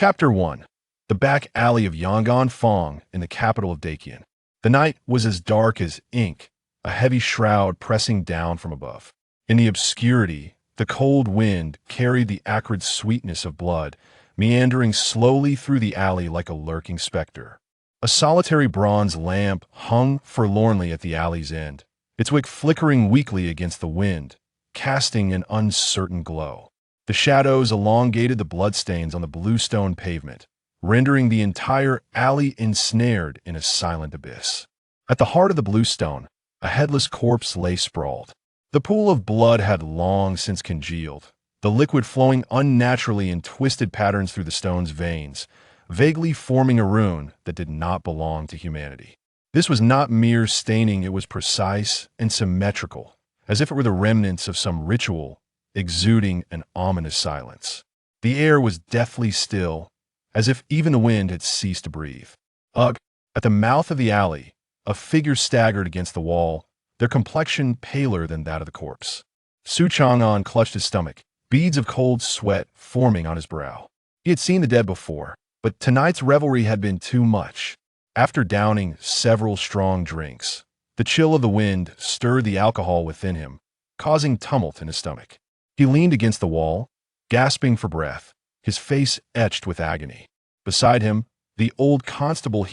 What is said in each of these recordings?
Chapter 1. The back alley of Yangon Fong in the capital of Dakian. The night was as dark as ink, a heavy shroud pressing down from above. In the obscurity, the cold wind carried the acrid sweetness of blood, meandering slowly through the alley like a lurking specter. A solitary bronze lamp hung forlornly at the alley's end, its wick flickering weakly against the wind, casting an uncertain glow. The shadows elongated the bloodstains on the bluestone pavement, rendering the entire alley ensnared in a silent abyss. At the heart of the bluestone, a headless corpse lay sprawled. The pool of blood had long since congealed, the liquid flowing unnaturally in twisted patterns through the stone's veins, vaguely forming a rune that did not belong to humanity. This was not mere staining, it was precise and symmetrical, as if it were the remnants of some ritual, exuding an ominous silence. The air was deathly still, as if even the wind had ceased to breathe. Ugh! At the mouth of the alley, a figure staggered against the wall, their complexion paler than that of the corpse. Xuan clutched his stomach, beads of cold sweat forming on his brow. He had seen the dead before, but tonight's revelry had been too much. After downing several strong drinks, the chill of the wind stirred the alcohol within him, causing tumult in his stomach. He leaned against the wall, gasping for breath, his face etched with agony. Beside him, the old constable,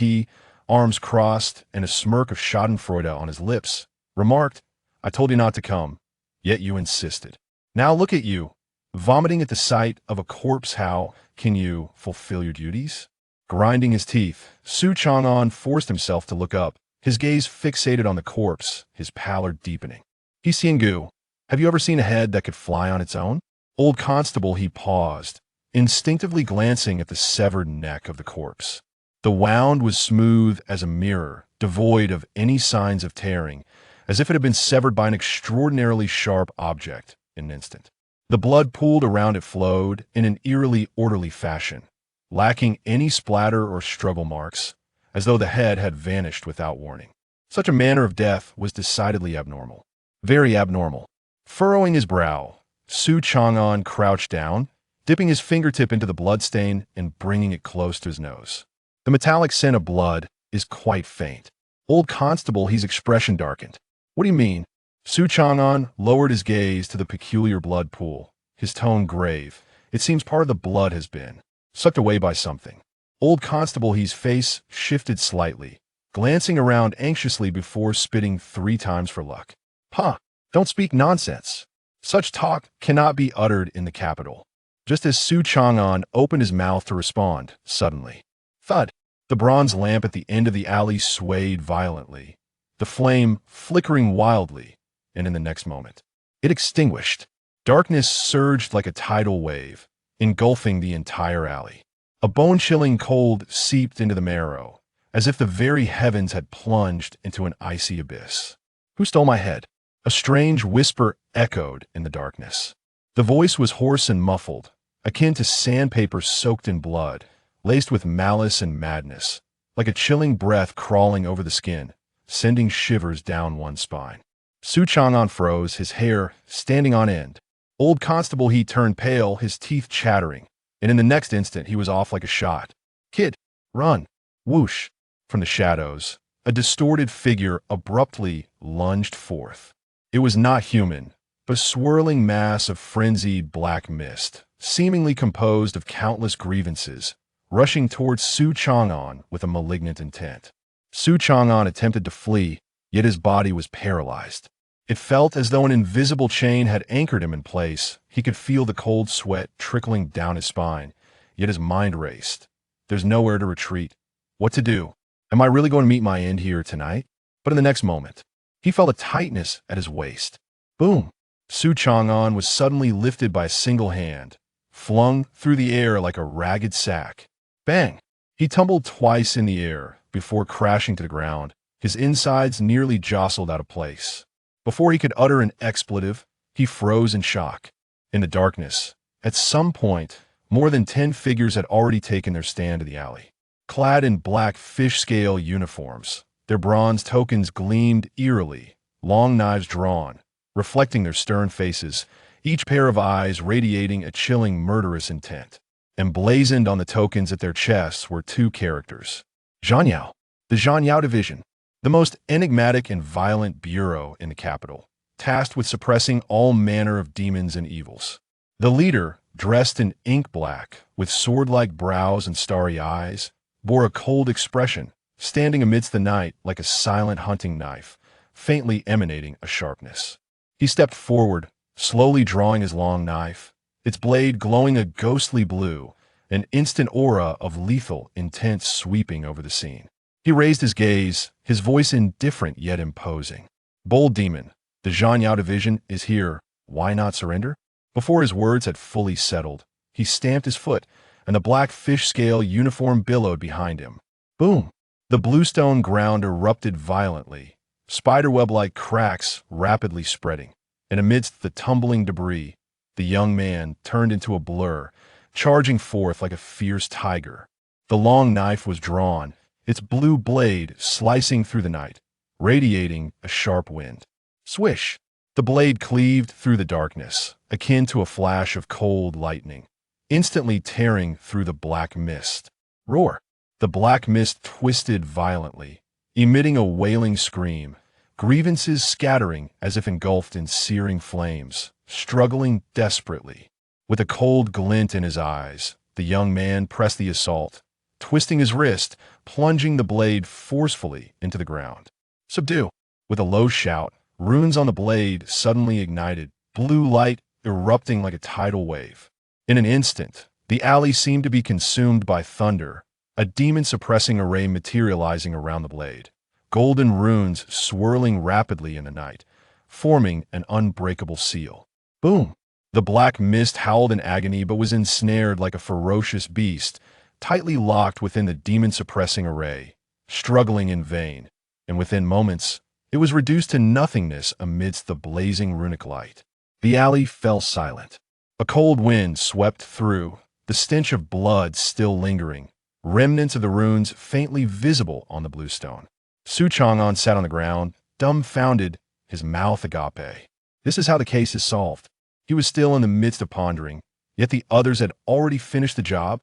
arms crossed and a smirk of schadenfreude on his lips, remarked, "I told you not to come, yet you insisted. Now look at you, vomiting at the sight of a corpse. How can you fulfill your duties?" Grinding his teeth, Xuan forced himself to look up, his gaze fixated on the corpse, his pallor deepening. "Gu, have you ever seen a head that could fly on its own?" Old constable, he paused, instinctively glancing at the severed neck of the corpse. The wound was smooth as a mirror, devoid of any signs of tearing, as if it had been severed by an extraordinarily sharp object in an instant. The blood pooled around it flowed in an eerily orderly fashion, lacking any splatter or struggle marks, as though the head had vanished without warning. Such a manner of death was decidedly abnormal. Very abnormal. Furrowing his brow, Xuan crouched down, dipping his fingertip into the bloodstain and bringing it close to his nose. The metallic scent of blood is quite faint. Old constable, his expression darkened. "What do you mean?" Xuan lowered his gaze to the peculiar blood pool, his tone grave. "It seems part of the blood has been sucked away by something." Old constable, his face shifted slightly, glancing around anxiously before spitting 3 times for luck. "Huh, don't speak nonsense. Such talk cannot be uttered in the capital." Just as Xuan opened his mouth to respond, suddenly, thud, the bronze lamp at the end of the alley swayed violently, the flame flickering wildly, and in the next moment, it extinguished. Darkness surged like a tidal wave, engulfing the entire alley. A bone-chilling cold seeped into the marrow, as if the very heavens had plunged into an icy abyss. "Who stole my head?" A strange whisper echoed in the darkness. The voice was hoarse and muffled, akin to sandpaper soaked in blood, laced with malice and madness, like a chilling breath crawling over the skin, sending shivers down one's spine. Xuan froze, his hair standing on end. Old constable, he turned pale, his teeth chattering, and in the next instant he was off like a shot. "Kid, run!" Whoosh! From the shadows, a distorted figure abruptly lunged forth. It was not human, but a swirling mass of frenzied black mist, seemingly composed of countless grievances, rushing towards Xuan with a malignant intent. Xuan attempted to flee, yet his body was paralyzed. It felt as though an invisible chain had anchored him in place. He could feel the cold sweat trickling down his spine, yet his mind raced. There's nowhere to retreat. What to do? Am I really going to meet my end here tonight? But in the next moment, he felt a tightness at his waist. Boom! Xuan was suddenly lifted by a single hand, flung through the air like a ragged sack. Bang! He tumbled twice in the air before crashing to the ground, his insides nearly jostled out of place. Before he could utter an expletive, he froze in shock. In the darkness, at some point, more than 10 figures had already taken their stand in the alley. Clad in black fish-scale uniforms, their bronze tokens gleamed eerily, long knives drawn, reflecting their stern faces, each pair of eyes radiating a chilling murderous intent. Emblazoned on the tokens at their chests were two characters. Zhan Yao, the Zhan Yao division, the most enigmatic and violent bureau in the capital, tasked with suppressing all manner of demons and evils. The leader, dressed in ink black, with sword-like brows and starry eyes, bore a cold expression, standing amidst the night like a silent hunting knife, faintly emanating a sharpness. He stepped forward, slowly drawing his long knife, its blade glowing a ghostly blue, an instant aura of lethal intent sweeping over the scene. He raised his gaze, his voice indifferent yet imposing. "Bold demon, the Zhan Yao division is here. Why not surrender?" Before his words had fully settled, he stamped his foot, and the black fish-scale uniform billowed behind him. Boom! The bluestone ground erupted violently, spiderweb-like cracks rapidly spreading, and amidst the tumbling debris, the young man turned into a blur, charging forth like a fierce tiger. The long knife was drawn, its blue blade slicing through the night, radiating a sharp wind. Swish! The blade cleaved through the darkness, akin to a flash of cold lightning, instantly tearing through the black mist. Roar! The black mist twisted violently, emitting a wailing scream, grievances scattering as if engulfed in searing flames, struggling desperately. With a cold glint in his eyes, the young man pressed the assault, twisting his wrist, plunging the blade forcefully into the ground. Subdue! With a low shout, runes on the blade suddenly ignited, blue light erupting like a tidal wave. In an instant, the alley seemed to be consumed by thunder, a demon-suppressing array materializing around the blade, golden runes swirling rapidly in the night, forming an unbreakable seal. Boom! The black mist howled in agony but was ensnared like a ferocious beast, tightly locked within the demon-suppressing array, struggling in vain, and within moments, it was reduced to nothingness amidst the blazing runic light. The alley fell silent. A cold wind swept through, the stench of blood still lingering, remnants of the runes faintly visible on the bluestone. Su Chang'an sat on the ground, dumbfounded, his mouth agape. This is how the case is solved. He was still in the midst of pondering, yet the others had already finished the job.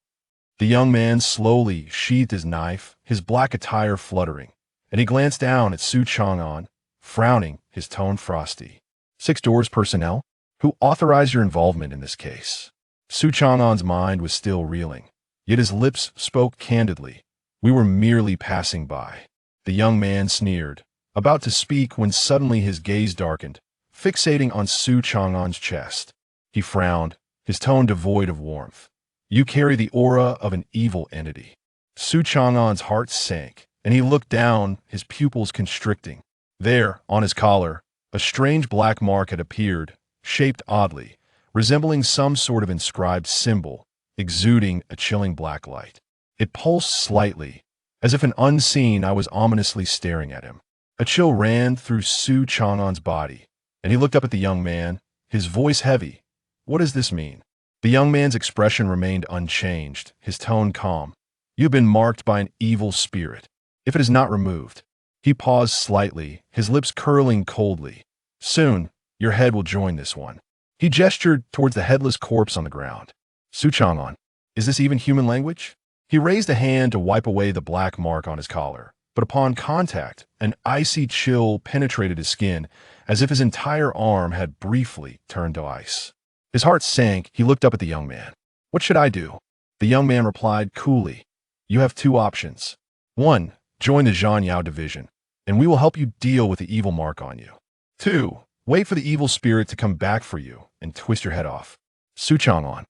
The young man slowly sheathed his knife, his black attire fluttering, and he glanced down at Su Chang'an, frowning, his tone frosty. "Six Doors personnel? Who authorized your involvement in this case?" Su Chang'an's mind was still reeling, yet his lips spoke candidly. "We were merely passing by." The young man sneered, about to speak when suddenly his gaze darkened, fixating on Su Chang'an's chest. He frowned, his tone devoid of warmth. "You carry the aura of an evil entity." Su Chang'an's heart sank, and he looked down, his pupils constricting. There, on his collar, a strange black mark had appeared, shaped oddly, resembling some sort of inscribed symbol, exuding a chilling black light. It pulsed slightly, as if an unseen eye was ominously staring at him. A chill ran through Su Chang'an's body, and he looked up at the young man, his voice heavy. "What does this mean?" The young man's expression remained unchanged, his tone calm. "You have been marked by an evil spirit. If it is not removed." He paused slightly, his lips curling coldly. "Soon, your head will join this one." He gestured towards the headless corpse on the ground. "Su Chang'an, is this even human language?" He raised a hand to wipe away the black mark on his collar, but upon contact, an icy chill penetrated his skin, as if his entire arm had briefly turned to ice. His heart sank, he looked up at the young man. "What should I do?" The young man replied coolly. "You have two options. 1. Join the Zhan Yao division, and we will help you deal with the evil mark on you. 2. Wait for the evil spirit to come back for you and twist your head off." Su Chang'an,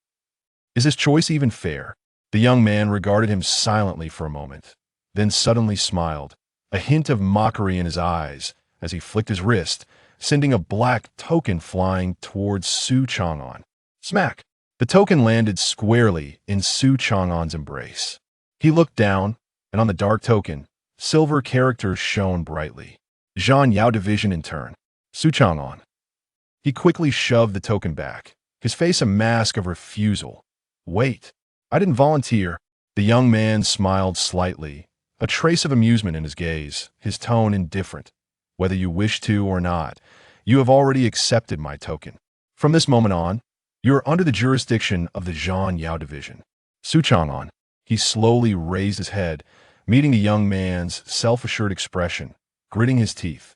is this choice even fair? The young man regarded him silently for a moment, then suddenly smiled, a hint of mockery in his eyes as he flicked his wrist, sending a black token flying towards Su Chang'an. Smack! The token landed squarely in Su Chang'an's embrace. He looked down, and on the dark token, silver characters shone brightly. Zhan Yao division in turn. Su Chang'an. He quickly shoved the token back, his face a mask of refusal. "Wait, I didn't volunteer." The young man smiled slightly, a trace of amusement in his gaze, his tone indifferent. "Whether you wish to or not, you have already accepted my token. From this moment on, you are under the jurisdiction of the Zhan Yao division." Su Chang'an. He slowly raised his head, meeting the young man's self-assured expression, gritting his teeth.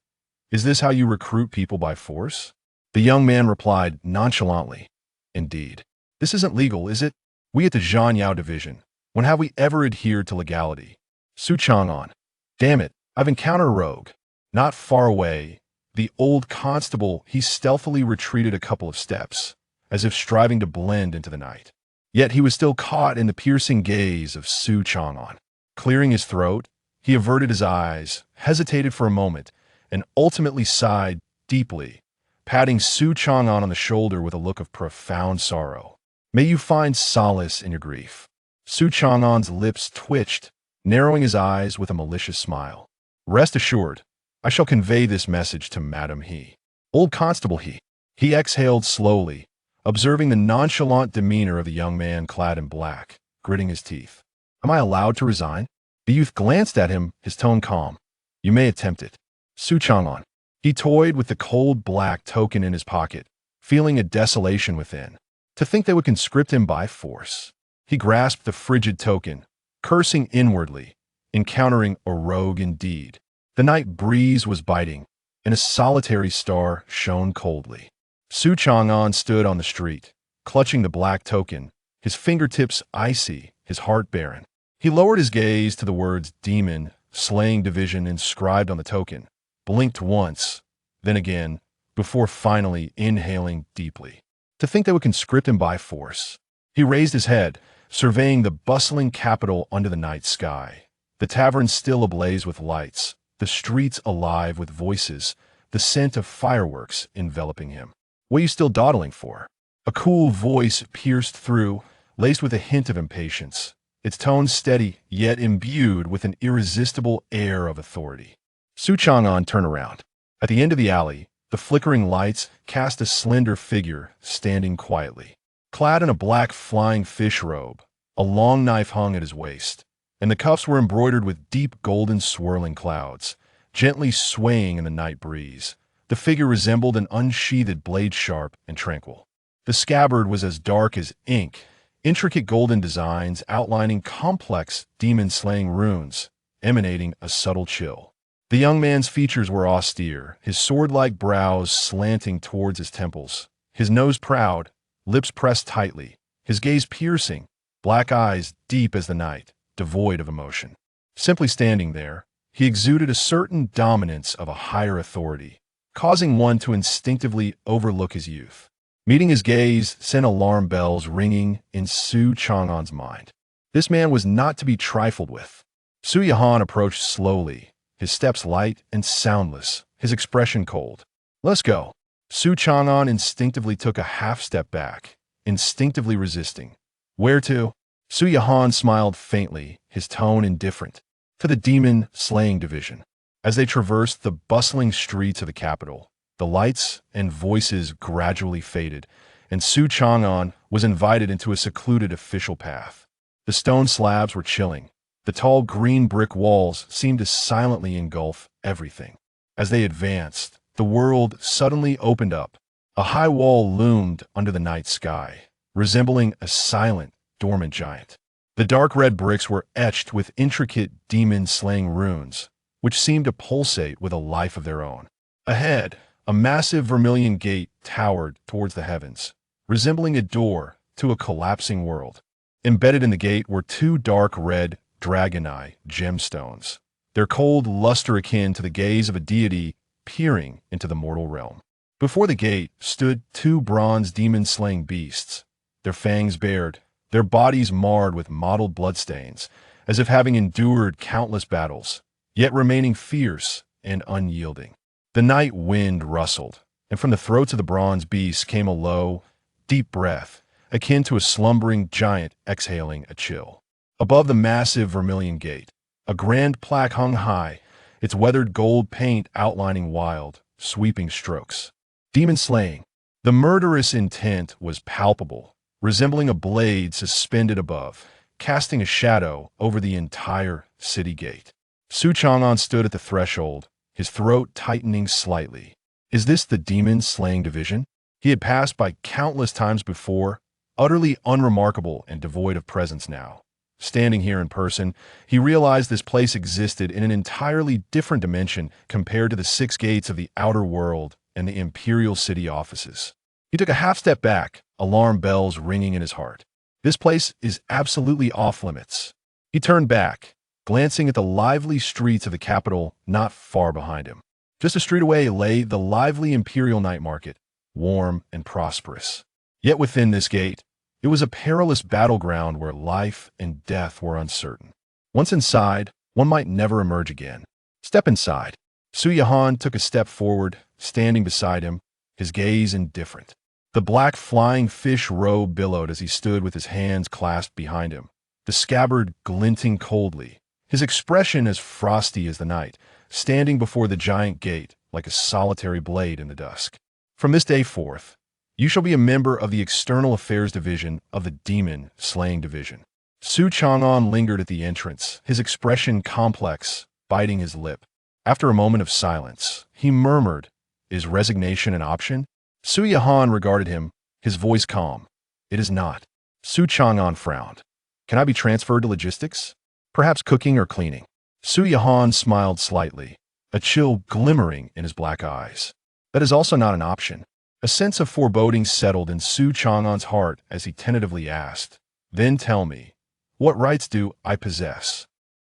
Is this how you recruit people by force? The young man replied nonchalantly. Indeed. This isn't legal, is it? We at the Zhan Yao division. When have we ever adhered to legality? Su Chang'an. Damn it, I've encountered a rogue. Not far away, the old constable, he stealthily retreated a couple of steps, as if striving to blend into the night. Yet he was still caught in the piercing gaze of Su Chang'an. Clearing his throat, he averted his eyes, hesitated for a moment, and ultimately sighed deeply, patting Su Chang'an on the shoulder with a look of profound sorrow. May you find solace in your grief. Su Chang'an's lips twitched, narrowing his eyes with a malicious smile. Rest assured, I shall convey this message to Madam He. Old Constable He. He exhaled slowly, observing the nonchalant demeanor of the young man clad in black, gritting his teeth. Am I allowed to resign? The youth glanced at him, his tone calm. You may attempt it. Su Chang'an. He toyed with the cold black token in his pocket, feeling a desolation within. To think they would conscript him by force. He grasped the frigid token, cursing inwardly, encountering a rogue indeed. The night breeze was biting, and a solitary star shone coldly. Su Chang'an stood on the street, clutching the black token, his fingertips icy, his heart barren. He lowered his gaze to the words demon, slaying division inscribed on the token, blinked once, then again, before finally inhaling deeply. To think they would conscript him by force. He raised his head, surveying the bustling capital under the night sky. The tavern still ablaze with lights, the streets alive with voices, the scent of fireworks enveloping him. What are you still dawdling for? A cool voice pierced through, laced with a hint of impatience, its tone steady, yet imbued with an irresistible air of authority. Su Chang'an turned around. At the end of the alley, the flickering lights cast a slender figure standing quietly. Clad in a black flying fish robe, a long knife hung at his waist, and the cuffs were embroidered with deep golden swirling clouds, gently swaying in the night breeze. The figure resembled an unsheathed blade, sharp and tranquil. The scabbard was as dark as ink, intricate golden designs outlining complex demon-slaying runes, emanating a subtle chill. The young man's features were austere, his sword-like brows slanting towards his temples, his nose proud, lips pressed tightly, his gaze piercing, black eyes deep as the night, devoid of emotion. Simply standing there, he exuded a certain dominance of a higher authority, causing one to instinctively overlook his youth. Meeting his gaze sent alarm bells ringing in Su Chang'an's mind. This man was not to be trifled with. Su Yahan approached slowly, his steps light and soundless, his expression cold. Let's go. Su Chang'an instinctively took a half-step back, instinctively resisting. Where to? Su Yahan smiled faintly, his tone indifferent. To the demon-slaying division. As they traversed the bustling streets of the capital, the lights and voices gradually faded, and Su Chang'an was invited into a secluded official path. The stone slabs were chilling. The tall green brick walls seemed to silently engulf everything. As they advanced, the world suddenly opened up. A high wall loomed under the night sky, resembling a silent, dormant giant. The dark red bricks were etched with intricate demon-slaying runes, which seemed to pulsate with a life of their own. Ahead, a massive vermilion gate towered towards the heavens, resembling a door to a collapsing world. Embedded in the gate were two dark red dragon-eye gemstones, their cold luster akin to the gaze of a deity peering into the mortal realm. Before the gate stood two bronze demon-slaying beasts, their fangs bared, their bodies marred with mottled bloodstains, as if having endured countless battles, yet remaining fierce and unyielding. The night wind rustled, and from the throats of the bronze beasts came a low, deep breath, akin to a slumbering giant exhaling a chill. Above the massive vermilion gate, a grand plaque hung high, its weathered gold paint outlining wild, sweeping strokes. Demon slaying. The murderous intent was palpable, resembling a blade suspended above, casting a shadow over the entire city gate. Su Chang'an stood at the threshold, his throat tightening slightly. Is this the demon-slaying division? He had passed by countless times before, utterly unremarkable and devoid of presence now. Standing here in person, he realized this place existed in an entirely different dimension compared to the six gates of the outer world and the imperial city offices. He took a half step back, alarm bells ringing in his heart. This place is absolutely off limits. He turned back, glancing at the lively streets of the capital not far behind him. Just a street away lay the lively imperial night market, warm and prosperous. Yet within this gate, it was a perilous battleground where life and death were uncertain. Once inside, one might never emerge again. Step inside. Xuan took a step forward, standing beside him, his gaze indifferent. The black flying fish robe billowed as he stood with his hands clasped behind him, the scabbard glinting coldly, his expression as frosty as the night, standing before the giant gate like a solitary blade in the dusk. From this day forth, you shall be a member of the External Affairs Division of the Demon-Slaying Division. Su Chang'an lingered at the entrance, his expression complex, biting his lip. After a moment of silence, he murmured, "Is resignation an option?" Su Yahan regarded him, his voice calm. "It is not." Su Chang'an frowned. "Can I be transferred to logistics? Perhaps cooking or cleaning?" Su Yahan smiled slightly, a chill glimmering in his black eyes. "That is also not an option." A sense of foreboding settled in Su Chang'an's heart as he tentatively asked, "Then tell me, what rights do I possess?"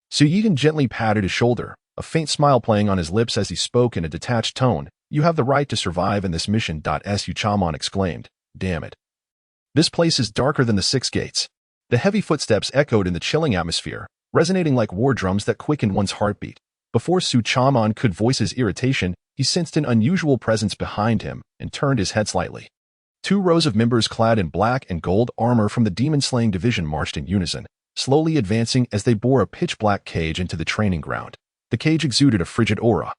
Su Yihan gently patted his shoulder, a faint smile playing on his lips as he spoke in a detached tone. "You have the right to survive in this mission." Su Chaman exclaimed, "Damn it. This place is darker than the six gates." The heavy footsteps echoed in the chilling atmosphere, resonating like war drums that quickened one's heartbeat. Before Su Chaman could voice his irritation, he sensed an unusual presence behind him and turned his head slightly. Two rows of members clad in black and gold armor from the demon-slaying division marched in unison, slowly advancing as they bore a pitch-black cage into the training ground. The cage exuded a frigid aura.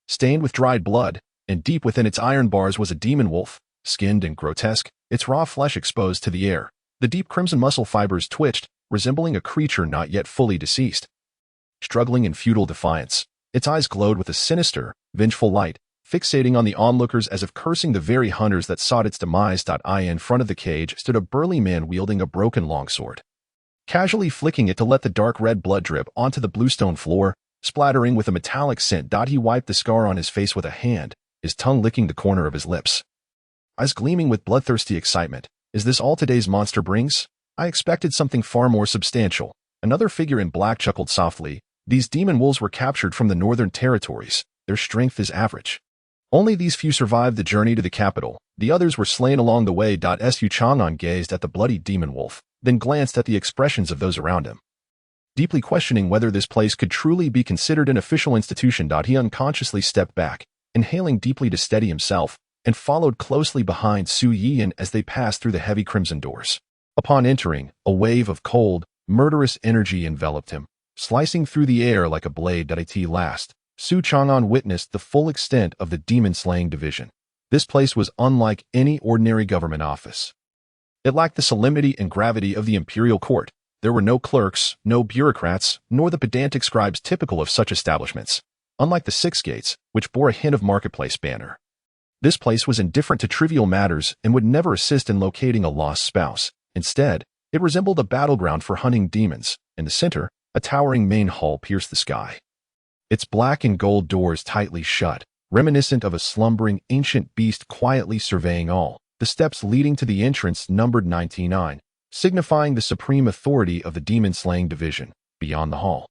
Stained with dried blood, and deep within its iron bars was a demon wolf, skinned and grotesque, its raw flesh exposed to the air. The deep crimson muscle fibers twitched, resembling a creature not yet fully deceased. Struggling in futile defiance, its eyes glowed with a sinister, vengeful light, fixating on the onlookers as if cursing the very hunters that sought its demise. In front of the cage stood a burly man wielding a broken longsword. Casually flicking it to let the dark red blood drip onto the bluestone floor, splattering with a metallic scent. He wiped the scar on his face with a hand, his tongue licking the corner of his lips. Eyes gleaming with bloodthirsty excitement. "Is this all today's monster brings? I expected something far more substantial." Another figure in black chuckled softly. "These demon wolves were captured from the northern territories. Their strength is average. Only these few survived the journey to the capital. The others were slain along the way." Su Chang'an gazed at the bloody demon wolf, then glanced at the expressions of those around him. Deeply questioning whether this place could truly be considered an official institution. He unconsciously stepped back, inhaling deeply to steady himself, and followed closely behind Su Yiyan as they passed through the heavy crimson doors. Upon entering, a wave of cold, murderous energy enveloped him, slicing through the air like a blade. At last, Su Chang'an witnessed the full extent of the demon-slaying division. This place was unlike any ordinary government office. It lacked the solemnity and gravity of the imperial court. There were no clerks, no bureaucrats, nor the pedantic scribes typical of such establishments. Unlike the Six Gates, which bore a hint of marketplace banner, this place was indifferent to trivial matters and would never assist in locating a lost spouse. Instead, it resembled a battleground for hunting demons. In the center, a towering main hall pierced the sky. Its black and gold doors tightly shut, reminiscent of a slumbering ancient beast quietly surveying all. The steps leading to the entrance numbered 99, signifying the supreme authority of the demon-slaying division. Beyond the hall,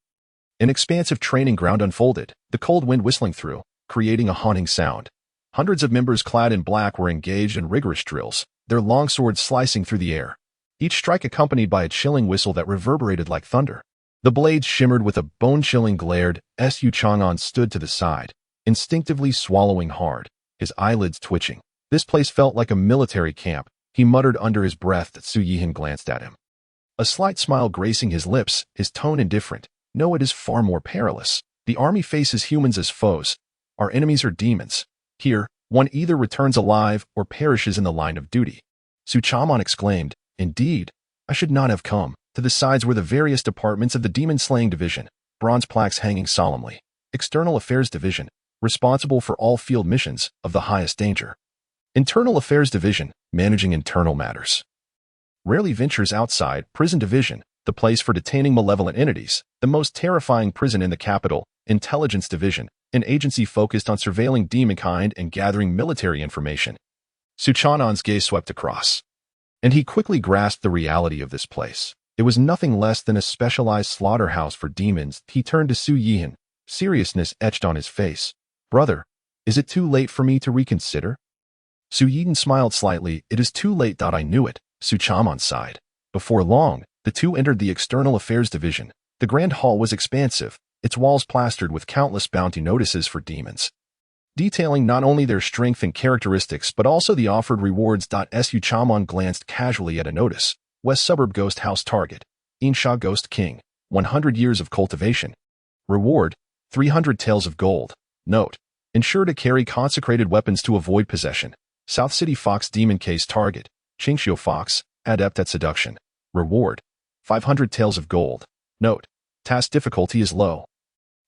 an expansive training ground unfolded, the cold wind whistling through, creating a haunting sound. Hundreds of members clad in black were engaged in rigorous drills, their longswords slicing through the air, each strike accompanied by a chilling whistle that reverberated like thunder. The blades shimmered with a bone-chilling glare. Su Chang'an stood to the side, instinctively swallowing hard, his eyelids twitching. This place felt like a military camp. He muttered under his breath that Su Yihan glanced at him. A slight smile gracing his lips, his tone indifferent. "No, it is far more perilous. The army faces humans as foes. Our enemies are demons. Here, one either returns alive or perishes in the line of duty." Su Chaman exclaimed, "Indeed, I should not have come." To the sides were the various departments of the demon-slaying division, bronze plaques hanging solemnly. External Affairs Division, responsible for all field missions of the highest danger. Internal Affairs Division, managing internal matters. rarely ventures outside prison division, the place for detaining malevolent entities, the most terrifying prison in the capital, intelligence division, an agency focused on surveilling demonkind and gathering military information. Xuan's gaze swept across, and he quickly grasped the reality of this place. It was nothing less than a specialized slaughterhouse for demons. He turned to Su Yihan, seriousness etched on his face. "Brother, is it too late for me to reconsider?" Su Yihan smiled slightly. "It is too late. I knew it," Xuan sighed. Before long, the two entered the External Affairs Division. The grand hall was expansive, its walls plastered with countless bounty notices for demons, detailing not only their strength and characteristics but also the offered rewards. Xuan glanced casually at a notice. West Suburb Ghost House Target. Insha Ghost King. 100 years of cultivation. Reward, 300 taels of gold. Note, ensure to carry consecrated weapons to avoid possession. South City Fox Demon Case Target. Qingxiu Fox, adept at seduction. Reward, 500 taels of gold. Note, task difficulty is low,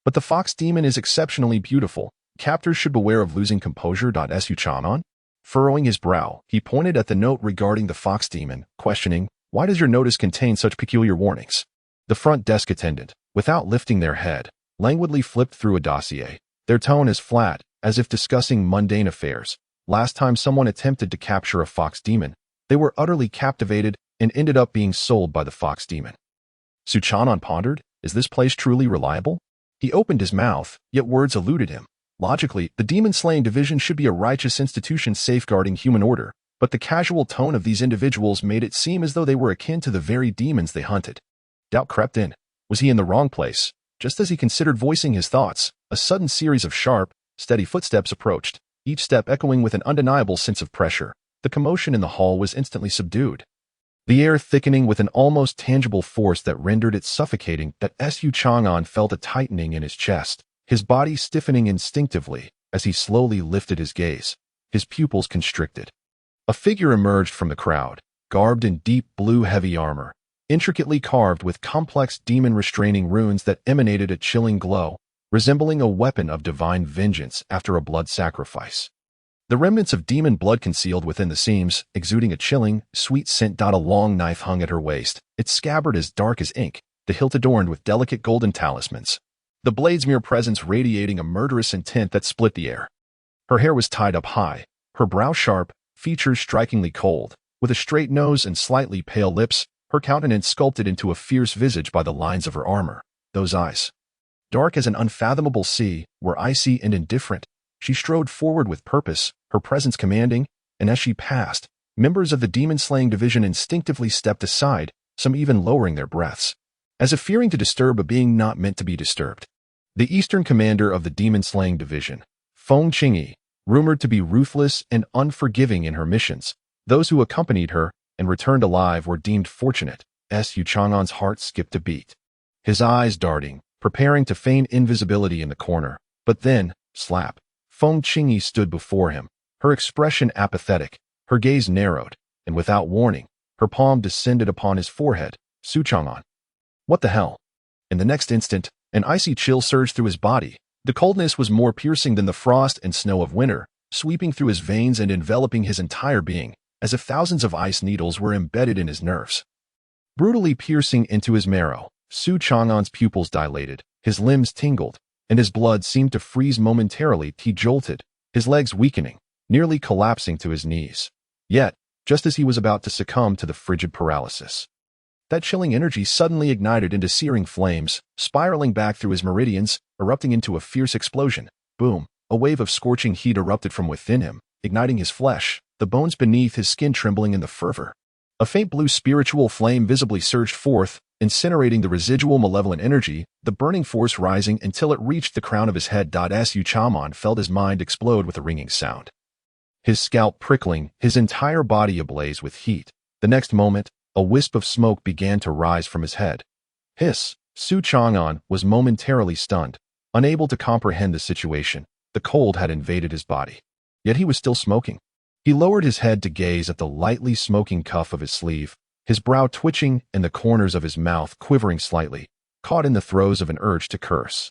but the fox demon is exceptionally beautiful. Captors should beware of losing composure. Xuan, furrowing his brow, he pointed at the note regarding the fox demon, questioning, "Why does your notice contain such peculiar warnings?" The front desk attendant, without lifting their head, languidly flipped through a dossier, their tone as flat, as if discussing mundane affairs. Last time someone attempted to capture a fox demon, they were utterly captivated and ended up being sold by the fox demon. Xuan pondered, is this place truly reliable? He opened his mouth, yet words eluded him. Logically, the demon-slaying division should be a righteous institution safeguarding human order, but the casual tone of these individuals made it seem as though they were akin to the very demons they hunted. Doubt crept in. Was he in the wrong place? Just as he considered voicing his thoughts, a sudden series of sharp, steady footsteps approached, each step echoing with an undeniable sense of pressure. The commotion in the hall was instantly subdued, the air thickening with an almost tangible force that rendered it suffocating. Xuan felt a tightening in his chest, his body stiffening instinctively as he slowly lifted his gaze. His pupils constricted. A figure emerged from the crowd, garbed in deep blue heavy armor, intricately carved with complex demon-restraining runes that emanated a chilling glow, resembling a weapon of divine vengeance after a blood sacrifice. The remnants of demon blood concealed within the seams, exuding a chilling, sweet scent. A long knife hung at her waist, its scabbard as dark as ink, the hilt adorned with delicate golden talismans, the blade's mere presence radiating a murderous intent that split the air. Her hair was tied up high, her brow sharp, features strikingly cold. With a straight nose and slightly pale lips, her countenance sculpted into a fierce visage by the lines of her armor. Those eyes, dark as an unfathomable sea, were icy and indifferent. She strode forward with purpose, her presence commanding, and as she passed, members of the demon-slaying division instinctively stepped aside, some even lowering their breaths, as if fearing to disturb a being not meant to be disturbed. The eastern commander of the demon-slaying division, Feng Qingyi, rumored to be ruthless and unforgiving in her missions. Those who accompanied her and returned alive were deemed fortunate. Xuan's heart skipped a beat, his eyes darting, preparing to feign invisibility in the corner. But then, slap, Feng Qingyi stood before him, her expression apathetic, her gaze narrowed, and without warning, her palm descended upon his forehead. Xuan. What the hell? In the next instant, an icy chill surged through his body. The coldness was more piercing than the frost and snow of winter, sweeping through his veins and enveloping his entire being, as if thousands of ice needles were embedded in his nerves, brutally piercing into his marrow. Xuan's pupils dilated, his limbs tingled, and his blood seemed to freeze momentarily. He jolted, his legs weakening, nearly collapsing to his knees. Yet, just as he was about to succumb to the frigid paralysis, that chilling energy suddenly ignited into searing flames, spiraling back through his meridians, erupting into a fierce explosion. Boom! A wave of scorching heat erupted from within him, igniting his flesh, the bones beneath his skin trembling in the fervor. A faint blue spiritual flame visibly surged forth, incinerating the residual malevolent energy, the burning force rising until it reached the crown of his head. Xuan felt his mind explode with a ringing sound, his scalp prickling, his entire body ablaze with heat. The next moment, a wisp of smoke began to rise from his head. Hiss! Xuan was momentarily stunned, unable to comprehend the situation. The cold had invaded his body, yet he was still smoking. He lowered his head to gaze at the lightly smoking cuff of his sleeve, his brow twitching and the corners of his mouth quivering slightly, caught in the throes of an urge to curse,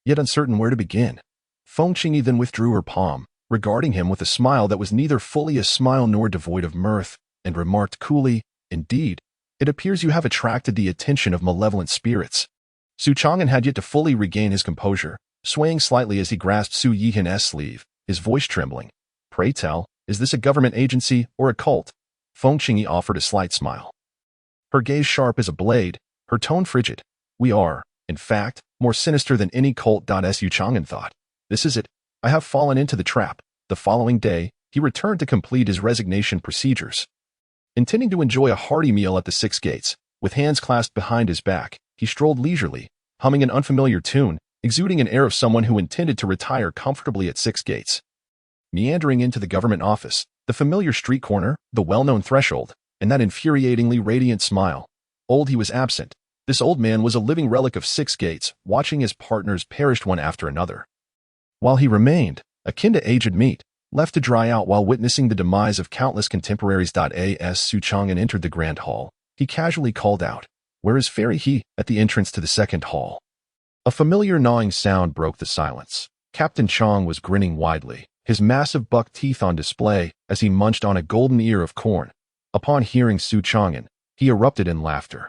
yet uncertain where to begin. Feng Qingyi then withdrew her palm, regarding him with a smile that was neither fully a smile nor devoid of mirth, and remarked coolly, Indeed, it appears you have attracted the attention of malevolent spirits. Xuan had yet to fully regain his composure, swaying slightly as he grasped Su Yihan's sleeve, his voice trembling. Pray tell, is this a government agency or a cult? Feng Qingyi offered a slight smile. Her gaze sharp as a blade, her tone frigid. We are, in fact, more sinister than any cult. Xuan thought. This is it. I have fallen into the trap. The following day, he returned to complete his resignation procedures. Intending to enjoy a hearty meal at the Six Gates, with hands clasped behind his back, he strolled leisurely, humming an unfamiliar tune, exuding an air of someone who intended to retire comfortably at Six Gates. Meandering into the government office, the familiar street corner, the well-known threshold, and that infuriatingly radiant smile. Old he was absent. This old man was a living relic of Six Gates, watching his partners perish one after another. While he remained, akin to aged meat, left to dry out while witnessing the demise of countless contemporaries. As Xuan entered the grand hall, he casually called out, "Where is Fairy He?" at the entrance to the second hall. A familiar gnawing sound broke the silence. Captain Chong was grinning widely, his massive buck teeth on display as he munched on a golden ear of corn. Upon hearing Xuan, he erupted in laughter,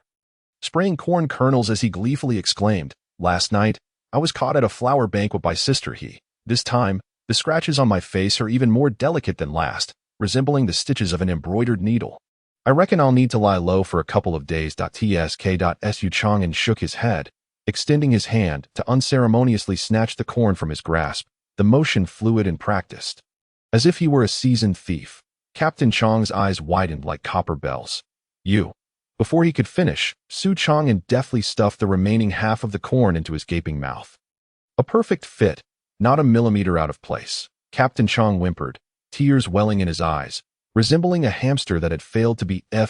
spraying corn kernels as he gleefully exclaimed, "Last night, I was caught at a flower banquet by Sister He. This time, the scratches on my face are even more delicate than last, resembling the stitches of an embroidered needle. I reckon I'll need to lie low for a couple of days." Xuan shook his head, extending his hand to unceremoniously snatch the corn from his grasp, the motion fluid and practiced. As if he were a seasoned thief, Captain Chong's eyes widened like copper bells. "You." Before he could finish, Xuan deftly stuffed the remaining half of the corn into his gaping mouth. A perfect fit, not a millimeter out of place. Captain Chong whimpered, tears welling in his eyes, resembling a hamster that had failed to be fed.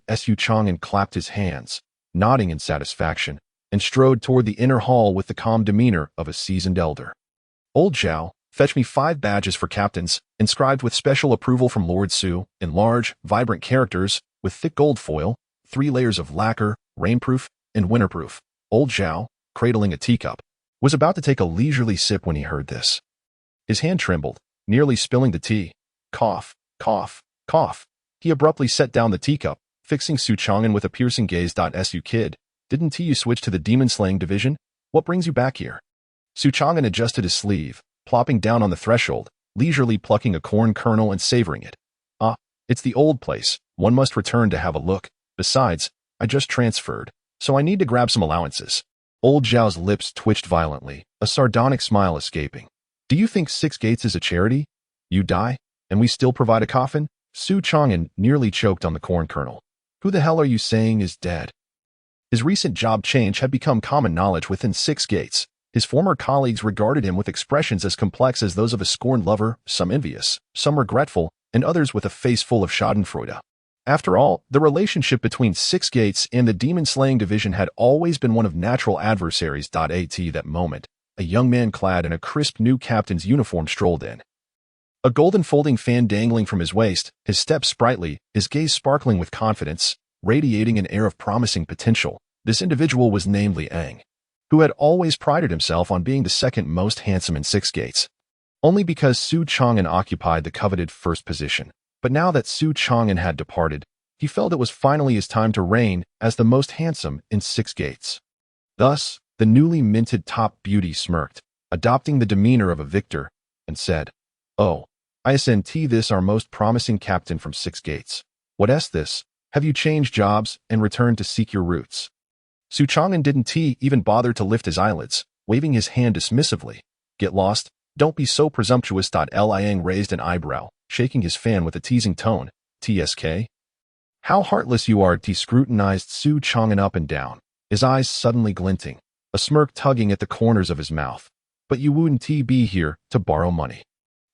Xuan clapped his hands, nodding in satisfaction, and strode toward the inner hall with the calm demeanor of a seasoned elder. "Old Zhao, fetch me 5 badges for captains, inscribed with special approval from Lord Su, in large, vibrant characters, with thick gold foil, 3 layers of lacquer, rainproof, and winterproof." Old Zhao, cradling a teacup, was about to take a leisurely sip when he heard this. His hand trembled, nearly spilling the tea. Cough, cough, cough. He abruptly set down the teacup, fixing Xuan with a piercing gaze. "Su kid, didn't you switch to the demon-slaying division? What brings you back here?" Xuan adjusted his sleeve, plopping down on the threshold, leisurely plucking a corn kernel and savoring it. "Ah, it's the old place. One must return to have a look. Besides, I just transferred, so I need to grab some allowances." Old Zhao's lips twitched violently, a sardonic smile escaping. "Do you think Six Gates is a charity? You die, and we still provide a coffin?" Xuan nearly choked on the corn kernel. "Who the hell are you saying is dead?" His recent job change had become common knowledge within Six Gates. His former colleagues regarded him with expressions as complex as those of a scorned lover, some envious, some regretful, and others with a face full of schadenfreude. After all, the relationship between Six Gates and the demon-slaying division had always been one of natural adversaries. At that moment, a young man clad in a crisp new captain's uniform strolled in. A golden folding fan dangling from his waist, his step sprightly, his gaze sparkling with confidence, radiating an air of promising potential. This individual was named Liang, who had always prided himself on being the second most handsome in Six Gates, only because Xuan occupied the coveted first position. But now that Xuan had departed, he felt it was finally his time to reign as the most handsome in Six Gates. Thus, the newly minted top beauty smirked, adopting the demeanor of a victor, and said, "Oh, isn't this our most promising captain from Six Gates? What's this? Have you changed jobs and returned to seek your roots?" Xuan didn't even bother to lift his eyelids, waving his hand dismissively. "Get lost, don't be so presumptuous." Liang raised an eyebrow, shaking his fan with a teasing tone. "Tsk? How heartless you are." He scrutinized Xuan up and down, his eyes suddenly glinting, a smirk tugging at the corners of his mouth. "But you wouldn't be here to borrow money,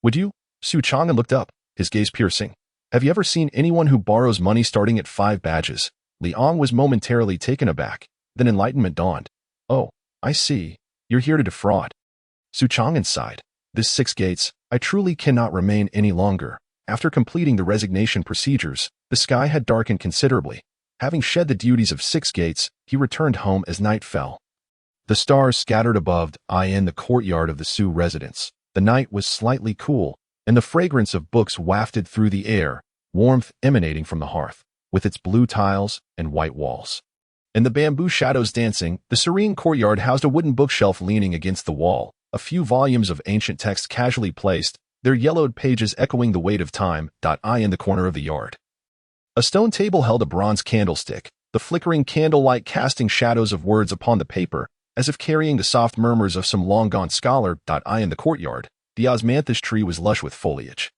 would you?" Xuan looked up, his gaze piercing. "Have you ever seen anyone who borrows money starting at 5 badges? Liang was momentarily taken aback, then enlightenment dawned. "Oh, I see. You're here to defraud." Xuan sighed. "This Six Gates, I truly cannot remain any longer." After completing the resignation procedures, the sky had darkened considerably. Having shed the duties of Six Gates, he returned home as night fell. The stars scattered above in the courtyard of the Su residence. The night was slightly cool, and the fragrance of books wafted through the air, warmth emanating from the hearth. with its blue tiles and white walls. In the bamboo shadows dancing, the serene courtyard housed a wooden bookshelf leaning against the wall, a few volumes of ancient text casually placed, their yellowed pages echoing the weight of time. In the corner of the yard. A stone table held a bronze candlestick, the flickering candlelight casting shadows of words upon the paper, as if carrying the soft murmurs of some long-gone scholar. In the courtyard, the osmanthus tree was lush with foliage,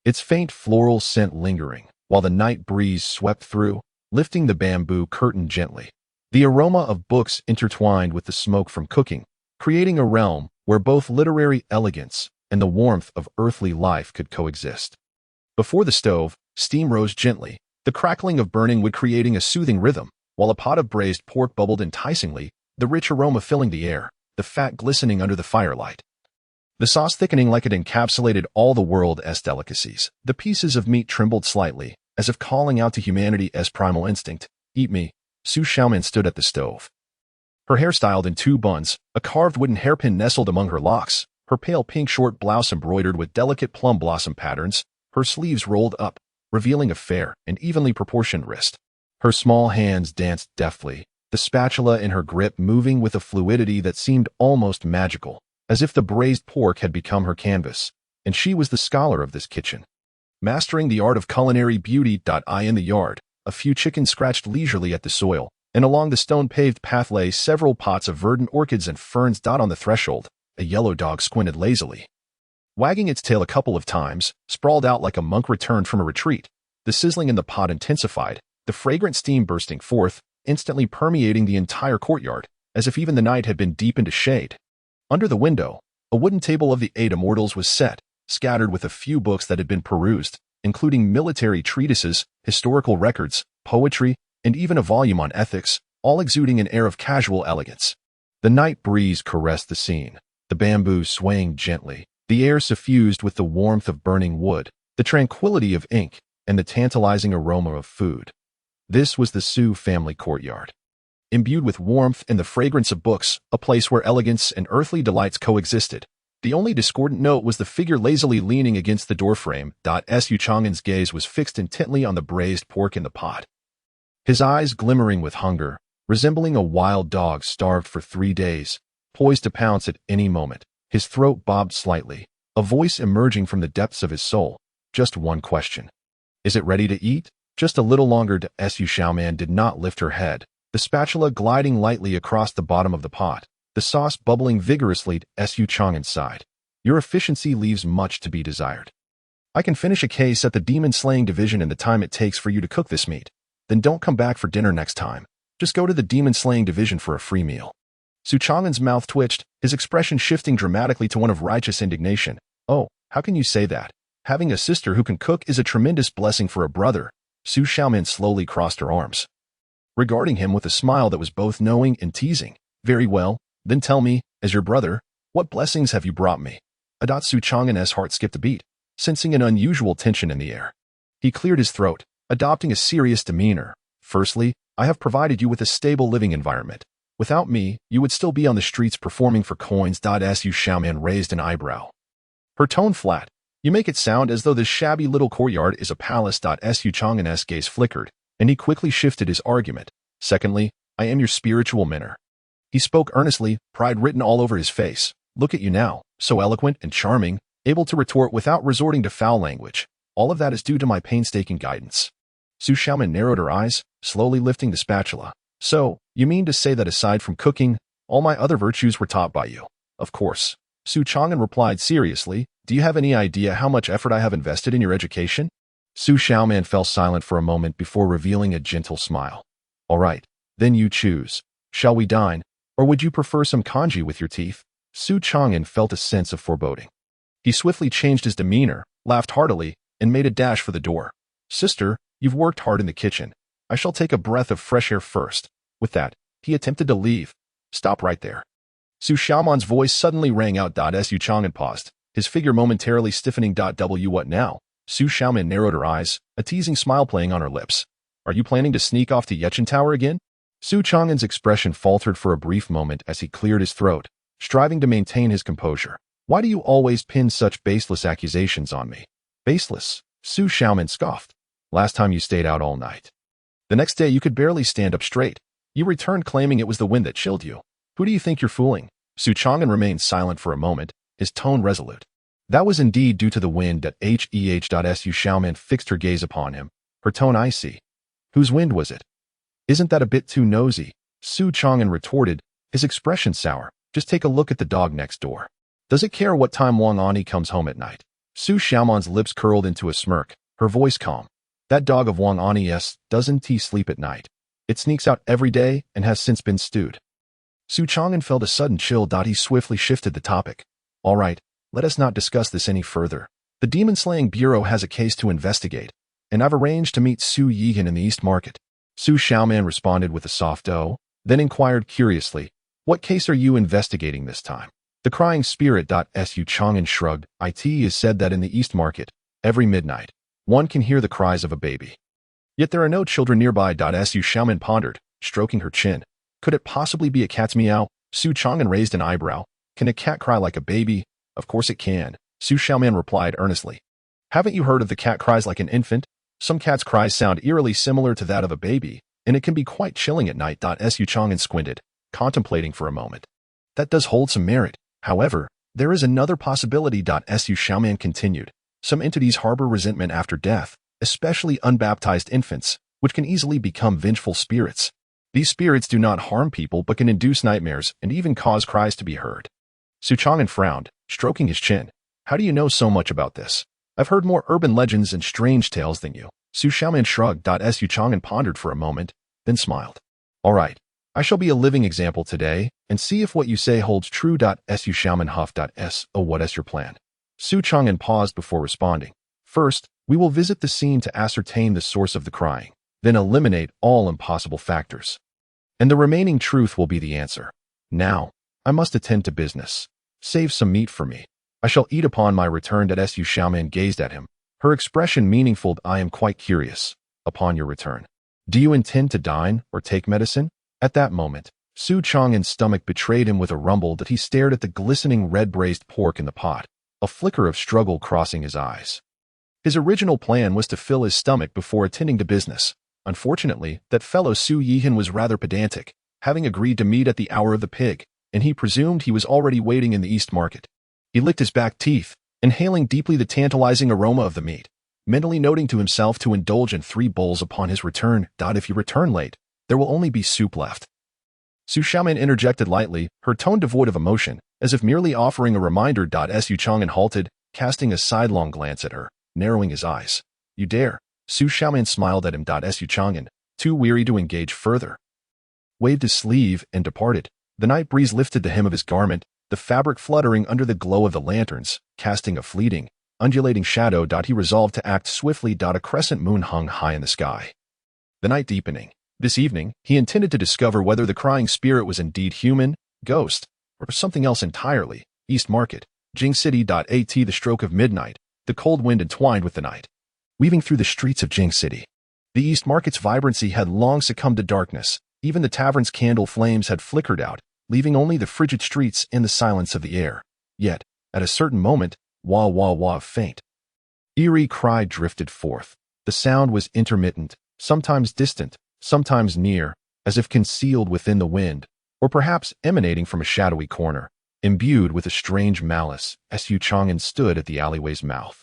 its faint floral scent lingering, while the night breeze swept through, lifting the bamboo curtain gently. The aroma of books intertwined with the smoke from cooking, creating a realm where both literary elegance and the warmth of earthly life could coexist. Before the stove, steam rose gently, the crackling of burning wood creating a soothing rhythm, while a pot of braised pork bubbled enticingly, the rich aroma filling the air, the fat glistening under the firelight. The sauce thickening like it encapsulated all the world's delicacies. The pieces of meat trembled slightly, as if calling out to humanity's primal instinct. Eat me. Xuan stood at the stove. Her hair styled in two buns, a carved wooden hairpin nestled among her locks, her pale pink short blouse embroidered with delicate plum blossom patterns, her sleeves rolled up, revealing a fair and evenly proportioned wrist. Her small hands danced deftly, the spatula in her grip moving with a fluidity that seemed almost magical, as if the braised pork had become her canvas, and she was the scholar of this kitchen. Mastering the art of culinary beauty. In the yard, a few chickens scratched leisurely at the soil, and along the stone-paved path lay several pots of verdant orchids and ferns. On the threshold, a yellow dog squinted lazily, wagging its tail a couple of times, sprawled out like a monk returned from a retreat. The sizzling in the pot intensified, the fragrant steam bursting forth, instantly permeating the entire courtyard, as if even the night had been deep into shade. Under the window, a wooden table of the eight immortals was set, scattered with a few books that had been perused, including military treatises, historical records, poetry, and even a volume on ethics, all exuding an air of casual elegance. The night breeze caressed the scene, the bamboo swaying gently, the air suffused with the warmth of burning wood, the tranquility of ink, and the tantalizing aroma of food. This was the Xu family courtyard. Imbued with warmth and the fragrance of books, a place where elegance and earthly delights coexisted. The only discordant note was the figure lazily leaning against the doorframe. Xuan's gaze was fixed intently on the braised pork in the pot, his eyes glimmering with hunger, resembling a wild dog starved for 3 days, poised to pounce at any moment. His throat bobbed slightly, a voice emerging from the depths of his soul. Just one question. Is it ready to eat? Just a little longer. Xuan did not lift her head, the spatula gliding lightly across the bottom of the pot, the sauce bubbling vigorously. Xuan sighed. Your efficiency leaves much to be desired. I can finish a case at the demon-slaying division in the time it takes for you to cook this meat. Then don't come back for dinner next time. Just go to the demon-slaying division for a free meal. Xuan's mouth twitched, his expression shifting dramatically to one of righteous indignation. Oh, how can you say that? Having a sister who can cook is a tremendous blessing for a brother. Xuan slowly crossed her arms, regarding him with a smile that was both knowing and teasing. Very well, then tell me, as your brother, what blessings have you brought me? Xuan's heart skipped a beat, sensing an unusual tension in the air. He cleared his throat, adopting a serious demeanor. Firstly, I have provided you with a stable living environment. Without me, you would still be on the streets performing for coins. Xuan raised an eyebrow, her tone flat. You make it sound as though this shabby little courtyard is a palace. Xuan's gaze flickered, and he quickly shifted his argument. Secondly, I am your spiritual mentor. He spoke earnestly, pride written all over his face. Look at you now, so eloquent and charming, able to retort without resorting to foul language. All of that is due to my painstaking guidance. Xuan narrowed her eyes, slowly lifting the spatula. So, you mean to say that aside from cooking, all my other virtues were taught by you? Of course. Xuan replied seriously. Do you have any idea how much effort I have invested in your education? Xuan fell silent for a moment before revealing a gentle smile. All right, then you choose. Shall we dine, or would you prefer some congee with your teeth? Xuan felt a sense of foreboding. He swiftly changed his demeanor, laughed heartily, and made a dash for the door. Sister, you've worked hard in the kitchen. I shall take a breath of fresh air first. With that, he attempted to leave. Stop right there. Xuan's voice suddenly rang out. Xuan paused, his figure momentarily stiffening. What now? Xuan narrowed her eyes, a teasing smile playing on her lips. Are you planning to sneak off to Yechen Tower again? Xuan's expression faltered for a brief moment as he cleared his throat, striving to maintain his composure. Why do you always pin such baseless accusations on me? Baseless? Xuan scoffed. Last time you stayed out all night. The next day you could barely stand up straight. You returned claiming it was the wind that chilled you. Who do you think you're fooling? Xuan remained silent for a moment, his tone resolute. That was indeed due to the wind. Xuan fixed her gaze upon him, her tone icy. Whose wind was it? Isn't that a bit too nosy? Xuan retorted, his expression sour. Just take a look at the dog next door. Does it care what time Wang Ani comes home at night? Xuan's lips curled into a smirk, her voice calm. That dog of Wang Ani's doesn't he sleep at night? It sneaks out every day and has since been stewed. Xuan felt a sudden chill. He swiftly shifted the topic. All right, let us not discuss this any further. The demon-slaying bureau has a case to investigate, and I've arranged to meet Su Yihan in the East Market. Xuan responded with a soft "oh," then inquired curiously, what case are you investigating this time? The crying spirit. Xuan shrugged. It is said that in the East Market, every midnight, one can hear the cries of a baby. Yet there are no children nearby. Xuan pondered, stroking her chin. Could it possibly be a cat's meow? Xuan raised an eyebrow. Can a cat cry like a baby? Of course it can, Xuan replied earnestly. Haven't you heard of the cat cries like an infant? Some cats' cries sound eerily similar to that of a baby, and it can be quite chilling at night. Xuan squinted, contemplating for a moment. That does hold some merit. However, there is another possibility. Xuan continued. Some entities harbor resentment after death, especially unbaptized infants, which can easily become vengeful spirits. These spirits do not harm people but can induce nightmares and even cause cries to be heard. Xuan frowned, stroking his chin. How do you know so much about this? I've heard more urban legends and strange tales than you. Xuan shrugged. Xuan pondered for a moment, then smiled. All right, I shall be a living example today and see if what you say holds true. Xuan huffed. Oh, what is your plan? Xuan paused before responding. First, we will visit the scene to ascertain the source of the crying, then eliminate all impossible factors. And the remaining truth will be the answer. Now, I must attend to business. Save some meat for me. I shall eat upon my return. Xuan gazed at him, her expression meaningful. I am quite curious. Upon your return, do you intend to dine or take medicine? At that moment, Xuan's stomach betrayed him with a rumble that he stared at the glistening red braised pork in the pot, a flicker of struggle crossing his eyes. His original plan was to fill his stomach before attending to business. Unfortunately, that fellow Su Yihan was rather pedantic, having agreed to meet at the hour of the pig, and he presumed he was already waiting in the East Market. He licked his back teeth, inhaling deeply the tantalizing aroma of the meat, mentally noting to himself to indulge in 3 bowls upon his return. If you return late, there will only be soup left. Xuan interjected lightly, her tone devoid of emotion, as if merely offering a reminder. Xuan halted, casting a sidelong glance at her, narrowing his eyes. You dare? Xuan smiled at him. Xuan, too weary to engage further, waved his sleeve and departed. The night breeze lifted the hem of his garment, the fabric fluttering under the glow of the lanterns, casting a fleeting, undulating shadow. He resolved to act swiftly. A crescent moon hung high in the sky. The night deepening. This evening, he intended to discover whether the crying spirit was indeed human, ghost, or something else entirely. East Market, Jing City. At the stroke of midnight, the cold wind entwined with the night, weaving through the streets of Jing City. The East Market's vibrancy had long succumbed to darkness. Even the tavern's candle flames had flickered out, leaving only the frigid streets and the silence of the air. Yet, at a certain moment, wah wah wah of faint, eerie cry drifted forth. The sound was intermittent, sometimes distant, sometimes near, as if concealed within the wind, or perhaps emanating from a shadowy corner. Imbued with a strange malice, Xuan stood at the alleyway's mouth,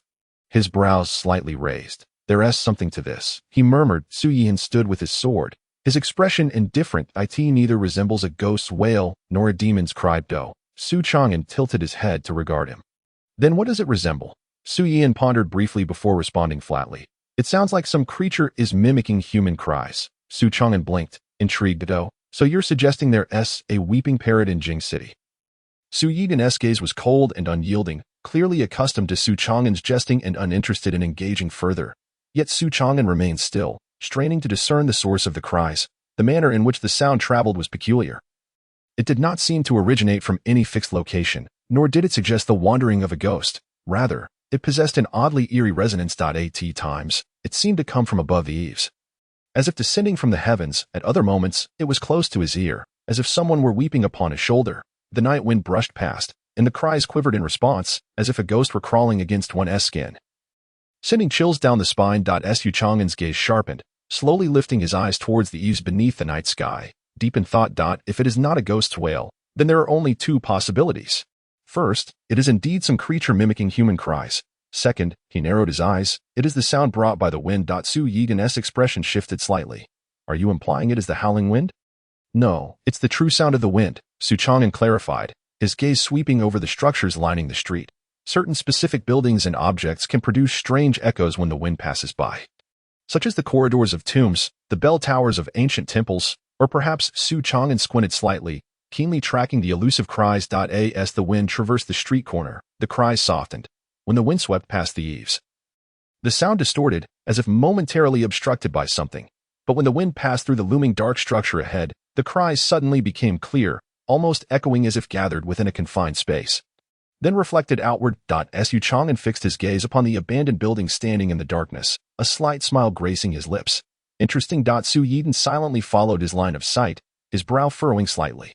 his brows slightly raised. There is something to this, he murmured. Su Yihan stood with his sword, his expression indifferent. It neither resembles a ghost's wail nor a demon's cry. Xuan tilted his head to regard him. Then what does it resemble? Su Yihan pondered briefly before responding flatly. It sounds like some creature is mimicking human cries. Xuan blinked, intrigued. So you're suggesting there's a weeping parrot in Jing City? Su Yihan's gaze was cold and unyielding, clearly accustomed to Xuan's jesting and uninterested in engaging further. Yet Xuan remained still, straining to discern the source of the cries. The manner in which the sound traveled was peculiar. It did not seem to originate from any fixed location, nor did it suggest the wandering of a ghost. Rather, it possessed an oddly eerie resonance. At times, it seemed to come from above the eaves, as if descending from the heavens. At other moments, it was close to his ear, as if someone were weeping upon his shoulder. The night wind brushed past, and the cries quivered in response, as if a ghost were crawling against one's skin, sending chills down the spine. Xuan's gaze sharpened, slowly lifting his eyes towards the eaves beneath the night sky, deep in thought. If it is not a ghost's wail, then there are only two possibilities. First, it is indeed some creature mimicking human cries. Second, he narrowed his eyes, it is the sound brought by the wind. Su Yigan's expression shifted slightly. Are you implying it is the howling wind? No, it's the true sound of the wind, Xuan clarified, his gaze sweeping over the structures lining the street. Certain specific buildings and objects can produce strange echoes when the wind passes by, such as the corridors of tombs, the bell towers of ancient temples, or perhaps. Xuan squinted slightly, keenly tracking the elusive cries. As the wind traversed the street corner, the cries softened. When the wind swept past the eaves, the sound distorted, as if momentarily obstructed by something. But when the wind passed through the looming dark structure ahead, the cries suddenly became clear, almost echoing as if gathered within a confined space. Then reflected outward. Xuan fixed his gaze upon the abandoned building standing in the darkness, a slight smile gracing his lips. Interesting. Su Yidan silently followed his line of sight, his brow furrowing slightly.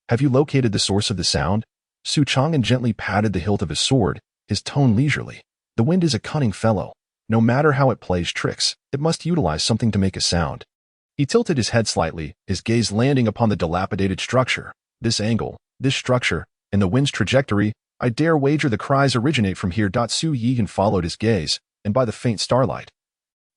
Have you located the source of the sound? Xuan gently patted the hilt of his sword, his tone leisurely. The wind is a cunning fellow. No matter how it plays tricks, it must utilize something to make a sound. He tilted his head slightly, his gaze landing upon the dilapidated structure. This angle, this structure, and the wind's trajectory, I dare wager the cries originate from here. Su Yigan followed his gaze, and by the faint starlight,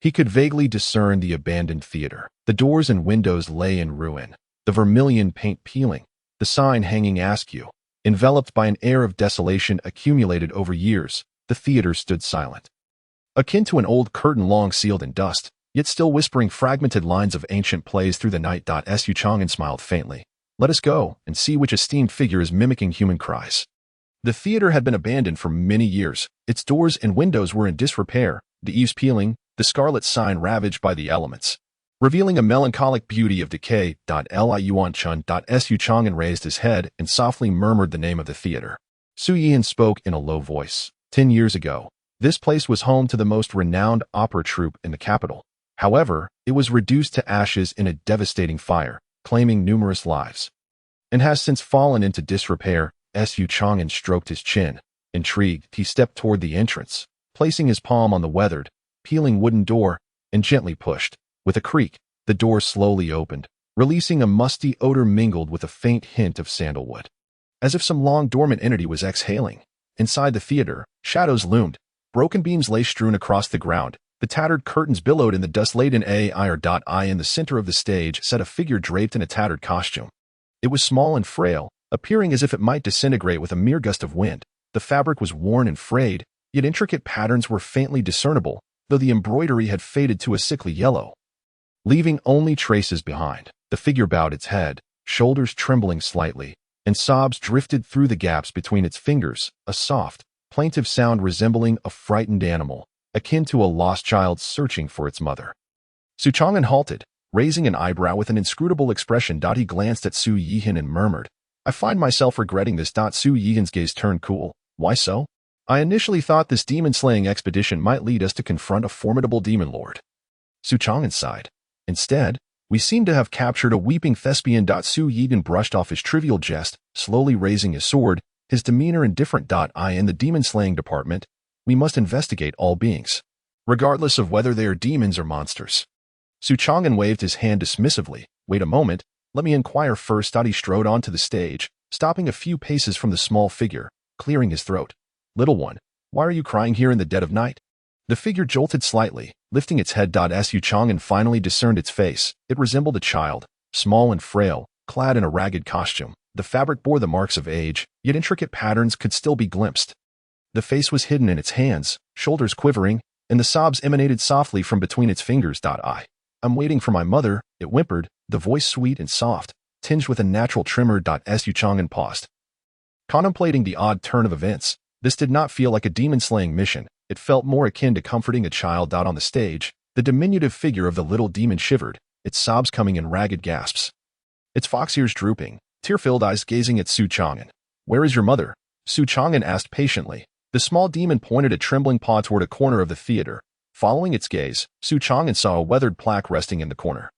he could vaguely discern the abandoned theater. The doors and windows lay in ruin, the vermilion paint peeling, the sign hanging askew. Enveloped by an air of desolation accumulated over years, the theater stood silent, akin to an old curtain long sealed in dust, yet still whispering fragmented lines of ancient plays through the night. Xuan smiled faintly. Let us go and see which esteemed figure is mimicking human cries. The theater had been abandoned for many years. Its doors and windows were in disrepair, the eaves peeling, the scarlet sign ravaged by the elements, revealing a melancholic beauty of decay. Xuan raised his head and softly murmured the name of the theater. Su Yian spoke in a low voice. 10 years ago, this place was home to the most renowned opera troupe in the capital. However, it was reduced to ashes in a devastating fire, claiming numerous lives, and has since fallen into disrepair. Xuan stroked his chin. Intrigued, he stepped toward the entrance, placing his palm on the weathered, peeling wooden door, and gently pushed. With a creak, the door slowly opened, releasing a musty odor mingled with a faint hint of sandalwood, as if some long-dormant entity was exhaling. Inside the theater, shadows loomed. Broken beams lay strewn across the ground. The tattered curtains billowed in the desolate. In the center of the stage sat a figure draped in a tattered costume. It was small and frail, appearing as if it might disintegrate with a mere gust of wind. The fabric was worn and frayed, yet intricate patterns were faintly discernible, though the embroidery had faded to a sickly yellow, leaving only traces behind. The figure bowed its head, shoulders trembling slightly, and sobs drifted through the gaps between its fingers, a soft, plaintive sound resembling a frightened animal, akin to a lost child searching for its mother. Xuan halted, raising an eyebrow with an inscrutable expression. He glanced at Su Yihan and murmured, I find myself regretting this. Su Yihan's gaze turned cool. Why so? I initially thought this demon-slaying expedition might lead us to confront a formidable demon lord. Xuan sighed. Instead, we seem to have captured a weeping thespian. Su Yihan brushed off his trivial jest, slowly raising his sword, his demeanor indifferent. In the demon-slaying department, we must investigate all beings, regardless of whether they are demons or monsters. Xuan waved his hand dismissively. Wait a moment, let me inquire first. He strode onto the stage, stopping a few paces from the small figure, clearing his throat. Little one, why are you crying here in the dead of night? The figure jolted slightly, lifting its head. As Xuan finally discerned its face, it resembled a child, small and frail, clad in a ragged costume. The fabric bore the marks of age, yet intricate patterns could still be glimpsed. The face was hidden in its hands, shoulders quivering, and the sobs emanated softly from between its fingers. I'm waiting for my mother, it whimpered, the voice sweet and soft, tinged with a natural tremor. Xuan paused, contemplating the odd turn of events. This did not feel like a demon-slaying mission. It felt more akin to comforting a child. On the stage, the diminutive figure of the little demon shivered, its sobs coming in ragged gasps, its fox ears drooping, tear-filled eyes gazing at Xuan. Where is your mother? Xuan asked patiently. The small demon pointed a trembling paw toward a corner of the theater. Following its gaze, Xuan saw a weathered plaque resting in the corner.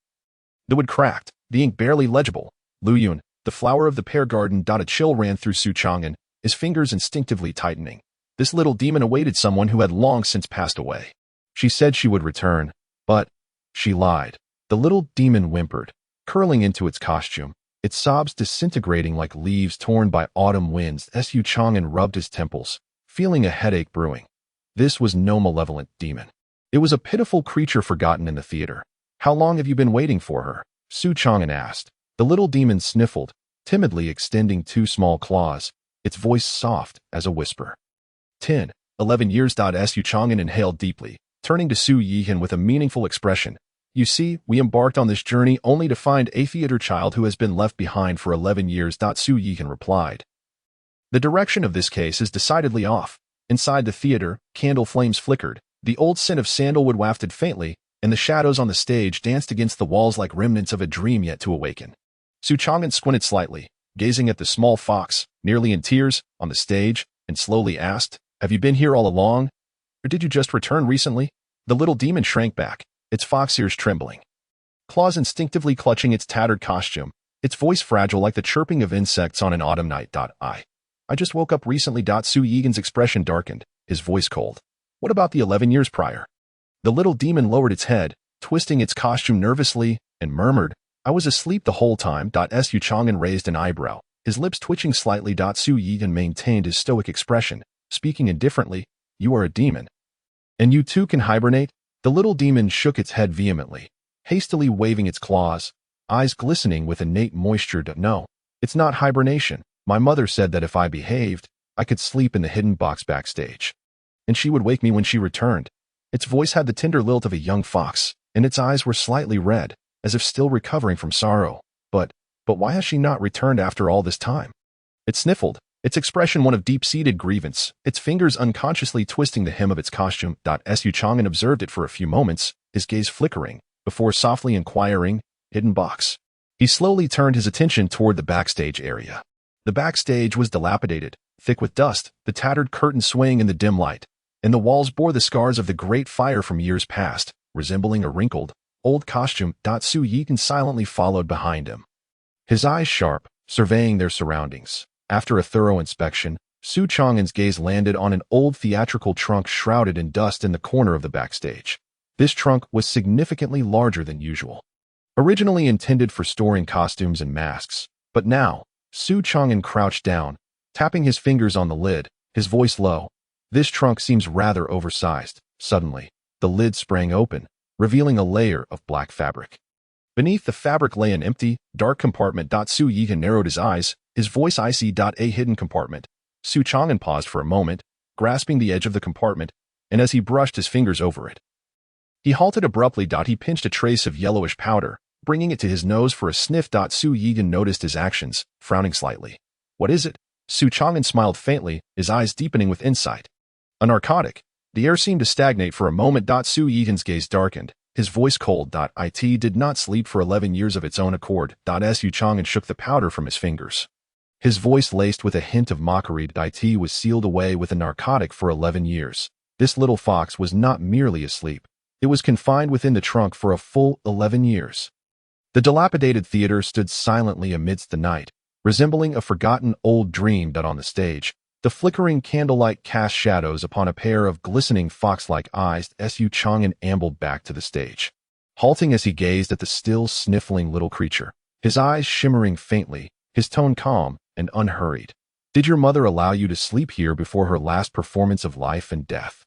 The wood cracked, the ink barely legible. Lu Yun, the flower of the pear garden. A chill ran through Xuan, his fingers instinctively tightening. This little demon awaited someone who had long since passed away. She said she would return, but She lied. The little demon whimpered, curling into its costume, its sobs disintegrating like leaves torn by autumn winds. Xuan rubbed his temples, feeling a headache brewing. This was no malevolent demon. It was a pitiful creature forgotten in the theater. How long have you been waiting for her? Xuan asked. The little demon sniffled, timidly extending 2 small claws, its voice soft as a whisper. 10, 11 years. Xuan inhaled deeply, turning to Su Yihan with a meaningful expression. You see, we embarked on this journey only to find a theater child who has been left behind for 11 years. Su Yihan replied. The direction of this case is decidedly off. Inside the theater, candle flames flickered, the old scent of sandalwood wafted faintly, and the shadows on the stage danced against the walls like remnants of a dream yet to awaken. Xuan squinted slightly, gazing at the small fox, nearly in tears, on the stage, and slowly asked, Have you been here all along? Or did you just return recently? The little demon shrank back, its fox ears trembling. Claws instinctively clutching its tattered costume, its voice fragile like the chirping of insects on an autumn night. I just woke up recently. Su Yigan's expression darkened, his voice cold. What about the 11 years prior? The little demon lowered its head, twisting its costume nervously, and murmured, I was asleep the whole time. Xuan raised an eyebrow, his lips twitching slightly. Su Yigan maintained his stoic expression, speaking indifferently, You are a demon. And you too can hibernate? The little demon shook its head vehemently, hastily waving its claws, eyes glistening with innate moisture. No, it's not hibernation. My mother said that if I behaved, I could sleep in the hidden box backstage. And she would wake me when she returned. Its voice had the tender lilt of a young fox, and its eyes were slightly red, as if still recovering from sorrow. But why has she not returned after all this time? It sniffled, its expression one of deep-seated grievance, its fingers unconsciously twisting the hem of its costume. Xuan observed it for a few moments, his gaze flickering, before softly inquiring, Hidden box. He slowly turned his attention toward the backstage area. The backstage was dilapidated, thick with dust, the tattered curtain swaying in the dim light, and the walls bore the scars of the great fire from years past, resembling a wrinkled, old costume. Su Yigan silently followed behind him, his eyes sharp, surveying their surroundings. After a thorough inspection, Xuan's gaze landed on an old theatrical trunk shrouded in dust in the corner of the backstage. This trunk was significantly larger than usual. Originally intended for storing costumes and masks, but now, Xuan crouched down, tapping his fingers on the lid, his voice low. This trunk seems rather oversized. Suddenly, the lid sprang open, revealing a layer of black fabric. Beneath the fabric lay an empty, dark compartment. Su Yigan narrowed his eyes, his voice icy. A hidden compartment. Xuan paused for a moment, grasping the edge of the compartment, and as he brushed his fingers over it, he halted abruptly. He pinched a trace of yellowish powder, bringing it to his nose for a sniff. Su Yigan noticed his actions, frowning slightly. What is it? Xuan smiled faintly, his eyes deepening with insight. A narcotic. The air seemed to stagnate for a moment. Su Yigan's gaze darkened, his voice cold. It did not sleep for 11 years of its own accord. Xuan shook the powder from his fingers, his voice laced with a hint of mockery. It was sealed away with a narcotic for 11 years. This little fox was not merely asleep. It was confined within the trunk for a full 11 years. The dilapidated theater stood silently amidst the night, resembling a forgotten old dream. On the stage, the flickering candlelight cast shadows upon a pair of glistening fox-like eyes. Xuan ambled back to the stage, halting as he gazed at the still sniffling little creature, his eyes shimmering faintly, his tone calm and unhurried. Did your mother allow you to sleep here before her last performance of life and death?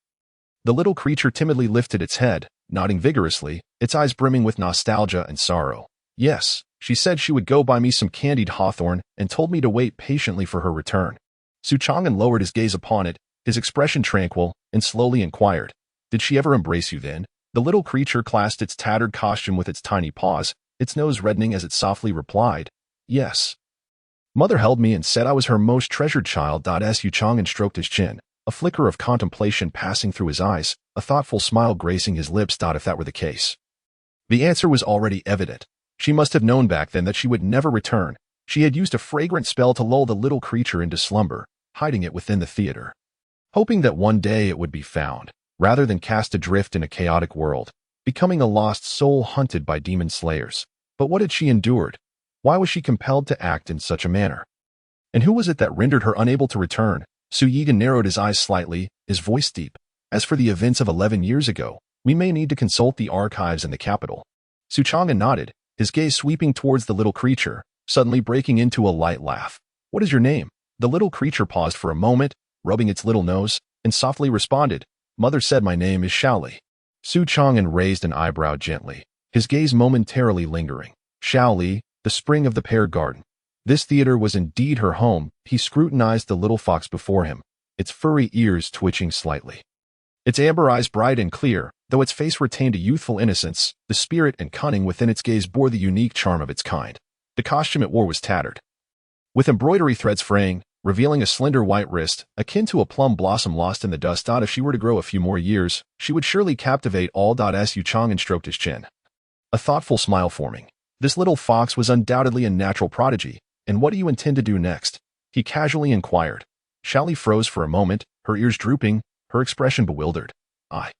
The little creature timidly lifted its head, nodding vigorously, its eyes brimming with nostalgia and sorrow. Yes, she said she would go buy me some candied hawthorn and told me to wait patiently for her return. Xuan lowered his gaze upon it, his expression tranquil, and slowly inquired, Did she ever embrace you then? The little creature clasped its tattered costume with its tiny paws, its nose reddening as it softly replied, Yes. Mother held me and said I was her most treasured child. Xuan stroked his chin, a flicker of contemplation passing through his eyes, a thoughtful smile gracing his lips. If that were the case. The answer was already evident. She must have known back then that she would never return. She had used a fragrant spell to lull the little creature into slumber, hiding it within the theater, hoping that one day it would be found, rather than cast adrift in a chaotic world, becoming a lost soul hunted by demon slayers. But what had she endured? Why was she compelled to act in such a manner? And who was it that rendered her unable to return? Su Yigan narrowed his eyes slightly, his voice deep. As for the events of 11 years ago, We may need to consult the archives in the capital. Xuan nodded, his gaze sweeping towards the little creature, suddenly breaking into a light laugh. What is your name? The little creature paused for a moment, rubbing its little nose, and softly responded, Mother said my name is Xiaoli. Xuan raised an eyebrow gently, his gaze momentarily lingering. Xiaoli, the spring of the pear garden. This theater was indeed her home. He scrutinized the little fox before him, its furry ears twitching slightly. Its amber eyes bright and clear, though its face retained a youthful innocence, the spirit and cunning within its gaze bore the unique charm of its kind. The costume it wore was tattered, with embroidery threads fraying, revealing a slender white wrist, akin to a plum blossom lost in the dust. If she were to grow a few more years, she would surely captivate all. Xuan stroked his chin, a thoughtful smile forming. This little fox was undoubtedly a natural prodigy. And what do you intend to do next? He casually inquired. Xiaoli froze for a moment, her ears drooping, her expression bewildered. I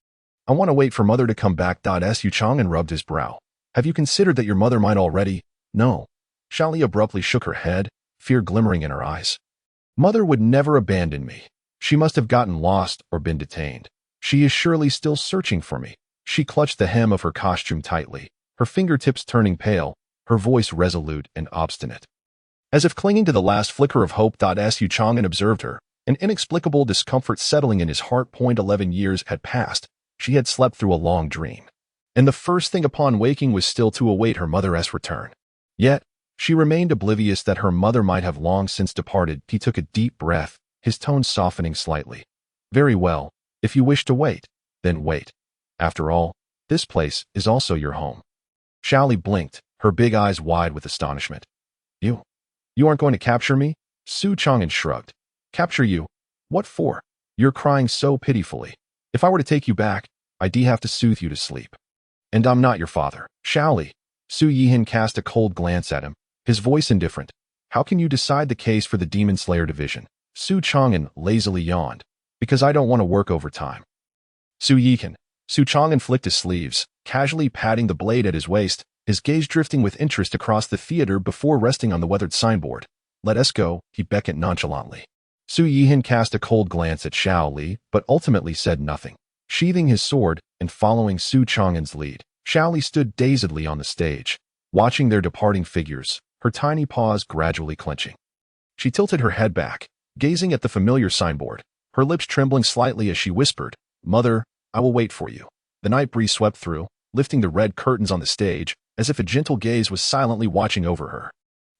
want to wait for Mother to come back. Xuan rubbed his brow. Have you considered that your mother might already? No. Xiaoli abruptly shook her head, fear glimmering in her eyes. Mother would never abandon me. She must have gotten lost or been detained. She is surely still searching for me. She clutched the hem of her costume tightly, her fingertips turning pale, her voice resolute and obstinate. As if clinging to the last flicker of hope. Xuan observed her, an inexplicable discomfort settling in his heart. 11 years had passed. She had slept through a long dream, and the first thing upon waking was still to await her mother's return. Yet, she remained oblivious that her mother might have long since departed. He took a deep breath, his tone softening slightly. Very well, if you wish to wait, then wait. After all, this place is also your home. Xiaoli blinked, her big eyes wide with astonishment. You aren't going to capture me? Xuan shrugged. Capture you? What for? You're crying so pitifully. If I were to take you back, I'd have to soothe you to sleep. And I'm not your father. Xiaoli. Xuan cast a cold glance at him, his voice indifferent. How can you decide the case for the Demon Slayer division? Xuan lazily yawned. Because I don't want to work overtime. Xuan flicked his sleeves, casually patting the blade at his waist, his gaze drifting with interest across the theater before resting on the weathered signboard. Let us go, he beckoned nonchalantly. Xuan cast a cold glance at Xiaoli, but ultimately said nothing. Sheathing his sword and following Xuan's lead, Xiaoli stood dazedly on the stage, watching their departing figures, her tiny paws gradually clenching. She tilted her head back, gazing at the familiar signboard, her lips trembling slightly as she whispered, Mother, I will wait for you. The night breeze swept through, lifting the red curtains on the stage, as if a gentle gaze was silently watching over her.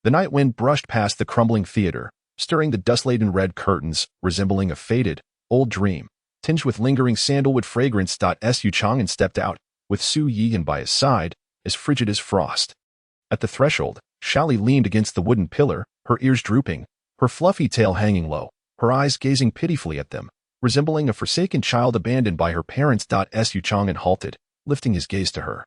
The night wind brushed past the crumbling theater, stirring the dust-laden red curtains, resembling a faded, old dream, tinged with lingering sandalwood fragrance. Xuan stepped out, with Xuan by his side, as frigid as frost. At the threshold, Xiaoli leaned against the wooden pillar, her ears drooping, her fluffy tail hanging low, her eyes gazing pitifully at them, resembling a forsaken child abandoned by her parents. Xuan halted, lifting his gaze to her,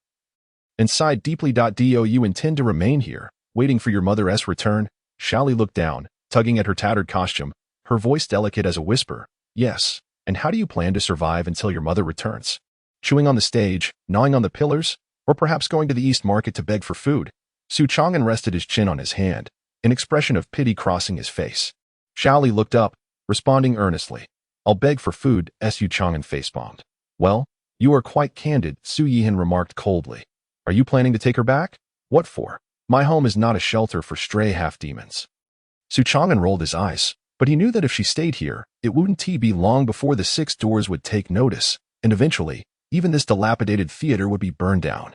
and sighed deeply. Do you intend to remain here, waiting for your mother's return? Xiaoli looked down, tugging at her tattered costume, her voice delicate as a whisper. Yes, and how do you plan to survive until your mother returns? Chewing on the stage, gnawing on the pillars, or perhaps going to the East Market to beg for food? Xuan rested his chin on his hand, an expression of pity crossing his face. Xiaoli looked up, responding earnestly. I'll beg for food. Xuan facepalmed. Well, you are quite candid, Xuan remarked coldly. Are you planning to take her back? What for? My home is not a shelter for stray half-demons. Xuan rolled his eyes, but he knew that if she stayed here, it wouldn't be long before the 6 doors would take notice, and eventually, even this dilapidated theater would be burned down.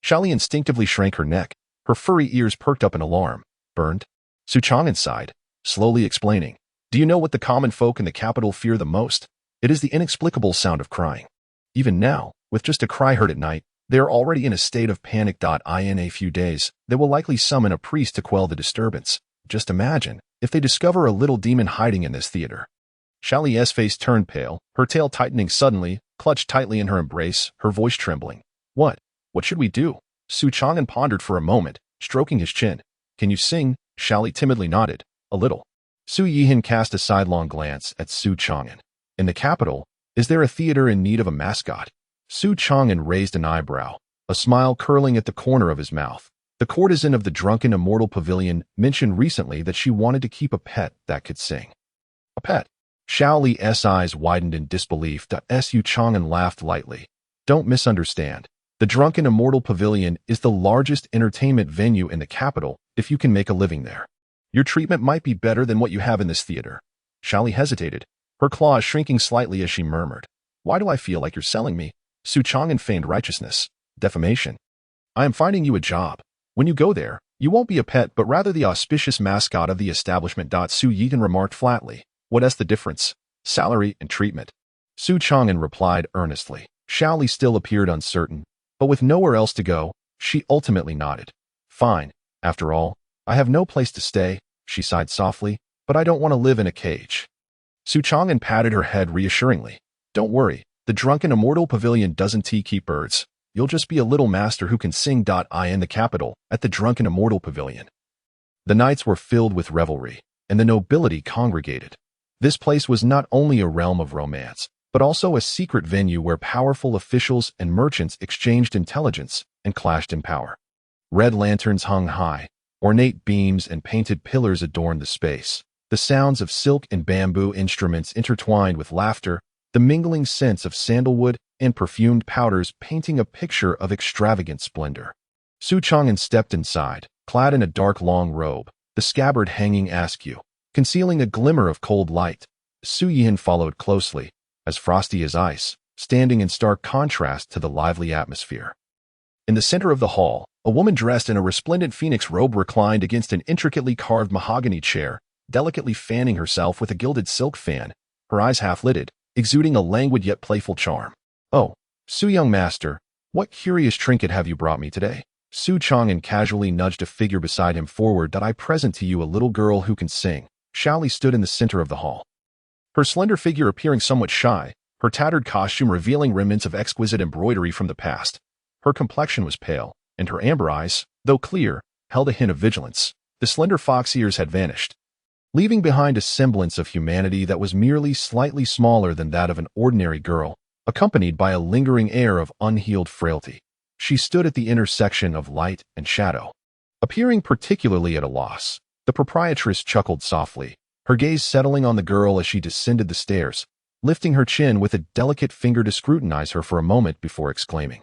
Xiaoli instinctively shrank her neck, her furry ears perked up in alarm. Burned? Xuan sighed, slowly explaining. Do you know what the common folk in the capital fear the most? It is the inexplicable sound of crying. Even now, with just a cry heard at night, they are already in a state of panic. In a few days, they will likely summon a priest to quell the disturbance. Just imagine, if they discover a little demon hiding in this theater. Xiaoli's face turned pale, her tail tightening suddenly, clutched tightly in her embrace, her voice trembling. What should we do? Xuan pondered for a moment, stroking his chin. Can you sing? Xiaoli timidly nodded. A little. Xuan cast a sidelong glance at Xuan. In the capital, is there a theater in need of a mascot? Xuan raised an eyebrow, a smile curling at the corner of his mouth. The courtesan of the drunken immortal pavilion mentioned recently that she wanted to keep a pet that could sing. A pet? Xiaoli's eyes widened in disbelief. Xuan laughed lightly. Don't misunderstand. The Drunken Immortal Pavilion is the largest entertainment venue in the capital if you can make a living there. Your treatment might be better than what you have in this theater. Xiaoli hesitated, her claws shrinking slightly as she murmured, "Why do I feel like you're selling me? Su Chang'an feigned righteousness. Defamation. I am finding you a job. When you go there, you won't be a pet but rather the auspicious mascot of the establishment." Su Yidan remarked flatly, "What's the difference? Salary and treatment." Su Chang'an replied earnestly. Xiaoli still appeared uncertain, but with nowhere else to go, she ultimately nodded. "Fine. After all, I have no place to stay," she sighed softly, "but I don't want to live in a cage." Su Chang'an patted her head reassuringly. "Don't worry, the Drunken Immortal Pavilion doesn't keep birds. You'll just be a little master who can sing. I in the capital, at the Drunken Immortal Pavilion." The nights were filled with revelry, and the nobility congregated. This place was not only a realm of romance, but also a secret venue where powerful officials and merchants exchanged intelligence and clashed in power. Red lanterns hung high, ornate beams and painted pillars adorned the space. The sounds of silk and bamboo instruments intertwined with laughter, the mingling scents of sandalwood and perfumed powders painting a picture of extravagant splendor. Su Chang'an stepped inside, clad in a dark long robe, the scabbard hanging askew, concealing a glimmer of cold light. Su Yihan followed closely, as frosty as ice, standing in stark contrast to the lively atmosphere. In the center of the hall, a woman dressed in a resplendent phoenix robe reclined against an intricately carved mahogany chair, delicately fanning herself with a gilded silk fan, her eyes half-lidded, exuding a languid yet playful charm. "Oh, Su young master, what curious trinket have you brought me today?" Su Chang'an casually nudged a figure beside him forward. "I present to you a little girl who can sing." Xiaoli stood in the center of the hall, her slender figure appearing somewhat shy, her tattered costume revealing remnants of exquisite embroidery from the past. Her complexion was pale, and her amber eyes, though clear, held a hint of vigilance. The slender fox ears had vanished, leaving behind a semblance of humanity that was merely slightly smaller than that of an ordinary girl, accompanied by a lingering air of unhealed frailty. She stood at the intersection of light and shadow, appearing particularly at a loss. The proprietress chuckled softly, her gaze settling on the girl as she descended the stairs, lifting her chin with a delicate finger to scrutinize her for a moment before exclaiming,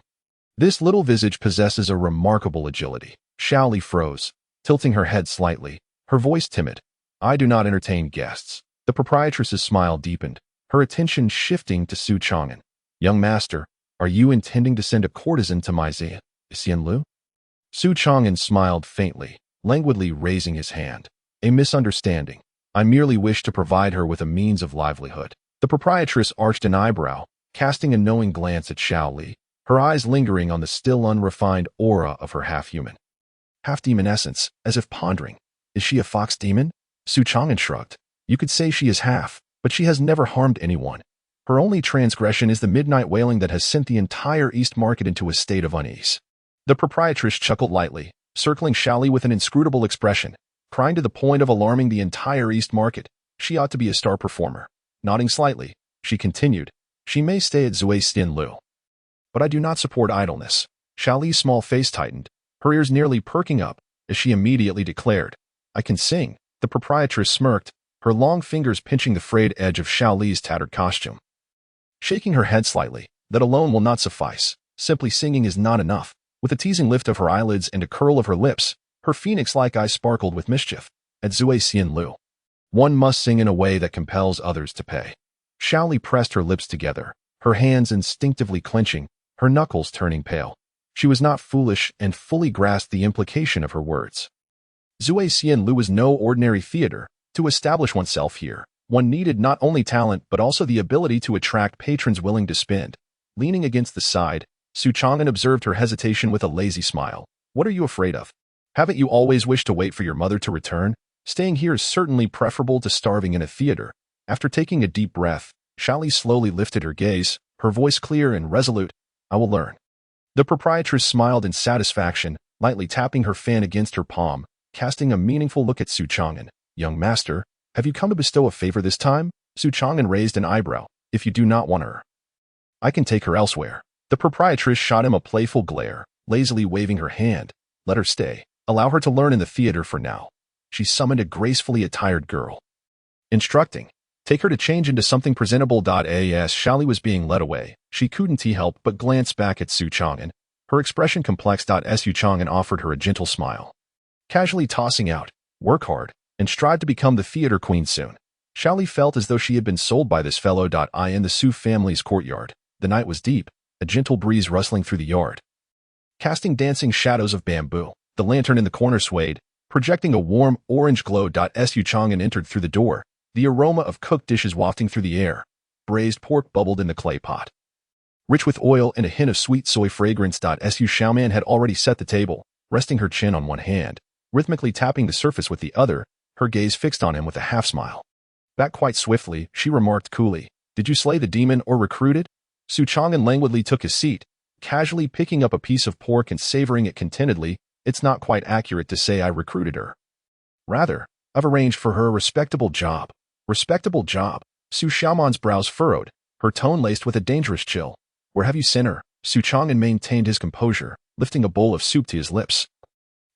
"This little visage possesses a remarkable agility." Xiaoli froze, tilting her head slightly, her voice timid. "I do not entertain guests." The proprietress's smile deepened, her attention shifting to Su Chang'an. "Young master, are you intending to send a courtesan to my Xian Lu?" Su Chang'an smiled faintly, languidly raising his hand. "A misunderstanding. I merely wish to provide her with a means of livelihood." The proprietress arched an eyebrow, casting a knowing glance at Xiaoli, her eyes lingering on the still unrefined aura of her half-human, half-demon essence, as if pondering. "Is she a fox demon?" Su Chang'an shrugged. "You could say she is half, but she has never harmed anyone. Her only transgression is the midnight wailing that has sent the entire East Market into a state of unease." The proprietress chuckled lightly, circling Xiaoli with an inscrutable expression, crying to the point of alarming the entire East Market. "She ought to be a star performer." Nodding slightly, she continued, "She may stay at Xian Lu, but I do not support idleness." Xiaoli's small face tightened, her ears nearly perking up, as she immediately declared, "I can sing." The proprietress smirked, her long fingers pinching the frayed edge of Xiaoli's tattered costume. Shaking her head slightly, "That alone will not suffice. Simply singing is not enough." With a teasing lift of her eyelids and a curl of her lips, her phoenix-like eyes sparkled with mischief. "At Xian Lu, one must sing in a way that compels others to pay." Xiaoli pressed her lips together, her hands instinctively clenching, her knuckles turning pale. She was not foolish and fully grasped the implication of her words. Xian Lu was no ordinary theater. To establish oneself here, one needed not only talent but also the ability to attract patrons willing to spend. Leaning against the side, Su Chang'an observed her hesitation with a lazy smile. "What are you afraid of? Haven't you always wished to wait for your mother to return? Staying here is certainly preferable to starving in a theater." After taking a deep breath, Xiaoli slowly lifted her gaze, her voice clear and resolute. "I will learn." The proprietress smiled in satisfaction, lightly tapping her fan against her palm, casting a meaningful look at Su Chang'an. "Young master, have you come to bestow a favor this time?" Su Chang'an raised an eyebrow. "If you do not want her, I can take her elsewhere." The proprietress shot him a playful glare, lazily waving her hand. "Let her stay. Allow her to learn in the theater for now." She summoned a gracefully attired girl, instructing, Take her to change into something presentable. As Xiaoli was being led away, she couldn't help but glance back at Su Chang'an, her expression complex. Su Chang'an offered her a gentle smile, casually tossing out, "Work hard, and strive to become the theater queen soon." Xiaoli felt as though she had been sold by this fellow. In the Su family's courtyard, the night was deep, a gentle breeze rustling through the yard, casting dancing shadows of bamboo. The lantern in the corner swayed, projecting a warm orange glow. Su Chang'an entered through the door, the aroma of cooked dishes wafting through the air. Braised pork bubbled in the clay pot, rich with oil and a hint of sweet soy fragrance. Su Xiaoman had already set the table, resting her chin on one hand, rhythmically tapping the surface with the other, her gaze fixed on him with a half-smile. Back quite swiftly, she remarked coolly, "Did you slay the demon or recruit it?" Su Chang'an languidly took his seat, casually picking up a piece of pork and savoring it contentedly. "It's not quite accurate to say I recruited her. Rather, I've arranged for her a respectable job." Respectable job? Su Xiaoman's brows furrowed, her tone laced with a dangerous chill. "Where have you sent her?" Su Chang'an maintained his composure, lifting a bowl of soup to his lips,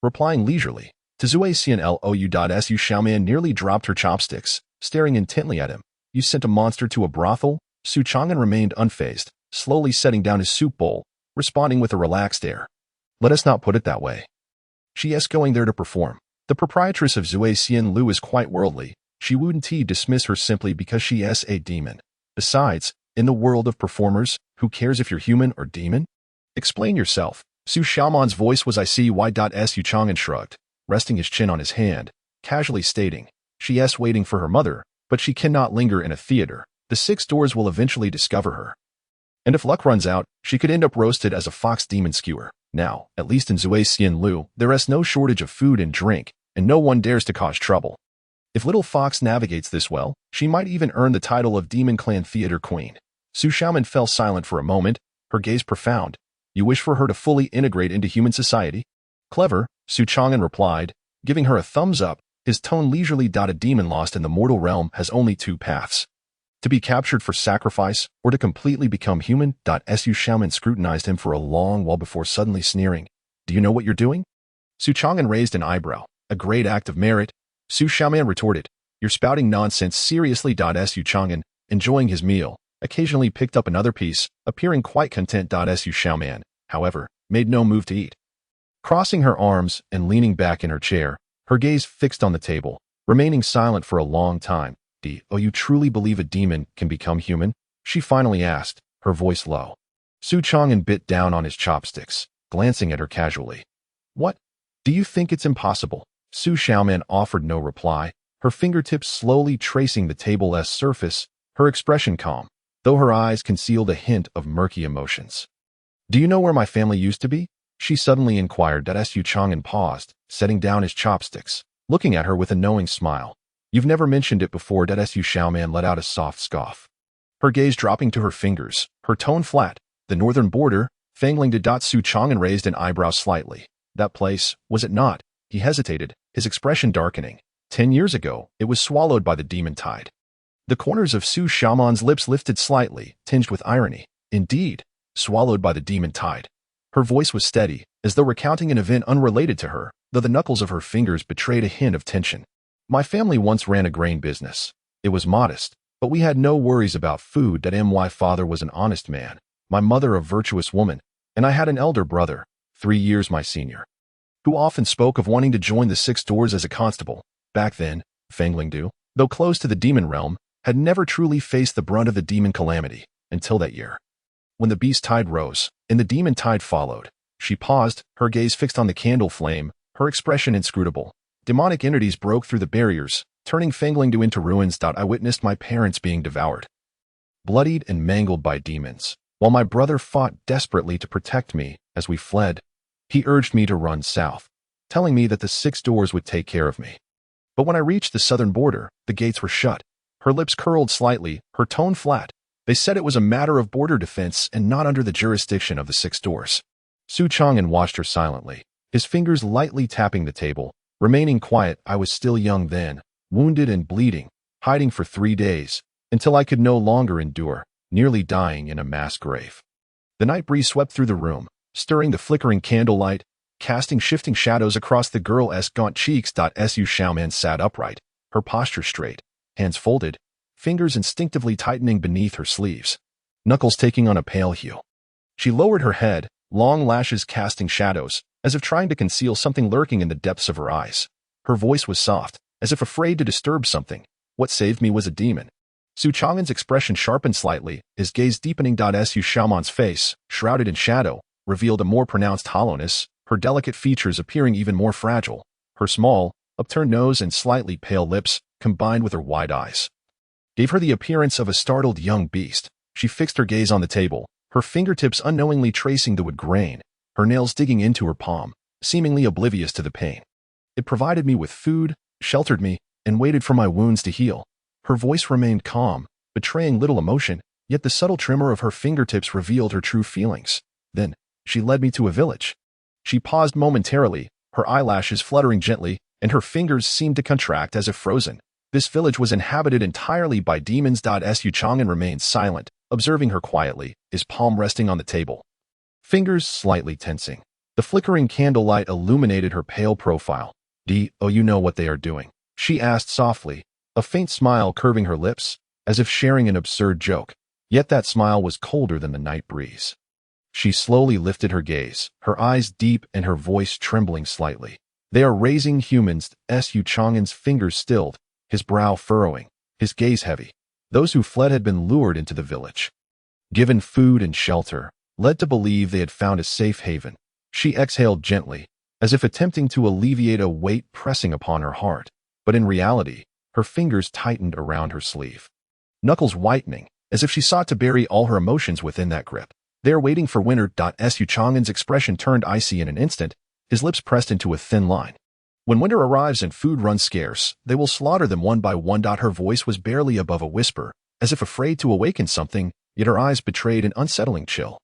replying leisurely, "To Xuan Lou. Su Xiaoman nearly dropped her chopsticks, staring intently at him. "You sent a monster to a brothel?" Su Chang'an remained unfazed, slowly setting down his soup bowl, responding with a relaxed air. "Let us not put it that way. She is going there to perform. The proprietress of Xuan Lu is quite worldly. She wouldn't dismiss her simply because she is a demon. Besides, in the world of performers, who cares if you're human or demon? Explain yourself." Su Xiaoman's voice was icy. Su Chang'an shrugged, resting his chin on his hand, casually stating, "She is waiting for her mother, but she cannot linger in a theater. The 6 doors will eventually discover her. And if luck runs out, she could end up roasted as a fox demon skewer. Now, at least in Xuan Lu, there is no shortage of food and drink, and no one dares to cause trouble. If little fox navigates this well, she might even earn the title of Demon Clan Theater Queen." Su Xiaoman fell silent for a moment, her gaze profound. "You wish for her to fully integrate into human society?" "Clever," Su Chang'an replied, giving her a thumbs up, his tone leisurely. "A demon lost in the mortal realm has only 2 paths. To be captured for sacrifice, or to completely become human." Su Xiaoman scrutinized him for a long while before suddenly sneering, "Do you know what you're doing?" Su Chang'an raised an eyebrow. "A great act of merit." Su Xiaoman retorted, "You're spouting nonsense seriously." Su Chang'an, enjoying his meal, occasionally picked up another piece, appearing quite content. Su Xiaoman, however, made no move to eat. Crossing her arms and leaning back in her chair, her gaze fixed on the table, remaining silent for a long time. "Oh, you truly believe a demon can become human?" she finally asked, her voice low. Su Chang'an bit down on his chopsticks, glancing at her casually. "What? Do you think it's impossible?" Su Xiaoman offered no reply, her fingertips slowly tracing the table's surface, her expression calm, though her eyes concealed a hint of murky emotions. "Do you know where my family used to be?" she suddenly inquired. Su Chang'an paused, setting down his chopsticks, looking at her with a knowing smile. "You've never mentioned it before." Su Xiaoman let out a soft scoff, her gaze dropping to her fingers, her tone flat. "The northern border, Fangling to." Su Chang'an raised an eyebrow slightly. "That place, was it not?" He hesitated, his expression darkening. 10 years ago, it was swallowed by the demon tide." The corners of Su Xiaoman's lips lifted slightly, tinged with irony. "Indeed, swallowed by the demon tide." Her voice was steady, as though recounting an event unrelated to her, though the knuckles of her fingers betrayed a hint of tension. "My family once ran a grain business. It was modest, but we had no worries about food. My father was an honest man, my mother a virtuous woman, and I had an elder brother, 3 years my senior, who often spoke of wanting to join the 6 doors as a constable. Back then, Fangling, though close to the demon realm, had never truly faced the brunt of the demon calamity, until that year, when the beast tide rose, and the demon tide followed." She paused, her gaze fixed on the candle flame, her expression inscrutable. "Demonic entities broke through the barriers, turning Fangling into ruins. I witnessed my parents being devoured, bloodied and mangled by demons, while my brother fought desperately to protect me as we fled. He urged me to run south, telling me that the 6 doors would take care of me. But when I reached the southern border, the gates were shut." Her lips curled slightly, her tone flat. "They said it was a matter of border defense and not under the jurisdiction of the 6 doors." Su Chang'an watched her silently, his fingers lightly tapping the table, remaining quiet. "I was still young then, wounded and bleeding, hiding for 3 days, until I could no longer endure, nearly dying in a mass grave." The night breeze swept through the room, stirring the flickering candlelight, casting shifting shadows across the girl's gaunt cheeks. Su Xiaoman sat upright, her posture straight, hands folded, fingers instinctively tightening beneath her sleeves, knuckles taking on a pale hue. She lowered her head, long lashes casting shadows, as if trying to conceal something lurking in the depths of her eyes. Her voice was soft, as if afraid to disturb something. What saved me was a demon. Xuan's expression sharpened slightly, his gaze deepening. Xuan's face, shrouded in shadow, revealed a more pronounced hollowness, her delicate features appearing even more fragile. Her small, upturned nose and slightly pale lips, combined with her wide eyes, gave her the appearance of a startled young beast. She fixed her gaze on the table, her fingertips unknowingly tracing the wood grain, her nails digging into her palm, seemingly oblivious to the pain. It provided me with food, sheltered me, and waited for my wounds to heal. Her voice remained calm, betraying little emotion, yet the subtle tremor of her fingertips revealed her true feelings. Then, she led me to a village. She paused momentarily, her eyelashes fluttering gently, and her fingers seemed to contract as if frozen. This village was inhabited entirely by demons. Xuan remained silent, observing her quietly, his palm resting on the table, fingers slightly tensing. The flickering candlelight illuminated her pale profile. "Oh, you know what they are doing?" she asked softly, a faint smile curving her lips, as if sharing an absurd joke. Yet that smile was colder than the night breeze. She slowly lifted her gaze, her eyes deep and her voice trembling slightly. "They are raising humans." Xuan's fingers stilled, his brow furrowing, his gaze heavy. Those who fled had been lured into the village, given food and shelter, led to believe they had found a safe haven. She exhaled gently, as if attempting to alleviate a weight pressing upon her heart, but in reality, her fingers tightened around her sleeve, knuckles whitening, as if she sought to bury all her emotions within that grip. "They are waiting for winter." Xuan's expression turned icy in an instant, his lips pressed into a thin line. "When winter arrives and food runs scarce, they will slaughter them one by one." Her voice was barely above a whisper, as if afraid to awaken something, yet her eyes betrayed an unsettling chill.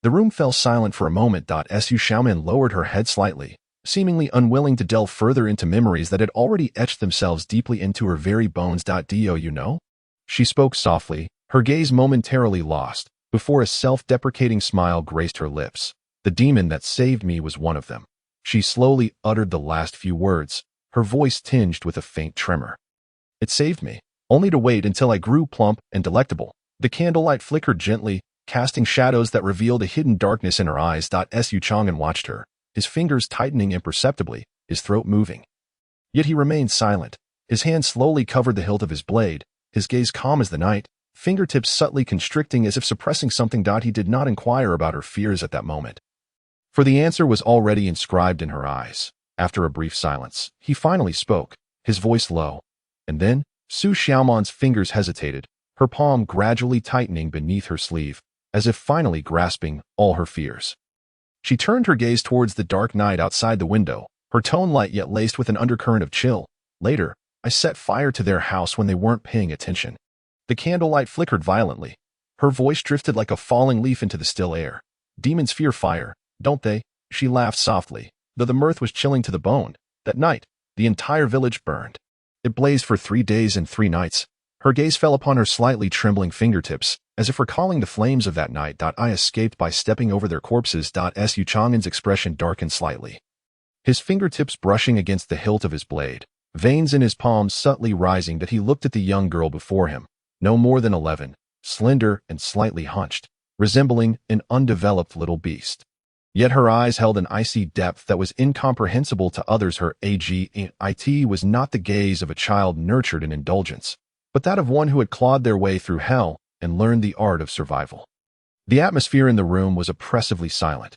The room fell silent for a moment. Xuan lowered her head slightly, seemingly unwilling to delve further into memories that had already etched themselves deeply into her very bones. "Do you know?" She spoke softly, her gaze momentarily lost, before a self-deprecating smile graced her lips. "The demon that saved me was one of them." She slowly uttered the last few words, her voice tinged with a faint tremor. "It saved me, only to wait until I grew plump and delectable." The candlelight flickered gently, casting shadows that revealed a hidden darkness in her eyes. Xuan watched her, his fingers tightening imperceptibly, his throat moving. Yet he remained silent. His hand slowly covered the hilt of his blade, his gaze calm as the night, fingertips subtly constricting as if suppressing something. He did not inquire about her fears at that moment, for the answer was already inscribed in her eyes. After a brief silence, he finally spoke, his voice low. And then, Xuan's fingers hesitated, her palm gradually tightening beneath her sleeve, as if finally grasping all her fears. She turned her gaze towards the dark night outside the window, her tone light yet laced with an undercurrent of chill. "Later, I set fire to their house when they weren't paying attention." The candlelight flickered violently. Her voice drifted like a falling leaf into the still air. "Demons fear fire, don't they?" She laughed softly, though the mirth was chilling to the bone. That night, the entire village burned. It blazed for 3 days and 3 nights. Her gaze fell upon her slightly trembling fingertips, as if recalling the flames of that night. "I escaped by stepping over their corpses." Xuan's expression darkened slightly, his fingertips brushing against the hilt of his blade, veins in his palms subtly rising. He looked at the young girl before him, no more than 11, slender and slightly hunched, resembling an undeveloped little beast. Yet her eyes held an icy depth that was incomprehensible to others. Her it was not the gaze of a child nurtured in indulgence, but that of one who had clawed their way through hell and learned the art of survival. The atmosphere in the room was oppressively silent.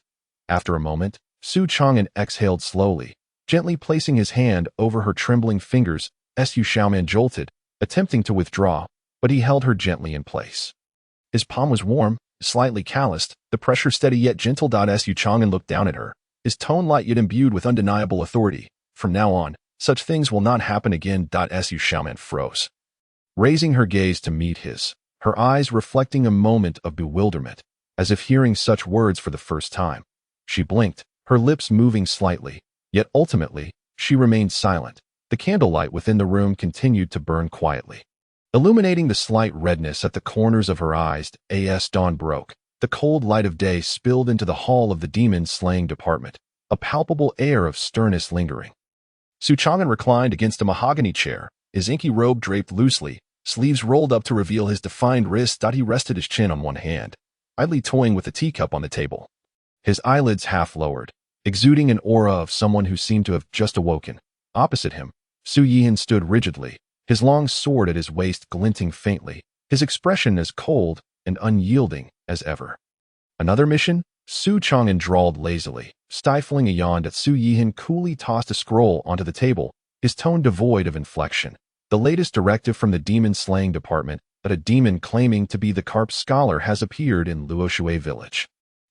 After a moment, Xuan exhaled slowly, gently placing his hand over her trembling fingers. Xuan jolted, attempting to withdraw, but he held her gently in place. His palm was warm, slightly calloused, the pressure steady yet gentle. Xuan looked down at her, his tone light yet imbued with undeniable authority. "From now on, such things will not happen again." Xuan froze, raising her gaze to meet his, her eyes reflecting a moment of bewilderment, as if hearing such words for the first time. She blinked, her lips moving slightly, yet ultimately, she remained silent. The candlelight within the room continued to burn quietly, illuminating the slight redness at the corners of her eyes. As dawn broke, the cold light of day spilled into the hall of the demon-slaying department, a palpable air of sternness lingering. Xuan reclined against a mahogany chair, his inky robe draped loosely, sleeves rolled up to reveal his defined wrists. He rested his chin on one hand, idly toying with a teacup on the table. His eyelids half lowered, exuding an aura of someone who seemed to have just awoken. Opposite him, Su Yihan stood rigidly, his long sword at his waist glinting faintly, his expression as cold and unyielding as ever. Another mission? Su Chang'an drawled lazily, stifling a yawn as Su Yihan coolly tossed a scroll onto the table, his tone devoid of inflection. The latest directive from the demon-slaying department that a demon claiming to be the Carp Scholar has appeared in Luoshui village.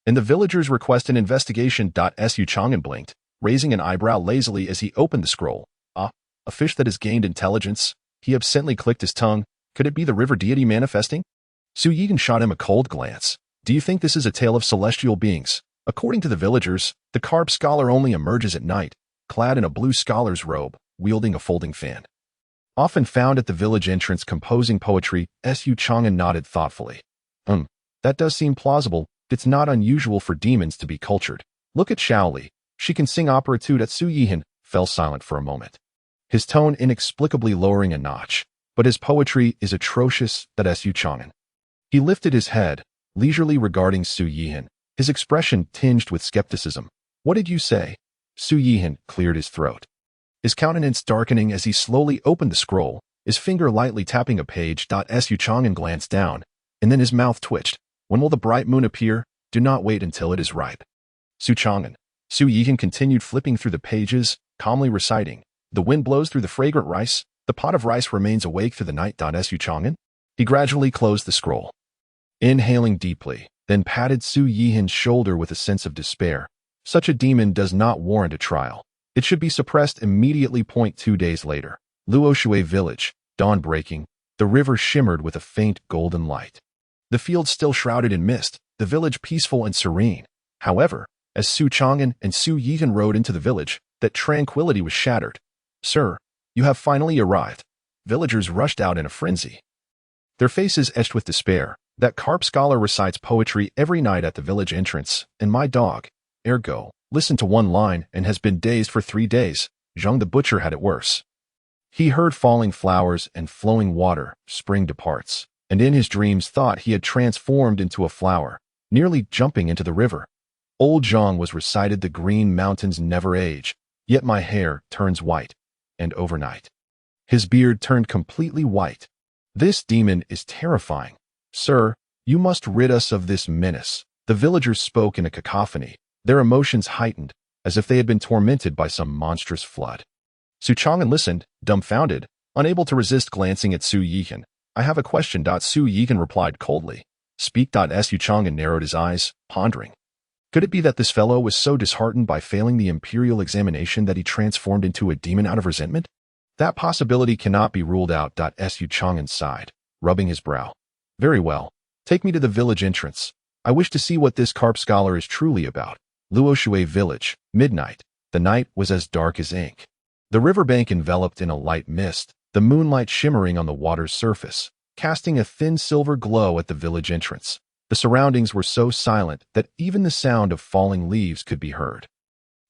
And the villagers request an investigation. Su Chang'an blinked, raising an eyebrow lazily as he opened the scroll. Ah, a fish that has gained intelligence. He absently clicked his tongue. Could it be the river deity manifesting? Su Yihan shot him a cold glance. Do you think this is a tale of celestial beings? According to the villagers, the Carp Scholar only emerges at night, clad in a blue scholar's robe, wielding a folding fan. Often found at the village entrance composing poetry, Su Chang'an nodded thoughtfully. That does seem plausible. It's not unusual for demons to be cultured. Look at Shaoli. She can sing opera too. Su Yihan fell silent for a moment, his tone inexplicably lowering a notch. But his poetry is atrocious. Su Chang'an. He lifted his head, leisurely regarding Su Yihan, his expression tinged with skepticism. What did you say? Su Yihan cleared his throat, his countenance darkening as he slowly opened the scroll, his finger lightly tapping a page. Su Chang'an glanced down, and then his mouth twitched. When will the bright moon appear? Do not wait until it is ripe. Su Chang'an. Su Yihan continued flipping through the pages, calmly reciting. The wind blows through the fragrant rice. The pot of rice remains awake through the night. Su Chang'an. He gradually closed the scroll, inhaling deeply, then patted Su Yihan's shoulder with a sense of despair. Such a demon does not warrant a trial. It should be suppressed immediately. 2 days later, Luoshui village, dawn breaking, the river shimmered with a faint golden light. The fields still shrouded in mist, the village peaceful and serene. However, as Su Chang'an and Su Yihan rode into the village, that tranquility was shattered. Sir, you have finally arrived. Villagers rushed out in a frenzy, their faces etched with despair. That Carp Scholar recites poetry every night at the village entrance, and my dog, Ergo, listened to one line and has been dazed for 3 days. Zhang the butcher had it worse. He heard falling flowers and flowing water. Spring departs, and in his dreams thought he had transformed into a flower, nearly jumping into the river. Old Zhang was recited the green mountains never age, yet my hair turns white, and overnight his beard turned completely white. This demon is terrifying. Sir, you must rid us of this menace. The villagers spoke in a cacophony, their emotions heightened, as if they had been tormented by some monstrous flood. Su Chang'an listened, dumbfounded, unable to resist glancing at Su Yihan. I have a question. Su Yihan replied coldly. Speak. Su Chang'an narrowed his eyes, pondering. Could it be that this fellow was so disheartened by failing the imperial examination that he transformed into a demon out of resentment? That possibility cannot be ruled out. Su Chang'an sighed, rubbing his brow. Very well. Take me to the village entrance. I wish to see what this Carp Scholar is truly about. Luoshui village, midnight. The night was as dark as ink. The riverbank enveloped in a light mist, the moonlight shimmering on the water's surface, casting a thin silver glow at the village entrance. The surroundings were so silent that even the sound of falling leaves could be heard.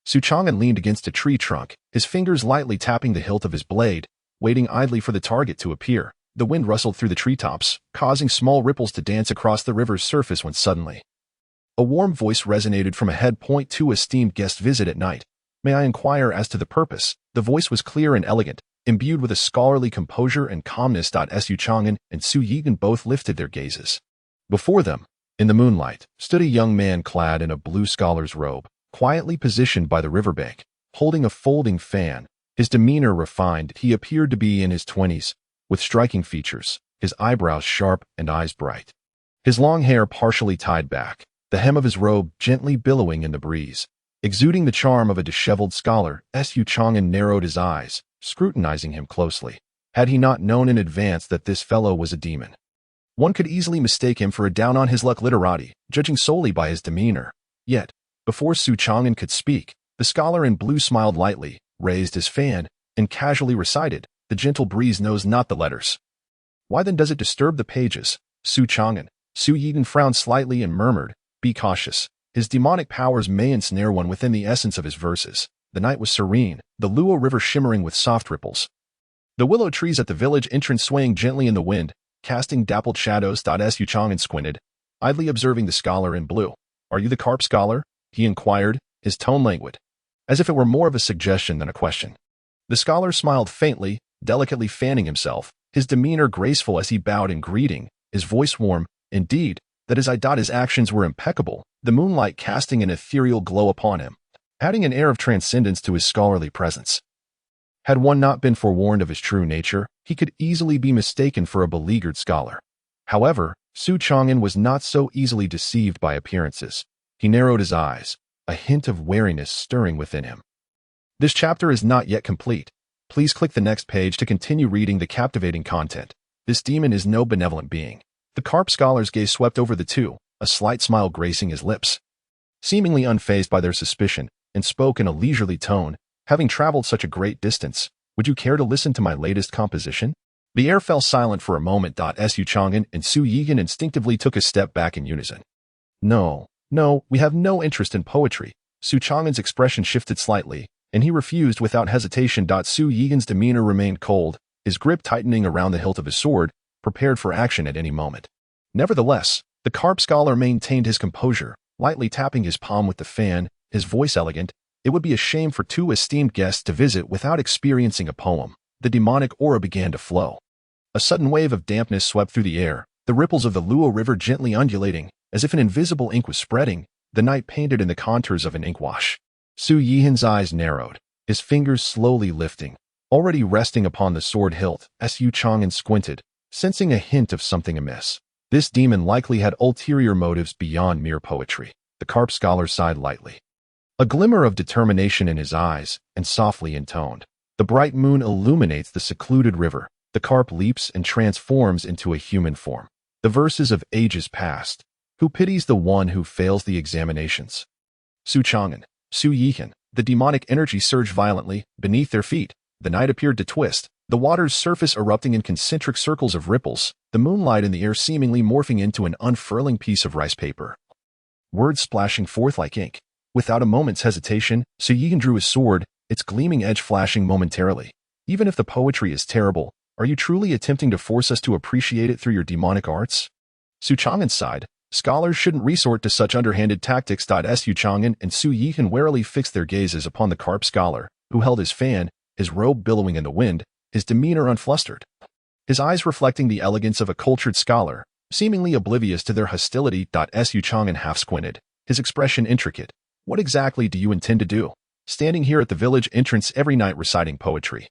Su Chang'an leaned against a tree trunk, his fingers lightly tapping the hilt of his blade, waiting idly for the target to appear. The wind rustled through the treetops, causing small ripples to dance across the river's surface when suddenly a warm voice resonated from a head. To esteemed guest visit at night. May I inquire as to the purpose? The voice was clear and elegant, imbued with a scholarly composure and calmness. Su Chang'an and Su Yihan both lifted their gazes. Before them, in the moonlight, stood a young man clad in a blue scholar's robe, quietly positioned by the riverbank, holding a folding fan. His demeanor refined. He appeared to be in his 20s, with striking features, his eyebrows sharp and eyes bright. His long hair partially tied back, the hem of his robe gently billowing in the breeze, exuding the charm of a disheveled scholar. Su Chang'an narrowed his eyes, scrutinizing him closely. Had he not known in advance that this fellow was a demon? One could easily mistake him for a down-on-his-luck literati, judging solely by his demeanor. Yet, before Su Chang'an could speak, the scholar in blue smiled lightly, raised his fan, and casually recited, "The gentle breeze knows not the letters. Why then does it disturb the pages?" Su Chang'an. Su Yihan frowned slightly and murmured, "Be cautious. His demonic powers may ensnare one within the essence of his verses." The night was serene, the Luo River shimmering with soft ripples. The willow trees at the village entrance swaying gently in the wind, casting dappled shadows. Xuan squinted, idly observing the scholar in blue. "Are you the carp scholar?" he inquired, his tone languid, as if it were more of a suggestion than a question. The scholar smiled faintly, delicately fanning himself, his demeanor graceful as he bowed in greeting, his voice warm. Indeed, that his actions were impeccable, the moonlight casting an ethereal glow upon him, adding an air of transcendence to his scholarly presence. Had one not been forewarned of his true nature, he could easily be mistaken for a beleaguered scholar. However, Xuan was not so easily deceived by appearances. He narrowed his eyes, a hint of wariness stirring within him. This chapter is not yet complete. Please click the next page to continue reading the captivating content. This demon is no benevolent being. The carp scholar's gaze swept over the two, a slight smile gracing his lips. Seemingly unfazed by their suspicion, and spoke in a leisurely tone, "Having traveled such a great distance, would you care to listen to my latest composition?" The air fell silent for a moment. Xuan and Xuan instinctively took a step back in unison. No, we have no interest in poetry." Xuan's expression shifted slightly, and he refused without hesitation. Xuan's demeanor remained cold, his grip tightening around the hilt of his sword, prepared for action at any moment. Nevertheless, the carp scholar maintained his composure, lightly tapping his palm with the fan, his voice elegant. It would be a shame for two esteemed guests to visit without experiencing a poem. The demonic aura began to flow. A sudden wave of dampness swept through the air, the ripples of the Luo River gently undulating, as if an invisible ink was spreading, the night painted in the contours of an inkwash. Xuan's eyes narrowed, his fingers slowly lifting, already resting upon the sword hilt, as Xuan squinted, sensing a hint of something amiss. This demon likely had ulterior motives beyond mere poetry. The carp scholar sighed lightly. A glimmer of determination in his eyes, and softly intoned. The bright moon illuminates the secluded river. The carp leaps and transforms into a human form. The verses of ages past. Who pities the one who fails the examinations? Xuan, the demonic energy surged violently beneath their feet. The night appeared to twist, the water's surface erupting in concentric circles of ripples, the moonlight in the air seemingly morphing into an unfurling piece of rice paper. Words splashing forth like ink. Without a moment's hesitation, Xuan drew his sword, its gleaming edge flashing momentarily. "Even if the poetry is terrible, are you truly attempting to force us to appreciate it through your demonic arts?" Xuan sighed. Scholars shouldn't resort to such underhanded tactics. Xuan and Xuan warily fixed their gazes upon the carp scholar, who held his fan, his robe billowing in the wind, his demeanor unflustered. His eyes reflecting the elegance of a cultured scholar, seemingly oblivious to their hostility. Xuan half squinted, his expression intricate. "What exactly do you intend to do? Standing here at the village entrance every night reciting poetry?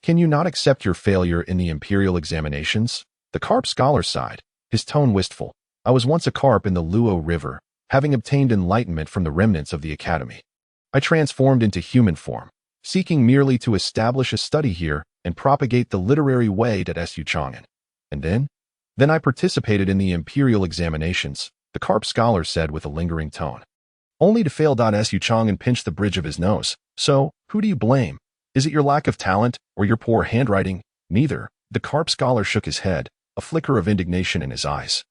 Can you not accept your failure in the imperial examinations?" The carp scholar sighed, his tone wistful. "I was once a carp in the Luo River, having obtained enlightenment from the remnants of the academy. I transformed into human form, seeking merely to establish a study here and propagate the literary way. Xuan. And then I participated in the imperial examinations," the carp scholar said with a lingering tone. "Only to fail." Xuan pinched the bridge of his nose. "So, who do you blame? Is it your lack of talent, or your poor handwriting?" "Neither." The carp scholar shook his head, a flicker of indignation in his eyes.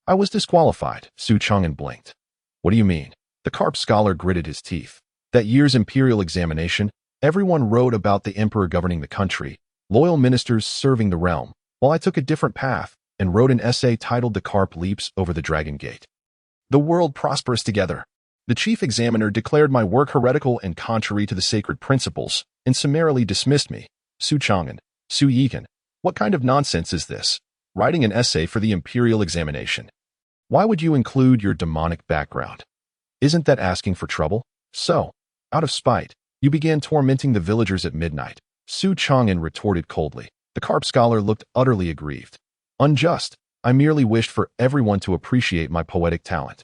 "I was disqualified." Xuan blinked. "What do you mean?" The carp scholar gritted his teeth. "That year's imperial examination, everyone wrote about the emperor governing the country, loyal ministers serving the realm, while I took a different path and wrote an essay titled "The Carp Leaps Over the Dragon Gate. The World Prospers Together." The chief examiner declared my work heretical and contrary to the sacred principles, and summarily dismissed me. Xuan, what kind of nonsense is this? Writing an essay for the imperial examination. Why would you include your demonic background? Isn't that asking for trouble? So, out of spite, you began tormenting the villagers at midnight. Xuan retorted coldly. The carp scholar looked utterly aggrieved. "Unjust. I merely wished for everyone to appreciate my poetic talent.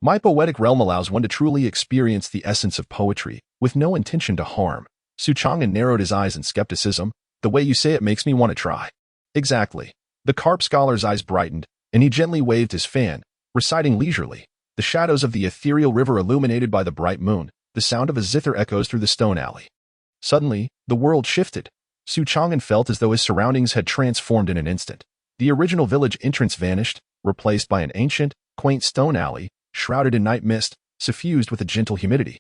My poetic realm allows one to truly experience the essence of poetry, with no intention to harm." Xuan narrowed his eyes in skepticism. "The way you say it makes me want to try." "Exactly." The carp scholar's eyes brightened, and he gently waved his fan, reciting leisurely. The shadows of the ethereal river illuminated by the bright moon, the sound of a zither echoes through the stone alley. Suddenly, the world shifted. Xuan felt as though his surroundings had transformed in an instant. The original village entrance vanished, replaced by an ancient, quaint stone alley, shrouded in night mist, suffused with a gentle humidity.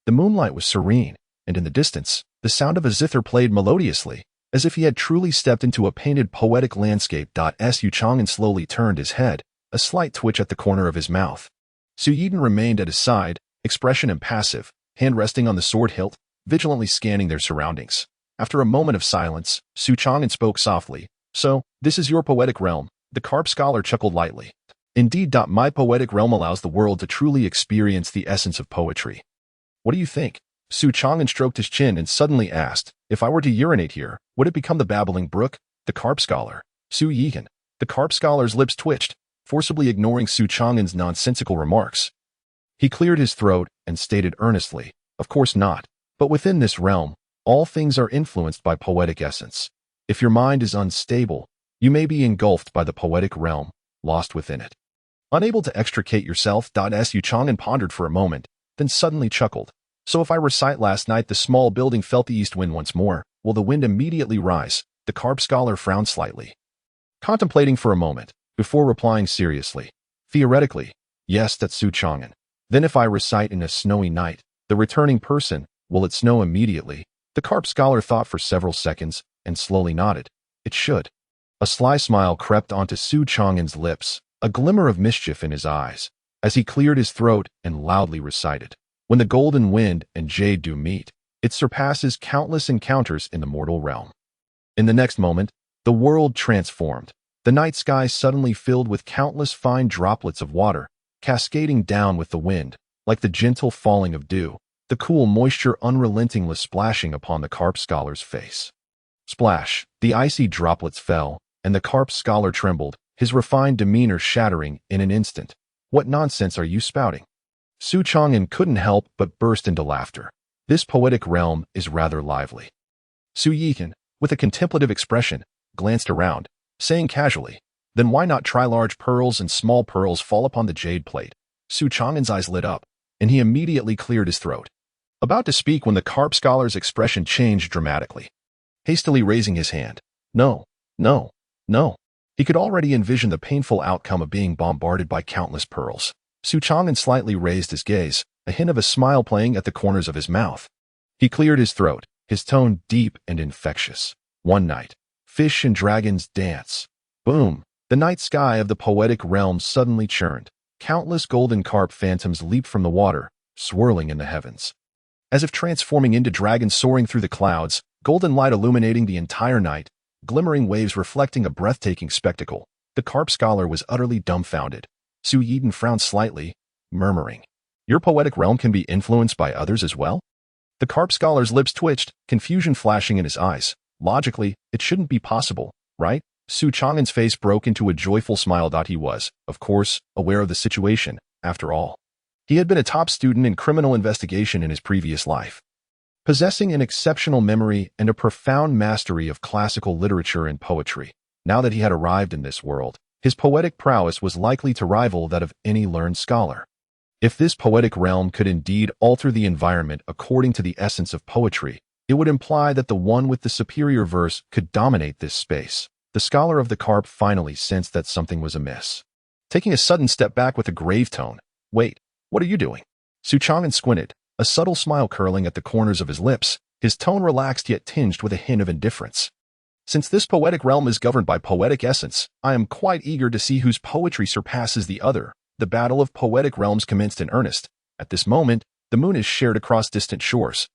The moonlight was serene, and in the distance, the sound of a zither played melodiously. as if he had truly stepped into a painted poetic landscape. Xuan slowly turned his head, a slight twitch at the corner of his mouth. Xuan remained at his side, expression impassive, hand resting on the sword hilt, vigilantly scanning their surroundings. After a moment of silence, Xuan spoke softly. "So, this is your poetic realm." The carp scholar chuckled lightly. "Indeed. My poetic realm allows the world to truly experience the essence of poetry." "What do you think?" Xuan stroked his chin and suddenly asked, "If I were to urinate here, would it become the babbling brook?" The carp scholar. Xuan. The carp scholar's lips twitched, forcibly ignoring Xuan's nonsensical remarks. He cleared his throat and stated earnestly, "Of course not. But within this realm, all things are influenced by poetic essence. If your mind is unstable, you may be engulfed by the poetic realm, lost within it." Unable to extricate yourself, Xuan pondered for a moment, then suddenly chuckled. "So if I recite last night the small building felt the east wind once more, will the wind immediately rise?" The carp scholar frowned slightly, contemplating for a moment, before replying seriously. "Theoretically, yes, that's Xuan. Then if I recite in a snowy night, the returning person, will it snow immediately?" The carp scholar thought for several seconds and slowly nodded. "It should." A sly smile crept onto Xuan's lips, a glimmer of mischief in his eyes, as he cleared his throat and loudly recited, "When the golden wind and jade do meet, it surpasses countless encounters in the mortal realm." In the next moment, the world transformed. The night sky suddenly filled with countless fine droplets of water, cascading down with the wind, like the gentle falling of dew, the cool moisture unrelentingly splashing upon the carp scholar's face. Splash! The icy droplets fell, and the carp scholar trembled, his refined demeanor shattering in an instant. "What nonsense are you spouting?" Xuan couldn't help but burst into laughter. "This poetic realm is rather lively." Xuan, with a contemplative expression, glanced around, saying casually, "Then why not try large pearls and small pearls fall upon the jade plate?" Xuan's eyes lit up, and he immediately cleared his throat, about to speak when the carp scholar's expression changed dramatically. Hastily raising his hand, "No, no, no." He could already envision the painful outcome of being bombarded by countless pearls. Xuan slightly raised his gaze, a hint of a smile playing at the corners of his mouth. He cleared his throat, his tone deep and infectious. "One night, fish and dragons dance." Boom! The night sky of the poetic realm suddenly churned. Countless golden carp phantoms leaped from the water, swirling in the heavens, as if transforming into dragons soaring through the clouds, golden light illuminating the entire night, glimmering waves reflecting a breathtaking spectacle. The carp scholar was utterly dumbfounded. Xuan frowned slightly, murmuring, "Your poetic realm can be influenced by others as well?" The carp scholar's lips twitched, confusion flashing in his eyes. Logically, it shouldn't be possible, right? Xuan's face broke into a joyful smile. He was, of course, aware of the situation, after all. He had been a top student in criminal investigation in his previous life, possessing an exceptional memory and a profound mastery of classical literature and poetry. Now that he had arrived in this world, his poetic prowess was likely to rival that of any learned scholar. If this poetic realm could indeed alter the environment according to the essence of poetry, it would imply that the one with the superior verse could dominate this space. The scholar of the carp finally sensed that something was amiss. Taking a sudden step back with a grave tone, "Wait, what are you doing?" Xuan squinted, a subtle smile curling at the corners of his lips, his tone relaxed yet tinged with a hint of indifference. "Since this poetic realm is governed by poetic essence, I am quite eager to see whose poetry surpasses the other." The battle of poetic realms commenced in earnest. At this moment, the moon is shared across distant shores,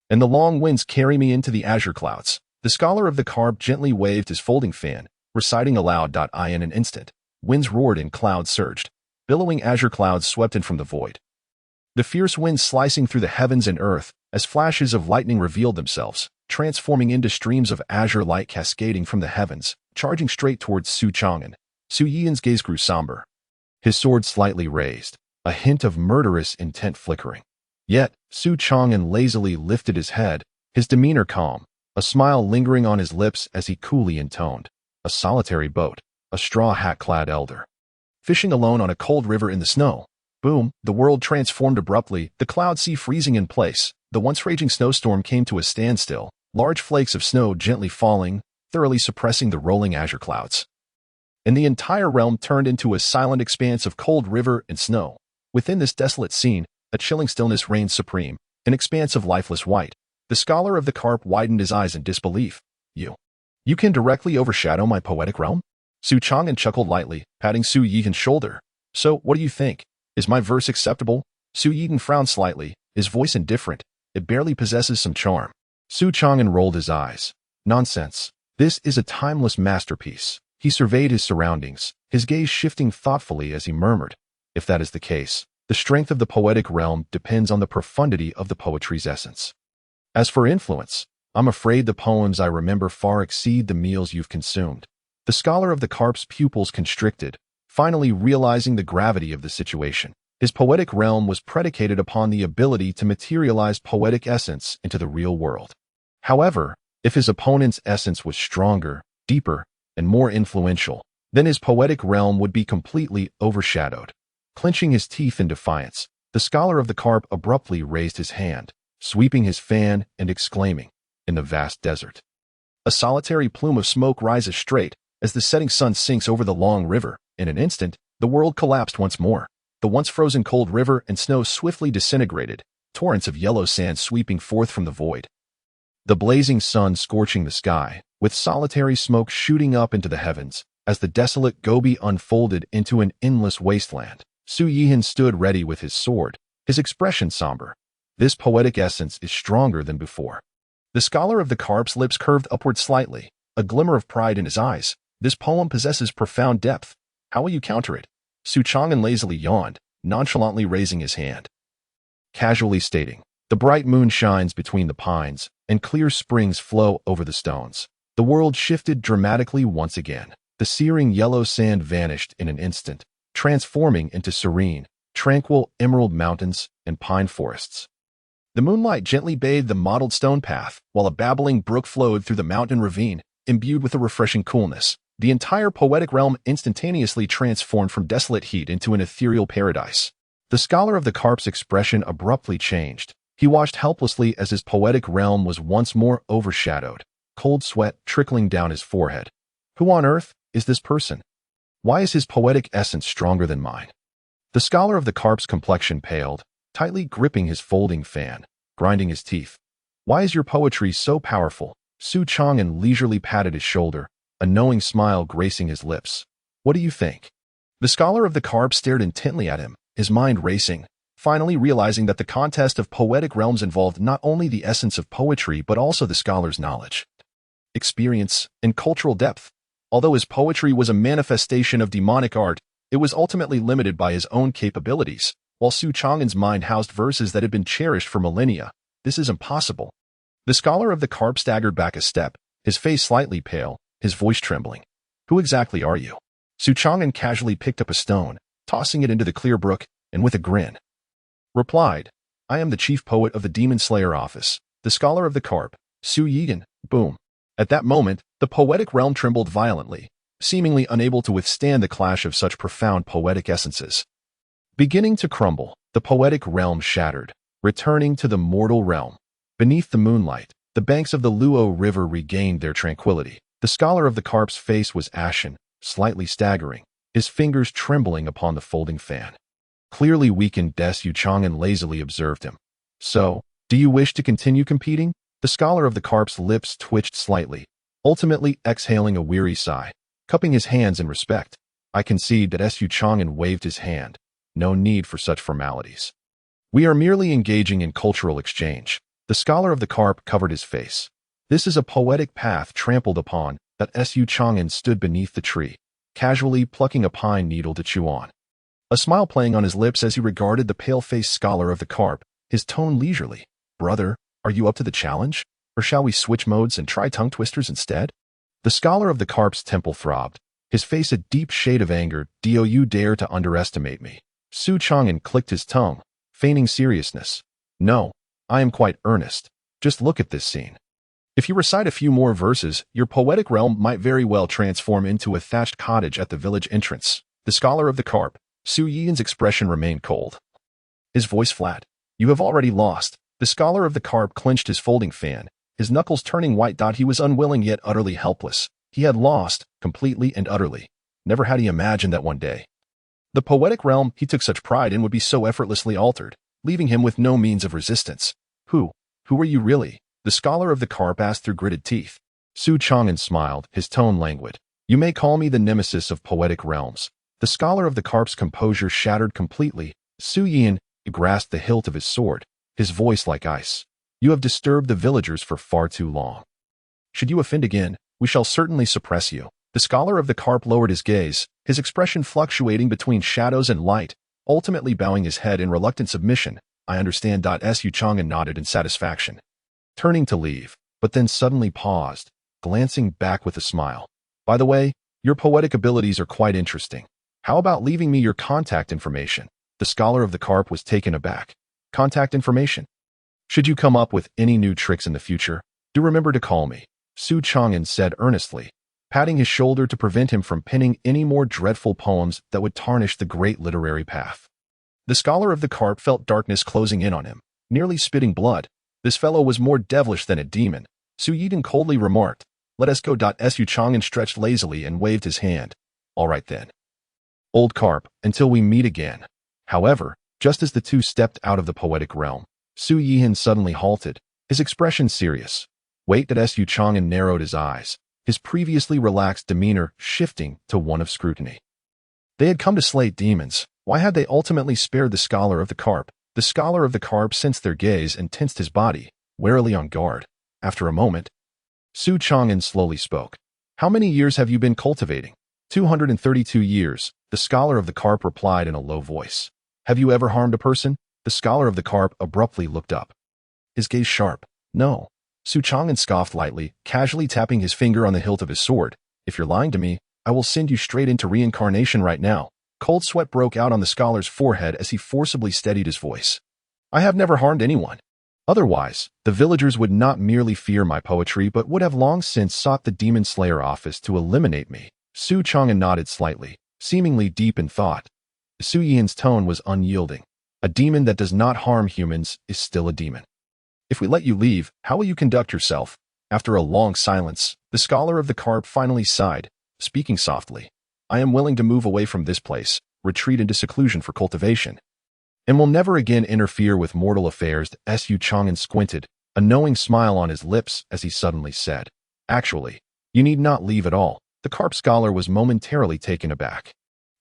and the long winds carry me into the azure clouds. The scholar of the carp gently waved his folding fan, reciting aloud. In an instant, winds roared and clouds surged. Billowing azure clouds swept in from the void, the fierce winds slicing through the heavens and earth as flashes of lightning revealed themselves, transforming into streams of azure light cascading from the heavens, charging straight towards Xuan. Xuan's gaze grew somber, his sword slightly raised, a hint of murderous intent flickering. Yet, Xuan lazily lifted his head, his demeanor calm, a smile lingering on his lips as he coolly intoned, "A solitary boat, a straw hat-clad elder, fishing alone on a cold river in the snow." Boom! The world transformed abruptly, the cloud sea freezing in place. The once raging snowstorm came to a standstill, large flakes of snow gently falling, thoroughly suppressing the rolling azure clouds. And the entire realm turned into a silent expanse of cold river and snow. Within this desolate scene, a chilling stillness reigned supreme, an expanse of lifeless white. The scholar of the carp widened his eyes in disbelief. You can directly overshadow my poetic realm? Su Chang'an chuckled lightly, patting Su Yigen's shoulder. So, what do you think? Is my verse acceptable? Su Yigen frowned slightly, his voice indifferent. It barely possesses some charm. Su Chang'an rolled his eyes. Nonsense. This is a timeless masterpiece. He surveyed his surroundings, his gaze shifting thoughtfully as he murmured. If that is the case, the strength of the poetic realm depends on the profundity of the poetry's essence. As for influence, I'm afraid the poems I remember far exceed the meals you've consumed. The scholar of the carp's pupils constricted, finally realizing the gravity of the situation. His poetic realm was predicated upon the ability to materialize poetic essence into the real world. However, if his opponent's essence was stronger, deeper, and more influential, then his poetic realm would be completely overshadowed. Clenching his teeth in defiance, the scholar of the carp abruptly raised his hand, sweeping his fan and exclaiming, in the vast desert. A solitary plume of smoke rises straight as the setting sun sinks over the long river. In an instant, the world collapsed once more. The once frozen cold river and snow swiftly disintegrated, torrents of yellow sand sweeping forth from the void. The blazing sun scorching the sky, with solitary smoke shooting up into the heavens, as the desolate Gobi unfolded into an endless wasteland. Su Yihen stood ready with his sword, his expression somber. This poetic essence is stronger than before. The scholar of the carp's lips curved upward slightly, a glimmer of pride in his eyes. This poem possesses profound depth. How will you counter it? Su Chang'an lazily yawned, nonchalantly raising his hand. Casually stating, the bright moon shines between the pines, and clear springs flow over the stones. The world shifted dramatically once again. The searing yellow sand vanished in an instant, transforming into serene, tranquil emerald mountains and pine forests. The moonlight gently bathed the mottled stone path, while a babbling brook flowed through the mountain ravine, imbued with a refreshing coolness. The entire poetic realm instantaneously transformed from desolate heat into an ethereal paradise. The scholar of the carp's expression abruptly changed. He watched helplessly as his poetic realm was once more overshadowed, cold sweat trickling down his forehead. Who on earth is this person? Why is his poetic essence stronger than mine? The scholar of the carp's complexion paled, tightly gripping his folding fan, grinding his teeth. Why is your poetry so powerful? Su Chang'an leisurely patted his shoulder, a knowing smile gracing his lips. What do you think? The scholar of the carp stared intently at him, his mind racing, finally realizing that the contest of poetic realms involved not only the essence of poetry but also the scholar's knowledge, experience, and cultural depth. Although his poetry was a manifestation of demonic art, it was ultimately limited by his own capabilities. While Su Chang'an's mind housed verses that had been cherished for millennia, this is impossible. The scholar of the carp staggered back a step, his face slightly pale, his voice trembling. Who exactly are you? Su Chang'an casually picked up a stone, tossing it into the clear brook, and with a grin, replied, I am the chief poet of the Demon Slayer office, the scholar of the carp, Su Yigen. Boom. At that moment, the poetic realm trembled violently, seemingly unable to withstand the clash of such profound poetic essences. Beginning to crumble, the poetic realm shattered, returning to the mortal realm. Beneath the moonlight, the banks of the Luo River regained their tranquility. The scholar of the carp's face was ashen, slightly staggering, his fingers trembling upon the folding fan. Clearly weakened, Su Chang'an lazily observed him. So, do you wish to continue competing? The scholar of the carp's lips twitched slightly, ultimately exhaling a weary sigh, cupping his hands in respect. I concede that Su Chang'an waved his hand. No need for such formalities. We are merely engaging in cultural exchange. The scholar of the carp covered his face. This is a poetic path trampled upon. That Su Chang'an stood beneath the tree, casually plucking a pine needle to chew on. A smile playing on his lips as he regarded the pale-faced scholar of the carp, his tone leisurely. Brother, are you up to the challenge? Or shall we switch modes and try tongue twisters instead? The scholar of the carp's temple throbbed, his face a deep shade of anger. Do you dare to underestimate me? Su Chang'an clicked his tongue, feigning seriousness. No, I am quite earnest. Just look at this scene. If you recite a few more verses, your poetic realm might very well transform into a thatched cottage at the village entrance. The scholar of the carp, Su Yigen's expression remained cold, his voice flat. You have already lost. The scholar of the carp clenched his folding fan, his knuckles turning white. He was unwilling yet utterly helpless. He had lost, completely and utterly. Never had he imagined that one day the poetic realm he took such pride in would be so effortlessly altered, leaving him with no means of resistance. Who are you really? The scholar of the carp asked through gritted teeth. Su Chang'an smiled, his tone languid. You may call me the nemesis of poetic realms. The scholar of the carp's composure shattered completely. Su Yian grasped the hilt of his sword, his voice like ice. You have disturbed the villagers for far too long. Should you offend again, we shall certainly suppress you. The scholar of the carp lowered his gaze, his expression fluctuating between shadows and light, ultimately bowing his head in reluctant submission. I understand. Su Chang'an nodded in satisfaction, turning to leave, but then suddenly paused, glancing back with a smile. By the way, your poetic abilities are quite interesting. How about leaving me your contact information? The scholar of the carp was taken aback. Contact information? Should you come up with any new tricks in the future, do remember to call me, Su Chang'an said earnestly, patting his shoulder to prevent him from penning any more dreadful poems that would tarnish the great literary path. The scholar of the carp felt darkness closing in on him, nearly spitting blood. This fellow was more devilish than a demon. Su Yian coldly remarked, Let us go. Su Chang'an stretched lazily and waved his hand. All right then. Old carp, until we meet again. However, just as the two stepped out of the poetic realm, Su Yian suddenly halted, his expression serious. Wait. Su Chang'an narrowed his eyes, his previously relaxed demeanor shifting to one of scrutiny. They had come to slay demons. Why had they ultimately spared the scholar of the carp? The scholar of the carp sensed their gaze and tensed his body, warily on guard. After a moment, Su Chang'an slowly spoke. How many years have you been cultivating? 232 years, the scholar of the carp replied in a low voice. Have you ever harmed a person? The scholar of the carp abruptly looked up, his gaze sharp. No. Su Chang'an scoffed lightly, casually tapping his finger on the hilt of his sword. If you're lying to me, I will send you straight into reincarnation right now. Cold sweat broke out on the scholar's forehead as he forcibly steadied his voice. I have never harmed anyone. Otherwise, the villagers would not merely fear my poetry but would have long since sought the demon slayer office to eliminate me. Su Chang'an nodded slightly, seemingly deep in thought. Su Yian's tone was unyielding. A demon that does not harm humans is still a demon. If we let you leave, how will you conduct yourself? After a long silence, the scholar of the carp finally sighed, speaking softly. I am willing to move away from this place, retreat into seclusion for cultivation, and will never again interfere with mortal affairs. Su Chang'an squinted, a knowing smile on his lips as he suddenly said, Actually, you need not leave at all. The carp scholar was momentarily taken aback.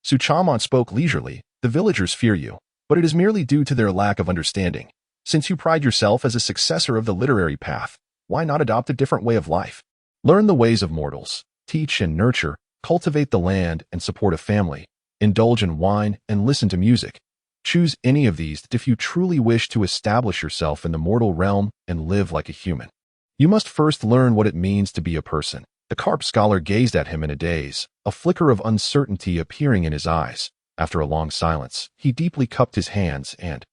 Su Chang'an spoke leisurely, The villagers fear you, but it is merely due to their lack of understanding. Since you pride yourself as a successor of the literary path, why not adopt a different way of life? Learn the ways of mortals, teach and nurture, cultivate the land and support a family, indulge in wine and listen to music. Choose any of these if you truly wish to establish yourself in the mortal realm and live like a human. You must first learn what it means to be a person. The carp scholar gazed at him in a daze, a flicker of uncertainty appearing in his eyes. After a long silence, he deeply cupped his hands and,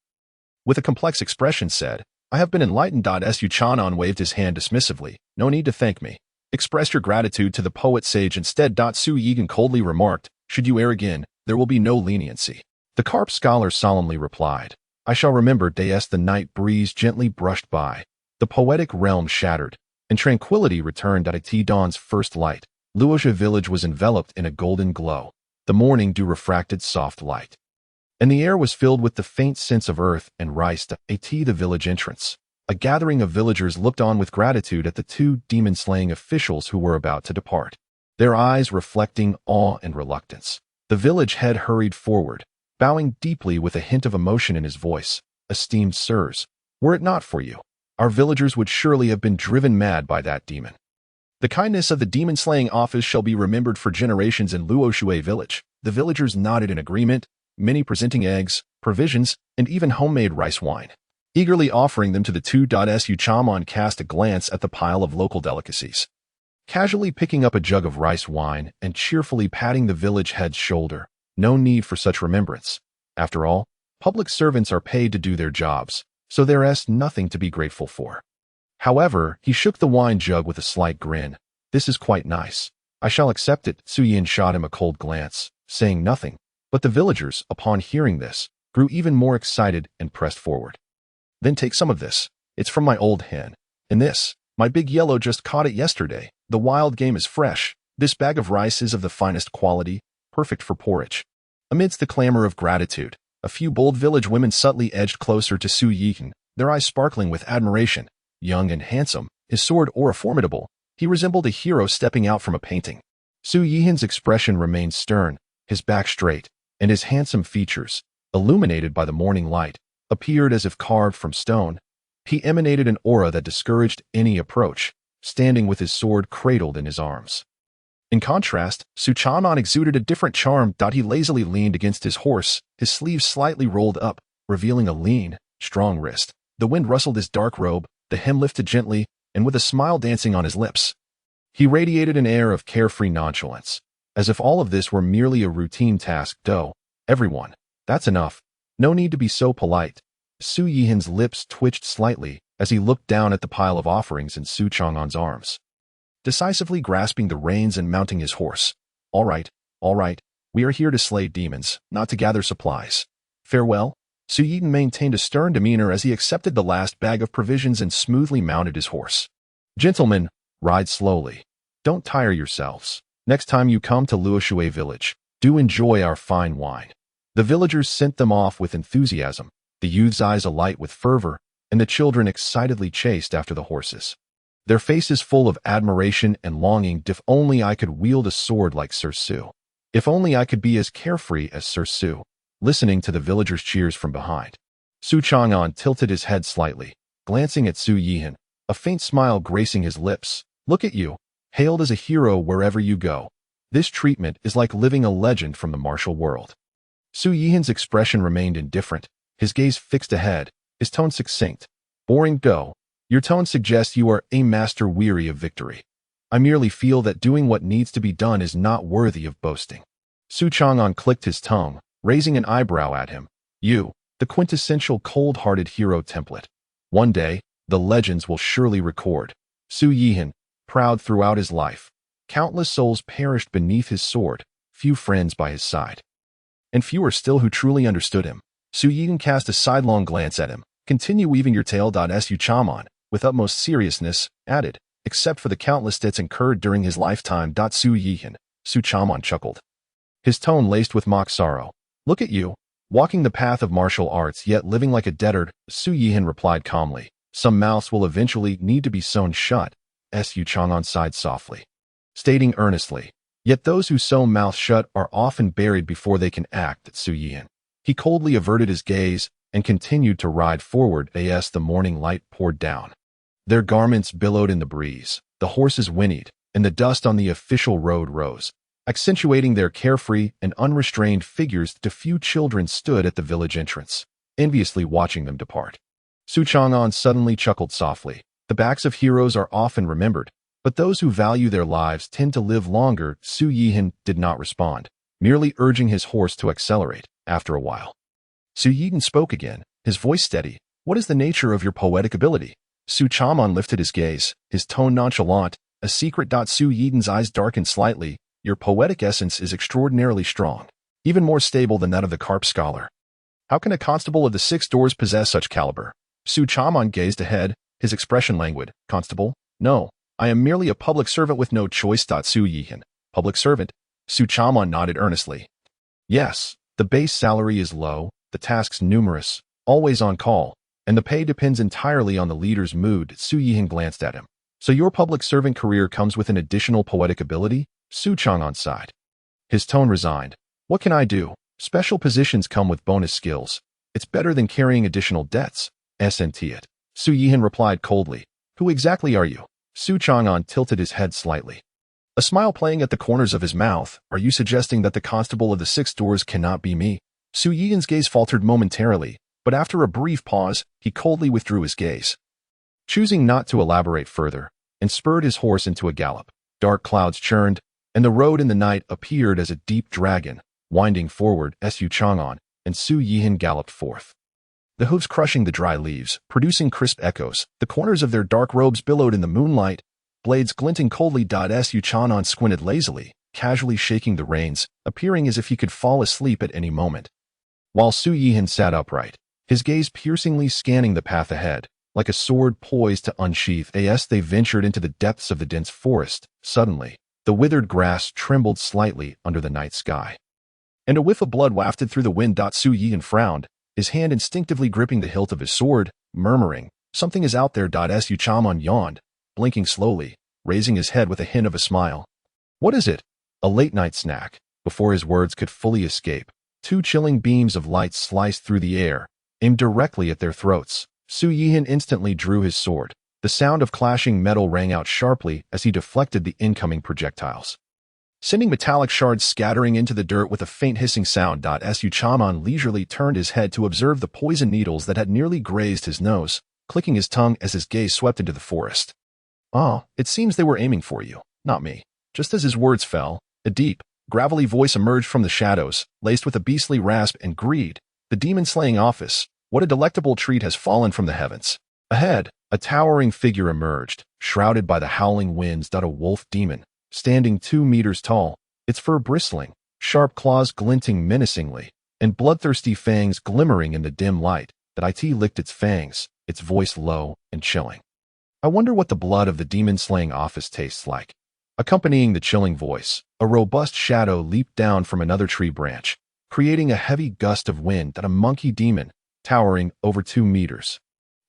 with a complex expression, said, I have been enlightened. Su Chang'an waved his hand dismissively. No need to thank me. Express your gratitude to the poet sage instead. Su Yian coldly remarked, Should you err again, there will be no leniency. The carp scholar solemnly replied, I shall remember. The night breeze gently brushed by. The poetic realm shattered, and tranquility returned at dawn's first light. Luoxia village was enveloped in a golden glow. The morning dew refracted soft light, and the air was filled with the faint scents of earth and rice. The village entrance. A gathering of villagers looked on with gratitude at the two demon-slaying officials who were about to depart, their eyes reflecting awe and reluctance. The village head hurried forward, bowing deeply with a hint of emotion in his voice. Esteemed sirs, were it not for you, our villagers would surely have been driven mad by that demon. The kindness of the demon-slaying office shall be remembered for generations in Luoxia village. The villagers nodded in agreement, many presenting eggs, provisions, and even homemade rice wine, eagerly offering them to the two. Su Chang'an cast a glance at the pile of local delicacies, casually picking up a jug of rice wine and cheerfully patting the village head's shoulder. No need for such remembrance. After all, public servants are paid to do their jobs, so there is nothing to be grateful for. However, he shook the wine jug with a slight grin. This is quite nice. I shall accept it. Su Yian shot him a cold glance, saying nothing, but the villagers, upon hearing this, grew even more excited and pressed forward. Then take some of this. It's from my old hen. And this, my big yellow just caught it yesterday. The wild game is fresh. This bag of rice is of the finest quality, perfect for porridge. Amidst the clamor of gratitude, a few bold village women subtly edged closer to Su Yian, their eyes sparkling with admiration. Young and handsome, his sword aura formidable, He resembled a hero stepping out from a painting. Su Yihan's expression remained stern, his back straight, and his handsome features, illuminated by the morning light, appeared as if carved from stone. He emanated an aura that discouraged any approach, standing with his sword cradled in his arms. In contrast, Xuan exuded a different charm. He lazily leaned against his horse, his sleeves slightly rolled up, revealing a lean, strong wrist. The wind rustled his dark robe, the hem lifted gently, and with a smile dancing on his lips. He radiated an air of carefree nonchalance, as if all of this were merely a routine task. Everyone, that's enough. No need to be so polite. Su Yihan's lips twitched slightly as he looked down at the pile of offerings in Su Chang'an's arms, decisively grasping the reins and mounting his horse. All right, we are here to slay demons, not to gather supplies. Farewell. Su Yihan maintained a stern demeanor as he accepted the last bag of provisions and smoothly mounted his horse. Gentlemen, ride slowly. Don't tire yourselves. Next time you come to Luoshui village, do enjoy our fine wine. The villagers sent them off with enthusiasm, the youth's eyes alight with fervor, and the children excitedly chased after the horses, their faces full of admiration and longing. If only I could wield a sword like Sir Su. If only I could be as carefree as Sir Su. Listening to the villagers' cheers from behind, Su Chang'an tilted his head slightly, glancing at Su Yihan, a faint smile gracing his lips. Look at you, hailed as a hero wherever you go. This treatment is like living a legend from the martial world. Su Yihan's expression remained indifferent, his gaze fixed ahead, his tone succinct. Boring. Your tone suggests you are a master weary of victory. I merely feel that doing what needs to be done is not worthy of boasting. Su Chang'an clicked his tongue, raising an eyebrow at him. You, the quintessential cold-hearted hero template. One day, the legends will surely record. Su Yihan, proud throughout his life. Countless souls perished beneath his sword, few friends by his side, and fewer still who truly understood him. Su Yihan cast a sidelong glance at him. Continue weaving your tale. Su Chang'an, with utmost seriousness, added, except for the countless debts incurred during his lifetime. Su Yihan, Su Chang'an chuckled, his tone laced with mock sorrow. Look at you, walking the path of martial arts yet living like a debtor. Su Yihan replied calmly. Some mouths will eventually need to be sewn shut. Su Chang'an sighed softly, stating earnestly, yet those who sew mouths shut are often buried before they can act. Su Yihan. He coldly averted his gaze and continued to ride forward as the morning light poured down. Their garments billowed in the breeze, the horses whinnied, and the dust on the official road rose, accentuating their carefree and unrestrained figures. The few children stood at the village entrance, enviously watching them depart. Su Chang'an suddenly chuckled softly. The backs of heroes are often remembered, but those who value their lives tend to live longer. Su Yihan did not respond, merely urging his horse to accelerate. After a while, Su Yihan spoke again, his voice steady. What is the nature of your poetic ability? Su Chang'an lifted his gaze, his tone nonchalant, a secret. Su Yihan's eyes darkened slightly. Your poetic essence is extraordinarily strong, even more stable than that of the carp scholar. How can a constable of the 6 doors possess such caliber? Su Chang'an gazed ahead, his expression languid. Constable? No, I am merely a public servant with no choice. Su Yihan. Public servant? Su Chang'an nodded earnestly. Yes, the base salary is low, the tasks numerous, always on call, and the pay depends entirely on the leader's mood. Su Yihan glanced at him. So your public servant career comes with an additional poetic ability? Su Chang'an sighed, his tone resigned. What can I do? Special positions come with bonus skills. It's better than carrying additional debts. Isn't it? Su Yihan replied coldly. Who exactly are you? Su Chang'an tilted his head slightly, a smile playing at the corners of his mouth. Are you suggesting that the constable of the 6 doors cannot be me? Su Yihan's gaze faltered momentarily, but after a brief pause, he coldly withdrew his gaze, choosing not to elaborate further, and spurred his horse into a gallop. Dark clouds churned, and the road in the night appeared as a deep dragon, winding forward. Su Chang'an and Su Yihan galloped forth, the hooves crushing the dry leaves, producing crisp echoes. The corners of their dark robes billowed in the moonlight, blades glinting coldly. Su Chang'an squinted lazily, casually shaking the reins, appearing as if he could fall asleep at any moment, while Su Yihan sat upright, his gaze piercingly scanning the path ahead, like a sword poised to unsheath. As they ventured into the depths of the dense forest, suddenly, the withered grass trembled slightly under the night sky, and a whiff of blood wafted through the wind. Su Yihan frowned, his hand instinctively gripping the hilt of his sword, murmuring, something is out there. Su Chang'an yawned, blinking slowly. raising his head with a hint of a smile. "What is it?" A late-night snack. Before his words could fully escape, two chilling beams of light sliced through the air, aimed directly at their throats. Su Yihan instantly drew his sword. The sound of clashing metal rang out sharply as he deflected the incoming projectiles, sending metallic shards scattering into the dirt with a faint hissing sound. Xuan leisurely turned his head to observe the poison needles that had nearly grazed his nose, clicking his tongue as his gaze swept into the forest. "Ah, it seems they were aiming for you, not me." Just as his words fell, a deep, gravelly voice emerged from the shadows, laced with a beastly rasp and greed. "The demon-slaying office, what a delectable treat has fallen from the heavens." Ahead, a towering figure emerged, shrouded by the howling winds. A wolf demon, standing 2 meters tall, its fur bristling, sharp claws glinting menacingly, and bloodthirsty fangs glimmering in the dim light. That it licked its fangs, its voice low and chilling. "I wonder what the blood of the demon-slaying office tastes like." Accompanying the chilling voice, a robust shadow leaped down from another tree branch, creating a heavy gust of wind. That a monkey demon, towering over 2 meters.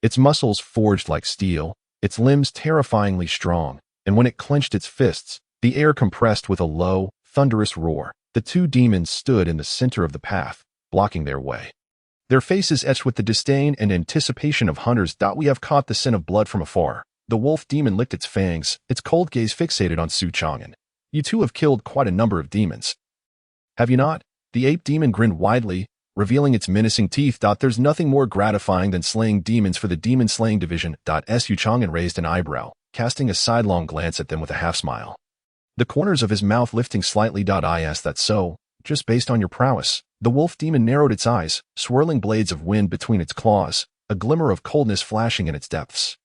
Its muscles forged like steel, its limbs terrifyingly strong, and when it clenched its fists, the air compressed with a low, thunderous roar. The two demons stood in the center of the path, blocking their way. Their faces etched with the disdain and anticipation of hunters. "We have caught the scent of blood from afar." The wolf demon licked its fangs, its cold gaze fixated on Xuan. "You two have killed quite a number of demons, have you not?" The ape demon grinned widely, revealing its menacing teeth. "There's nothing more gratifying than slaying demons for the demon-slaying division." Xuan raised an eyebrow, casting a sidelong glance at them with a half-smile, the corners of his mouth lifting slightly. "I asked that so, just based on your prowess." The wolf demon narrowed its eyes, swirling blades of wind between its claws, a glimmer of coldness flashing in its depths.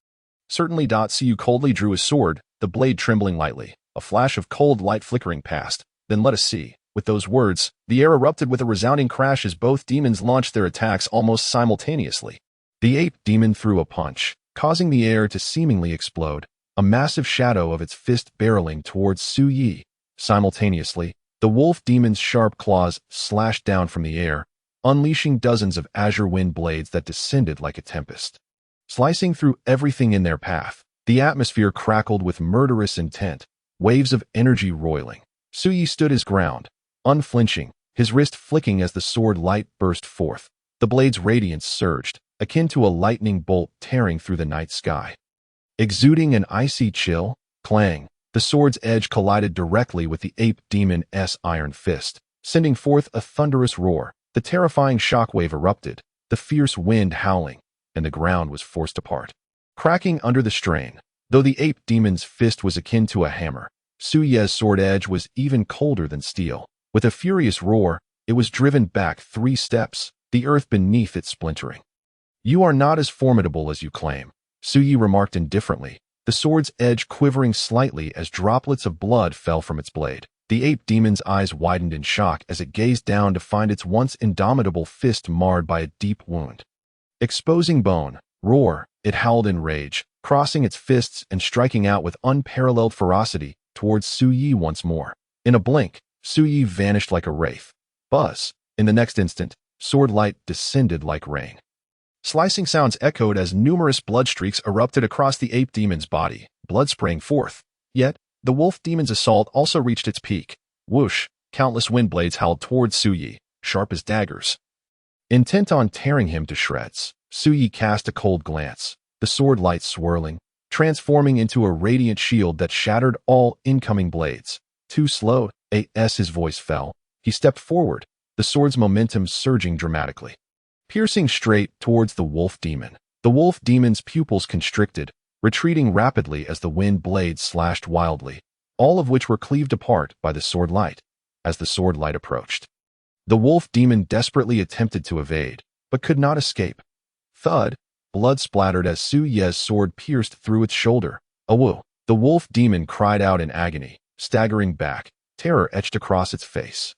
"Certainly." Su coldly drew his sword, the blade trembling lightly, a flash of cold light flickering past. "Then let us see." With those words, the air erupted with a resounding crash as both demons launched their attacks almost simultaneously. The ape demon threw a punch, causing the air to seemingly explode, a massive shadow of its fist barreling towards Su Yi. Simultaneously, the wolf demon's sharp claws slashed down from the air, unleashing dozens of azure wind blades that descended like a tempest, slicing through everything in their path. The atmosphere crackled with murderous intent, waves of energy roiling. Su Yi stood his ground, unflinching, his wrist flicking as the sword light burst forth. The blade's radiance surged, akin to a lightning bolt tearing through the night sky. Exuding an icy chill, clang, the sword's edge collided directly with the ape demon's iron fist, sending forth a thunderous roar. The terrifying shockwave erupted, the fierce wind howling, and the ground was forced apart, cracking under the strain. Though the ape demon's fist was akin to a hammer, Su Yi's sword edge was even colder than steel. With a furious roar, it was driven back 3 steps, the earth beneath it splintering. "You are not as formidable as you claim," Su Yi remarked indifferently, the sword's edge quivering slightly as droplets of blood fell from its blade. The ape demon's eyes widened in shock as it gazed down to find its once indomitable fist marred by a deep wound. Exposing bone, roar, it howled in rage, crossing its fists and striking out with unparalleled ferocity towards Su Yi once more. In a blink, Su Yi vanished like a wraith. Buzz. In the next instant, sword light descended like rain. Slicing sounds echoed as numerous blood streaks erupted across the ape demon's body, blood spraying forth. Yet, the wolf demon's assault also reached its peak. Whoosh, countless wind blades howled towards Su Yi, sharp as daggers. Intent on tearing him to shreds, Su Yi cast a cold glance, the sword light swirling, transforming into a radiant shield that shattered all incoming blades. "Too slow." As his voice fell, he stepped forward, the sword's momentum surging dramatically, piercing straight towards the wolf demon. The wolf demon's pupils constricted, retreating rapidly as the wind blades slashed wildly, all of which were cleaved apart by the sword light. As the sword light approached, the wolf demon desperately attempted to evade, but could not escape. Thud, blood splattered as Su Yi's sword pierced through its shoulder. "Awoo!" The wolf demon cried out in agony, staggering back, terror etched across its face.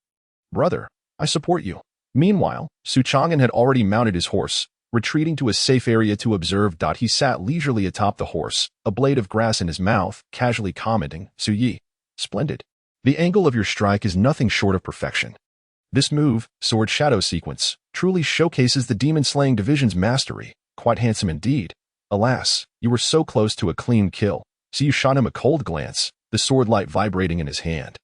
"Brother, I support you." Meanwhile, Xuan had already mounted his horse, retreating to a safe area to observe. He sat leisurely atop the horse, a blade of grass in his mouth, casually commenting, "Su Yi, splendid. The angle of your strike is nothing short of perfection. This move, sword shadow sequence, truly showcases the demon-slaying division's mastery. Quite handsome indeed. Alas, you were so close to a clean kill." Su shot him a cold glance, the sword light vibrating in his hand,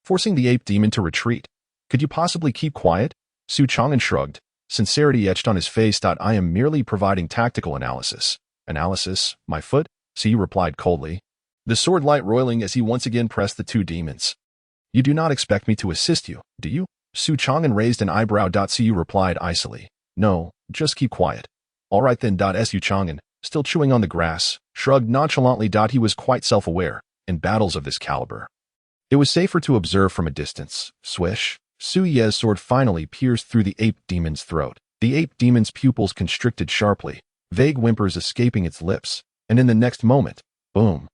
forcing the ape demon to retreat. Could you possibly keep quiet? Su Chang'an shrugged, sincerity etched on his face. I am merely providing tactical analysis. Analysis, my foot? Su replied coldly, the sword light roiling as he once again pressed the two demons. You do not expect me to assist you, do you? Su Chang'an raised an eyebrow. Su replied icily, no, just keep quiet. All right then. Su Chang'an, still chewing on the grass, shrugged nonchalantly. He was quite self-aware. In battles of this caliber, it was safer to observe from a distance. Swish. Su Ye's sword finally pierced through the ape demon's throat. The ape demon's pupils constricted sharply, vague whimpers escaping its lips, and in the next moment, boom.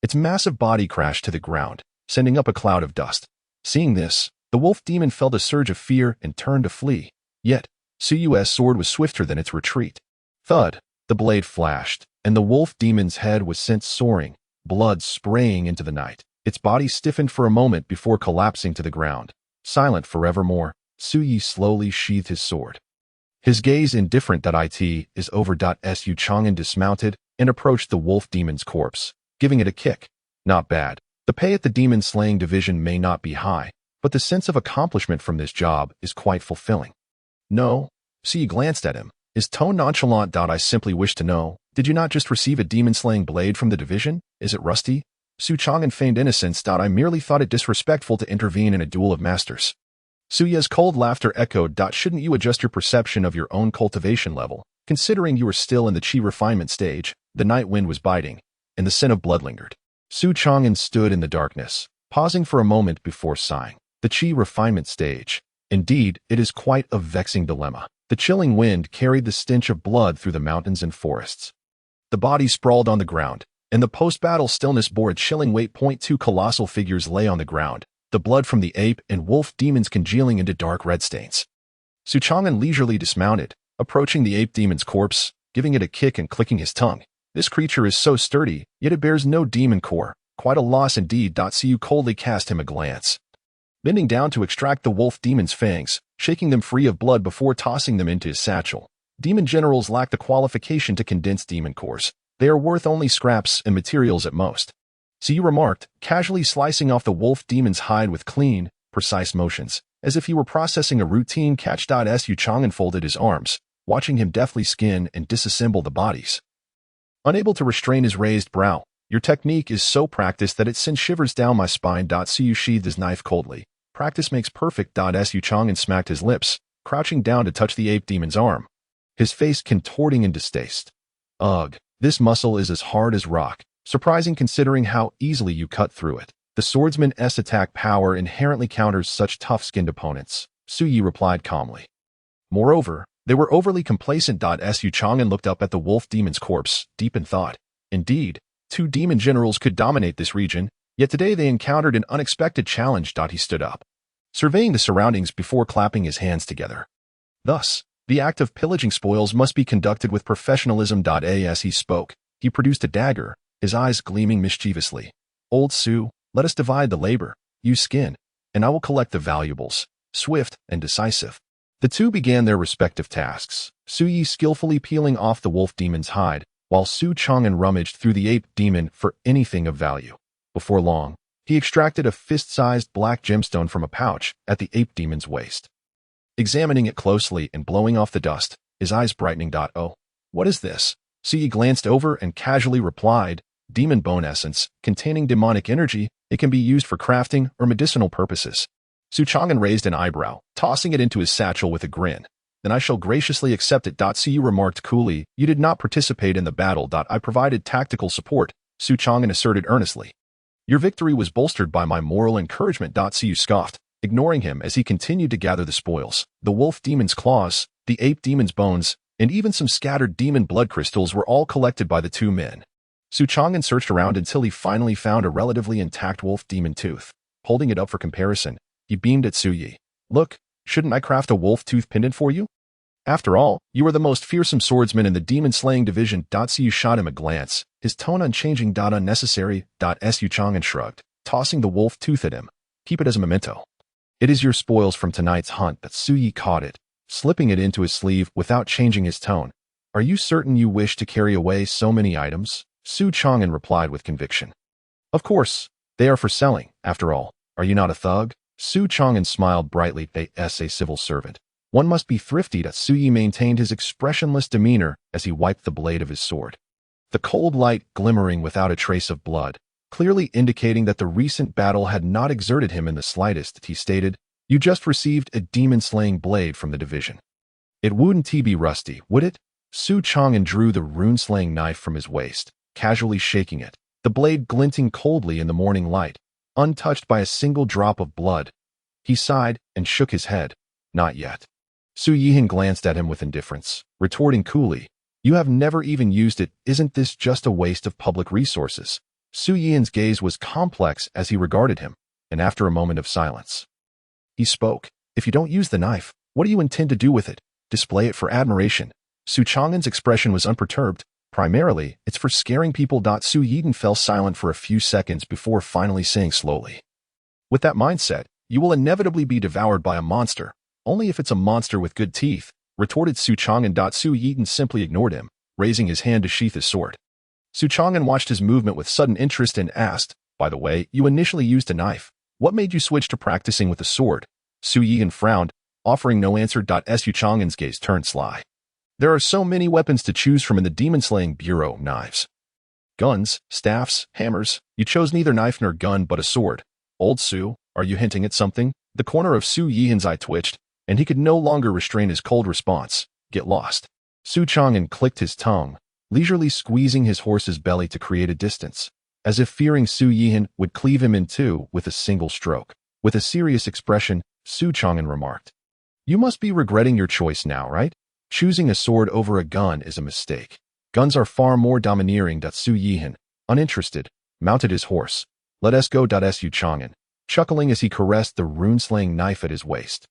Its massive body crashed to the ground, sending up a cloud of dust. Seeing this, the wolf demon felt a surge of fear and turned to flee. Yet, Su Yu's sword was swifter than its retreat. Thud, the blade flashed, and the wolf demon's head was sent soaring, blood spraying into the night. Its body stiffened for a moment before collapsing to the ground. Silent forevermore, Su Yi slowly sheathed his sword. His gaze indifferent. It is over. Su Chang'an dismounted and approached the wolf demon's corpse, giving it a kick. Not bad. The pay at the demon-slaying division may not be high, but the sense of accomplishment from this job is quite fulfilling. No. Su Yi glanced at him, his tone nonchalant. I simply wish to know, did you not just receive a demon-slaying blade from the division? Is it rusty? Su Chang'an feigned innocence. I merely thought it disrespectful to intervene in a duel of masters. Su Ye's cold laughter echoed. Shouldn't you adjust your perception of your own cultivation level, considering you were still in the chi refinement stage? The night wind was biting, and the scent of blood lingered. Su Chang'an stood in the darkness, pausing for a moment before sighing. The chi refinement stage. Indeed, it is quite a vexing dilemma. The chilling wind carried the stench of blood through the mountains and forests. The body sprawled on the ground, and the post-battle stillness bore a chilling weight. Two colossal figures lay on the ground, the blood from the ape and wolf demons congealing into dark red stains. Su Chang'an leisurely dismounted, approaching the ape demon's corpse, giving it a kick and clicking his tongue. This creature is so sturdy, yet it bears no demon core. Quite a loss indeed. Su coldly cast him a glance, bending down to extract the wolf demon's fangs, shaking them free of blood before tossing them into his satchel. Demon generals lack the qualification to condense demon cores. They are worth only scraps and materials at most. Su remarked, casually slicing off the wolf demon's hide with clean, precise motions, as if he were processing a routine catch. Su Chang'an folded his arms, watching him deftly skin and disassemble the bodies. Unable to restrain his raised brow, your technique is so practiced that it sends shivers down my spine. Su sheathed his knife coldly. Practice makes perfect. Su Chang'an smacked his lips, crouching down to touch the ape demon's arm, his face contorting in distaste. Ugh, this muscle is as hard as rock, surprising considering how easily you cut through it. The swordsman's attack power inherently counters such tough-skinned opponents, Su Yi replied calmly. Moreover, they were overly complacent. Su Chang'an looked up at the wolf demon's corpse, deep in thought. Indeed, two demon generals could dominate this region, yet today they encountered an unexpected challenge. He stood up, surveying the surroundings before clapping his hands together. Thus, the act of pillaging spoils must be conducted with professionalism. As he spoke, he produced a dagger, his eyes gleaming mischievously. Old Su, let us divide the labor. You skin, and I will collect the valuables. Swift and decisive. The two began their respective tasks, Su Yi skillfully peeling off the wolf demon's hide, while Su Chang'an rummaged through the ape demon for anything of value. Before long, he extracted a fist-sized black gemstone from a pouch at the ape demon's waist. Examining it closely and blowing off the dust, his eyes brightening. Oh, what is this? Su Yi glanced over and casually replied, demon bone essence, containing demonic energy. It can be used for crafting or medicinal purposes. Su Chang'an raised an eyebrow, tossing it into his satchel with a grin. Then I shall graciously accept it. Su Yi remarked coolly, you did not participate in the battle. I provided tactical support, Su Chang'an asserted earnestly. Your victory was bolstered by my moral encouragement. Su Yi scoffed, ignoring him as he continued to gather the spoils. The wolf demon's claws, the ape demon's bones, and even some scattered demon blood crystals were all collected by the two men. Su Chang'an searched around until he finally found a relatively intact wolf demon tooth. Holding it up for comparison, he beamed at Su Yi. Look, shouldn't I craft a wolf tooth pendant for you? After all, you are the most fearsome swordsman in the demon-slaying division. Su Yi shot him a glance, his tone unchanging. Unnecessary. Su Chang'an shrugged, tossing the wolf tooth at him. Keep it as a memento. It is your spoils from tonight's hunt. Su Yi caught it, slipping it into his sleeve without changing his tone. Are you certain you wish to carry away so many items? Su Chang'an replied with conviction. Of course, they are for selling, after all. Are you not a thug? Su Chang'an smiled brightly as a civil servant. One must be thrifty. Su Yi maintained his expressionless demeanor as he wiped the blade of his sword. The cold light glimmering without a trace of blood, clearly indicating that the recent battle had not exerted him in the slightest, he stated, "You just received a demon-slaying blade from the division. It wouldn't be rusty, would it?" Su Chang'an drew the rune-slaying knife from his waist, casually shaking it, the blade glinting coldly in the morning light, untouched by a single drop of blood. He sighed and shook his head. Not yet. Su Yihan glanced at him with indifference, retorting coolly, "You have never even used it. Isn't this just a waste of public resources?" Su Yihan's gaze was complex as he regarded him, and after a moment of silence, he spoke. "If you don't use the knife, what do you intend to do with it? Display it for admiration?" Su Chang'an's expression was unperturbed. "Primarily, it's for scaring people." Su Yihan fell silent for a few seconds before finally saying slowly, "With that mindset, you will inevitably be devoured by a monster. Only if it's a monster with good teeth," retorted Su Chang'an. Su Yihan simply ignored him, raising his hand to sheath his sword. Su Chang'an watched his movement with sudden interest and asked, "By the way, you initially used a knife. What made you switch to practicing with a sword?" Su Yihan frowned, offering no answer. Su Chang'an's gaze turned sly. "There are so many weapons to choose from in the demon-slaying bureau. Knives, guns, staffs, hammers. You chose neither knife nor gun but a sword. Old Su, are you hinting at something?" The corner of Su Yihan's eye twitched, and he could no longer restrain his cold response. "Get lost." Su Chang'an clicked his tongue, leisurely squeezing his horse's belly to create a distance, as if fearing Su Yihan would cleave him in two with a single stroke. With a serious expression, Su Chang'an remarked, "You must be regretting your choice now, right? Choosing a sword over a gun is a mistake. Guns are far more domineering." Su Yihan, uninterested, mounted his horse. "Let us go." Su Chang'an, chuckling as he caressed the rune-slaying knife at his waist,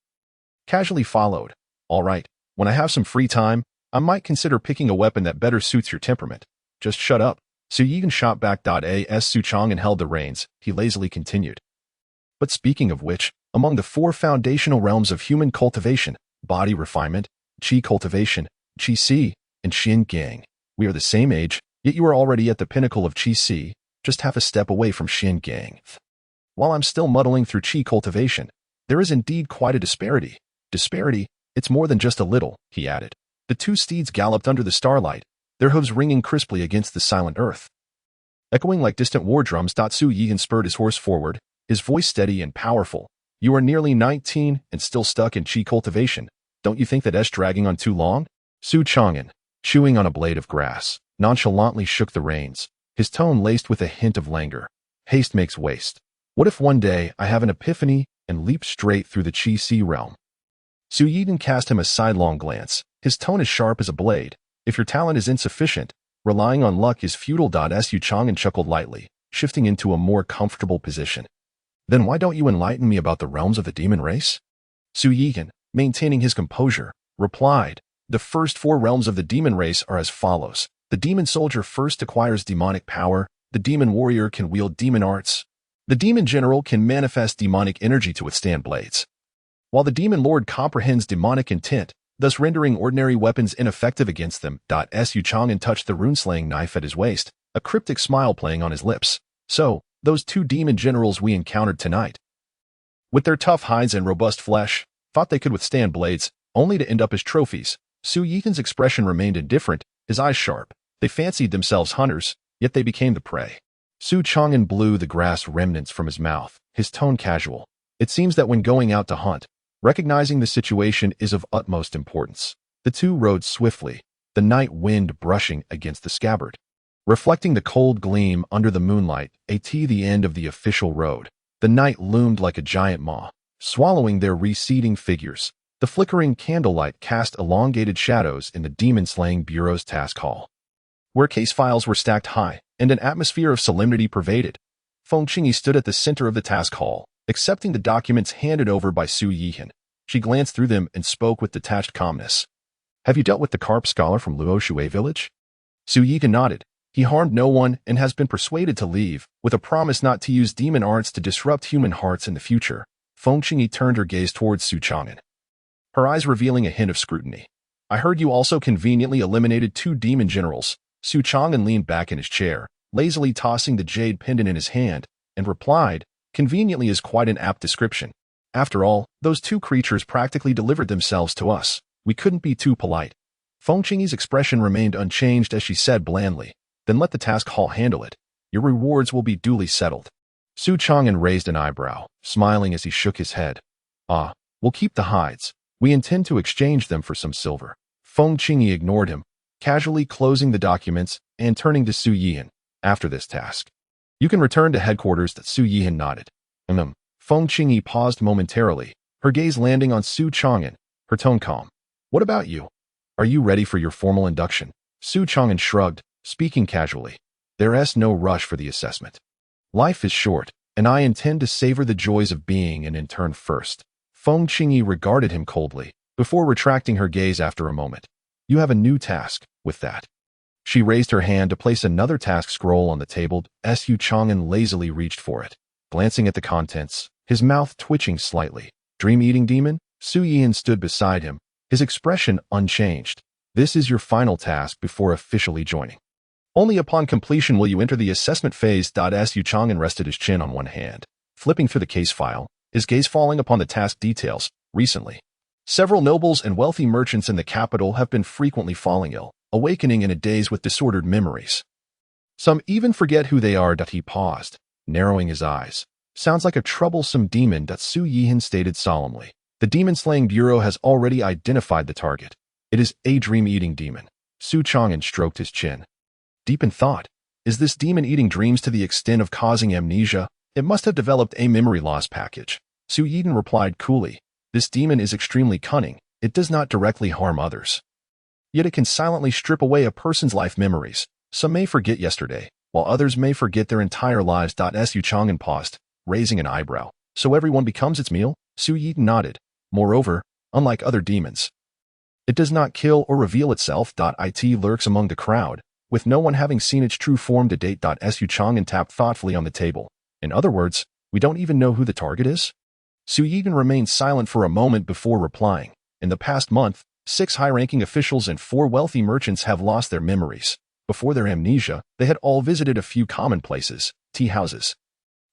casually followed. "All right, when I have some free time, I might consider picking a weapon that better suits your temperament. Just shut up." Su Yihan shot back. As Su Chang'an held the reins, he lazily continued, "But speaking of which, among the four foundational realms of human cultivation, body refinement, qi cultivation, qi si, and xin gang, we are the same age, yet you are already at the pinnacle of qi si, just half a step away from xin gang. While I'm still muddling through qi cultivation, there is indeed quite a disparity. Disparity, it's more than just a little," he added. The two steeds galloped under the starlight, their hooves ringing crisply against the silent earth, echoing like distant war drums. Su Yihan spurred his horse forward, his voice steady and powerful. "You are nearly 19 and still stuck in qi cultivation. Don't you think that's dragging on too long?" Su Chang'an, chewing on a blade of grass, nonchalantly shook the reins, his tone laced with a hint of languor. "Haste makes waste. What if one day I have an epiphany and leap straight through the qi si realm?" Su Yihan cast him a sidelong glance, his tone as sharp as a blade. "If your talent is insufficient, relying on luck is futile." Su Chang'an chuckled lightly, shifting into a more comfortable position. "Then why don't you enlighten me about the realms of the demon race?" Su Yihan, maintaining his composure, replied, "The first four realms of the demon race are as follows. The demon soldier first acquires demonic power. The demon warrior can wield demon arts. The demon general can manifest demonic energy to withstand blades, while the demon lord comprehends demonic intent, thus rendering ordinary weapons ineffective against them." Su Chang'an touched the rune-slaying knife at his waist, a cryptic smile playing on his lips. "So, those two demon generals we encountered tonight, with their tough hides and robust flesh, thought they could withstand blades, only to end up as trophies." Su Yihan's expression remained indifferent, his eyes sharp. "They fancied themselves hunters, yet they became the prey." Su Chang'an blew the grass remnants from his mouth, his tone casual. "It seems that when going out to hunt, recognizing the situation is of utmost importance." The two rode swiftly, the night wind brushing against the scabbard, reflecting the cold gleam under the moonlight. At the end of the official road, the night loomed like a giant maw, swallowing their receding figures. The flickering candlelight cast elongated shadows in the demon-slaying bureau's task hall, where case files were stacked high, and an atmosphere of solemnity pervaded. Feng Qingyi stood at the center of the task hall, accepting the documents handed over by Su Yihan. She glanced through them and spoke with detached calmness. "Have you dealt with the carp scholar from Luo Shui village?" Su Yihan nodded. "He harmed no one and has been persuaded to leave, with a promise not to use demon arts to disrupt human hearts in the future." Feng Qingyi turned her gaze towards Su Chang'an, her eyes revealing a hint of scrutiny. "I heard you also conveniently eliminated two demon generals. Su Chang'an leaned back in his chair, lazily tossing the jade pendant in his hand, and replied, "Conveniently is quite an apt description. After all, those two creatures practically delivered themselves to us. We couldn't be too polite." Feng Qingyi's expression remained unchanged as she said blandly, "Then let the task hall handle it. Your rewards will be duly settled." Su Chang'an raised an eyebrow, smiling as he shook his head. "Ah, we'll keep the hides. We intend to exchange them for some silver." Feng Qingyi ignored him, casually closing the documents and turning to Su Yihan. "After this task, you can return to headquarters." That Su Yihan nodded. Feng Qingyi paused momentarily, her gaze landing on Su Chang'an, her tone calm. "What about you? Are you ready for your formal induction?" Su Chang'an shrugged, speaking casually. "There's no rush for the assessment. Life is short, and I intend to savor the joys of being an intern first." Feng Qingyi regarded him coldly, before retracting her gaze after a moment. "You have a new task, with that." She raised her hand to place another task scroll on the table. Su Chang'an lazily reached for it, glancing at the contents, his mouth twitching slightly. "Dream-eating demon?" Su Yihan stood beside him, his expression unchanged. "This is your final task before officially joining. Only upon completion will you enter the assessment phase." Su Chang'an rested his chin on one hand, flipping through the case file, his gaze falling upon the task details. "Recently, several nobles and wealthy merchants in the capital have been frequently falling ill, awakening in a daze with disordered memories. Some even forget who they are." He paused, narrowing his eyes. "Sounds like a troublesome demon." Su Yihan stated solemnly. "The demon-slaying bureau has already identified the target. It is a dream-eating demon." Su Chang'an stroked his chin, deep in thought. Is this demon eating dreams to the extent of causing amnesia? It must have developed a memory loss package. Su Yihan replied coolly, "This demon is extremely cunning. It does not directly harm others, yet it can silently strip away a person's life memories. Some may forget yesterday, while others may forget their entire lives." Su Chang'an paused, raising an eyebrow. "So everyone becomes its meal?" Su Yihan nodded. "Moreover, unlike other demons, it does not kill or reveal itself. It lurks among the crowd, with no one having seen its true form to date." Su Chang'an tapped thoughtfully on the table. "In other words, we don't even know who the target is?" Su Yihan remained silent for a moment before replying. "In the past month, 6 high-ranking officials and 4 wealthy merchants have lost their memories. Before their amnesia, they had all visited a few common places, tea houses,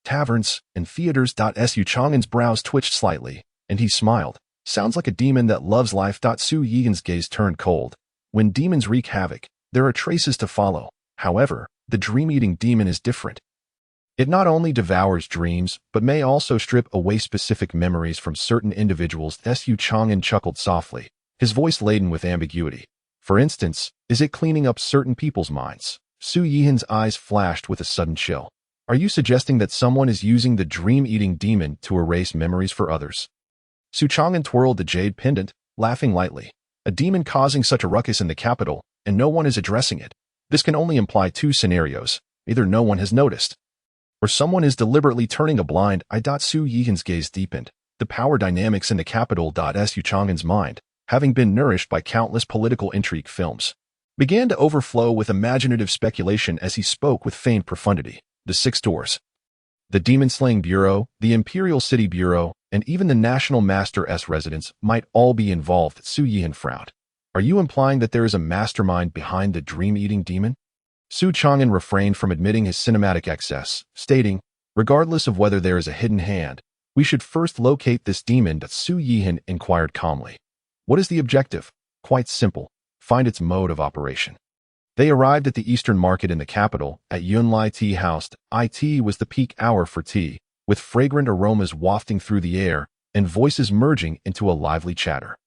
taverns, and theaters." Su Chang'an's brows twitched slightly, and he smiled. "Sounds like a demon that loves life." Su Yihan's gaze turned cold. "When demons wreak havoc, there are traces to follow. However, the dream-eating demon is different. It not only devours dreams, but may also strip away specific memories from certain individuals." Su Chang'an chuckled softly, his voice laden with ambiguity. "For instance, is it cleaning up certain people's minds?" Su Yihan's eyes flashed with a sudden chill. "Are you suggesting that someone is using the dream-eating demon to erase memories for others?" Su Chang'an twirled the jade pendant, laughing lightly. "A demon causing such a ruckus in the capital, and no one is addressing it. This can only imply 2 scenarios. Either no one has noticed, or someone is deliberately turning a blind eye." Su Yihan's gaze deepened. The power dynamics in the capital. Su Chang'an's mind, having been nourished by countless political intrigue films, began to overflow with imaginative speculation as he spoke with feigned profundity. The 6 doors, the demon-slaying bureau, the Imperial City Bureau, and even the National Master's residence might all be involved. Su Yihan frowned. "Are you implying that there is a mastermind behind the dream-eating demon?" Su Chang'an refrained from admitting his cinematic excess, stating, "Regardless of whether there is a hidden hand, we should first locate this demon." Su Yihan inquired calmly, "What is the objective?" "Quite simple. Find its mode of operation." They arrived at the Eastern Market in the capital, at Yunlai Tea House. It was the peak hour for tea, with fragrant aromas wafting through the air and voices merging into a lively chatter.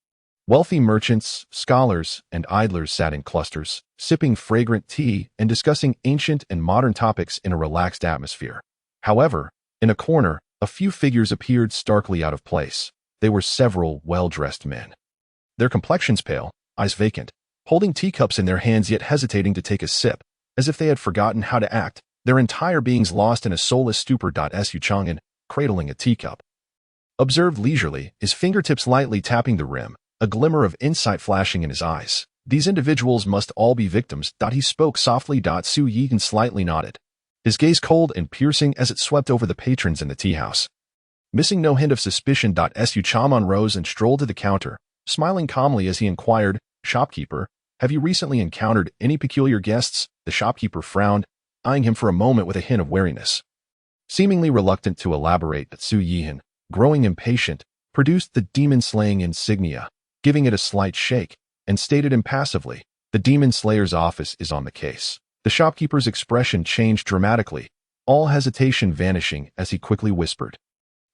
Wealthy merchants, scholars, and idlers sat in clusters, sipping fragrant tea and discussing ancient and modern topics in a relaxed atmosphere. However, in a corner, a few figures appeared starkly out of place. They were several well-dressed men, their complexions pale, eyes vacant, holding teacups in their hands yet hesitating to take a sip, as if they had forgotten how to act, their entire beings lost in a soulless stupor. Su Chang'an, cradling a teacup, observed leisurely, his fingertips lightly tapping the rim, a glimmer of insight flashing in his eyes. "These individuals must all be victims." He spoke softly. Su Yihan slightly nodded, his gaze cold and piercing as it swept over the patrons in the tea house. Missing no hint of suspicion. Su Chang'an rose and strolled to the counter, smiling calmly as he inquired, "Shopkeeper, Have you recently encountered any peculiar guests? The shopkeeper frowned, eyeing him for a moment with a hint of wariness. Seemingly reluctant to elaborate, Xu Yihan, growing impatient, produced the demon-slaying insignia, giving it a slight shake, and stated impassively, "The demon slayer's office is on the case." The shopkeeper's expression changed dramatically, all hesitation vanishing as he quickly whispered,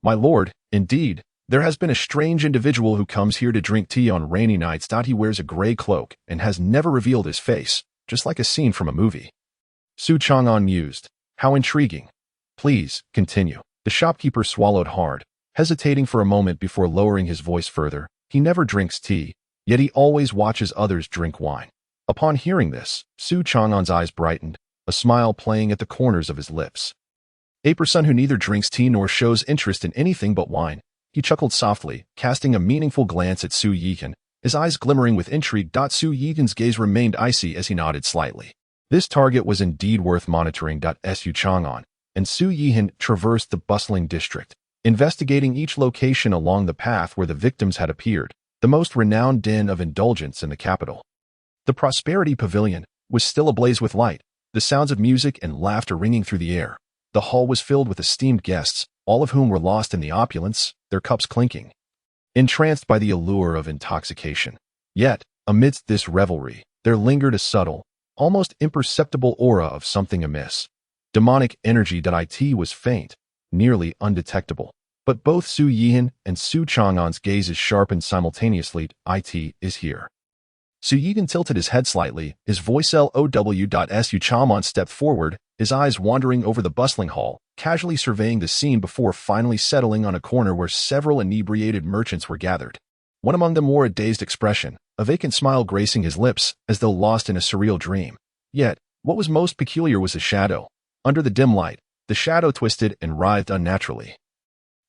"My lord, indeed, there has been a strange individual who comes here to drink tea on rainy nights. He wears a gray cloak and has never revealed his face, just like a scene from a movie." Su Chang'an mused, "How intriguing. Please, continue." The shopkeeper swallowed hard, hesitating for a moment before lowering his voice further. "He never drinks tea, yet he always watches others drink wine." Upon hearing this, Su Chang'an's eyes brightened, a smile playing at the corners of his lips. "A person who neither drinks tea nor shows interest in anything but wine." He chuckled softly, casting a meaningful glance at Xu Yihan, his eyes glimmering with intrigue. Xu Yihan's gaze remained icy as he nodded slightly. This target was indeed worth monitoring. Su Chang'an and Xu Yihan traversed the bustling district, investigating each location along the path where the victims had appeared, the most renowned den of indulgence in the capital. The Prosperity Pavilion was still ablaze with light, the sounds of music and laughter ringing through the air. The hall was filled with esteemed guests, all of whom were lost in the opulence, their cups clinking, entranced by the allure of intoxication. Yet, amidst this revelry, there lingered a subtle, almost imperceptible aura of something amiss. Demonic energy. It was faint, nearly undetectable. But both Xu Yihan and Su Chang'an's gazes sharpened simultaneously. "It is here." Xu Yihan tilted his head slightly, his voice low. Su Chang'an stepped forward, his eyes wandering over the bustling hall, casually surveying the scene before finally settling on a corner where several inebriated merchants were gathered. One among them wore a dazed expression, a vacant smile gracing his lips, as though lost in a surreal dream. Yet, what was most peculiar was a shadow. Under the dim light, the shadow twisted and writhed unnaturally.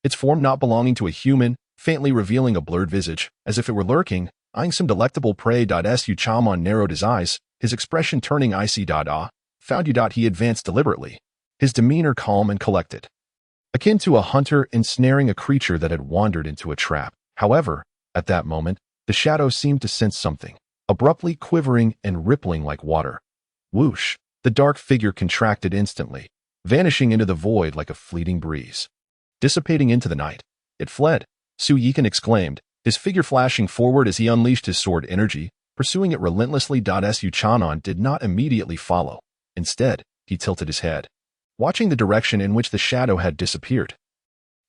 Its form not belonging to a human, faintly revealing a blurred visage, as if it were lurking, eyeing some delectable prey. Su Chang'an narrowed his eyes, his expression turning icy. "Found you." He advanced deliberately, his demeanor calm and collected, akin to a hunter ensnaring a creature that had wandered into a trap. However, at that moment, the shadow seemed to sense something, abruptly quivering and rippling like water. Whoosh! The dark figure contracted instantly, vanishing into the void like a fleeting breeze. Dissipating into the night, it fled. Xu Yihan exclaimed, his figure flashing forward as he unleashed his sword energy, pursuing it relentlessly. Su Chang'an did not immediately follow. Instead, he tilted his head, watching the direction in which the shadow had disappeared.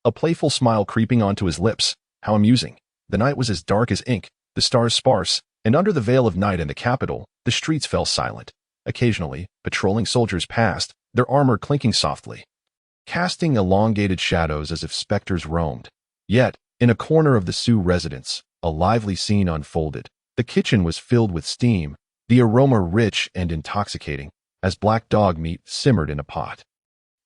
A playful smile creeping onto his lips. How amusing. The night was as dark as ink, the stars sparse, and under the veil of night in the capital, the streets fell silent. Occasionally, patrolling soldiers passed, their armor clinking softly, casting elongated shadows as if specters roamed. Yet, in a corner of the Su residence, a lively scene unfolded. The kitchen was filled with steam, the aroma rich and intoxicating, as black dog meat simmered in a pot.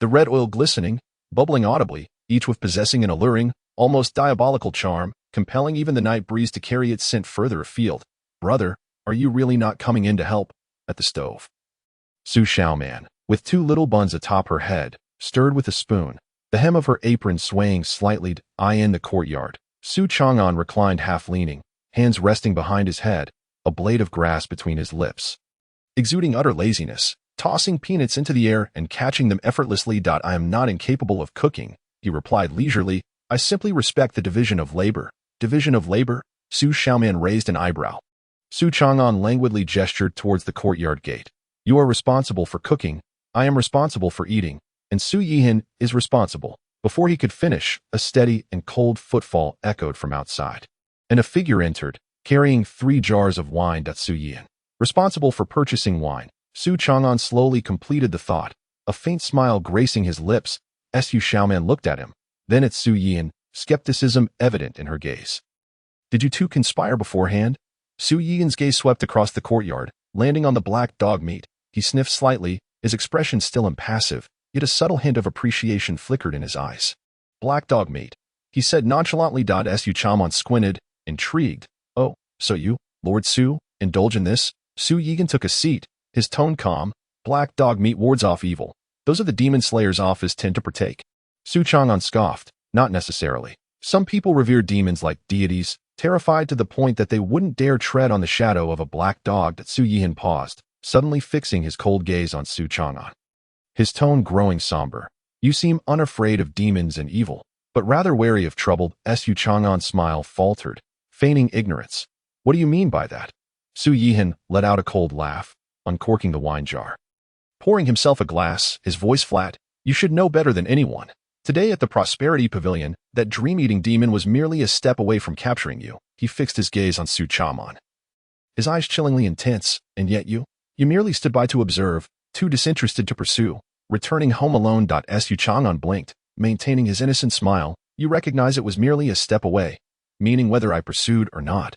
The red oil glistening, bubbling audibly, each with possessing an alluring, almost diabolical charm, compelling even the night breeze to carry its scent further afield. "Brother, are you really not coming in to help?" At the stove, Su Xiaoman, with two little buns atop her head, stirred with a spoon, the hem of her apron swaying slightly. In the courtyard, Su Chang'an reclined half-leaning, hands resting behind his head, a blade of grass between his lips, exuding utter laziness, tossing peanuts into the air and catching them effortlessly. "I am not incapable of cooking," he replied leisurely. "I simply respect the division of labor." "Division of labor?" Su Xiaoman raised an eyebrow. Su Chang'an languidly gestured towards the courtyard gate. "You are responsible for cooking, I am responsible for eating, and Xu Yihan is responsible." Before he could finish, a steady and cold footfall echoed from outside, and a figure entered, carrying 3 jars of wine. Xu Yihan, responsible for purchasing wine. Su Chang'an slowly completed the thought, a faint smile gracing his lips. Su Xiaoman looked at him, then at Xu Yihan, skepticism evident in her gaze. "Did you two conspire beforehand?" Xu Yihan's gaze swept across the courtyard, landing on the black dog meat. He sniffed slightly, his expression still impassive, yet a subtle hint of appreciation flickered in his eyes. "Black dog meat," he said nonchalantly. Su Chang'an squinted, intrigued. "Oh, so you, Lord Su, indulge in this?" Xu Yihan took a seat, his tone calm. "Black dog meat wards off evil. Those of the demon slayer's office tend to partake." Su Chang'an scoffed. "Not necessarily. Some people revere demons like deities, terrified to the point that they wouldn't dare tread on the shadow of a black dog. That Su Yihan paused, suddenly fixing his cold gaze on Su Chang'an. His tone growing somber. You seem unafraid of demons and evil, but rather wary of trouble. Su Chang'an's smile faltered, feigning ignorance. What do you mean by that? Su Yihan let out a cold laugh, uncorking the wine jar. Pouring himself a glass, his voice flat, you should know better than anyone. Today at the Prosperity Pavilion, that dream-eating demon was merely a step away from capturing you. He fixed his gaze on Su Chang'an, his eyes chillingly intense, and yet you merely stood by to observe, too disinterested to pursue. Returning home alone. Su Chang'an blinked, maintaining his innocent smile. You recognize it was merely a step away, meaning whether I pursued or not.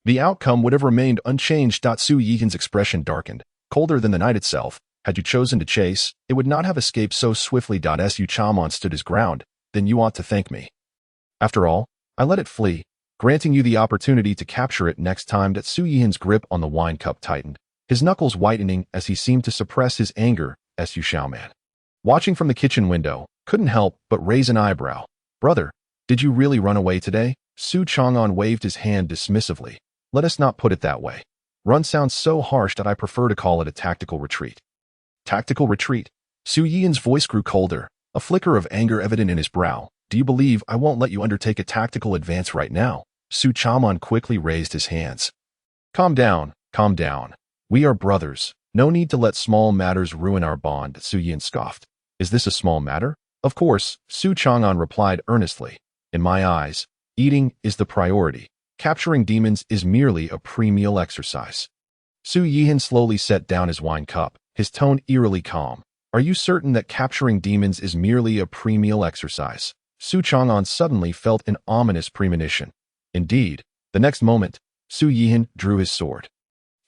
The outcome would have remained unchanged. Su Yihan's expression darkened, colder than the night itself. Had you chosen to chase, it would not have escaped so swiftly. Su Chang'an stood his ground. Then you ought to thank me. After all, I let it flee, granting you the opportunity to capture it next time. Su Yihan's grip on the wine cup tightened, his knuckles whitening as he seemed to suppress his anger. Su Xiaoman, watching from the kitchen window, couldn't help but raise an eyebrow. Brother, did you really run away today? Su Chang'an waved his hand dismissively. Let us not put it that way. Run sounds so harsh that I prefer to call it a tactical retreat. Tactical retreat? Su Yihan's voice grew colder, a flicker of anger evident in his brow. Do you believe I won't let you undertake a tactical advance right now? Su Chang'an quickly raised his hands. Calm down, calm down. We are brothers. No need to let small matters ruin our bond. Su Yihan scoffed. Is this a small matter? Of course, Su Chang'an replied earnestly. In my eyes, eating is the priority. Capturing demons is merely a pre-meal exercise. Su Yihan slowly set down his wine cup, his tone eerily calm. Are you certain that capturing demons is merely a pre-meal exercise? Su Chang'an suddenly felt an ominous premonition. Indeed, the next moment, Su Yihan drew his sword.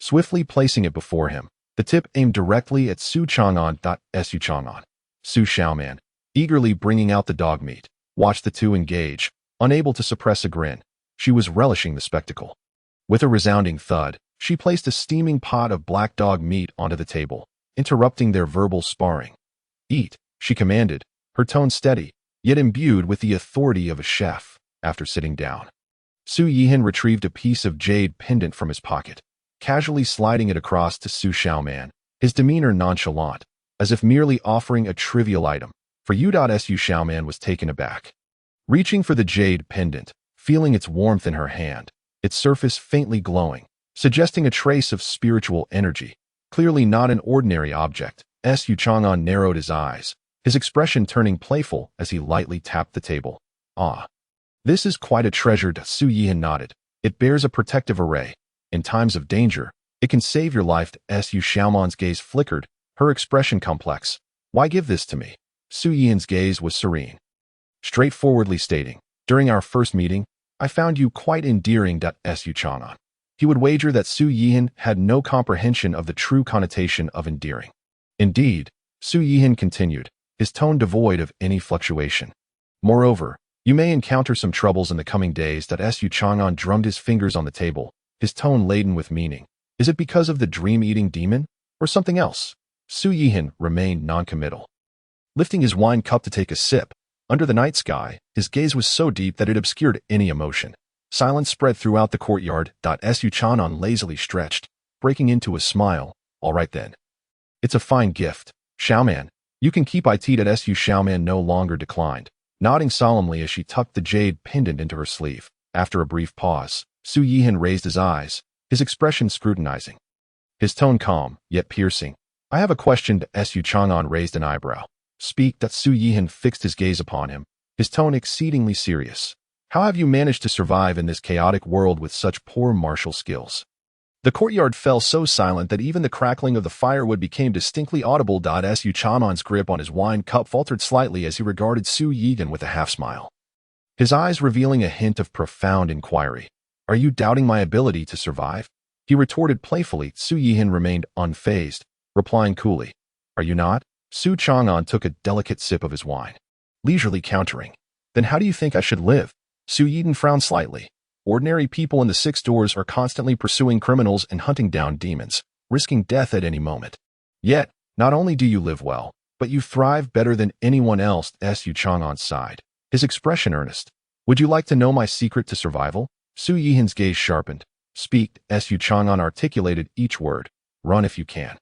Swiftly placing it before him, the tip aimed directly at Su Chang'an. Su Chang'an, Su Xiaoman, eagerly bringing out the dog meat, watched the two engage, unable to suppress a grin. She was relishing the spectacle. With a resounding thud, she placed a steaming pot of black dog meat onto the table, interrupting their verbal sparring. Eat, she commanded, her tone steady, yet imbued with the authority of a chef. After sitting down, Su Yihan retrieved a piece of jade pendant from his pocket, casually sliding it across to Su Xiaoman, his demeanor nonchalant, as if merely offering a trivial item. For you. Su Xiaoman was taken aback. Reaching for the jade pendant, feeling its warmth in her hand, its surface faintly glowing, suggesting a trace of spiritual energy. Clearly not an ordinary object. Su Chang'an narrowed his eyes, his expression turning playful as he lightly tapped the table. Ah, this is quite a treasure. Su Yihan nodded. It bears a protective array. In times of danger, it can save your life. Su Xiaoman's gaze flickered, her expression complex. Why give this to me? Su Yihan's gaze was serene, straightforwardly stating, during our first meeting, I found you quite endearing. Su Chang'an. He would wager that Su Yihan had no comprehension of the true connotation of endearing. Indeed, Su Yihan continued, his tone devoid of any fluctuation. Moreover, you may encounter some troubles in the coming days. Su Chang'an drummed his fingers on the table, his tone laden with meaning. Is it because of the dream-eating demon, or something else? Su Yihan remained noncommittal. Lifting his wine cup to take a sip, under the night sky, his gaze was so deep that it obscured any emotion. Silence spread throughout the courtyard. Su Chang'an lazily stretched, breaking into a smile. All right then. It's a fine gift. Xiaoman, you can keep it. Su Xiaoman no longer declined, nodding solemnly as she tucked the jade pendant into her sleeve. After a brief pause, Su Yihan raised his eyes, his expression scrutinizing, his tone calm, yet piercing. I have a question. Su Chang'an raised an eyebrow. Speak. Su Yihan fixed his gaze upon him, his tone exceedingly serious. How have you managed to survive in this chaotic world with such poor martial skills? The courtyard fell so silent that even the crackling of the firewood became distinctly audible. Su Chang'an's grip on his wine cup faltered slightly as he regarded Su Yihan with a half-smile, his eyes revealing a hint of profound inquiry. Are you doubting my ability to survive? He retorted playfully. Su Yihan remained unfazed, replying coolly. Are you not? Su Chang'an took a delicate sip of his wine, leisurely countering. Then how do you think I should live? Su Yihan frowned slightly. Ordinary people in the six doors are constantly pursuing criminals and hunting down demons, risking death at any moment. Yet, not only do you live well, but you thrive better than anyone else. Su Chang'an sighed, his expression earnest. Would you like to know my secret to survival? Su Yihan's gaze sharpened. Speak, Su Chang'an articulated each word. Run if you can.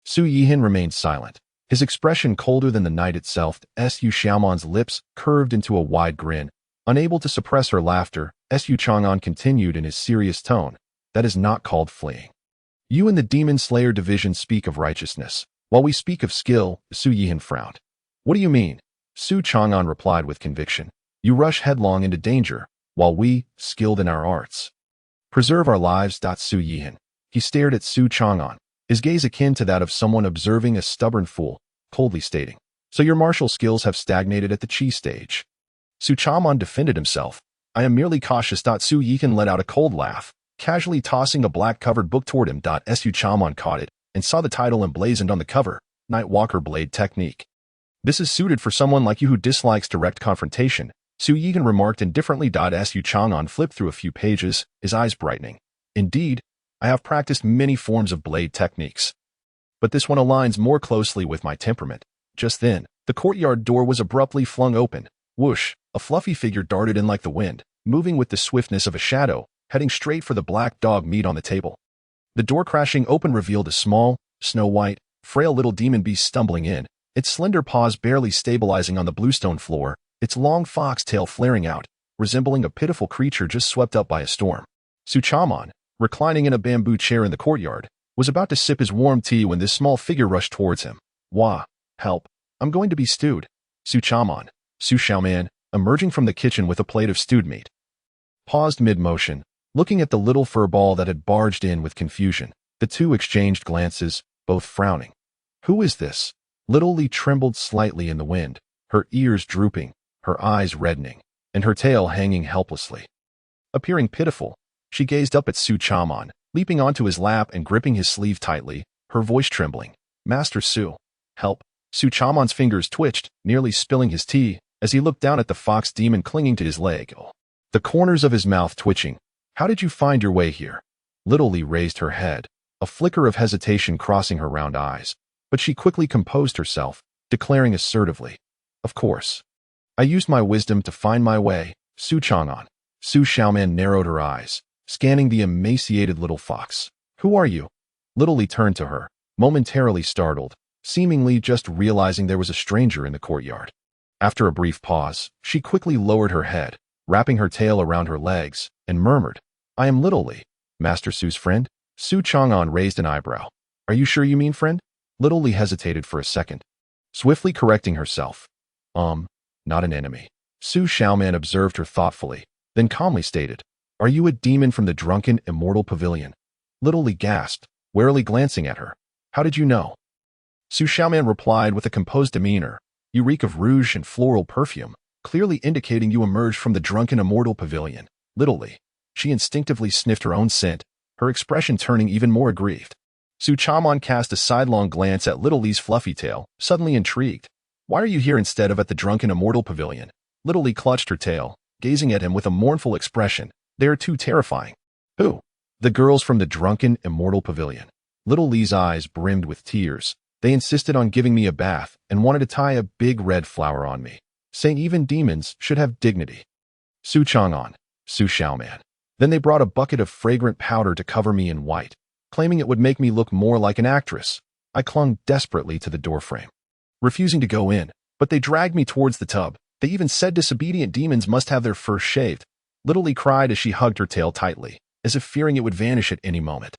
Su Yihan remained silent. His expression colder than the night itself. Su Xiaoman's lips curved into a wide grin. Unable to suppress her laughter, Su Chang'an continued in his serious tone. That is not called fleeing. You and the Demon Slayer Division speak of righteousness, while we speak of skill. Su Yihan frowned. What do you mean? Su Chang'an replied with conviction. You rush headlong into danger, while we, skilled in our arts, preserve our lives. Su Yihan. He stared at Su Chang'an, his gaze akin to that of someone observing a stubborn fool, coldly stating, so your martial skills have stagnated at the chi stage. Su Chang'an defended himself. I am merely cautious. Su Yihan let out a cold laugh, casually tossing a black-covered book toward him. Su Chang'an caught it and saw the title emblazoned on the cover, Nightwalker Blade Technique. This is suited for someone like you who dislikes direct confrontation, Su Yihan remarked indifferently. Su Chang'an flipped through a few pages, his eyes brightening. Indeed, I have practiced many forms of blade techniques, but this one aligns more closely with my temperament. Just then, the courtyard door was abruptly flung open. Whoosh, a fluffy figure darted in like the wind, moving with the swiftness of a shadow, heading straight for the black dog meat on the table. The door crashing open revealed a small, snow-white, frail little demon beast stumbling in, its slender paws barely stabilizing on the bluestone floor, its long fox tail flaring out, resembling a pitiful creature just swept up by a storm. Su Chang'an, reclining in a bamboo chair in the courtyard, was about to sip his warm tea when this small figure rushed towards him. Wah! Help! I'm going to be stewed. Su Chang'an, Su Xiaoman, emerging from the kitchen with a plate of stewed meat, paused mid-motion, looking at the little fur ball that had barged in with confusion. The two exchanged glances, both frowning. Who is this? Little Li trembled slightly in the wind, her ears drooping, her eyes reddening, and her tail hanging helplessly. Appearing pitiful, she gazed up at Su Chang'an, leaping onto his lap and gripping his sleeve tightly, her voice trembling. Master Su, help. Su Chang'an's fingers twitched, nearly spilling his tea, as he looked down at the fox demon clinging to his leg, the corners of his mouth twitching. How did you find your way here? Little Li raised her head, a flicker of hesitation crossing her round eyes, but she quickly composed herself, declaring assertively, of course. I used my wisdom to find my way. Su Chang'an. Su Xiaoman narrowed her eyes, scanning the emaciated little fox. Who are you? Little Li turned to her, momentarily startled, seemingly just realizing there was a stranger in the courtyard. After a brief pause, she quickly lowered her head, wrapping her tail around her legs, and murmured, I am Little Li, Master Su's friend. Su Chang'an raised an eyebrow. Are you sure you mean friend? Little Li hesitated for a second, swiftly correcting herself. Not an enemy. Su Xiaoman observed her thoughtfully, then calmly stated, Are you a demon from the drunken, immortal pavilion? Little Li gasped, warily glancing at her. How did you know? Su Xiaoman replied with a composed demeanor. You reek of rouge and floral perfume, clearly indicating you emerged from the drunken, immortal pavilion. Little Li. She instinctively sniffed her own scent, her expression turning even more aggrieved. Su Chang'an cast a sidelong glance at Little Li's fluffy tail, suddenly intrigued. Why are you here instead of at the drunken, immortal pavilion? Little Li clutched her tail, gazing at him with a mournful expression. They are too terrifying. Who? The girls from the drunken, immortal pavilion. Little Li's eyes brimmed with tears. They insisted on giving me a bath and wanted to tie a big red flower on me, saying even demons should have dignity. Su Chang'an, Su Xiaoman. Then they brought a bucket of fragrant powder to cover me in white, claiming it would make me look more like an actress. I clung desperately to the doorframe, refusing to go in, but they dragged me towards the tub. They even said disobedient demons must have their fur shaved. Little Li cried as she hugged her tail tightly, as if fearing it would vanish at any moment.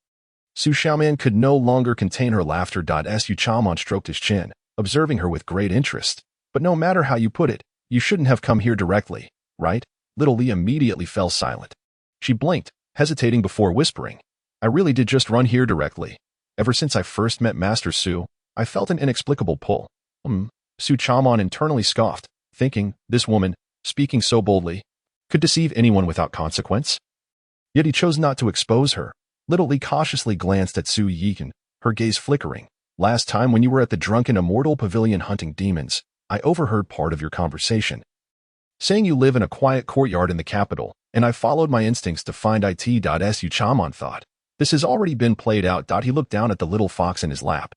Su Xiaoman could no longer contain her laughter. Su Chang'an stroked his chin, observing her with great interest. But no matter how you put it, you shouldn't have come here directly, right? Little Li immediately fell silent. She blinked, hesitating before whispering. I really did just run here directly. Ever since I first met Master Su, I felt an inexplicable pull. Su Chang'an internally scoffed, thinking, this woman, speaking so boldly, could deceive anyone without consequence. Yet he chose not to expose her. Little Li cautiously glanced at Su Yihan, her gaze flickering. Last time when you were at the drunken, immortal pavilion hunting demons, I overheard part of your conversation, saying you live in a quiet courtyard in the capital, and I followed my instincts to find it. Su Chang'an thought. This has already been played out. He looked down at the little fox in his lap,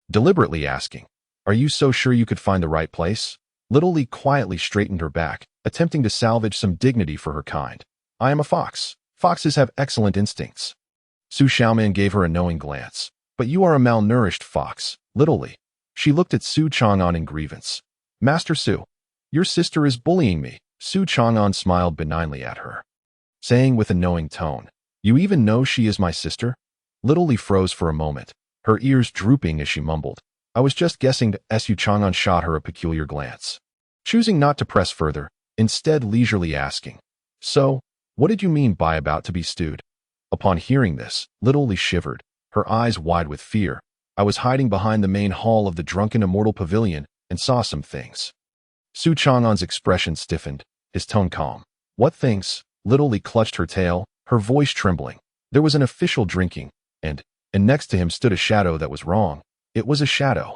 deliberately asking, Are you so sure you could find the right place? Little Li quietly straightened her back, attempting to salvage some dignity for her kind. I am a fox. Foxes have excellent instincts. Su Xiaoman gave her a knowing glance. But you are a malnourished fox, literally. She looked at Su Chang'an in grievance. Master Su, your sister is bullying me. Su Chang'an smiled benignly at her, saying with a knowing tone, you even know she is my sister? Little Li froze for a moment, her ears drooping as she mumbled. I was just guessing. Su Chang'an shot her a peculiar glance, choosing not to press further, instead leisurely asking, so, what did you mean by about to be stewed? Upon hearing this, Little Li shivered, her eyes wide with fear. I was hiding behind the main hall of the drunken immortal pavilion and saw some things. Su Chang'an's expression stiffened, his tone calm. What things? Little Li clutched her tail, her voice trembling. There was an official drinking, and next to him stood a shadow that was wrong. It was a shadow.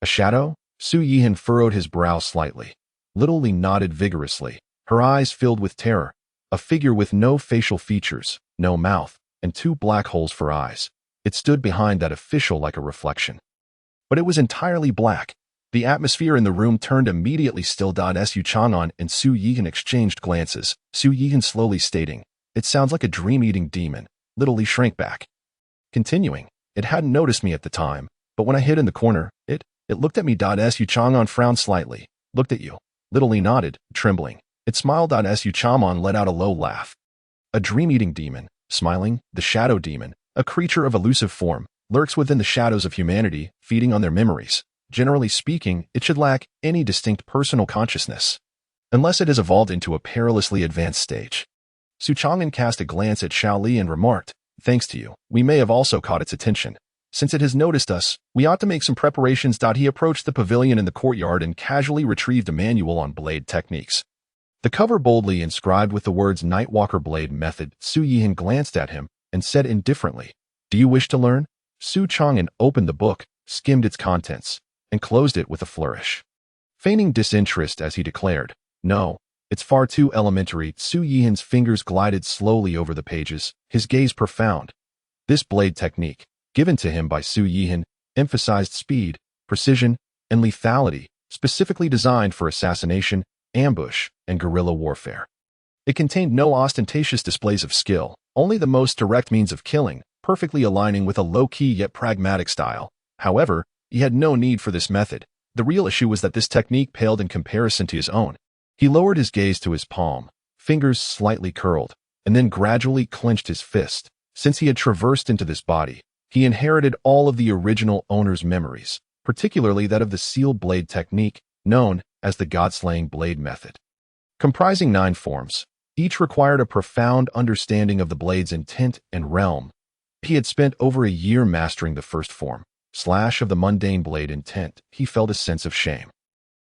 A shadow? Su Yihan furrowed his brow slightly. Little Li nodded vigorously, her eyes filled with terror. A figure with no facial features, no mouth, and 2 black holes for eyes. It stood behind that official like a reflection. But it was entirely black. The atmosphere in the room turned immediately still. Su Chang'an and Su Yihan exchanged glances, Su Yihan slowly stating, it sounds like a dream-eating demon. Little Li shrank back. Continuing, it hadn't noticed me at the time, but when I hid in the corner, it looked at me. Su Chang'an frowned slightly. Looked at you. Little Li nodded, trembling. It smiled. Su Chang'an let out a low laugh. A dream-eating demon, smiling, the shadow demon, a creature of elusive form, lurks within the shadows of humanity, feeding on their memories. Generally speaking, it should lack any distinct personal consciousness, unless it has evolved into a perilously advanced stage. Su Chang'an cast a glance at Xiao Li and remarked, thanks to you, we may have also caught its attention. Since it has noticed us, we ought to make some preparations. He approached the pavilion in the courtyard and casually retrieved a manual on blade techniques. The cover boldly inscribed with the words Nightwalker Blade Method. Su Yihan glanced at him and said indifferently, do you wish to learn? Su Chang'an opened the book, skimmed its contents, and closed it with a flourish, feigning disinterest as he declared, no, it's far too elementary. Su Yihan's fingers glided slowly over the pages, his gaze profound. This blade technique, given to him by Su Yihan, emphasized speed, precision, and lethality, specifically designed for assassination, ambush, and guerrilla warfare. It contained no ostentatious displays of skill, only the most direct means of killing, perfectly aligning with a low-key yet pragmatic style. However, he had no need for this method. The real issue was that this technique paled in comparison to his own. He lowered his gaze to his palm, fingers slightly curled, and then gradually clenched his fist. Since he had traversed into this body, he inherited all of the original owner's memories, particularly that of the sealed blade technique, known as the God-slaying blade method. Comprising 9 forms, each required a profound understanding of the blade's intent and realm. He had spent over a year mastering the first form, slash of the mundane blade intent. He felt a sense of shame,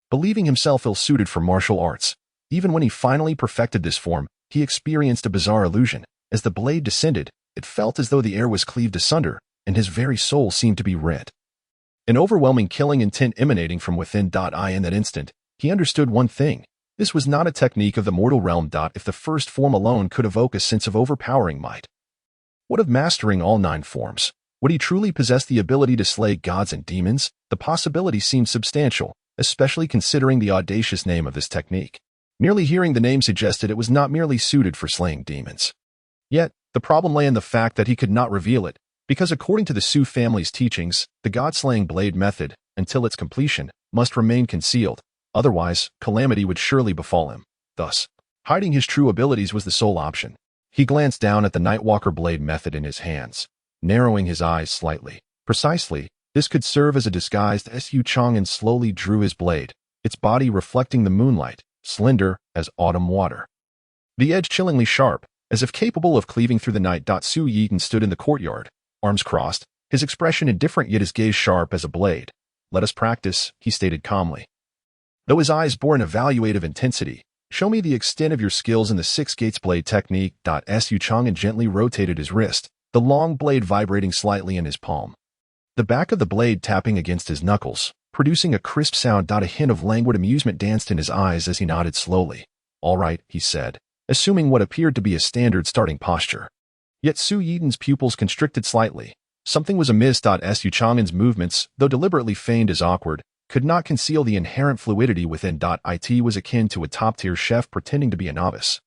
believing himself ill-suited for martial arts. Even when he finally perfected this form, he experienced a bizarre illusion. As the blade descended, it felt as though the air was cleaved asunder, and his very soul seemed to be rent. An overwhelming killing intent emanating from within. In that instant, he understood one thing. This was not a technique of the mortal realm. If the first form alone could evoke a sense of overpowering might, what of mastering all 9 forms? Would he truly possess the ability to slay gods and demons? The possibility seemed substantial, especially considering the audacious name of this technique. Merely hearing the name suggested it was not merely suited for slaying demons. Yet, the problem lay in the fact that he could not reveal it, because according to the Su family's teachings, the god-slaying blade method, until its completion, must remain concealed. Otherwise, calamity would surely befall him. Thus, hiding his true abilities was the sole option. He glanced down at the Nightwalker blade method in his hands, narrowing his eyes slightly. Precisely, this could serve as a disguise. Su Chang'an slowly drew his blade, its body reflecting the moonlight, slender as autumn water. The edge chillingly sharp, as if capable of cleaving through the night. Su Yihan stood in the courtyard, arms crossed, his expression indifferent yet his gaze sharp as a blade. Let us practice, he stated calmly, though his eyes bore an evaluative intensity. Show me the extent of your skills in the 6 gates blade technique. Su Chang'an gently rotated his wrist, the long blade vibrating slightly in his palm, the back of the blade tapping against his knuckles, producing a crisp sound. A hint of languid amusement danced in his eyes as he nodded slowly. All right, he said, assuming what appeared to be a standard starting posture. Yet Su Yihan's pupils constricted slightly. Something was amiss. Su Chang'an's movements, though deliberately feigned as awkward, could not conceal the inherent fluidity within. It was akin to a top-tier chef pretending to be a novice,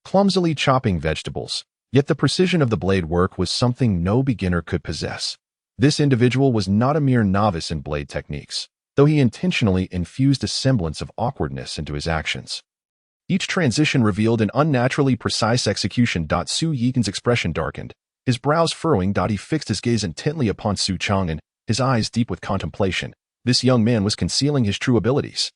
clumsily chopping vegetables. Yet the precision of the blade work was something no beginner could possess. This individual was not a mere novice in blade techniques, though he intentionally infused a semblance of awkwardness into his actions. Each transition revealed an unnaturally precise execution. Su Yigen's expression darkened, his brows furrowing. He fixed his gaze intently upon Su Chang'an, his eyes deep with contemplation. This young man was concealing his true abilities.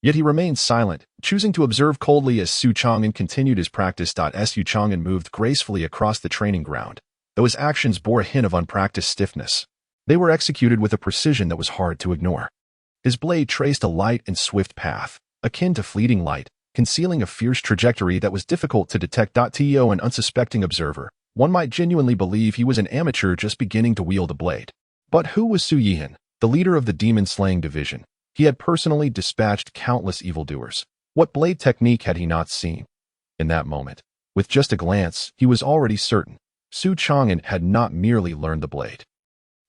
Yet he remained silent, choosing to observe coldly as Su Chang'an continued his practice. Su Chang'an moved gracefully across the training ground, though his actions bore a hint of unpracticed stiffness. They were executed with a precision that was hard to ignore. His blade traced a light and swift path, akin to fleeting light, concealing a fierce trajectory that was difficult to detect. To an unsuspecting observer, one might genuinely believe he was an amateur just beginning to wield a blade. But who was Su Yihen, the leader of the demon-slaying division? He had personally dispatched countless evildoers. What blade technique had he not seen? In that moment, with just a glance, he was already certain Su Chang'an had not merely learned the blade.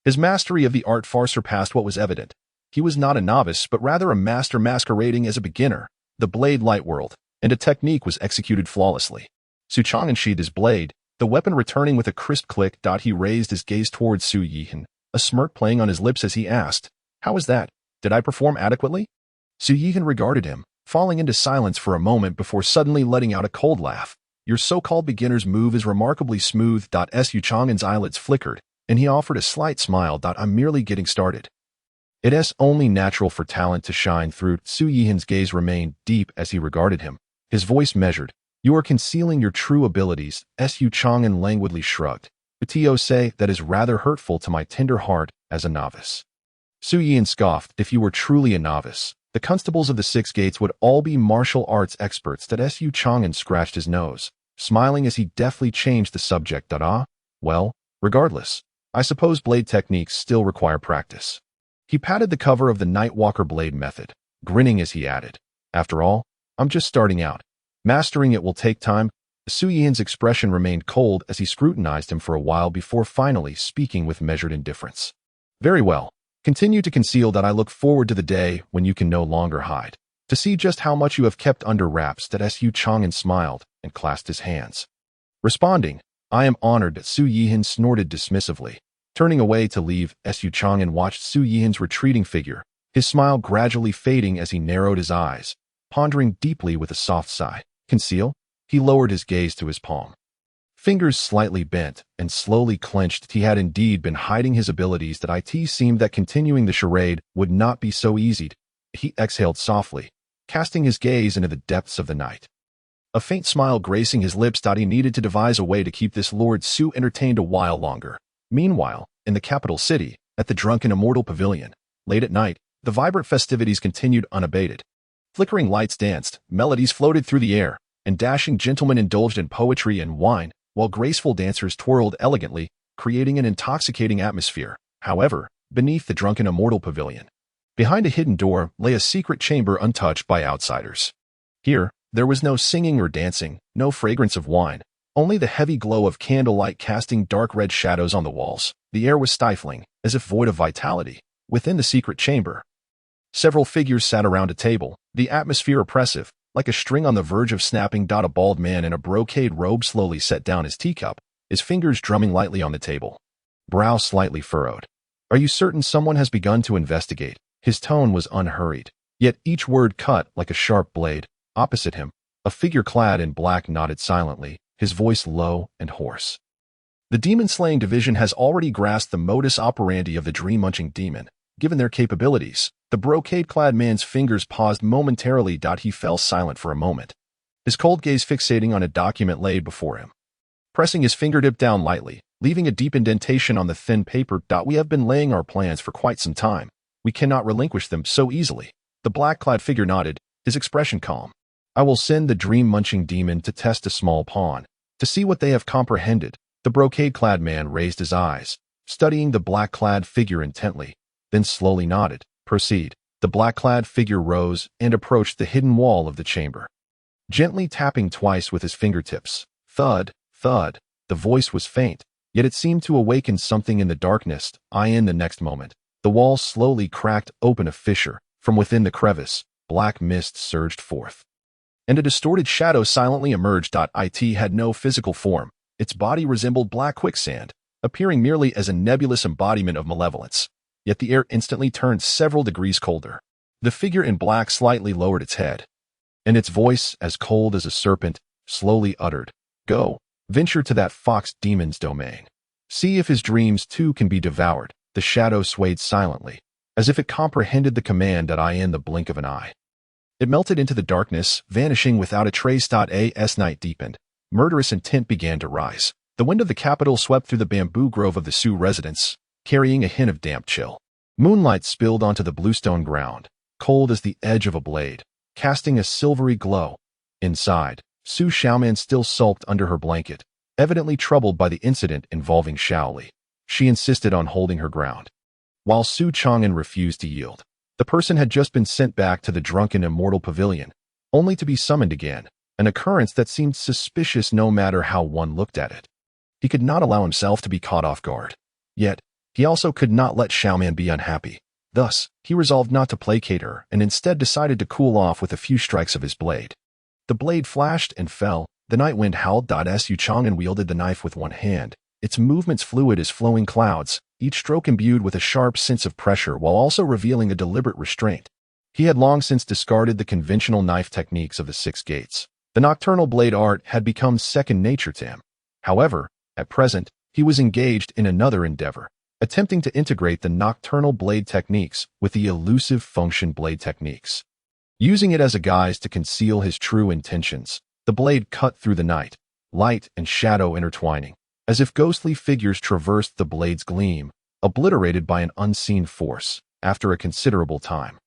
His mastery of the art far surpassed what was evident. He was not a novice, but rather a master masquerading as a beginner. The blade light whirled, and a technique was executed flawlessly. Su Chang'an sheathed his blade, the weapon returning with a crisp click. He raised his gaze towards Su Yihen, a smirk playing on his lips as he asked, "How was that? Did I perform adequately?" Su Yihen regarded him, falling into silence for a moment before suddenly letting out a cold laugh. "Your so-called beginner's move is remarkably smooth." Su Chang'an's eyelids flickered, and he offered a slight smile. "I'm merely getting started." It is only natural for talent to shine through. Su Yihen's gaze remained deep as he regarded him, his voice measured. "You are concealing your true abilities." Su Chang'an languidly shrugged. "To say that is rather hurtful to my tender heart as a novice." Su Yihen scoffed. "If you were truly a novice, the constables of the Six Gates would all be martial arts experts." Su Chang'an scratched his nose, smiling as he deftly changed the subject. Well, regardless, I suppose blade techniques still require practice." He patted the cover of the Nightwalker blade method, grinning as he added, "After all, I'm just starting out. Mastering it will take time." Su Yihen's expression remained cold as he scrutinized him for a while before finally speaking with measured indifference. "Very well. Continue to conceal. I look forward to the day when you can no longer hide. To see just how much you have kept under wraps." Su Chang'an smiled and clasped his hands. Responding, "I am honored." Su Yihen snorted dismissively. Turning away to leave, Su Chang'an watched Su Yihen's retreating figure, his smile gradually fading as he narrowed his eyes, pondering deeply with a soft sigh. "Conceal?" He lowered his gaze to his palm. Fingers slightly bent and slowly clenched. He had indeed been hiding his abilities. It seemed that continuing the charade would not be so easy. He exhaled softly, casting his gaze into the depths of the night. A faint smile gracing his lips. He needed to devise a way to keep this Lord Su entertained a while longer. Meanwhile, in the capital city, at the Drunken Immortal Pavilion, late at night, the vibrant festivities continued unabated. Flickering lights danced, melodies floated through the air, and dashing gentlemen indulged in poetry and wine, while graceful dancers twirled elegantly, creating an intoxicating atmosphere. However, beneath the Drunken Immortal Pavilion, behind a hidden door, lay a secret chamber untouched by outsiders. Here, there was no singing or dancing, no fragrance of wine, only the heavy glow of candlelight casting dark red shadows on the walls. The air was stifling, as if void of vitality. Within the secret chamber, several figures sat around a table, the atmosphere oppressive, like a string on the verge of snapping. A bald man in a brocade robe slowly set down his teacup, his fingers drumming lightly on the table. Brow slightly furrowed. "Are you certain someone has begun to investigate?" His tone was unhurried, yet each word cut like a sharp blade. Opposite him, a figure clad in black nodded silently, his voice low and hoarse. "The demon-slaying division has already grasped the modus operandi of the dream-munching demon. Given their capabilities," the brocade-clad man's fingers paused momentarily. He fell silent for a moment, his cold gaze fixating on a document laid before him. Pressing his fingertip down lightly, leaving a deep indentation on the thin paper. "We have been laying our plans for quite some time. We cannot relinquish them so easily." The black-clad figure nodded, his expression calm. "I will send the dream-munching demon to test a small pawn, to see what they have comprehended." The brocade-clad man raised his eyes, studying the black-clad figure intently, then slowly nodded. "Proceed." The black-clad figure rose and approached the hidden wall of the chamber, gently tapping twice with his fingertips. Thud, thud. The voice was faint, yet it seemed to awaken something in the darkness. In the next moment, the wall slowly cracked open a fissure. From within the crevice, black mist surged forth, and a distorted shadow silently emerged. It had no physical form, Its body resembled black quicksand, appearing merely as a nebulous embodiment of malevolence. Yet the air instantly turned several degrees colder. The figure in black slightly lowered its head, and its voice, as cold as a serpent, slowly uttered, "Go, venture to that fox demon's domain. See if his dreams too can be devoured." The shadow swayed silently, as if it comprehended the command that I in the blink of an eye. It melted into the darkness, vanishing without a trace. As night deepened, murderous intent began to rise. The wind of the capital swept through the bamboo grove of the Sioux residence, carrying a hint of damp chill. Moonlight spilled onto the bluestone ground, cold as the edge of a blade, casting a silvery glow. Inside, Xuan still sulked under her blanket, evidently troubled by the incident involving Shaoli. She insisted on holding her ground, while Xuan refused to yield. The person had just been sent back to the drunken immortal pavilion, only to be summoned again, an occurrence that seemed suspicious no matter how one looked at it. He could not allow himself to be caught off guard. Yet, he also could not let Xuan be unhappy. Thus, he resolved not to placate her and instead decided to cool off with a few strikes of his blade. The blade flashed and fell. The night wind howled. Xuan wielded the knife with one hand, its movements fluid as flowing clouds, each stroke imbued with a sharp sense of pressure while also revealing a deliberate restraint. He had long since discarded the conventional knife techniques of the Six Gates. The nocturnal blade art had become second nature to him. However, at present, he was engaged in another endeavor, attempting to integrate the nocturnal blade techniques with the elusive function blade techniques. Using it as a guise to conceal his true intentions, the blade cut through the night, light and shadow intertwining, as if ghostly figures traversed the blade's gleam, obliterated by an unseen force. After a considerable time,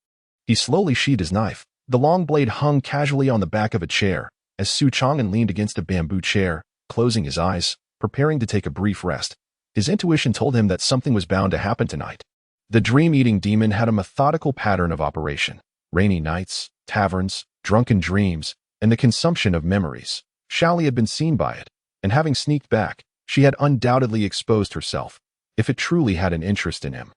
he slowly sheathed his knife. The long blade hung casually on the back of a chair, as Xuan leaned against a bamboo chair, closing his eyes, preparing to take a brief rest. His intuition told him that something was bound to happen tonight. The dream-eating demon had a methodical pattern of operation: rainy nights, taverns, drunken dreams, and the consumption of memories. Shaoli had been seen by it, and having sneaked back, she had undoubtedly exposed herself. If it truly had an interest in him,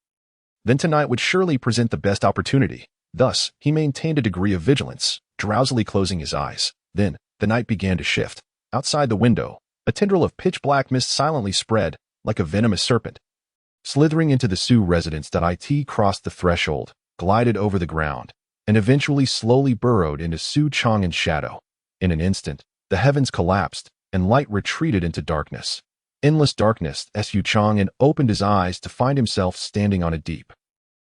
then tonight would surely present the best opportunity. Thus, he maintained a degree of vigilance, drowsily closing his eyes. Then, the night began to shift. Outside the window, a tendril of pitch-black mist silently spread, like a venomous serpent. Slithering into the Sioux residence, it crossed the threshold, glided over the ground, and eventually slowly burrowed into Xuan's shadow. In an instant, the heavens collapsed, and light retreated into darkness. Endless darkness. Xuan opened his eyes to find himself standing on a deep,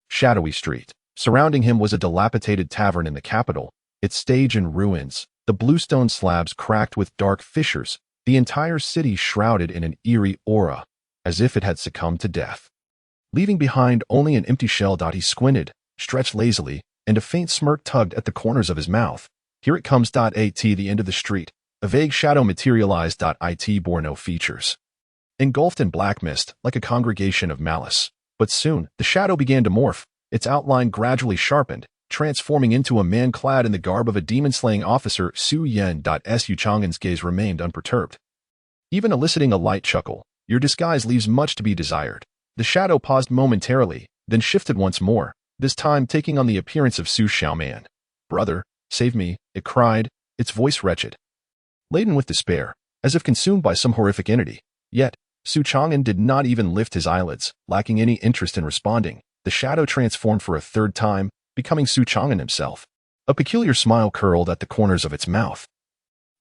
shadowy street. Surrounding him was a dilapidated tavern in the capital, its stage in ruins, the bluestone slabs cracked with dark fissures, the entire city shrouded in an eerie aura, as if it had succumbed to death. Leaving behind only an empty shell. He squinted, stretched lazily, and a faint smirk tugged at the corners of his mouth. Here it comes. At the end of the street, a vague shadow materialized. It bore no features. Engulfed in black mist, like a congregation of malice. But soon, the shadow began to morph. Its outline gradually sharpened, transforming into a man clad in the garb of a demon-slaying officer. Xuan's gaze remained unperturbed, even eliciting a light chuckle. "Your disguise leaves much to be desired." The shadow paused momentarily, then shifted once more, this time taking on the appearance of Xuan. "Brother, save me," it cried, its voice wretched, laden with despair, as if consumed by some horrific entity. Yet, Xuan did not even lift his eyelids, lacking any interest in responding. The shadow transformed for a third time, becoming Xuan himself. A peculiar smile curled at the corners of its mouth,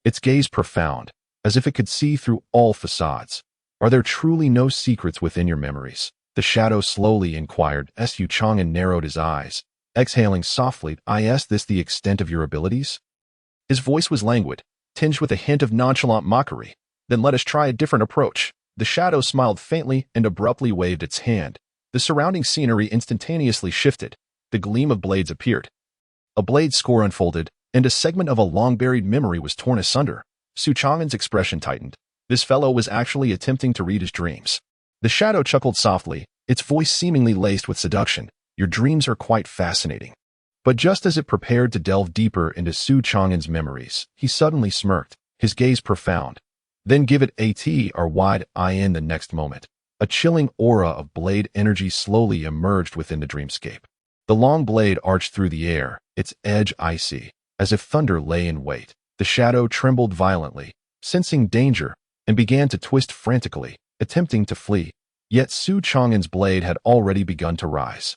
its gaze profound, as if it could see through all facades. "Are there truly no secrets within your memories?" the shadow slowly inquired. Xuan narrowed his eyes, exhaling softly. "Is this the extent of your abilities?" His voice was languid, tinged with a hint of nonchalant mockery. "Then let us try a different approach." The shadow smiled faintly and abruptly waved its hand. The surrounding scenery instantaneously shifted. The gleam of blades appeared. A blade score unfolded, and a segment of a long-buried memory was torn asunder. Xuan's expression tightened. This fellow was actually attempting to read his dreams. The shadow chuckled softly, its voice seemingly laced with seduction. "Your dreams are quite fascinating." But just as it prepared to delve deeper into Xuan's memories, he suddenly smirked, his gaze profound. "Then give it or wide eye." In the next moment, a chilling aura of blade energy slowly emerged within the dreamscape. The long blade arched through the air, its edge icy, as if thunder lay in wait. The shadow trembled violently, sensing danger, and began to twist frantically, attempting to flee. Yet Su Chang'an's blade had already begun to rise.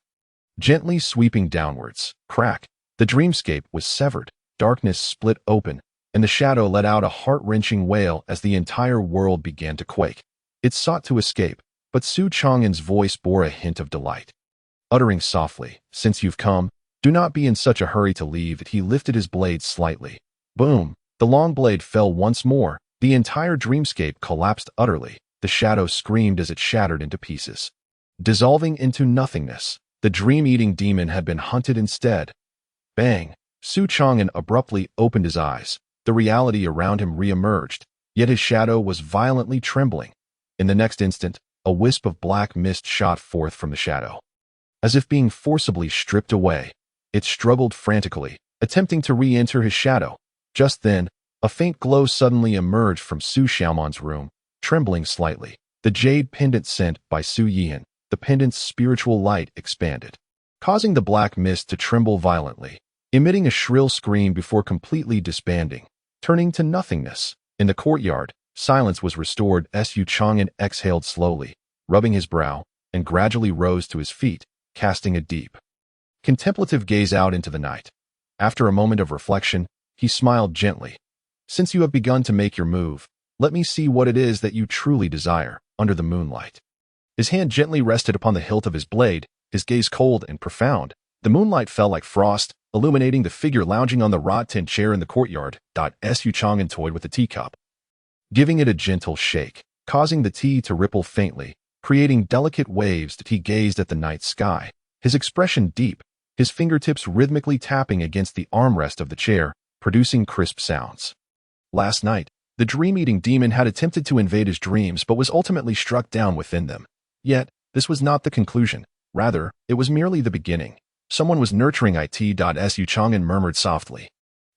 Gently sweeping downwards, crack, the dreamscape was severed, darkness split open, and the shadow let out a heart-wrenching wail as the entire world began to quake. It sought to escape, but Su Chang'an's voice bore a hint of delight. Uttering softly, "Since you've come, do not be in such a hurry to leave," he lifted his blade slightly. Boom! The long blade fell once more. The entire dreamscape collapsed utterly. The shadow screamed as it shattered into pieces. Dissolving into nothingness, the dream-eating demon had been hunted instead. Bang! Su Chang'an abruptly opened his eyes. The reality around him re-emerged, yet his shadow was violently trembling. In the next instant, a wisp of black mist shot forth from the shadow. As if being forcibly stripped away, it struggled frantically, attempting to re-enter his shadow. Just then, a faint glow suddenly emerged from Su Xiaoman's room, trembling slightly. The jade pendant sent by Su Yihan, the pendant's spiritual light expanded, causing the black mist to tremble violently, emitting a shrill scream before completely disbanding, turning to nothingness. In the courtyard, silence was restored as Su Chang'an exhaled slowly, rubbing his brow, and gradually rose to his feet, casting a deep, contemplative gaze out into the night. After a moment of reflection, he smiled gently. "Since you have begun to make your move, let me see what it is that you truly desire." Under the moonlight, his hand gently rested upon the hilt of his blade, his gaze cold and profound. The moonlight fell like frost, illuminating the figure lounging on the wrought-tin chair in the courtyard. Su Chang'an toyed with the teacup, giving it a gentle shake, causing the tea to ripple faintly, creating delicate waves. He gazed at the night sky, his expression deep, his fingertips rhythmically tapping against the armrest of the chair, producing crisp sounds. Last night, the dream-eating demon had attempted to invade his dreams but was ultimately struck down within them. Yet, this was not the conclusion. Rather, it was merely the beginning. Someone was nurturing it. Su Chang'an murmured softly.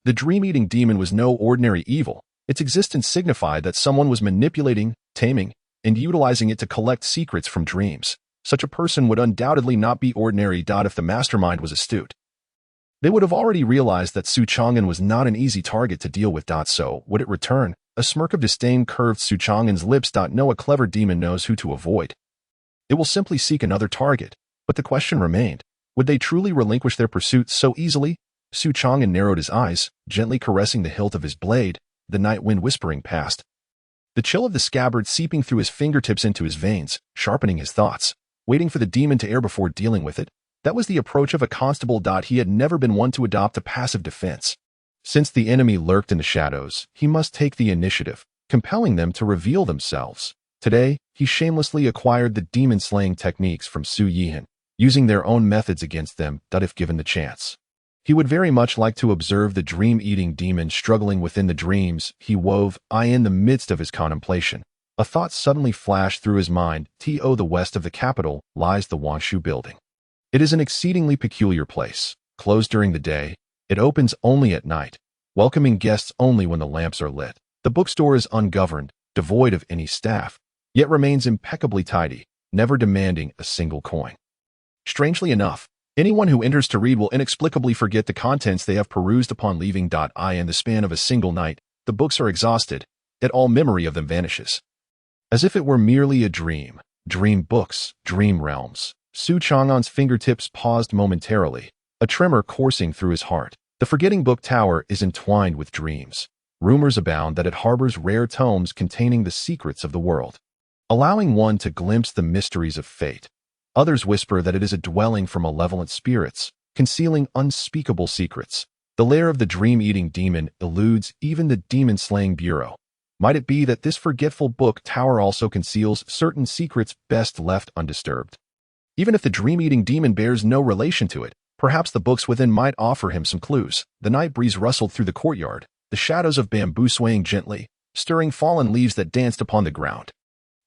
The dream-eating demon was no ordinary evil. Its existence signified that someone was manipulating, taming, and utilizing it to collect secrets from dreams. Such a person would undoubtedly not be ordinary. If the mastermind was astute, they would have already realized that Su Chang'an was not an easy target to deal with. So, would it return? A smirk of disdain curved Su Chang'an's lips. No, a clever demon knows who to avoid. It will simply seek another target. But the question remained, would they truly relinquish their pursuit so easily? Su Chang'an narrowed his eyes, gently caressing the hilt of his blade, the night wind whispering past, the chill of the scabbard seeping through his fingertips into his veins, sharpening his thoughts, waiting for the demon to air before dealing with it. That was the approach of a constable. He had never been one to adopt a passive defense. Since the enemy lurked in the shadows, he must take the initiative, compelling them to reveal themselves. Today, he shamelessly acquired the demon-slaying techniques from Su Yihan, using their own methods against them. If given the chance, he would very much like to observe the dream-eating demon struggling within the dreams he wove. In the midst of his contemplation, a thought suddenly flashed through his mind. The west of the capital lies the Wanshu building. It is an exceedingly peculiar place. Closed during the day, it opens only at night, welcoming guests only when the lamps are lit. The bookstore is ungoverned, devoid of any staff, yet remains impeccably tidy, never demanding a single coin. Strangely enough, anyone who enters to read will inexplicably forget the contents they have perused upon leaving. In the span of a single night, the books are exhausted, yet all memory of them vanishes. As if it were merely a dream. Dream books, dream realms. Su Chang'an's fingertips paused momentarily, a tremor coursing through his heart. The forgetting book tower is entwined with dreams. Rumors abound that it harbors rare tomes containing the secrets of the world, allowing one to glimpse the mysteries of fate. Others whisper that it is a dwelling for malevolent spirits, concealing unspeakable secrets. The lair of the dream-eating demon eludes even the demon-slaying bureau. Might it be that this forgetful book tower also conceals certain secrets best left undisturbed? Even if the dream-eating demon bears no relation to it, perhaps the books within might offer him some clues. The night breeze rustled through the courtyard, the shadows of bamboo swaying gently, stirring fallen leaves that danced upon the ground.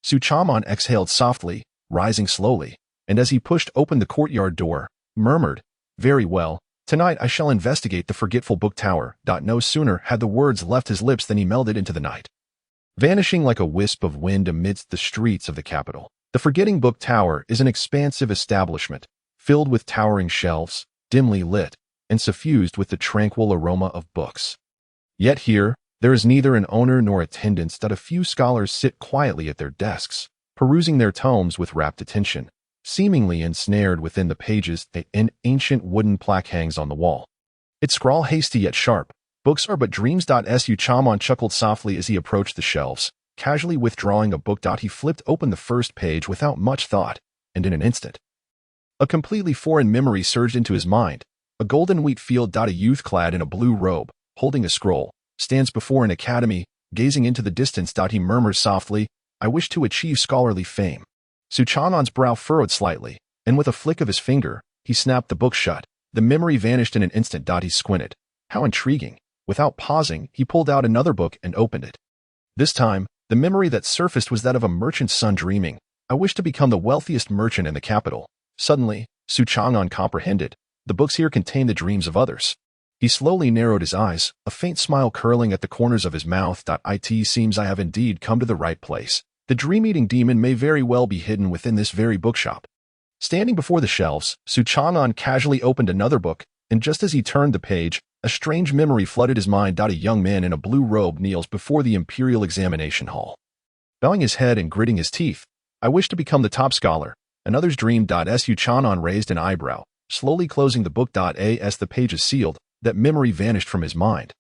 Su Chang'an exhaled softly, rising slowly, and as he pushed open the courtyard door, murmured, "Very well, tonight I shall investigate the forgetful book tower." No sooner had the words left his lips than he melded into the night, vanishing like a wisp of wind amidst the streets of the capital. The Forgetting Book Tower is an expansive establishment, filled with towering shelves, dimly lit, and suffused with the tranquil aroma of books. Yet here, There is neither an owner nor attendants, that a few scholars sit quietly at their desks, perusing their tomes with rapt attention. Seemingly ensnared within the pages, an ancient wooden plaque hangs on the wall. Its scrawl hasty yet sharp. Books are but dreams. Xuan chuckled softly as he approached the shelves, casually withdrawing a book. He flipped open the first page without much thought, and in an instant, a completely foreign memory surged into his mind. A golden wheat field. A youth clad in a blue robe, holding a scroll, stands before an academy, gazing into the distance. He murmurs softly, "I wish to achieve scholarly fame." Xuan's brow furrowed slightly, and with a flick of his finger, he snapped the book shut. The memory vanished in an instant. He squinted. How intriguing. Without pausing, he pulled out another book and opened it. This time, the memory that surfaced was that of a merchant's son dreaming, "I wish to become the wealthiest merchant in the capital." Suddenly, Xuan comprehended. The books here contain the dreams of others. He slowly narrowed his eyes, a faint smile curling at the corners of his mouth. It seems I have indeed come to the right place. The dream-eating demon may very well be hidden within this very bookshop. Standing before the shelves, Xuan casually opened another book, and just as he turned the page, a strange memory flooded his mind. A young man in a blue robe kneels before the imperial examination hall. Bowing his head and gritting his teeth, "I wish to become the top scholar." Another's dream. Xuan raised an eyebrow, slowly closing the book. As the pages sealed, that memory vanished from his mind.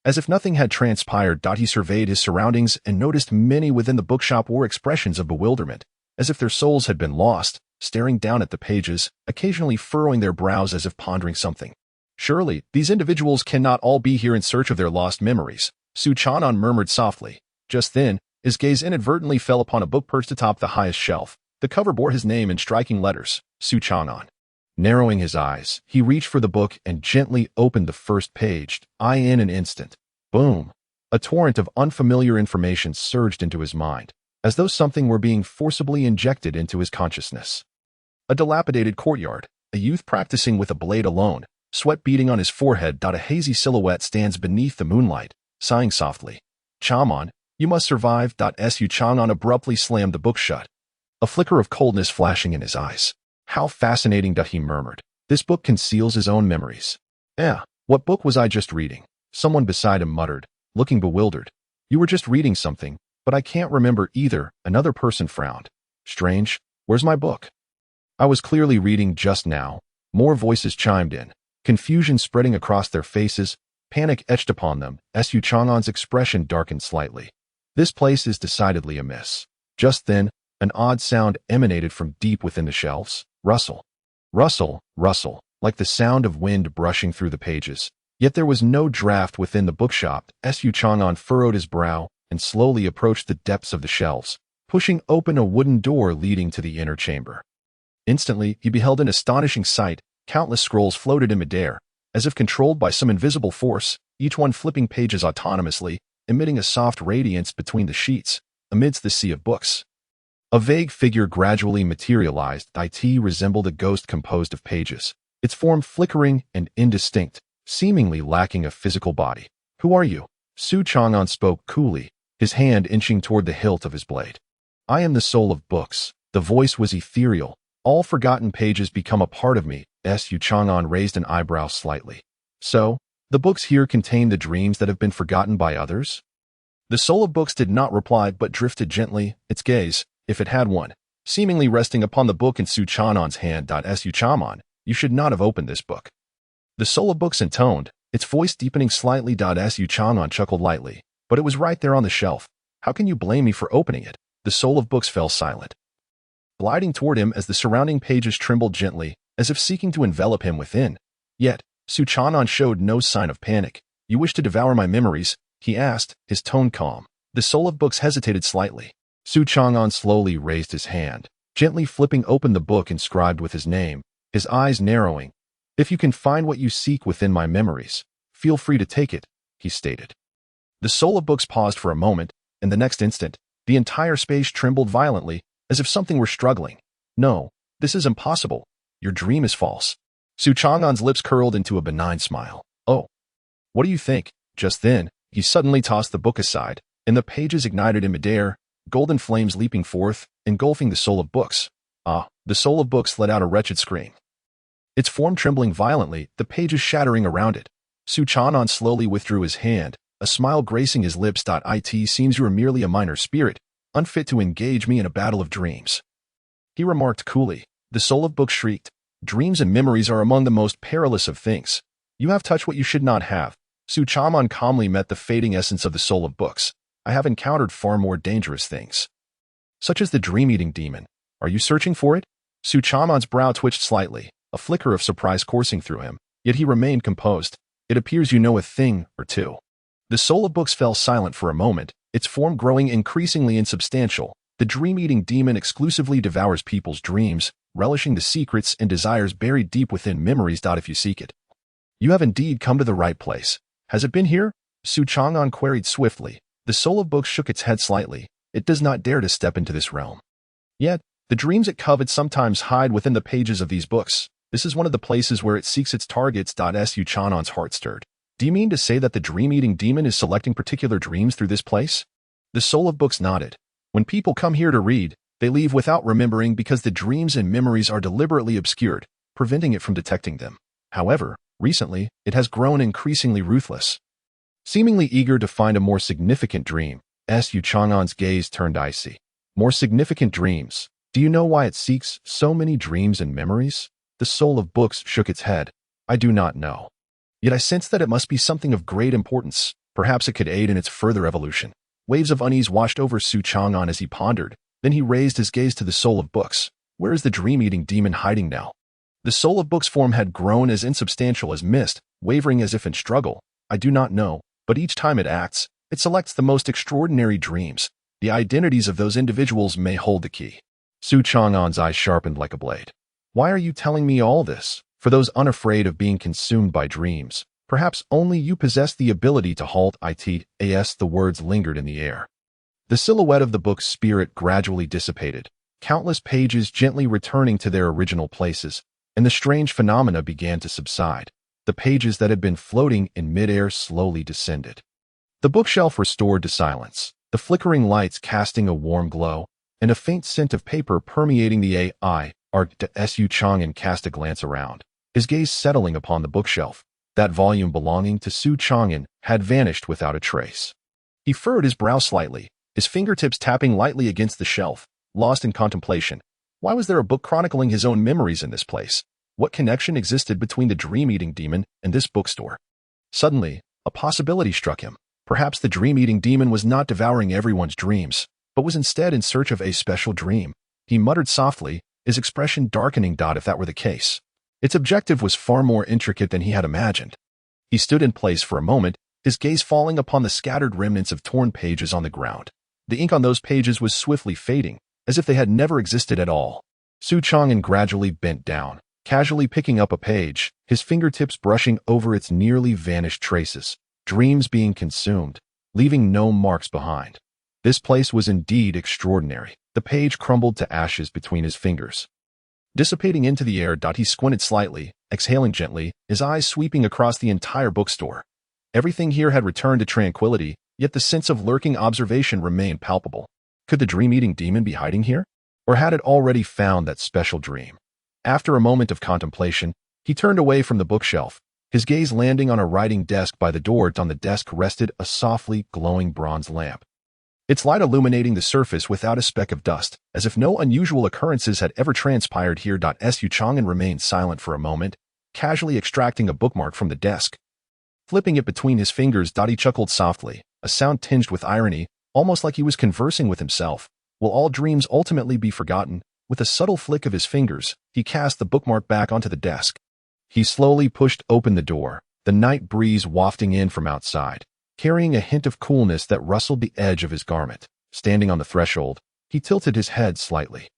As if nothing had transpired, he surveyed his surroundings and noticed many within the bookshop wore expressions of bewilderment, as if their souls had been lost, staring down at the pages, occasionally furrowing their brows as if pondering something. Surely, these individuals cannot all be here in search of their lost memories, Xuan murmured softly. Just then, his gaze inadvertently fell upon a book perched atop the highest shelf. The cover bore his name in striking letters, Xuan. Narrowing his eyes, he reached for the book and gently opened the first page. In an instant, boom! A torrent of unfamiliar information surged into his mind, as though something were being forcibly injected into his consciousness. A dilapidated courtyard, a youth practicing with a blade alone, sweat beading on his forehead. A hazy silhouette stands beneath the moonlight, sighing softly. "Chaman, you must survive." Xuan abruptly slammed the book shut, a flicker of coldness flashing in his eyes. "How fascinating," he murmured. "This book conceals his own memories." What book was I just reading?" Someone beside him muttered, looking bewildered. "You were just reading something, but I can't remember either." Another person frowned. "Strange. Where's my book?" "I was clearly reading just now." More voices chimed in, confusion spreading across their faces, panic etched upon them. Xuan's expression darkened slightly. This place is decidedly amiss. Just then, an odd sound emanated from deep within the shelves. Rustle, rustle, rustle, like the sound of wind brushing through the pages. Yet there was no draft within the bookshop. Xuan furrowed his brow and slowly approached the depths of the shelves, pushing open a wooden door leading to the inner chamber. Instantly, he beheld an astonishing sight. Countless scrolls floated in midair, as if controlled by some invisible force, each one flipping pages autonomously, emitting a soft radiance between the sheets, amidst the sea of books. A vague figure gradually materialized. It resembled a ghost composed of pages, its form flickering and indistinct, seemingly lacking a physical body. "Who are you?" Xuan spoke coolly, his hand inching toward the hilt of his blade. "I am the soul of books." The voice was ethereal. "All forgotten pages become a part of me." Xuan raised an eyebrow slightly. "So, the books here contain the dreams that have been forgotten by others?" The soul of books did not reply but drifted gently, its gaze, if it had one, seemingly resting upon the book in Xuan's hand. "Xuan, you should not have opened this book." The soul of books intoned, its voice deepening slightly. Xuan chuckled lightly. "But it was right there on the shelf. How can you blame me for opening it?" The soul of books fell silent, gliding toward him as the surrounding pages trembled gently, as if seeking to envelop him within. Yet, Xuan showed no sign of panic. "You wish to devour my memories?" he asked, his tone calm. The soul of books hesitated slightly. Xuan slowly raised his hand, gently flipping open the book inscribed with his name, his eyes narrowing. "If you can find what you seek within my memories, feel free to take it," he stated. The soul of books paused for a moment, and the next instant, the entire space trembled violently, as if something were struggling. "No, this is impossible. Your dream is false." Xuan's lips curled into a benign smile. "Oh, what do you think?" Just then, he suddenly tossed the book aside, and the pages ignited in midair, golden flames leaping forth, engulfing the soul of books. The soul of books let out a wretched scream, its form trembling violently, the pages shattering around it. Xuan slowly withdrew his hand, a smile gracing his lips. It seems you are merely a minor spirit, unfit to engage me in a battle of dreams. He remarked coolly. The soul of books shrieked. Dreams and memories are among the most perilous of things. You have touched what you should not have. Xuan calmly met the fading essence of the soul of books. I have encountered far more dangerous things. Such as the dream-eating demon. Are you searching for it? Xuan's brow twitched slightly, a flicker of surprise coursing through him, yet he remained composed. It appears you know a thing or two. The soul of books fell silent for a moment, its form growing increasingly insubstantial. The dream-eating demon exclusively devours people's dreams, relishing the secrets and desires buried deep within memories. If you seek it, you have indeed come to the right place. Has it been here? Xuan queried swiftly. The soul of books shook its head slightly. It does not dare to step into this realm. Yet, the dreams it covets sometimes hide within the pages of these books. This is one of the places where it seeks its targets. Xuan's heart stirred. Do you mean to say that the dream-eating demon is selecting particular dreams through this place? The soul of books nodded. When people come here to read, they leave without remembering because the dreams and memories are deliberately obscured, preventing it from detecting them. However, recently, it has grown increasingly ruthless. Seemingly eager to find a more significant dream, Xuan's gaze turned icy. More significant dreams. Do you know why it seeks so many dreams and memories? The soul of books shook its head. I do not know. Yet I sense that it must be something of great importance. Perhaps it could aid in its further evolution. Waves of unease washed over Xuan as he pondered. Then he raised his gaze to the soul of books. Where is the dream-eating demon hiding now? The soul of books' form had grown as insubstantial as mist, wavering as if in struggle. I do not know, but each time it acts, it selects the most extraordinary dreams. The identities of those individuals may hold the key. Xuan's eyes sharpened like a blade. Why are you telling me all this? For those unafraid of being consumed by dreams, perhaps only you possess the ability to halt it. The words lingered in the air. The silhouette of the book's spirit gradually dissipated, countless pages gently returning to their original places, and the strange phenomena began to subside. The pages that had been floating in midair slowly descended. The bookshelf restored to silence, the flickering lights casting a warm glow, and a faint scent of paper permeating the air. Xuan cast a glance around, his gaze settling upon the bookshelf. That volume belonging to Xuan had vanished without a trace. He furrowed his brow slightly, his fingertips tapping lightly against the shelf, lost in contemplation. Why was there a book chronicling his own memories in this place? What connection existed between the dream-eating demon and this bookstore? Suddenly, a possibility struck him. Perhaps the dream-eating demon was not devouring everyone's dreams, but was instead in search of a special dream. He muttered softly, his expression darkening. If that were the case, its objective was far more intricate than he had imagined. He stood in place for a moment, his gaze falling upon the scattered remnants of torn pages on the ground. The ink on those pages was swiftly fading, as if they had never existed at all. Xuan gradually bent down, casually picking up a page, his fingertips brushing over its nearly vanished traces, dreams being consumed, leaving no marks behind. This place was indeed extraordinary. The page crumbled to ashes between his fingers, dissipating into the air. He squinted slightly, exhaling gently, his eyes sweeping across the entire bookstore. Everything here had returned to tranquility, yet the sense of lurking observation remained palpable. Could the dream-eating demon be hiding here? Or had it already found that special dream? After a moment of contemplation, he turned away from the bookshelf, his gaze landing on a writing desk by the door. On the desk rested a softly glowing bronze lamp, its light illuminating the surface without a speck of dust, as if no unusual occurrences had ever transpired here. Xuan remained silent for a moment, casually extracting a bookmark from the desk. Flipping it between his fingers, he chuckled softly, a sound tinged with irony, almost like he was conversing with himself. Will all dreams ultimately be forgotten? With a subtle flick of his fingers, he cast the bookmark back onto the desk. He slowly pushed open the door, the night breeze wafting in from outside, carrying a hint of coolness that rustled the edge of his garment. Standing on the threshold, he tilted his head slightly,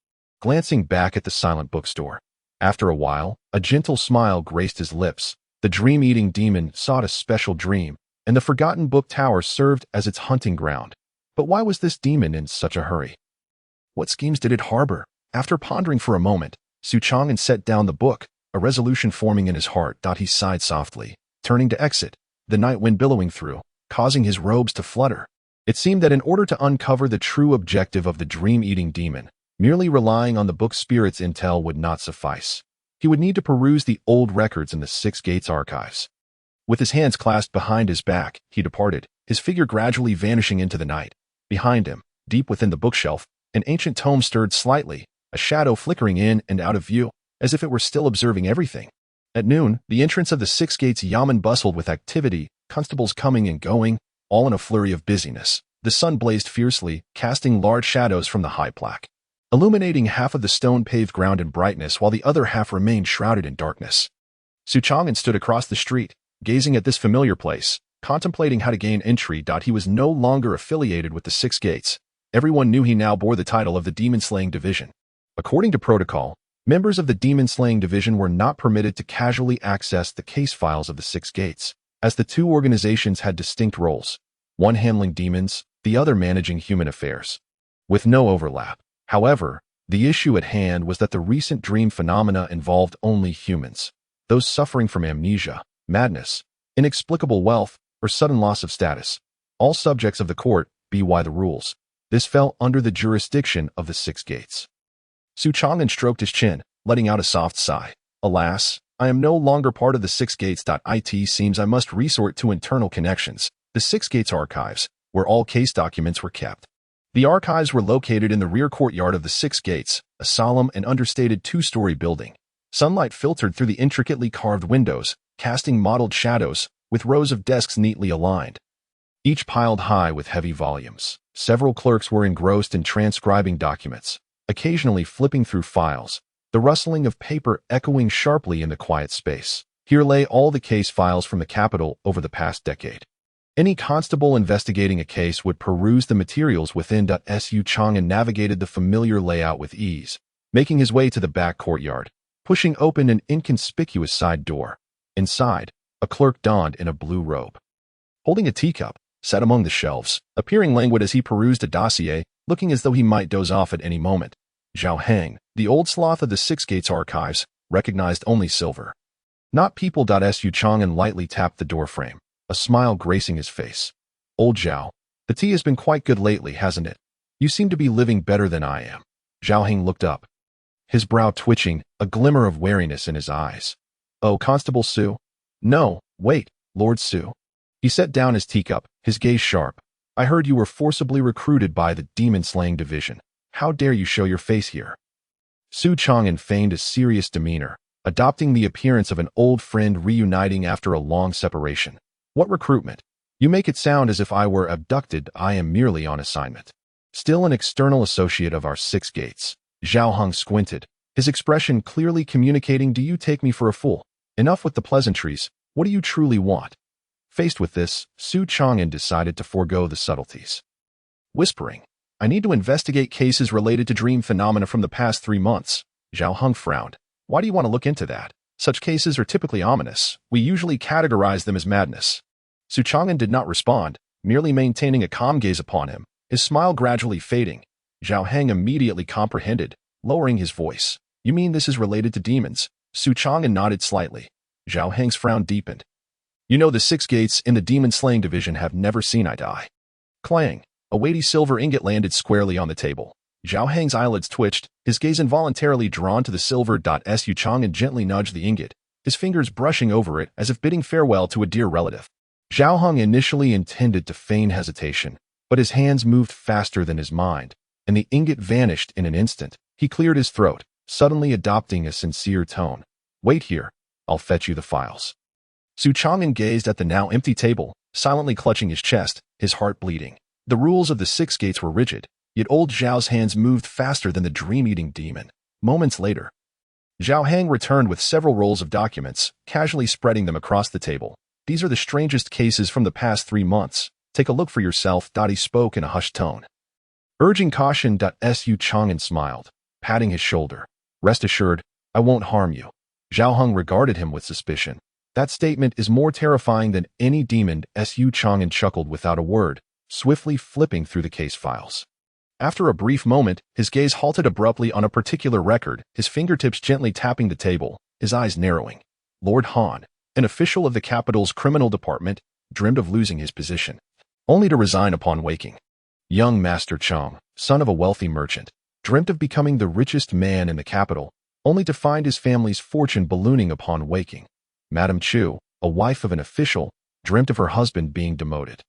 glancing back at the silent bookstore. After a while, a gentle smile graced his lips. The dream-eating demon sought a special dream, and the forgotten book tower served as its hunting ground. But why was this demon in such a hurry? What schemes did it harbor? After pondering for a moment, Xuan set down the book, a resolution forming in his heart. He sighed softly, turning to exit, the night wind billowing through, causing his robes to flutter. It seemed that in order to uncover the true objective of the dream-eating demon, merely relying on the book spirit's intel would not suffice. He would need to peruse the old records in the Six Gates archives. With his hands clasped behind his back, he departed, his figure gradually vanishing into the night. Behind him, deep within the bookshelf, an ancient tome stirred slightly, a shadow flickering in and out of view, as if it were still observing everything. At noon, the entrance of the Six Gates Yamen bustled with activity, constables coming and going, all in a flurry of busyness. The sun blazed fiercely, casting large shadows from the high plaque, illuminating half of the stone-paved ground in brightness while the other half remained shrouded in darkness. Xuan stood across the street, gazing at this familiar place, contemplating how to gain entry. He was no longer affiliated with the Six Gates. Everyone knew he now bore the title of the Demon-Slaying Division. According to protocol, members of the Demon-Slaying Division were not permitted to casually access the case files of the Six Gates, as the two organizations had distinct roles, one handling demons, the other managing human affairs, with no overlap. However, the issue at hand was that the recent dream phenomena involved only humans, those suffering from amnesia, madness, inexplicable wealth, or sudden loss of status. All subjects of the court, by the rules. This fell under the jurisdiction of the Six Gates. Xuan stroked his chin, letting out a soft sigh. Alas, I am no longer part of the Six Gates. It seems I must resort to internal connections. The Six Gates archives, where all case documents were kept. The archives were located in the rear courtyard of the Six Gates, a solemn and understated two-story building. Sunlight filtered through the intricately carved windows, casting mottled shadows, with rows of desks neatly aligned, each piled high with heavy volumes. Several clerks were engrossed in transcribing documents, occasionally flipping through files, the rustling of paper echoing sharply in the quiet space. Here lay all the case files from the capital over the past decade. Any constable investigating a case would peruse the materials within. Xuan navigated the familiar layout with ease, making his way to the back courtyard, pushing open an inconspicuous side door. Inside, a clerk donned in a blue robe, holding a teacup, sat among the shelves, appearing languid as he perused a dossier, looking as though he might doze off at any moment. Xuan, the old sloth of the Six Gates archives, recognized only silver, not people. Xuan lightly tapped the doorframe, a smile gracing his face. Old Zhao, the tea has been quite good lately, hasn't it? You seem to be living better than I am. Zhao looked up, his brow twitching, a glimmer of wariness in his eyes. Oh, Constable Su? No, wait, Lord Su. He set down his teacup, his gaze sharp. I heard you were forcibly recruited by the Demon-Slaying Division. How dare you show your face here? Xuan feigned a serious demeanor, adopting the appearance of an old friend reuniting after a long separation. What recruitment? You make it sound as if I were abducted. I am merely on assignment. Still an external associate of our Six Gates. Zhao squinted, his expression clearly communicating, do you take me for a fool? Enough with the pleasantries. What do you truly want? Faced with this, Xuan decided to forego the subtleties. Whispering, I need to investigate cases related to dream phenomena from the past 3 months. Zhao frowned. Why do you want to look into that? Such cases are typically ominous. We usually categorize them as madness. Xuan did not respond, merely maintaining a calm gaze upon him, his smile gradually fading. Zhao immediately comprehended, lowering his voice. You mean this is related to demons? Xuan nodded slightly. Zhao frown deepened. You know the Six Gates in the Demon-Slaying Division have never seen eye to eye. Clang, a weighty silver ingot landed squarely on the table. Zhao eyelids twitched, his gaze involuntarily drawn to the silver. Xuan gently nudged the ingot, his fingers brushing over it as if bidding farewell to a dear relative. Zhao initially intended to feign hesitation, but his hands moved faster than his mind, and the ingot vanished in an instant. He cleared his throat, suddenly adopting a sincere tone. Wait here, I'll fetch you the files. Xuan gazed at the now empty table, silently clutching his chest, his heart bleeding. The rules of the Six Gates were rigid, yet old Zhao's hands moved faster than the dream-eating demon. Moments later, Zhao returned with several rolls of documents, casually spreading them across the table. These are the strangest cases from the past 3 months. Take a look for yourself. He spoke in a hushed tone, urging caution. Xuan smiled, patting his shoulder. Rest assured, I won't harm you. Zhao regarded him with suspicion. That statement is more terrifying than any demon. Xuan chuckled without a word, swiftly flipping through the case files. After a brief moment, his gaze halted abruptly on a particular record, his fingertips gently tapping the table, his eyes narrowing. Lord Han, an official of the capital's criminal department, dreamed of losing his position, only to resign upon waking. Young Master Chong, son of a wealthy merchant, dreamt of becoming the richest man in the capital, only to find his family's fortune ballooning upon waking. Madame Chu, a wife of an official, dreamt of her husband being demoted.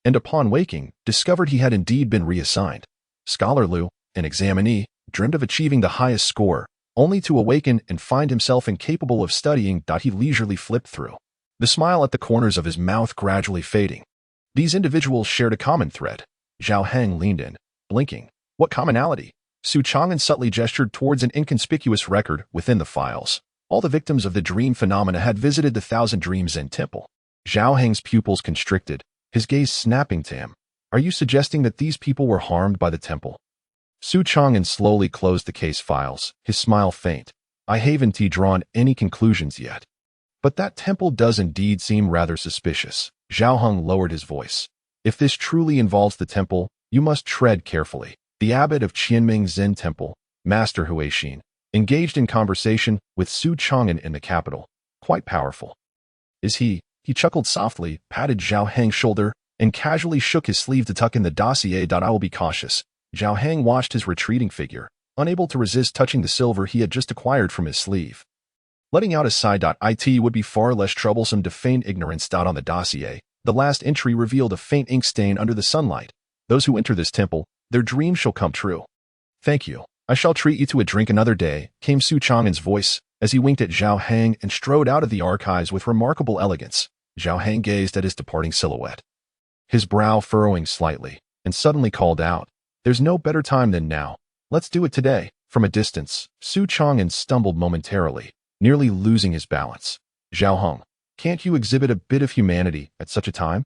and upon waking, discovered he had indeed been reassigned. Scholar Liu, an examinee, dreamed of achieving the highest score, only to awaken and find himself incapable of studying. He leisurely flipped through, the smile at the corners of his mouth gradually fading. These individuals shared a common thread. Zhao Heng leaned in, blinking. What commonality? Su Chang'an subtly gestured towards an inconspicuous record within the files. All the victims of the dream phenomena had visited the Thousand Dreams Zen Temple. Zhao Heng's pupils constricted, his gaze snapping to him. Are you suggesting that these people were harmed by the temple? Su Chang'an slowly closed the case files, his smile faint. I haven't drawn any conclusions yet. But that temple does indeed seem rather suspicious. Zhao Heng lowered his voice. If this truly involves the temple, you must tread carefully. The abbot of Qianming Zen Temple, Master Huixin, engaged in conversation with Su Chang'an in the capital. Quite powerful. Is he? He chuckled softly, patted Zhao Heng's shoulder, and casually shook his sleeve to tuck in the dossier. I will be cautious. Zhao Heng watched his retreating figure, unable to resist touching the silver he had just acquired from his sleeve. Letting out a sigh. It would be far less troublesome to feign ignorance. On the dossier, the last entry revealed a faint ink stain under the sunlight. Those who enter this temple, their dreams shall come true. Thank you. I shall treat you to a drink another day, came Su Chang'an's voice, as he winked at Zhao Heng and strode out of the archives with remarkable elegance. Zhao Heng gazed at his departing silhouette, his brow furrowing slightly, and suddenly called out, There's no better time than now. Let's do it today. From a distance, Su Chang'an stumbled momentarily, nearly losing his balance. Zhao Heng, can't you exhibit a bit of humanity at such a time?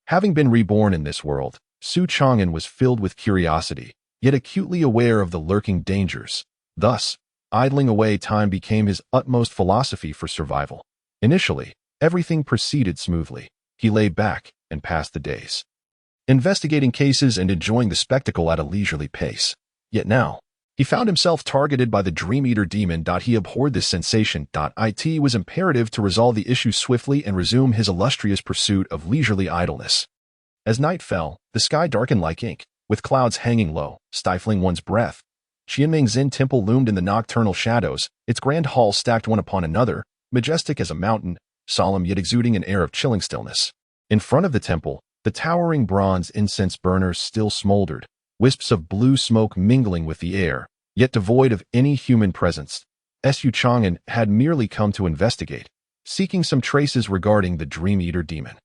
Having been reborn in this world, Su Chang'an was filled with curiosity, yet acutely aware of the lurking dangers. Thus, idling away time became his utmost philosophy for survival. Initially, everything proceeded smoothly. He lay back and passed the days, investigating cases and enjoying the spectacle at a leisurely pace. Yet now, he found himself targeted by the Dream Eater demon. He abhorred this sensation. It was imperative to resolve the issue swiftly and resume his illustrious pursuit of leisurely idleness. As night fell, the sky darkened like ink, with clouds hanging low, stifling one's breath. Qianming Zen Temple loomed in the nocturnal shadows, its grand halls stacked one upon another, majestic as a mountain, solemn yet exuding an air of chilling stillness. In front of the temple, the towering bronze incense burners still smoldered, wisps of blue smoke mingling with the air, yet devoid of any human presence. Su Chang'an had merely come to investigate, seeking some traces regarding the Dream Eater demon.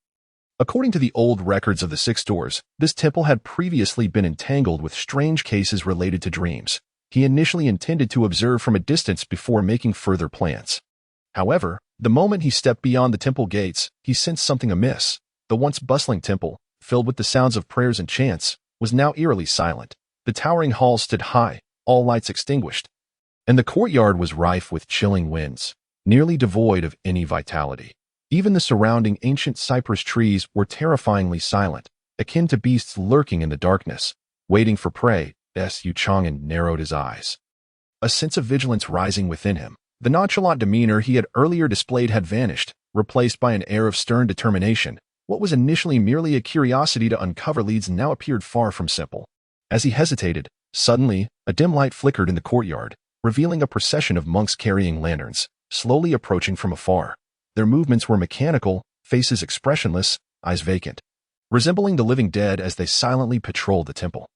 According to the old records of the Six Doors, this temple had previously been entangled with strange cases related to dreams. He initially intended to observe from a distance before making further plans. However, the moment he stepped beyond the temple gates, he sensed something amiss. The once bustling temple, filled with the sounds of prayers and chants, was now eerily silent. The towering halls stood high, all lights extinguished, and the courtyard was rife with chilling winds, nearly devoid of any vitality. Even the surrounding ancient cypress trees were terrifyingly silent, akin to beasts lurking in the darkness, waiting for prey. Su Chang'an narrowed his eyes, a sense of vigilance rising within him. The nonchalant demeanor he had earlier displayed had vanished, replaced by an air of stern determination. What was initially merely a curiosity to uncover leads now appeared far from simple. As he hesitated, suddenly, a dim light flickered in the courtyard, revealing a procession of monks carrying lanterns, slowly approaching from afar. Their movements were mechanical, faces expressionless, eyes vacant, resembling the living dead as they silently patrolled the temple.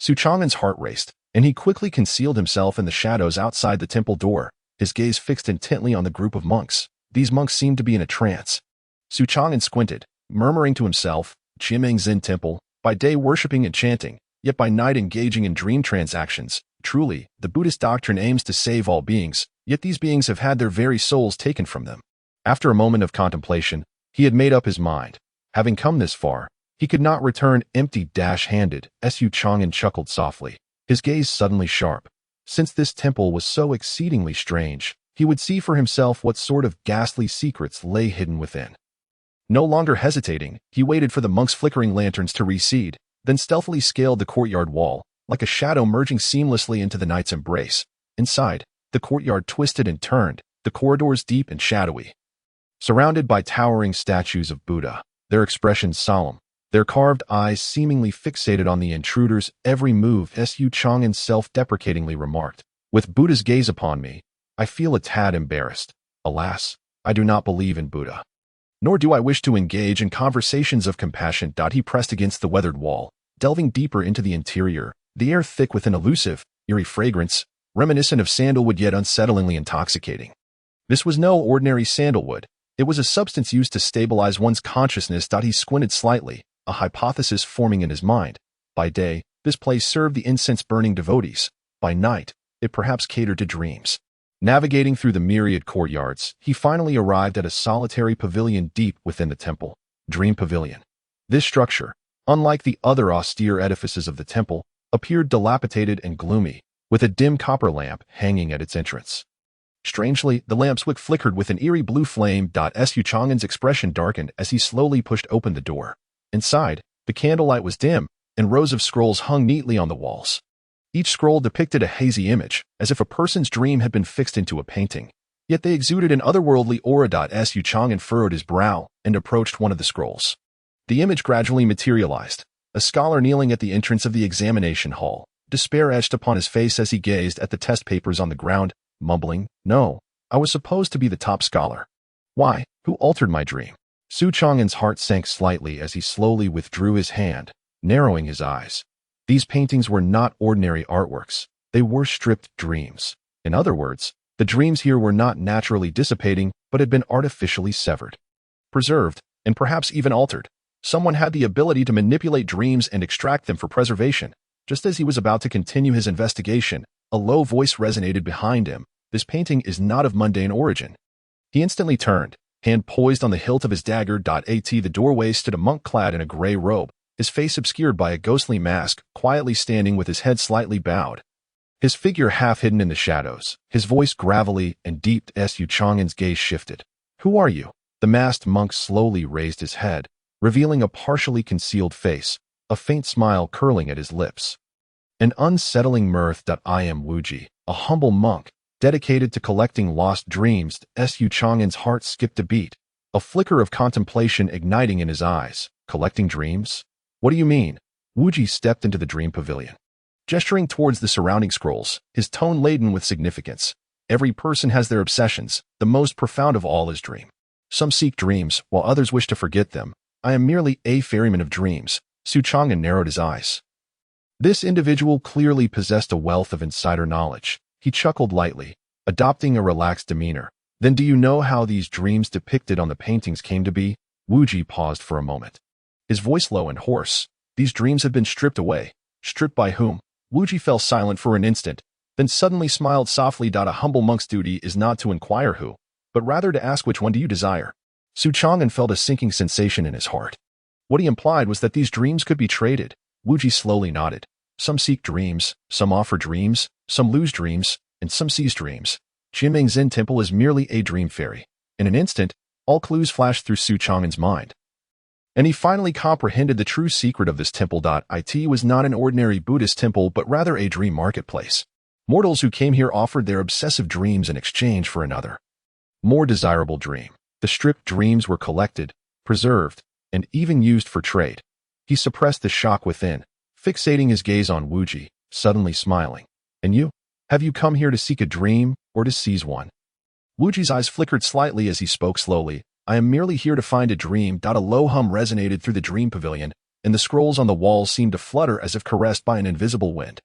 Su Chang'an's heart raced, and he quickly concealed himself in the shadows outside the temple door, his gaze fixed intently on the group of monks. These monks seemed to be in a trance. Su Chang'an squinted, murmuring to himself, Qianming Zen Temple, by day worshipping and chanting, yet by night engaging in dream transactions. Truly, the Buddhist doctrine aims to save all beings, yet these beings have had their very souls taken from them. After a moment of contemplation, he had made up his mind. Having come this far, he could not return empty-handed. Su Chang'an chuckled softly, his gaze suddenly sharp. Since this temple was so exceedingly strange, he would see for himself what sort of ghastly secrets lay hidden within. No longer hesitating, he waited for the monks' flickering lanterns to recede, then stealthily scaled the courtyard wall, like a shadow merging seamlessly into the night's embrace. Inside, the courtyard twisted and turned, the corridors deep and shadowy, surrounded by towering statues of Buddha, their expressions solemn, their carved eyes seemingly fixated on the intruder's every move. Su Chang'an self-deprecatingly remarked, "With Buddha's gaze upon me, I feel a tad embarrassed. Alas, I do not believe in Buddha." Nor do I wish to engage in conversations of compassion. He pressed against the weathered wall, delving deeper into the interior, the air thick with an elusive, eerie fragrance, reminiscent of sandalwood yet unsettlingly intoxicating. This was no ordinary sandalwood. It was a substance used to stabilize one's consciousness. He squinted slightly, a hypothesis forming in his mind. By day, this place served the incense-burning devotees. By night, it perhaps catered to dreams. Navigating through the myriad courtyards, he finally arrived at a solitary pavilion deep within the temple. Dream Pavilion. This structure, unlike the other austere edifices of the temple, appeared dilapidated and gloomy, with a dim copper lamp hanging at its entrance. Strangely, the lamp's wick flickered with an eerie blue flame. Xuan's expression darkened as he slowly pushed open the door. Inside, the candlelight was dim, and rows of scrolls hung neatly on the walls. Each scroll depicted a hazy image, as if a person's dream had been fixed into a painting. Yet they exuded an otherworldly aura. Xuan furrowed his brow and approached one of the scrolls. The image gradually materialized, a scholar kneeling at the entrance of the examination hall, despair etched upon his face as he gazed at the test papers on the ground, mumbling, "No, I was supposed to be the top scholar. Why? Who altered my dream?" Xuan's heart sank slightly as he slowly withdrew his hand, narrowing his eyes. These paintings were not ordinary artworks. They were stripped dreams. In other words, the dreams here were not naturally dissipating, but had been artificially severed, preserved, and perhaps even altered. Someone had the ability to manipulate dreams and extract them for preservation. Just as he was about to continue his investigation, a low voice resonated behind him. "This painting is not of mundane origin." He instantly turned, hand poised on the hilt of his dagger. The doorway stood a monk clad in a gray robe, his face obscured by a ghostly mask, quietly standing with his head slightly bowed. His figure half hidden in the shadows, his voice gravelly and deep. Xuan's gaze shifted. "Who are you?" The masked monk slowly raised his head, revealing a partially concealed face, a faint smile curling at his lips. An unsettling mirth. "I am Wuji, a humble monk, dedicated to collecting lost dreams." Xuan's heart skipped a beat, a flicker of contemplation igniting in his eyes. "Collecting dreams? What do you mean?" Wuji stepped into the dream pavilion, gesturing towards the surrounding scrolls, his tone laden with significance. "Every person has their obsessions. The most profound of all is dream. Some seek dreams, while others wish to forget them. I am merely a ferryman of dreams." Xuan narrowed his eyes. This individual clearly possessed a wealth of insider knowledge. He chuckled lightly, adopting a relaxed demeanor. "Then do you know how these dreams depicted on the paintings came to be?" Wuji paused for a moment, his voice low and hoarse. "These dreams have been stripped away." "Stripped by whom?" Wuji fell silent for an instant, then suddenly smiled softly. "A humble monk's duty is not to inquire who, but rather to ask which one do you desire." Xuan felt a sinking sensation in his heart. What he implied was that these dreams could be traded. Wuji slowly nodded. "Some seek dreams, some offer dreams, some lose dreams, and some seize dreams. Jimeng Zen Temple is merely a dream fairy." In an instant, all clues flashed through Xuan's mind, and he finally comprehended the true secret of this temple. It was not an ordinary Buddhist temple, but rather a dream marketplace. Mortals who came here offered their obsessive dreams in exchange for another, more desirable dream. The stripped dreams were collected, preserved, and even used for trade. He suppressed the shock within, fixating his gaze on Wuji, suddenly smiling. "And you? Have you come here to seek a dream, or to seize one?" Wuji's eyes flickered slightly as he spoke slowly. "I am merely here to find a dream." A low hum resonated through the dream pavilion, and the scrolls on the walls seemed to flutter as if caressed by an invisible wind.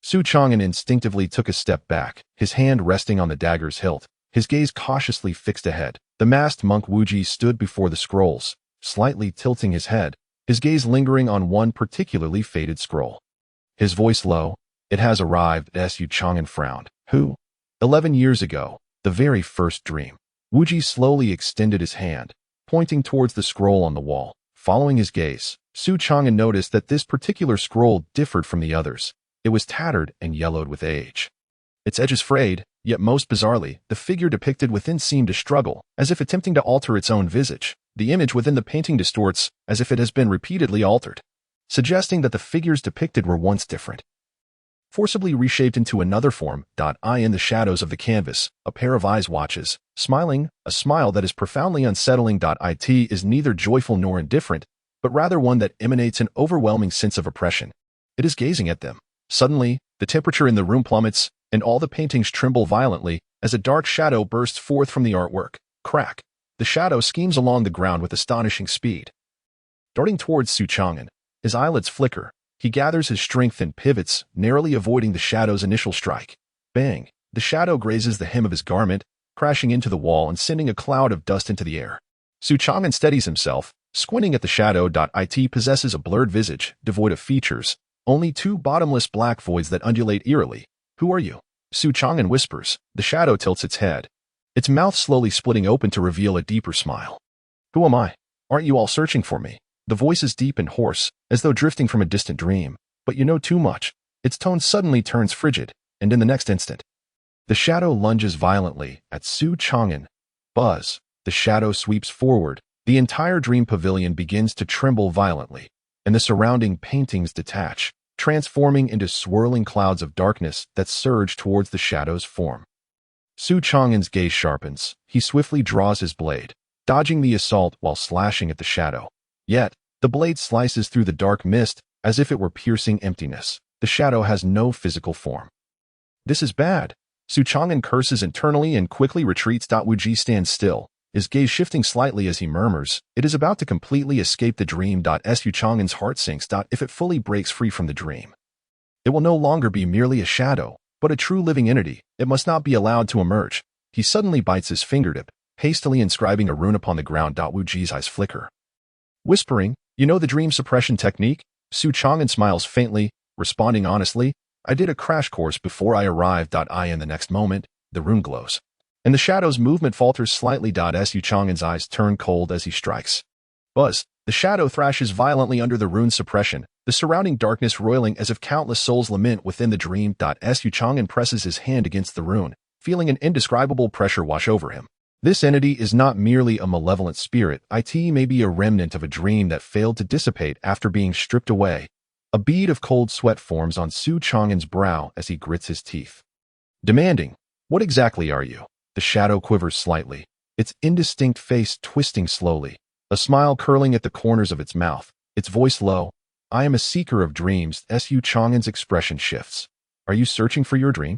Xuan instinctively took a step back, his hand resting on the dagger's hilt, his gaze cautiously fixed ahead. The masked monk Wuji stood before the scrolls, slightly tilting his head, his gaze lingering on one particularly faded scroll. His voice low. "It has arrived." Xuan frowned. "Who?" 11 years ago, the very first dream." Wuji slowly extended his hand, pointing towards the scroll on the wall. Following his gaze, Xuan noticed that this particular scroll differed from the others. It was tattered and yellowed with age. Its edges frayed, yet most bizarrely, the figure depicted within seemed to struggle, as if attempting to alter its own visage. The image within the painting distorts, as if it has been repeatedly altered, suggesting that the figures depicted were once different, forcibly reshaped into another form. In the shadows of the canvas, a pair of eyes watches, smiling, a smile that is profoundly unsettling. It is neither joyful nor indifferent, but rather one that emanates an overwhelming sense of oppression. It is gazing at them. Suddenly, the temperature in the room plummets, and all the paintings tremble violently as a dark shadow bursts forth from the artwork. Crack! the shadow schemes along the ground with astonishing speed. Darting towards Xuan, his eyelids flicker. He gathers his strength and pivots, narrowly avoiding the shadow's initial strike. Bang! The shadow grazes the hem of his garment, crashing into the wall and sending a cloud of dust into the air. Xuan steadies himself, squinting at the shadow. It possesses a blurred visage, devoid of features, only two bottomless black voids that undulate eerily. Who are you? Xuan whispers. The shadow tilts its head, its mouth slowly splitting open to reveal a deeper smile. Who am I? Aren't you all searching for me? The voice is deep and hoarse, as though drifting from a distant dream. But you know too much. Its tone suddenly turns frigid, and in the next instant, the shadow lunges violently at Xuan. Buzz. The shadow sweeps forward. The entire dream pavilion begins to tremble violently, and the surrounding paintings detach, transforming into swirling clouds of darkness that surge towards the shadow's form. Xuan's gaze sharpens. He swiftly draws his blade, dodging the assault while slashing at the shadow. Yet, the blade slices through the dark mist as if it were piercing emptiness. The shadow has no physical form. This is bad. Xuan curses internally and quickly retreats. Wuji stands still, his gaze shifting slightly as he murmurs, it is about to completely escape the dream. Xuan's heart sinks. If it fully breaks free from the dream, it will no longer be merely a shadow, but a true living entity. It must not be allowed to emerge. He suddenly bites his fingertip, hastily inscribing a rune upon the ground. Wuji's eyes flicker. Whispering, you know the dream suppression technique? Xuan smiles faintly, responding honestly, I did a crash course before I arrived. In the next moment, the rune glows, and the shadow's movement falters slightly. Xuan's eyes turn cold as he strikes. Buzz. The shadow thrashes violently under the rune's suppression, the surrounding darkness roiling as if countless souls lament within the dream. Xuan presses his hand against the rune, feeling an indescribable pressure wash over him. This entity is not merely a malevolent spirit. It may be a remnant of a dream that failed to dissipate after being stripped away. A bead of cold sweat forms on Xuan's brow as he grits his teeth. Demanding, what exactly are you? The shadow quivers slightly, its indistinct face twisting slowly, a smile curling at the corners of its mouth, its voice low. I am a seeker of dreams. Xuan's expression shifts. Are you searching for your dream?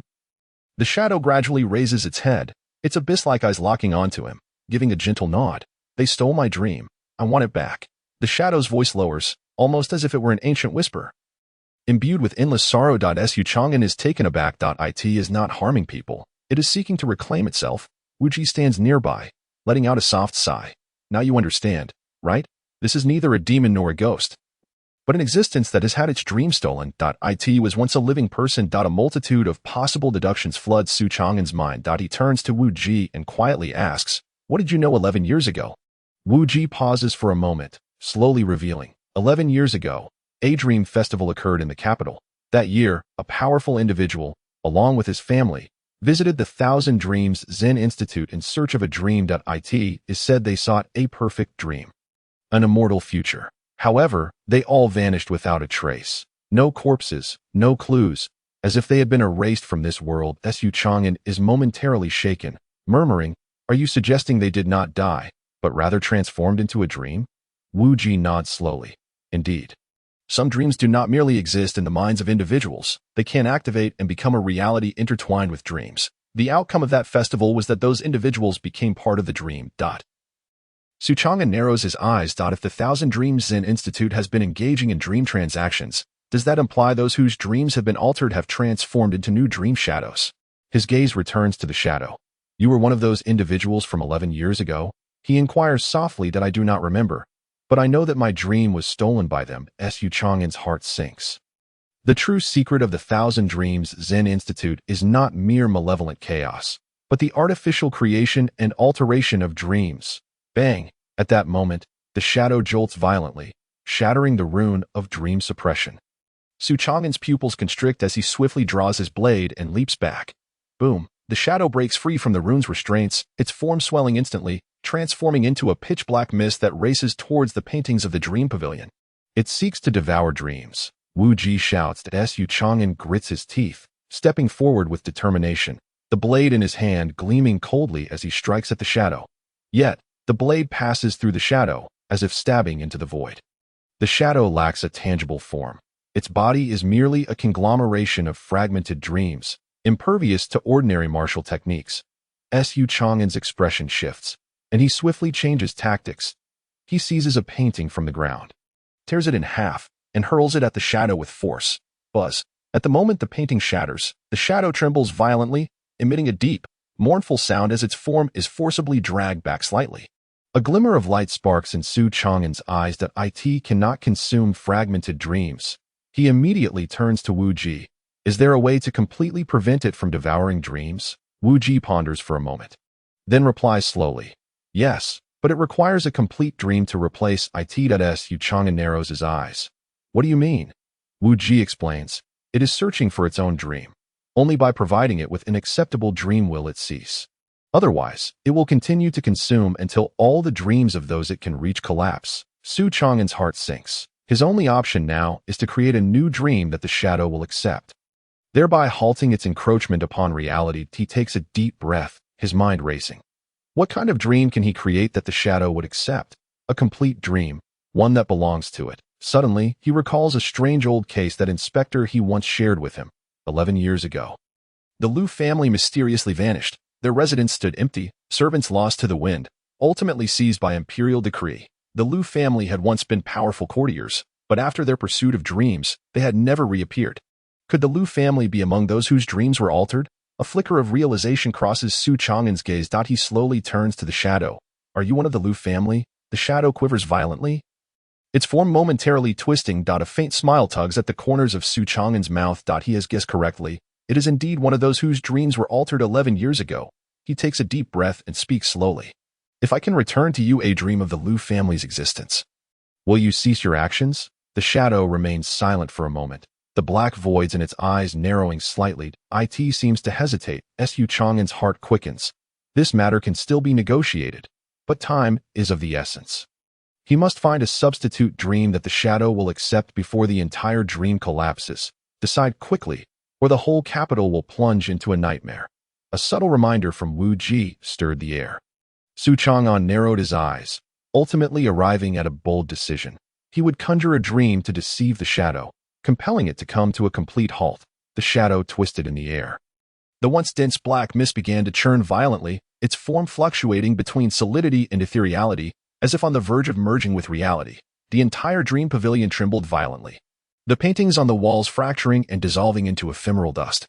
The shadow gradually raises its head, its abyss-like eyes locking onto him, giving a gentle nod. They stole my dream. I want it back. The shadow's voice lowers, almost as if it were an ancient whisper. Imbued with endless sorrow. Xuan is taken aback. It is not harming people. It is seeking to reclaim itself. Wuji stands nearby, letting out a soft sigh. Now you understand, right? This is neither a demon nor a ghost, but an existence that has had its dream stolen. It was once a living person. A multitude of possible deductions flood Xuan's mind. He turns to Wuji and quietly asks, what did you know 11 years ago? Wuji pauses for a moment, slowly revealing. 11 years ago, a dream festival occurred in the capital. That year, a powerful individual, along with his family, visited the Thousand Dreams Zen Institute in search of a dream. It is said they sought a perfect dream, an immortal future. However, they all vanished without a trace. No corpses, no clues, as if they had been erased from this world. Xuan is momentarily shaken, murmuring, are you suggesting they did not die, but rather transformed into a dream? Wuji nods slowly. Indeed. Some dreams do not merely exist in the minds of individuals. They can activate and become a reality intertwined with dreams. The outcome of that festival was that those individuals became part of the dream. Xuan narrows his eyes. If the Thousand Dreams Zen Institute has been engaging in dream transactions, does that imply those whose dreams have been altered have transformed into new dream shadows? His gaze returns to the shadow. You were one of those individuals from 11 years ago? He inquires softly. I do not remember, but I know that my dream was stolen by them. Xuan's heart sinks. The true secret of the Thousand Dreams Zen Institute is not mere malevolent chaos, but the artificial creation and alteration of dreams. Bang! At that moment, the shadow jolts violently, shattering the rune of dream suppression. Xuan's pupils constrict as he swiftly draws his blade and leaps back. Boom! The shadow breaks free from the rune's restraints, its form swelling instantly, transforming into a pitch-black mist that races towards the paintings of the dream pavilion. It seeks to devour dreams. Wuji shouts. Xuan grits his teeth, stepping forward with determination, the blade in his hand gleaming coldly as he strikes at the shadow. Yet, the blade passes through the shadow, as if stabbing into the void. The shadow lacks a tangible form. Its body is merely a conglomeration of fragmented dreams, impervious to ordinary martial techniques. Xuan's expression shifts, and he swiftly changes tactics. He seizes a painting from the ground, tears it in half, and hurls it at the shadow with force. Buzz. At the moment the painting shatters, the shadow trembles violently, emitting a deep, mournful sound as its form is forcibly dragged back slightly. A glimmer of light sparks in Su Chang'an's eyes that it cannot consume fragmented dreams. He immediately turns to Wu Ji. Is there a way to completely prevent it from devouring dreams? Wu Ji ponders for a moment, then replies slowly, yes, but it requires a complete dream to replace it. Su Chang'an narrows his eyes. What do you mean? Wu Ji explains, it is searching for its own dream. Only by providing it with an acceptable dream will it cease. Otherwise, it will continue to consume until all the dreams of those it can reach collapse. Su Chang'an's heart sinks. His only option now is to create a new dream that the shadow will accept, thereby halting its encroachment upon reality. He takes a deep breath, his mind racing. What kind of dream can he create that the shadow would accept? A complete dream, one that belongs to it. Suddenly, he recalls a strange old case that Inspector he once shared with him, 11 years ago. The Liu family mysteriously vanished. Their residence stood empty, servants lost to the wind, ultimately seized by imperial decree. The Liu family had once been powerful courtiers, but after their pursuit of dreams, they had never reappeared. Could the Liu family be among those whose dreams were altered? A flicker of realization crosses Su Chang'an's gaze. He slowly turns to the shadow. Are you one of the Liu family? The shadow quivers violently, its form momentarily twisting. A faint smile tugs at the corners of Su Chang'an's mouth. He has guessed correctly. It is indeed one of those whose dreams were altered 11 years ago. He takes a deep breath and speaks slowly. If I can return to you a dream of the Liu family's existence, will you cease your actions? The shadow remains silent for a moment, the black voids in its eyes narrowing slightly. It seems to hesitate. Su Chang'an's heart quickens. This matter can still be negotiated, but time is of the essence. He must find a substitute dream that the shadow will accept before the entire dream collapses. Decide quickly, or the whole capital will plunge into a nightmare. A subtle reminder from Wu Ji stirred the air. Su Chang'an narrowed his eyes, ultimately arriving at a bold decision. He would conjure a dream to deceive the shadow, compelling it to come to a complete halt. The shadow twisted in the air. The once dense black mist began to churn violently, its form fluctuating between solidity and ethereality, as if on the verge of merging with reality. The entire dream pavilion trembled violently, the paintings on the walls fracturing and dissolving into ephemeral dust.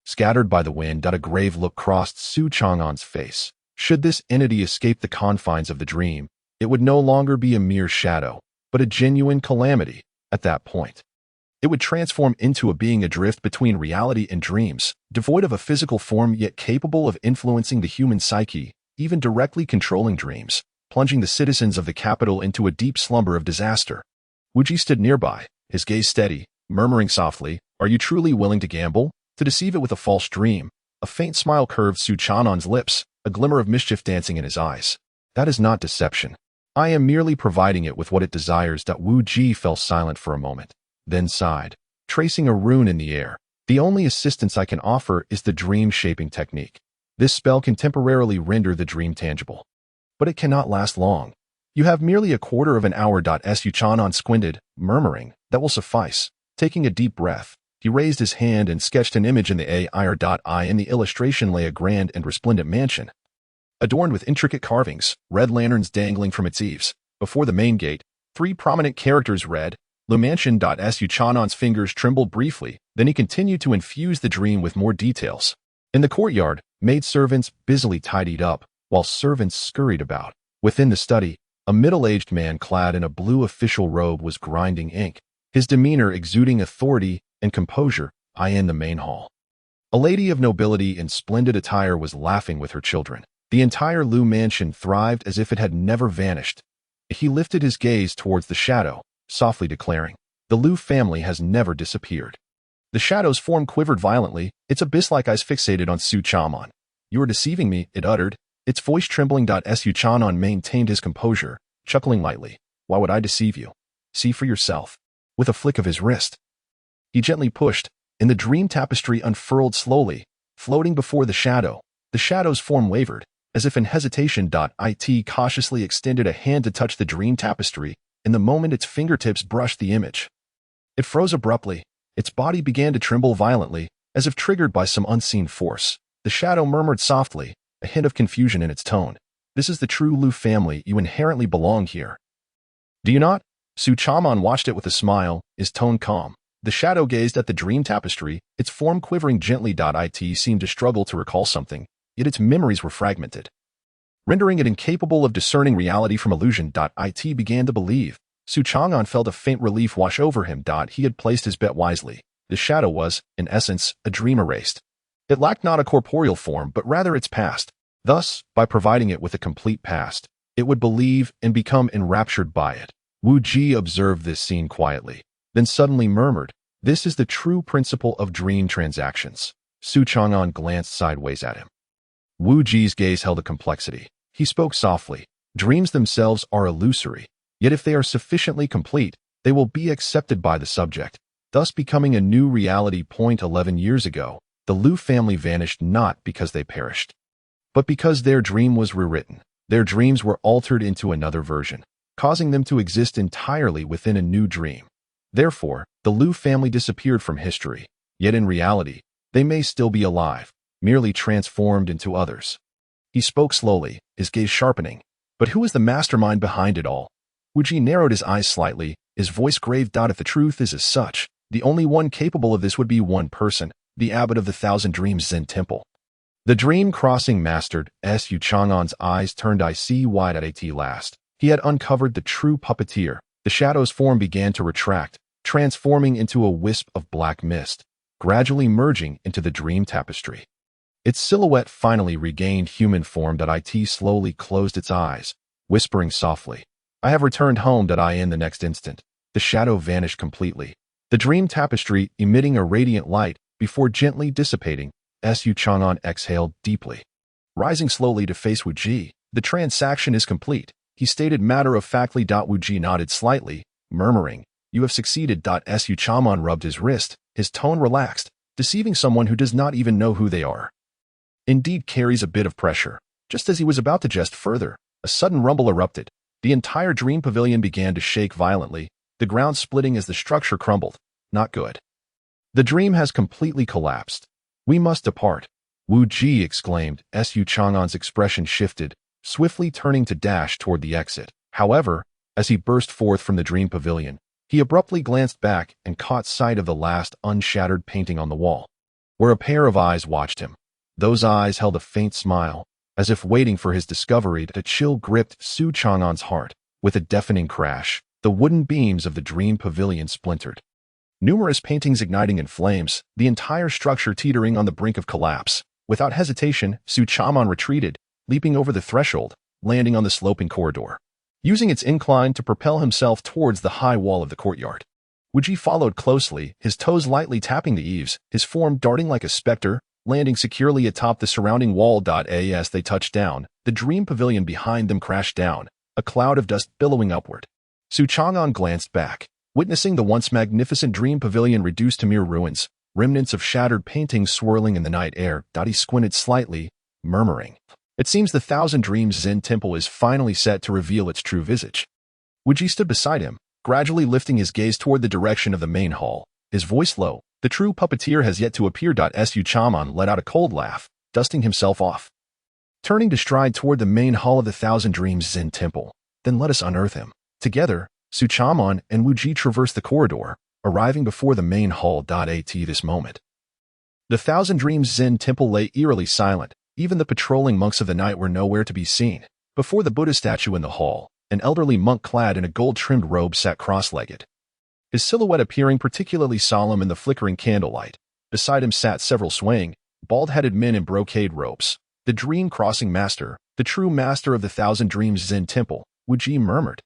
Scattered by the wind, a grave look crossed Su Chang'an's face. Should this entity escape the confines of the dream, it would no longer be a mere shadow, but a genuine calamity. At that point, it would transform into a being adrift between reality and dreams, devoid of a physical form yet capable of influencing the human psyche, even directly controlling dreams, plunging the citizens of the capital into a deep slumber of disaster. Wu Ji stood nearby, his gaze steady, murmuring softly, "Are you truly willing to gamble? To deceive it with a false dream?" A faint smile curved Su Chang'an's lips, a glimmer of mischief dancing in his eyes. "That is not deception. I am merely providing it with what it desires." Wu Ji fell silent for a moment, then sighed, tracing a rune in the air. "The only assistance I can offer is the dream-shaping technique. This spell can temporarily render the dream tangible, but it cannot last long. You have merely a quarter of an hour." Su Chang'an squinted, murmuring, "That will suffice." Taking a deep breath, he raised his hand and sketched an image in the air. In the illustration lay a grand and resplendent mansion, adorned with intricate carvings, red lanterns dangling from its eaves. Before the main gate, 3 prominent characters read, "Le Mansion." Su Chang'an's fingers trembled briefly, then he continued to infuse the dream with more details. In the courtyard, maidservants busily tidied up, while servants scurried about. Within the study, a middle-aged man clad in a blue official robe was grinding ink, his demeanor exuding authority and composure. In the main hall, a lady of nobility in splendid attire was laughing with her children. The entire Liu mansion thrived as if it had never vanished. He lifted his gaze towards the shadow, softly declaring, "The Liu family has never disappeared." The shadow's form quivered violently, its abyss-like eyes fixated on Su Chang'an. "You are deceiving me," it uttered, its voice trembling. Su Chang'an maintained his composure, chuckling lightly. "Why would I deceive you? See for yourself." With a flick of his wrist, he gently pushed, and the dream tapestry unfurled slowly, floating before the shadow. The shadow's form wavered, as if in hesitation. It cautiously extended a hand to touch the dream tapestry, and the moment its fingertips brushed the image, it froze abruptly. Its body began to tremble violently, as if triggered by some unseen force. The shadow murmured softly, a hint of confusion in its tone. This is the true Lu family. You inherently belong here. Do you not? Xuan watched it with a smile, his tone calm. The shadow gazed at the dream tapestry, its form quivering gently. It seemed to struggle to recall something, yet its memories were fragmented, rendering it incapable of discerning reality from illusion. It began to believe. Xuan felt a faint relief wash over him. He had placed his bet wisely. The shadow was, in essence, a dream erased. It lacked not a corporeal form, but rather its past. Thus, by providing it with a complete past, it would believe and become enraptured by it. Wu Ji observed this scene quietly, then suddenly murmured, "This is the true principle of dream transactions." Xuan glanced sideways at him. Wu Ji's gaze held a complexity. He spoke softly. Dreams themselves are illusory, yet if they are sufficiently complete, they will be accepted by the subject, thus becoming a new reality. 11 years ago, the Lu family vanished not because they perished, but because their dream was rewritten. Their dreams were altered into another version, causing them to exist entirely within a new dream. Therefore, the Lu family disappeared from history, yet in reality, they may still be alive, merely transformed into others. He spoke slowly, his gaze sharpening. But who is the mastermind behind it all? Wu Ji narrowed his eyes slightly, his voice grave. If the truth is as such, the only one capable of this would be one person, the abbot of the Thousand Dreams Zen Temple. The dream-crossing master. Xuan's eyes turned wide at last. He had uncovered the true puppeteer. The shadow's form began to retract, transforming into a wisp of black mist, gradually merging into the dream tapestry. Its silhouette finally regained human form. It slowly closed its eyes, whispering softly, "I have returned home." In the next instant, the shadow vanished completely, the dream tapestry emitting a radiant light before gently dissipating. Xuan exhaled deeply. Rising slowly to face Wu Ji, "The transaction is complete," he stated matter-of-factly. Wu Ji nodded slightly, murmuring, "You have succeeded." Xuan rubbed his wrist, his tone relaxed. Deceiving someone who does not even know who they are indeed carries a bit of pressure. Just as he was about to jest further, a sudden rumble erupted. The entire dream pavilion began to shake violently, the ground splitting as the structure crumbled. Not good. The dream has completely collapsed. We must depart. Wu Ji exclaimed. Xuan's expression shifted, swiftly turning to dash toward the exit. However, as he burst forth from the dream pavilion, he abruptly glanced back and caught sight of the last unshattered painting on the wall, where a pair of eyes watched him. Those eyes held a faint smile, as if waiting for his discovery. A chill gripped Xuan's heart. With a deafening crash, the wooden beams of the dream pavilion splintered, numerous paintings igniting in flames, the entire structure teetering on the brink of collapse. Without hesitation, Xuan retreated, leaping over the threshold, landing on the sloping corridor, using its incline to propel himself towards the high wall of the courtyard. Wu Ji followed closely, his toes lightly tapping the eaves, his form darting like a specter, landing securely atop the surrounding wall. As they touched down, the dream pavilion behind them crashed down, a cloud of dust billowing upward. Xuan glanced back, witnessing the once magnificent dream pavilion reduced to mere ruins, remnants of shattered paintings swirling in the night air. He squinted slightly, murmuring, "It seems the Thousand Dreams Zen Temple is finally set to reveal its true visage." Wu Ji stood beside him, gradually lifting his gaze toward the direction of the main hall, his voice low. "The true puppeteer has yet to appear." Xuan let out a cold laugh, dusting himself off, turning to stride toward the main hall of the Thousand Dreams Zen Temple. "Then let us unearth him." Together, Xuan and Wu Ji traversed the corridor, arriving before the main hall. At this moment, the Thousand Dreams Zen Temple lay eerily silent. Even the patrolling monks of the night were nowhere to be seen. Before the Buddha statue in the hall, an elderly monk clad in a gold-trimmed robe sat cross-legged, his silhouette appearing particularly solemn in the flickering candlelight. Beside him sat several swaying, bald-headed men in brocade robes. "The dream-crossing master, the true master of the Thousand Dreams Zen Temple," Wu Ji murmured.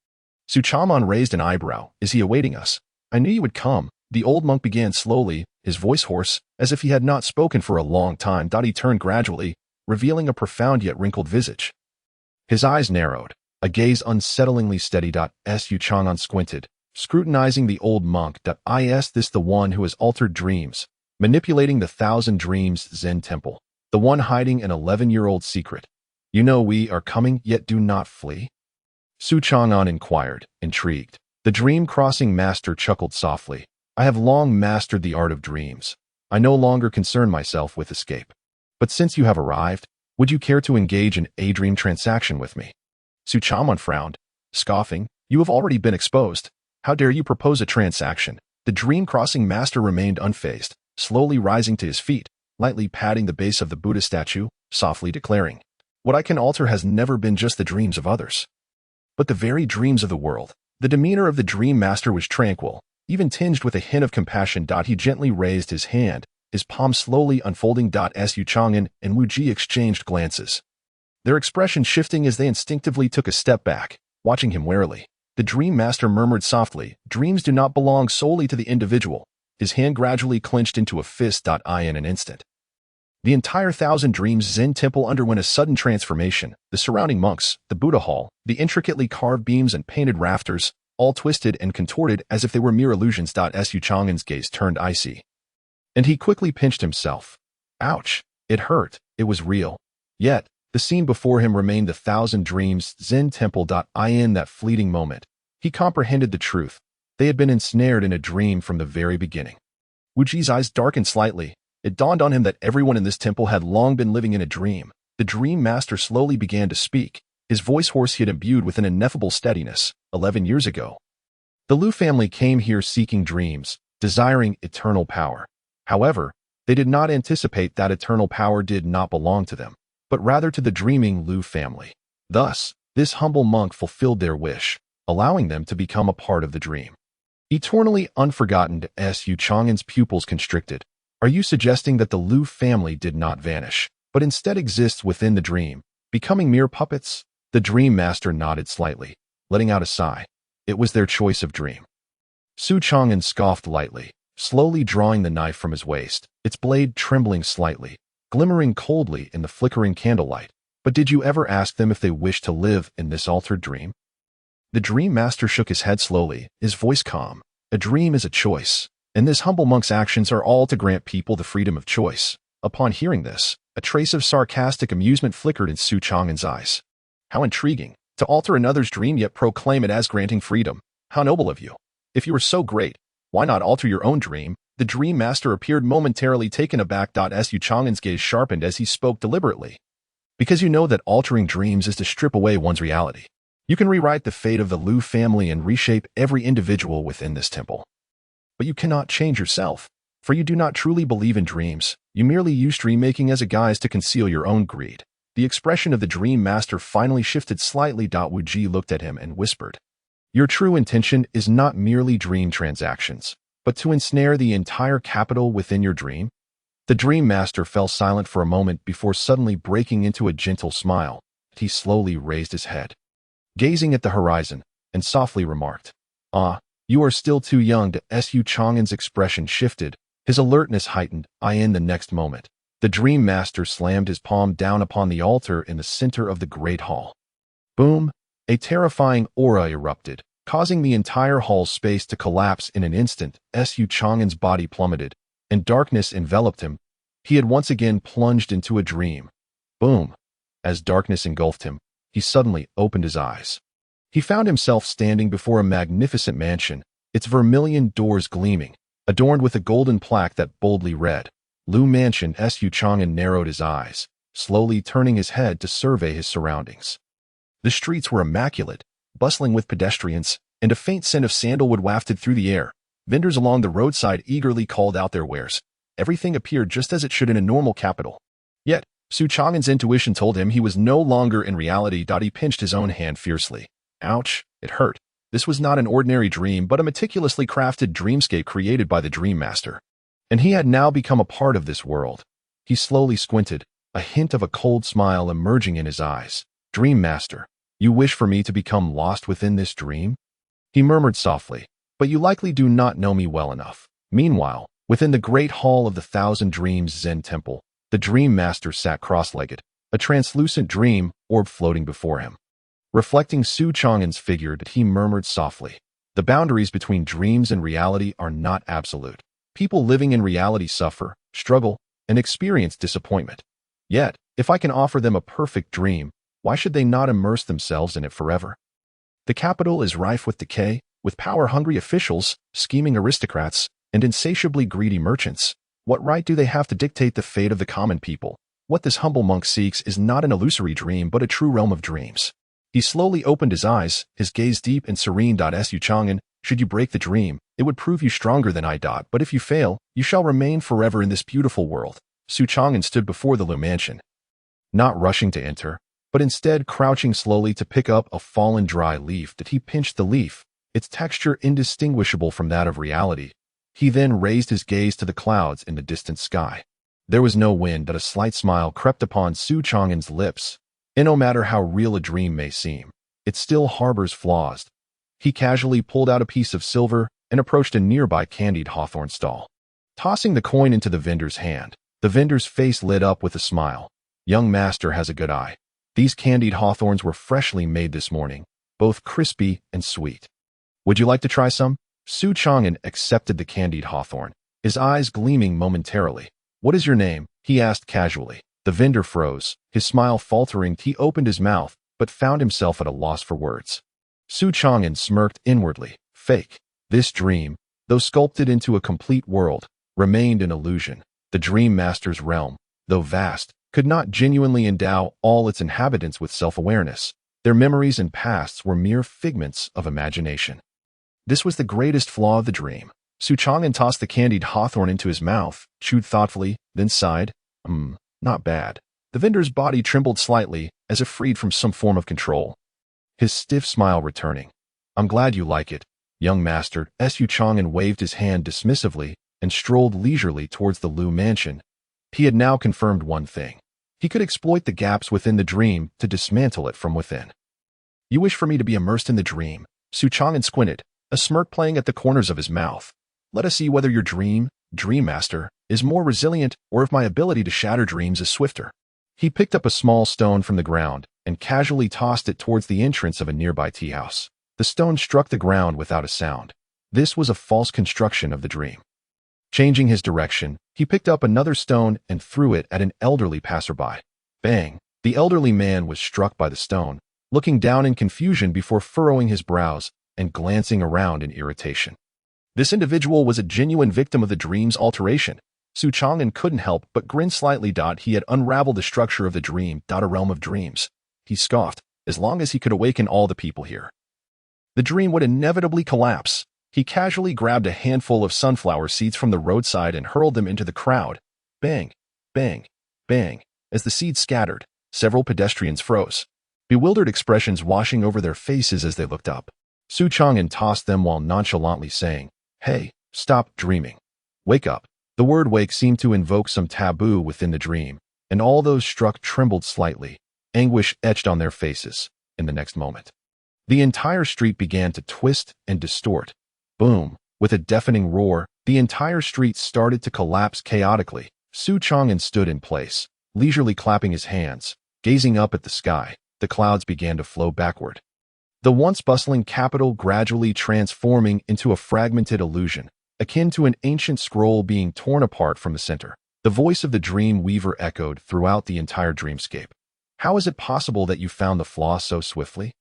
Xuan raised an eyebrow. "Is he awaiting us?" "I knew you would come," the old monk began slowly, his voice hoarse, as if he had not spoken for a long time. He turned gradually, revealing a profound yet wrinkled visage. His eyes narrowed, a gaze unsettlingly steady. Xuan squinted, scrutinizing the old monk. "Is this the one who has altered dreams, manipulating the Thousand Dreams Zen Temple, the one hiding an 11-year-old secret? You know we are coming, yet do not flee?" Xuan inquired, intrigued. The dream-crossing master chuckled softly. "I have long mastered the art of dreams. I no longer concern myself with escape. But since you have arrived, Would you care to engage in a dream transaction with me? Xuan frowned, scoffing. You have already been exposed. How dare you propose a transaction? The dream-crossing master remained unfazed, slowly rising to his feet, lightly patting the base of the Buddha statue, softly declaring, "What I can alter has never been just the dreams of others, but the very dreams of the world." The demeanor of the dream master was tranquil, even tinged with a hint of compassion. He gently raised his hand, his palm slowly unfolding. Xuan and Wu Ji exchanged glances, their expression shifting as they instinctively took a step back, watching him warily. The dream master murmured softly, "Dreams do not belong solely to the individual." His hand gradually clenched into a fist. In an instant, the entire Thousand Dreams Zen temple underwent a sudden transformation. The surrounding monks, the Buddha hall, the intricately carved beams and painted rafters, all twisted and contorted as if they were mere illusions. Xuan's gaze turned icy, and he quickly pinched himself. Ouch! It hurt. It was real. Yet, the scene before him remained the Thousand Dreams Zen temple. In that fleeting moment, he comprehended the truth. They had been ensnared in a dream from the very beginning. Wu Ji's eyes darkened slightly. It dawned on him that everyone in this temple had long been living in a dream. The dream master slowly began to speak, his voice hoarse yet imbued with an ineffable steadiness. 11 years ago, the Lu family came here seeking dreams, desiring eternal power. However, they did not anticipate that eternal power did not belong to them, but rather to the dreaming Lu family. Thus, this humble monk fulfilled their wish, allowing them to become a part of the dream. Eternally unforgotten. Xuan's pupils constricted. Are you suggesting that the Lu family did not vanish, but instead exists within the dream, becoming mere puppets? The dream master nodded slightly, letting out a sigh. It was their choice of dream. Xuan scoffed lightly, slowly drawing the knife from his waist, its blade trembling slightly, glimmering coldly in the flickering candlelight. But did you ever ask them if they wished to live in this altered dream? The dream master shook his head slowly, his voice calm. A dream is a choice, and this humble monk's actions are all to grant people the freedom of choice. Upon hearing this, a trace of sarcastic amusement flickered in Xuan's eyes. How intriguing, to alter another's dream yet proclaim it as granting freedom. How noble of you. If you were so great, why not alter your own dream? The dream master appeared momentarily taken aback. Xuan's gaze sharpened as he spoke deliberately. Because you know that altering dreams is to strip away one's reality. You can rewrite the fate of the Lu family and reshape every individual within this temple. But you cannot change yourself, for you do not truly believe in dreams. You merely use dream-making as a guise to conceal your own greed. The expression of the dream master finally shifted slightly. Wu Ji looked at him and whispered, "Your true intention is not merely dream transactions, but to ensnare the entire capital within your dream?" The dream master fell silent for a moment before suddenly breaking into a gentle smile. He slowly raised his head, gazing at the horizon, and softly remarked, "Ah, you are still too young to." Xuan's expression shifted, his alertness heightened. In the next moment, the dream master slammed his palm down upon the altar in the center of the great hall. Boom! A terrifying aura erupted, causing the entire hall's space to collapse in an instant. Xuan's body plummeted, and darkness enveloped him. He had once again plunged into a dream. Boom! As darkness engulfed him, he suddenly opened his eyes. He found himself standing before a magnificent mansion, its vermilion doors gleaming, adorned with a golden plaque that boldly read, "Lu Mansion." Xuan narrowed his eyes, slowly turning his head to survey his surroundings. The streets were immaculate, bustling with pedestrians, and a faint scent of sandalwood wafted through the air. Vendors along the roadside eagerly called out their wares. Everything appeared just as it should in a normal capital. Yet, Xuan's intuition told him he was no longer in reality. He pinched his own hand fiercely. Ouch, it hurt. This was not an ordinary dream, but a meticulously crafted dreamscape created by the Dream Master. And he had now become a part of this world. He slowly squinted, a hint of a cold smile emerging in his eyes. "Dream Master, you wish for me to become lost within this dream?" He murmured softly, "But you likely do not know me well enough." Meanwhile, within the great hall of the Thousand Dreams Zen Temple, the Dream Master sat cross-legged, a translucent dream orb floating before him. Reflecting Xuan's figure, he murmured softly, "The boundaries between dreams and reality are not absolute. People living in reality suffer, struggle, and experience disappointment. Yet, if I can offer them a perfect dream, why should they not immerse themselves in it forever? The capital is rife with decay, with power-hungry officials, scheming aristocrats, and insatiably greedy merchants. What right do they have to dictate the fate of the common people? What this humble monk seeks is not an illusory dream, but a true realm of dreams. He slowly opened his eyes, his gaze deep and serene. Xuan, should you break the dream, it would prove you stronger than I. But if you fail, you shall remain forever in this beautiful world. Xuan stood before the Lu mansion, not rushing to enter, but instead crouching slowly to pick up a fallen dry leaf. He pinched the leaf, its texture indistinguishable from that of reality. He then raised his gaze to the clouds in the distant sky. There was no wind, but a slight smile crept upon Xuan's lips. And no matter how real a dream may seem, it still harbors flaws. He casually pulled out a piece of silver and approached a nearby candied hawthorn stall. Tossing the coin into the vendor's hand, the vendor's face lit up with a smile. Young master has a good eye. These candied hawthorns were freshly made this morning, both crispy and sweet. Would you like to try some? Xuan accepted the candied hawthorn, his eyes gleaming momentarily. What is your name? He asked casually. The vendor froze, his smile faltering. He opened his mouth, but found himself at a loss for words. Xuan smirked inwardly. Fake. This dream, though sculpted into a complete world, remained an illusion. The dream master's realm, though vast, could not genuinely endow all its inhabitants with self-awareness. Their memories and pasts were mere figments of imagination. This was the greatest flaw of the dream. Xuan tossed the candied hawthorn into his mouth, chewed thoughtfully, then sighed. Not bad. The vendor's body trembled slightly, as if freed from some form of control. His stiff smile returning. I'm glad you like it, young master. Xuan waved his hand dismissively and strolled leisurely towards the Lu mansion. He had now confirmed one thing. He could exploit the gaps within the dream to dismantle it from within. You wish for me to be immersed in the dream? Xuan squinted, a smirk playing at the corners of his mouth. Let us see whether your dream master, is more resilient or if my ability to shatter dreams is swifter. He picked up a small stone from the ground and casually tossed it towards the entrance of a nearby tea house. The stone struck the ground without a sound. This was a false construction of the dream. Changing his direction, he picked up another stone and threw it at an elderly passerby. Bang! The elderly man was struck by the stone, looking down in confusion before furrowing his brows and glancing around in irritation. This individual was a genuine victim of the dream's alteration. Xuan couldn't help but grin slightly. He had unraveled the structure of the dream, a realm of dreams. He scoffed, as long as he could awaken all the people here, the dream would inevitably collapse. He casually grabbed a handful of sunflower seeds from the roadside and hurled them into the crowd. Bang, bang, bang. As the seeds scattered, several pedestrians froze, bewildered expressions washing over their faces as they looked up. Xuan tossed them while nonchalantly saying, Hey, stop dreaming. Wake up. The word wake seemed to invoke some taboo within the dream, and all those struck trembled slightly, anguish etched on their faces. In the next moment, the entire street began to twist and distort. Boom! With a deafening roar, the entire street started to collapse chaotically. Xuan stood in place, leisurely clapping his hands, gazing up at the sky. The clouds began to flow backward, the once bustling capital gradually transforming into a fragmented illusion, akin to an ancient scroll being torn apart from the center. The voice of the dream weaver echoed throughout the entire dreamscape. How is it possible that you found the flaw so swiftly?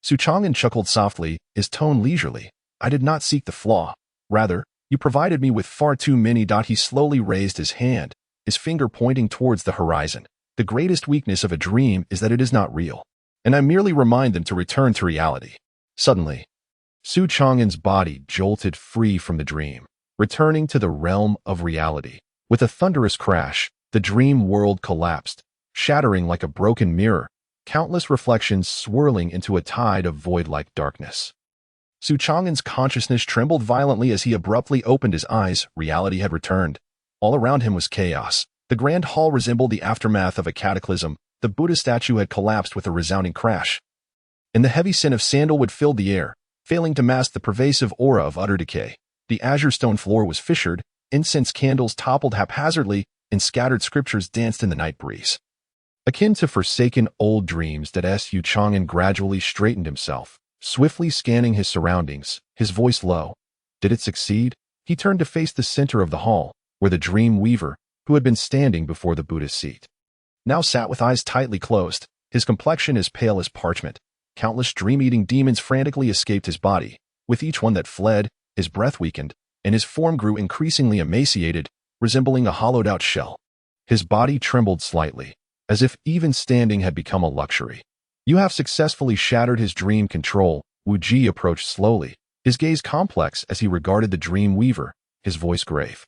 Xuan chuckled softly, his tone leisurely. I did not seek the flaw. Rather, you provided me with far too many. He slowly raised his hand, his finger pointing towards the horizon. The greatest weakness of a dream is that it is not real, and I merely remind them to return to reality. Suddenly, Xuan's body jolted free from the dream, returning to the realm of reality. With a thunderous crash, the dream world collapsed, shattering like a broken mirror, countless reflections swirling into a tide of void-like darkness. Xuan's consciousness trembled violently as he abruptly opened his eyes. Reality had returned. All around him was chaos. The grand hall resembled the aftermath of a cataclysm. The Buddha statue had collapsed with a resounding crash, and the heavy scent of sandalwood filled the air, failing to mask the pervasive aura of utter decay. The azure stone floor was fissured, incense candles toppled haphazardly, and scattered scriptures danced in the night breeze. Akin to forsaken old dreams, Xuan gradually straightened himself, swiftly scanning his surroundings, his voice low. Did it succeed? He turned to face the center of the hall, where the dream weaver, who had been standing before the Buddha's seat, now sat with eyes tightly closed, his complexion as pale as parchment. Countless dream-eating demons frantically escaped his body. With each one that fled, his breath weakened, and his form grew increasingly emaciated, resembling a hollowed-out shell. His body trembled slightly, as if even standing had become a luxury. You have successfully shattered his dream control. Wu Ji approached slowly, his gaze complex as he regarded the dream weaver, his voice grave.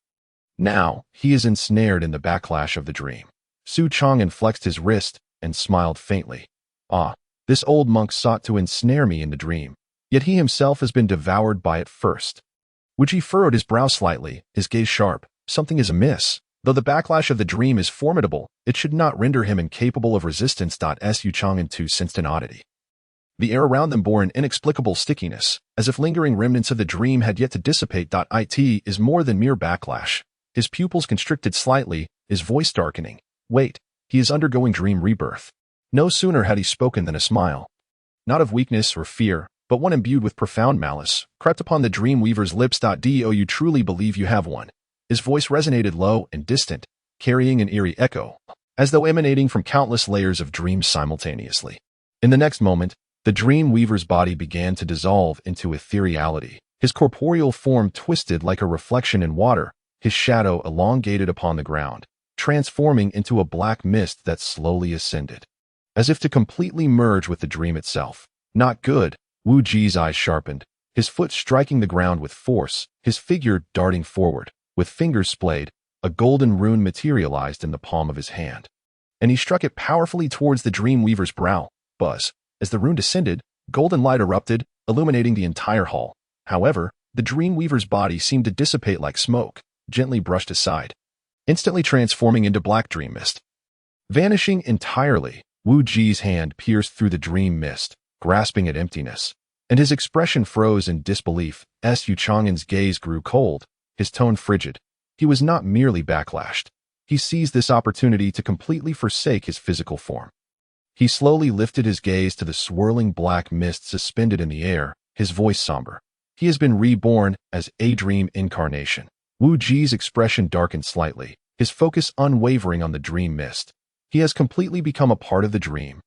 Now, he is ensnared in the backlash of the dream. Su Chang'an flexed his wrist and smiled faintly. Ah, this old monk sought to ensnare me in the dream, yet he himself has been devoured by it first. Wu Ji furrowed his brow slightly, his gaze sharp. Something is amiss. Though the backlash of the dream is formidable, it should not render him incapable of resistance. Su Chang'an too sensed an oddity. The air around them bore an inexplicable stickiness, as if lingering remnants of the dream had yet to dissipate. It is more than mere backlash. His pupils constricted slightly, his voice darkening. Wait, he is undergoing dream rebirth. No sooner had he spoken than a smile, not of weakness or fear, but one imbued with profound malice, crept upon the dream weaver's lips. Do you truly believe you have one? His voice resonated low and distant, carrying an eerie echo, as though emanating from countless layers of dreams simultaneously. In the next moment, the dream weaver's body began to dissolve into ethereality. His corporeal form twisted like a reflection in water, his shadow elongated upon the ground, transforming into a black mist that slowly ascended, as if to completely merge with the dream itself. Not good. Wu Ji's eyes sharpened, his foot striking the ground with force, his figure darting forward. With fingers splayed, a golden rune materialized in the palm of his hand, and he struck it powerfully towards the dream weaver's brow. Buzz. As the rune descended, golden light erupted, illuminating the entire hall. However, the dream weaver's body seemed to dissipate like smoke, gently brushed aside, instantly transforming into black dream mist. Vanishing entirely, Wu Ji's hand pierced through the dream mist, grasping at emptiness, and his expression froze in disbelief. Su Chang'an's gaze grew cold, his tone frigid. He was not merely backlashed. He seized this opportunity to completely forsake his physical form. He slowly lifted his gaze to the swirling black mist suspended in the air, his voice somber. He has been reborn as a dream incarnation. Wu Ji's expression darkened slightly, his focus unwavering on the dream mist. He has completely become a part of the dream.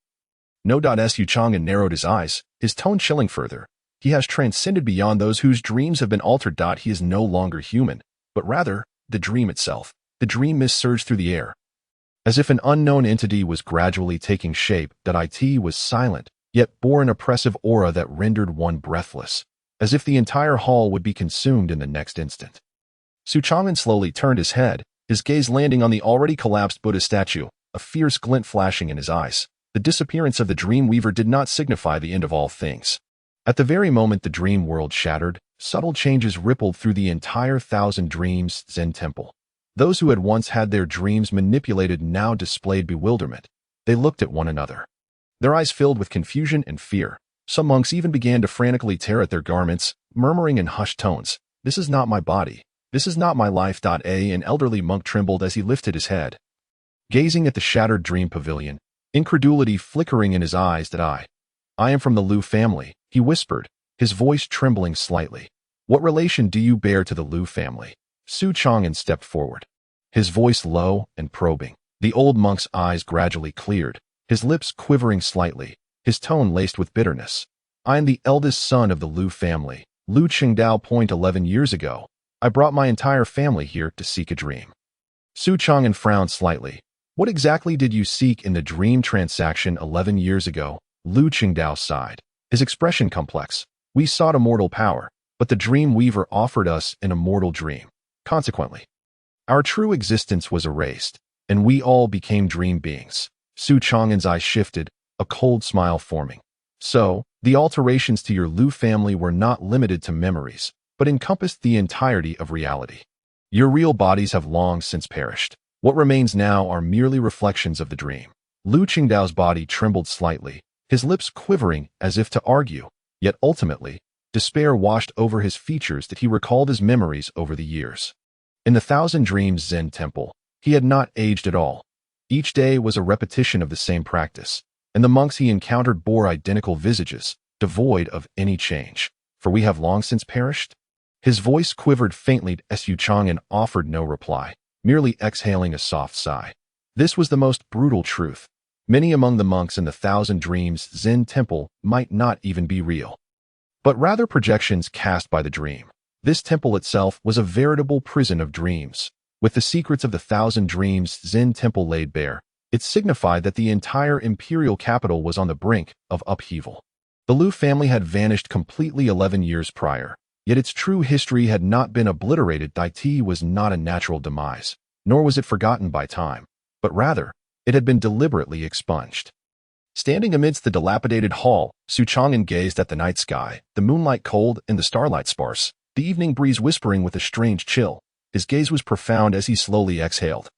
No. Su Chang'an narrowed his eyes, his tone chilling further. He has transcended beyond those whose dreams have been altered. He is no longer human, but rather the dream itself. The dream mist surged through the air, as if an unknown entity was gradually taking shape. It was silent, yet bore an oppressive aura that rendered one breathless, as if the entire hall would be consumed in the next instant. Su Chang'an slowly turned his head, his gaze landing on the already collapsed Buddha statue, a fierce glint flashing in his eyes. The disappearance of the dream weaver did not signify the end of all things. At the very moment the dream world shattered, subtle changes rippled through the entire Thousand Dreams Zen temple. Those who had once had their dreams manipulated now displayed bewilderment. They looked at one another, their eyes filled with confusion and fear. Some monks even began to frantically tear at their garments, murmuring in hushed tones, "This is not my body. This is not my life." An elderly monk trembled as he lifted his head, gazing at the shattered dream pavilion, incredulity flickering in his eyes. I am from the Liu family," he whispered, his voice trembling slightly. "What relation do you bear to the Liu family?" Su Chang'an stepped forward, his voice low and probing. The old monk's eyes gradually cleared, his lips quivering slightly, his tone laced with bitterness. "I am the eldest son of the Liu family, Liu Qingdao. 11 years ago, I brought my entire family here to seek a dream." Su Chang'an frowned slightly. "What exactly did you seek in the dream transaction 11 years ago?" Liu Qingdao sighed, his expression complex. "We sought immortal power, but the dream weaver offered us an immortal dream. Consequently, our true existence was erased, and we all became dream beings." Su Chang'an's eyes shifted, a cold smile forming. "So, the alterations to your Liu family were not limited to memories, but encompassed the entirety of reality. Your real bodies have long since perished. What remains now are merely reflections of the dream." Liu Qingdao's body trembled slightly, his lips quivering as if to argue, yet ultimately, despair washed over his features that he recalled his memories over the years. In the Thousand Dreams Zen temple, he had not aged at all. Each day was a repetition of the same practice, and the monks he encountered bore identical visages, devoid of any change. "For we have long since perished?" His voice quivered faintly. Su Chang'an offered no reply, merely exhaling a soft sigh. This was the most brutal truth. Many among the monks in the Thousand Dreams Zen temple might not even be real, but rather projections cast by the dream. This temple itself was a veritable prison of dreams, With the secrets of the Thousand Dreams Zen temple laid bare, it signified that the entire imperial capital was on the brink of upheaval. The Liu family had vanished completely 11 years prior, yet its true history had not been obliterated. Dai was not a natural demise, nor was it forgotten by time, but rather, it had been deliberately expunged. Standing amidst the dilapidated hall, Xuan gazed at the night sky, the moonlight cold and the starlight sparse, the evening breeze whispering with a strange chill. His gaze was profound as he slowly exhaled.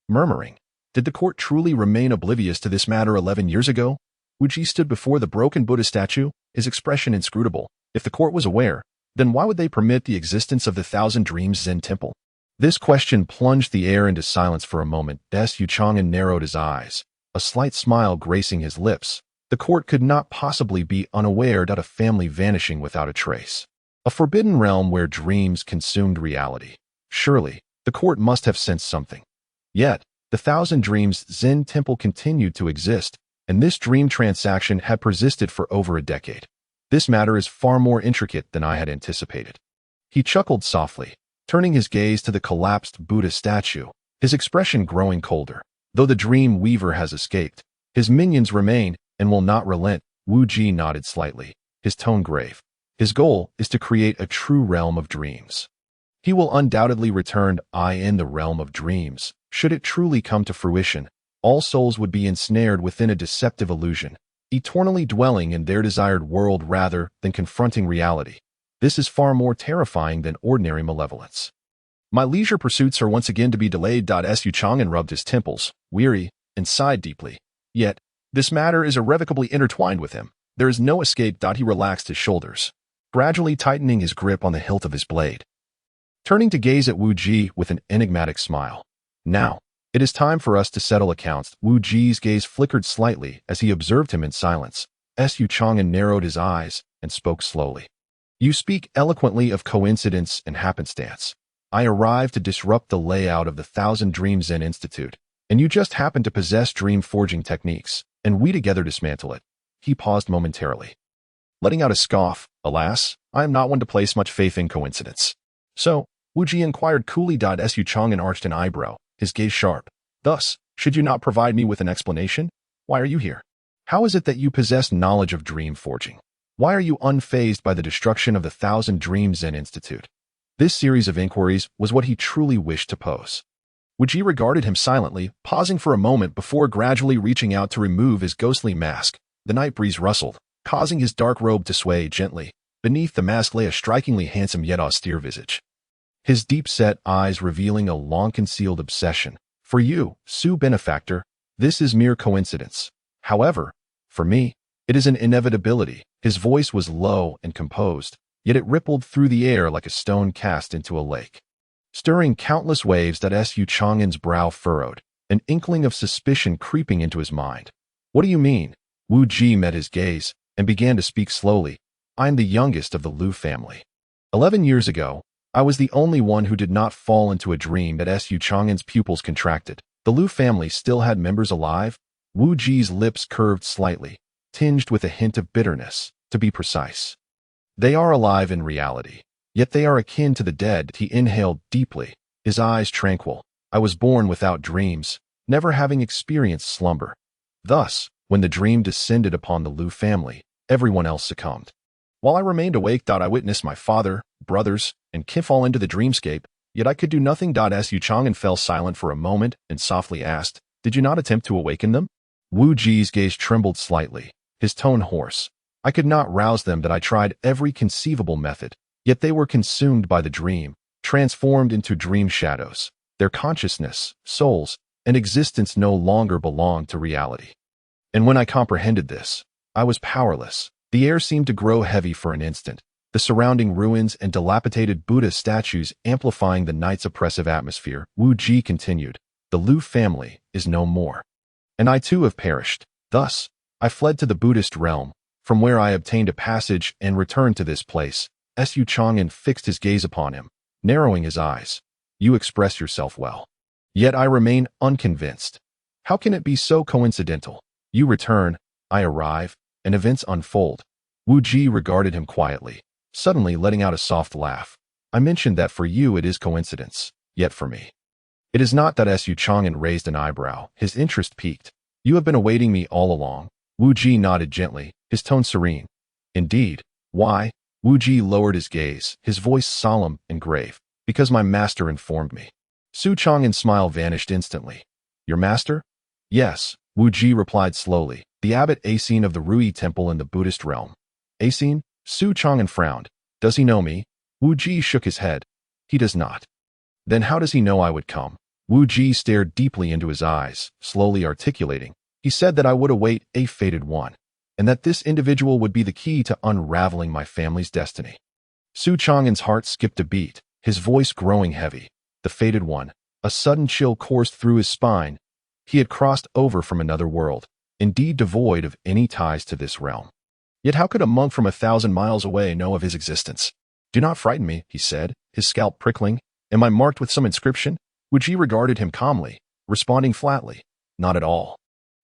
Murmuring, did the court truly remain oblivious to this matter 11 years ago? Wuji stood before the broken Buddha statue, his expression inscrutable. If the court was aware, then why would they permit the existence of the Thousand Dreams Zen temple? This question plunged the air into silence for a moment. Xuan narrowed his eyes, a slight smile gracing his lips. The court could not possibly be unaware that a family vanishing without a trace. A forbidden realm where dreams consumed reality. Surely, the court must have sensed something. Yet, the Thousand Dreams Zen temple continued to exist, and this dream transaction had persisted for over a decade. This matter is far more intricate than I had anticipated. He chuckled softly, turning his gaze to the collapsed Buddha statue, his expression growing colder. Though the dream weaver has escaped, his minions remain and will not relent. Wu Ji nodded slightly, his tone grave. His goal is to create a true realm of dreams. He will undoubtedly return. In the realm of dreams, should it truly come to fruition, all souls would be ensnared within a deceptive illusion, eternally dwelling in their desired world rather than confronting reality. This is far more terrifying than ordinary malevolence. My leisure pursuits are once again to be delayed. Xuan rubbed his temples, weary, and sighed deeply. Yet, this matter is irrevocably intertwined with him. There is no escape. He relaxed his shoulders, gradually tightening his grip on the hilt of his blade. Turning to gaze at Wu Ji with an enigmatic smile. Now, it is time for us to settle accounts. Wu Ji's gaze flickered slightly as he observed him in silence. Xuan narrowed his eyes and spoke slowly. You speak eloquently of coincidence and happenstance. I arrived to disrupt the layout of the Thousand Dreams Zen Institute, and you just happen to possess dream forging techniques, and we together dismantle it. He paused momentarily, letting out a scoff. Alas, I am not one to place much faith in coincidence. So, Wu Ji inquired coolly. Xuan arched an eyebrow, his gaze sharp. Thus, should you not provide me with an explanation? Why are you here? How is it that you possess knowledge of dream forging? Why are you unfazed by the destruction of the Thousand Dreams Zen Institute? This series of inquiries was what he truly wished to pose. Wu Ji regarded him silently, pausing for a moment before gradually reaching out to remove his ghostly mask. The night breeze rustled, causing his dark robe to sway gently. Beneath the mask lay a strikingly handsome yet austere visage, his deep-set eyes revealing a long-concealed obsession. For you, Su benefactor, this is mere coincidence. However, for me, it is an inevitability. His voice was low and composed, yet it rippled through the air like a stone cast into a lake, stirring countless waves. Xuan's brow furrowed, an inkling of suspicion creeping into his mind. What do you mean? Wu Ji met his gaze and began to speak slowly. I am the youngest of the Liu family. 11 years ago, I was the only one who did not fall into a dream. Xuan's pupils contracted. The Liu family still had members alive? Wu Ji's lips curved slightly, tinged with a hint of bitterness, to be precise. They are alive in reality, yet they are akin to the dead. He inhaled deeply, his eyes tranquil. I was born without dreams, never having experienced slumber. Thus, when the dream descended upon the Liu family, everyone else succumbed. While I remained awake, I witnessed my father, brothers, and kin fall into the dreamscape, yet I could do nothing. Xuan fell silent for a moment and softly asked, did you not attempt to awaken them? Wu Ji's gaze trembled slightly, his tone hoarse. I could not rouse them. I tried every conceivable method, yet they were consumed by the dream, transformed into dream shadows. Their consciousness, souls, and existence no longer belonged to reality. And when I comprehended this, I was powerless. The air seemed to grow heavy for an instant, the surrounding ruins and dilapidated Buddha statues amplifying the night's oppressive atmosphere. Wu Ji continued, the Liu family is no more. And I too have perished. Thus, I fled to the Buddhist realm, from where I obtained a passage and returned to this place. Xuan fixed his gaze upon him, narrowing his eyes. You express yourself well. Yet I remain unconvinced. How can it be so coincidental? You return, I arrive, and events unfold. Wu Ji regarded him quietly, suddenly letting out a soft laugh. I mentioned that for you it is coincidence, yet for me, It is not that Xuan raised an eyebrow. His interest piqued. You have been awaiting me all along. Wu Ji nodded gently, his tone serene. Indeed. Why? Wu Ji lowered his gaze, his voice solemn and grave. Because my master informed me. Xuan's smile vanished instantly. Your master? Yes, Wu Ji replied slowly. The abbot Acin of the Rui Temple in the Buddhist realm. Acin? Xuan frowned. Does he know me? Wu Ji shook his head. He does not. Then how does he know I would come? Wu Ji stared deeply into his eyes, slowly articulating. He said that I would await a fated one, and that this individual would be the key to unraveling my family's destiny. Xuan's heart skipped a beat, his voice growing heavy. The fated one. A sudden chill coursed through his spine. He had crossed over from another world, indeed devoid of any ties to this realm. Yet how could a monk from 1,000 miles away know of his existence? Do not frighten me, he said, his scalp prickling. Am I marked with some inscription? Wu Ji regarded him calmly, responding flatly. Not at all.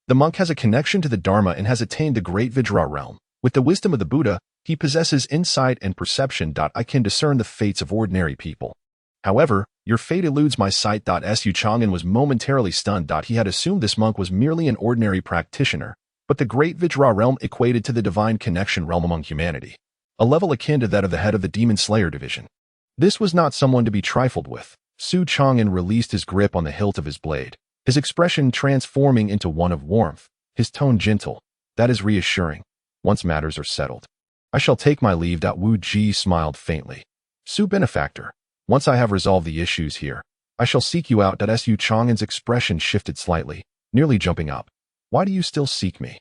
The monk has a connection to the Dharma and has attained the great Vajra realm. With the wisdom of the Buddha, he possesses insight and perception. I can discern the fates of ordinary people. However, your fate eludes my sight. Xuan was momentarily stunned. He had assumed this monk was merely an ordinary practitioner, but the great Vajra realm equated to the divine connection realm among humanity, a level akin to that of the head of the Demon Slayer division. This was not someone to be trifled with. Xuan released his grip on the hilt of his blade, his expression transforming into one of warmth, his tone gentle. That is reassuring. Once matters are settled, I shall take my leave. Wu Ji smiled faintly. Su benefactor, once I have resolved the issues here, I shall seek you out. Xuan's expression shifted slightly, nearly jumping up. Why do you still seek me?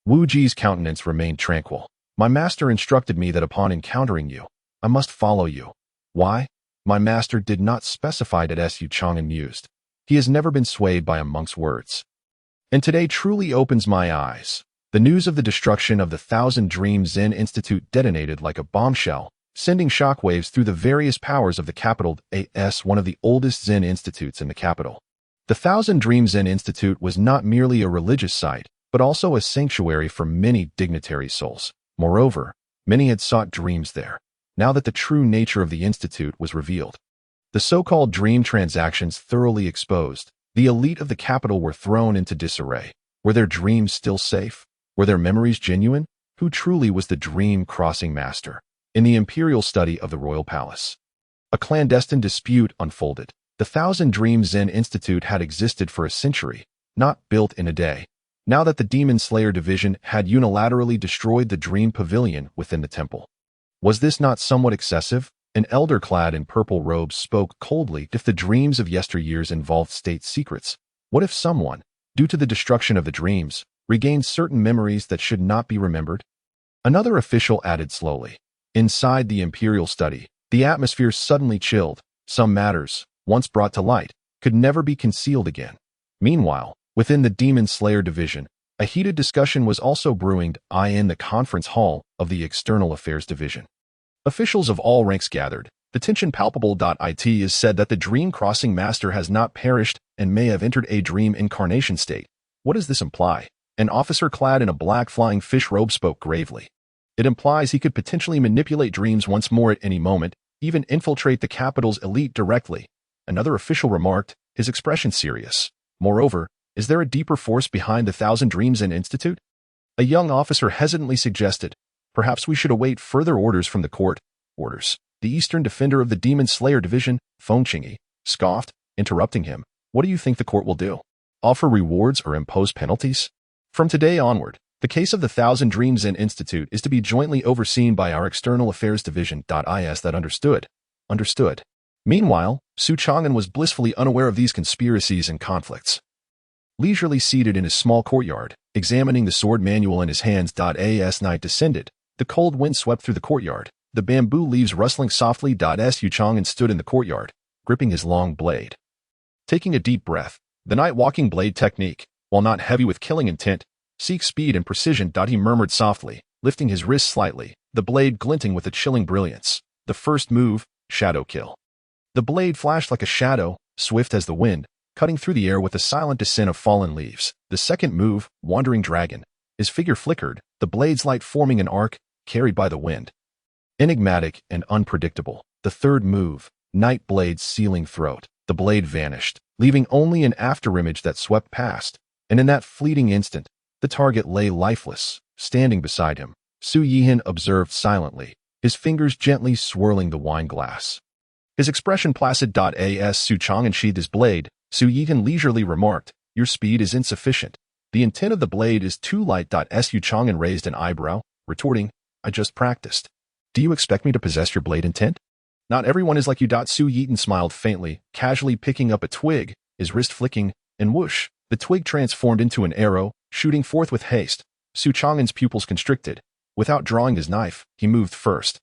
Wu Ji's countenance remained tranquil. My master instructed me that upon encountering you, I must follow you. Why? My master did not specify. Xuan mused. He has never been swayed by a monk's words. And today truly opens my eyes. The news of the destruction of the Thousand Dreams Zen Institute detonated like a bombshell, sending shockwaves through the various powers of the capital. One of the oldest Zen institutes in the capital. The Thousand Dreams Zen Institute was not merely a religious site, but also a sanctuary for many dignitary souls. Moreover, many had sought dreams there, now that the true nature of the institute was revealed. The so-called dream transactions thoroughly exposed, the elite of the capital were thrown into disarray. Were their dreams still safe? Were their memories genuine? Who truly was the dream-crossing master? In the imperial study of the royal palace, a clandestine dispute unfolded. The Thousand Dreams Zen Institute had existed for a century, not built in a day. Now that the Demon Slayer division had unilaterally destroyed the Dream Pavilion within the temple. Was this not somewhat excessive? An elder clad in purple robes spoke coldly. If the dreams of yesteryears involved state secrets, what if someone, due to the destruction of the dreams, regained certain memories that should not be remembered? Another official added slowly. Inside the imperial study, the atmosphere suddenly chilled. Some matters, once brought to light, could never be concealed again. Meanwhile, within the Demon Slayer division, a heated discussion was also brewing in the conference hall of the External Affairs Division. Officials of all ranks gathered. The tension palpable. It is said that the dream-crossing master has not perished and may have entered a dream incarnation state. What does this imply? An officer clad in a black flying fish robe spoke gravely. It implies he could potentially manipulate dreams once more at any moment, even infiltrate the capital's elite directly. Another official remarked, his expression serious. Moreover, is there a deeper force behind the Thousand Dreams Zen Institute? A young officer hesitantly suggested, perhaps we should await further orders from the court. Orders. The Eastern Defender of the Demon Slayer Division, Feng Qingyi, scoffed, interrupting him. What do you think the court will do? Offer rewards or impose penalties? From today onward, the case of the Thousand Dreams Zen Institute is to be jointly overseen by our External Affairs Division. Is that understood? Understood. Meanwhile, Xuan was blissfully unaware of these conspiracies and conflicts. Leisurely seated in his small courtyard, examining the sword manual in his hands. As night descended, the cold wind swept through the courtyard, the bamboo leaves rustling softly. Xuan stood in the courtyard, gripping his long blade. Taking a deep breath, the night-walking blade technique, while not heavy with killing intent, seeks speed and precision. He murmured softly, lifting his wrist slightly, the blade glinting with a chilling brilliance. The first move, shadow kill. The blade flashed like a shadow, swift as the wind, cutting through the air with a silent descent of fallen leaves. The second move, wandering dragon. His figure flickered, the blade's light forming an arc, carried by the wind. Enigmatic and unpredictable. The third move, night blade's sealing throat. the blade vanished, leaving only an afterimage that swept past, and in that fleeting instant, the target lay lifeless, standing beside him. Su Yihan observed silently, his fingers gently swirling the wine glass. His expression placid. As Su Chang'an sheathed his blade, Su Yihan leisurely remarked, "Your speed is insufficient. The intent of the blade is too light." Su Chang'an raised an eyebrow, retorting, "I just practiced. Do you expect me to possess your blade intent? Not everyone is like you." Su Yihan smiled faintly, casually picking up a twig, his wrist flicking, and whoosh, the twig transformed into an arrow, shooting forth with haste. Su Chang'an's pupils constricted. Without drawing his knife, he moved first,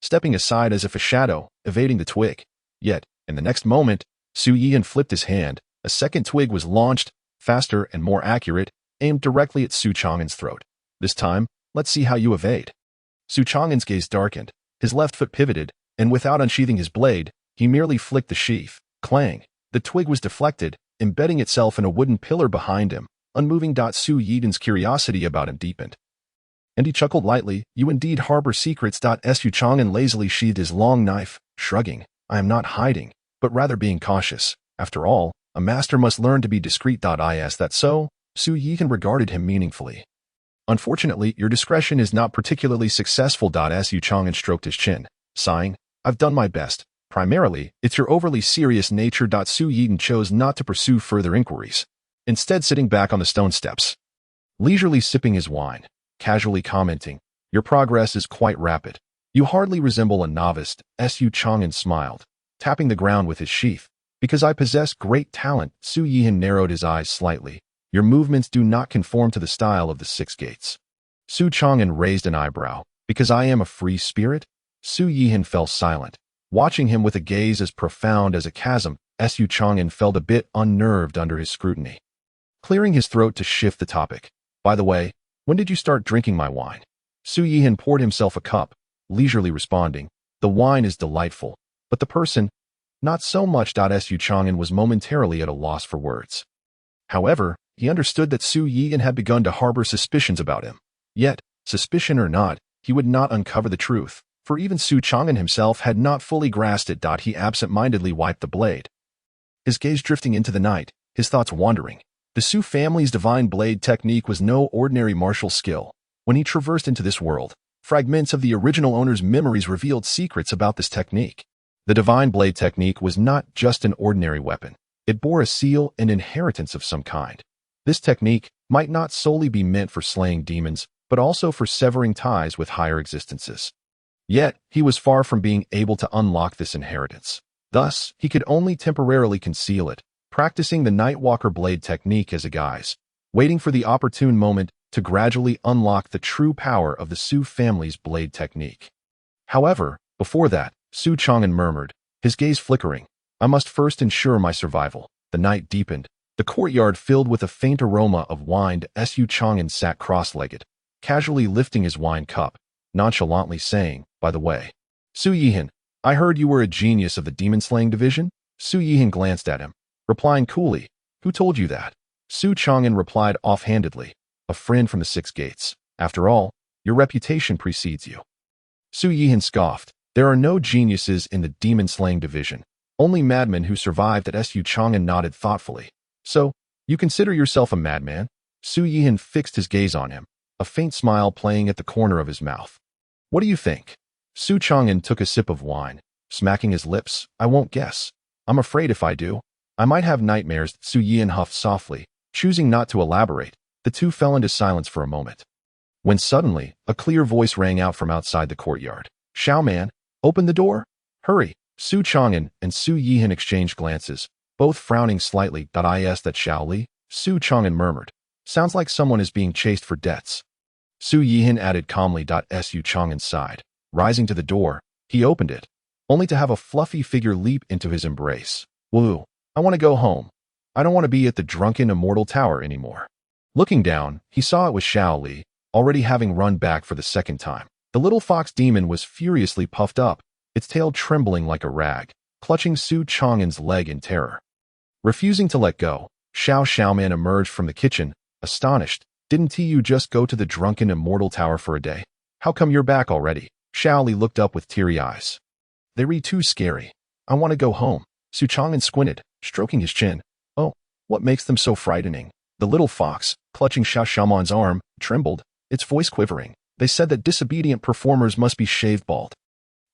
stepping aside as if a shadow, evading the twig. Yet, in the next moment, Su Yihan flipped his hand. A second twig was launched, faster and more accurate, aimed directly at Su Chang'an's throat. "This time, let's see how you evade." Su Chang'an's gaze darkened, his left foot pivoted, and without unsheathing his blade, he merely flicked the sheath. Clang! The twig was deflected, embedding itself in a wooden pillar behind him, unmoving. Su Yihan's curiosity about him deepened, and he chuckled lightly. "You indeed harbor secrets." Su Chang'an lazily sheathed his long knife, shrugging, "I am not hiding, but rather being cautious. After all, a master must learn to be discreet." Is that so? Su Yihan regarded him meaningfully. "Unfortunately, your discretion is not particularly successful." Su Chang'an stroked his chin, sighing, "I've done my best. Primarily, it's your overly serious nature." Su Yihan chose not to pursue further inquiries, instead sitting back on the stone steps, leisurely sipping his wine, casually commenting, "Your progress is quite rapid. You hardly resemble a novice." Su Chang'an smiled, tapping the ground with his sheath. "Because I possess great talent." Su Yihan narrowed his eyes slightly. "Your movements do not conform to the style of the Six Gates." Su Chang'an raised an eyebrow. "Because I am a free spirit?" Su Yihan fell silent, watching him with a gaze as profound as a chasm. Su Chang'an felt a bit unnerved under his scrutiny, clearing his throat to shift the topic. "By the way, when did you start drinking my wine?" Su Yihan poured himself a cup, leisurely responding, "The wine is delightful, but the person, not so much." Su Chang'an was momentarily at a loss for words. However, he understood that Su Yihan had begun to harbor suspicions about him. Yet, suspicion or not, he would not uncover the truth, for even Su Chang'an himself had not fully grasped it. He absent-mindedly wiped the blade, his gaze drifting into the night, his thoughts wandering. The Su family's divine blade technique was no ordinary martial skill. When he traversed into this world, fragments of the original owner's memories revealed secrets about this technique. The divine blade technique was not just an ordinary weapon. It bore a seal and inheritance of some kind. This technique might not solely be meant for slaying demons, but also for severing ties with higher existences. Yet, he was far from being able to unlock this inheritance. Thus, he could only temporarily conceal it, practicing the Nightwalker blade technique as a guise, waiting for the opportune moment to gradually unlock the true power of the Su family's blade technique. However, before that, Su Chang'an murmured, his gaze flickering, "I must first ensure my survival." The night deepened, the courtyard filled with a faint aroma of wine. Su Chang'an sat cross-legged, casually lifting his wine cup, nonchalantly saying, "By the way, Su Yihan, I heard you were a genius of the demon-slaying division?" Su Yihan glanced at him, replying coolly, "Who told you that?" Su Chang'an replied offhandedly, "A friend from the Six Gates. After all, your reputation precedes you." Su Yihan scoffed, "There are no geniuses in the demon-slaying division, only madmen who survived." Su Chang'an nodded thoughtfully. "So, you consider yourself a madman?" Su Yihan fixed his gaze on him, a faint smile playing at the corner of his mouth. "What do you think?" Su Chang'an took a sip of wine, smacking his lips. "I won't guess. I'm afraid if I do, I might have nightmares." Su Yihan huffed softly, choosing not to elaborate. The two fell into silence for a moment, when suddenly, a clear voice rang out from outside the courtyard. "Xiao man, open the door! Hurry!" Su Chang'an and Su Yihan exchanged glances, both frowning slightly. Is that Xiao Li? Su Chang'an murmured. "Sounds like someone is being chased for debts." Su Yihan added calmly. Su Chang'an sighed. Rising to the door, he opened it, only to have a fluffy figure leap into his embrace. "Woo, I want to go home. I don't want to be at the drunken immortal tower anymore." Looking down, he saw it was Xiao Li, already having run back for the second time. The little fox demon was furiously puffed up, its tail trembling like a rag, clutching Su Chang'an's leg in terror. Refusing to let go, Xiaoman emerged from the kitchen, astonished. "Didn't you just go to the drunken immortal tower for a day? How come you're back already?" Xiao Li looked up with teary eyes. "They read too scary. I want to go home." Su Chang'an squinted, stroking his chin. Oh, what makes them so frightening? The little fox, clutching Xiao Xiaoman's arm, trembled, its voice quivering. They said that disobedient performers must be shaved bald.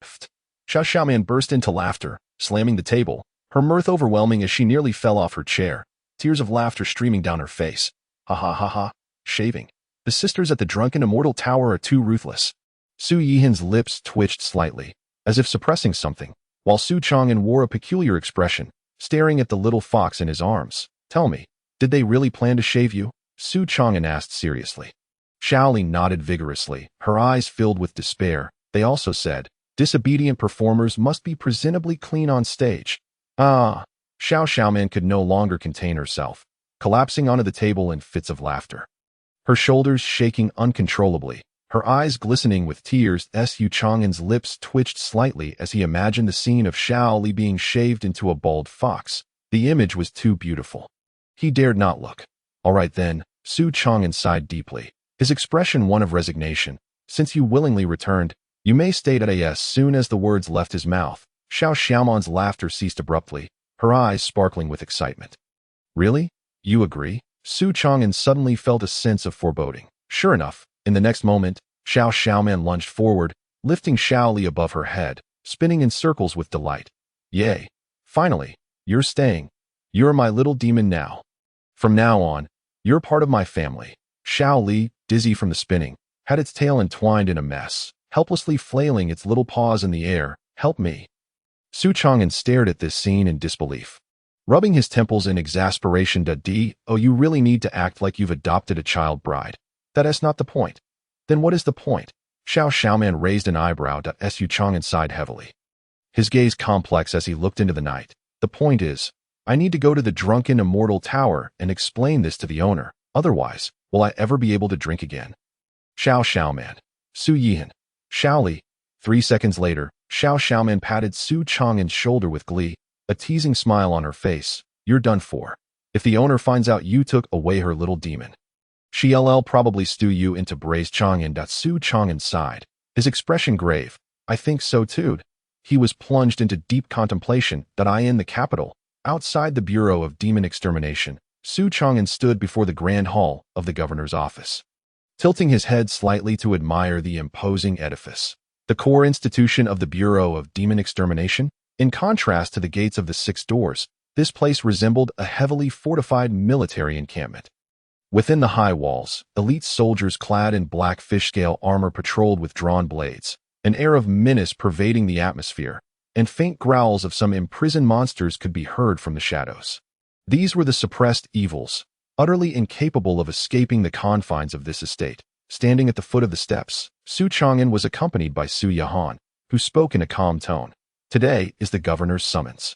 Pfft. Xiao Xiaoman burst into laughter, slamming the table, her mirth overwhelming as she nearly fell off her chair, tears of laughter streaming down her face. Ha ha ha ha. Shaving. The sisters at the drunken immortal tower are too ruthless. Su Yihan's lips twitched slightly, as if suppressing something, while Su Chang'an wore a peculiar expression, staring at the little fox in his arms. Tell me, did they really plan to shave you? Su Chang'an asked seriously. Xiaoli nodded vigorously, her eyes filled with despair. They also said, disobedient performers must be presentably clean on stage. Ah! Xiao Xiaoman could no longer contain herself, collapsing onto the table in fits of laughter. Her shoulders shaking uncontrollably, her eyes glistening with tears. Su Chang'an's lips twitched slightly as he imagined the scene of Xiaoli being shaved into a bald fox. The image was too beautiful. He dared not look. All right then, Su Chang'an sighed deeply, his expression one of resignation. Since you willingly returned, you may stay today. As soon as the words left his mouth, Xiao Xiaoman's laughter ceased abruptly, her eyes sparkling with excitement. Really? You agree? Su Chang'an suddenly felt a sense of foreboding. Sure enough, in the next moment, Xiao Xiaoman lunged forward, lifting Xiaoli above her head, spinning in circles with delight. Yay! Finally, you're staying. You're my little demon now. From now on, you're part of my family. Xiaoli, dizzy from the spinning, had its tail entwined in a mess, helplessly flailing its little paws in the air. Help me. Su Chang'an stared at this scene in disbelief, rubbing his temples in exasperation. Oh, you really need to act like you've adopted a child bride. That's not the point. Then what is the point? Xiao Xiaoman raised an eyebrow. Su Chang'an sighed heavily, his gaze complex as he looked into the night. The point is, I need to go to the drunken immortal tower and explain this to the owner. Otherwise, will I ever be able to drink again? Xiao Xiaoman. Su Yihan. Xiaoli. 3 seconds later, Xiao Xiaoman patted Su Chang'an's shoulder with glee, a teasing smile on her face. You're done for. If the owner finds out you took away her little demon, she'll probably stew you into braised Chang'an. Su Chang'an sighed, his expression grave. I think so too. He was plunged into deep contemplation. In the capital, outside the Bureau of Demon Extermination, Su Chang'an stood before the grand hall of the governor's office, tilting his head slightly to admire the imposing edifice, the core institution of the Bureau of Demon Extermination. In contrast to the gates of the 6 doors, this place resembled a heavily fortified military encampment. Within the high walls, elite soldiers clad in black fish-scale armor patrolled with drawn blades, an air of menace pervading the atmosphere, and faint growls of some imprisoned monsters could be heard from the shadows. These were the suppressed evils, utterly incapable of escaping the confines of this estate. Standing at the foot of the steps, Su Chang'an was accompanied by Su Yihan, who spoke in a calm tone. Today is the governor's summons.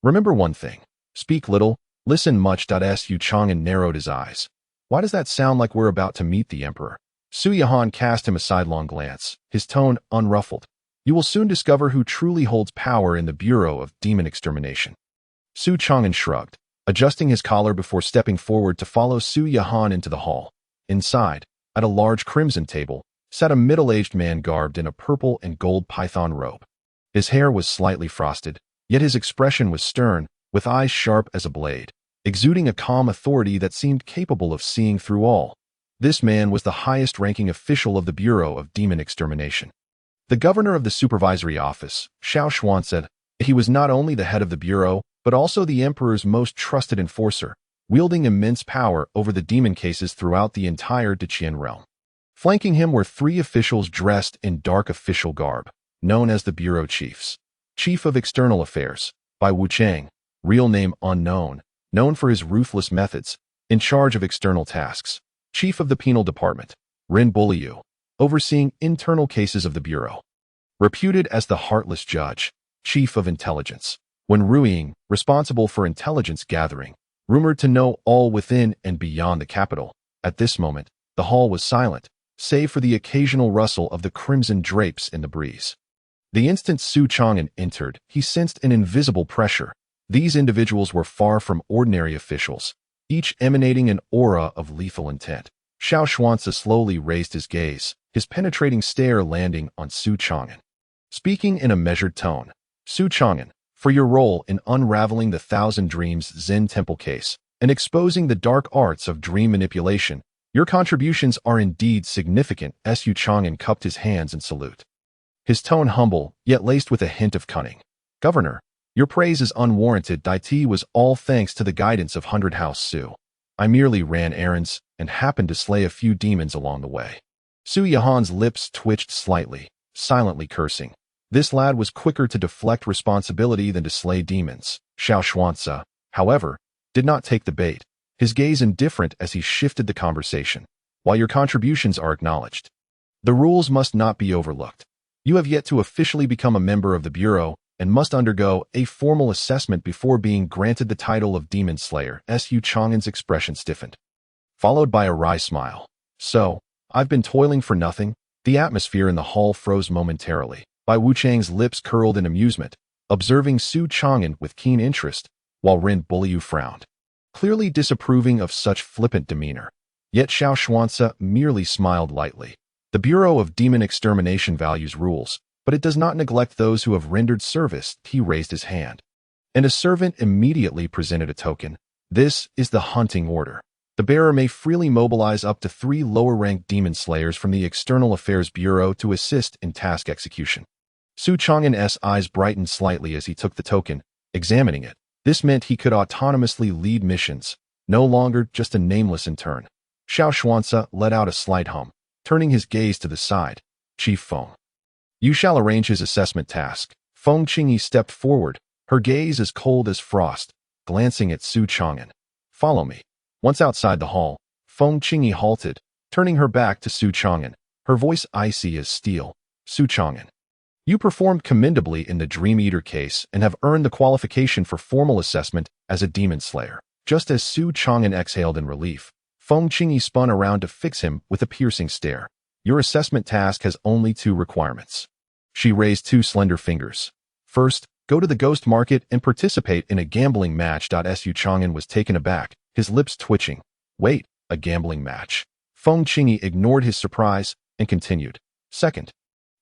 Remember one thing. Speak little, listen much. Su Chang'an narrowed his eyes. Why does that sound like we're about to meet the emperor? Su Yihan cast him a sidelong glance, his tone unruffled. You will soon discover who truly holds power in the Bureau of Demon Extermination. Su Chang'an shrugged, adjusting his collar before stepping forward to follow Su Yihan into the hall. Inside, at a large crimson table, sat a middle-aged man garbed in a purple and gold python robe. His hair was slightly frosted, yet his expression was stern, with eyes sharp as a blade, exuding a calm authority that seemed capable of seeing through all. This man was the highest-ranking official of the Bureau of Demon Extermination. The governor of the supervisory office, Xuan, said he was not only the head of the bureau, but also the emperor's most trusted enforcer, wielding immense power over the demon cases throughout the entire Deqian realm. Flanking him were 3 officials dressed in dark official garb, known as the Bureau Chiefs. Chief of External Affairs, Bai Wuchang, real name unknown, known for his ruthless methods, in charge of external tasks. Chief of the Penal Department, Rend, overseeing internal cases of the Bureau. Reputed as the heartless judge, Chief of Intelligence, Wen Ruiying, responsible for intelligence gathering, rumored to know all within and beyond the capital. At this moment, the hall was silent, save for the occasional rustle of the crimson drapes in the breeze. The instant Su Chang'an entered, he sensed an invisible pressure. These individuals were far from ordinary officials, each emanating an aura of lethal intent. Xiao Xuanzi slowly raised his gaze, his penetrating stare landing on Su Chang'an. Speaking in a measured tone, Su Chang'an, for your role in unraveling the Thousand Dreams Zen Temple case and exposing the dark arts of dream manipulation. Your contributions are indeed significant." Xuan cupped his hands in salute, his tone humble, yet laced with a hint of cunning. "Governor, your praise is unwarranted. It was all thanks to the guidance of Hundred House Su. I merely ran errands and happened to slay a few demons along the way." Xuan's lips twitched slightly, silently cursing. This lad was quicker to deflect responsibility than to slay demons. Xuan, however, did not take the bait, his gaze indifferent as he shifted the conversation. "While your contributions are acknowledged, the rules must not be overlooked. You have yet to officially become a member of the Bureau and must undergo a formal assessment before being granted the title of Demon Slayer." Xuan's expression stiffened, followed by a wry smile. "So, I've been toiling for nothing?" The atmosphere in the hall froze momentarily. Wu Chang's lips curled in amusement, observing Xuan with keen interest, while Rend Buliu frowned, clearly disapproving of such flippant demeanor. Yet Xuan merely smiled lightly. The Bureau of Demon Extermination values rules, but it does not neglect those who have rendered service. He raised his hand, and a servant immediately presented a token. "This is the hunting order. The bearer may freely mobilize up to 3 lower-ranked demon slayers from the External Affairs Bureau to assist in task execution." Xuan's eyes brightened slightly as he took the token, examining it. This meant he could autonomously lead missions, no longer just a nameless intern. Xuan let out a slight hum, turning his gaze to the side. "Chief Feng, you shall arrange his assessment task." Feng Qingyi stepped forward, her gaze as cold as frost, glancing at Xuan. "Follow me." Once outside the hall, Feng Qingyi halted, turning her back to Xuan, her voice icy as steel. "Xuan, you performed commendably in the Dream Eater case and have earned the qualification for formal assessment as a demon slayer." Just as Xuan exhaled in relief, Feng Qingyi spun around to fix him with a piercing stare. "Your assessment task has only 2 requirements." She raised 2 slender fingers. "First, go to the ghost market and participate in a gambling match." Xuan was taken aback, his lips twitching. "Wait, a gambling match?" Feng Qingyi ignored his surprise and continued. "Second,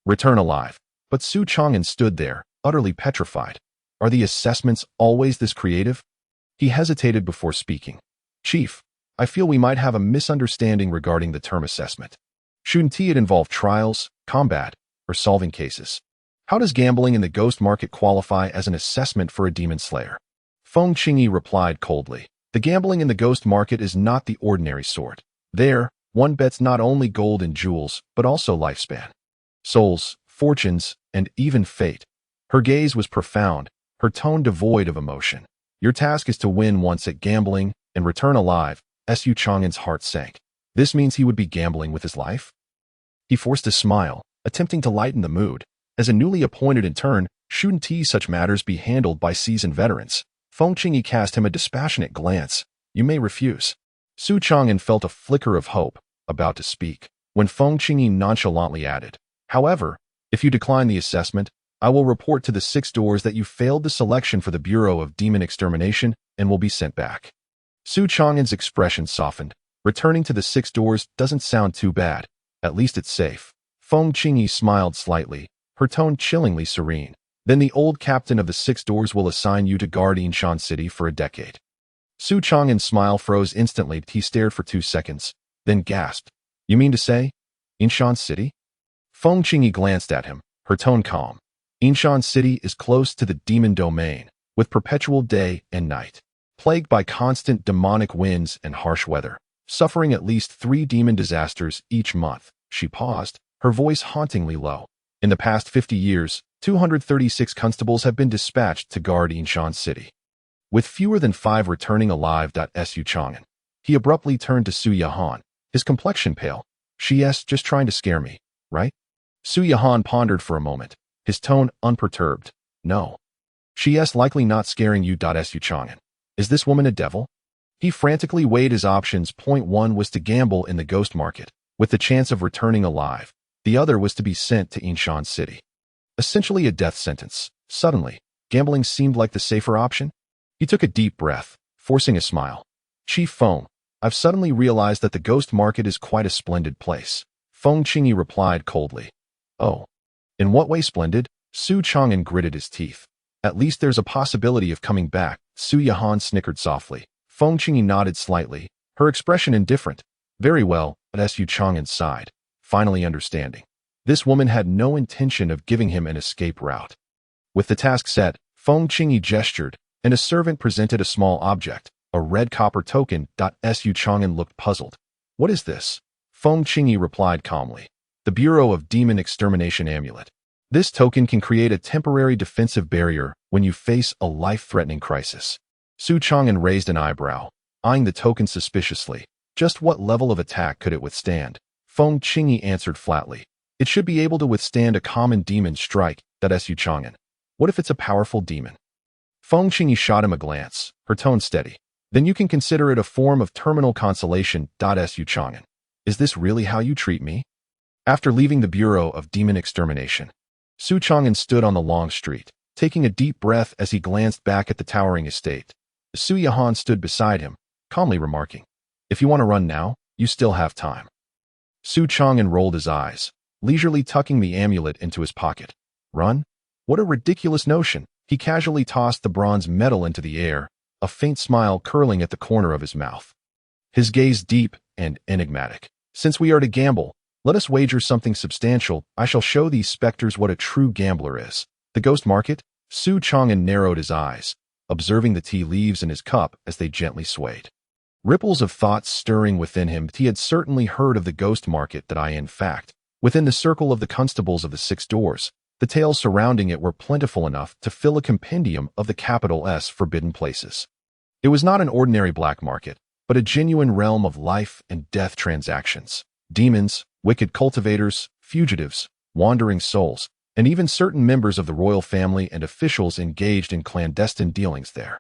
return alive." But Xuan stood there, utterly petrified. "Are the assessments always this creative?" He hesitated before speaking. "Chief, I feel we might have a misunderstanding regarding the term assessment. Shouldn't it involve trials, combat, or solving cases? How does gambling in the ghost market qualify as an assessment for a demon slayer?" Feng Qingyi replied coldly. "The gambling in the ghost market is not the ordinary sort. There, one bets not only gold and jewels, but also lifespan, souls, fortunes, and even fate." Her gaze was profound, her tone devoid of emotion. "Your task is to win once at gambling and return alive." Xuan's heart sank. This means he would be gambling with his life? He forced a smile, attempting to lighten the mood. As a newly appointed intern, shouldn't such matters be handled by seasoned veterans? Feng Qingyi cast him a dispassionate glance. "You may refuse." Xuan felt a flicker of hope, about to speak, when Feng Qingyi nonchalantly added, "However, if you decline the assessment, I will report to the 6 doors that you failed the selection for the Bureau of Demon Extermination and will be sent back." Xuan's expression softened. Returning to the 6 doors doesn't sound too bad. At least it's safe. Feng Qingyi smiled slightly, her tone chillingly serene. "Then the old captain of the 6 doors will assign you to guard Xuan City for a decade." Xuan's smile froze instantly. He stared for 2 seconds, then gasped. "You mean to say, Xuan City?" Feng Qingyi glanced at him, her tone calm. "Xuan City is close to the demon domain, with perpetual day and night, plagued by constant demonic winds and harsh weather, suffering at least 3 demon disasters each month." She paused, her voice hauntingly low. "In the past 50 years, 236 constables have been dispatched to guard Xuan City, with fewer than 5 returning alive." Xuan. He abruptly turned to Xuan, his complexion pale. "She's just trying to scare me, right?" Xuan pondered for a moment, his tone unperturbed. "No. She's likely not scaring you." Xuan. "Is this woman a devil?" He frantically weighed his options. Point 1 was to gamble in the ghost market, with the chance of returning alive. The other was to be sent to Xuan City. Essentially a death sentence. Suddenly, gambling seemed like the safer option. He took a deep breath, forcing a smile. "Chief Feng, I've suddenly realized that the ghost market is quite a splendid place." Feng Qingyi replied coldly. "Oh. In what way splendid?" Xuan gritted his teeth. At least there's a possibility of coming back, Xuan snickered softly. Feng Qingyi nodded slightly, her expression indifferent. Very well, but Su Chang'an sighed, finally understanding. This woman had no intention of giving him an escape route. With the task set, Feng Qingyi gestured, and a servant presented a small object, a red copper token. Su Chang'an looked puzzled. What is this? Feng Qingyi replied calmly. The Bureau of Demon Extermination Amulet. This token can create a temporary defensive barrier when you face a life-threatening crisis. Su Chang'an raised an eyebrow, eyeing the token suspiciously. Just what level of attack could it withstand? Feng Qingyi answered flatly. It should be able to withstand a common demon strike. Su Chang'an. What if it's a powerful demon? Feng Qingyi shot him a glance, her tone steady. Then you can consider it a form of terminal consolation. Su Chang'an. Is this really how you treat me? After leaving the Bureau of Demon Extermination, Su Chang'an stood on the long street, taking a deep breath as he glanced back at the towering estate. Su Yahan stood beside him, calmly remarking, If you want to run now, you still have time. Su Chang'an rolled his eyes, leisurely tucking the amulet into his pocket. Run? What a ridiculous notion. He casually tossed the bronze medal into the air, a faint smile curling at the corner of his mouth. His gaze deep and enigmatic. Since we are to gamble, let us wager something substantial. I shall show these specters what a true gambler is. The ghost market? Su Chang'an narrowed his eyes, observing the tea leaves in his cup as they gently swayed. Ripples of thought stirring within him. He had certainly heard of the ghost market. In fact, within the circle of the constables of the Six Doors, the tales surrounding it were plentiful enough to fill a compendium of the capital S forbidden places. It was not an ordinary black market, but a genuine realm of life and death transactions. Demons, wicked cultivators, fugitives, wandering souls, and even certain members of the royal family and officials engaged in clandestine dealings there.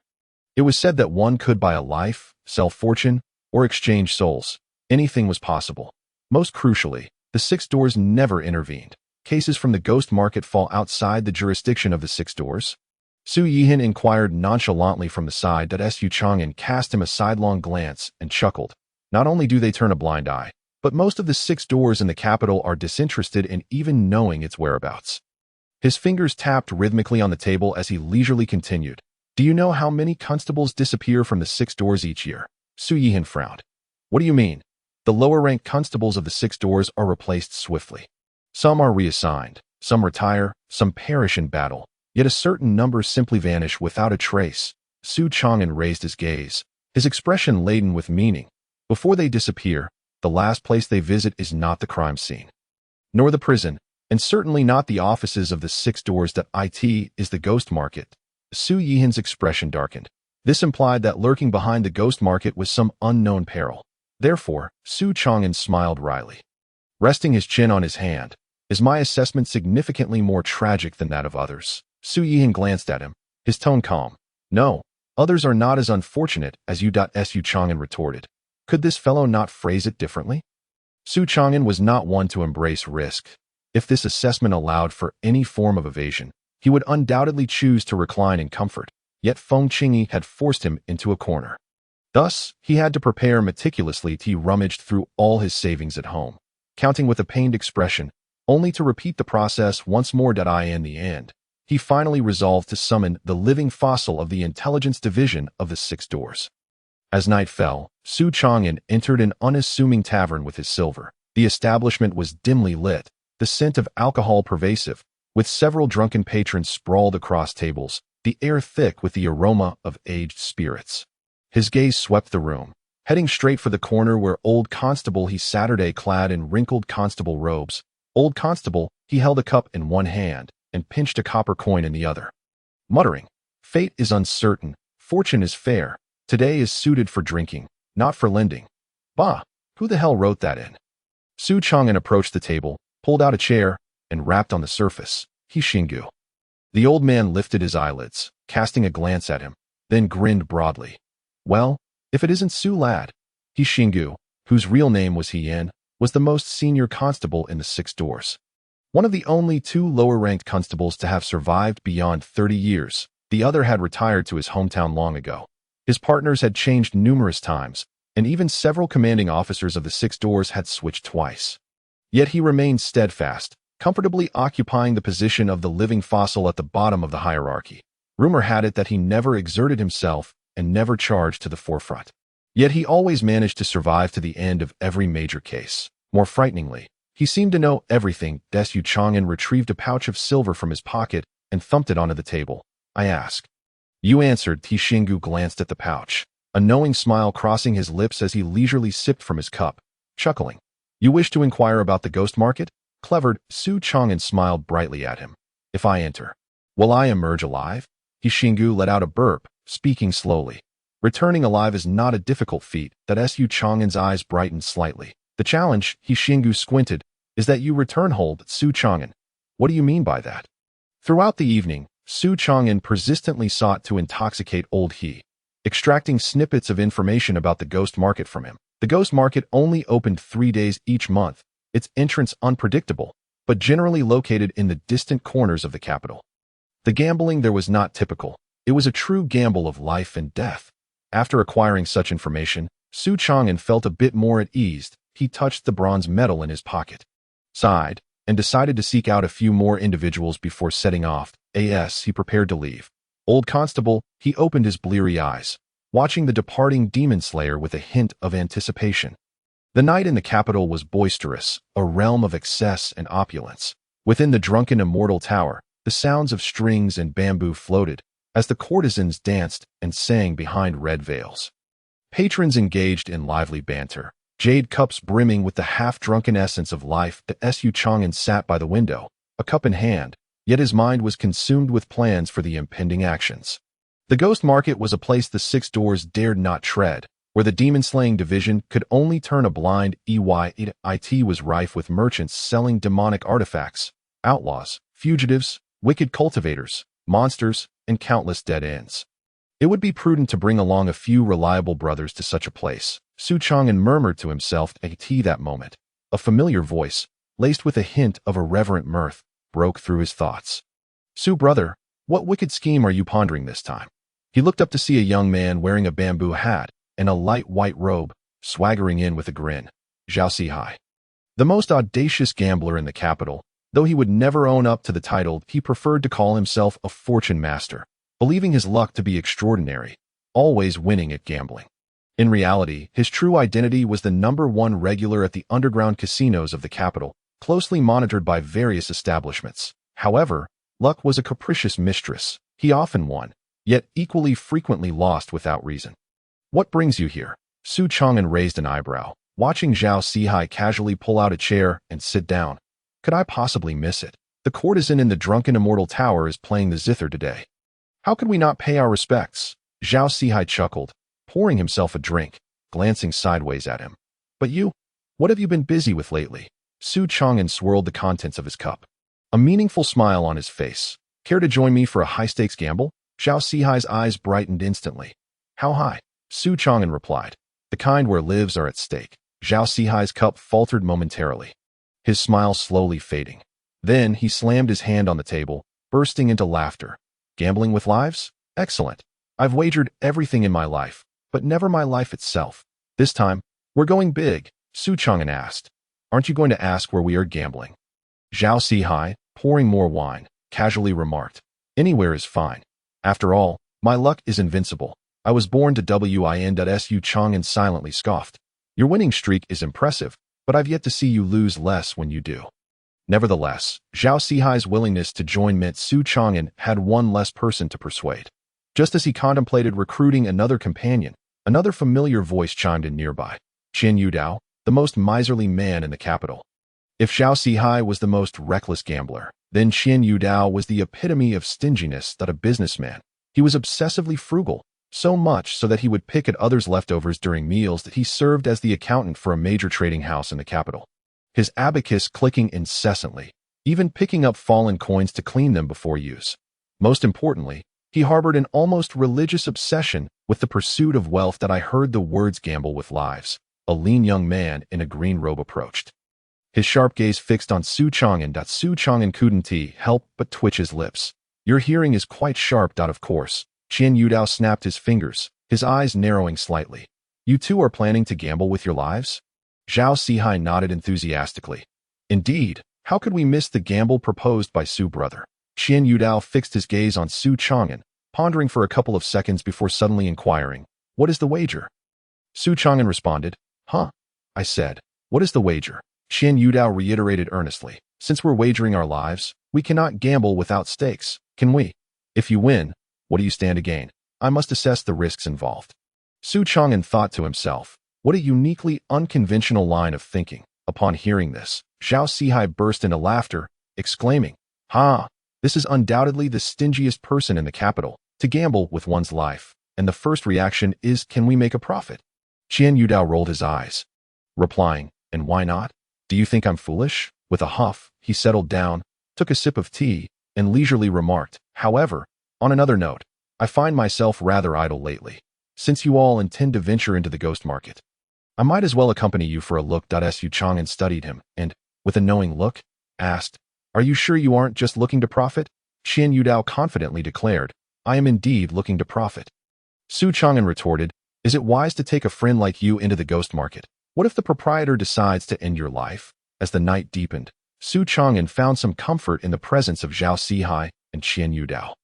It was said that one could buy a life, sell fortune, or exchange souls. Anything was possible. Most crucially, the Six Doors never intervened. Cases from the ghost market fall outside the jurisdiction of the Six Doors. Su Yihan inquired nonchalantly from the side. Su Chang'an cast him a sidelong glance and chuckled. Not only do they turn a blind eye, but most of the Six Doors in the capital are disinterested in even knowing its whereabouts. His fingers tapped rhythmically on the table as he leisurely continued. Do you know how many constables disappear from the Six Doors each year? Su Yihan frowned. What do you mean? The lower-ranked constables of the Six Doors are replaced swiftly. Some are reassigned, some retire, some perish in battle, yet a certain number simply vanish without a trace. Su Chang'an raised his gaze, his expression laden with meaning. Before they disappear, the last place they visit is not the crime scene, nor the prison, and certainly not the offices of the Six Doors. It is the ghost market. Su Yihan's expression darkened. This implied that lurking behind the ghost market was some unknown peril. Therefore, Su Chang'an smiled wryly. Resting his chin on his hand, is my assessment significantly more tragic than that of others? Su Yihan glanced at him, his tone calm. No, others are not as unfortunate as you. Su Chang'an retorted. Could this fellow not phrase it differently? Su Chang'an was not one to embrace risk. If this assessment allowed for any form of evasion, he would undoubtedly choose to recline in comfort, yet Feng Qingyi had forced him into a corner. Thus, he had to prepare meticulously. He rummaged through all his savings at home, counting with a pained expression, only to repeat the process once more. In the end, he finally resolved to summon the living fossil of the intelligence division of the Six Doors. As night fell, Su Chang'an entered an unassuming tavern with his silver. The establishment was dimly lit, the scent of alcohol pervasive, with several drunken patrons sprawled across tables, the air thick with the aroma of aged spirits. His gaze swept the room, heading straight for the corner where Old Constable he Saturday clad in wrinkled constable robes. Old Constable, he held a cup in one hand and pinched a copper coin in the other. Muttering, fate is uncertain, fortune is fair. Today is suited for drinking, not for lending. Bah, who the hell wrote that in? Su Chang'an approached the table, pulled out a chair, and rapped on the surface. He Xingu. The old man lifted his eyelids, casting a glance at him, then grinned broadly. Well, if it isn't Su Lad. He Xingu, whose real name was Hien, was the most senior constable in the Six Doors. One of the only two lower-ranked constables to have survived beyond 30 years. The other had retired to his hometown long ago. His partners had changed numerous times, and even several commanding officers of the Six Doors had switched twice. Yet he remained steadfast, comfortably occupying the position of the living fossil at the bottom of the hierarchy. Rumor had it that he never exerted himself and never charged to the forefront. Yet he always managed to survive to the end of every major case. More frighteningly, he seemed to know everything. Xuan retrieved a pouch of silver from his pocket and thumped it onto the table. I asked. You answered. Xingu glanced at the pouch, a knowing smile crossing his lips as he leisurely sipped from his cup, chuckling. You wish to inquire about the ghost market? Clevered. Xuan smiled brightly at him. If I enter, will I emerge alive? Xingu let out a burp, speaking slowly. Returning alive is not a difficult feat. Xuan's eyes brightened slightly. The challenge, Xingu squinted, is that you return whole. Xuan. What do you mean by that? Throughout the evening, Xuan persistently sought to intoxicate old He, extracting snippets of information about the ghost market from him. The ghost market only opened 3 days each month, its entrance unpredictable, but generally located in the distant corners of the capital. The gambling there was not typical. It was a true gamble of life and death. After acquiring such information, Xuan felt a bit more at ease. He touched the bronze medal in his pocket, sighed, and decided to seek out a few more individuals before setting off. He prepared to leave. Old Constable, he opened his bleary eyes, watching the departing demon slayer with a hint of anticipation. The night in the capital was boisterous, a realm of excess and opulence. Within the drunken immortal tower, the sounds of strings and bamboo floated as the courtesans danced and sang behind red veils. Patrons engaged in lively banter, jade cups brimming with the half-drunken essence of life. Xuan sat by the window, a cup in hand, yet his mind was consumed with plans for the impending actions. The ghost market was a place the six doors dared not tread, where the demon-slaying division could only turn a blind eye. It was rife with merchants selling demonic artifacts, outlaws, fugitives, wicked cultivators, monsters, and countless dead ends. It would be prudent to bring along a few reliable brothers to such a place. Xuan murmured to himself at that moment. A familiar voice, laced with a hint of irreverent mirth, broke through his thoughts. Su brother, what wicked scheme are you pondering this time? He looked up to see a young man wearing a bamboo hat and a light white robe, swaggering in with a grin. Zhao Sihai. The most audacious gambler in the capital, though he would never own up to the title, he preferred to call himself a fortune master, believing his luck to be extraordinary, always winning at gambling. In reality, his true identity was the #1 regular at the underground casinos of the capital, closely monitored by various establishments. However, luck was a capricious mistress. He often won, yet equally frequently lost without reason. What brings you here? Xuan raised an eyebrow, watching Zhao Sihai casually pull out a chair and sit down. Could I possibly miss it? The courtesan in the drunken immortal tower is playing the zither today. How could we not pay our respects? Zhao Sihai chuckled, pouring himself a drink, glancing sideways at him. But you? What have you been busy with lately? Xuan swirled the contents of his cup, a meaningful smile on his face. Care to join me for a high-stakes gamble? Zhao Sihai's eyes brightened instantly. How high? Xuan replied. The kind where lives are at stake. Zhao Sihai's cup faltered momentarily, his smile slowly fading. Then he slammed his hand on the table, bursting into laughter. Gambling with lives? Excellent. I've wagered everything in my life, but never my life itself. This time, we're going big, Xuan asked. Aren't you going to ask where we are gambling? Zhao Sihai, pouring more wine, casually remarked. Anywhere is fine. After all, my luck is invincible. I was born to win. Xuan silently scoffed. Your winning streak is impressive, but I've yet to see you lose less when you do. Nevertheless, Zhao Sihai's willingness to join meant Xuan had one less person to persuade. Just as he contemplated recruiting another companion, another familiar voice chimed in nearby. Qian Yudao, the most miserly man in the capital. If Zhao Sihai was the most reckless gambler, then Qian Yudao was the epitome of stinginess. A businessman. He was obsessively frugal, so much so that he would pick at others' leftovers during meals. That he served as the accountant for a major trading house in the capital, his abacus clicking incessantly, even picking up fallen coins to clean them before use. Most importantly, he harbored an almost religious obsession with the pursuit of wealth. That I heard the words gamble with lives. A lean young man in a green robe approached, his sharp gaze fixed on Xuan. Xuan couldn't help but twitch his lips. Your hearing is quite sharp. Of course. Qian Yudao snapped his fingers, his eyes narrowing slightly. You two are planning to gamble with your lives? Zhao Sihai nodded enthusiastically. Indeed, how could we miss the gamble proposed by Su brother? Qian Yudao fixed his gaze on Xuan, pondering for a couple of seconds before suddenly inquiring, "What is the wager?" Su Chang'an responded, "Huh?" I said, "What is the wager?" Qian Yudao reiterated earnestly, "Since we're wagering our lives, we cannot gamble without stakes, can we? If you win, what do you stand to gain? I must assess the risks involved." Su Chang'an thought to himself, what a uniquely unconventional line of thinking. Upon hearing this, Zhao Sihai burst into laughter, exclaiming, "Ha! This is undoubtedly the stingiest person in the capital, to gamble with one's life. And the first reaction is, can we make a profit?" Qian Yudao rolled his eyes, replying, "And why not? Do you think I'm foolish?" With a huff, he settled down, took a sip of tea, and leisurely remarked, "However, on another note, I find myself rather idle lately. Since you all intend to venture into the ghost market, I might as well accompany you for a look." Su Chang'an studied him, and, with a knowing look, asked, "Are you sure you aren't just looking to profit?" Qian Yudao confidently declared, "I am indeed looking to profit." Su Chang'an retorted, "Is it wise to take a friend like you into the ghost market? What if the proprietor decides to end your life?" As the night deepened, Su Chang'an found some comfort in the presence of Zhao Sihai and Qian Yudao.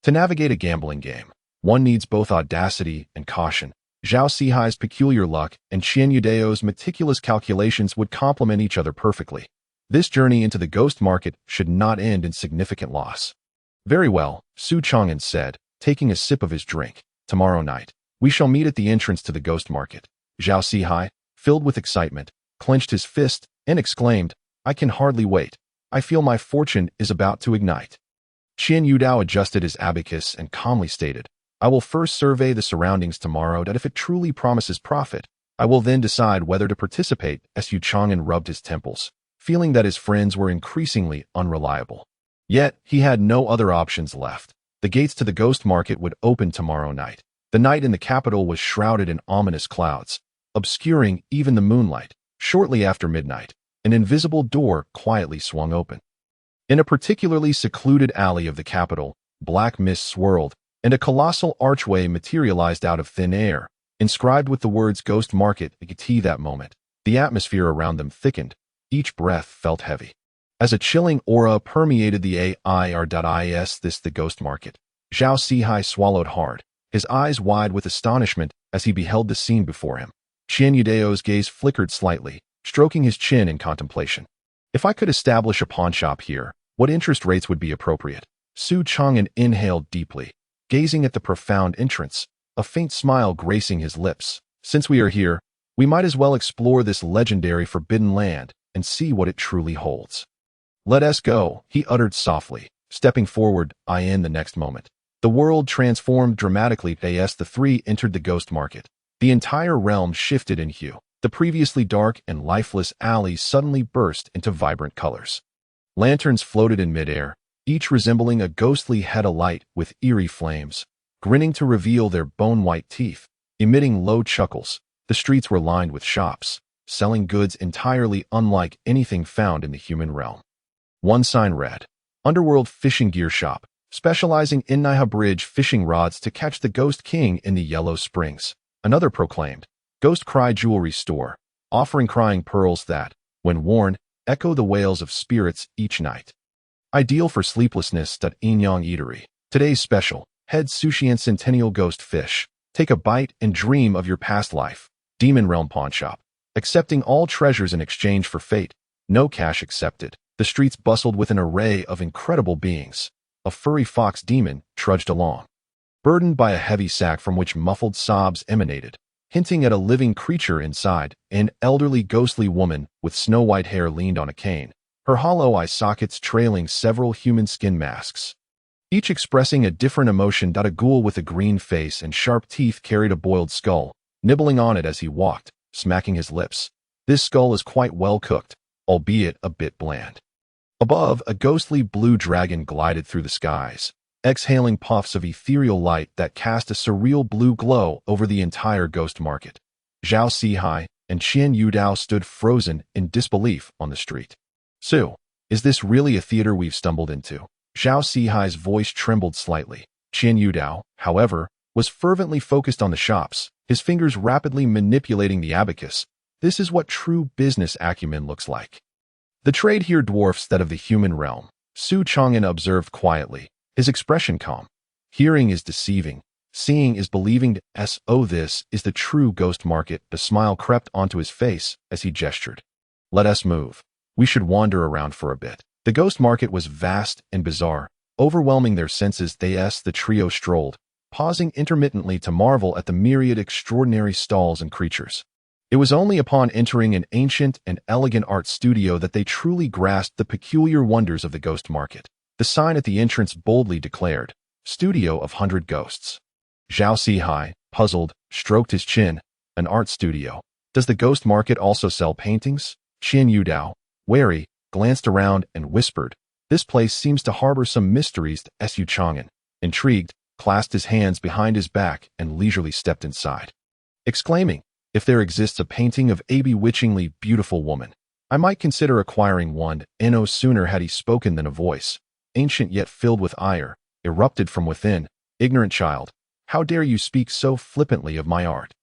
To navigate a gambling game, one needs both audacity and caution. Zhao Sihai's peculiar luck and Qian Yudao's meticulous calculations would complement each other perfectly. This journey into the ghost market should not end in significant loss. "Very well," Su Chang'an said, taking a sip of his drink. "Tomorrow night, we shall meet at the entrance to the ghost market." Zhao Sihai, filled with excitement, clenched his fist and exclaimed, "I can hardly wait. I feel my fortune is about to ignite." Qian Yudao adjusted his abacus and calmly stated, "I will first survey the surroundings tomorrow, that if it truly promises profit, I will then decide whether to participate." Su Chang'an rubbed his temples, feeling that his friends were increasingly unreliable. Yet, he had no other options left. The gates to the ghost market would open tomorrow night. The night in the capital was shrouded in ominous clouds, obscuring even the moonlight. Shortly after midnight, an invisible door quietly swung open. In a particularly secluded alley of the capital, black mist swirled, and a colossal archway materialized out of thin air, inscribed with the words "Ghost Market." That moment, the atmosphere around them thickened. Each breath felt heavy, as a chilling aura permeated the air. This the ghost market. Zhao Sihai swallowed hard, his eyes wide with astonishment as he beheld the scene before him. Qian Yudao's gaze flickered slightly, stroking his chin in contemplation. "If I could establish a pawnshop here, what interest rates would be appropriate?" Su Chang'an inhaled deeply, gazing at the profound entrance, a faint smile gracing his lips. "Since we are here, we might as well explore this legendary forbidden land and see what it truly holds." "Let us go," he uttered softly, stepping forward. The next moment, the world transformed dramatically. As the three entered the ghost market, the entire realm shifted in hue. The previously dark and lifeless alleys suddenly burst into vibrant colors. Lanterns floated in midair, each resembling a ghostly head alight with eerie flames, grinning to reveal their bone-white teeth, emitting low chuckles. The streets were lined with shops, selling goods entirely unlike anything found in the human realm. One sign read, "Underworld Fishing Gear Shop, specializing in Niha Bridge fishing rods to catch the Ghost King in the Yellow Springs." Another proclaimed, "Ghost Cry Jewelry Store, offering crying pearls that, when worn, echo the wails of spirits each night. Ideal for sleeplessness." Inyang Eatery. Today's special, head sushi and centennial ghost fish. Take a bite and dream of your past life. Demon Realm Pawnshop, accepting all treasures in exchange for fate. No cash accepted. The streets bustled with an array of incredible beings. A furry fox demon trudged along, burdened by a heavy sack from which muffled sobs emanated, hinting at a living creature inside. An elderly ghostly woman with snow-white hair leaned on a cane, her hollow eye sockets trailing several human skin masks, each expressing a different emotion. A ghoul with a green face and sharp teeth carried a boiled skull, nibbling on it as he walked, smacking his lips. This skull is quite well cooked, albeit a bit bland. Above, a ghostly blue dragon glided through the skies, exhaling puffs of ethereal light that cast a surreal blue glow over the entire ghost market. Zhao Sihai and Qian Yudao stood frozen in disbelief on the street. "Su, is this really a theater we've stumbled into?" Zhao Sihai's voice trembled slightly. Qian Yudao, however, was fervently focused on the shops, his fingers rapidly manipulating the abacus. "This is what true business acumen looks like. The trade here dwarfs that of the human realm," Su Chang'an observed quietly, his expression calm. Hearing is deceiving. Seeing is believing. Oh, this is the true ghost market. A smile crept onto his face as he gestured. Let us move. We should wander around for a bit. The ghost market was vast and bizarre, overwhelming their senses. The trio strolled, pausing intermittently to marvel at the myriad extraordinary stalls and creatures. It was only upon entering an ancient and elegant art studio that they truly grasped the peculiar wonders of the ghost market. The sign at the entrance boldly declared, Studio of 100 Ghosts. Zhao Sihai, puzzled, stroked his chin. An art studio. Does the ghost market also sell paintings? Qian Yudao, wary, glanced around and whispered, This place seems to harbor some mysteries. Su Chang'an, intrigued, clasped his hands behind his back and leisurely stepped inside, exclaiming, If there exists a painting of a bewitchingly beautiful woman, I might consider acquiring one. No sooner had he spoken than a voice, ancient yet filled with ire, erupted from within. Ignorant child, how dare you speak so flippantly of my art?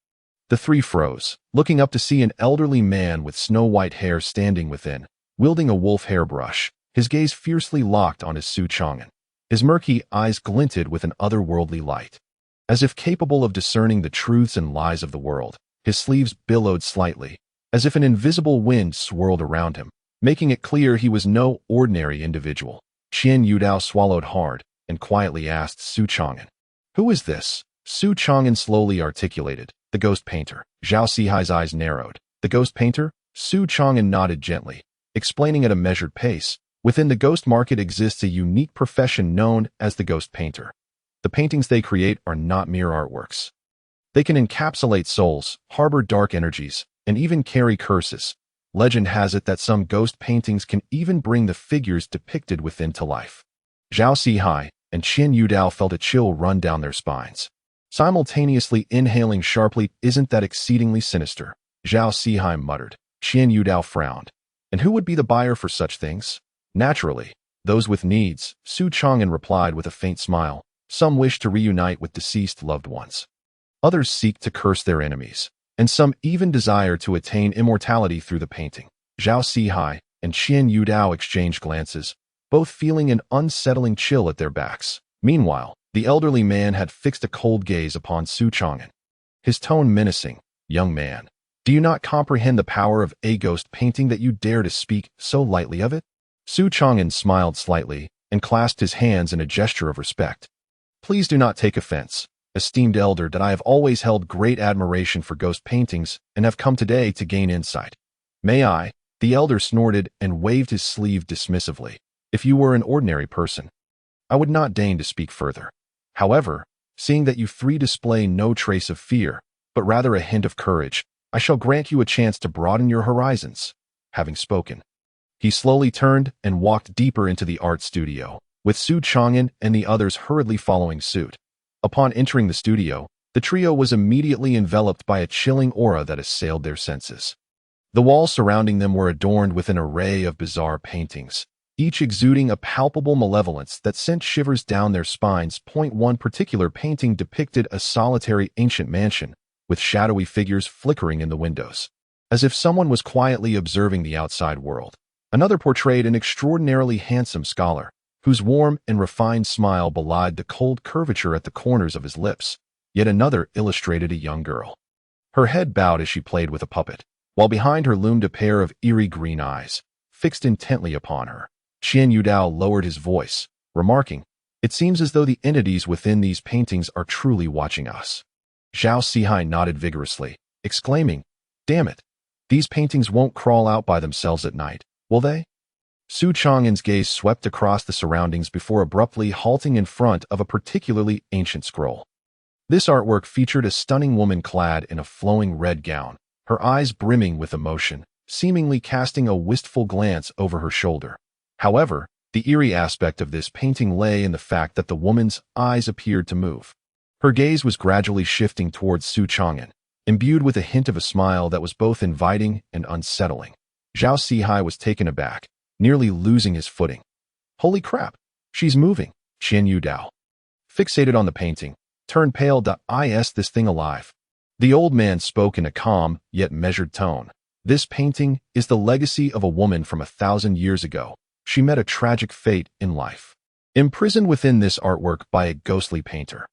The three froze, looking up to see an elderly man with snow-white hair standing within, wielding a wolf hairbrush, his gaze fiercely locked on his Su Chang'an. His murky eyes glinted with an otherworldly light. As if capable of discerning the truths and lies of the world, his sleeves billowed slightly, as if an invisible wind swirled around him, making it clear he was no ordinary individual. Qian Yudao swallowed hard and quietly asked Su Chang'an, Who is this? Su Chang'an slowly articulated, The ghost painter. Zhao Sihai's eyes narrowed. The ghost painter? Su Chang'an nodded gently, explaining at a measured pace, Within the ghost market exists a unique profession known as the ghost painter. The paintings they create are not mere artworks. They can encapsulate souls, harbor dark energies, and even carry curses. Legend has it that some ghost paintings can even bring the figures depicted within to life. Zhao Sihai and Qian Yudao felt a chill run down their spines, simultaneously inhaling sharply. Isn't that exceedingly sinister? Zhao Sihai muttered. Qian Yudao frowned. And who would be the buyer for such things? Naturally, those with needs, Su Chang'an replied with a faint smile. Some wish to reunite with deceased loved ones. Others seek to curse their enemies, and some even desire to attain immortality through the painting. Zhao Sihai and Qian Yudao exchanged glances, both feeling an unsettling chill at their backs. Meanwhile, the elderly man had fixed a cold gaze upon Su Chang'an, his tone menacing. Young man, do you not comprehend the power of a ghost painting that you dare to speak so lightly of it? Su Chang'an smiled slightly and clasped his hands in a gesture of respect. Please do not take offense, esteemed elder, that I have always held great admiration for ghost paintings and have come today to gain insight. May I? The elder snorted and waved his sleeve dismissively. If you were an ordinary person, I would not deign to speak further. However, seeing that you three display no trace of fear, but rather a hint of courage, I shall grant you a chance to broaden your horizons. Having spoken, he slowly turned and walked deeper into the art studio, with Su Chang'an and the others hurriedly following suit. Upon entering the studio, the trio was immediately enveloped by a chilling aura that assailed their senses. The walls surrounding them were adorned with an array of bizarre paintings, each exuding a palpable malevolence that sent shivers down their spines. One particular painting depicted a solitary ancient mansion, with shadowy figures flickering in the windows, as if someone was quietly observing the outside world. Another portrayed an extraordinarily handsome scholar, whose warm and refined smile belied the cold curvature at the corners of his lips. Yet another illustrated a young girl, her head bowed as she played with a puppet, while behind her loomed a pair of eerie green eyes, fixed intently upon her. Qian Yudao lowered his voice, remarking, It seems as though the entities within these paintings are truly watching us. Zhao Sihai nodded vigorously, exclaiming, Damn it! These paintings won't crawl out by themselves at night, will they? Su Chang'an's gaze swept across the surroundings before abruptly halting in front of a particularly ancient scroll. This artwork featured a stunning woman clad in a flowing red gown, her eyes brimming with emotion, seemingly casting a wistful glance over her shoulder. However, the eerie aspect of this painting lay in the fact that the woman's eyes appeared to move. Her gaze was gradually shifting towards Su Chang'an, imbued with a hint of a smile that was both inviting and unsettling. Zhao Sihai was taken aback, nearly losing his footing. Holy crap, she's moving. Qian Yudao, fixated on the painting, turned pale. Is this thing alive? The old man spoke in a calm yet measured tone. This painting is the legacy of a woman from 1,000 years ago. She met a tragic fate in life. imprisoned within this artwork by a ghostly painter.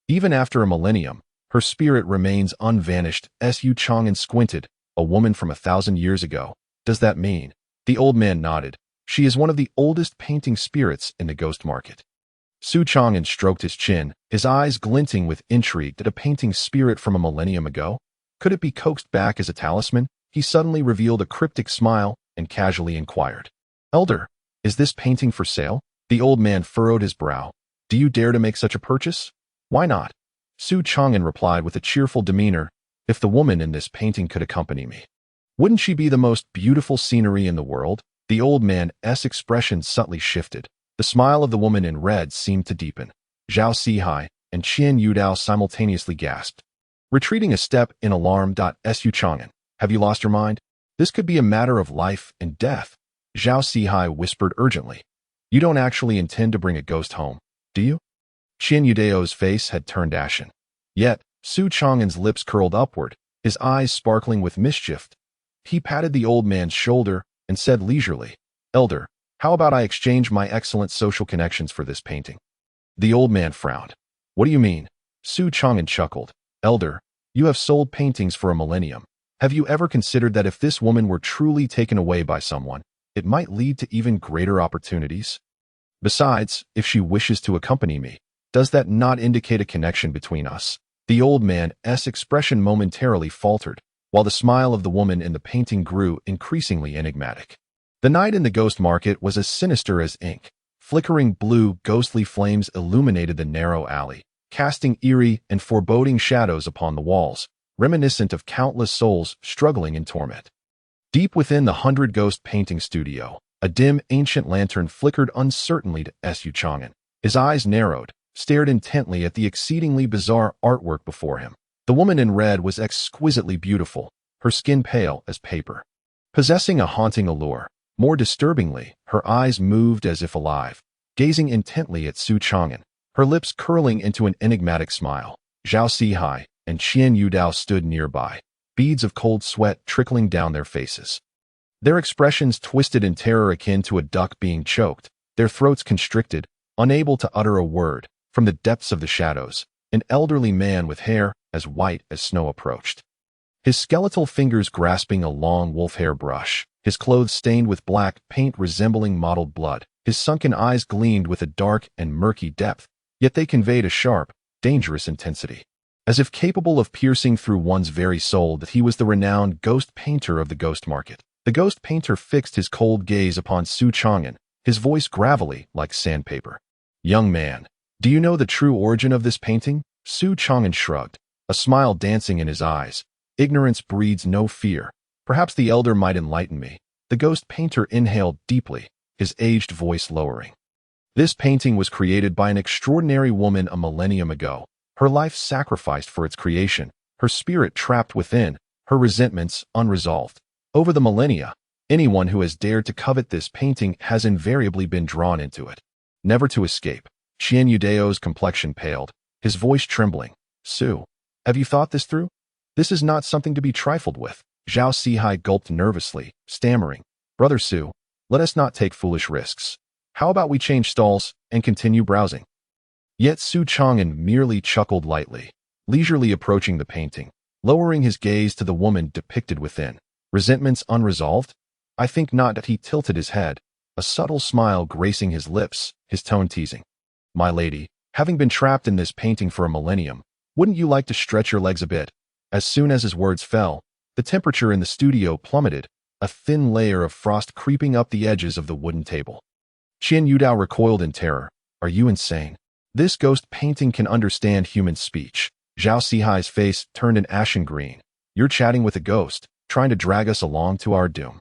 Even after a millennium, her spirit remains unvanished. Xuan squinted. A woman from 1,000 years ago. Does that mean? The old man nodded. She is one of the oldest painting spirits in the ghost market. Xuan stroked his chin, his eyes glinting with intrigue. Did a painting spirit from a millennium ago? Could it be coaxed back as a talisman? He suddenly revealed a cryptic smile and casually inquired. Elder, is this painting for sale? The old man furrowed his brow. Do you dare to make such a purchase? Why not? Xuan replied with a cheerful demeanor. If the woman in this painting could accompany me, wouldn't she be the most beautiful scenery in the world? The old man's expression subtly shifted. The smile of the woman in red seemed to deepen. Zhao Sihai and Qian Yudao simultaneously gasped. Retreating a step in alarm. Xuan, have you lost your mind? This could be a matter of life and death. Zhao Sihai whispered urgently. You don't actually intend to bring a ghost home, do you? Qian Yudao's face had turned ashen. Yet, Xuan's lips curled upward, his eyes sparkling with mischief. He patted the old man's shoulder and said leisurely, Elder, how about I exchange my excellent social connections for this painting? The old man frowned. What do you mean? Xuan chuckled. Elder, you have sold paintings for a millennium. Have you ever considered that if this woman were truly taken away by someone, it might lead to even greater opportunities? Besides, if she wishes to accompany me, does that not indicate a connection between us? The old man's expression momentarily faltered, while the smile of the woman in the painting grew increasingly enigmatic. The night in the ghost market was as sinister as ink. Flickering blue, ghostly flames illuminated the narrow alley, casting eerie and foreboding shadows upon the walls, reminiscent of countless souls struggling in torment. Deep within the 100-ghost painting studio, a dim, ancient lantern flickered uncertainly to Xuan. His eyes narrowed, stared intently at the exceedingly bizarre artwork before him. The woman in red was exquisitely beautiful, her skin pale as paper, possessing a haunting allure. More disturbingly, her eyes moved as if alive, gazing intently at Xuan, her lips curling into an enigmatic smile. Zhao Sihai and Qian Yudao stood nearby, beads of cold sweat trickling down their faces. Their expressions twisted in terror akin to a duck being choked, their throats constricted, unable to utter a word. From the depths of the shadows, an elderly man with hair as white as snow approached. His skeletal fingers grasping a long wolf hair brush, his clothes stained with black paint resembling mottled blood. His sunken eyes gleamed with a dark and murky depth, yet they conveyed a sharp, dangerous intensity. As if capable of piercing through one's very soul, that he was the renowned ghost painter of the ghost market. The ghost painter fixed his cold gaze upon Xuan, his voice gravelly like sandpaper. Young man, do you know the true origin of this painting? Xuan shrugged, a smile dancing in his eyes. Ignorance breeds no fear. Perhaps the elder might enlighten me. The ghost painter inhaled deeply, his aged voice lowering. This painting was created by an extraordinary woman a millennium ago, her life sacrificed for its creation, her spirit trapped within, her resentments unresolved. Over the millennia, anyone who has dared to covet this painting has invariably been drawn into it, never to escape. Qian Yudao's complexion paled, his voice trembling. Su, have you thought this through? This is not something to be trifled with. Zhao Sihai gulped nervously, stammering. Brother Su, let us not take foolish risks. How about we change stalls and continue browsing? Yet Xuan merely chuckled lightly, leisurely approaching the painting, lowering his gaze to the woman depicted within. Resentments unresolved? I think not. That he tilted his head, a subtle smile gracing his lips, his tone teasing. My lady, having been trapped in this painting for a millennium, wouldn't you like to stretch your legs a bit? As soon as his words fell, the temperature in the studio plummeted, a thin layer of frost creeping up the edges of the wooden table. Qian Yudao recoiled in terror. Are you insane? This ghost painting can understand human speech. Zhao Sihai's face turned an ashen green. You're chatting with a ghost, trying to drag us along to our doom.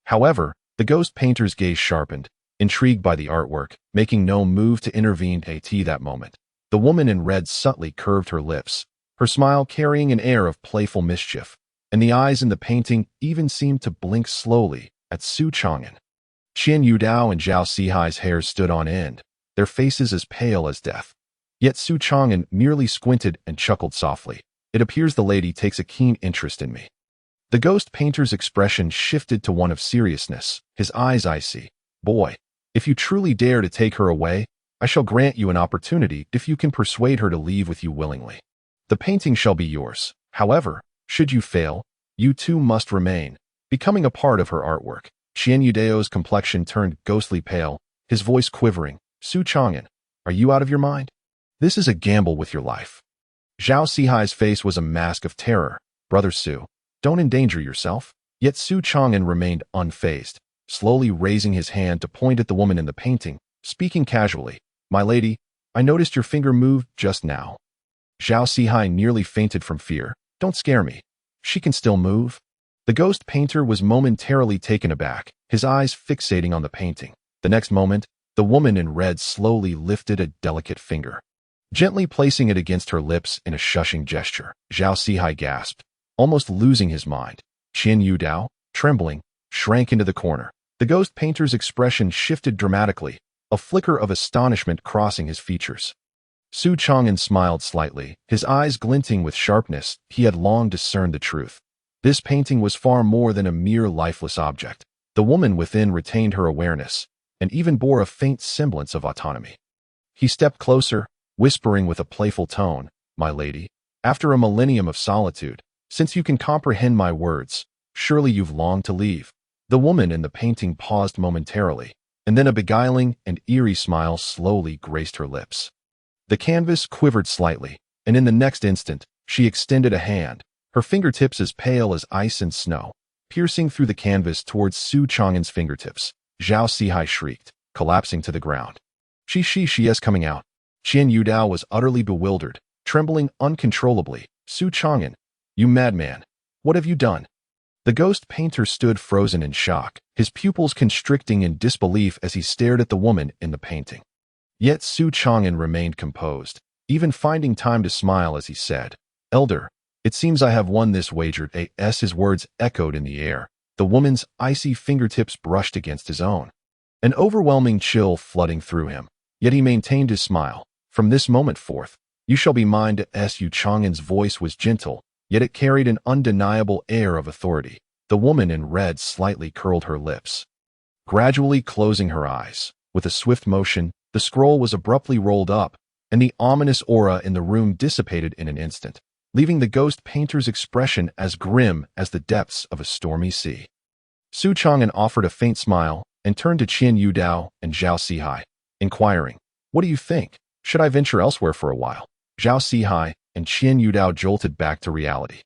However, the ghost painter's gaze sharpened, intrigued by the artwork, making no move to intervene at that moment. The woman in red subtly curved her lips, her smile carrying an air of playful mischief, and the eyes in the painting even seemed to blink slowly at Xuan. Qian Yudao and Zhao Sihai's hair stood on end, their faces as pale as death. Yet Xuan merely squinted and chuckled softly. It appears the lady takes a keen interest in me. The ghost painter's expression shifted to one of seriousness, his eyes icy. Boy, if you truly dare to take her away, I shall grant you an opportunity if you can persuade her to leave with you willingly. The painting shall be yours. However, should you fail, you too must remain, becoming a part of her artwork. Qian Yudeo's complexion turned ghostly pale, his voice quivering. Su Chang'an, are you out of your mind? This is a gamble with your life. Zhao Sihai's face was a mask of terror. Brother Su, don't endanger yourself. Yet Su Chang'an remained unfazed, slowly raising his hand to point at the woman in the painting, speaking casually. My lady, I noticed your finger moved just now. Zhao Sihai nearly fainted from fear. Don't scare me. She can still move. The ghost painter was momentarily taken aback, his eyes fixating on the painting. The next moment, the woman in red slowly lifted a delicate finger, gently placing it against her lips in a shushing gesture. Zhao Sihai gasped, almost losing his mind. Qian Yudao, trembling, shrank into the corner. The ghost painter's expression shifted dramatically, a flicker of astonishment crossing his features. Su Chang'an smiled slightly, his eyes glinting with sharpness. He had long discerned the truth. This painting was far more than a mere lifeless object. The woman within retained her awareness, and even bore a faint semblance of autonomy. He stepped closer, whispering with a playful tone, My lady, after a millennium of solitude, since you can comprehend my words, surely you've longed to leave. The woman in the painting paused momentarily, and then a beguiling and eerie smile slowly graced her lips. The canvas quivered slightly, and in the next instant, she extended a hand, her fingertips as pale as ice and snow, piercing through the canvas towards Su Chang'an's fingertips. Zhao Sihai shrieked, collapsing to the ground. She is coming out. Qian Yudao was utterly bewildered, trembling uncontrollably. Su Chang'an, you madman, what have you done? The ghost painter stood frozen in shock, his pupils constricting in disbelief as he stared at the woman in the painting. Yet Su Chang'an remained composed, even finding time to smile as he said, Elder, it seems I have won this wager. His words echoed in the air. The woman's icy fingertips brushed against his own, an overwhelming chill flooding through him. Yet he maintained his smile. From this moment forth, you shall be mine. Su Chang'an's voice was gentle, yet it carried an undeniable air of authority. The woman in red slightly curled her lips, gradually closing her eyes. With a swift motion, the scroll was abruptly rolled up, and the ominous aura in the room dissipated in an instant, leaving the ghost painter's expression as grim as the depths of a stormy sea. Su Chang'an offered a faint smile and turned to Qian Yudao and Zhao Sihai, inquiring, What do you think? Should I venture elsewhere for a while? Zhao Sihai and Qian Yudao jolted back to reality,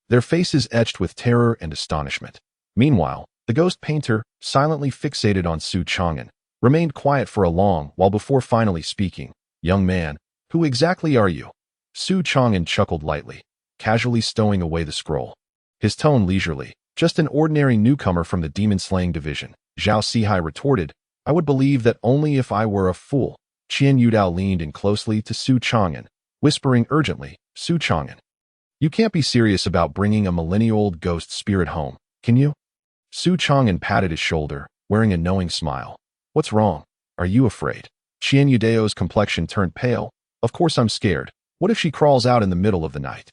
their faces etched with terror and astonishment. Meanwhile, the ghost painter, silently fixated on Su Chang'an, remained quiet for a long while before finally speaking. Young man, who exactly are you? Su Chang'an chuckled lightly, casually stowing away the scroll, his tone leisurely. Just an ordinary newcomer from the demon-slaying division. Zhao Sihai retorted, I would believe that only if I were a fool. Qian Yudao leaned in closely to Su Chang'an, whispering urgently, Su Chang'an, you can't be serious about bringing a millennia-old ghost spirit home, can you? Su Chang'an patted his shoulder, wearing a knowing smile. What's wrong? Are you afraid? Qian Yudeo's complexion turned pale. Of course I'm scared. What if she crawls out in the middle of the night?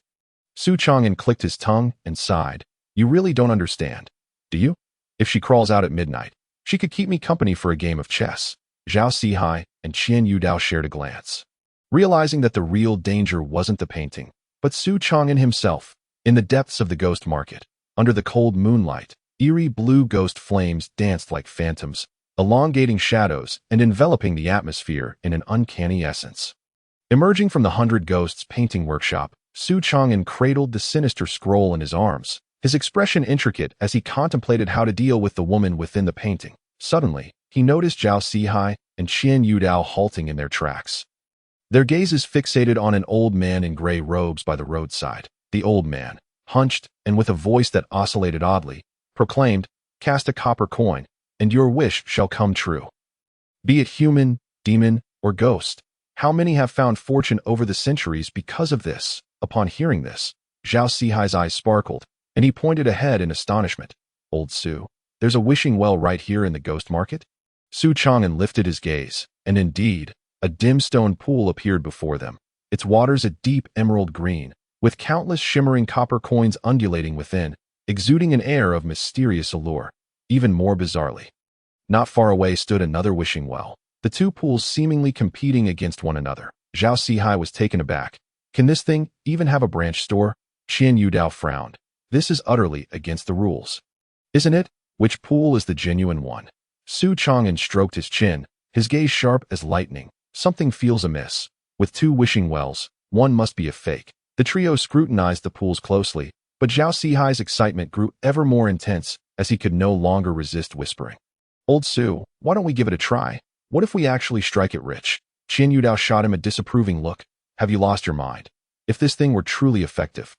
Su Chang'an clicked his tongue and sighed. You really don't understand, do you? If she crawls out at midnight, she could keep me company for a game of chess. Zhao Sihai and Qian Yudao shared a glance, realizing that the real danger wasn't the painting, but Su Chang'an himself. In the depths of the ghost market, under the cold moonlight, eerie blue ghost flames danced like phantoms, elongating shadows and enveloping the atmosphere in an uncanny essence. Emerging from the 100 Ghosts painting workshop, Su Chang'an cradled the sinister scroll in his arms, his expression intricate as he contemplated how to deal with the woman within the painting. Suddenly, he noticed Zhao Sihai and Qian Yudao halting in their tracks, their gazes fixated on an old man in gray robes by the roadside. The old man, hunched and with a voice that oscillated oddly, proclaimed, Cast a copper coin, and your wish shall come true. Be it human, demon, or ghost. How many have found fortune over the centuries because of this? Upon hearing this, Zhao Sihai's eyes sparkled, and he pointed ahead in astonishment. Old Su, there's a wishing well right here in the ghost market? Su Chang'an lifted his gaze, and indeed, a dim stone pool appeared before them, its waters a deep emerald green, with countless shimmering copper coins undulating within, exuding an air of mysterious allure. Even more bizarrely, not far away stood another wishing well, the two pools seemingly competing against one another. Zhao Sihai was taken aback. Can this thing even have a branch store? Qian Yudao frowned. This is utterly against the rules. Isn't it? Which pool is the genuine one? Su Chang'an stroked his chin, his gaze sharp as lightning. Something feels amiss. With two wishing wells, one must be a fake. The trio scrutinized the pools closely, but Zhao Sihai's excitement grew ever more intense as he could no longer resist whispering. Old Su, why don't we give it a try? What if we actually strike it rich? Qian Yudao shot him a disapproving look. Have you lost your mind? If this thing were truly effective,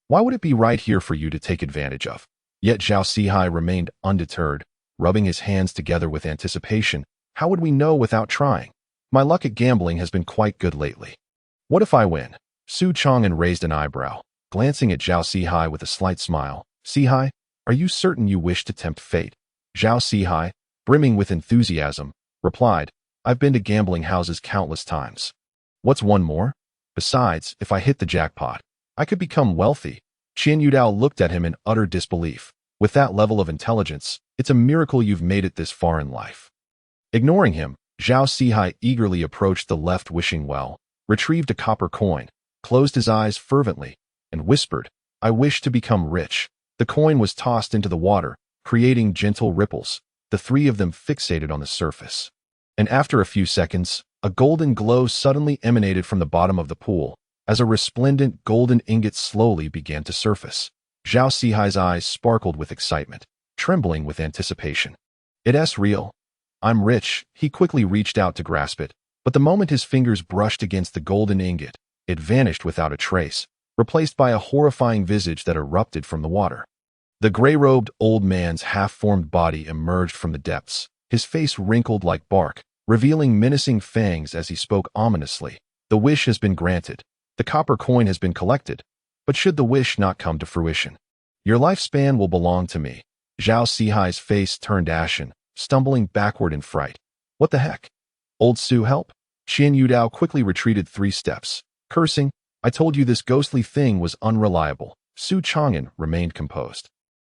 why would it be right here for you to take advantage of? Yet Zhao Sihai remained undeterred, rubbing his hands together with anticipation. How would we know without trying? My luck at gambling has been quite good lately. What if I win? Su Chang'an raised an eyebrow, glancing at Zhao Sihai with a slight smile. Sihai, are you certain you wish to tempt fate? Zhao Sihai, brimming with enthusiasm, replied, I've been to gambling houses countless times. What's one more? Besides, if I hit the jackpot, I could become wealthy. Qian Yudao looked at him in utter disbelief. With that level of intelligence, it's a miracle you've made it this far in life. Ignoring him, Zhao Sihai eagerly approached the left wishing well, retrieved a copper coin, closed his eyes fervently, and whispered, I wish to become rich. The coin was tossed into the water, creating gentle ripples, the three of them fixated on the surface. And after a few seconds, a golden glow suddenly emanated from the bottom of the pool, as a resplendent golden ingot slowly began to surface. Zhao Sihai's eyes sparkled with excitement, trembling with anticipation. It's real. I'm rich. He quickly reached out to grasp it, but the moment his fingers brushed against the golden ingot, it vanished without a trace, replaced by a horrifying visage that erupted from the water. The gray-robed old man's half-formed body emerged from the depths, his face wrinkled like bark, revealing menacing fangs as he spoke ominously. The wish has been granted. The copper coin has been collected, but should the wish not come to fruition, your lifespan will belong to me. Zhao Sihai's face turned ashen, stumbling backward in fright. What the heck? Old Su, help! Qian Yudao quickly retreated 3 steps, cursing, I told you this ghostly thing was unreliable. Su Chang'an remained composed,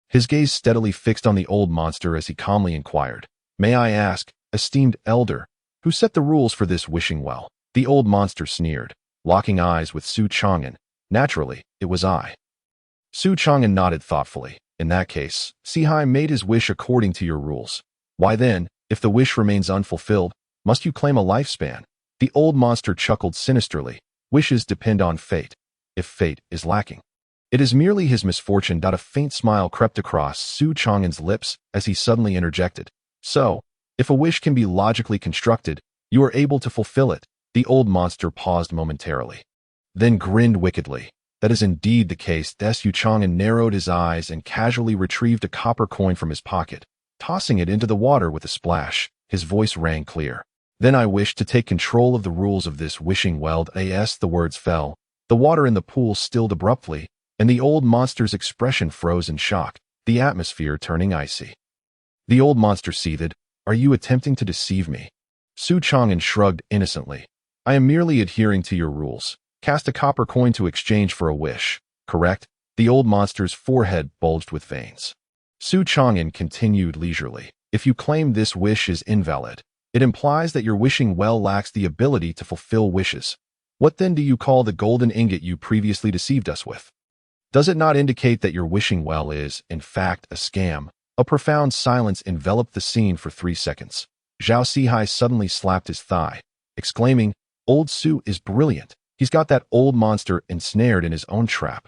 his gaze steadily fixed on the old monster as he calmly inquired, May I ask, esteemed elder, who set the rules for this wishing well? The old monster sneered, locking eyes with Su Chang'an. Naturally, it was I. Su Chang'an nodded thoughtfully. In that case, Sihai made his wish according to your rules. Why then, if the wish remains unfulfilled, must you claim a lifespan? The old monster chuckled sinisterly. Wishes depend on fate. If fate is lacking, it is merely his misfortune. A faint smile crept across Su Chang'an's lips as he suddenly interjected. So, if a wish can be logically constructed, you are able to fulfill it. The old monster paused momentarily, then grinned wickedly. That is indeed the case. Su Chang'an narrowed his eyes and casually retrieved a copper coin from his pocket, tossing it into the water with a splash. His voice rang clear. Then I wish to take control of the rules of this wishing well. As the words fell, the water in the pool stilled abruptly, and the old monster's expression froze in shock, the atmosphere turning icy. The old monster seethed. Are you attempting to deceive me? Su Chang'an shrugged innocently. I am merely adhering to your rules. Cast a copper coin to exchange for a wish, correct? The old monster's forehead bulged with veins. Su Chang'an continued leisurely. If you claim this wish is invalid, it implies that your wishing well lacks the ability to fulfill wishes. What then do you call the golden ingot you previously deceived us with? Does it not indicate that your wishing well is, in fact, a scam? A profound silence enveloped the scene for 3 seconds. Zhao Sihai suddenly slapped his thigh, exclaiming, Old Su is brilliant. He's got that old monster ensnared in his own trap.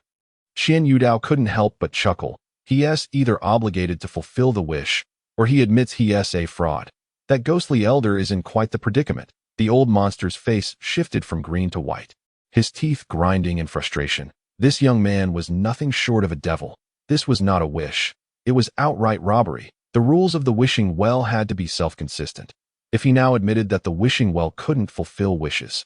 Qian Yudao couldn't help but chuckle. He is either obligated to fulfill the wish, or he admits he is a fraud. That ghostly elder is in quite the predicament. The old monster's face shifted from green to white, his teeth grinding in frustration. This young man was nothing short of a devil. This was not a wish. It was outright robbery. The rules of the wishing well had to be self-consistent. If he now admitted that the wishing well couldn't fulfill wishes,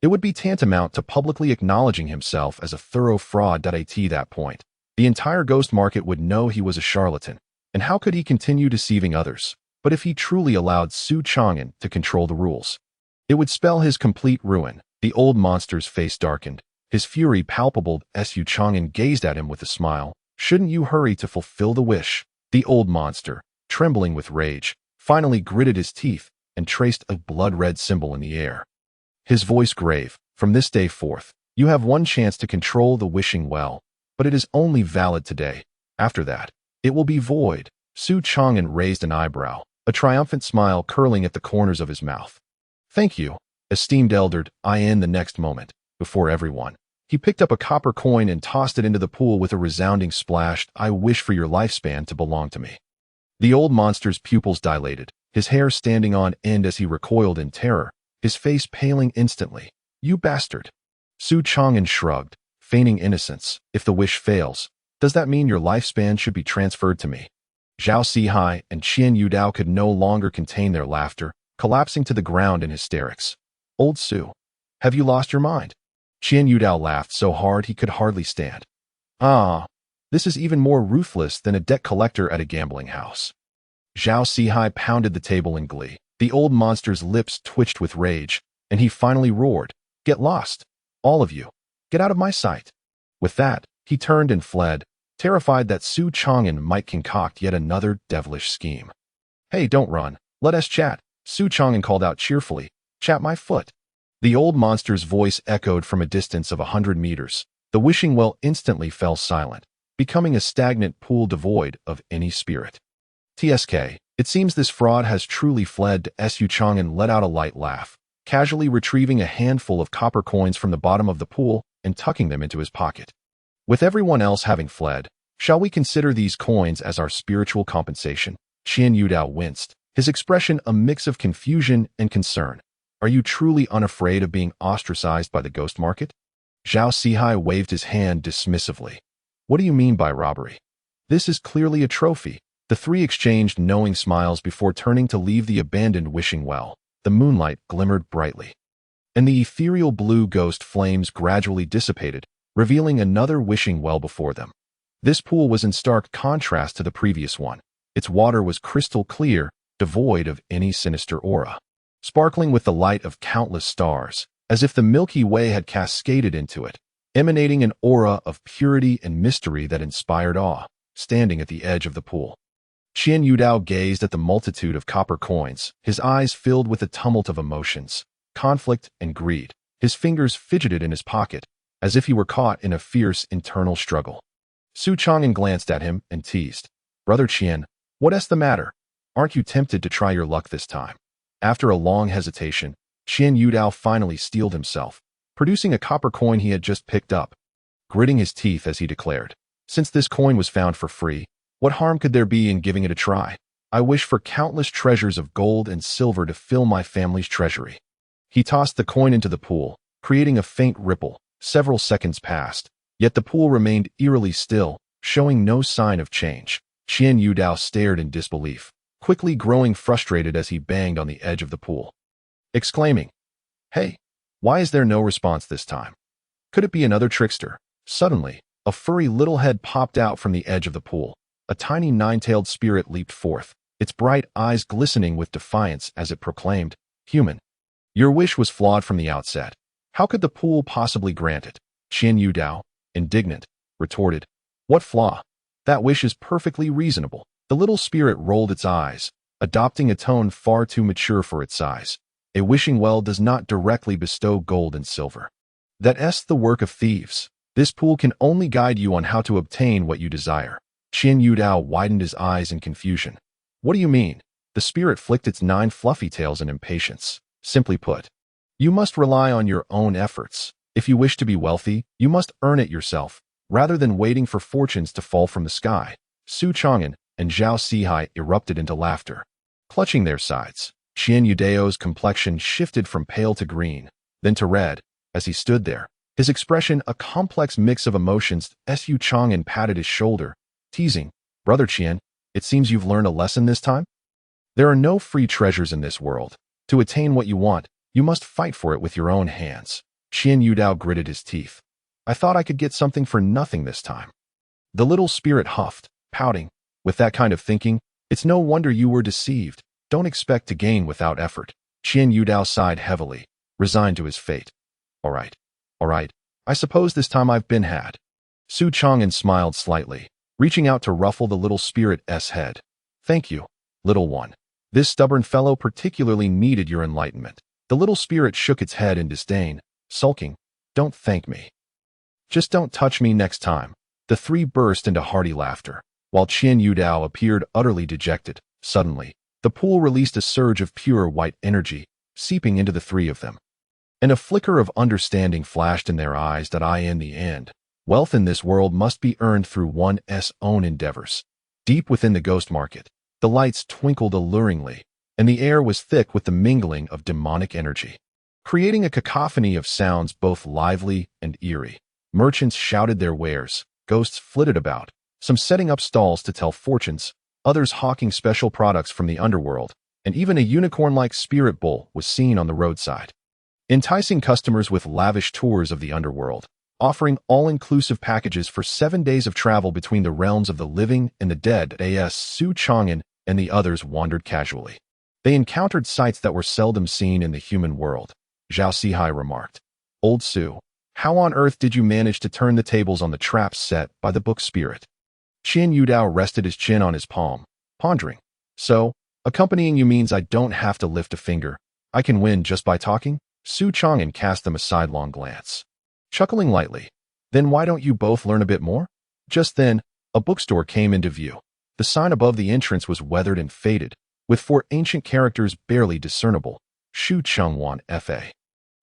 it would be tantamount to publicly acknowledging himself as a thorough fraud. At that point, the entire ghost market would know he was a charlatan, and how could he continue deceiving others? But if he truly allowed Su Chang'an to control the rules, it would spell his complete ruin. The old monster's face darkened, his fury palpable. Su Chang'an gazed at him with a smile. Shouldn't you hurry to fulfill the wish? The old monster, trembling with rage, finally gritted his teeth. and traced a blood-red symbol in the air. His voice grave. From this day forth, you have one chance to control the wishing well, but it is only valid today. After that, it will be void. Xuan raised an eyebrow, a triumphant smile curling at the corners of his mouth. Thank you, esteemed elder. In the next moment, before everyone, he picked up a copper coin and tossed it into the pool with a resounding splash. I wish for your lifespan to belong to me. The old monster's pupils dilated, his hair standing on end as he recoiled in terror, his face paling instantly. You bastard. Xuan shrugged, feigning innocence. If the wish fails, does that mean your lifespan should be transferred to me? Zhao Sihai and Qian Yudao could no longer contain their laughter, collapsing to the ground in hysterics. Old Su, have you lost your mind? Qian Yudao laughed so hard he could hardly stand. Ah, this is even more ruthless than a debt collector at a gambling house. Zhao Sihai pounded the table in glee. The old monster's lips twitched with rage, and he finally roared, Get lost, all of you. Get out of my sight. With that, he turned and fled, terrified that Xuan might concoct yet another devilish scheme. Hey, don't run. Let us chat, Xuan called out cheerfully. Chat my foot. The old monster's voice echoed from a distance of 100 meters. The wishing well instantly fell silent, becoming a stagnant pool devoid of any spirit. TSK, it seems this fraud has truly fled. Xuan let out a light laugh, casually retrieving a handful of copper coins from the bottom of the pool and tucking them into his pocket. With everyone else having fled, shall we consider these coins as our spiritual compensation? Qian Yudao winced, his expression a mix of confusion and concern. Are you truly unafraid of being ostracized by the ghost market? Zhao Sihai waved his hand dismissively. What do you mean by robbery? This is clearly a trophy. The three exchanged knowing smiles before turning to leave the abandoned wishing well. The moonlight glimmered brightly, and the ethereal blue ghost flames gradually dissipated, revealing another wishing well before them. This pool was in stark contrast to the previous one. Its water was crystal clear, devoid of any sinister aura, sparkling with the light of countless stars, as if the Milky Way had cascaded into it, emanating an aura of purity and mystery that inspired awe. Standing at the edge of the pool, Qian Yudao gazed at the multitude of copper coins, his eyes filled with a tumult of emotions, conflict and greed. His fingers fidgeted in his pocket, as if he were caught in a fierce internal struggle. Xuan glanced at him and teased, Brother Qian, what's the matter? Aren't you tempted to try your luck this time? After a long hesitation, Qian Yudao finally steeled himself, producing a copper coin he had just picked up. Gritting his teeth as he declared, Since this coin was found for free, what harm could there be in giving it a try? I wish for countless treasures of gold and silver to fill my family's treasury. He tossed the coin into the pool, creating a faint ripple. Several seconds passed, yet the pool remained eerily still, showing no sign of change. Qian Yudao stared in disbelief, quickly growing frustrated as he banged on the edge of the pool, exclaiming, Hey, why is there no response this time? Could it be another trickster? Suddenly, a furry little head popped out from the edge of the pool. A tiny nine-tailed spirit leaped forth, its bright eyes glistening with defiance as it proclaimed, Human, your wish was flawed from the outset. How could the pool possibly grant it? Qian Yudao, indignant, retorted, What flaw? That wish is perfectly reasonable. The little spirit rolled its eyes, adopting a tone far too mature for its size. A wishing well does not directly bestow gold and silver. That's the work of thieves. This pool can only guide you on how to obtain what you desire. Qian Yudao widened his eyes in confusion. What do you mean? The spirit flicked its 9 fluffy tails in impatience. Simply put, you must rely on your own efforts. If you wish to be wealthy, you must earn it yourself, rather than waiting for fortunes to fall from the sky. Xuan and Zhao Sihai erupted into laughter, clutching their sides. Qian Yudao's complexion shifted from pale to green, then to red, as he stood there, his expression a complex mix of emotions. Xuan patted his shoulder, teasing, Brother Qian, it seems you've learned a lesson this time? There are no free treasures in this world. To attain what you want, you must fight for it with your own hands. Qian Yudao gritted his teeth. I thought I could get something for nothing this time. The little spirit huffed, pouting. With that kind of thinking, it's no wonder you were deceived. Don't expect to gain without effort. Qian Yudao sighed heavily, resigned to his fate. All right. I suppose this time I've been had. Xuan smiled slightly, reaching out to ruffle the little spirit's head. Thank you, little one. This stubborn fellow particularly needed your enlightenment. The little spirit shook its head in disdain, sulking. Don't thank me. Just don't touch me next time. The three burst into hearty laughter, while Qian Yudao appeared utterly dejected. Suddenly, the pool released a surge of pure white energy, seeping into the three of them. And a flicker of understanding flashed in their eyes that in the end, wealth in this world must be earned through one's own endeavors. Deep within the ghost market, the lights twinkled alluringly, and the air was thick with the mingling of demonic energy, creating a cacophony of sounds both lively and eerie. Merchants shouted their wares, ghosts flitted about, some setting up stalls to tell fortunes, others hawking special products from the underworld, and even a unicorn-like spirit bull was seen on the roadside, enticing customers with lavish tours of the underworld, offering all-inclusive packages for 7 days of travel between the realms of the living and the dead. As Su Chang'an and the others wandered casually, they encountered sights that were seldom seen in the human world. Zhao Sihai remarked, "Old Su, how on earth did you manage to turn the tables on the traps set by the book spirit?" Qian Yudao rested his chin on his palm, pondering. "So, accompanying you means I don't have to lift a finger. I can win just by talking?" Su Chang'an cast them a sidelong glance, chuckling lightly. "Then why don't you both learn a bit more?" Just then, a bookstore came into view. The sign above the entrance was weathered and faded, with 4 ancient characters barely discernible. Shu Chengwan Fa.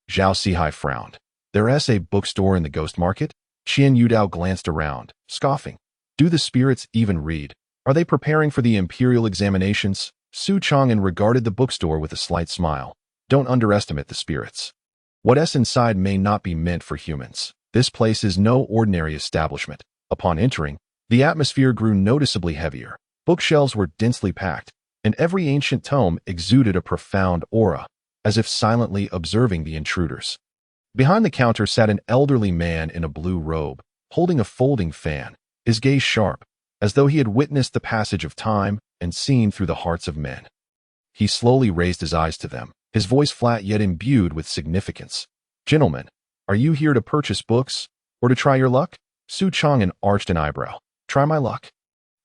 Zhao Sihai frowned. "There's a bookstore in the ghost market?" Qian Yudao glanced around, scoffing. "Do the spirits even read? Are they preparing for the imperial examinations?" Su Chang'an regarded the bookstore with a slight smile. "Don't underestimate the spirits. What's inside may not be meant for humans. This place is no ordinary establishment." Upon entering, the atmosphere grew noticeably heavier. Bookshelves were densely packed, and every ancient tome exuded a profound aura, as if silently observing the intruders. Behind the counter sat an elderly man in a blue robe, holding a folding fan, his gaze sharp, as though he had witnessed the passage of time and seen through the hearts of men. He slowly raised his eyes to them, his voice flat yet imbued with significance. "Gentlemen, are you here to purchase books, or to try your luck?" Su Chang'an arched an eyebrow. "Try my luck?"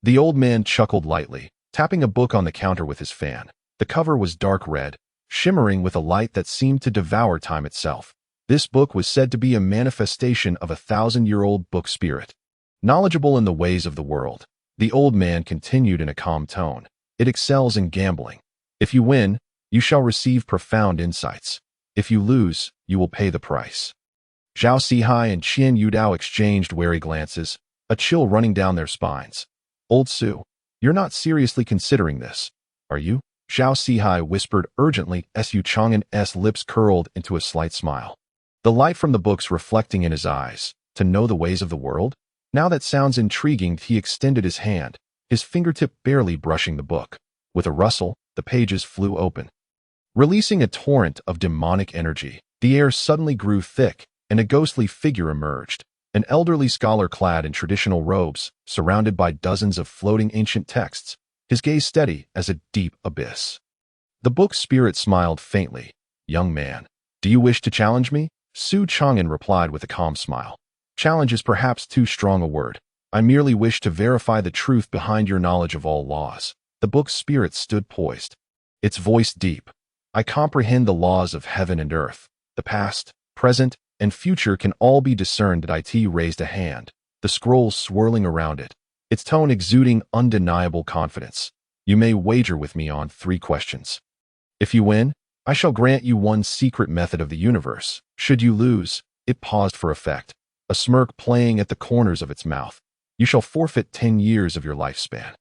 The old man chuckled lightly, tapping a book on the counter with his fan. The cover was dark red, shimmering with a light that seemed to devour time itself. This book was said to be a manifestation of a 1,000-year-old book spirit, knowledgeable in the ways of the world. The old man continued in a calm tone. "It excels in gambling. If you win, you shall receive profound insights. If you lose, you will pay the price." Zhao Sihai and Qian Yudao exchanged wary glances, a chill running down their spines. "Old Su, you're not seriously considering this, are you?" Zhao Sihai whispered urgently. Su Chang'an's lips curled into a slight smile, the light from the books reflecting in his eyes. "To know the ways of the world? Now that sounds intriguing." He extended his hand, his fingertip barely brushing the book. With a rustle, the pages flew open, releasing a torrent of demonic energy. The air suddenly grew thick, and a ghostly figure emerged, an elderly scholar clad in traditional robes, surrounded by dozens of floating ancient texts, his gaze steady as a deep abyss. The book spirit smiled faintly. "Young man, do you wish to challenge me?" Su Chang'an replied with a calm smile. "Challenge is perhaps too strong a word. I merely wish to verify the truth behind your knowledge of all laws." The book spirit stood poised, its voice deep. "I comprehend the laws of heaven and earth. The past, present, and future can all be discerned." It raised a hand, the scrolls swirling around it, its tone exuding undeniable confidence. "You may wager with me on 3 questions. If you win, I shall grant you one secret method of the universe. Should you lose," it paused for effect, a smirk playing at the corners of its mouth, "you shall forfeit 10 years of your lifespan."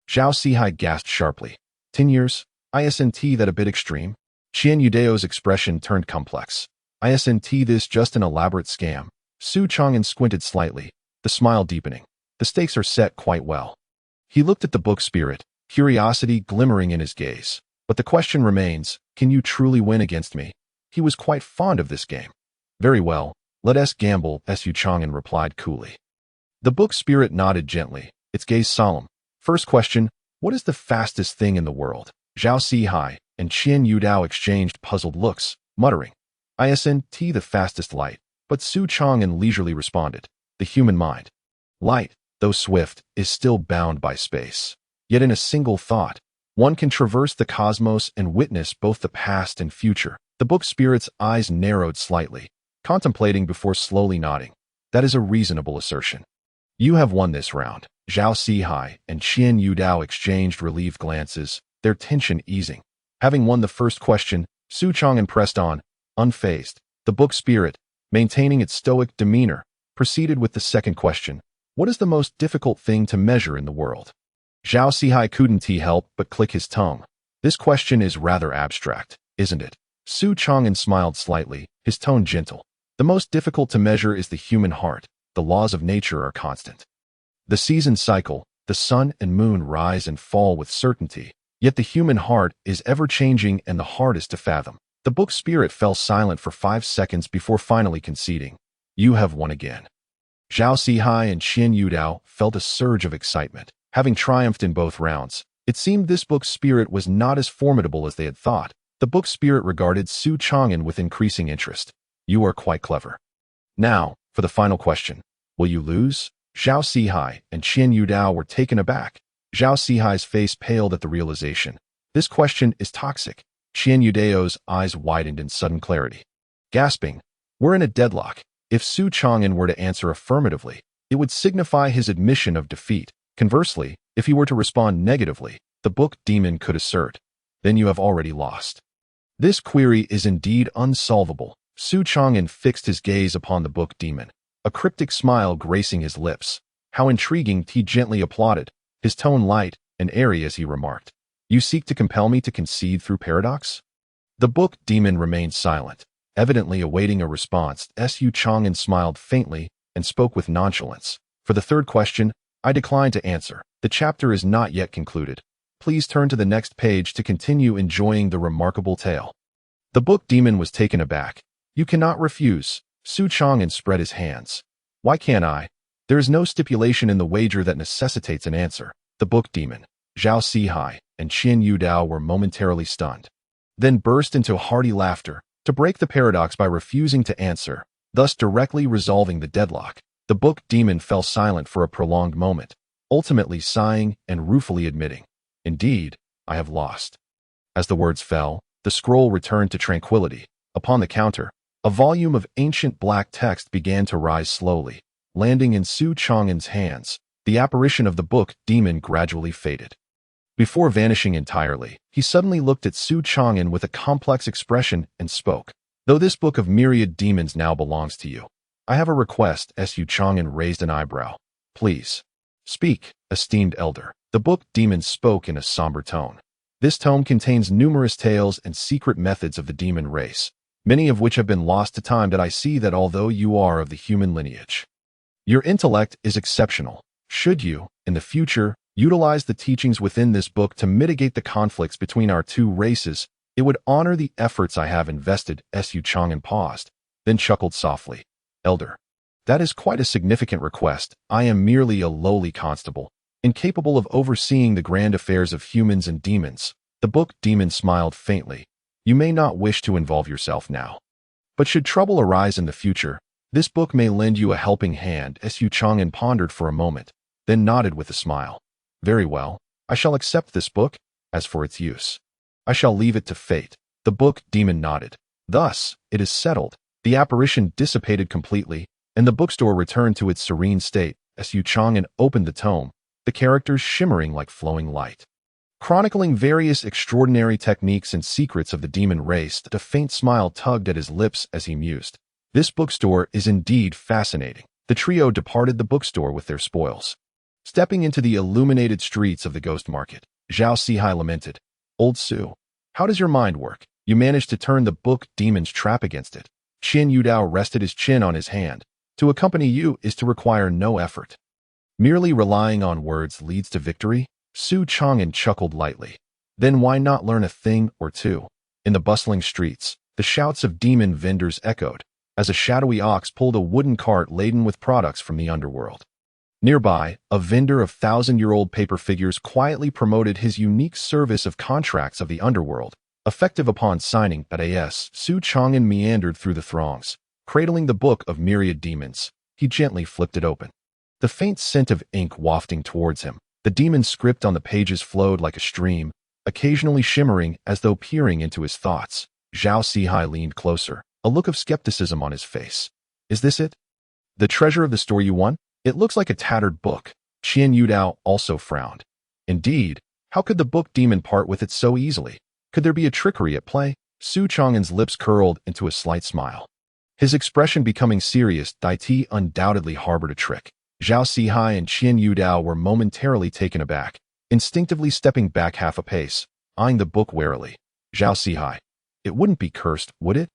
Zhao Sihai gasped sharply. 10 years? Isn't that a bit extreme? Qian Yudao's expression turned complex. "Isn't this just an elaborate scam?" Su Chang'an squinted slightly, the smile deepening. "The stakes are set quite well." He looked at the book spirit, curiosity glimmering in his gaze. "But the question remains, can you truly win against me?" He was quite fond of this game. "Very well, let us gamble," Su Chang'an replied coolly. The book spirit nodded gently, its gaze solemn. "First question, what is the fastest thing in the world?" Zhao Sihai and Qian Yudao exchanged puzzled looks, muttering, "Isn't the fastest light?" But Su Chang'an leisurely responded, "The human mind. Light, though swift, is still bound by space. Yet in a single thought, One can traverse the cosmos and witness both the past and future. The book spirit's eyes narrowed slightly, contemplating before slowly nodding. That is a reasonable assertion. You have won this round. Zhao Sihai and Qian Yudao exchanged relieved glances, their tension easing. Having won the first question, Su Chang'an pressed on, unfazed. The book spirit, maintaining its stoic demeanor, proceeded with the second question. What is the most difficult thing to measure in the world? Zhao Sihai couldn't help but click his tongue. This question is rather abstract, isn't it? Su Chang'an smiled slightly, his tone gentle. The most difficult to measure is the human heart. The laws of nature are constant. The season cycle, the sun and moon rise and fall with certainty, yet the human heart is ever-changing and the hardest to fathom. The book spirit fell silent for 5 seconds before finally conceding. You have won again. Zhao Sihai and Qian Yudao felt a surge of excitement. Having triumphed in both rounds, it seemed this book spirit was not as formidable as they had thought. The book spirit regarded Su Chang'an with increasing interest. You are quite clever. Now, for the final question. Will you lose? Zhao Sihai and Qian Yudao were taken aback. Zhao Sihai's face paled at the realization. This question is toxic. Qian Yudao's eyes widened in sudden clarity. Gasping, we're in a deadlock. If Su Chang'an were to answer affirmatively, it would signify his admission of defeat. Conversely, if he were to respond negatively, the book demon could assert, then you have already lost. This query is indeed unsolvable. Su Chang'an fixed his gaze upon the book demon, a cryptic smile gracing his lips. How intriguing, he gently applauded, his tone light and airy as he remarked. You seek to compel me to concede through paradox? The book demon remained silent, evidently awaiting a response. Su Chang'an smiled faintly and spoke with nonchalance. For the third question, I decline to answer. The chapter is not yet concluded. Please turn to the next page to continue enjoying the remarkable tale. The book demon was taken aback. You cannot refuse. Su Chang'an spread his hands. Why can't I? There is no stipulation in the wager that necessitates an answer. The book demon, Zhao Sihai, and Qian Yudao were momentarily stunned, then burst into hearty laughter. To break the paradox by refusing to answer, thus directly resolving the deadlock, the book demon fell silent for a prolonged moment, ultimately sighing and ruefully admitting, Indeed, I have lost. As the words fell, the scroll returned to tranquility. Upon the counter, a volume of ancient black text began to rise slowly, landing in Su Chang'an's hands. The apparition of the book demon gradually faded. Before vanishing entirely, he suddenly looked at Su Chang'an with a complex expression and spoke. Though this book of myriad demons now belongs to you, I have a request. Su Chang'an raised an eyebrow. Please. Speak, esteemed elder. The book demon spoke in a somber tone. This tome contains numerous tales and secret methods of the demon race, many of which have been lost to time. That I see that although you are of the human lineage, your intellect is exceptional. Should you, in the future, utilize the teachings within this book to mitigate the conflicts between our two races, it would honor the efforts I have invested. Su Chang'an paused, then chuckled softly. Elder, that is quite a significant request. I am merely a lowly constable, incapable of overseeing the grand affairs of humans and demons. The book demon smiled faintly. You may not wish to involve yourself now, but should trouble arise in the future, this book may lend you a helping hand. Su Chang'an pondered for a moment, then nodded with a smile. Very well, I shall accept this book. As for its use, I shall leave it to fate. The book demon nodded. Thus, it is settled. The apparition dissipated completely, and the bookstore returned to its serene state. Su Chang'an opened the tome, the characters shimmering like flowing light, chronicling various extraordinary techniques and secrets of the demon race. A faint smile tugged at his lips as he mused. This bookstore is indeed fascinating. The trio departed the bookstore with their spoils. Stepping into the illuminated streets of the ghost market, Zhao Sihai lamented. Old Su, how does your mind work? You managed to turn the book demon's trap against it. Qian Yudao rested his chin on his hand. To accompany you is to require no effort. Merely relying on words leads to victory? Su Chang'an chuckled lightly. Then why not learn a thing or two? In the bustling streets, the shouts of demon vendors echoed, as a shadowy ox pulled a wooden cart laden with products from the underworld. Nearby, a vendor of thousand-year-old paper figures quietly promoted his unique service of contracts of the underworld, effective upon signing. Su Chang'an meandered through the throngs, cradling the book of myriad demons. He gently flipped it open, the faint scent of ink wafting towards him. The demon script on the pages flowed like a stream, occasionally shimmering as though peering into his thoughts. Zhao Sihai leaned closer, a look of skepticism on his face. Is this it? The treasure of the store you won? It looks like a tattered book. Qian Yudao also frowned. Indeed, how could the book demon part with it so easily? Could there be a trickery at play? Su Chang'an's lips curled into a slight smile. His expression becoming serious, Dai Ti undoubtedly harbored a trick. Zhao Sihai and Qian Yudao were momentarily taken aback, instinctively stepping back half a pace, eyeing the book warily. Zhao Sihai, it wouldn't be cursed, would it?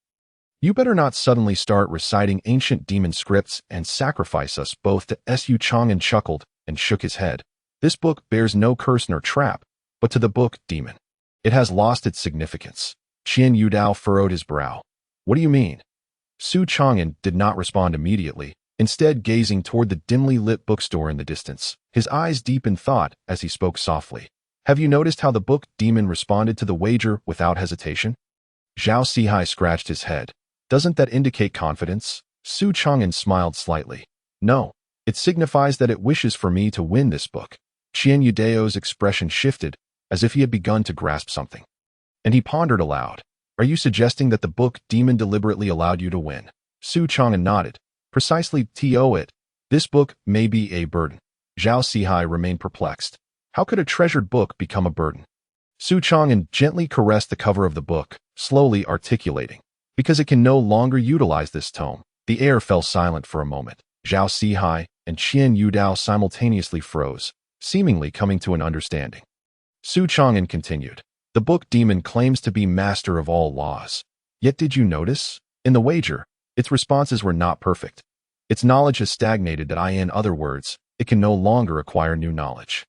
You better not suddenly start reciting ancient demon scripts and sacrifice us both to Su Chang'an chuckled and shook his head. This book bears no curse nor trap, but to the book demon. It has lost its significance. Qian Yudao furrowed his brow. What do you mean? Su Chang'an did not respond immediately, instead gazing toward the dimly lit bookstore in the distance, his eyes deep in thought as he spoke softly. Have you noticed how the book demon responded to the wager without hesitation? Zhao Sihai scratched his head. Doesn't that indicate confidence? Su Chang'an smiled slightly. No, it signifies that it wishes for me to win this book. Qian Yudao's expression shifted, as if he had begun to grasp something. And he pondered aloud. Are you suggesting that the book demon deliberately allowed you to win? Su Chang'an nodded. Precisely, to it. This book may be a burden. Zhao Sihai remained perplexed. How could a treasured book become a burden? Su Chang'an gently caressed the cover of the book, slowly articulating. Because it can no longer utilize this tome. The air fell silent for a moment. Zhao Sihai and Qian Yudao simultaneously froze, seemingly coming to an understanding. Su Chang'an continued. The book demon claims to be master of all laws. Yet did you notice? In the wager, its responses were not perfect. Its knowledge has stagnated, that in other words, it can no longer acquire new knowledge.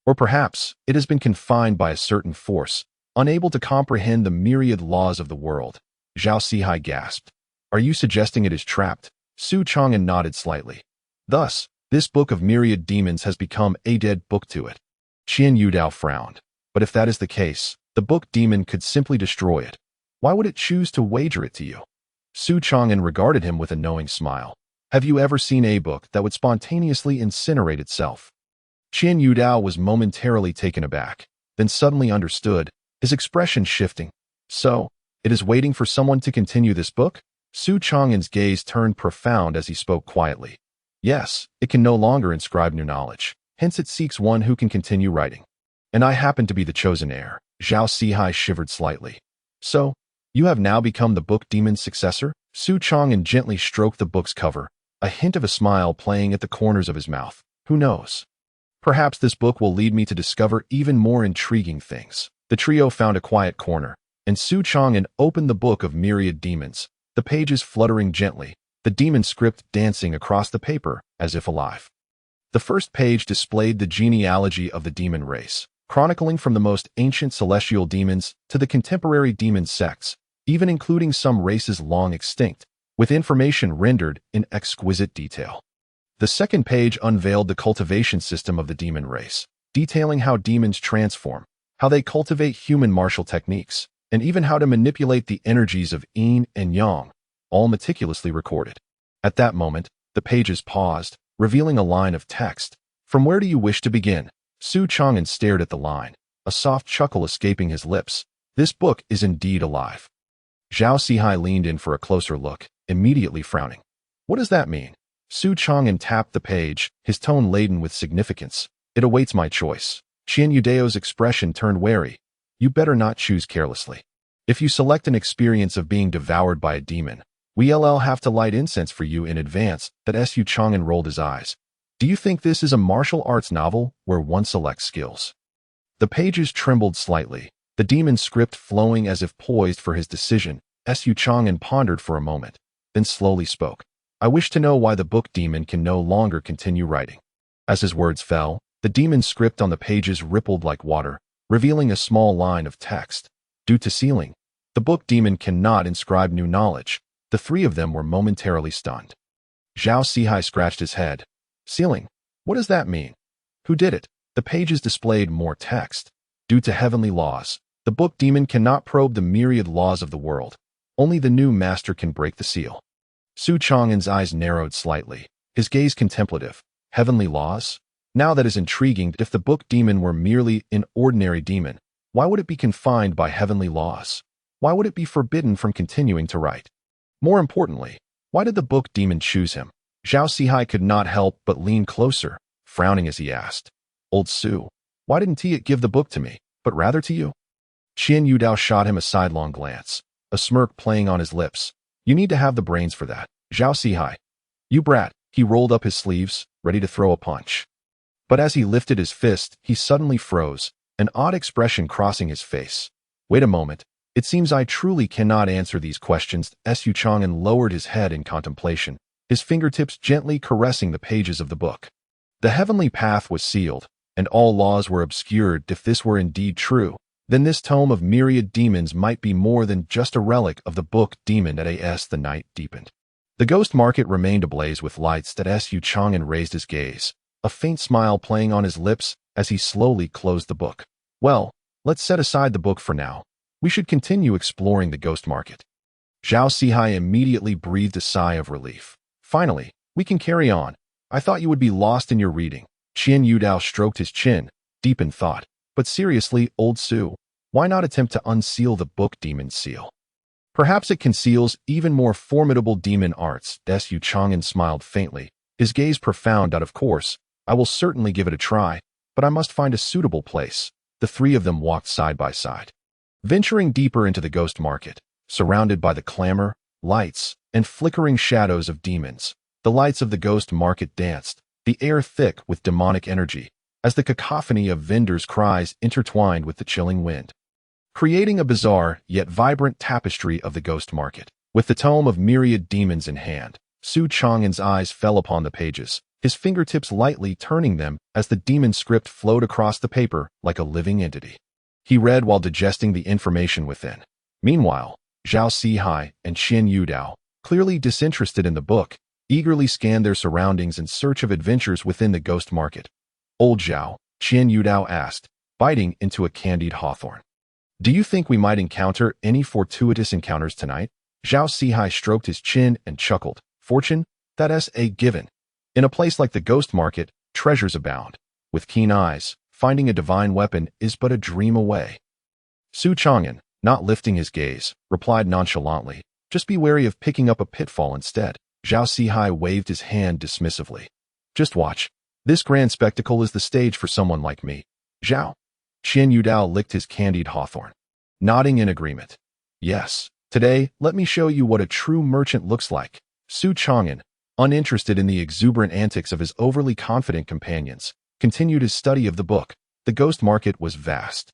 Or perhaps, it has been confined by a certain force, unable to comprehend the myriad laws of the world. Zhao Sihai gasped. Are you suggesting it is trapped? Su Chang'an nodded slightly. Thus, this book of myriad demons has become a dead book to it. Qian Yudao frowned. But if that is the case, the book demon could simply destroy it. Why would it choose to wager it to you? Su Chang'an regarded him with a knowing smile. Have you ever seen a book that would spontaneously incinerate itself? Qian Yudao was momentarily taken aback, then suddenly understood, his expression shifting. So, it is waiting for someone to continue this book? Su Chang'an's gaze turned profound as he spoke quietly. Yes, it can no longer inscribe new knowledge. Hence it seeks one who can continue writing. And I happen to be the chosen heir. Zhao Sihai shivered slightly. So, you have now become the book demon's successor? Su Chang'an gently stroked the book's cover, a hint of a smile playing at the corners of his mouth. Who knows? Perhaps this book will lead me to discover even more intriguing things. The trio found a quiet corner, and Su Chang'an opened the book of myriad demons, the pages fluttering gently, the demon script dancing across the paper as if alive. The first page displayed the genealogy of the demon race, chronicling from the most ancient celestial demons to the contemporary demon sects, even including some races long extinct, with information rendered in exquisite detail. The second page unveiled the cultivation system of the demon race, detailing how demons transform, how they cultivate human martial techniques, and even how to manipulate the energies of yin and yang, all meticulously recorded. At that moment, the pages paused, revealing a line of text. From where do you wish to begin? Su Chang'an stared at the line, a soft chuckle escaping his lips. This book is indeed alive. Zhao Sihai leaned in for a closer look, immediately frowning. What does that mean? Su Chang'an tapped the page, his tone laden with significance. It awaits my choice. Qian Yudao's expression turned wary. You better not choose carelessly. If you select an experience of being devoured by a demon, we'll have to light incense for you in advance. That Su Chang'an rolled his eyes. Do you think this is a martial arts novel where one selects skills? The pages trembled slightly, the demon script flowing as if poised for his decision. Su Chang'an pondered for a moment, then slowly spoke. I wish to know why the book demon can no longer continue writing. As his words fell, the demon script on the pages rippled like water, revealing a small line of text. Due to sealing, the book demon cannot inscribe new knowledge. The three of them were momentarily stunned. Zhao Sihai scratched his head. Sealing? What does that mean? Who did it? The pages displayed more text. Due to heavenly laws, the book demon cannot probe the myriad laws of the world. Only the new master can break the seal. Su Chang'an's eyes narrowed slightly, his gaze contemplative. Heavenly laws? Now that is intriguing. If the book demon were merely an ordinary demon, Why would it be confined by heavenly laws? Why would it be forbidden from continuing to write? More importantly, why did the book demon choose him? Zhao Sihai could not help but lean closer, frowning as he asked, Old Su, why didn't he give the book to me, but rather to you? Qian Yudao shot him a sidelong glance, a smirk playing on his lips. You need to have the brains for that, Zhao Sihai. You brat. He rolled up his sleeves, ready to throw a punch. But as he lifted his fist, he suddenly froze, an odd expression crossing his face. Wait a moment. It seems I truly cannot answer these questions. Xuan lowered his head in contemplation, his fingertips gently caressing the pages of the book. The heavenly path was sealed, and all laws were obscured. If this were indeed true, then this tome of myriad demons might be more than just a relic of the book demon. As the night deepened, the ghost market remained ablaze with lights. Xuan raised his gaze, a faint smile playing on his lips as he slowly closed the book. Well, let's set aside the book for now. We should continue exploring the ghost market. Zhao Sihai immediately breathed a sigh of relief. Finally, we can carry on. I thought you would be lost in your reading. Qian Yudao stroked his chin, deep in thought. But seriously, Old Su, why not attempt to unseal the book demon's seal? Perhaps it conceals even more formidable demon arts. Xuan smiled faintly, his gaze profound. Of course, I will certainly give it a try, but I must find a suitable place. The three of them walked side by side, venturing deeper into the ghost market, surrounded by the clamor, lights, and flickering shadows of demons. The lights of the ghost market danced, the air thick with demonic energy, as the cacophony of vendors' cries intertwined with the chilling wind, creating a bizarre yet vibrant tapestry of the ghost market. With the tome of myriad demons in hand, Xuan's eyes fell upon the pages, his fingertips lightly turning them as the demon script flowed across the paper like a living entity. He read while digesting the information within. Meanwhile, Zhao Sihai and Qian Yudao, clearly disinterested in the book, eagerly scanned their surroundings in search of adventures within the ghost market. Old Zhao, Qian Yudao asked, biting into a candied hawthorn. Do you think we might encounter any fortuitous encounters tonight? Zhao Sihai stroked his chin and chuckled. Fortune? That's a given. In a place like the ghost market, treasures abound. With keen eyes, finding a divine weapon is but a dream away. Xuan, not lifting his gaze, replied nonchalantly, just be wary of picking up a pitfall instead. Zhao Sihai waved his hand dismissively. Just watch. This grand spectacle is the stage for someone like me. Zhao. Qian Yudao licked his candied hawthorn, nodding in agreement. Yes, today, let me show you what a true merchant looks like. Xuan, uninterested in the exuberant antics of his overly confident companions, continued his study of the book. The ghost market was vast,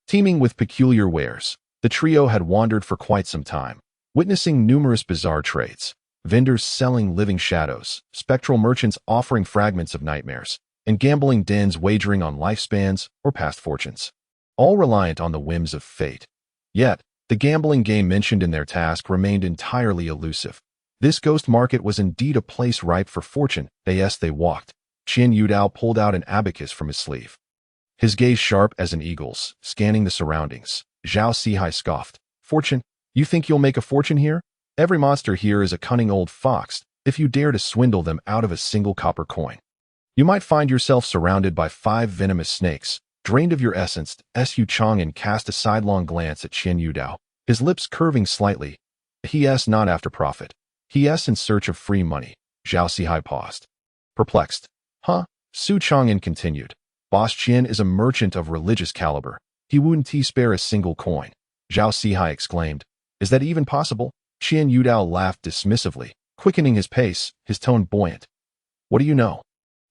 teeming with peculiar wares. The trio had wandered for quite some time, witnessing numerous bizarre trades. Vendors selling living shadows, spectral merchants offering fragments of nightmares, and gambling dens wagering on lifespans or past fortunes, all reliant on the whims of fate. Yet, the gambling game mentioned in their task remained entirely elusive. This ghost market was indeed a place ripe for fortune. As they walked, Qian Yudao pulled out an abacus from his sleeve, his gaze sharp as an eagle's, scanning the surroundings. Zhao Sihai scoffed. Fortune? You think you'll make a fortune here? Every monster here is a cunning old fox, if you dare to swindle them out of a single copper coin. You might find yourself surrounded by 5 venomous snakes, drained of your essence. Xuan cast a sidelong glance at Qian Yudao, his lips curving slightly. He's not after profit. He's in search of free money. Zhao Sihai paused, perplexed. Huh? Xuan continued. Boss Qian is a merchant of religious caliber. He wouldn't spare a single coin. Zhao Sihai exclaimed. Is that even possible? Qian Yudao laughed dismissively, quickening his pace, his tone buoyant. What do you know?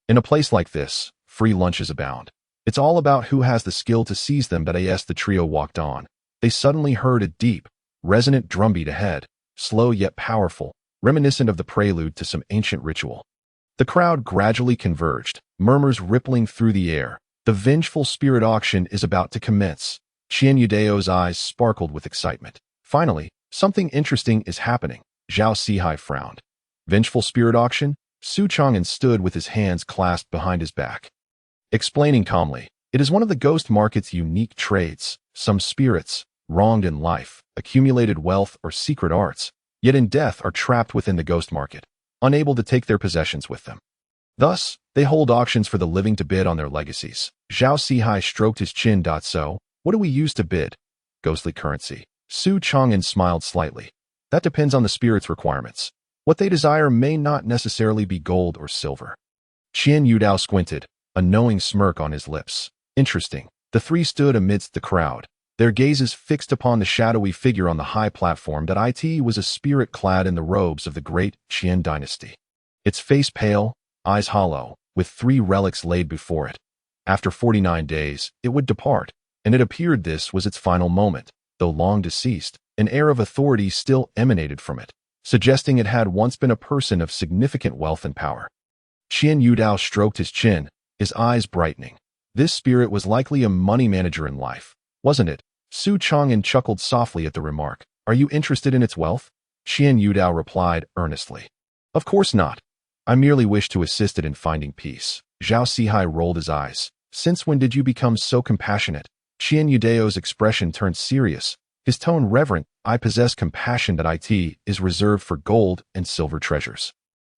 In a place like this, free lunches abound. It's all about who has the skill to seize them. But as the trio walked on, they suddenly heard a deep, resonant drumbeat ahead, slow yet powerful, reminiscent of the prelude to some ancient ritual. The crowd gradually converged, murmurs rippling through the air. The vengeful spirit auction is about to commence. Qian Yudao's eyes sparkled with excitement. Finally, something interesting is happening. Zhao Sihai frowned. Vengeful spirit auction? Xuan stood with his hands clasped behind his back, explaining calmly, it is one of the ghost market's unique trades. Some spirits, wronged in life, accumulated wealth or secret arts, yet in death are trapped within the ghost market, unable to take their possessions with them. Thus, they hold auctions for the living to bid on their legacies. Zhao Sihai stroked his chin. So, What do we use to bid? Ghostly currency. Su Chang'an smiled slightly. That depends on the spirit's requirements. What they desire may not necessarily be gold or silver. Qian Yudao squinted, a knowing smirk on his lips. Interesting. The three stood amidst the crowd, their gazes fixed upon the shadowy figure on the high platform that it was a spirit clad in the robes of the great Qian dynasty. Its face pale, eyes hollow, with 3 relics laid before it. After 49 days, it would depart, and it appeared this was its final moment. Though long deceased, an air of authority still emanated from it, suggesting it had once been a person of significant wealth and power. Qian Yudao stroked his chin, his eyes brightening. This spirit was likely a money manager in life, wasn't it? Su Chang'an chuckled softly at the remark. Are you interested in its wealth? Qian Yudao replied earnestly. Of course not. I merely wish to assist it in finding peace. Zhao Sihai rolled his eyes. Since when did you become so compassionate? Qian Yudao's expression turned serious, his tone reverent. I possess compassion that is reserved for gold and silver treasures.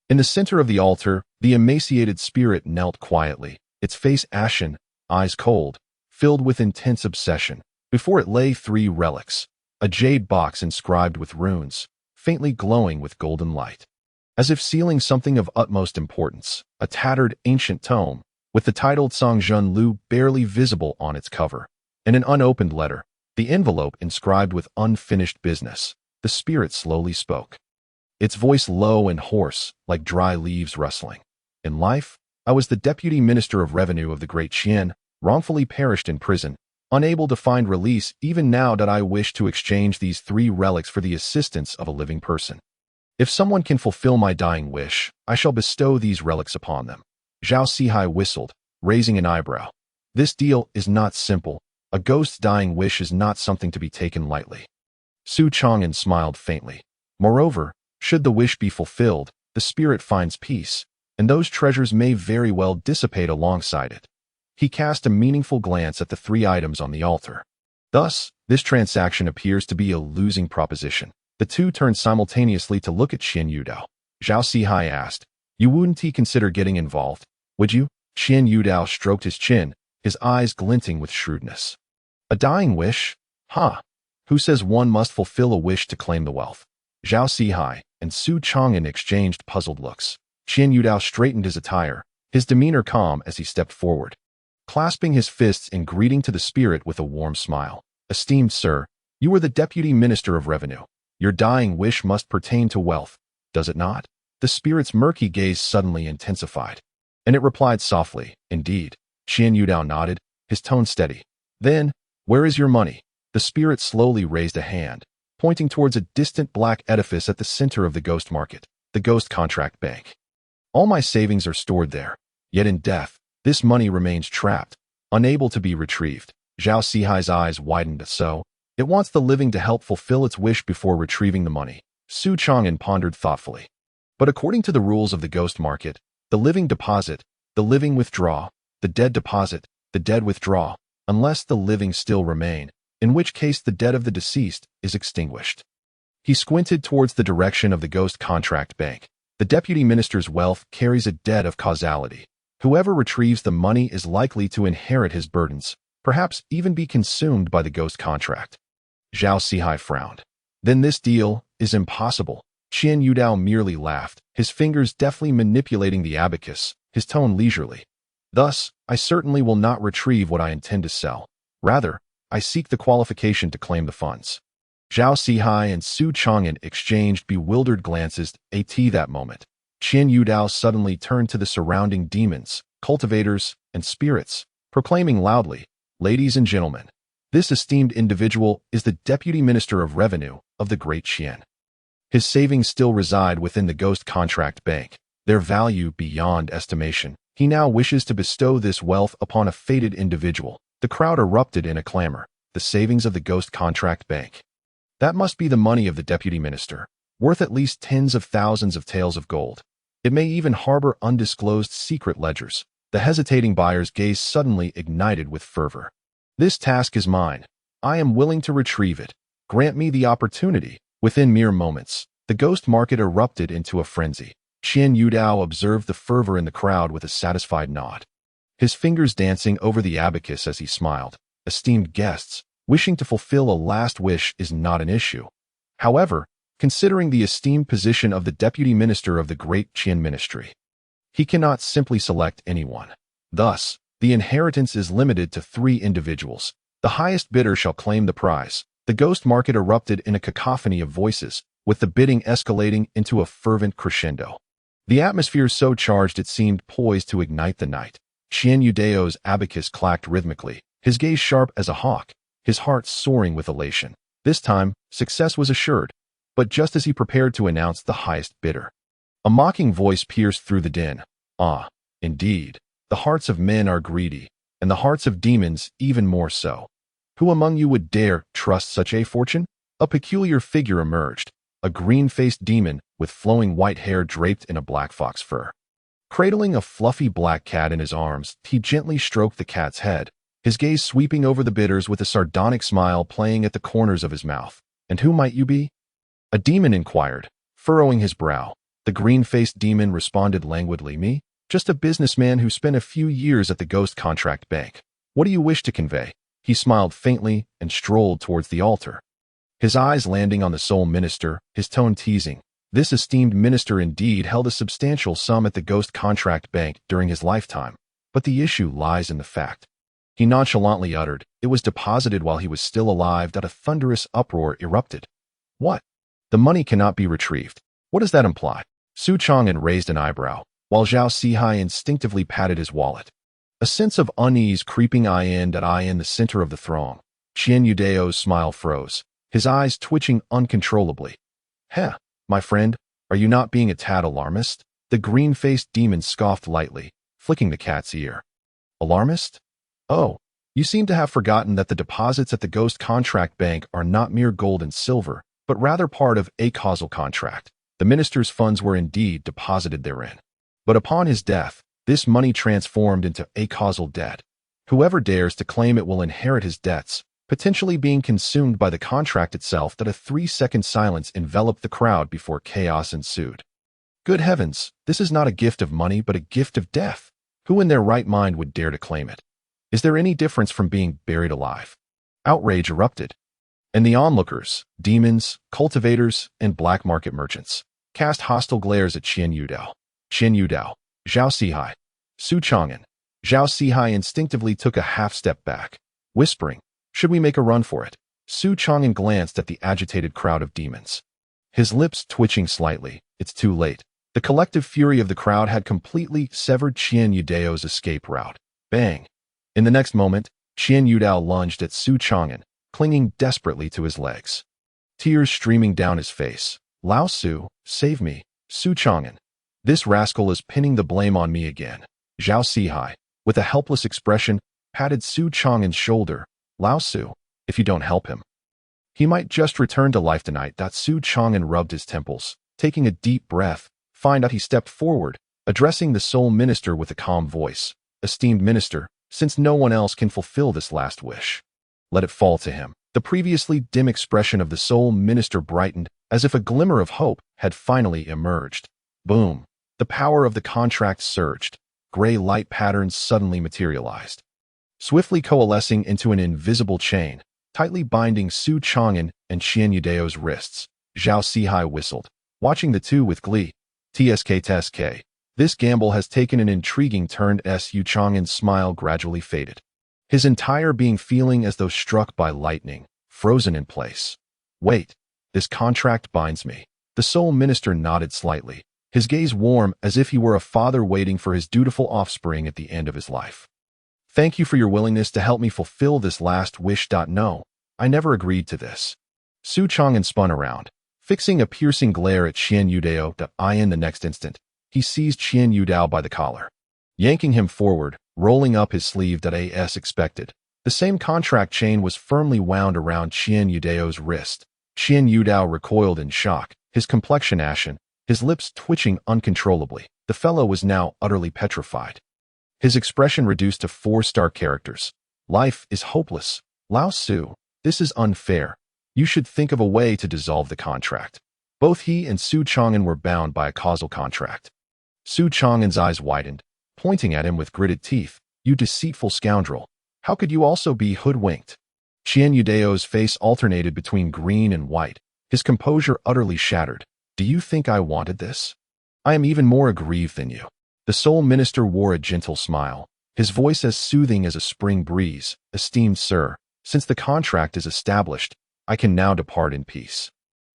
In the center of the altar, the emaciated spirit knelt quietly, its face ashen, eyes cold, filled with intense obsession. Before it lay 3 relics, a jade box inscribed with runes, faintly glowing with golden light. As if sealing something of utmost importance, a tattered ancient tome, with the title Songjun Lu barely visible on its cover, and an unopened letter, the envelope inscribed with unfinished business. The spirit slowly spoke, its voice low and hoarse, like dry leaves rustling. In life, I was the deputy minister of revenue of the great Qian, wrongfully perished in prison, unable to find release. Even now that I wish to exchange these 3 relics for the assistance of a living person. If someone can fulfill my dying wish, I shall bestow these relics upon them. Zhao Sihai whistled, raising an eyebrow. This deal is not simple. A ghost's dying wish is not something to be taken lightly. Su Chang'an smiled faintly. Moreover, should the wish be fulfilled, the spirit finds peace, and those treasures may very well dissipate alongside it. He cast a meaningful glance at the 3 items on the altar. Thus, this transaction appears to be a losing proposition. The 2 turned simultaneously to look at Qian Yudao. Zhao Sihai asked, You wouldn't consider getting involved, would you? Qian Yudao stroked his chin, his eyes glinting with shrewdness. A dying wish? Huh. Who says one must fulfill a wish to claim the wealth? Zhao Sihai and Su Chang'an exchanged puzzled looks. Qian Yudao straightened his attire, his demeanor calm as he stepped forward, clasping his fists in greeting to the spirit with a warm smile. Esteemed sir, you are the deputy minister of revenue. Your dying wish must pertain to wealth, does it not? The spirit's murky gaze suddenly intensified, and it replied softly, Indeed. Qian Yudao nodded, his tone steady. Then, where is your money? The spirit slowly raised a hand, pointing towards a distant black edifice at the center of the ghost market, the Ghost Contract Bank. All my savings are stored there, yet in death, this money remains trapped, unable to be retrieved. Zhao Sihai's eyes widened. So, it wants the living to help fulfill its wish before retrieving the money. Su Chang'an pondered thoughtfully. But according to the rules of the ghost market, the living deposit, the living withdraw, the dead deposit, the dead withdraw, unless the living still remain, in which case the debt of the deceased is extinguished. He squinted towards the direction of the Ghost Contract Bank. The deputy minister's wealth carries a debt of causality. Whoever retrieves the money is likely to inherit his burdens, perhaps even be consumed by the ghost contract. Zhao Sihai frowned. Then this deal is impossible. Qian Yudao merely laughed, his fingers deftly manipulating the abacus, his tone leisurely. Thus, I certainly will not retrieve what I intend to sell. Rather, I seek the qualification to claim the funds. Zhao Sihai and Su Chang'an exchanged bewildered glances. At that moment, Qian Yudao suddenly turned to the surrounding demons, cultivators, and spirits, proclaiming loudly, Ladies and gentlemen, this esteemed individual is the Deputy Minister of Revenue of the Great Qian. His savings still reside within the Ghost Contract Bank, their value beyond estimation. He now wishes to bestow this wealth upon a fated individual. The crowd erupted in a clamor. The savings of the Ghost Contract Bank. That must be the money of the Deputy Minister, worth at least tens of thousands of taels of gold. It may even harbor undisclosed secret ledgers. The hesitating buyer's gaze suddenly ignited with fervor. This task is mine. I am willing to retrieve it. Grant me the opportunity. Within mere moments, the ghost market erupted into a frenzy. Qian Yudao observed the fervor in the crowd with a satisfied nod, his fingers dancing over the abacus as he smiled. esteemed guests, wishing to fulfill a last wish is not an issue. However, considering the esteemed position of the deputy minister of the great Qian ministry, he cannot simply select anyone. Thus, the inheritance is limited to 3 individuals. The highest bidder shall claim the prize. The ghost market erupted in a cacophony of voices, with the bidding escalating into a fervent crescendo. The atmosphere so charged it seemed poised to ignite the night. Qian Yudeo's abacus clacked rhythmically, his gaze sharp as a hawk, his heart soaring with elation. This time, success was assured, but just as he prepared to announce the highest bidder, a mocking voice pierced through the din. Ah, indeed, the hearts of men are greedy, and the hearts of demons even more so. Who among you would dare trust such a fortune? A peculiar figure emerged, a green-faced demon with flowing white hair draped in a black fox fur. Cradling a fluffy black cat in his arms, he gently stroked the cat's head, his gaze sweeping over the bidders with a sardonic smile playing at the corners of his mouth. And who might you be? A demon inquired, furrowing his brow. The green-faced demon responded languidly, me? Just a businessman who spent a few years at the Ghost Contract Bank. What do you wish to convey? He smiled faintly and strolled towards the altar, his eyes landing on the sole minister, his tone teasing. This esteemed minister indeed held a substantial sum at the Ghost Contract Bank during his lifetime, but the issue lies in the fact. He nonchalantly uttered, it was deposited while he was still alive that a thunderous uproar erupted. What? The money cannot be retrieved. What does that imply? Su Chang'an raised an eyebrow, while Zhao Sihai instinctively patted his wallet. A sense of unease creeping in the center of the throng. Qian Yudeo's smile froze, his eyes twitching uncontrollably. Heh, my friend, are you not being a tad alarmist? The green-faced demon scoffed lightly, flicking the cat's ear. Alarmist? Oh, you seem to have forgotten that the deposits at the Ghost Contract Bank are not mere gold and silver, but rather part of a causal contract. The minister's funds were indeed deposited therein. But upon his death, this money transformed into a causal debt. Whoever dares to claim it will inherit his debts, potentially being consumed by the contract itself. That a 3-second silence enveloped the crowd before chaos ensued. Good heavens, this is not a gift of money but a gift of death. Who in their right mind would dare to claim it? Is there any difference from being buried alive? Outrage erupted, and the onlookers, demons, cultivators, and black market merchants, cast hostile glares at Qian Yudao. Qian Yudao, Zhao Sihai, Su Chang'an. Zhao Sihai instinctively took a half-step back, whispering, should we make a run for it? Su Chang'an glanced at the agitated crowd of demons, his lips twitching slightly. It's too late. The collective fury of the crowd had completely severed Qian Yudeo's escape route. Bang! In the next moment, Qian Yudao lunged at Su Chang'an, clinging desperately to his legs, tears streaming down his face. Lao Su, save me, Su Chang'an. This rascal is pinning the blame on me again. Zhao Sihai, with a helpless expression, patted Su Chang'an's shoulder. Lao Su, if you don't help him, he might just return to life tonight. Su Chang'an rubbed his temples, taking a deep breath. Find out he stepped forward, addressing the sole minister with a calm voice. Esteemed minister, since no one else can fulfill this last wish, let it fall to him. The previously dim expression of the sole minister brightened, as if a glimmer of hope had finally emerged. Boom! The power of the contract surged. Gray light patterns suddenly materialized, swiftly coalescing into an invisible chain, tightly binding Su Chang'an and Qian Yudeo's wrists. Zhao Sihai whistled, watching the two with glee. TSK. This gamble has taken an intriguing turn. Su Chang'an's smile gradually faded, his entire being feeling as though struck by lightning, frozen in place. Wait, this contract binds me. The sole minister nodded slightly, his gaze warm as if he were a father waiting for his dutiful offspring at the end of his life. Thank you for your willingness to help me fulfill this last wish. No, I never agreed to this. Su Chang'an spun around, fixing a piercing glare at Qian Yudao. In the next instant, he seized Qian Yudao by the collar, yanking him forward, rolling up his sleeve. As expected, the same contract chain was firmly wound around Qian Yudeo's wrist. Qian Yudao recoiled in shock, his complexion ashen, his lips twitching uncontrollably. The fellow was now utterly petrified, his expression reduced to 4 stark characters. Life is hopeless. Lao Su, this is unfair. You should think of a way to dissolve the contract. Both he and Su Chang'an were bound by a causal contract. Su Chang'an's eyes widened, pointing at him with gritted teeth. You deceitful scoundrel. How could you also be hoodwinked? Qian Yudeo's face alternated between green and white, his composure utterly shattered. Do you think I wanted this? I am even more aggrieved than you. The Soul Minister wore a gentle smile, his voice as soothing as a spring breeze. Esteemed sir, since the contract is established, I can now depart in peace.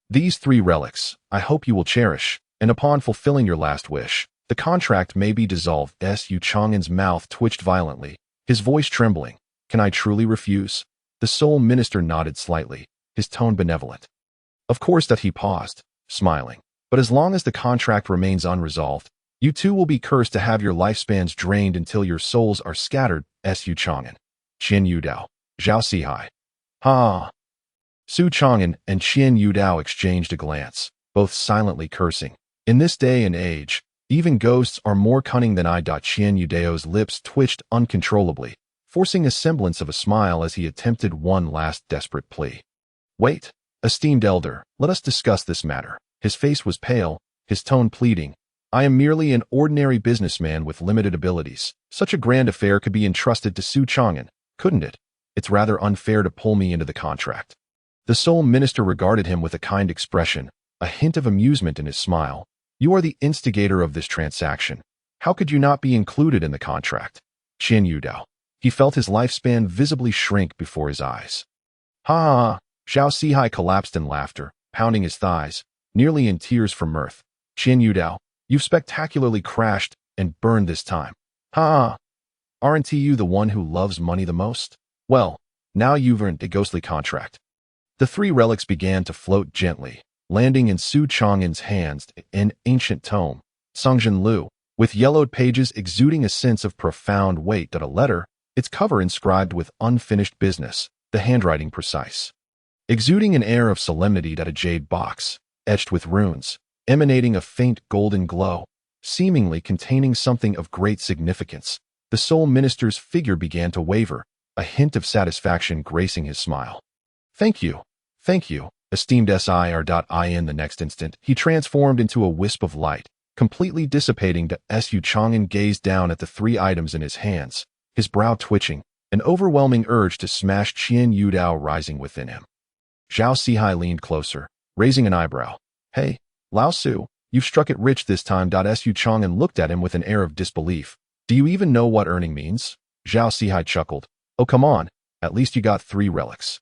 These 3 relics, I hope you will cherish, and upon fulfilling your last wish, the contract may be dissolved. Yu Chang'an's mouth twitched violently, his voice trembling. Can I truly refuse? The Soul Minister nodded slightly, his tone benevolent. Of course that he paused, smiling. But as long as the contract remains unresolved, you too will be cursed to have your lifespans drained until your souls are scattered. Su Chang'an, Qian Yudao, Zhao Sihai. Ha! Su Chang'an and Qian Yudao exchanged a glance, both silently cursing. In this day and age, even ghosts are more cunning than I. Qian Yudeo's lips twitched uncontrollably, forcing a semblance of a smile as he attempted one last desperate plea. Wait, esteemed elder, let us discuss this matter. His face was pale, his tone pleading. I am merely an ordinary businessman with limited abilities. Such a grand affair could be entrusted to Su Chang'an, couldn't it? It's rather unfair to pull me into the contract. The Soul Minister regarded him with a kind expression, a hint of amusement in his smile. You are the instigator of this transaction. How could you not be included in the contract? Qian Yudao. He felt his lifespan visibly shrink before his eyes. Ha ha ha! Zhao Sihai collapsed in laughter, pounding his thighs, nearly in tears from mirth. Qian Yudao, you've spectacularly crashed and burned this time. Ha ha! Aren't you the one who loves money the most? Well, now you've earned a ghostly contract. The 3 relics began to float gently, landing in Su Chang'an's hands, an ancient tome, Songjin Lu, with yellowed pages exuding a sense of profound weight. A letter, its cover inscribed with unfinished business, the handwriting precise. Exuding an air of solemnity. A jade box, etched with runes, emanating a faint golden glow, seemingly containing something of great significance. The Soul Minister's figure began to waver, a hint of satisfaction gracing his smile. Thank you, esteemed Sir. In the next instant, he transformed into a wisp of light, completely dissipating. Su Chang'an gazed down at the 3 items in his hands, his brow twitching, an overwhelming urge to smash Qian Yudao rising within him. Zhao Sihai leaned closer, raising an eyebrow. Hey, Lao Su, you've struck it rich this time. Su Chang'an looked at him with an air of disbelief. Do you even know what earning means? Zhao Sihai chuckled. Oh come on, at least you got 3 relics.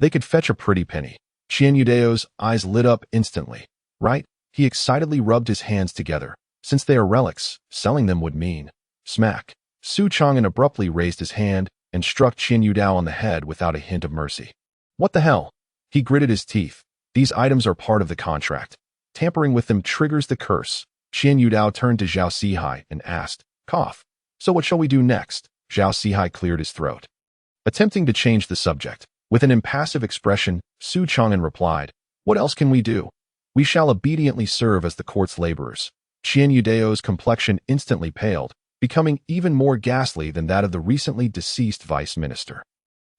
They could fetch a pretty penny. Qian Yudeo's eyes lit up instantly. Right? He excitedly rubbed his hands together. Since they are relics, selling them would mean. Smack. Su Chang'an abruptly raised his hand and struck Qian Yudao on the head without a hint of mercy. What the hell? He gritted his teeth. These items are part of the contract. Tampering with them triggers the curse. Qian Yudao turned to Zhao Sihai and asked, cough. So what shall we do next? Zhao Sihai cleared his throat. Attempting to change the subject, with an impassive expression, Su Chang'an replied, what else can we do? We shall obediently serve as the court's laborers. Qian Yudeo's complexion instantly paled, becoming even more ghastly than that of the recently deceased vice minister.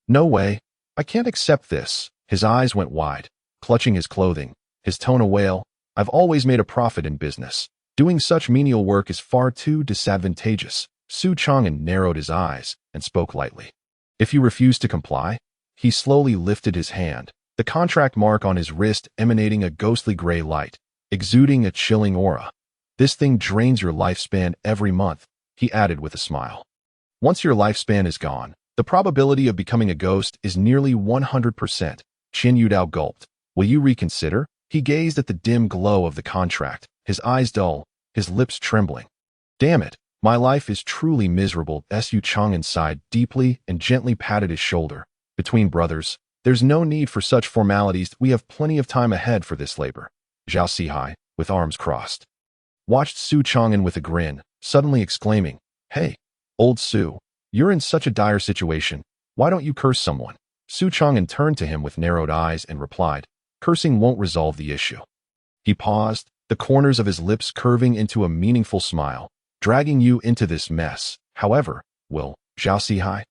No way. I can't accept this. His eyes went wide, clutching his clothing, his tone a wail. I've always made a profit in business. Doing such menial work is far too disadvantageous. Su Chang'an narrowed his eyes and spoke lightly. If you refuse to comply? He slowly lifted his hand, the contract mark on his wrist emanating a ghostly gray light, exuding a chilling aura. This thing drains your lifespan every month, he added with a smile. Once your lifespan is gone, the probability of becoming a ghost is nearly 100%. Qian Yudao gulped. Will you reconsider? He gazed at the dim glow of the contract, his eyes dull, his lips trembling. Damn it, my life is truly miserable. Su Chang'an sighed deeply and gently patted his shoulder. Between brothers, there's no need for such formalities. We have plenty of time ahead for this labor. Zhao Sihai, with arms crossed, watched Su Chang'an with a grin, suddenly exclaiming, Hey, old Su, you're in such a dire situation. Why don't you curse someone? Su Chang'an turned to him with narrowed eyes and replied, Cursing won't resolve the issue. He paused, the corners of his lips curving into a meaningful smile. Dragging you into this mess, however, will, Zhao Sihai?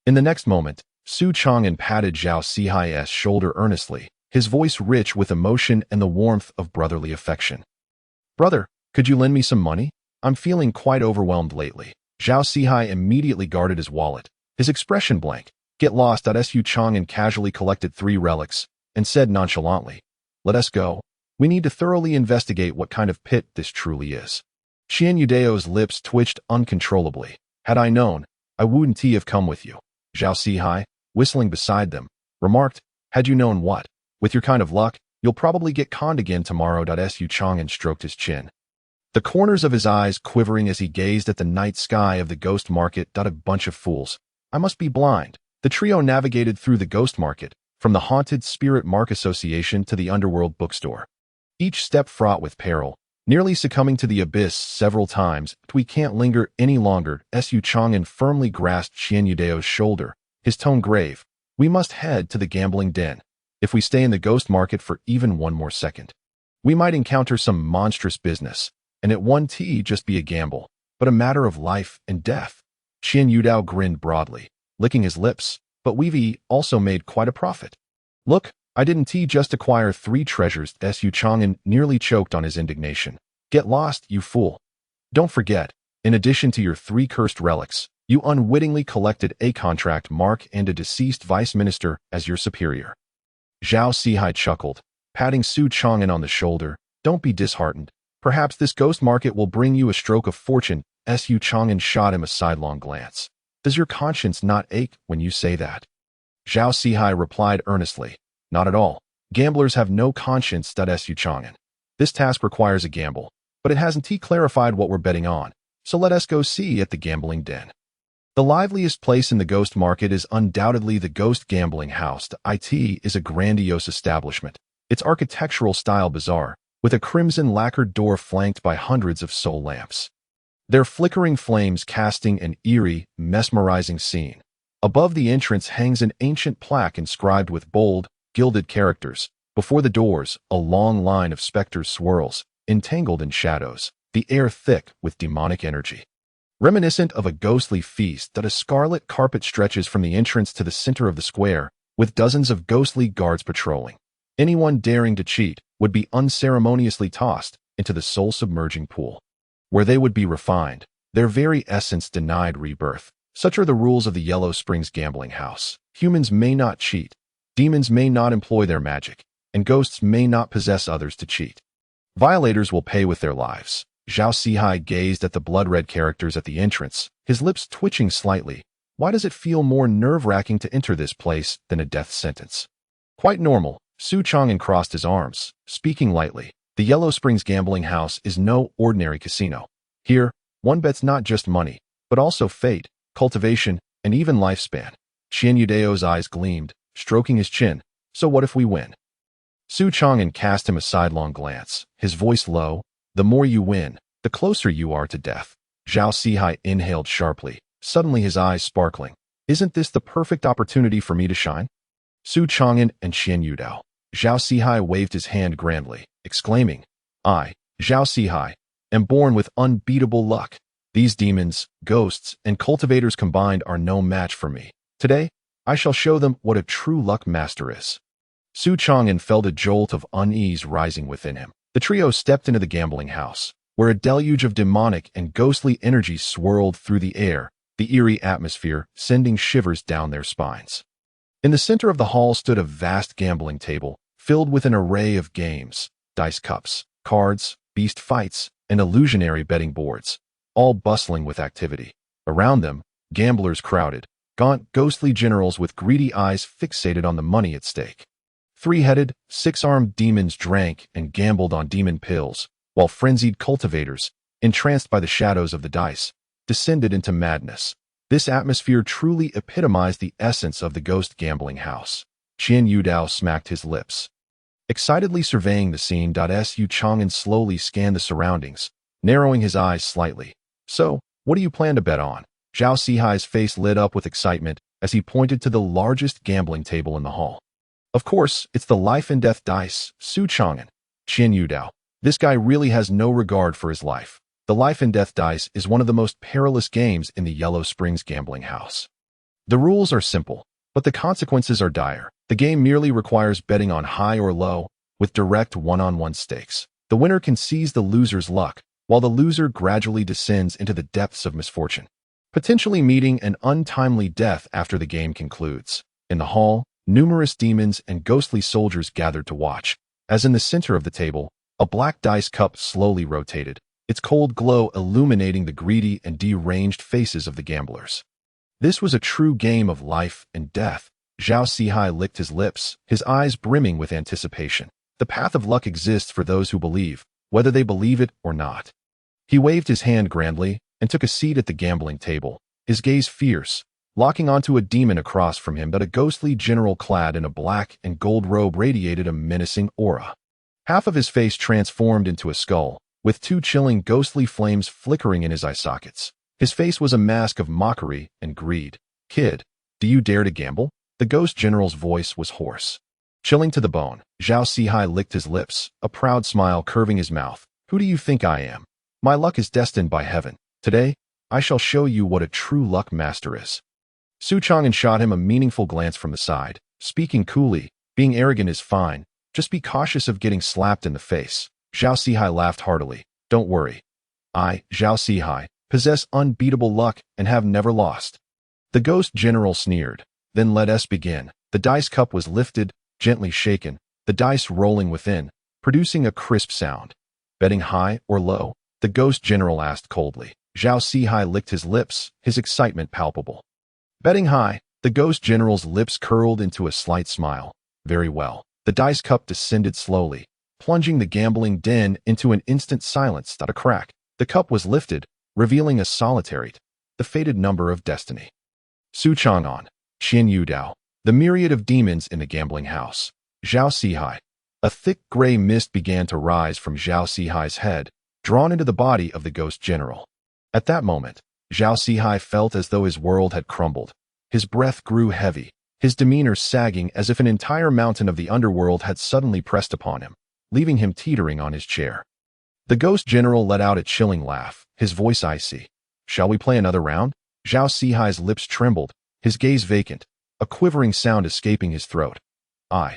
In the next moment, Su Chang'an patted Zhao Sihai's shoulder earnestly, his voice rich with emotion and the warmth of brotherly affection. Brother, could you lend me some money? I'm feeling quite overwhelmed lately. Zhao Sihai immediately guarded his wallet, his expression blank. Get lost. Xuan casually collected 3 relics and said nonchalantly, "Let us go. We need to thoroughly investigate what kind of pit this truly is." Qian Yudeo's lips twitched uncontrollably. "Had I known, I wouldn't have come with you." Zhao Sihai, whistling beside them, remarked, "Had you known what? With your kind of luck, you'll probably get conned again tomorrow." Xuan stroked his chin, the corners of his eyes quivering as he gazed at the night sky of the ghost market. "A bunch of fools. I must be blind." The trio navigated through the ghost market, from the haunted Spirit Mark Association to the underworld bookstore. Each step fraught with peril, nearly succumbing to the abyss several times. "We can't linger any longer." Xuan firmly grasped Qian Yudeo's shoulder, his tone grave. "We must head to the gambling den. If we stay in the ghost market for even one more second, we might encounter some monstrous business, and it won't just be a gamble, but a matter of life and death." Qian Yudao grinned broadly, licking his lips, "But we've also made quite a profit. Look, I didn't just acquire 3 treasures." Xuan nearly choked on his indignation. "Get lost, you fool. Don't forget, in addition to your 3 cursed relics, you unwittingly collected a contract mark and a deceased vice minister as your superior." Zhao Sihai chuckled, patting Xuan on the shoulder. "Don't be disheartened. Perhaps this ghost market will bring you a stroke of fortune." Xuan shot him a sidelong glance. "Does your conscience not ache when you say that?" Zhao Sihai replied earnestly, "Not at all. Gamblers have no conscience." Xuan. "This task requires a gamble, but it hasn't clarified what we're betting on, so let us go see at the gambling den." The liveliest place in the ghost market is undoubtedly the Ghost Gambling House. It is a grandiose establishment, its architectural style bizarre, with a crimson lacquered door flanked by hundreds of soul lamps, their flickering flames casting an eerie, mesmerizing scene. Above the entrance hangs an ancient plaque inscribed with bold, gilded characters. Before the doors, a long line of specters swirls, entangled in shadows, the air thick with demonic energy. Reminiscent of a ghostly feast, a scarlet carpet stretches from the entrance to the center of the square, with dozens of ghostly guards patrolling. Anyone daring to cheat would be unceremoniously tossed into the soul-submerging pool, where they would be refined, their very essence denied rebirth. Such are the rules of the Yellow Springs Gambling House. Humans may not cheat, demons may not employ their magic, and ghosts may not possess others to cheat. Violators will pay with their lives. Zhao Sihai gazed at the blood-red characters at the entrance, his lips twitching slightly. Why does it feel more nerve-wracking to enter this place than a death sentence? Quite normal. Xuan crossed his arms, speaking lightly. The Yellow Springs Gambling House is no ordinary casino. Here, one bets not just money, but also fate, cultivation, and even lifespan. Qian Yudeo's eyes gleamed, stroking his chin. "So what if we win?" Xuan cast him a sidelong glance, his voice low. "The more you win, the closer you are to death." Zhao Sihai inhaled sharply, suddenly his eyes sparkling. "Isn't this the perfect opportunity for me to shine?" Xuan and Qian Yudao. Zhao Sihai waved his hand grandly, exclaiming, "I, Zhao Sihai, am born with unbeatable luck. These demons, ghosts, and cultivators combined are no match for me. Today, I shall show them what a true luck master is." Xuan felt a jolt of unease rising within him. The trio stepped into the gambling house, where a deluge of demonic and ghostly energy swirled through the air, the eerie atmosphere sending shivers down their spines. In the center of the hall stood a vast gambling table, filled with an array of games, dice cups, cards, beast fights, and illusionary betting boards, all bustling with activity. Around them, gamblers crowded, gaunt, ghostly generals with greedy eyes fixated on the money at stake. 3-headed, 6-armed demons drank and gambled on demon pills, while frenzied cultivators, entranced by the shadows of the dice, descended into madness. This atmosphere truly epitomized the essence of the Ghost Gambling House. Qian Yudao smacked his lips, excitedly surveying the scene. Xuan slowly scanned the surroundings, narrowing his eyes slightly. "So, what do you plan to bet on?" Zhao Sihai's face lit up with excitement as he pointed to the largest gambling table in the hall. "Of course, it's the life and death dice." Xuan. Qian Yudao. "This guy really has no regard for his life. The life and death dice is one of the most perilous games in the Yellow Springs Gambling House. The rules are simple, but the consequences are dire. The game merely requires betting on high or low, with direct one-on-one stakes. The winner can seize the loser's luck, while the loser gradually descends into the depths of misfortune. potentially meeting an untimely death after the game concludes. In the hall, numerous demons and ghostly soldiers gathered to watch. As in the center of the table, a black dice cup slowly rotated, its cold glow illuminating the greedy and deranged faces of the gamblers. This was a true game of life and death. Zhao Sihai licked his lips, his eyes brimming with anticipation. The path of luck exists for those who believe, whether they believe it or not. He waved his hand grandly and took a seat at the gambling table, his gaze fierce, locking onto a demon across from him. But a ghostly general clad in a black and gold robe radiated a menacing aura. Half of his face transformed into a skull, with two chilling ghostly flames flickering in his eye sockets. His face was a mask of mockery and greed. "Kid, do you dare to gamble?" The ghost general's voice was hoarse. Chilling to the bone, Zhao Sihai licked his lips, a proud smile curving his mouth. "Who do you think I am? My luck is destined by heaven. Today, I shall show you what a true luck master is." Su Chang'an shot him a meaningful glance from the side, speaking coolly. "Being arrogant is fine. Just be cautious of getting slapped in the face." Zhao Sihai laughed heartily. "Don't worry. I, Zhao Sihai, possess unbeatable luck and have never lost." The ghost general sneered. "Then let us begin." The dice cup was lifted, gently shaken, the dice rolling within, producing a crisp sound. "Betting high or low?" the ghost general asked coldly. Zhao Sihai licked his lips, his excitement palpable. "Betting high." The ghost general's lips curled into a slight smile. "Very well." The dice cup descended slowly, plunging the gambling den into an instant silence. A crack. The cup was lifted, revealing a solitary, the fated number of destiny. Su Chang'an, Qian Yudao, the myriad of demons in the gambling house. Zhao Sihai. A thick gray mist began to rise from Zhao Sihai's head, drawn into the body of the ghost general. At that moment, Zhao Sihai felt as though his world had crumbled. His breath grew heavy, his demeanor sagging as if an entire mountain of the underworld had suddenly pressed upon him, leaving him teetering on his chair. The ghost general let out a chilling laugh, his voice icy. "Shall we play another round?" Zhao Sihai's lips trembled, his gaze vacant, a quivering sound escaping his throat. I,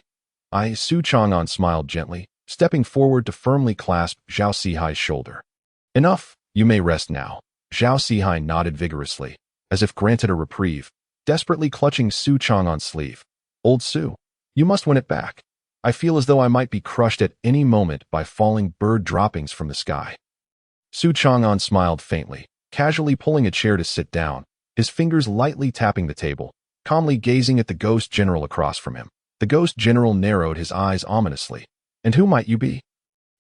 Su Chang'an smiled gently, stepping forward to firmly clasp Zhao Sihai's shoulder. "Enough, you may rest now." Zhao Sihai nodded vigorously, as if granted a reprieve, desperately clutching Su Chang'an's sleeve. "Old Su, you must win it back. I feel as though I might be crushed at any moment by falling bird droppings from the sky." Su Chang'an smiled faintly, casually pulling a chair to sit down, his fingers lightly tapping the table, calmly gazing at the ghost general across from him. The ghost general narrowed his eyes ominously. "And who might you be?"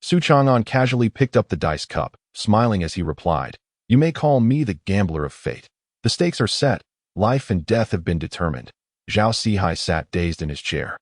Su Chang'an casually picked up the dice cup, smiling as he replied, "You may call me the gambler of fate. The stakes are set, life and death have been determined." Zhao Sihai sat dazed in his chair,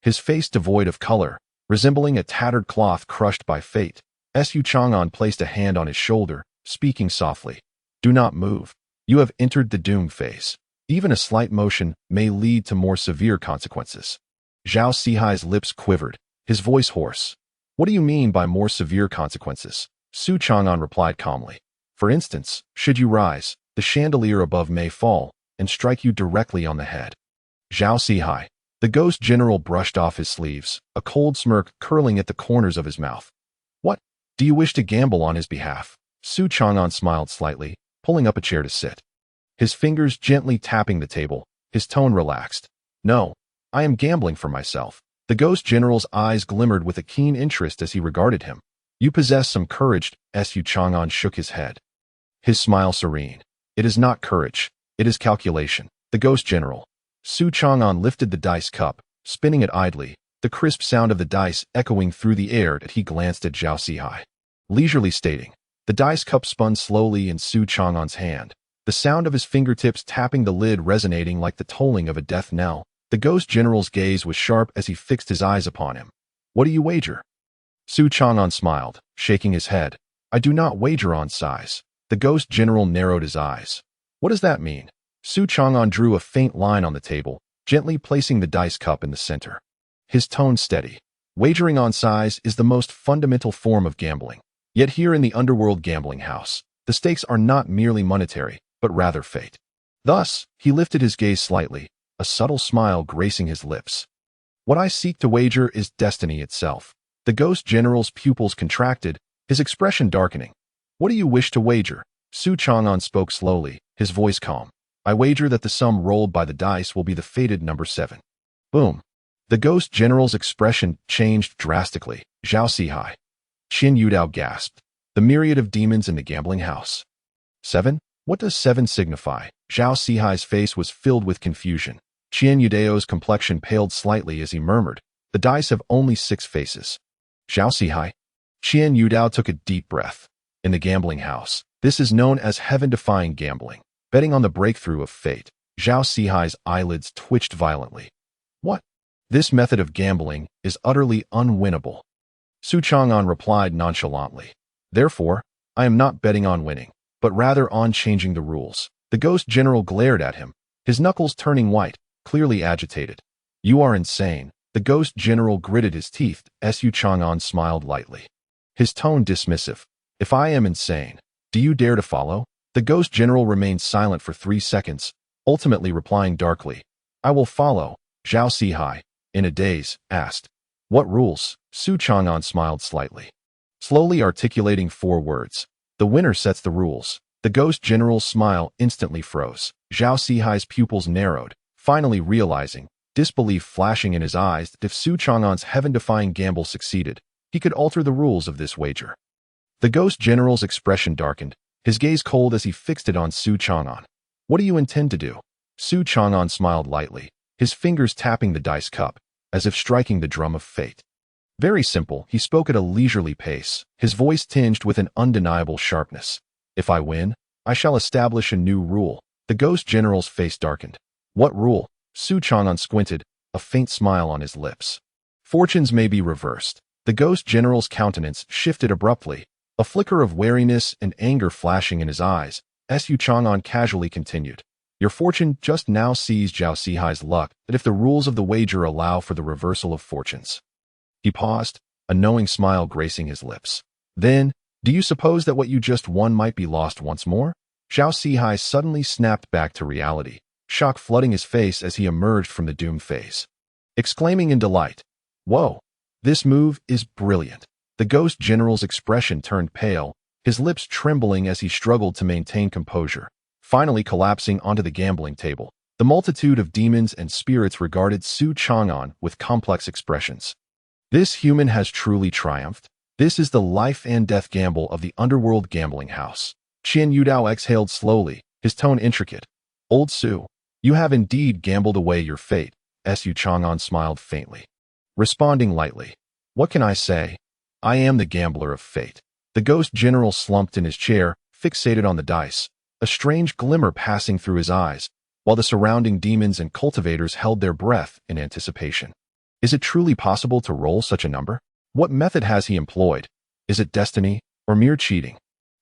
his face devoid of color, resembling a tattered cloth crushed by fate. Su Chang'an placed a hand on his shoulder, speaking softly. "Do not move. You have entered the doom phase. Even a slight motion may lead to more severe consequences." Zhao Sihai's lips quivered, his voice hoarse. "What do you mean by more severe consequences?" Su Chang'an replied calmly. "For instance, should you rise, the chandelier above may fall and strike you directly on the head." Zhao Sihai. The ghost general brushed off his sleeves, a cold smirk curling at the corners of his mouth. "What? Do you wish to gamble on his behalf?" Su Chang'an smiled slightly, pulling up a chair to sit, his fingers gently tapping the table, his tone relaxed. "No, I am gambling for myself." The ghost general's eyes glimmered with a keen interest as he regarded him. "You possess some courage." Su Chang'an shook his head, his smile serene. "It is not courage, it is calculation." The ghost general. Su Chang'an lifted the dice cup, spinning it idly, the crisp sound of the dice echoing through the air as he glanced at Zhao Sihai, leisurely stating. The dice cup spun slowly in Su Chang'an's hand, the sound of his fingertips tapping the lid resonating like the tolling of a death knell. The ghost general's gaze was sharp as he fixed his eyes upon him. "What do you wager?" Su Chang'an smiled, shaking his head. "I do not wager on size." The ghost general narrowed his eyes. "What does that mean?" Su Chang'an drew a faint line on the table, gently placing the dice cup in the center, his tone steady. "Wagering on size is the most fundamental form of gambling. Yet here in the underworld gambling house, the stakes are not merely monetary, but rather fate." Thus, he lifted his gaze slightly, a subtle smile gracing his lips. "What I seek to wager is destiny itself." The ghost general's pupils contracted, his expression darkening. "What do you wish to wager?" Su Chang'an spoke slowly, his voice calm. I wager that the sum rolled by the dice will be the fated number 7. Boom. The ghost general's expression changed drastically. Zhao Sihai. Qin Yudao gasped. The myriad of demons in the gambling house. 7? What does 7 signify? Zhao Sihai's face was filled with confusion. Qian Yudao's complexion paled slightly as he murmured, the dice have only 6 faces. Zhao Sihai. Qian Yudao took a deep breath. In the gambling house, this is known as heaven-defying gambling, betting on the breakthrough of fate. Zhao Sihai's eyelids twitched violently. What? This method of gambling is utterly unwinnable. Su Chang'an replied nonchalantly. Therefore, I am not betting on winning, but rather on changing the rules. The ghost general glared at him, his knuckles turning white, clearly agitated. You are insane. The ghost general gritted his teeth as Su Chang'an smiled lightly. His tone dismissive. If I am insane, do you dare to follow? The ghost general remained silent for 3 seconds, ultimately replying darkly. I will follow. Zhao Sihai, in a daze, asked. What rules? Su Chang'an smiled slightly, slowly articulating 4 words. The winner sets the rules. The ghost general's smile instantly froze. Zhao Sihai's pupils narrowed, finally realizing, disbelief flashing in his eyes, that if Su Chang'an's heaven-defying gamble succeeded, he could alter the rules of this wager. The ghost general's expression darkened, his gaze cold as he fixed it on Su Chang'an. What do you intend to do? Su Chang'an smiled lightly, his fingers tapping the dice cup, as if striking the drum of fate. Very simple, he spoke at a leisurely pace, his voice tinged with an undeniable sharpness. If I win, I shall establish a new rule. The ghost general's face darkened. What rule? Su Chang'an squinted, a faint smile on his lips. Fortunes may be reversed. The ghost general's countenance shifted abruptly, a flicker of wariness and anger flashing in his eyes, as Su Chang'an casually continued. Your fortune just now sees Zhao Sihai's luck that if the rules of the wager allow for the reversal of fortunes. He paused, a knowing smile gracing his lips. Then, do you suppose that what you just won might be lost once more? Zhao Sihai suddenly snapped back to reality, shock flooding his face as he emerged from the doom phase. Exclaiming in delight, Whoa! This move is brilliant. The ghost general's expression turned pale, his lips trembling as he struggled to maintain composure. Finally collapsing onto the gambling table, the multitude of demons and spirits regarded Su Chang'an with complex expressions. This human has truly triumphed. This is the life and death gamble of the underworld gambling house. Qian Yudao exhaled slowly, his tone intricate. Old Su, you have indeed gambled away your fate. Su Chang'an smiled faintly, responding lightly. What can I say? I am the gambler of fate. The ghost general slumped in his chair, fixated on the dice, a strange glimmer passing through his eyes, while the surrounding demons and cultivators held their breath in anticipation. Is it truly possible to roll such a number? What method has he employed? Is it destiny or mere cheating?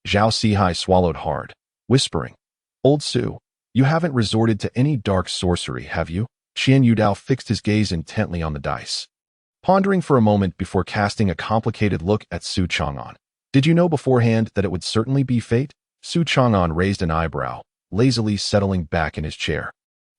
Zhao Sihai swallowed hard, whispering, Old Su, you haven't resorted to any dark sorcery, have you? Qian Yudao fixed his gaze intently on the dice, pondering for a moment before casting a complicated look at Su Chang'an. Did you know beforehand that it would certainly be fate? Su Chang'an raised an eyebrow, lazily settling back in his chair,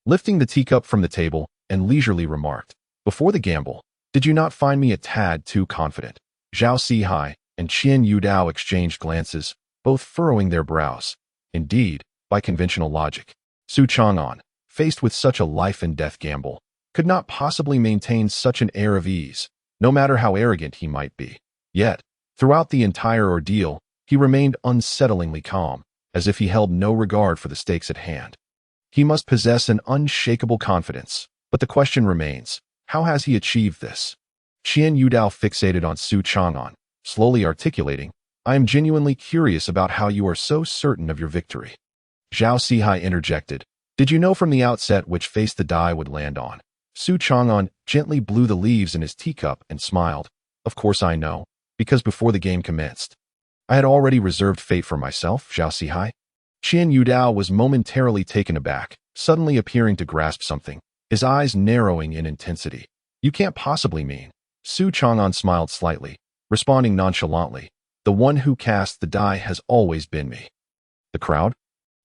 lifting the teacup from the table, and leisurely remarked, Before the gamble, did you not find me a tad too confident? Zhao Sihai and Qian Yudao exchanged glances, both furrowing their brows. Indeed, by conventional logic, Su Chang'an, faced with such a life-and-death gamble, could not possibly maintain such an air of ease, no matter how arrogant he might be. Yet, throughout the entire ordeal, he remained unsettlingly calm, as if he held no regard for the stakes at hand. He must possess an unshakable confidence, but the question remains, how has he achieved this? Qian Yudao fixated on Su Chang'an, slowly articulating, I am genuinely curious about how you are so certain of your victory. Zhao Sihai interjected, Did you know from the outset which face the die would land on? Su Chang'an gently blew the leaves in his teacup and smiled. Of course I know, because before the game commenced, I had already reserved fate for myself, Zhao Sihai. Qian Yudao was momentarily taken aback, suddenly appearing to grasp something, his eyes narrowing in intensity. You can't possibly mean. Su Chang'an smiled slightly, responding nonchalantly. The one who cast the die has always been me. The crowd?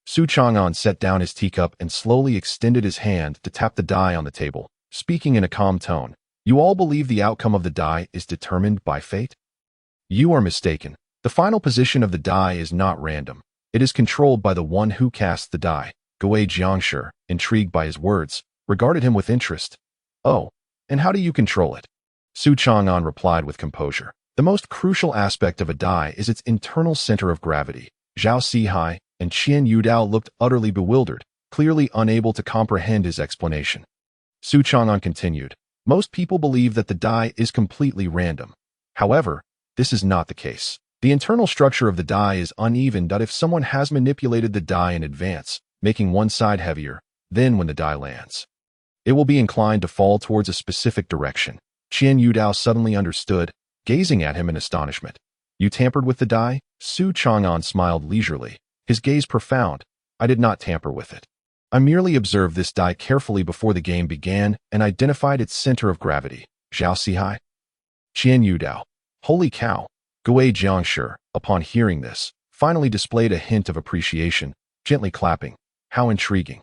Su Chang'an set down his teacup and slowly extended his hand to tap the die on the table, speaking in a calm tone. You all believe the outcome of the die is determined by fate? You are mistaken. The final position of the die is not random. It is controlled by the one who casts the die. Gui Jiangshi, intrigued by his words, regarded him with interest. Oh, and how do you control it? Su Chang'an replied with composure. The most crucial aspect of a die is its internal center of gravity. Zhao Sihai and Qian Yudao looked utterly bewildered, clearly unable to comprehend his explanation. Su Chang'an continued. Most people believe that the die is completely random. However, this is not the case. The internal structure of the die is uneven that if someone has manipulated the die in advance, making one side heavier, then when the die lands, it will be inclined to fall towards a specific direction. Qian Yudao suddenly understood, gazing at him in astonishment. You tampered with the die? Su Chang'an smiled leisurely, his gaze profound. I did not tamper with it. I merely observed this die carefully before the game began and identified its center of gravity. Zhao Sihai? Qian Yudao. Holy cow! Gui Jiangshi, upon hearing this, finally displayed a hint of appreciation, gently clapping. How intriguing.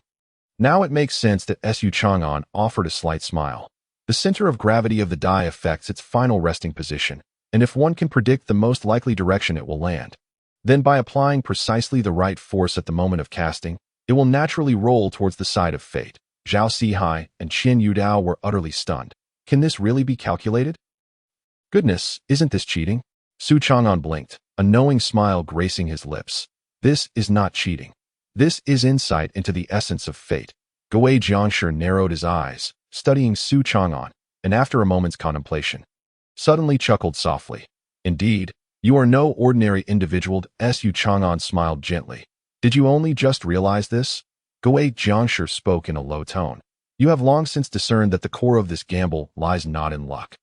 Now it makes sense that Su Chang'an offered a slight smile. The center of gravity of the die affects its final resting position, and if one can predict the most likely direction it will land, then by applying precisely the right force at the moment of casting, it will naturally roll towards the side of fate. Zhao Sihai and Qian Yudao were utterly stunned. Can this really be calculated? Goodness, isn't this cheating? Su Chang'an blinked, a knowing smile gracing his lips. This is not cheating. This is insight into the essence of fate. Gui Jiangshi narrowed his eyes, studying Su Chang'an, and after a moment's contemplation, suddenly chuckled softly. Indeed, you are no ordinary individual. Su Chang'an smiled gently. Did you only just realize this? Gui Jiangshi spoke in a low tone. You have long since discerned that the core of this gamble lies not in luck,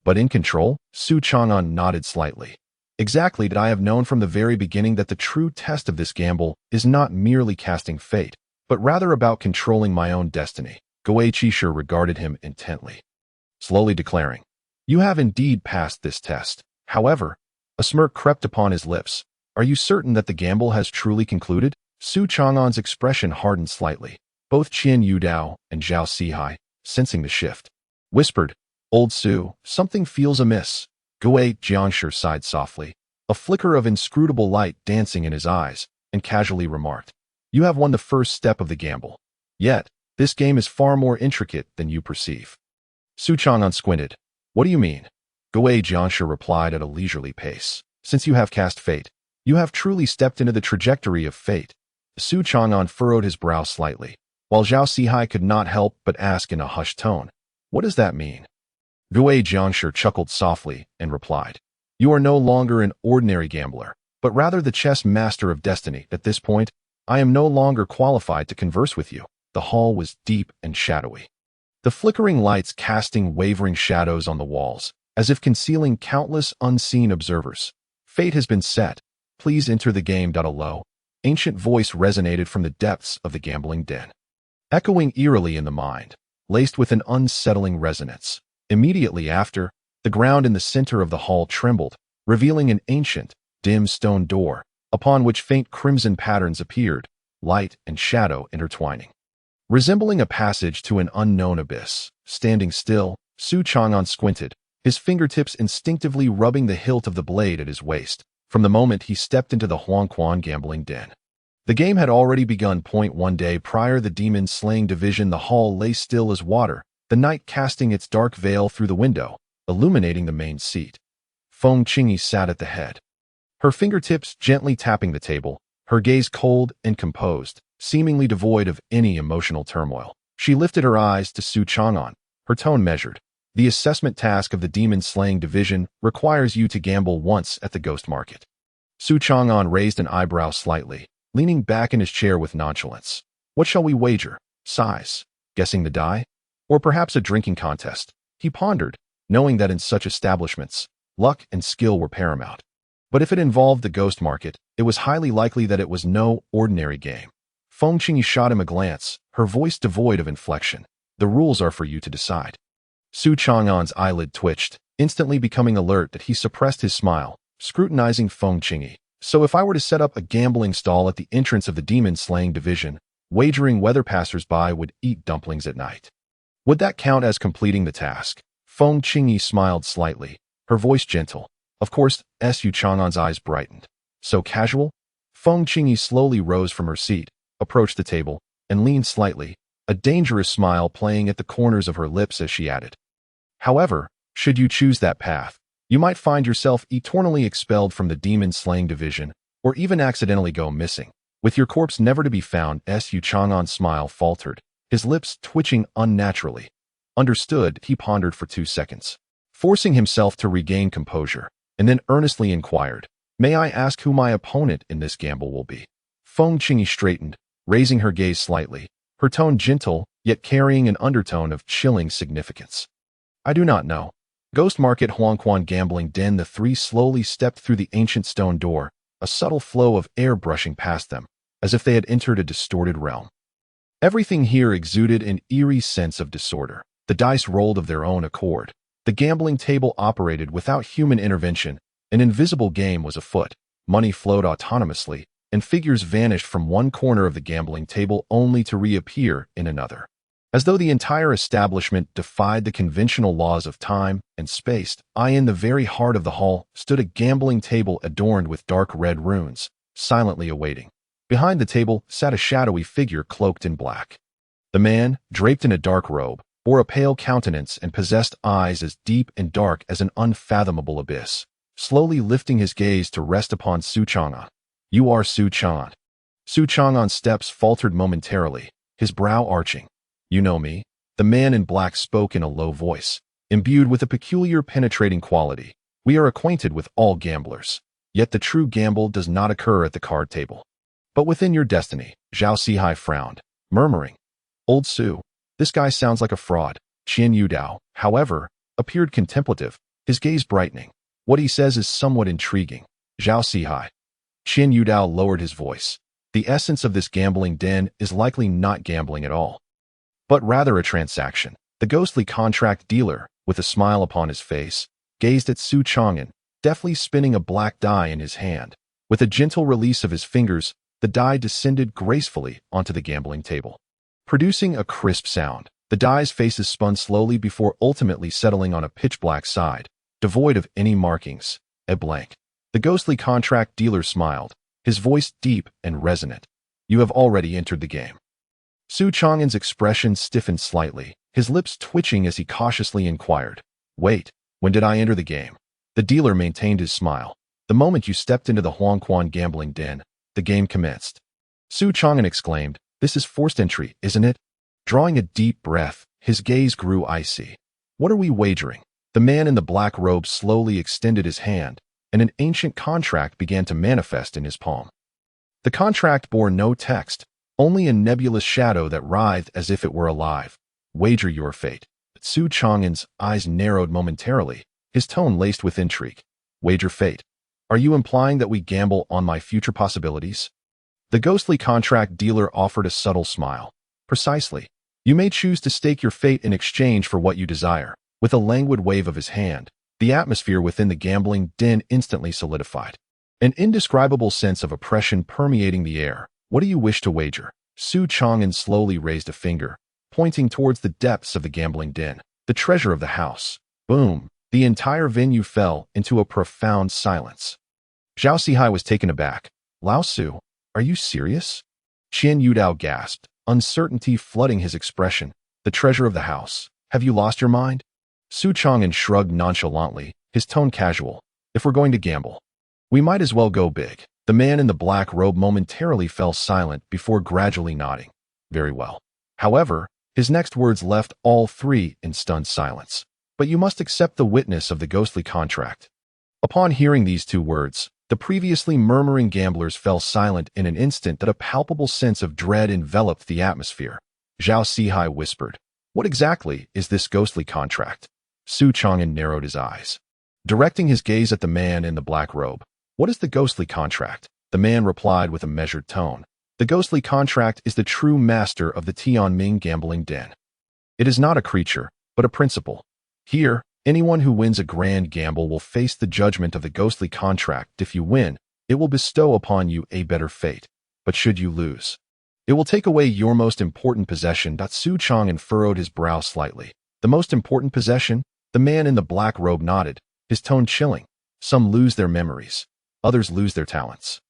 but in control? Su Chang'an nodded slightly. Exactly. Did I have known from the very beginning that the true test of this gamble is not merely casting fate, but rather about controlling my own destiny. Gui Jiangshi regarded him intently, slowly declaring, You have indeed passed this test. However, a smirk crept upon his lips. Are you certain that the gamble has truly concluded? Su Chang'an's expression hardened slightly. Both Qian Yudao and Zhao Sihai, sensing the shift, whispered, Old Su, something feels amiss. Gui Jiangshi sighed softly, a flicker of inscrutable light dancing in his eyes, and casually remarked, You have won the first step of the gamble. Yet, this game is far more intricate than you perceive. Su Chang'an squinted. What do you mean? Gui Jiangshi replied at a leisurely pace. Since you have cast fate, you have truly stepped into the trajectory of fate. Su Chang'an furrowed his brow slightly, while Zhao Sihai could not help but ask in a hushed tone, What does that mean? Gui Jiangshi chuckled softly and replied, You are no longer an ordinary gambler, but rather the chess master of destiny. At this point, I am no longer qualified to converse with you. The hall was deep and shadowy, the flickering lights casting wavering shadows on the walls, as if concealing countless unseen observers. Fate has been set. Please enter the game. A low, ancient voice resonated from the depths of the gambling den, echoing eerily in the mind, laced with an unsettling resonance. Immediately after, the ground in the center of the hall trembled, revealing an ancient, dim stone door, upon which faint crimson patterns appeared, light and shadow intertwining, resembling a passage to an unknown abyss. Standing still, Su Chang'an squinted, his fingertips instinctively rubbing the hilt of the blade at his waist, from the moment he stepped into the Huangquan gambling den. The game had already begun. One day prior the demon-slaying division, the hall lay still as water, the night casting its dark veil through the window, illuminating the main seat. Feng Qingyi sat at the head, her fingertips gently tapping the table, her gaze cold and composed, seemingly devoid of any emotional turmoil. She lifted her eyes to Su Chang'an, her tone measured. The assessment task of the demon-slaying division requires you to gamble once at the ghost market. Su Chang'an raised an eyebrow slightly, leaning back in his chair with nonchalance. What shall we wager? Size? Guessing the die? Or perhaps a drinking contest? He pondered, knowing that in such establishments, luck and skill were paramount. But if it involved the ghost market, it was highly likely that it was no ordinary game. Feng Qingyi shot him a glance, her voice devoid of inflection. The rules are for you to decide. Su Chang'an's eyelid twitched, instantly becoming alert that he suppressed his smile, scrutinizing Feng Qingyi. So if I were to set up a gambling stall at the entrance of the demon-slaying division, wagering whether passers-by would eat dumplings at night, would that count as completing the task? Feng Qingyi smiled slightly, her voice gentle. Of course. Su Chang'an's eyes brightened. So casual? Feng Qingyi slowly rose from her seat, approached the table, and leaned slightly, a dangerous smile playing at the corners of her lips as she added, "However, should you choose that path, you might find yourself eternally expelled from the demon-slaying division, or even accidentally go missing, with your corpse never to be found." Yu Chang'an's smile faltered, his lips twitching unnaturally. Understood, he pondered for 2 seconds, forcing himself to regain composure, and then earnestly inquired, "May I ask who my opponent in this gamble will be?" Feng Qingyi straightened, raising her gaze slightly, her tone gentle, yet carrying an undertone of chilling significance. "I do not know." Ghost Market Huangquan Gambling Den. The three slowly stepped through the ancient stone door, a subtle flow of air brushing past them, as if they had entered a distorted realm. Everything here exuded an eerie sense of disorder. The dice rolled of their own accord. The gambling table operated without human intervention. An invisible game was afoot. Money flowed autonomously, and figures vanished from one corner of the gambling table only to reappear in another. As though the entire establishment defied the conventional laws of time and space, in the very heart of the hall stood a gambling table adorned with dark red runes, silently awaiting. Behind the table sat a shadowy figure cloaked in black. The man, draped in a dark robe, bore a pale countenance and possessed eyes as deep and dark as an unfathomable abyss. Slowly lifting his gaze to rest upon Su Chang'an. "You are Su Chang'an." Su Chang'an's steps faltered momentarily, his brow arching. "You know me?" The man in black spoke in a low voice, imbued with a peculiar penetrating quality. "We are acquainted with all gamblers. Yet the true gamble does not occur at the card table, but within your destiny." Zhao Sihai frowned, murmuring, "Old Su, this guy sounds like a fraud." Qian Yudao, however, appeared contemplative, his gaze brightening. "What he says is somewhat intriguing." Zhao Sihai. Qian Yudao lowered his voice. "The essence of this gambling den is likely not gambling at all, but rather a transaction." The ghostly contract dealer, with a smile upon his face, gazed at Su Chang'an, deftly spinning a black die in his hand. With a gentle release of his fingers, the die descended gracefully onto the gambling table, producing a crisp sound. The die's faces spun slowly before ultimately settling on a pitch-black side, devoid of any markings, a blank. The ghostly contract dealer smiled, his voice deep and resonant. "You have already entered the game." Su Chang'an's expression stiffened slightly, his lips twitching as he cautiously inquired, "Wait, when did I enter the game?" The dealer maintained his smile. "The moment you stepped into the Huangquan Gambling Den, the game commenced." Su Chang'an exclaimed, "This is forced entry, isn't it?" Drawing a deep breath, his gaze grew icy. "What are we wagering?" The man in the black robe slowly extended his hand, and an ancient contract began to manifest in his palm. The contract bore no text, only a nebulous shadow that writhed as if it were alive. "Wager your fate." Su Chang'an's eyes narrowed momentarily, his tone laced with intrigue. "Wager fate? Are you implying that we gamble on my future possibilities?" The ghostly contract dealer offered a subtle smile. "Precisely. You may choose to stake your fate in exchange for what you desire." With a languid wave of his hand, the atmosphere within the gambling den instantly solidified. An indescribable sense of oppression permeating the air. "What do you wish to wager?" Su Chang'an slowly raised a finger, pointing towards the depths of the gambling den. "The treasure of the house." Boom! The entire venue fell into a profound silence. Zhao Sihai was taken aback. "Lao Su, are you serious?" Qian Yudao gasped, uncertainty flooding his expression. "The treasure of the house. Have you lost your mind?" Su Chang'an shrugged nonchalantly, his tone casual. "If we're going to gamble, we might as well go big." The man in the black robe momentarily fell silent before gradually nodding. "Very well." However, his next words left all three in stunned silence. "But you must accept the witness of the ghostly contract." Upon hearing these two words, the previously murmuring gamblers fell silent in an instant that a palpable sense of dread enveloped the atmosphere. Zhao Sihai whispered, "What exactly is this ghostly contract?" Su Chang'an narrowed his eyes, directing his gaze at the man in the black robe. "What is the ghostly contract?" The man replied with a measured tone. "The ghostly contract is the true master of the Tianming gambling den. It is not a creature, but a principle. Here, anyone who wins a grand gamble will face the judgment of the ghostly contract. If you win, it will bestow upon you a better fate. But should you lose, it will take away your most important possession." Su Chang'an furrowed his brow slightly. "The most important possession?" The man in the black robe nodded, his tone chilling. "Some lose their memories. Others lose their talents.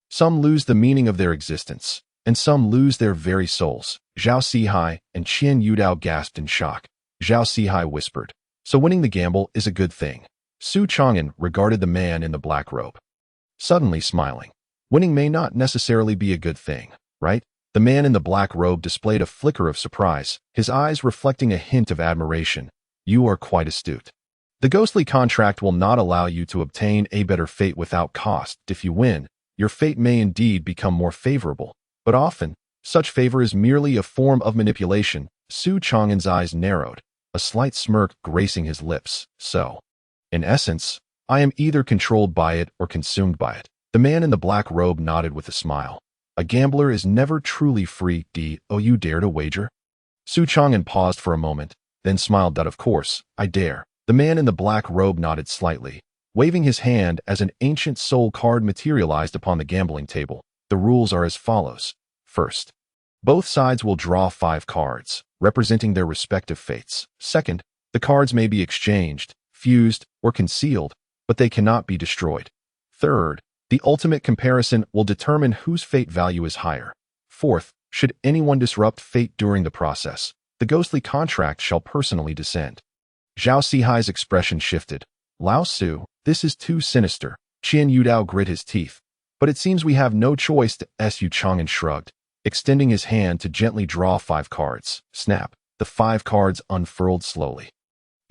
Some lose the meaning of their existence, and some lose their very souls. Zhao Sihai and Qian Yudao gasped in shock. Zhao Sihai whispered, "So winning the gamble is a good thing." Su Chang'an regarded the man in the black robe, suddenly smiling. Winning may not necessarily be a good thing, right? The man in the black robe displayed a flicker of surprise, his eyes reflecting a hint of admiration. "You are quite astute. The ghostly contract will not allow you to obtain a better fate without cost. If you win, your fate may indeed become more favorable, but often, such favor is merely a form of manipulation." Su Chang'an's eyes narrowed, a slight smirk gracing his lips. "So, in essence, I am either controlled by it or consumed by it." The man in the black robe nodded with a smile. "A gambler is never truly free. Do you dare to wager?" Su Chang'an paused for a moment, then smiled. "That of course, I dare." The man in the black robe nodded slightly, waving his hand as an ancient soul card materialized upon the gambling table. "The rules are as follows. First, both sides will draw 5 cards, representing their respective fates. Second, the cards may be exchanged, fused, or concealed, but they cannot be destroyed. Third, the ultimate comparison will determine whose fate value is higher. Fourth, should anyone disrupt fate during the process, the ghostly contract shall personally descend." Zhao Sihai's expression shifted. "Lao Su, this is too sinister." Qian Yudao grit his teeth. "But it seems we have no choice." Su Chang'an shrugged, extending his hand to gently draw 5 cards. Snap. The 5 cards unfurled slowly.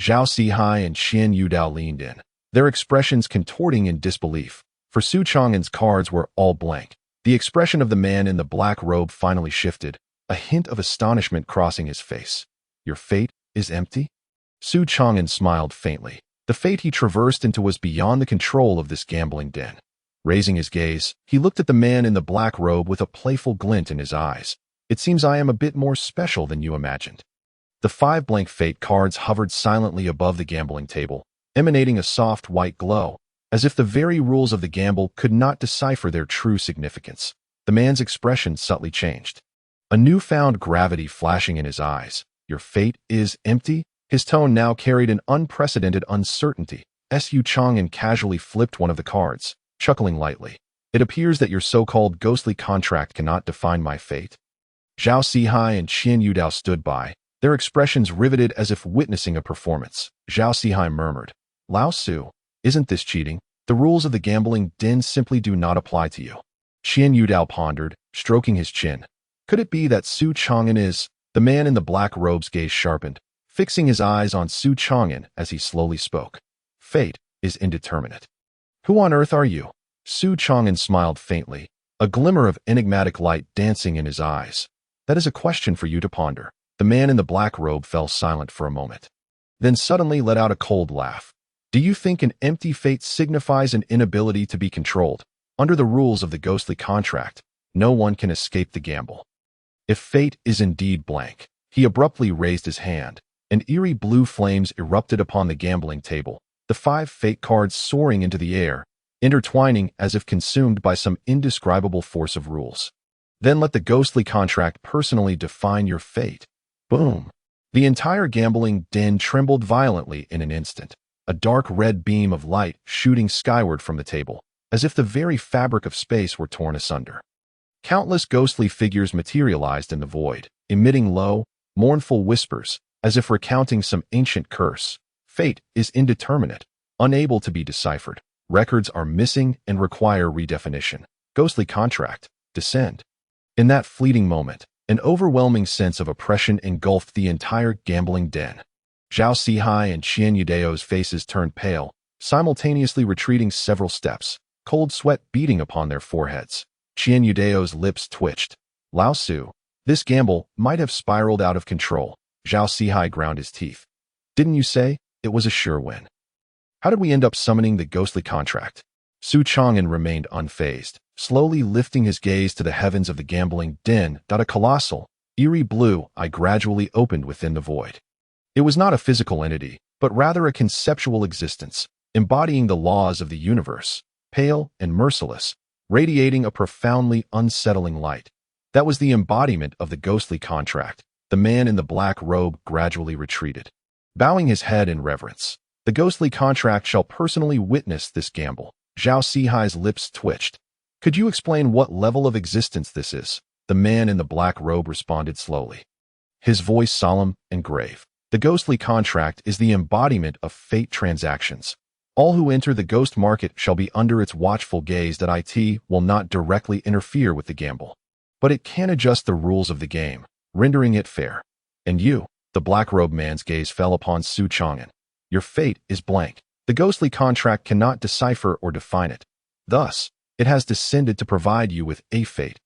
Zhao Sihai and Qian Yudao leaned in, their expressions contorting in disbelief. For Su Chang'an's cards were all blank. The expression of the man in the black robe finally shifted, a hint of astonishment crossing his face. "Your fate is empty?" Su Chang'an smiled faintly. The fate he traversed into was beyond the control of this gambling den. Raising his gaze, he looked at the man in the black robe with a playful glint in his eyes. "It seems I am a bit more special than you imagined." The 5 blank fate cards hovered silently above the gambling table, emanating a soft white glow, as if the very rules of the gamble could not decipher their true significance. The man's expression subtly changed, a newfound gravity flashing in his eyes. "Your fate is empty?" His tone now carried an unprecedented uncertainty. Su Chang'an casually flipped one of the cards, chuckling lightly. "It appears that your so-called ghostly contract cannot define my fate." Zhao Sihai and Qian Yudao stood by, their expressions riveted as if witnessing a performance. Zhao Sihai murmured, "Lao Su, isn't this cheating? The rules of the gambling den simply do not apply to you." Qian Yudao pondered, stroking his chin. Could it be that Su Chang'an is— The man in the black robe's gaze sharpened, fixing his eyes on Su Chang'an as he slowly spoke. "Fate is indeterminate." "Who on earth are you?" Su Chang'an smiled faintly, a glimmer of enigmatic light dancing in his eyes. "That is a question for you to ponder." The man in the black robe fell silent for a moment, then suddenly let out a cold laugh. "Do you think an empty fate signifies an inability to be controlled? Under the rules of the ghostly contract, no one can escape the gamble. If fate is indeed blank." He abruptly raised his hand, and eerie blue flames erupted upon the gambling table, the 5 fate cards soaring into the air, intertwining as if consumed by some indescribable force of rules. "Then let the ghostly contract personally define your fate." Boom! The entire gambling den trembled violently in an instant, a dark red beam of light shooting skyward from the table, as if the very fabric of space were torn asunder. Countless ghostly figures materialized in the void, emitting low, mournful whispers, as if recounting some ancient curse. "Fate is indeterminate, unable to be deciphered. Records are missing and require redefinition. Ghostly contract, descend." In that fleeting moment, an overwhelming sense of oppression engulfed the entire gambling den. Zhao Sihai and Qian Yudao's faces turned pale, simultaneously retreating several steps, cold sweat beating upon their foreheads. Qian Yudao's lips twitched. "Lao Su, this gamble might have spiraled out of control." Zhao Sihai ground his teeth. "Didn't you say it was a sure win? How did we end up summoning the ghostly contract?" Su Chang'an remained unfazed, slowly lifting his gaze to the heavens of the gambling den. A colossal, eerie blue eye gradually opened within the void. It was not a physical entity, but rather a conceptual existence, embodying the laws of the universe, pale and merciless, radiating a profoundly unsettling light. That was the embodiment of the ghostly contract. The man in the black robe gradually retreated, bowing his head in reverence. "The ghostly contract shall personally witness this gamble." Zhao Sihai's lips twitched. Could you explain what level of existence this is? The man in the black robe responded slowly, his voice solemn and grave. The ghostly contract is the embodiment of fate transactions. All who enter the ghost market shall be under its watchful gaze that it will not directly interfere with the gamble, but it can adjust the rules of the game, rendering it fair. And you, the black-robed man's gaze fell upon Xuan. Your fate is blank. The ghostly contract cannot decipher or define it. Thus, it has descended to provide you with a fate.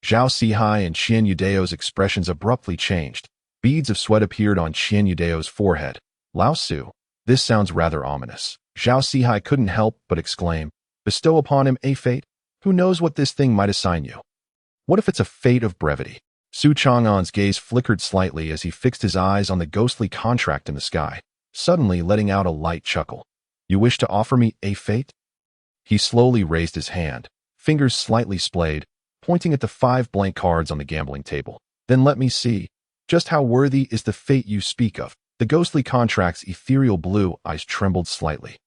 Zhao Sihai and Qian Yudeo's expressions abruptly changed. Beads of sweat appeared on Qian Yudeo's forehead. Lao Su, this sounds rather ominous. Zhao Sihai couldn't help but exclaim, bestow upon him a fate? Who knows what this thing might assign you? What if it's a fate of brevity? Su Chang'an's gaze flickered slightly as he fixed his eyes on the ghostly contract in the sky, suddenly letting out a light chuckle. You wish to offer me a fate? He slowly raised his hand, fingers slightly splayed, pointing at the 5 blank cards on the gambling table. Then let me see. Just how worthy is the fate you speak of? The ghostly contract's ethereal blue eyes trembled slightly,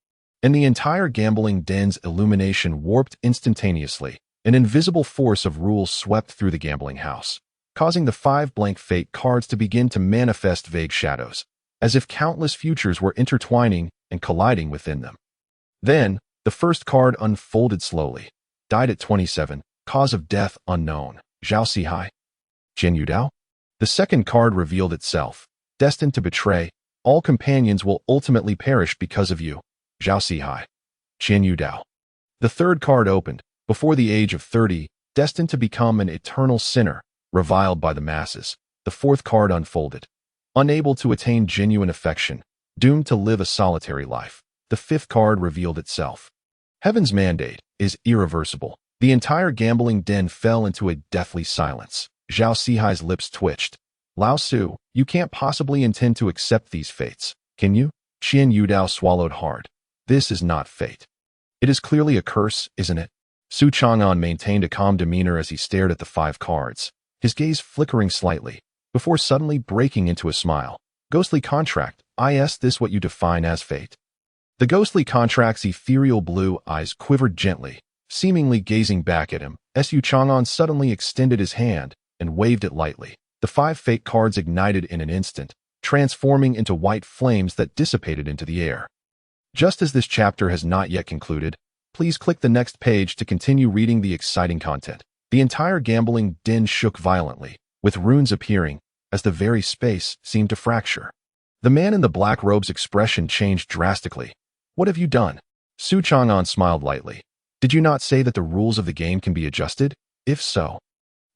and the entire gambling den's illumination warped instantaneously. An invisible force of rules swept through the gambling house, causing the 5 blank fate cards to begin to manifest vague shadows, as if countless futures were intertwining and colliding within them. Then, the first card unfolded slowly. Died at 27, cause of death unknown. Zhao Sihai. Jin Yudao? The second card revealed itself. Destined to betray, all companions will ultimately perish because of you. Zhao Sihai. Qian Yudao. The third card opened. Before the age of 30, destined to become an eternal sinner, reviled by the masses. The fourth card unfolded. Unable to attain genuine affection, doomed to live a solitary life. The fifth card revealed itself. Heaven's mandate is irreversible. The entire gambling den fell into a deathly silence. Zhao Sihai's lips twitched. Lao Su, you can't possibly intend to accept these fates, can you? Qian Yudao swallowed hard. This is not fate. It is clearly a curse, isn't it? Su Chang'an maintained a calm demeanor as he stared at the 5 cards, his gaze flickering slightly, before suddenly breaking into a smile. Ghostly contract, is this what you define as fate? The ghostly contract's ethereal blue eyes quivered gently, seemingly gazing back at him. Su Chang'an suddenly extended his hand and waved it lightly. The 5 fate cards ignited in an instant, transforming into white flames that dissipated into the air. Just as this chapter has not yet concluded, please click the next page to continue reading the exciting content. The entire gambling den shook violently, with runes appearing, as the very space seemed to fracture. The man in the black robe's expression changed drastically. What have you done? Su Chang'an smiled lightly. Did you not say that the rules of the game can be adjusted? If so,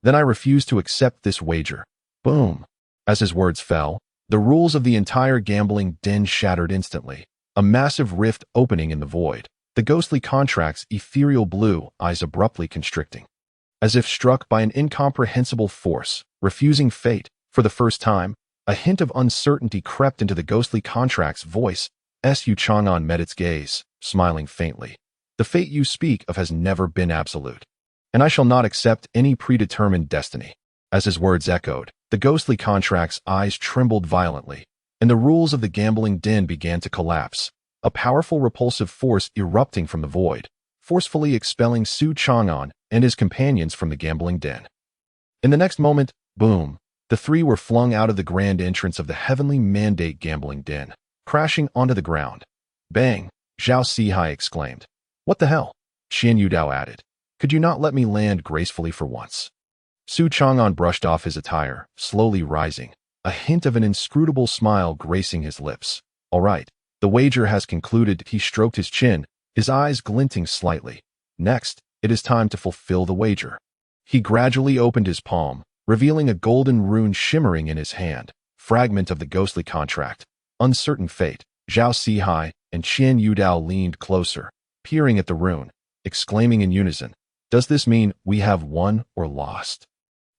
then I refuse to accept this wager. Boom. As his words fell, the rules of the entire gambling den shattered instantly, a massive rift opening in the void, the ghostly contract's ethereal blue eyes abruptly constricting. As if struck by an incomprehensible force, refusing fate, for the first time, a hint of uncertainty crept into the ghostly contract's voice. Su Chang'an met its gaze, smiling faintly. The fate you speak of has never been absolute, and I shall not accept any predetermined destiny. As his words echoed, the ghostly contract's eyes trembled violently, and the rules of the gambling den began to collapse, a powerful repulsive force erupting from the void, forcefully expelling Su Chang'an and his companions from the gambling den. In the next moment, boom, the 3 were flung out of the grand entrance of the heavenly mandate gambling den, crashing onto the ground. Bang! Zhao Sihai exclaimed. What the hell? Qian Yudao added. Could you not let me land gracefully for once? Su Chang'an brushed off his attire, slowly rising, a hint of an inscrutable smile gracing his lips. All right, the wager has concluded. He stroked his chin, his eyes glinting slightly. Next, it is time to fulfill the wager. He gradually opened his palm, revealing a golden rune shimmering in his hand, fragment of the ghostly contract. Uncertain fate. Zhao Sihai and Qian Yudao leaned closer, peering at the rune, exclaiming in unison, does this mean we have won or lost?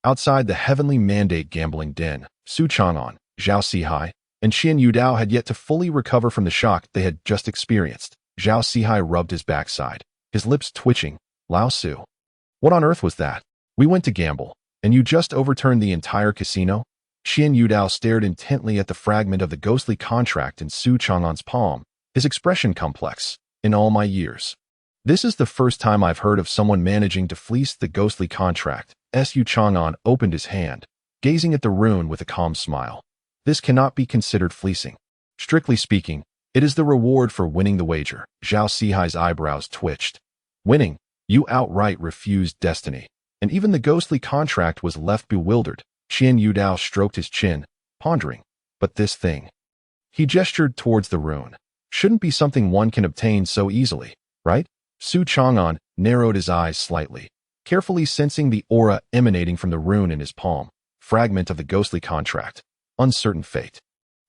Outside the heavenly mandate gambling den, Su Chang'an, Zhao Sihai, and Qian Yudao had yet to fully recover from the shock they had just experienced. Zhao Sihai rubbed his backside, his lips twitching. Lao Su. What on earth was that? We went to gamble, and you just overturned the entire casino? Qian Yudao stared intently at the fragment of the ghostly contract in Su Chang'an's palm, his expression complex. In all my years, This is the first time I've heard of someone managing to fleece the ghostly contract. Xuan opened his hand, gazing at the rune with a calm smile. This cannot be considered fleecing. Strictly speaking, it is the reward for winning the wager. Zhao Sihai's eyebrows twitched. Winning, you outright refused destiny. And even the ghostly contract was left bewildered. Qian Yudao stroked his chin, pondering. But this thing. He gestured towards the rune. Shouldn't be something one can obtain so easily, right? Su Chang'an narrowed his eyes slightly, carefully sensing the aura emanating from the rune in his palm. Fragment of the ghostly contract. Uncertain fate.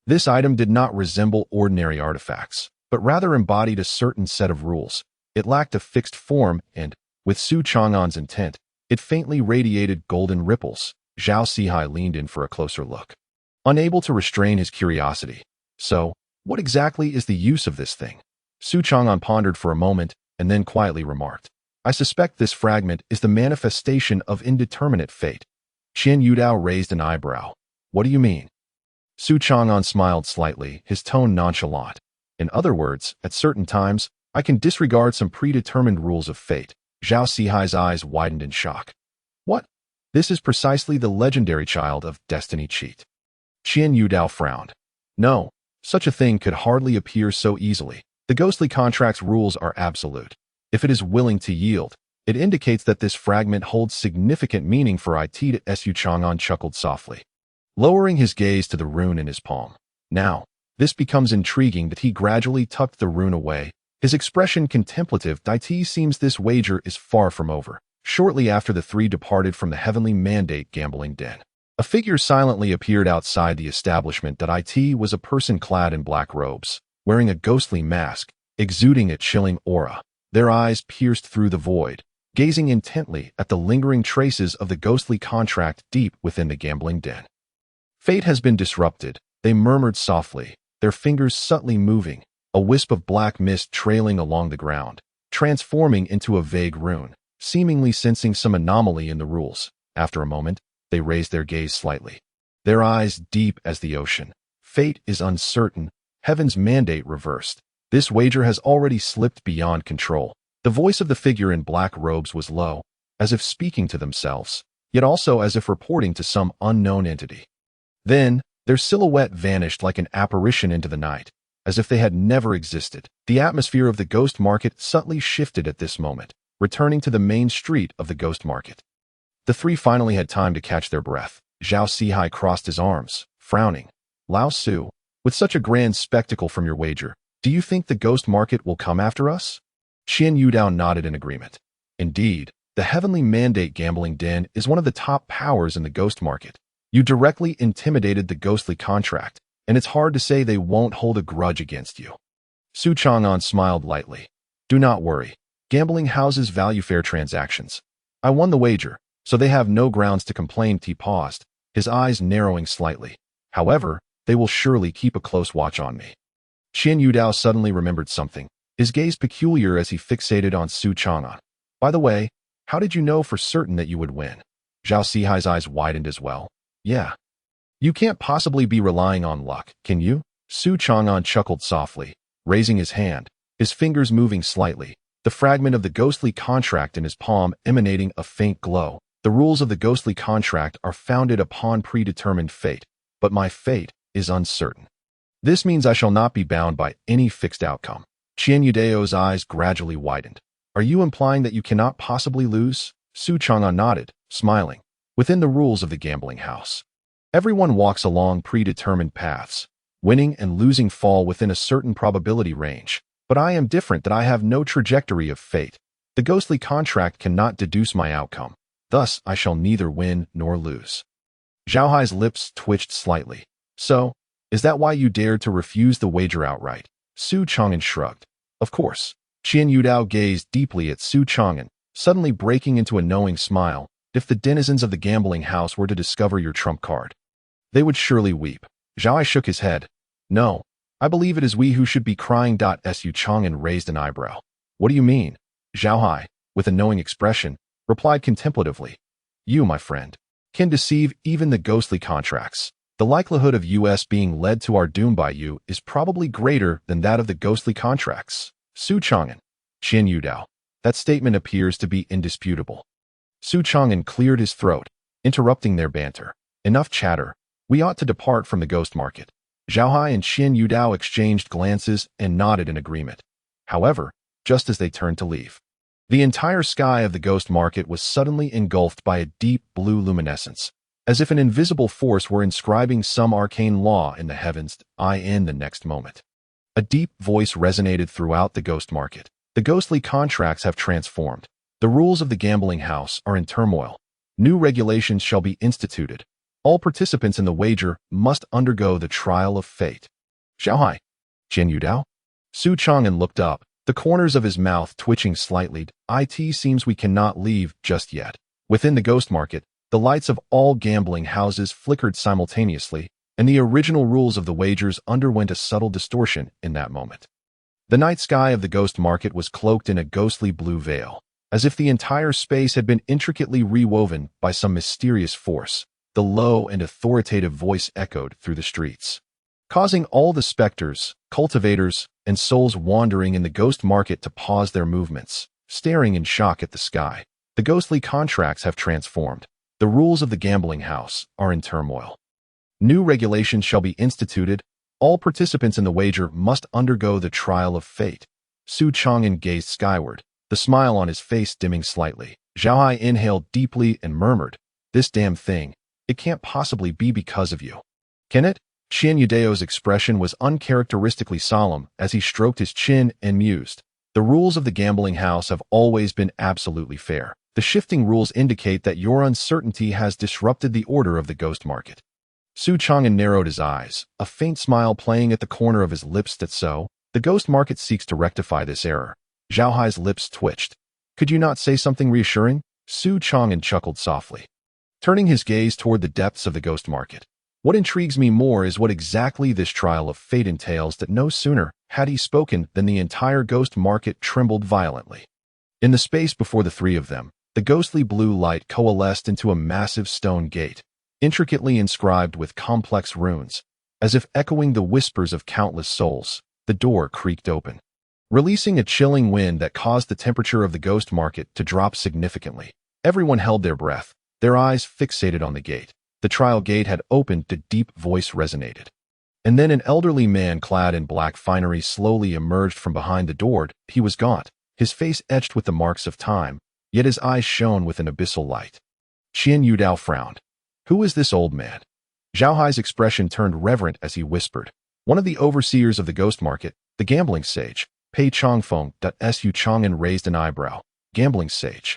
This item did not resemble ordinary artifacts, but rather embodied a certain set of rules. It lacked a fixed form and, with Su Chang'an's intent, it faintly radiated golden ripples. Zhao Sihai leaned in for a closer look, unable to restrain his curiosity. So, what exactly is the use of this thing? Su Chang'an pondered for a moment and then quietly remarked, I suspect this fragment is the manifestation of indeterminate fate. Qian Yudao raised an eyebrow. What do you mean? Su Chang'an smiled slightly, his tone nonchalant. In other words, at certain times, I can disregard some predetermined rules of fate. Zhao Sihai's eyes widened in shock. What? This is precisely the legendary child of destiny cheat. Qian Yudao frowned. No, such a thing could hardly appear so easily. The ghostly contract's rules are absolute. If it is willing to yield, it indicates that this fragment holds significant meaning for it. Su Chang'an chuckled softly, lowering his gaze to the rune in his palm. Now, this becomes intriguing that he gradually tucked the rune away, his expression contemplative. It seems this wager is far from over. Shortly after the three departed from the heavenly mandate gambling den, a figure silently appeared outside the establishment. It was a person clad in black robes, wearing a ghostly mask, exuding a chilling aura. Their eyes pierced through the void, gazing intently at the lingering traces of the ghostly contract deep within the gambling den. Fate has been disrupted, they murmured softly, their fingers subtly moving, a wisp of black mist trailing along the ground, transforming into a vague rune, seemingly sensing some anomaly in the rules. After a moment, they raised their gaze slightly, their eyes deep as the ocean. Fate is uncertain, heaven's mandate reversed. This wager has already slipped beyond control. The voice of the figure in black robes was low, as if speaking to themselves, yet also as if reporting to some unknown entity. Then, their silhouette vanished like an apparition into the night, as if they had never existed. The atmosphere of the ghost market subtly shifted at this moment, returning to the main street of the ghost market. The three finally had time to catch their breath. Zhao Sihai crossed his arms, frowning. Lao Su, with such a grand spectacle from your wager, do you think the ghost market will come after us? Qian Yudao nodded in agreement. Indeed, the heavenly mandate gambling den is one of the top powers in the ghost market. You directly intimidated the ghostly contract, and it's hard to say they won't hold a grudge against you. Su Chang'an smiled lightly. Do not worry. Gambling houses value fair transactions. I won the wager, so they have no grounds to complain. He paused, his eyes narrowing slightly. However, they will surely keep a close watch on me. Qian Yudao suddenly remembered something, his gaze peculiar as he fixated on Su Chang'an. By the way, how did you know for certain that you would win? Zhao Sihai's eyes widened as well. Yeah. You can't possibly be relying on luck, can you? Su Chang'an chuckled softly, raising his hand, his fingers moving slightly, the fragment of the ghostly contract in his palm emanating a faint glow. The rules of the ghostly contract are founded upon predetermined fate, but my fate is uncertain. This means I shall not be bound by any fixed outcome. Qian Yudao's eyes gradually widened. Are you implying that you cannot possibly lose? Su Chang'an nodded, smiling. Within the rules of the gambling house, everyone walks along predetermined paths. Winning and losing fall within a certain probability range. But I am different, that I have no trajectory of fate. The ghostly contract cannot deduce my outcome. Thus, I shall neither win nor lose. Zhao Hai's lips twitched slightly. So, is that why you dared to refuse the wager outright? Su Chang'an shrugged. Of course. Qian Yudao gazed deeply at Su Chang'an, suddenly breaking into a knowing smile. If the denizens of the gambling house were to discover your trump card, they would surely weep. Zhao Hai shook his head. No, I believe it is we who should be crying. Su Chang'an raised an eyebrow. What do you mean? Zhao Hai, with a knowing expression, replied contemplatively. You, my friend, can deceive even the ghostly contracts. The likelihood of us being led to our doom by you is probably greater than that of the ghostly contracts. Su Chang'an. Qian Yudao. That statement appears to be indisputable. Su Chang'an cleared his throat, interrupting their banter. Enough chatter. We ought to depart from the ghost market. Zhaohai and Qian Yudao exchanged glances and nodded in agreement. However, just as they turned to leave, the entire sky of the ghost market was suddenly engulfed by a deep blue luminescence, as if an invisible force were inscribing some arcane law in the heavens. In the next moment, a deep voice resonated throughout the ghost market. The ghostly contracts have transformed. The rules of the gambling house are in turmoil. New regulations shall be instituted. All participants in the wager must undergo the trial of fate. Zhaohai, Qian Yudao? Su Chang'an looked up, the corners of his mouth twitching slightly. It seems we cannot leave just yet. Within the ghost market, the lights of all gambling houses flickered simultaneously, and the original rules of the wagers underwent a subtle distortion in that moment. The night sky of the ghost market was cloaked in a ghostly blue veil, as if the entire space had been intricately rewoven by some mysterious force. The low and authoritative voice echoed through the streets, causing all the specters, cultivators, and souls wandering in the ghost market to pause their movements, staring in shock at the sky. The ghostly contracts have transformed. The rules of the gambling house are in turmoil. New regulations shall be instituted. All participants in the wager must undergo the trial of fate. Su Chang'an gazed skyward, the smile on his face dimming slightly. Zhaohai inhaled deeply and murmured, "This damn thing, it can't possibly be because of you. Can it?" Qian Yudao's expression was uncharacteristically solemn as he stroked his chin and mused. The rules of the gambling house have always been absolutely fair. The shifting rules indicate that your uncertainty has disrupted the order of the ghost market. Su Chang'an narrowed his eyes, a faint smile playing at the corner of his lips. That so, the ghost market seeks to rectify this error. Zhaohai's lips twitched. Could you not say something reassuring? Su Chang'an chuckled softly, turning his gaze toward the depths of the ghost market. What intrigues me more is what exactly this trial of fate entails. That no sooner had he spoken than the entire ghost market trembled violently. In the space before the three of them, the ghostly blue light coalesced into a massive stone gate, intricately inscribed with complex runes. As if echoing the whispers of countless souls, the door creaked open, releasing a chilling wind that caused the temperature of the ghost market to drop significantly. Everyone held their breath, their eyes fixated on the gate. The trial gate had opened. A deep voice resonated. And then an elderly man clad in black finery slowly emerged from behind the door. He was gaunt, his face etched with the marks of time, yet his eyes shone with an abyssal light. Qian Yudao frowned. Who is this old man? Zhaohai's expression turned reverent as he whispered. One of the overseers of the ghost market, the gambling sage, Pei Changfeng. Su Chang'an raised an eyebrow. Gambling sage.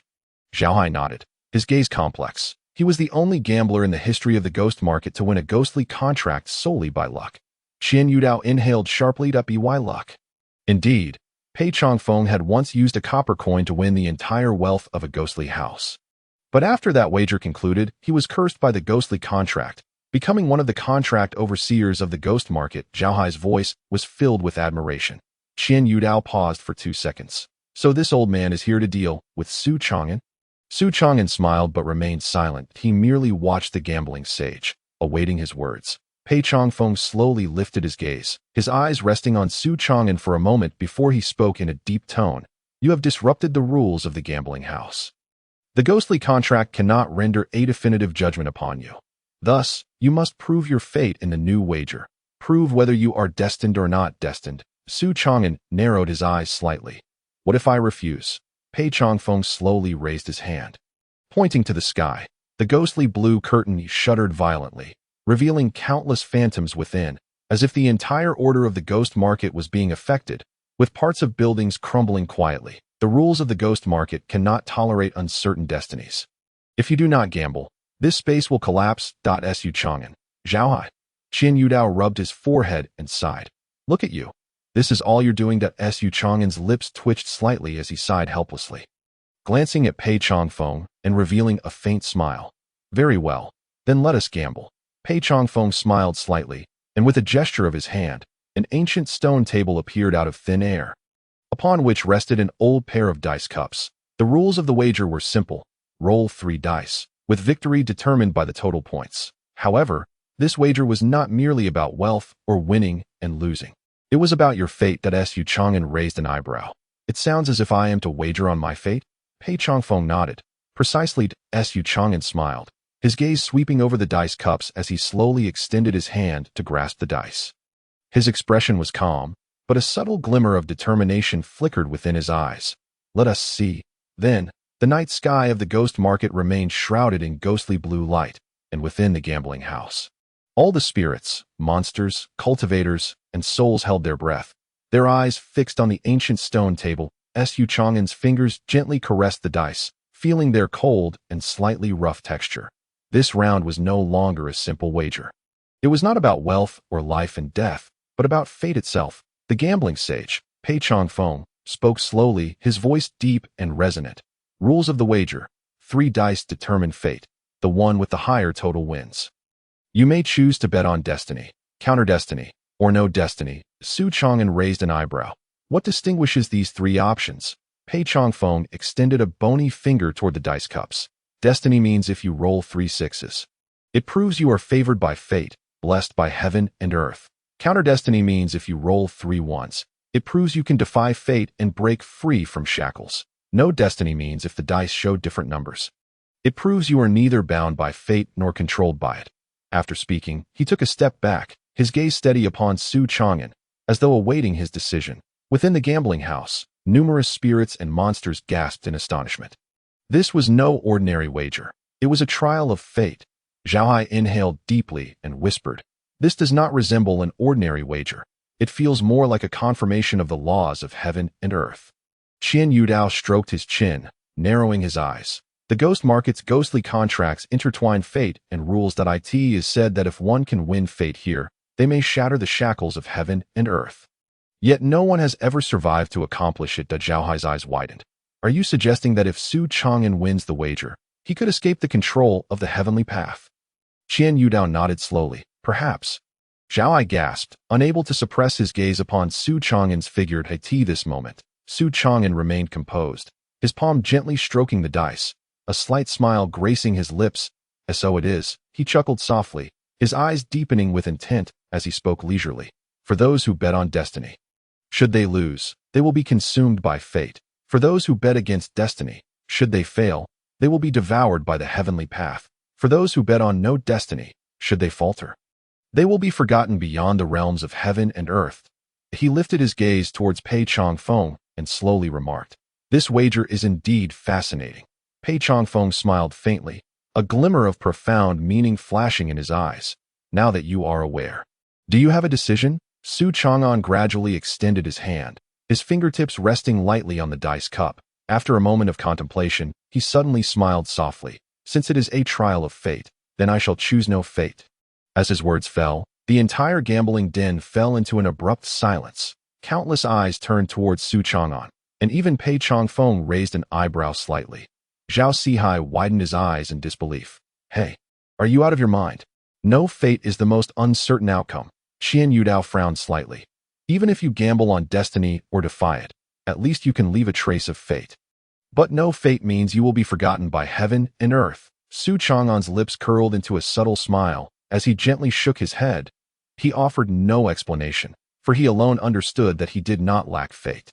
Zhaohai nodded, his gaze complex. He was the only gambler in the history of the ghost market to win a ghostly contract solely by luck. Qian Yudao inhaled sharply. By luck. Indeed, Pei Changfeng had once used a copper coin to win the entire wealth of a ghostly house. But after that wager concluded, he was cursed by the ghostly contract, becoming one of the contract overseers of the ghost market. Zhaohai's voice was filled with admiration. Qian Yudao paused for 2 seconds. So this old man is here to deal with Su Chang'an? Su Chang'an smiled but remained silent. He merely watched the gambling sage, awaiting his words. Pei Changfeng slowly lifted his gaze, his eyes resting on Su Chang'an for a moment before he spoke in a deep tone. You have disrupted the rules of the gambling house. The ghostly contract cannot render a definitive judgment upon you. Thus, you must prove your fate in the new wager. Prove whether you are destined or not destined. Su Chang'an narrowed his eyes slightly. What if I refuse? Pei Changfeng slowly raised his hand, pointing to the sky. The ghostly blue curtain shuddered violently, revealing countless phantoms within, as if the entire order of the ghost market was being affected, with parts of buildings crumbling quietly. The rules of the ghost market cannot tolerate uncertain destinies. If you do not gamble, this space will collapse. Su Chang'an. Zhaohai. Qian Yudao rubbed his forehead and sighed. Look at you. This is all you're doing. Su Chang'an's lips twitched slightly as he sighed helplessly, glancing at Pei Changfeng and revealing a faint smile. Very well, then let us gamble. Pei Changfeng smiled slightly, and with a gesture of his hand, an ancient stone table appeared out of thin air, upon which rested an old pair of dice cups. The rules of the wager were simple. Roll 3 dice, with victory determined by the total points. However, this wager was not merely about wealth or winning and losing. It was about your fate. Su Chang'an raised an eyebrow. It sounds as if I am to wager on my fate? Pei Changfeng nodded. Precisely, Su Chang'an smiled, his gaze sweeping over the dice cups as he slowly extended his hand to grasp the dice. His expression was calm, but a subtle glimmer of determination flickered within his eyes. Let us see. Then, the night sky of the ghost market remained shrouded in ghostly blue light, and within the gambling house, all the spirits, monsters, cultivators, and souls held their breath, their eyes fixed on the ancient stone table. Su Chang'an's fingers gently caressed the dice, feeling their cold and slightly rough texture. This round was no longer a simple wager. It was not about wealth or life and death, but about fate itself. The gambling sage, Pei Changfeng, spoke slowly, his voice deep and resonant. Rules of the wager. 3 dice determine fate. The one with the higher total wins. You may choose to bet on destiny, counter destiny, or no destiny. Su Chang'an raised an eyebrow. What distinguishes these 3 options? Pei Changfeng extended a bony finger toward the dice cups. Destiny means if you roll 3 sixes, it proves you are favored by fate, blessed by heaven and earth. Counter destiny means if you roll 3 ones, it proves you can defy fate and break free from shackles. No destiny means if the dice show different numbers, it proves you are neither bound by fate nor controlled by it. After speaking, he took a step back, his gaze steady upon Su Chang'an, as though awaiting his decision. Within the gambling house, numerous spirits and monsters gasped in astonishment. This was no ordinary wager. It was a trial of fate. Zhao inhaled deeply and whispered, "This does not resemble an ordinary wager. It feels more like a confirmation of the laws of heaven and earth." Qian Yudao stroked his chin, narrowing his eyes. The ghost market's ghostly contracts intertwine fate and rules that it is said that if one can win fate here, they may shatter the shackles of heaven and earth. Yet no one has ever survived to accomplish it. Zhaohai's eyes widened. Are you suggesting that if Su Chang'an wins the wager, he could escape the control of the heavenly path? Qian Yudao nodded slowly. Perhaps. Zhao gasped, unable to suppress his gaze upon Su Chang'an's figure at this moment. Su Chang'an remained composed, his palm gently stroking the dice, a slight smile gracing his lips. So it is, he chuckled softly, his eyes deepening with intent as he spoke leisurely. For those who bet on destiny, should they lose, they will be consumed by fate. For those who bet against destiny, should they fail, they will be devoured by the heavenly path. For those who bet on no destiny, should they falter, they will be forgotten beyond the realms of heaven and earth. He lifted his gaze towards Pei Changfeng and slowly remarked, "This wager is indeed fascinating." Pei Changfeng smiled faintly, a glimmer of profound meaning flashing in his eyes. "Now that you are aware, do you have a decision?" Su Chang'an gradually extended his hand, his fingertips resting lightly on the dice cup. After a moment of contemplation, he suddenly smiled softly. "Since it is a trial of fate, then I shall choose no fate." As his words fell, the entire gambling den fell into an abrupt silence. Countless eyes turned towards Su Chang'an, and even Pei Changfeng raised an eyebrow slightly. Zhao Sihai widened his eyes in disbelief. "Hey, are you out of your mind? No, fate is the most uncertain outcome." Qian Yudao frowned slightly. "Even if you gamble on destiny or defy it, at least you can leave a trace of fate. But no fate means you will be forgotten by heaven and earth." Su Chang'an's lips curled into a subtle smile as he gently shook his head. He offered no explanation, for he alone understood that he did not lack fate.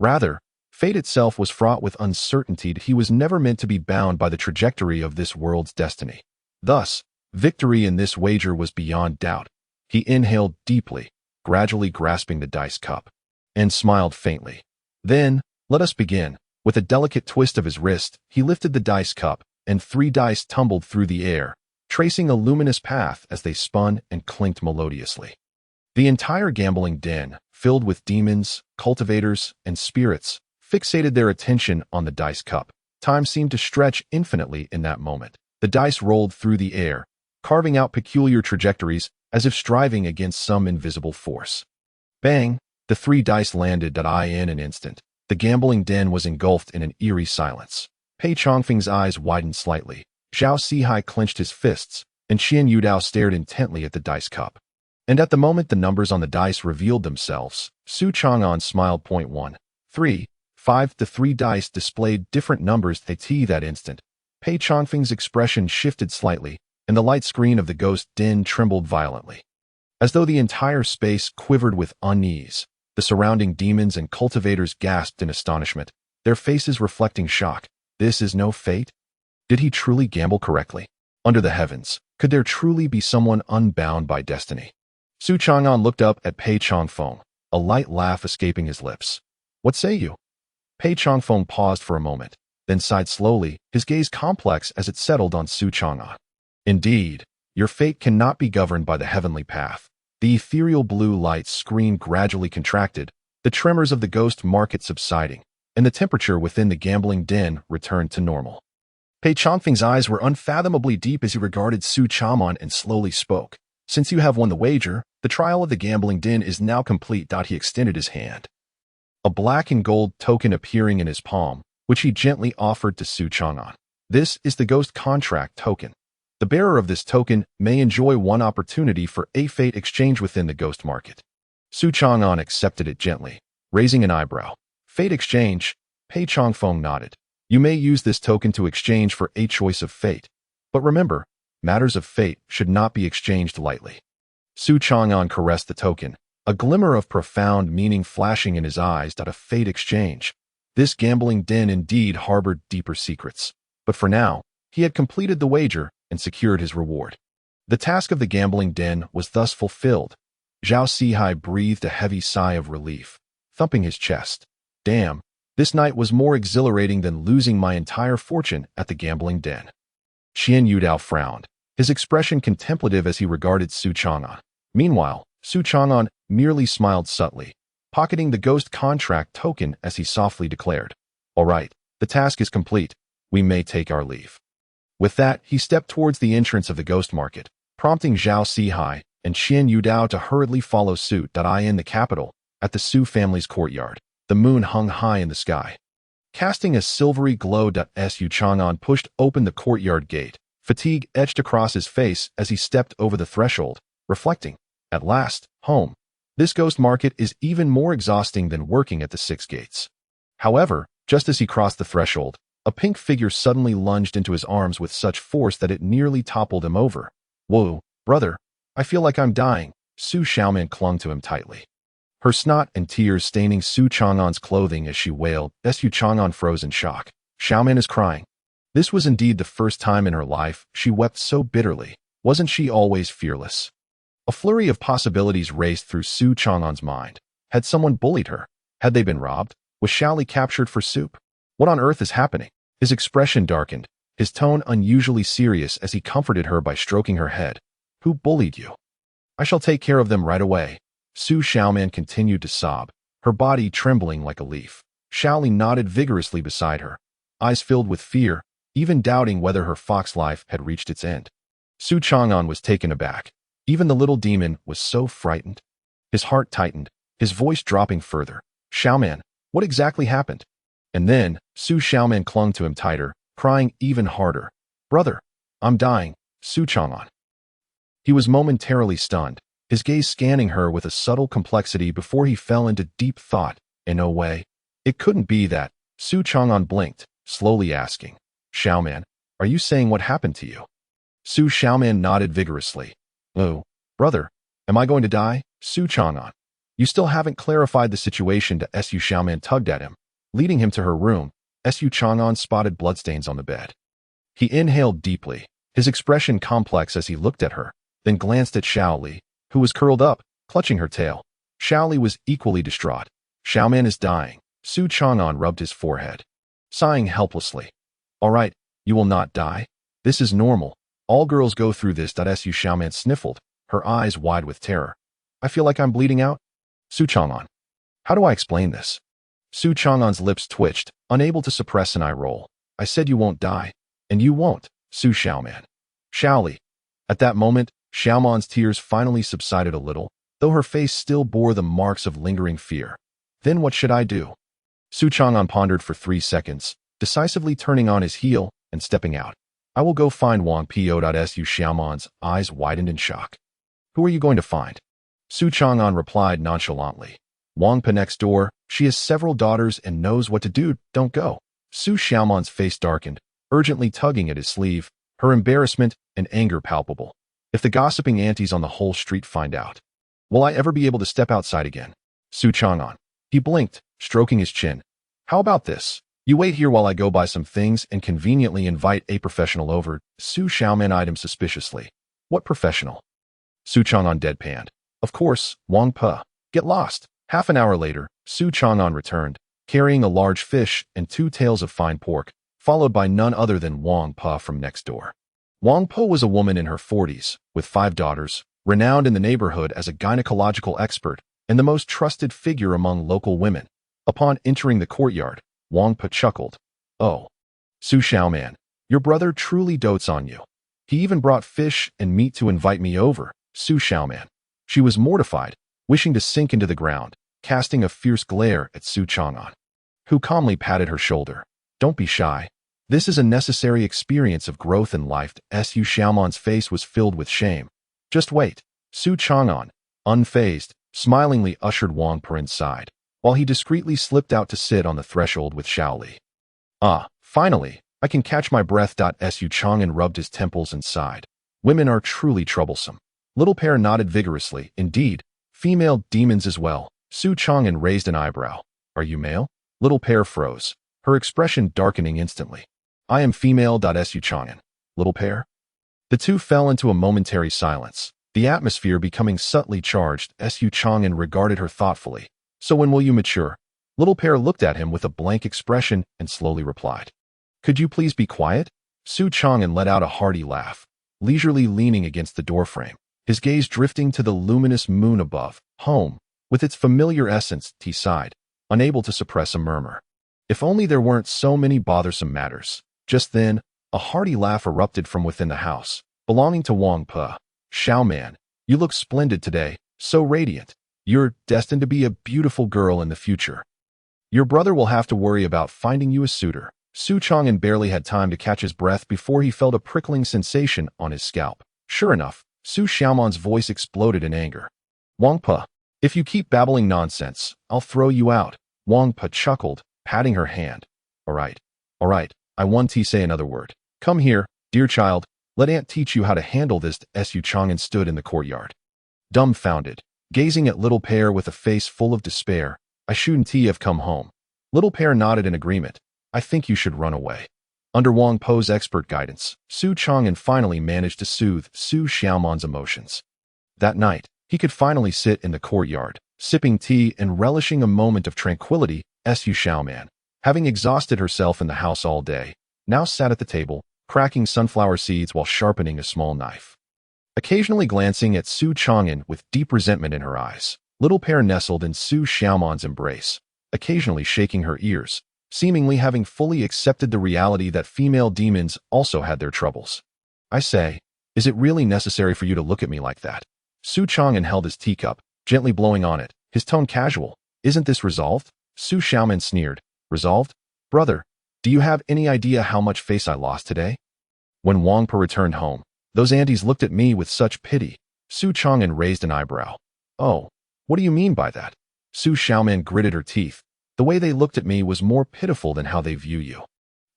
Rather, fate itself was fraught with uncertainty. He was never meant to be bound by the trajectory of this world's destiny. Thus, victory in this wager was beyond doubt. He inhaled deeply, gradually grasping the dice cup, and smiled faintly. "Then, let us begin." With a delicate twist of his wrist, he lifted the dice cup, and 3 dice tumbled through the air, tracing a luminous path as they spun and clinked melodiously. The entire gambling den, filled with demons, cultivators, and spirits, fixated their attention on the dice cup. Time seemed to stretch infinitely in that moment. The dice rolled through the air, carving out peculiar trajectories as if striving against some invisible force. Bang! The 3 dice landed in an instant. The gambling den was engulfed in an eerie silence. Pei Changfeng's eyes widened slightly. Zhao Sihai clenched his fists, and Qian Yudao stared intently at the dice cup. And at the moment the numbers on the dice revealed themselves, Su Chang'an smiled. 1, 3, 5. The 3 dice displayed different numbers at that instant. Pei Changfeng's expression shifted slightly, and the light screen of the ghost den trembled violently. As though the entire space quivered with unease, The surrounding demons and cultivators gasped in astonishment, their faces reflecting shock. This is no fate? Did he truly gamble correctly? Under the heavens, could there truly be someone unbound by destiny? Su Chang'an looked up at Pei Changfeng, a light laugh escaping his lips. What say you? Pei Changfeng paused for a moment, then sighed slowly, his gaze complex as it settled on Su Chang'an. Indeed, your fate cannot be governed by the heavenly path. The ethereal blue light screen gradually contracted, the tremors of the ghost market subsiding, and the temperature within the gambling den returned to normal. Pei Changfeng's eyes were unfathomably deep as he regarded Su Chang'an and slowly spoke. Since you have won the wager, the trial of the gambling den is now complete. He extended his hand, a black and gold token appearing in his palm, which he gently offered to Su Chang'an. This is the ghost contract token. The bearer of this token may enjoy one opportunity for a fate exchange within the ghost market. Su Chang'an accepted it gently, raising an eyebrow. Fate exchange? Pei Changfeng nodded. You may use this token to exchange for a choice of fate. But remember, matters of fate should not be exchanged lightly. Su Chang'an caressed the token, a glimmer of profound meaning flashing in his eyes. A fate exchange. This gambling den indeed harbored deeper secrets. But for now, he had completed the wager and secured his reward. The task of the gambling den was thus fulfilled. Zhao Sihai breathed a heavy sigh of relief, thumping his chest. Damn, this night was more exhilarating than losing my entire fortune at the gambling den. Xian Yudao frowned, his expression contemplative as he regarded Su Chang'an. Meanwhile, Su Chang'an merely smiled subtly, pocketing the ghost contract token as he softly declared, All right, the task is complete. We may take our leave. With that, he stepped towards the entrance of the ghost market, prompting Zhao Sihai and Xian Yudao to hurriedly follow suit. In the capital, at the Su family's courtyard, the moon hung high in the sky, casting a silvery glow. Su Chang'an pushed open the courtyard gate, fatigue etched across his face as he stepped over the threshold, reflecting, At last, home. This ghost market is even more exhausting than working at the six gates. However, just as he crossed the threshold, a pink figure suddenly lunged into his arms with such force that it nearly toppled him over. Whoa, brother, I feel like I'm dying. Su Xiaoman clung to him tightly, her snot and tears staining Su Chang'an's clothing as she wailed. Su Chang'an froze in shock. Xiaoman is crying. This was indeed the first time in her life she wept so bitterly. Wasn't she always fearless? A flurry of possibilities raced through Su Chang'an's mind. Had someone bullied her? Had they been robbed? Was Xiaoli captured for soup? What on earth is happening? His expression darkened, his tone unusually serious as he comforted her by stroking her head. Who bullied you? I shall take care of them right away. Su Xiaoman continued to sob, her body trembling like a leaf. Xiaoli nodded vigorously beside her, eyes filled with fear, even doubting whether her fox life had reached its end. Su Chang'an was taken aback. Even the little demon was so frightened. His heart tightened, his voice dropping further. Xiaoman, what exactly happened? And then, Su Xiaoman clung to him tighter, crying even harder. Brother, I'm dying, Su Chang'an. He was momentarily stunned, his gaze scanning her with a subtle complexity before he fell into deep thought. In no way. It couldn't be that. Su Chang'an blinked, slowly asking, Xiaoman, are you saying what happened to you? Su Xiaoman nodded vigorously. Oh, brother, am I going to die? Su Chang'an. You still haven't clarified the situation. Su Xiaoman tugged at him, leading him to her room. Su Chang'an spotted bloodstains on the bed. He inhaled deeply, his expression complex as he looked at her, then glanced at Xiaoli, who was curled up, clutching her tail. Xiaoli was equally distraught. Xiaoman is dying. Su Chang'an rubbed his forehead, sighing helplessly. All right, you will not die. This is normal. All girls go through this. Su Xiaoman sniffled, her eyes wide with terror. I feel like I'm bleeding out. Su Chang'an. How do I explain this? Su Chang'an's lips twitched, unable to suppress an eye roll. I said you won't die. And you won't, Su Xiaoman. Xiaoli. At that moment, Xiaoman's tears finally subsided a little, though her face still bore the marks of lingering fear. Then what should I do? Su Chang'an pondered for 3 seconds, decisively turning on his heel and stepping out. I will go find Wang Po. Su Xiaoman's eyes widened in shock. Who are you going to find? Su Chang'an replied nonchalantly. Wang Po next door. She has several daughters and knows what to do. Don't go. Su Xiaoman's face darkened, urgently tugging at his sleeve, her embarrassment and anger palpable. If the gossiping aunties on the whole street find out, will I ever be able to step outside again? Su Chang'an. He blinked, stroking his chin. How about this? You wait here while I go buy some things and conveniently invite a professional over. Su Xiaoman eyed him suspiciously. What professional? Su Chang'an deadpanned. Of course, Wang Pe. Get lost. Half an hour later, Su Chang'an returned, carrying a large fish and 2 tails of fine pork, followed by none other than Wang Pe from next door. Wang Pe was a woman in her 40s, with 5 daughters, renowned in the neighborhood as a gynecological expert and the most trusted figure among local women. Upon entering the courtyard, Wang Pe chuckled. Oh, Su Xiaoman, your brother truly dotes on you. He even brought fish and meat to invite me over. Su Xiaoman. She was mortified, wishing to sink into the ground, casting a fierce glare at Su Chang'an, who calmly patted her shoulder. Don't be shy. This is a necessary experience of growth in life. Su Xiaoman's face was filled with shame. Just wait. Su Chang'an, unfazed, smilingly ushered Wang Pe inside, while he discreetly slipped out to sit on the threshold with Xiaoli. Ah, finally, I can catch my breath. Su Chang'an rubbed his temples and sighed. Women are truly troublesome. Little Pear nodded vigorously. Indeed, female demons as well. Su Chang'an raised an eyebrow. Are you male? Little Pear froze, her expression darkening instantly. I am female. Su Chang'an. Little Pear? The two fell into a momentary silence, the atmosphere becoming subtly charged. Su Chang'an regarded her thoughtfully. So when will you mature? Little Pear looked at him with a blank expression and slowly replied. Could you please be quiet? Su Chang'an let out a hearty laugh, leisurely leaning against the doorframe, his gaze drifting to the luminous moon above. Home, with its familiar essence, he sighed, unable to suppress a murmur. If only there weren't so many bothersome matters. Just then, a hearty laugh erupted from within the house, belonging to Wang Pe. Xiaoman, you look splendid today, so radiant. You're destined to be a beautiful girl in the future. Your brother will have to worry about finding you a suitor. Su Chang'an barely had time to catch his breath before he felt a prickling sensation on his scalp. Sure enough, Su Xiaoman's voice exploded in anger. Wang Pe, if you keep babbling nonsense, I'll throw you out. Wang Pe chuckled, patting her hand. All right, I want to say another word. Come here, dear child, let Aunt teach you how to handle this. Su Chang'an stood in the courtyard, dumbfounded, gazing at Little Pear with a face full of despair. I shouldn't have come home. Little Pear nodded in agreement. I think you should run away. Under Wang Pe's expert guidance, Su Chang'an finally managed to soothe Su Xiaoman's emotions. That night, he could finally sit in the courtyard, sipping tea and relishing a moment of tranquility. Su Xiaoman, having exhausted herself in the house all day, now sat at the table, cracking sunflower seeds while sharpening a small knife. Occasionally glancing at Su Chang'an with deep resentment in her eyes, Little Pear nestled in Su Xiaoman's embrace, occasionally shaking her ears, seemingly having fully accepted the reality that female demons also had their troubles. I say, is it really necessary for you to look at me like that? Su Chang'an held his teacup, gently blowing on it, his tone casual. Isn't this resolved? Su Xiaoman sneered. Resolved? Brother, do you have any idea how much face I lost today? When Wang Pe returned home, those aunties looked at me with such pity. Su Chang'an raised an eyebrow. Oh, what do you mean by that? Su Xiaoman gritted her teeth. The way they looked at me was more pitiful than how they view you.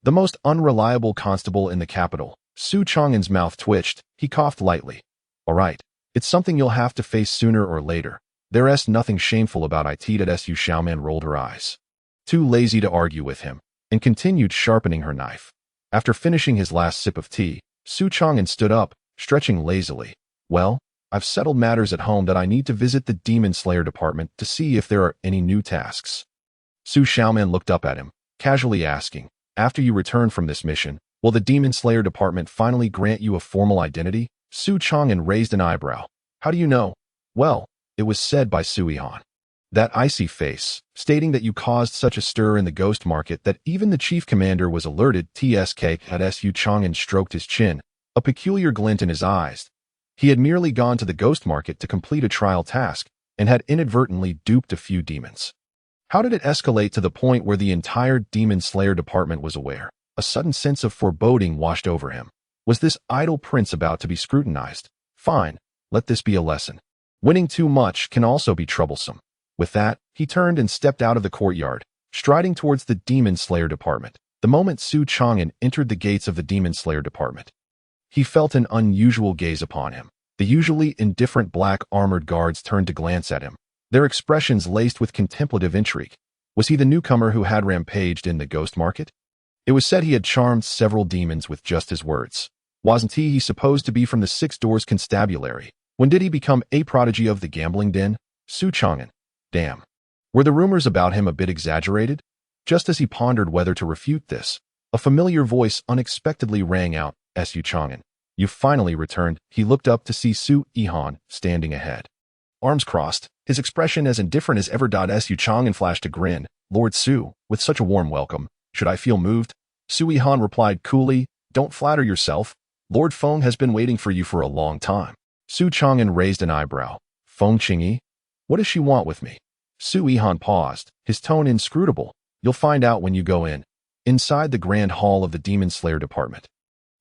The most unreliable constable in the capital. Su Chang'an's mouth twitched. He coughed lightly. All right, it's something you'll have to face sooner or later. There's nothing shameful about it. That Su Xiaoman rolled her eyes, too lazy to argue with him, and continued sharpening her knife. After finishing his last sip of tea, Su Chang'an stood up, stretching lazily. Well, I've settled matters at home that I need to visit the Demon Slayer department to see if there are any new tasks. Su Xiaoman looked up at him, casually asking, after you return from this mission, will the Demon Slayer department finally grant you a formal identity? Su Chang'an raised an eyebrow. How do you know? Well, it was said by Suihan. That icy face, stating that you caused such a stir in the ghost market that even the chief commander was alerted. Tsk had Su Chang'an stroked his chin, a peculiar glint in his eyes. He had merely gone to the ghost market to complete a trial task, and had inadvertently duped a few demons. How did it escalate to the point where the entire Demon Slayer department was aware? A sudden sense of foreboding washed over him. Was this idle prince about to be scrutinized? Fine, let this be a lesson. Winning too much can also be troublesome. With that, he turned and stepped out of the courtyard, striding towards the Demon Slayer department. The moment Su Chang'an entered the gates of the Demon Slayer department, he felt an unusual gaze upon him. The usually indifferent black armored guards turned to glance at him, their expressions laced with contemplative intrigue. Was he the newcomer who had rampaged in the ghost market? It was said he had charmed several demons with just his words. Wasn't he supposed to be from the Six Doors Constabulary? When did he become a prodigy of the gambling den? Xuan. Damn. Were the rumors about him a bit exaggerated? Just as he pondered whether to refute this, a familiar voice unexpectedly rang out, Xuan. You finally returned. He looked up to see Xuan standing ahead. Arms crossed, his expression as indifferent as ever. Xuan flashed a grin. Lord Su, with such a warm welcome, should I feel moved? Xuan replied coolly, don't flatter yourself. Lord Feng has been waiting for you for a long time. Xuan raised an eyebrow. Feng Qingyi? What does she want with me? Xuan paused, his tone inscrutable. You'll find out when you go in. Inside the grand hall of the Demon Slayer department.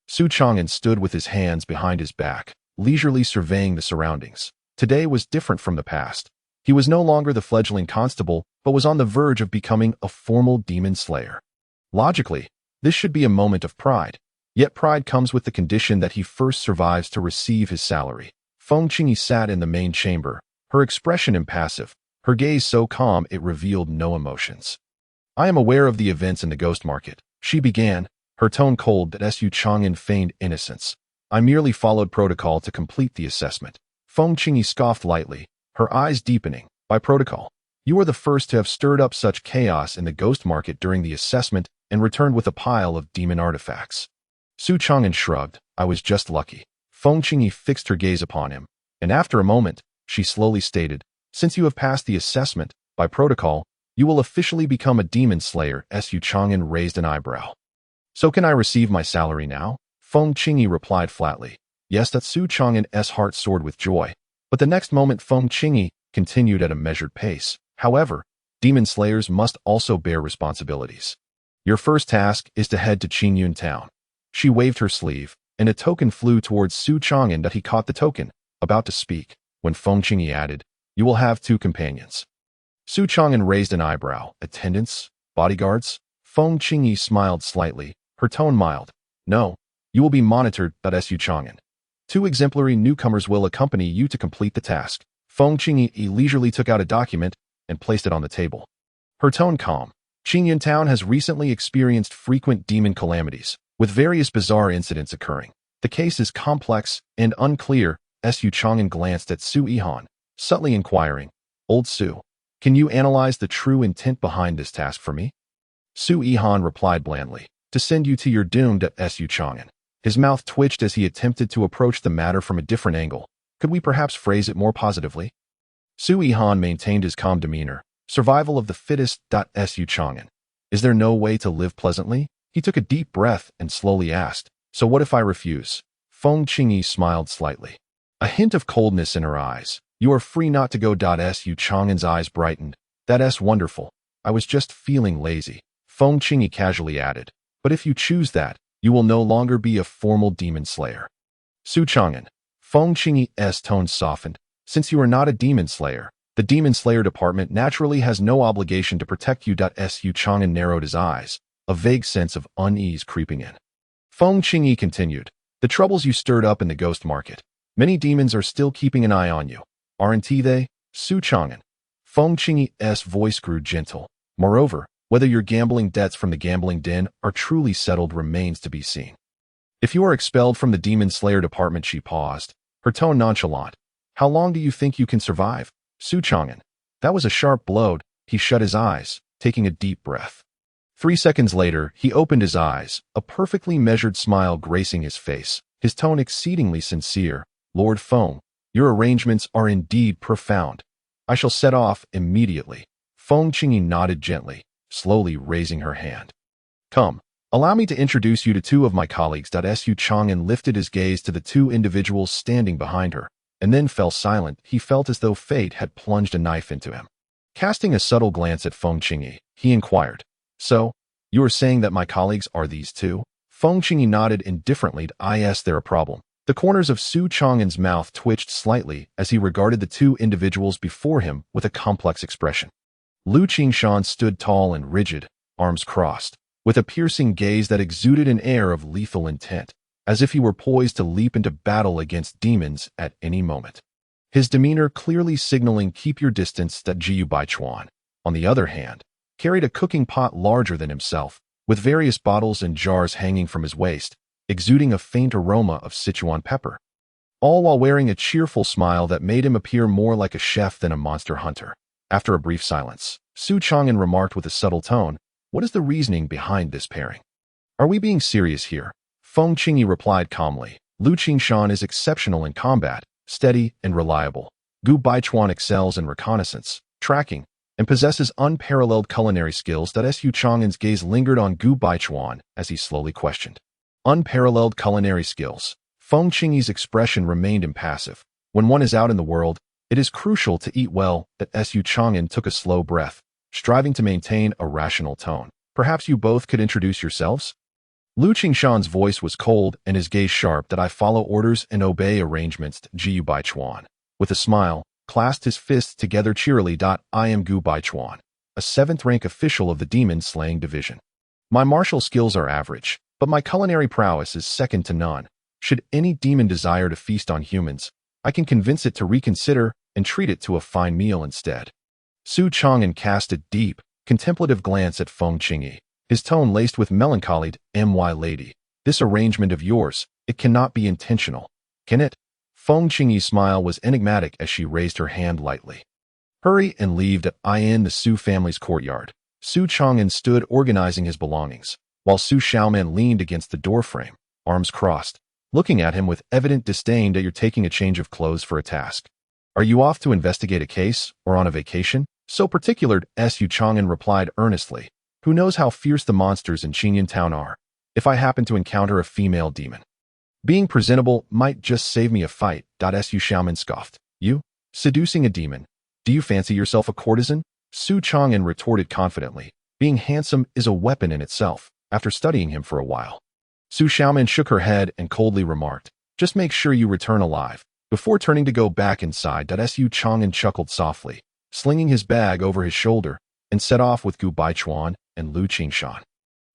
Xuan stood with his hands behind his back, leisurely surveying the surroundings. Today was different from the past. He was no longer the fledgling constable, but was on the verge of becoming a formal demon slayer. Logically, this should be a moment of pride. Yet pride comes with the condition that he first survives to receive his salary. Feng Qingyi sat in the main chamber, her expression impassive, her gaze so calm it revealed no emotions. I am aware of the events in the ghost market, she began, her tone cold but Xuan feigned innocence. I merely followed protocol to complete the assessment. Feng Qingyi scoffed lightly, her eyes deepening. By protocol, you are the first to have stirred up such chaos in the ghost market during the assessment and returned with a pile of demon artifacts. Xuan shrugged. I was just lucky. Feng Qingyi fixed her gaze upon him, and after a moment, she slowly stated, since you have passed the assessment, by protocol, you will officially become a demon slayer. Xuan raised an eyebrow. So can I receive my salary now? Feng Qingyi replied flatly. Yes, that Xuan's heart soared with joy. But the next moment Feng Qingyi continued at a measured pace. However, demon slayers must also bear responsibilities. Your first task is to head to Qingyun town. She waved her sleeve, and a token flew towards Xuan that he caught the token, about to speak, when Feng Qingyi added, you will have 2 companions. Xuan raised an eyebrow. Attendants? Bodyguards? Feng Qingyi smiled slightly, her tone mild. No, you will be monitored. Xuan. 2 exemplary newcomers will accompany you to complete the task. Feng Qingyi leisurely took out a document and placed it on the table. Her tone calm. Qingyun town has recently experienced frequent demon calamities, with various bizarre incidents occurring. The case is complex and unclear. Xuan glanced at Xuan, subtly inquiring, Old Su, can you analyze the true intent behind this task for me? Xuan replied blandly, to send you to your doom. Xuan. His mouth twitched as he attempted to approach the matter from a different angle. Could we perhaps phrase it more positively? Xuan maintained his calm demeanor. Survival of the fittest. Xuan. Is there no way to live pleasantly? He took a deep breath and slowly asked, so what if I refuse? Feng Qingyi smiled slightly. A hint of coldness in her eyes. You are free not to go. Xuan's eyes brightened. That's wonderful. I was just feeling lazy. Feng Qingyi casually added, but if you choose that, you will no longer be a formal demon slayer. Xuan. Feng Qingyi's tone softened. Since you are not a demon slayer, the demon slayer department naturally has no obligation to protect you. Xuan narrowed his eyes, a vague sense of unease creeping in. Feng Qingyi continued, the troubles you stirred up in the ghost market. Many demons are still keeping an eye on you, aren't they? Xuan. Feng Qingyi's voice grew gentle. Moreover, whether your gambling debts from the gambling den are truly settled remains to be seen. If you are expelled from the demon slayer department, she paused, her tone nonchalant. How long do you think you can survive? Xuan. That was a sharp blow. He shut his eyes, taking a deep breath. 3 seconds later, he opened his eyes, a perfectly measured smile gracing his face, his tone exceedingly sincere. Lord Feng, your arrangements are indeed profound. I shall set off immediately. Feng Qingyi nodded gently, slowly raising her hand. Come, allow me to introduce you to 2 of my colleagues. Xuan lifted his gaze to the 2 individuals standing behind her, and then fell silent. He felt as though fate had plunged a knife into him. Casting a subtle glance at Feng Qingyi, he inquired, so, you are saying that my colleagues are these 2? Feng Qingyi nodded indifferently. Is there a problem? The corners of Xuan's mouth twitched slightly as he regarded the 2 individuals before him with a complex expression. Lu Qingshan stood tall and rigid, arms crossed, with a piercing gaze that exuded an air of lethal intent, as if he were poised to leap into battle against demons at any moment. his demeanor clearly signaling keep your distance. That Jiu Bai Chuan, on the other hand, carried a cooking pot larger than himself, with various bottles and jars hanging from his waist, exuding a faint aroma of Sichuan pepper, all while wearing a cheerful smile that made him appear more like a chef than a monster hunter. After a brief silence, Su Chang'an remarked with a subtle tone, "What is the reasoning behind this pairing? Are we being serious here?" Feng Qingyi replied calmly, "Lu Qingshan is exceptional in combat, steady and reliable. Gu Baichuan excels in reconnaissance, tracking, and possesses unparalleled culinary skills." That Su Chang'an's gaze lingered on Gu Baichuan as he slowly questioned. Unparalleled culinary skills. Feng Qingyi's expression remained impassive. When one is out in the world, it is crucial to eat well. That Su Chang'an took a slow breath, striving to maintain a rational tone. "Perhaps you both could introduce yourselves?" Lu Qingshan's voice was cold and his gaze sharp. "That I follow orders and obey arrangements." Jiu Baichuan, with a smile, clasped his fists together cheerily. "I am Gu Baichuan, a 7th-rank official of the demon-slaying division. My martial skills are average, but my culinary prowess is second to none. Should any demon desire to feast on humans, I can convince it to reconsider and treat it to a fine meal instead." Su Chang'an cast a deep, contemplative glance at Feng Qingyi, his tone laced with melancholy. "My lady, this arrangement of yours, it cannot be intentional, can it?" Feng Qingyi's smile was enigmatic as she raised her hand lightly. "Hurry and leave in the Su family's courtyard." Su Chang'an stood organizing his belongings, while Su Xiaoman leaned against the doorframe, arms crossed, looking at him with evident disdain. "You're taking a change of clothes for a task. Are you off to investigate a case or on a vacation?" "So particular," Su Chang'an replied earnestly. "Who knows how fierce the monsters in Qingyun town are? If I happen to encounter a female demon, being presentable might just save me a fight." Su Xiaoman scoffed. "You? Seducing a demon? Do you fancy yourself a courtesan?" Su Chang'an retorted confidently. "Being handsome is a weapon in itself." After studying him for a while, Su Xiaoman shook her head and coldly remarked, "Just make sure you return alive." Before turning to go back inside, Su Chang'an chuckled softly, slinging his bag over his shoulder, and set off with Gu Baichuan and Lu Qingshan.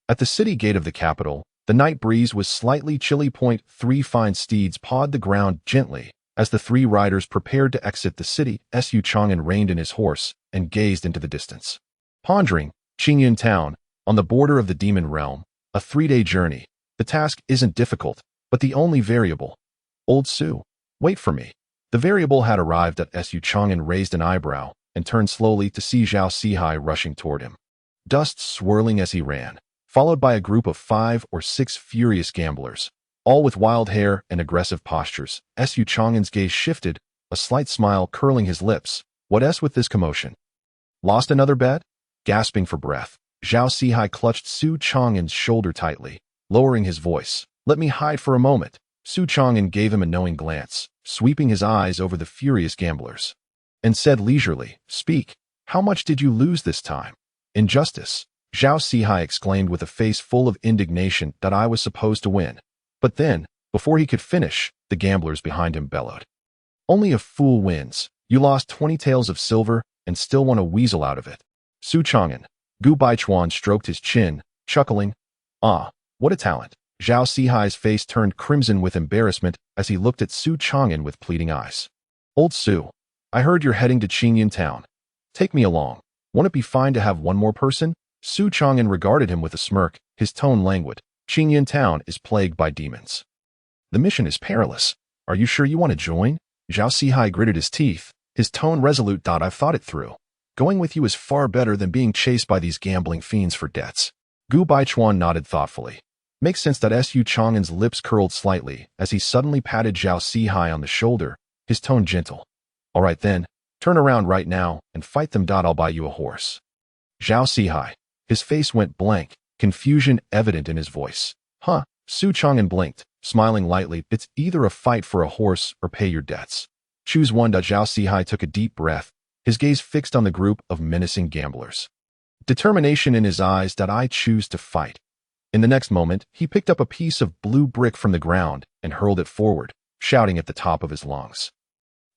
At the city gate of the capital, the night breeze was slightly chilly. 3 fine steeds pawed the ground gently as the 3 riders prepared to exit the city. Su Chang'an reined in his horse and gazed into the distance. Pondering, Qingyun town, on the border of the demon realm, a 3-day journey. The task isn't difficult, but the only variable. "Old Su, wait for me." The variable had arrived. Su Chang'an raised an eyebrow and turned slowly to see Zhao Sihai rushing toward him, dust swirling as he ran, followed by a group of 5 or 6 furious gamblers, all with wild hair and aggressive postures. Su Chang'an's gaze shifted, a slight smile curling his lips. "What's with this commotion? Lost another bet?" Gasping for breath, Zhao Sihai clutched Su Chang'an's shoulder tightly, lowering his voice. "Let me hide for a moment." Su Chang'an gave him a knowing glance, sweeping his eyes over the furious gamblers, and said leisurely, "Speak, how much did you lose this time?" "Injustice," Zhao Sihai exclaimed with a face full of indignation. "I was supposed to win." But then, before he could finish, the gamblers behind him bellowed, "Only a fool wins. You lost 20 taels of silver and still want to weasel out of it." Su Chang'an, Gu Baichuan stroked his chin, chuckling. "Ah, what a talent." Zhao Sihai's face turned crimson with embarrassment as he looked at Su Chang'an with pleading eyes. "Old Su, I heard you're heading to Qingyun town. Take me along. Won't it be fine to have one more person?" Su Chang'an regarded him with a smirk, his tone languid. "Qingyun town is plagued by demons. The mission is perilous. Are you sure you want to join?" Zhao Sihai gritted his teeth, his tone resolute. "I've thought it through. Going with you is far better than being chased by these gambling fiends for debts." Gu Baichuan nodded thoughtfully. Makes sense. Su Chang'an's lips curled slightly as he suddenly patted Zhao Sihai on the shoulder, his tone gentle. "All right then, turn around right now and fight them. I'll buy you a horse." Zhao Sihai, his face went blank, confusion evident in his voice. "Huh?" Su Chang'an blinked, smiling lightly. "It's either a fight for a horse or pay your debts. Choose one." Zhao Sihai took a deep breath, his gaze fixed on the group of menacing gamblers. Determination in his eyes. "I choose to fight." In the next moment, he picked up a piece of blue brick from the ground and hurled it forward, shouting at the top of his lungs,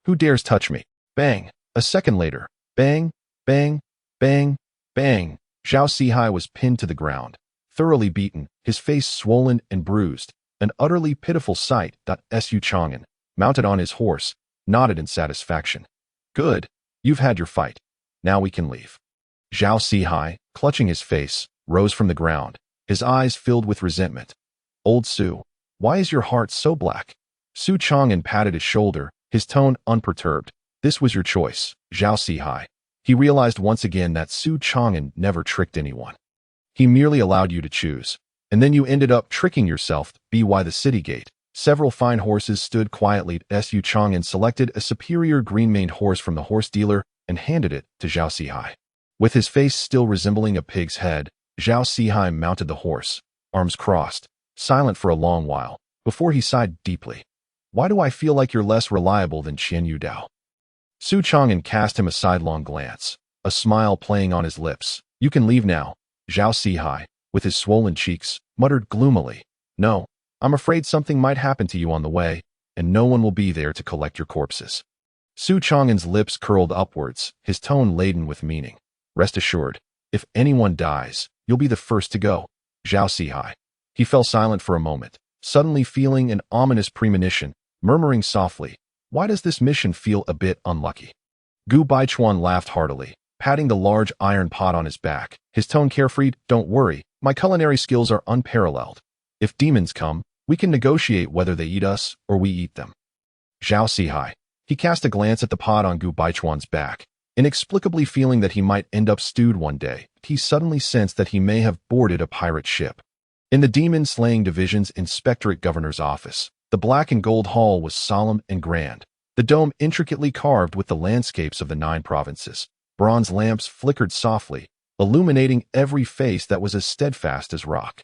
"Who dares touch me?" Bang! A second later, bang, bang, bang, bang. Zhao Sihai was pinned to the ground, thoroughly beaten, his face swollen and bruised, an utterly pitiful sight. Su Chang'an, mounted on his horse, nodded in satisfaction. Good. You've had your fight. Now we can leave. Zhao Sihai, clutching his face, rose from the ground, his eyes filled with resentment. Old Su, why is your heart so black? Su Chang'an patted his shoulder, his tone unperturbed. This was your choice, Zhao Sihai. He realized once again that Su Chang'an never tricked anyone. He merely allowed you to choose. And then you ended up tricking yourself. By the city gate, several fine horses stood quietly. Su Chang'an selected a superior green-maned horse from the horse dealer and handed it to Zhao Sihai. With his face still resembling a pig's head, Zhao Sihai mounted the horse, arms crossed, silent for a long while, before he sighed deeply. Why do I feel like you're less reliable than Qian Yudao? Su Chang'an cast him a sidelong glance, a smile playing on his lips. You can leave now. Zhao Sihai, with his swollen cheeks, muttered gloomily. No, I'm afraid something might happen to you on the way, and no one will be there to collect your corpses. Su Chang'an's lips curled upwards, his tone laden with meaning. Rest assured, if anyone dies, you'll be the first to go. Zhao Sihai. He fell silent for a moment, suddenly feeling an ominous premonition, murmuring softly, why does this mission feel a bit unlucky? Gu Baichuan laughed heartily, patting the large iron pot on his back, his tone carefree. Don't worry, my culinary skills are unparalleled. If demons come, we can negotiate whether they eat us or we eat them. Zhao Sihai. He cast a glance at the pot on Gu Baichuan's back. Inexplicably feeling that he might end up stewed one day, he suddenly sensed that he may have boarded a pirate ship. In the demon-slaying division's inspectorate governor's office, the black and gold hall was solemn and grand, the dome intricately carved with the landscapes of the 9 provinces. Bronze lamps flickered softly, illuminating every face that was as steadfast as rock.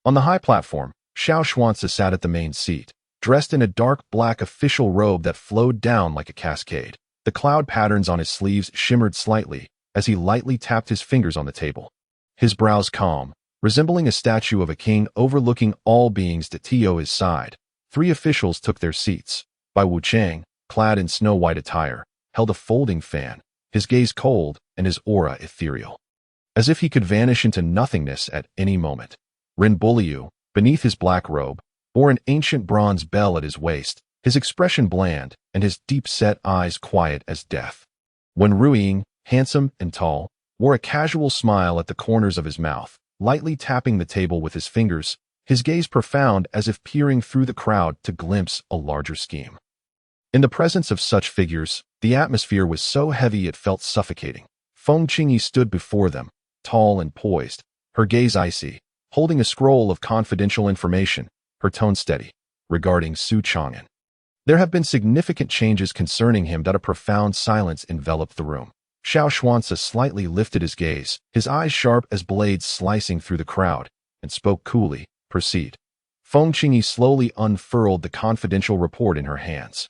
On the high platform, Xiao Xuanzi sat at the main seat, dressed in a dark black official robe that flowed down like a cascade. The cloud patterns on his sleeves shimmered slightly as he lightly tapped his fingers on the table. His brows calm, resembling a statue of a king overlooking all beings. To his side, 3 officials took their seats. Bai Wuchang, clad in snow-white attire, held a folding fan, his gaze cold and his aura ethereal, as if he could vanish into nothingness at any moment. Rend, beneath his black robe, bore an ancient bronze bell at his waist, his expression bland and his deep-set eyes quiet as death. When Ruiying, handsome and tall, wore a casual smile at the corners of his mouth, lightly tapping the table with his fingers, his gaze profound as if peering through the crowd to glimpse a larger scheme. In the presence of such figures, the atmosphere was so heavy it felt suffocating. Feng Qingyi stood before them, tall and poised, her gaze icy, holding a scroll of confidential information, her tone steady, regarding Su Chang'an. There have been significant changes concerning him. That a profound silence enveloped the room. Xiao Xuanzi slightly lifted his gaze, his eyes sharp as blades slicing through the crowd, and spoke coolly, proceed. Feng Qingyi slowly unfurled the confidential report in her hands.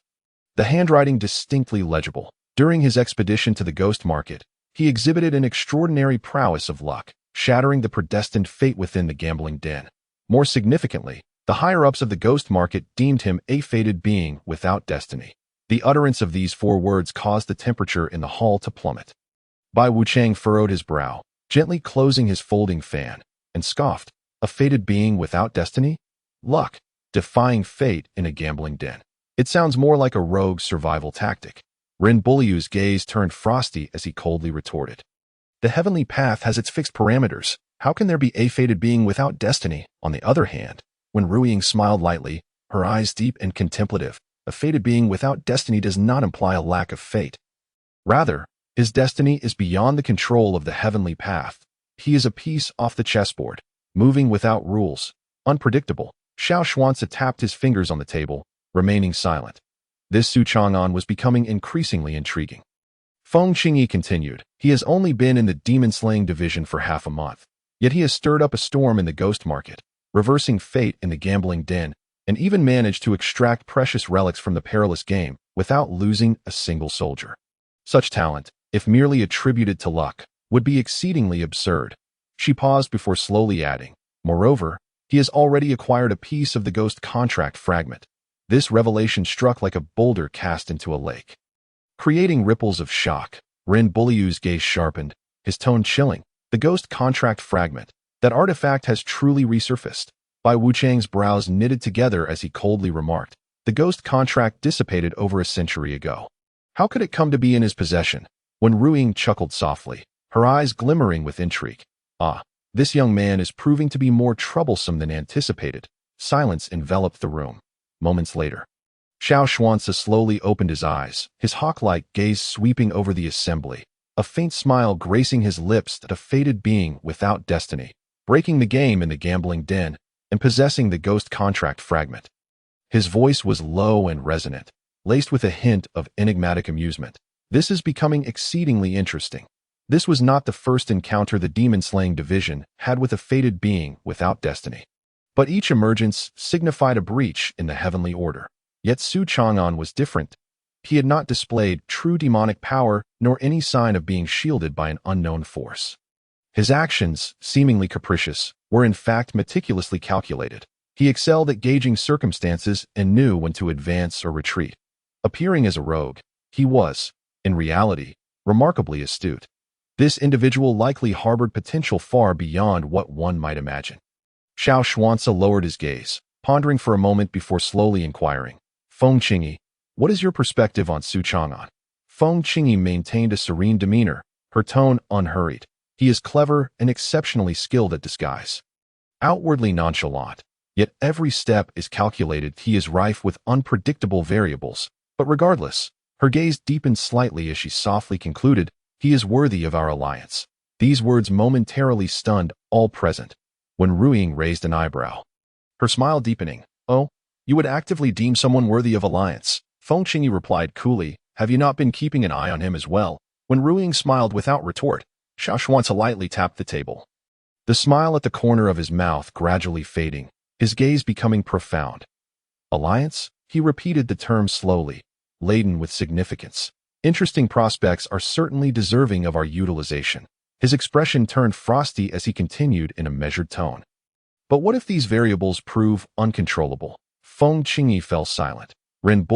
The handwriting distinctly legible. During his expedition to the ghost market, he exhibited an extraordinary prowess of luck, shattering the predestined fate within the gambling den. More significantly, the higher-ups of the ghost market deemed him a fated being without destiny. The utterance of these 4 words caused the temperature in the hall to plummet. Bai Wuchang furrowed his brow, gently closing his folding fan, and scoffed. A fated being without destiny? Luck, defying fate in a gambling den. It sounds more like a rogue's survival tactic. Ren Bulliyu's gaze turned frosty as he coldly retorted. The heavenly path has its fixed parameters. How can there be a fated being without destiny? On the other hand, when Ruiying smiled lightly, her eyes deep and contemplative, a fated being without destiny does not imply a lack of fate. Rather, his destiny is beyond the control of the heavenly path. He is a piece off the chessboard, moving without rules, unpredictable. Xiao Xuanzi tapped his fingers on the table, remaining silent. This Su Chang'an was becoming increasingly intriguing. Feng Qingyi continued, he has only been in the demon-slaying division for half a month, yet he has stirred up a storm in the ghost market, reversing fate in the gambling den, and even managed to extract precious relics from the perilous game without losing a single soldier. Such talent, if merely attributed to luck, would be exceedingly absurd. She paused before slowly adding, moreover, he has already acquired a piece of the ghost contract fragment. This revelation struck like a boulder cast into a lake, creating ripples of shock. Ren Bulliyu's gaze sharpened, his tone chilling. The ghost contract fragment, that artifact has truly resurfaced. Bai Wuchang's brows knitted together as he coldly remarked, The ghost contract dissipated over a century ago. How could it come to be in his possession? When Ruing chuckled softly, her eyes glimmering with intrigue. Ah, this young man is proving to be more troublesome than anticipated. Silence enveloped the room. Moments later, Xuan slowly opened his eyes, his hawk-like gaze sweeping over the assembly, a faint smile gracing his lips at a fated being without destiny, breaking the game in the gambling den and possessing the ghost contract fragment. His voice was low and resonant, laced with a hint of enigmatic amusement. This is becoming exceedingly interesting. This was not the first encounter the demon-slaying division had with a fated being without destiny. But each emergence signified a breach in the heavenly order. Yet Su Chang'an was different. He had not displayed true demonic power nor any sign of being shielded by an unknown force. His actions, seemingly capricious, were in fact meticulously calculated. He excelled at gauging circumstances and knew when to advance or retreat. Appearing as a rogue, he was, in reality, remarkably astute. This individual likely harbored potential far beyond what one might imagine. Xuan lowered his gaze, pondering for a moment before slowly inquiring, "Feng Qingyi, what is your perspective on Su Chang'an?" Feng Qingyi maintained a serene demeanor, her tone unhurried. He is clever and exceptionally skilled at disguise. Outwardly nonchalant, yet every step is calculated. He is rife with unpredictable variables. But regardless, her gaze deepened slightly as she softly concluded, "He is worthy of our alliance." These words momentarily stunned all present. When Ruing raised an eyebrow, her smile deepening, "Oh, you would actively deem someone worthy of alliance?" Feng Qingyi replied coolly, "Have you not been keeping an eye on him as well?" When Ruing smiled without retort, Xuan lightly tapped the table. The smile at the corner of his mouth gradually fading, his gaze becoming profound. "Alliance?" He repeated the term slowly, laden with significance. "Interesting prospects are certainly deserving of our utilization." His expression turned frosty as he continued in a measured tone. "But what if these variables prove uncontrollable?" Feng Qingyi fell silent. Rend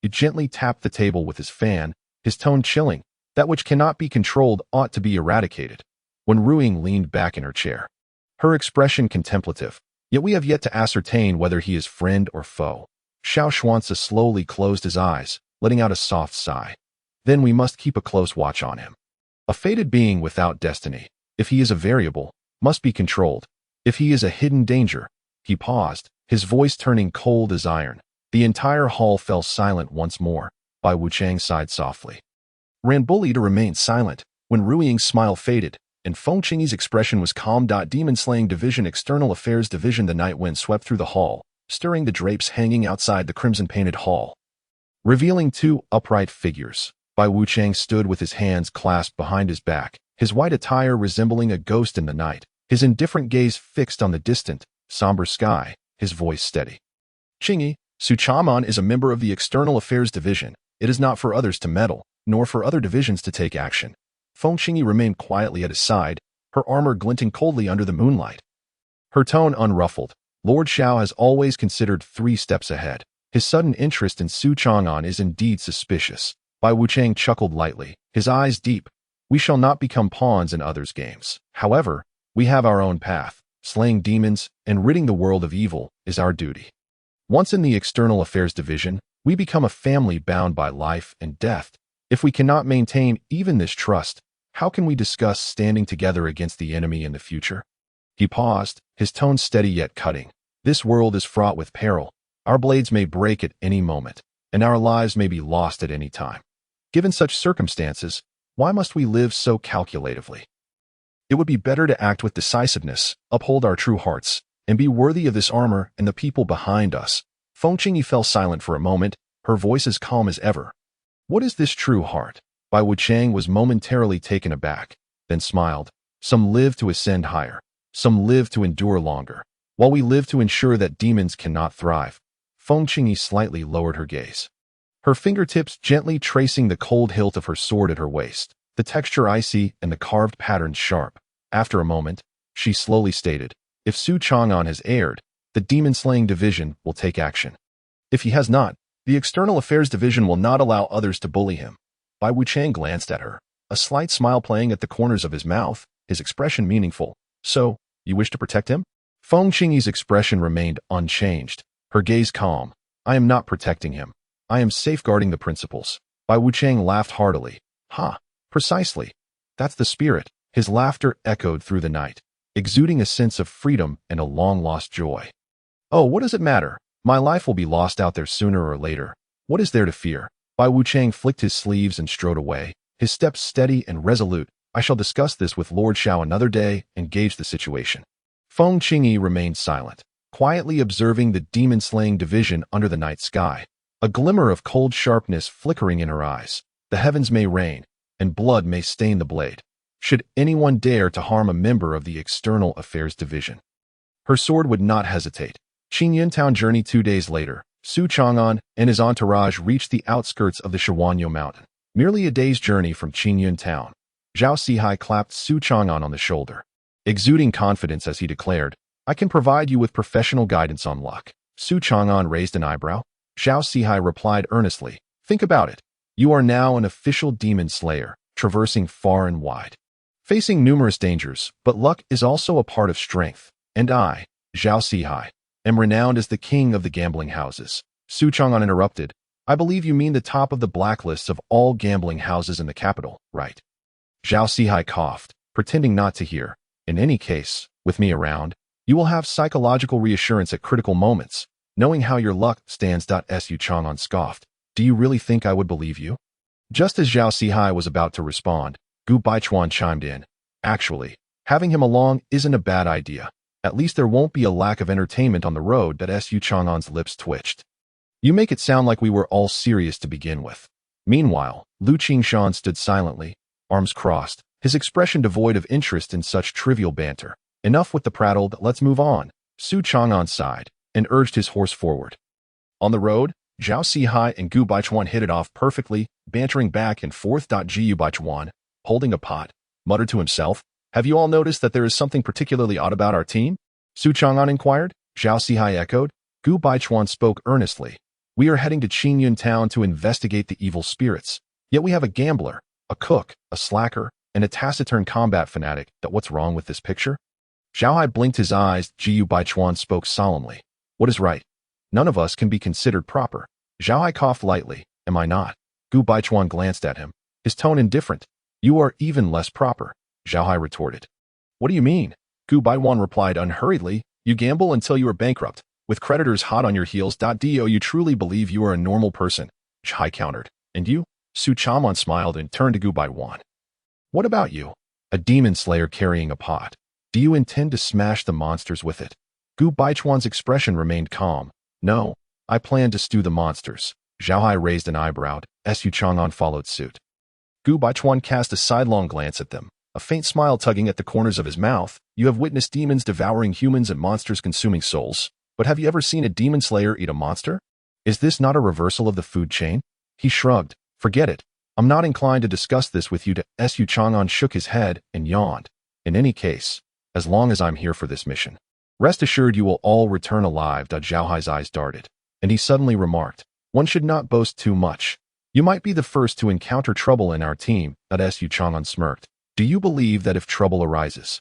he gently tapped the table with his fan, his tone chilling. "That which cannot be controlled ought to be eradicated." When Ruing leaned back in her chair, her expression contemplative, "Yet we have yet to ascertain whether he is friend or foe." Xuan slowly closed his eyes, letting out a soft sigh. "Then we must keep a close watch on him. A fated being without destiny, if he is a variable, must be controlled. If he is a hidden danger—" He paused, his voice turning cold as iron. The entire hall fell silent once more. Bai Wuchang sighed softly. Rand bullied to remain silent. When Ruing's smile faded, and Feng Qingyi's expression was calm. Demon-slaying division, external affairs division. The night wind swept through the hall, stirring the drapes hanging outside the crimson-painted hall, revealing two upright figures. Bai Wuchang stood with his hands clasped behind his back, his white attire resembling a ghost in the night, his indifferent gaze fixed on the distant, somber sky, his voice steady. "Qingyi, Su Chang'an is a member of the External Affairs Division. It is not for others to meddle, nor for other divisions to take action." Feng Qingyi remained quietly at his side, her armor glinting coldly under the moonlight. Her tone unruffled. "Lord Xiao has always considered 3 steps ahead. His sudden interest in Su Chang'an is indeed suspicious." Bai Wuchang chuckled lightly, his eyes deep. "We shall not become pawns in others' games. However, we have our own path. Slaying demons and ridding the world of evil is our duty. Once in the External Affairs Division, we become a family bound by life and death. If we cannot maintain even this trust, how can we discuss standing together against the enemy in the future?" He paused, his tone steady yet cutting. "This world is fraught with peril. Our blades may break at any moment, and our lives may be lost at any time. Given such circumstances, why must we live so calculatively? It would be better to act with decisiveness, uphold our true hearts, and be worthy of this armor and the people behind us." Feng Qingyi fell silent for a moment, her voice as calm as ever. "What is this true heart?" Bai Wuchang was momentarily taken aback, then smiled. "Some live to ascend higher. Some live to endure longer, while we live to ensure that demons cannot thrive." Feng Qingyi slightly lowered her gaze, her fingertips gently tracing the cold hilt of her sword at her waist, the texture icy and the carved patterns sharp. After a moment, she slowly stated, "If Su Chang'an has erred, the demon-slaying division will take action. If he has not, the External Affairs Division will not allow others to bully him." Bai Wuchang glanced at her, a slight smile playing at the corners of his mouth, his expression meaningful. "So, you wish to protect him?" Feng Qingyi's expression remained unchanged, her gaze calm. I am not protecting him. I am safeguarding the principles. Bai Wuchang laughed heartily. Ha! Precisely. That's the spirit. His laughter echoed through the night, exuding a sense of freedom and a long-lost joy. Oh, what does it matter? My life will be lost out there sooner or later. What is there to fear? Bai Wuchang flicked his sleeves and strode away, his steps steady and resolute. I shall discuss this with Lord Xiao another day and gauge the situation. Feng Qingyi remained silent, quietly observing the demon-slaying division under the night sky, a glimmer of cold sharpness flickering in her eyes. The heavens may rain, and blood may stain the blade, should anyone dare to harm a member of the External Affairs Division. Her sword would not hesitate. Qingyun Town journey 2 days later, Su Chang'an and his entourage reached the outskirts of the Xuanyo Mountain. Merely a day's journey from Qingyun Town. Zhao Sihai clapped Su Chang'an on the shoulder, exuding confidence as he declared, I can provide you with professional guidance on luck. Su Chang'an raised an eyebrow. Zhao Sihai replied earnestly, think about it. You are now an official demon slayer, traversing far and wide, facing numerous dangers, but luck is also a part of strength. And I, Zhao Sihai, am renowned as the king of the gambling houses. Su Chang'an interrupted, I believe you mean the top of the blacklists of all gambling houses in the capital, right? Zhao Sihai coughed, pretending not to hear. In any case, with me around, you will have psychological reassurance at critical moments, knowing how your luck stands. Su Chang'an scoffed. Do you really think I would believe you? Just as Zhao Sihai was about to respond, Gu Baichuan chimed in. Actually, having him along isn't a bad idea. At least there won't be a lack of entertainment on the road. Su Chang'an's lips twitched. You make it sound like we were all serious to begin with. Meanwhile, Lu Qingshan stood silently, arms crossed, his expression devoid of interest in such trivial banter. Enough with the prattle, let's move on. Su Chang'an sighed and urged his horse forward. On the road, Zhao Sihai and Gu Baichuan hit it off perfectly, bantering back and forth. Gu Baichuan, holding a pot, muttered to himself, have you all noticed that there is something particularly odd about our team? Su Chang'an inquired. Zhao Sihai echoed. Gu Baichuan spoke earnestly. We are heading to Qingyun Town to investigate the evil spirits. Yet we have a gambler, a cook, a slacker, and a taciturn combat fanatic. What's wrong with this picture? Zhao Hai blinked his eyes. Gu Baichuan spoke solemnly. What is right? None of us can be considered proper. Zhao Hai coughed lightly. Am I not? Gu Baichuan glanced at him, his tone indifferent. You are even less proper, Zhao Hai retorted. What do you mean? Gu Baichuan replied unhurriedly. You gamble until you are bankrupt, with creditors hot on your heels. Do you truly believe you are a normal person? Zhao Hai countered. And you? Su Chang'an smiled and turned to Gu Baichuan. What about you? A demon slayer carrying a pot. Do you intend to smash the monsters with it? Gu Baichuan's expression remained calm. No, I plan to stew the monsters. Zhao Hai raised an eyebrow. Su Chang'an followed suit. Gu Baichuan cast a sidelong glance at them, a faint smile tugging at the corners of his mouth. You have witnessed demons devouring humans and monsters consuming souls, but have you ever seen a demon slayer eat a monster? Is this not a reversal of the food chain? He shrugged. Forget it. I'm not inclined to discuss this with you. Su Chang'an shook his head and yawned. In any case, as long as I'm here for this mission, rest assured you will all return alive. Zhao Hai's eyes darted, and he suddenly remarked, one should not boast too much. You might be the first to encounter trouble in our team. Su Chang'an smirked. Do you believe that if trouble arises,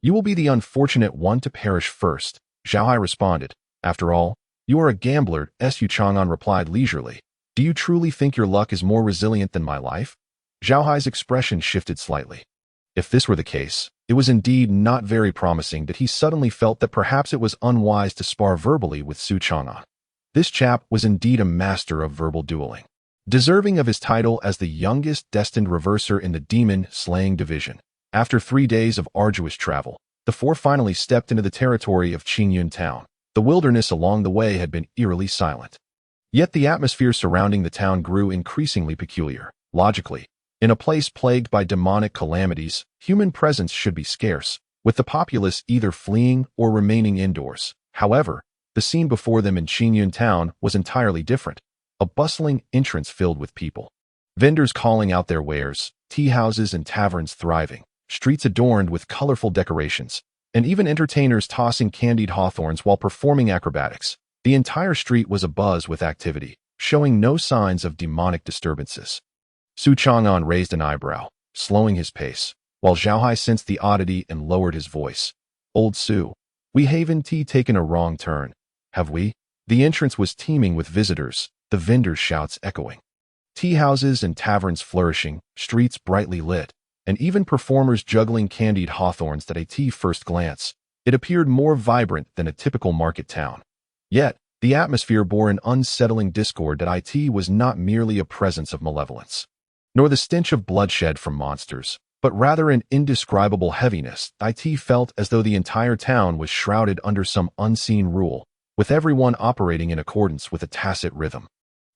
you will be the unfortunate one to perish first? Zhao Hai responded. After all, you are a gambler. Su Chang'an replied leisurely. Do you truly think your luck is more resilient than my life? Zhao Hai's expression shifted slightly. If this were the case, it was indeed not very promising that he suddenly felt that perhaps it was unwise to spar verbally with Su Chang'an. This chap was indeed a master of verbal dueling, deserving of his title as the youngest destined reverser in the demon-slaying division. After 3 days of arduous travel, the four finally stepped into the territory of Qingyun Town. The wilderness along the way had been eerily silent. Yet the atmosphere surrounding the town grew increasingly peculiar. Logically, in a place plagued by demonic calamities, human presence should be scarce, with the populace either fleeing or remaining indoors. However, the scene before them in Qingyun Town was entirely different. A bustling entrance filled with people. Vendors calling out their wares, tea houses and taverns thriving, streets adorned with colorful decorations, and even entertainers tossing candied hawthorns while performing acrobatics. The entire street was abuzz with activity, showing no signs of demonic disturbances. Su Chang'an raised an eyebrow, slowing his pace, while Zhao Hai sensed the oddity and lowered his voice. Old Su, we haven't taken a wrong turn, have we? The entrance was teeming with visitors, the vendors' shouts echoing. Tea houses and taverns flourishing, streets brightly lit, and even performers juggling candied hawthorns. At a first glance, it appeared more vibrant than a typical market town. Yet, the atmosphere bore an unsettling discord that it was not merely a presence of malevolence, nor the stench of bloodshed from monsters, but rather an indescribable heaviness. It felt as though the entire town was shrouded under some unseen rule, with everyone operating in accordance with a tacit rhythm.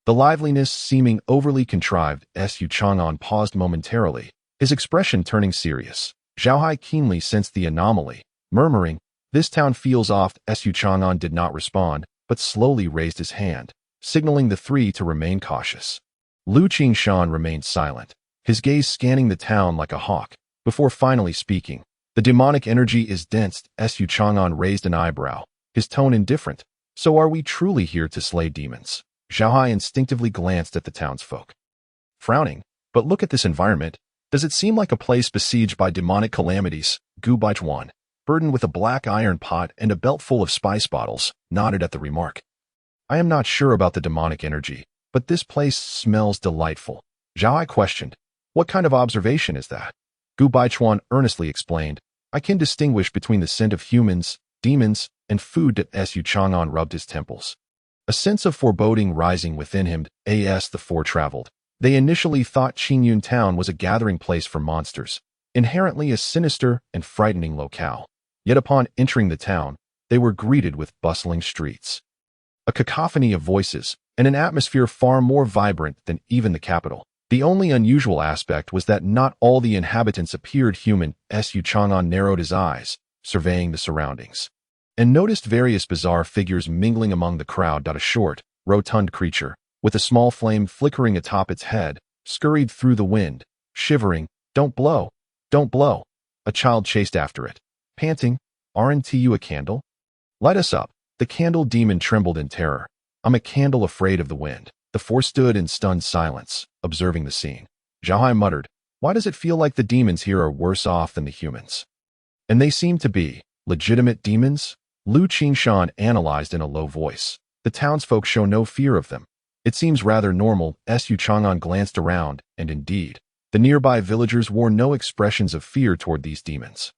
The liveliness seeming overly contrived. Xuan paused momentarily, his expression turning serious. Zhao keenly sensed the anomaly, murmuring, "This town feels off." Xuan did not respond, but slowly raised his hand, signaling the three to remain cautious. Lu Qingshan remained silent, his gaze scanning the town like a hawk, before finally speaking. "The demonic energy is dense." Xuan raised an eyebrow, his tone indifferent. "So are we truly here to slay demons?" Zhao instinctively glanced at the townsfolk, frowning. "But look at this environment. Does it seem like a place besieged by demonic calamities?" Xuan, burdened with a black iron pot and a belt full of spice bottles, nodded at the remark. "I am not sure about the demonic energy, but this place smells delightful." Zhao questioned, "What kind of observation is that?" Xuan earnestly explained, "I can distinguish between the scent of humans, demons, and food." Xuan rubbed his temples, a sense of foreboding rising within him. As the four traveled, they initially thought Qingyun Town was a gathering place for monsters, inherently a sinister and frightening locale. Yet upon entering the town, they were greeted with bustling streets, a cacophony of voices, and an atmosphere far more vibrant than even the capital. The only unusual aspect was that not all the inhabitants appeared human. Xuan narrowed his eyes, surveying the surroundings, and noticed various bizarre figures mingling among the crowd. A short, rotund creature, with a small flame flickering atop its head, scurried through the wind, shivering. "Don't blow! Don't blow!" A child chased after it, panting, "Aren't you a candle? Light us up." The candle demon trembled in terror. "I'm a candle afraid of the wind." The four stood in stunned silence, observing the scene. Zhao muttered, "Why does it feel like the demons here are worse off than the humans?" "And they seem to be legitimate demons?" Lu Qingshan analyzed in a low voice. "The townsfolk show no fear of them. It seems rather normal." Xuan glanced around, and indeed, the nearby villagers wore no expressions of fear toward these demons.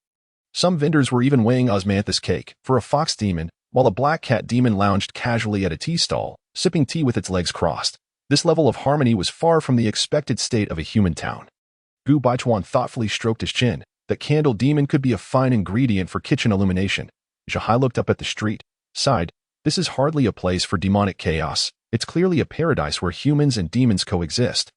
Some vendors were even weighing osmanthus cake for a fox demon, while a black cat demon lounged casually at a tea stall, sipping tea with its legs crossed. This level of harmony was far from the expected state of a human town. Xuan thoughtfully stroked his chin. That candle demon could be a fine ingredient for kitchen illumination. Zhao looked up at the street, sighed. "This is hardly a place for demonic chaos. It's clearly a paradise where humans and demons coexist."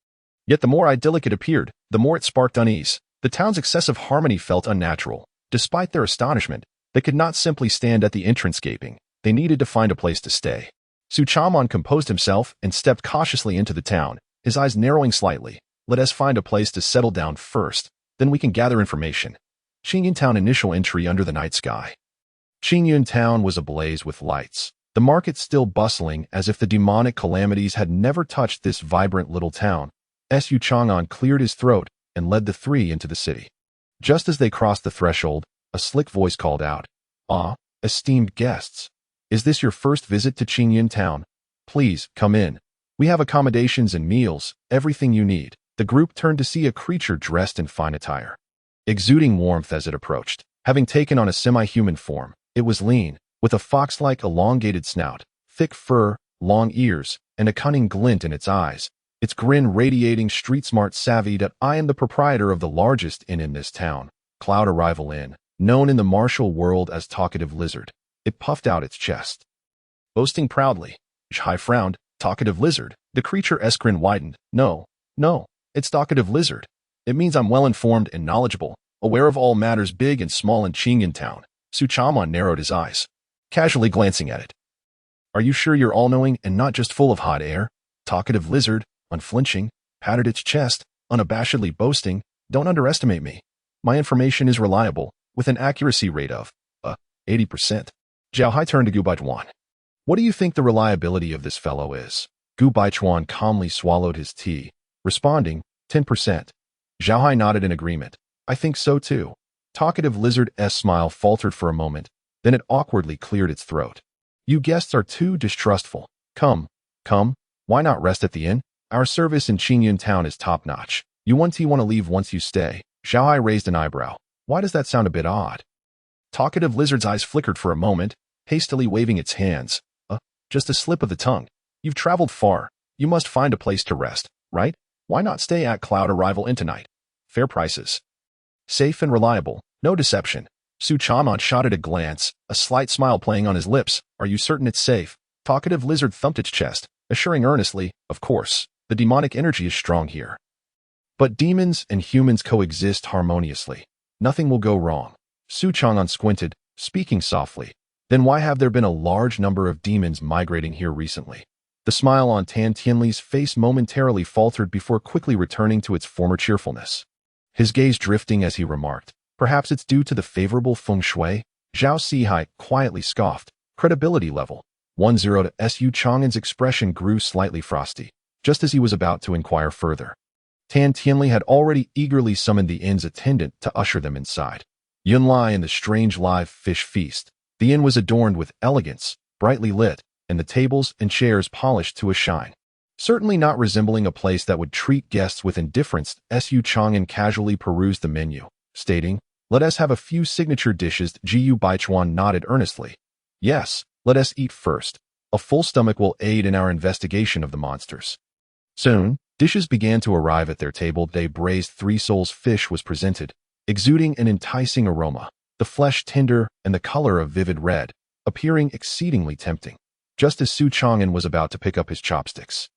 Yet the more idyllic it appeared, the more it sparked unease. The town's excessive harmony felt unnatural. Despite their astonishment, they could not simply stand at the entrance gaping. They needed to find a place to stay. Xuan composed himself and stepped cautiously into the town, his eyes narrowing slightly. "Let us find a place to settle down first, then we can gather information." Qingyun Town initial entry under the night sky. Qingyun Town was ablaze with lights, the market still bustling as if the demonic calamities had never touched this vibrant little town. Xuan cleared his throat and led the three into the city. Just as they crossed the threshold, a slick voice called out, "Ah, esteemed guests. Is this your first visit to Qingyun Town? Please, come in. We have accommodations and meals, everything you need." The group turned to see a creature dressed in fine attire, exuding warmth as it approached. Having taken on a semi-human form, it was lean, with a fox-like elongated snout, thick fur, long ears, and a cunning glint in its eyes. Its grin radiating street-smart savvy. "I am the proprietor of the largest inn in this town, Cloud Arrival Inn, known in the martial world as Talkative Lizard." It puffed out its chest, boasting proudly. Zhai frowned. "Talkative Lizard?" The creature's grin widened. No, it's Talkative Lizard. It means I'm well-informed and knowledgeable, aware of all matters big and small in Qingyun Town." Xuan narrowed his eyes, casually glancing at it. "Are you sure you're all-knowing and not just full of hot air?" Talkative Lizard, unflinching, patted its chest, unabashedly boasting, "Don't underestimate me. My information is reliable, with an accuracy rate of 80%. Zhao turned to Xuan. "What do you think the reliability of this fellow is?" Xuan calmly swallowed his tea, responding, 10%. Zhao nodded in agreement. "I think so too." Talkative Lizard's smile faltered for a moment, then it awkwardly cleared its throat. You guests are too distrustful. Come, come, why not rest at the inn? Our service in Qingyun town is top-notch. You want to leave once you stay. Xiaohai raised an eyebrow. Why does that sound a bit odd? Talkative lizard's eyes flickered for a moment, hastily waving its hands. Just a slip of the tongue. You've traveled far. You must find a place to rest, right? Why not stay at Cloud Arrival Inn tonight? Fair prices. Safe and reliable. No deception. Su Chaman shot at a glance, a slight smile playing on his lips. Are you certain it's safe? Talkative lizard thumped its chest, assuring earnestly, of course. The demonic energy is strong here. But demons and humans coexist harmoniously. Nothing will go wrong. Su Chang'an squinted, speaking softly. Then why have there been a large number of demons migrating here recently? The smile on Tan Tianli's face momentarily faltered before quickly returning to its former cheerfulness. His gaze drifting as he remarked, perhaps it's due to the favorable feng shui? Zhao Sihai quietly scoffed. Credibility level 10 to Su Chang'an's expression grew slightly frosty, just as he was about to inquire further. Tan Tianli had already eagerly summoned the inn's attendant to usher them inside. Yunlai and the strange live fish feast. The inn was adorned with elegance, brightly lit, and the tables and chairs polished to a shine. Certainly not resembling a place that would treat guests with indifference. Su Chang'an casually perused the menu, stating, let us have a few signature dishes. Jiu Baichuan nodded earnestly. Yes, let us eat first. A full stomach will aid in our investigation of the monsters. Soon, dishes began to arrive at their table. A braised three-souls fish was presented, exuding an enticing aroma, the flesh tender and the color of vivid red, appearing exceedingly tempting. Just as Su Chang'an was about to pick up his chopsticks,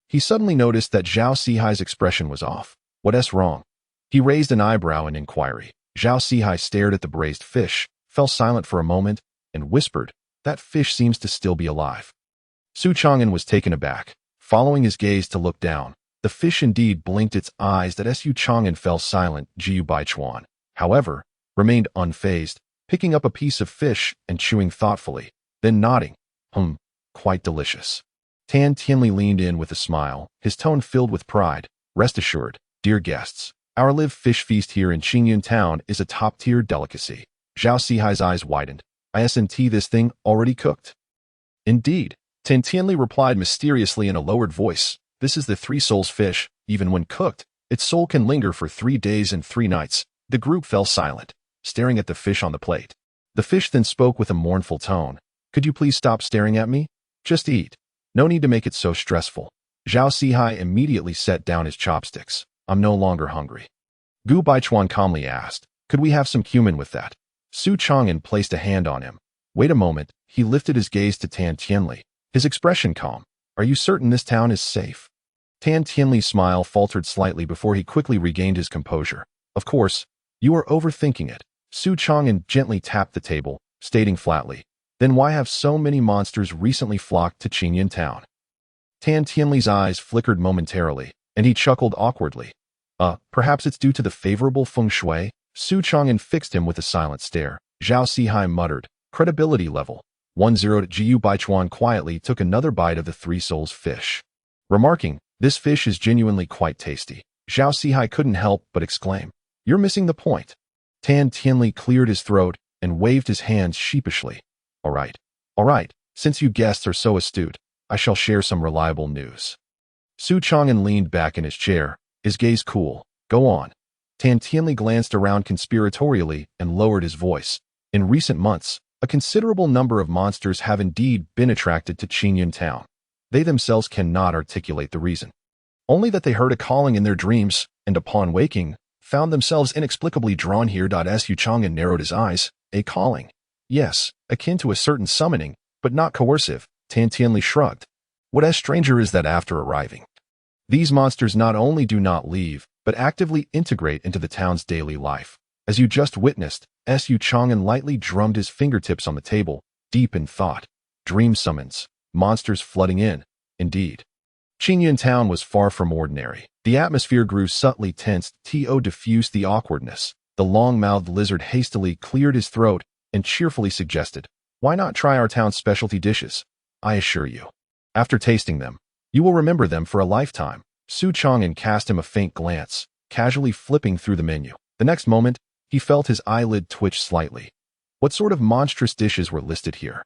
he suddenly noticed that Zhao Sihai's expression was off. What's wrong? He raised an eyebrow in inquiry. Zhao Sihai stared at the braised fish, fell silent for a moment, and whispered, that fish seems to still be alive. Su Chang'an was taken aback. Following his gaze to look down, the fish indeed blinked its eyes. That Su Chang'an fell silent. Jiu Baichuan, however, remained unfazed, picking up a piece of fish and chewing thoughtfully, then nodding. Quite delicious. Tan Tianli leaned in with a smile, his tone filled with pride. Rest assured, dear guests, our live fish feast here in Qingyun town is a top-tier delicacy. Zhao Sihai's eyes widened. Isn't this thing already cooked? Indeed, Tan Tianli replied mysteriously in a lowered voice. This is the three-souls fish. Even when cooked, its soul can linger for 3 days and 3 nights. The group fell silent, staring at the fish on the plate. The fish then spoke with a mournful tone. Could you please stop staring at me? Just eat. No need to make it so stressful. Zhao Sihai immediately set down his chopsticks. I'm no longer hungry. Gu Baichuan calmly asked, could we have some cumin with that? Su Chang'an placed a hand on him. Wait a moment. He lifted his gaze to Tan Tianli, his expression calm. Are you certain this town is safe? Tan Tianli's smile faltered slightly before he quickly regained his composure. Of course, you are overthinking it. Su Chang'an gently tapped the table, stating flatly, then why have so many monsters recently flocked to Qingyun town? Tan Tianli's eyes flickered momentarily, and he chuckled awkwardly. Perhaps it's due to the favorable feng shui? Su Chang'an fixed him with a silent stare. Zhao Sihai muttered, credibility level 10 to Jiu Baichuan quietly took another bite of the three-souls fish, remarking, this fish is genuinely quite tasty. Zhao Sihai couldn't help but exclaim, you're missing the point. Tan Tianli cleared his throat and waved his hands sheepishly. All right, since you guests are so astute, I shall share some reliable news. Su Chang'an leaned back in his chair, his gaze cool. Go on. Tan Tianli glanced around conspiratorially and lowered his voice. In recent months, a considerable number of monsters have indeed been attracted to Qingyun town. They themselves cannot articulate the reason. Only that they heard a calling in their dreams, and upon waking, found themselves inexplicably drawn here. Su Chang'an narrowed his eyes. A calling. Yes, akin to a certain summoning, but not coercive. Tan Tianli shrugged. What stranger is that after arriving? These monsters not only do not leave, but actively integrate into the town's daily life. As you just witnessed, Su Chang'an lightly drummed his fingertips on the table, deep in thought. Dream summons, monsters flooding in, indeed. Qingyun town was far from ordinary. The atmosphere grew subtly tense. To diffuse the awkwardness, the long-mouthed lizard hastily cleared his throat and cheerfully suggested, why not try our town's specialty dishes? I assure you, after tasting them, you will remember them for a lifetime. Su Chang'an cast him a faint glance, casually flipping through the menu. The next moment, he felt his eyelid twitch slightly. What sort of monstrous dishes were listed here?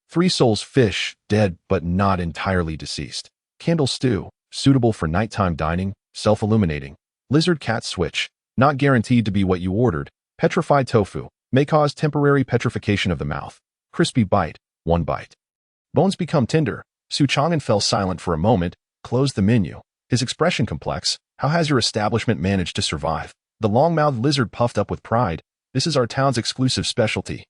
3 souls fish, dead but not entirely deceased. Candle stew, suitable for nighttime dining, self-illuminating. Lizard cat switch, not guaranteed to be what you ordered. Petrified tofu, may cause temporary petrification of the mouth. Crispy bite, 1 bite. Bones become tender. Xuan fell silent for a moment, closed the menu. His expression complex. How has your establishment managed to survive? The long-mouthed lizard puffed up with pride. This is our town's exclusive specialty.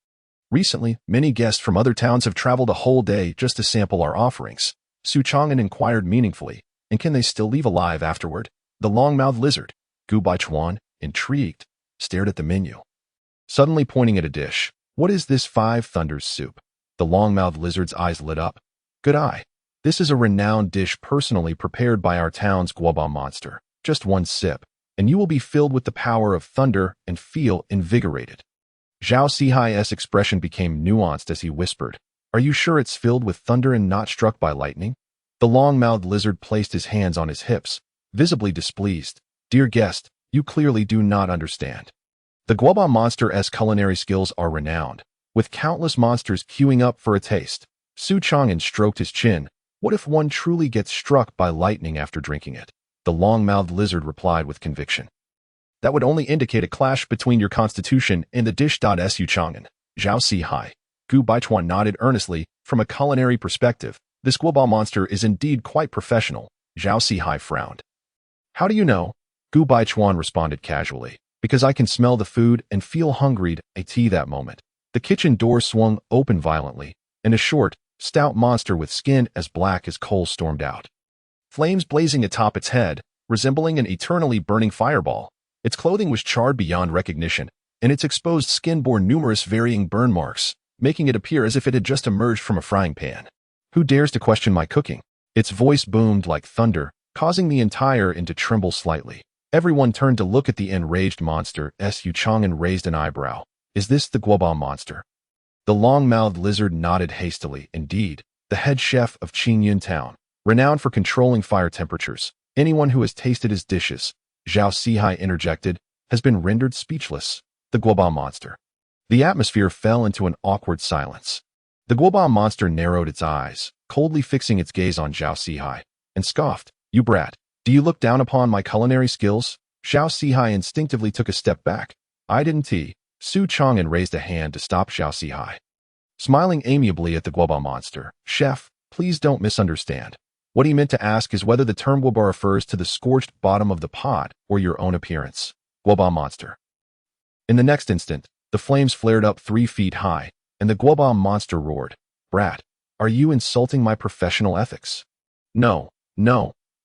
Recently, many guests from other towns have traveled a whole day just to sample our offerings. Xuan inquired meaningfully, and can they still leave alive afterward? The long-mouthed lizard, Xuan, intrigued, stared at the menu. Suddenly pointing at a dish. What is this 5 thunders soup? The long-mouthed lizard's eyes lit up. Good eye. This is a renowned dish personally prepared by our town's guaba monster. Just 1 sip, and you will be filled with the power of thunder and feel invigorated. Zhao Sihai's expression became nuanced as he whispered, Are you sure it's filled with thunder and not struck by lightning? The long-mouthed lizard placed his hands on his hips, visibly displeased. Dear guest, you clearly do not understand. The guaba monster's culinary skills are renowned, with countless monsters queuing up for a taste. Xuan stroked his chin. What if one truly gets struck by lightning after drinking it? The long-mouthed lizard replied with conviction. That would only indicate a clash between your constitution and the dish. Xuan. Zhao Sihai. Xuan nodded earnestly. From a culinary perspective, this guaba monster is indeed quite professional. Zhao Sihai frowned. How do you know? Xuan responded casually. Because I can smell the food and feel hungry. That moment. The kitchen door swung open violently, and a short, stout monster with skin as black as coal stormed out. Flames blazing atop its head, resembling an eternally burning fireball. Its clothing was charred beyond recognition, and its exposed skin bore numerous varying burn marks, making it appear as if it had just emerged from a frying pan. Who dares to question my cooking? Its voice boomed like thunder, causing the entire inn to tremble slightly. Everyone turned to look at the enraged monster. Xuan raised an eyebrow. Is this the guaba monster? The long-mouthed lizard nodded hastily. Indeed, the head chef of Qingyun Town, renowned for controlling fire temperatures. Anyone who has tasted his dishes, Zhao Sihai interjected, has been rendered speechless. The guaba monster. The atmosphere fell into an awkward silence. The guaba monster narrowed its eyes, coldly fixing its gaze on Zhao Sihai, and scoffed. You brat, do you look down upon my culinary skills? Zhao Sihai instinctively took a step back. I didn't. Xuan raised a hand to stop Zhao Sihai. Smiling amiably at the guaba monster, Chef, please don't misunderstand. What he meant to ask is whether the term guaba refers to the scorched bottom of the pot or your own appearance. Guaba monster. In the next instant, the flames flared up 3 feet high, and the guaba monster roared. Brat, are you insulting my professional ethics? No,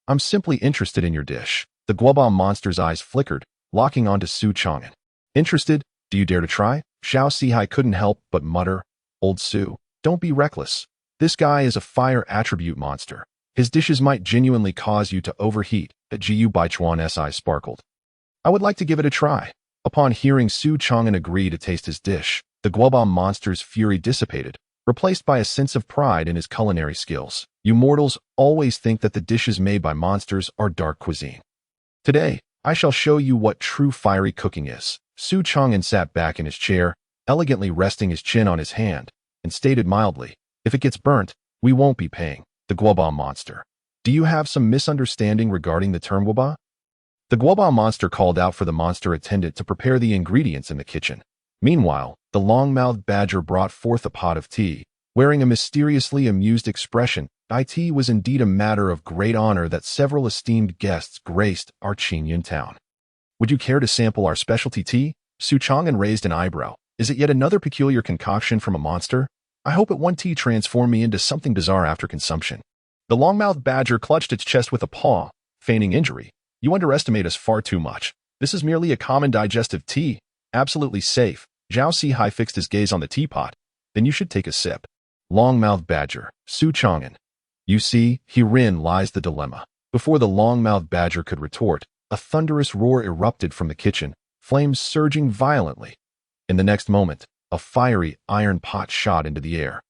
I'm simply interested in your dish. The guaba monster's eyes flickered, locking onto Xuan. Interested? Do you dare to try? Zhao Sihai couldn't help but mutter. Old Su, don't be reckless. This guy is a fire attribute monster. His dishes might genuinely cause you to overheat. Xuan's eyes sparkled. I would like to give it a try. Upon hearing Xuan agree to taste his dish, the guaba monster's fury dissipated, replaced by a sense of pride in his culinary skills. You mortals always think that the dishes made by monsters are dark cuisine. Today, I shall show you what true fiery cooking is. Xuan sat back in his chair, elegantly resting his chin on his hand, and stated mildly, if it gets burnt, we won't be paying. The guaba monster. Do you have some misunderstanding regarding the term guaba? The guaba monster called out for the monster attendant to prepare the ingredients in the kitchen. Meanwhile, the long-mouthed badger brought forth a pot of tea, wearing a mysteriously amused expression. It was indeed a matter of great honor that several esteemed guests graced our Qingyun town. Would you care to sample our specialty tea? Xuan raised an eyebrow. Is it yet another peculiar concoction from a monster? I hope it won't transform me into something bizarre after consumption. The long-mouthed badger clutched its chest with a paw, feigning injury. You underestimate us far too much. This is merely a common digestive tea, absolutely safe. Zhao Sihai fixed his gaze on the teapot. Then you should take a sip. Long-mouthed badger, Xuan. You see, herein lies the dilemma. Before the long-mouthed badger could retort, a thunderous roar erupted from the kitchen, flames surging violently. In the next moment, a fiery iron pot shot into the air,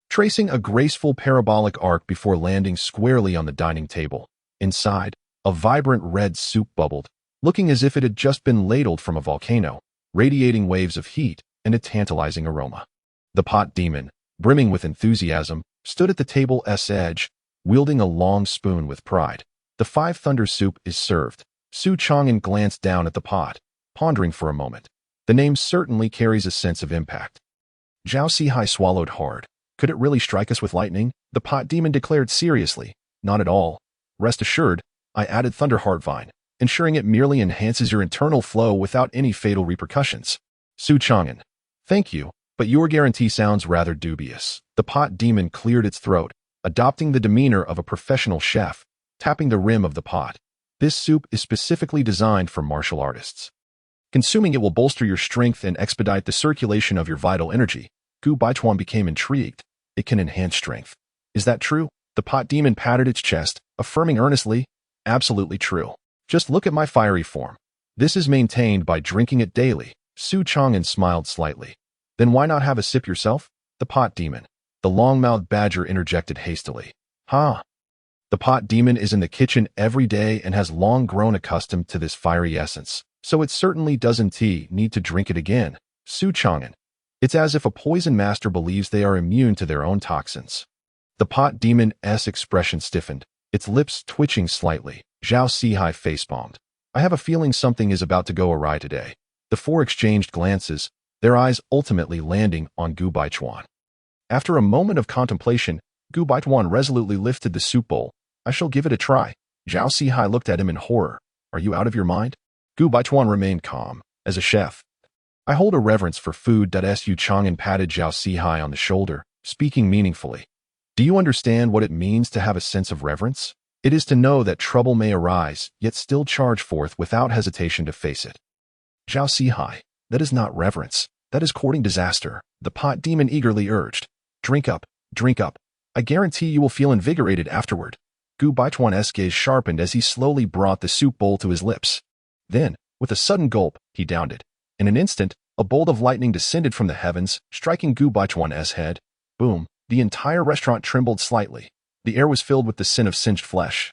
tracing a graceful parabolic arc before landing squarely on the dining table. Inside, a vibrant red soup bubbled, looking as if it had just been ladled from a volcano, radiating waves of heat and a tantalizing aroma. The pot demon, brimming with enthusiasm, stood at the table's edge, wielding a long spoon with pride. The five thunder soup is served. Xuan glanced down at the pot, pondering for a moment. The name certainly carries a sense of impact. Zhao Sihai swallowed hard. Could it really strike us with lightning? The pot demon declared seriously. Not at all. Rest assured, I added Thunder Heartvine, ensuring it merely enhances your internal flow without any fatal repercussions. Xuan. Thank you, but your guarantee sounds rather dubious. The pot demon cleared its throat, adopting the demeanor of a professional chef, tapping the rim of the pot. This soup is specifically designed for martial artists. Consuming it will bolster your strength and expedite the circulation of your vital energy. Gu Baichuan became intrigued. It can enhance strength. Is that true? The pot demon patted its chest, affirming earnestly, absolutely true. Just look at my fiery form. This is maintained by drinking it daily. Xuan smiled slightly. Then why not have a sip yourself? The pot demon. The long-mouthed badger interjected hastily. Ha! The pot demon is in the kitchen every day and has long grown accustomed to this fiery essence, so it certainly doesn't need to drink it again. Xuan. It's as if a poison master believes they are immune to their own toxins. The pot demon's expression stiffened, its lips twitching slightly. Zhao Sihai facepalmed. I have a feeling something is about to go awry today. The four exchanged glances, their eyes ultimately landing on Gu Baichuan. After a moment of contemplation, Gu Baichuan resolutely lifted the soup bowl. I shall give it a try. Zhao Sihai looked at him in horror. Are you out of your mind? Gu Baichuan remained calm. As a chef, I hold a reverence for food. Xuan patted Zhao Sihai on the shoulder, speaking meaningfully. Do you understand what it means to have a sense of reverence? It is to know that trouble may arise, yet still charge forth without hesitation to face it. Zhao Sihai, that is not reverence. That is courting disaster. The pot demon eagerly urged. Drink up, drink up. I guarantee you will feel invigorated afterward. Gu Baichuan's gaze sharpened as he slowly brought the soup bowl to his lips. Then, with a sudden gulp, he downed it. In an instant, a bolt of lightning descended from the heavens, striking Gu Baichuan's head. Boom, the entire restaurant trembled slightly. The air was filled with the scent of singed flesh.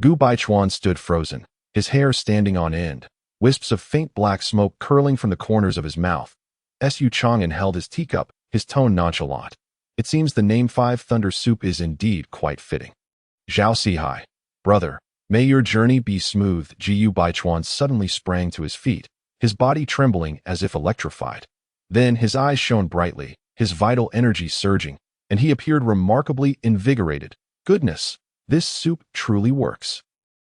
Gu Baichuan stood frozen, his hair standing on end, wisps of faint black smoke curling from the corners of his mouth. Xuan held his teacup, his tone nonchalant. It seems the name Five Thunder Soup is indeed quite fitting. Zhao Sihai, brother, may your journey be smooth. Gu Baichuan suddenly sprang to his feet, his body trembling as if electrified. Then his eyes shone brightly, his vital energy surging, and he appeared remarkably invigorated. Goodness, this soup truly works.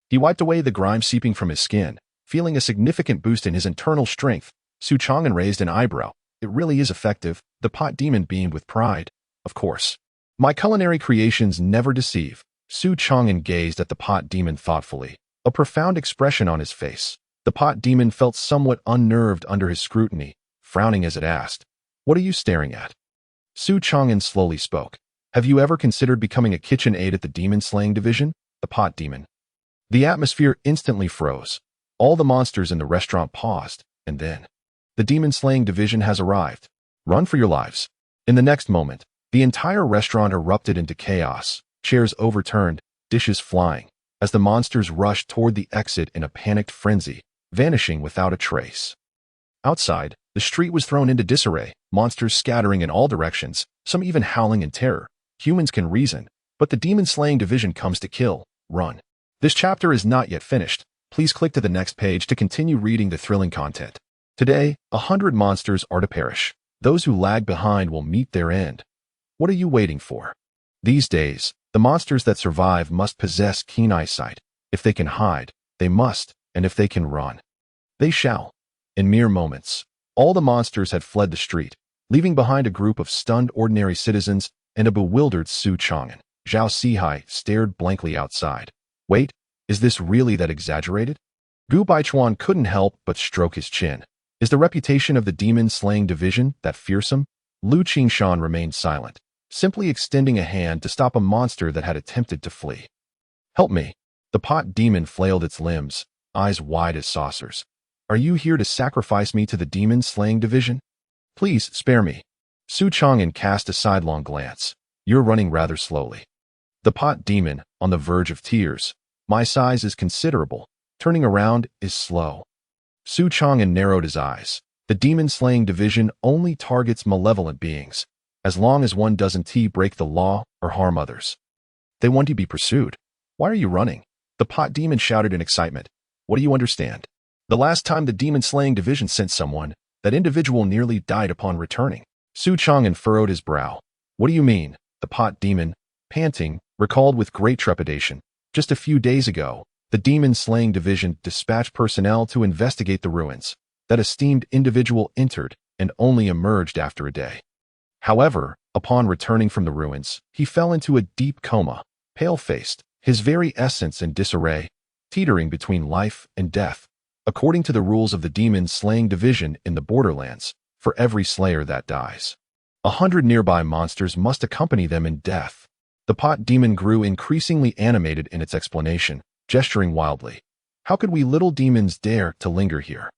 He wiped away the grime seeping from his skin, feeling a significant boost in his internal strength. Xuan raised an eyebrow. It really is effective. The pot demon beamed with pride. Of course. My culinary creations never deceive. Xuan gazed at the pot demon thoughtfully, a profound expression on his face. The pot demon felt somewhat unnerved under his scrutiny, frowning as it asked, What are you staring at? Xuan slowly spoke. Have you ever considered becoming a kitchen aide at the demon-slaying division? The pot demon. The atmosphere instantly froze. All the monsters in the restaurant paused, and then, the demon-slaying division has arrived. Run for your lives. In the next moment, the entire restaurant erupted into chaos, chairs overturned, dishes flying, as the monsters rushed toward the exit in a panicked frenzy, vanishing without a trace. Outside, the street was thrown into disarray, monsters scattering in all directions, some even howling in terror. Humans can reason, but the demon-slaying division comes to kill. Run. This chapter is not yet finished. Please click to the next page to continue reading the thrilling content. Today, 100 monsters are to perish. Those who lag behind will meet their end. What are you waiting for? These days, the monsters that survive must possess keen eyesight. If they can hide, they must, and if they can run, they shall. In mere moments, all the monsters had fled the street, leaving behind a group of stunned ordinary citizens and a bewildered Xuan. Zhao Sihai stared blankly outside. Wait, is this really that exaggerated? Gu Baichuan couldn't help but stroke his chin. Is the reputation of the demon-slaying division that fearsome? Lu Qingshan remained silent, simply extending a hand to stop a monster that had attempted to flee. Help me. The pot demon flailed its limbs, eyes wide as saucers. Are you here to sacrifice me to the demon-slaying division? Please spare me. Xuan cast a sidelong glance. You're running rather slowly. The pot demon, on the verge of tears. My size is considerable. Turning around is slow. Xuan narrowed his eyes. The demon-slaying division only targets malevolent beings. as long as one doesn't break the law or harm others. They want to be pursued. Why are you running? The pot demon shouted in excitement. What do you understand? The last time the demon-slaying division sent someone, that individual nearly died upon returning. Xuan furrowed his brow. What do you mean? The pot demon, panting, recalled with great trepidation. Just a few days ago, the demon-slaying division dispatched personnel to investigate the ruins. That esteemed individual entered and only emerged after a day. However, upon returning from the ruins, he fell into a deep coma, pale-faced, his very essence in disarray, teetering between life and death. According to the rules of the demon-slaying division in the borderlands, for every slayer that dies, 100 nearby monsters must accompany them in death. The pot demon grew increasingly animated in its explanation, gesturing wildly. How could we little demons dare to linger here?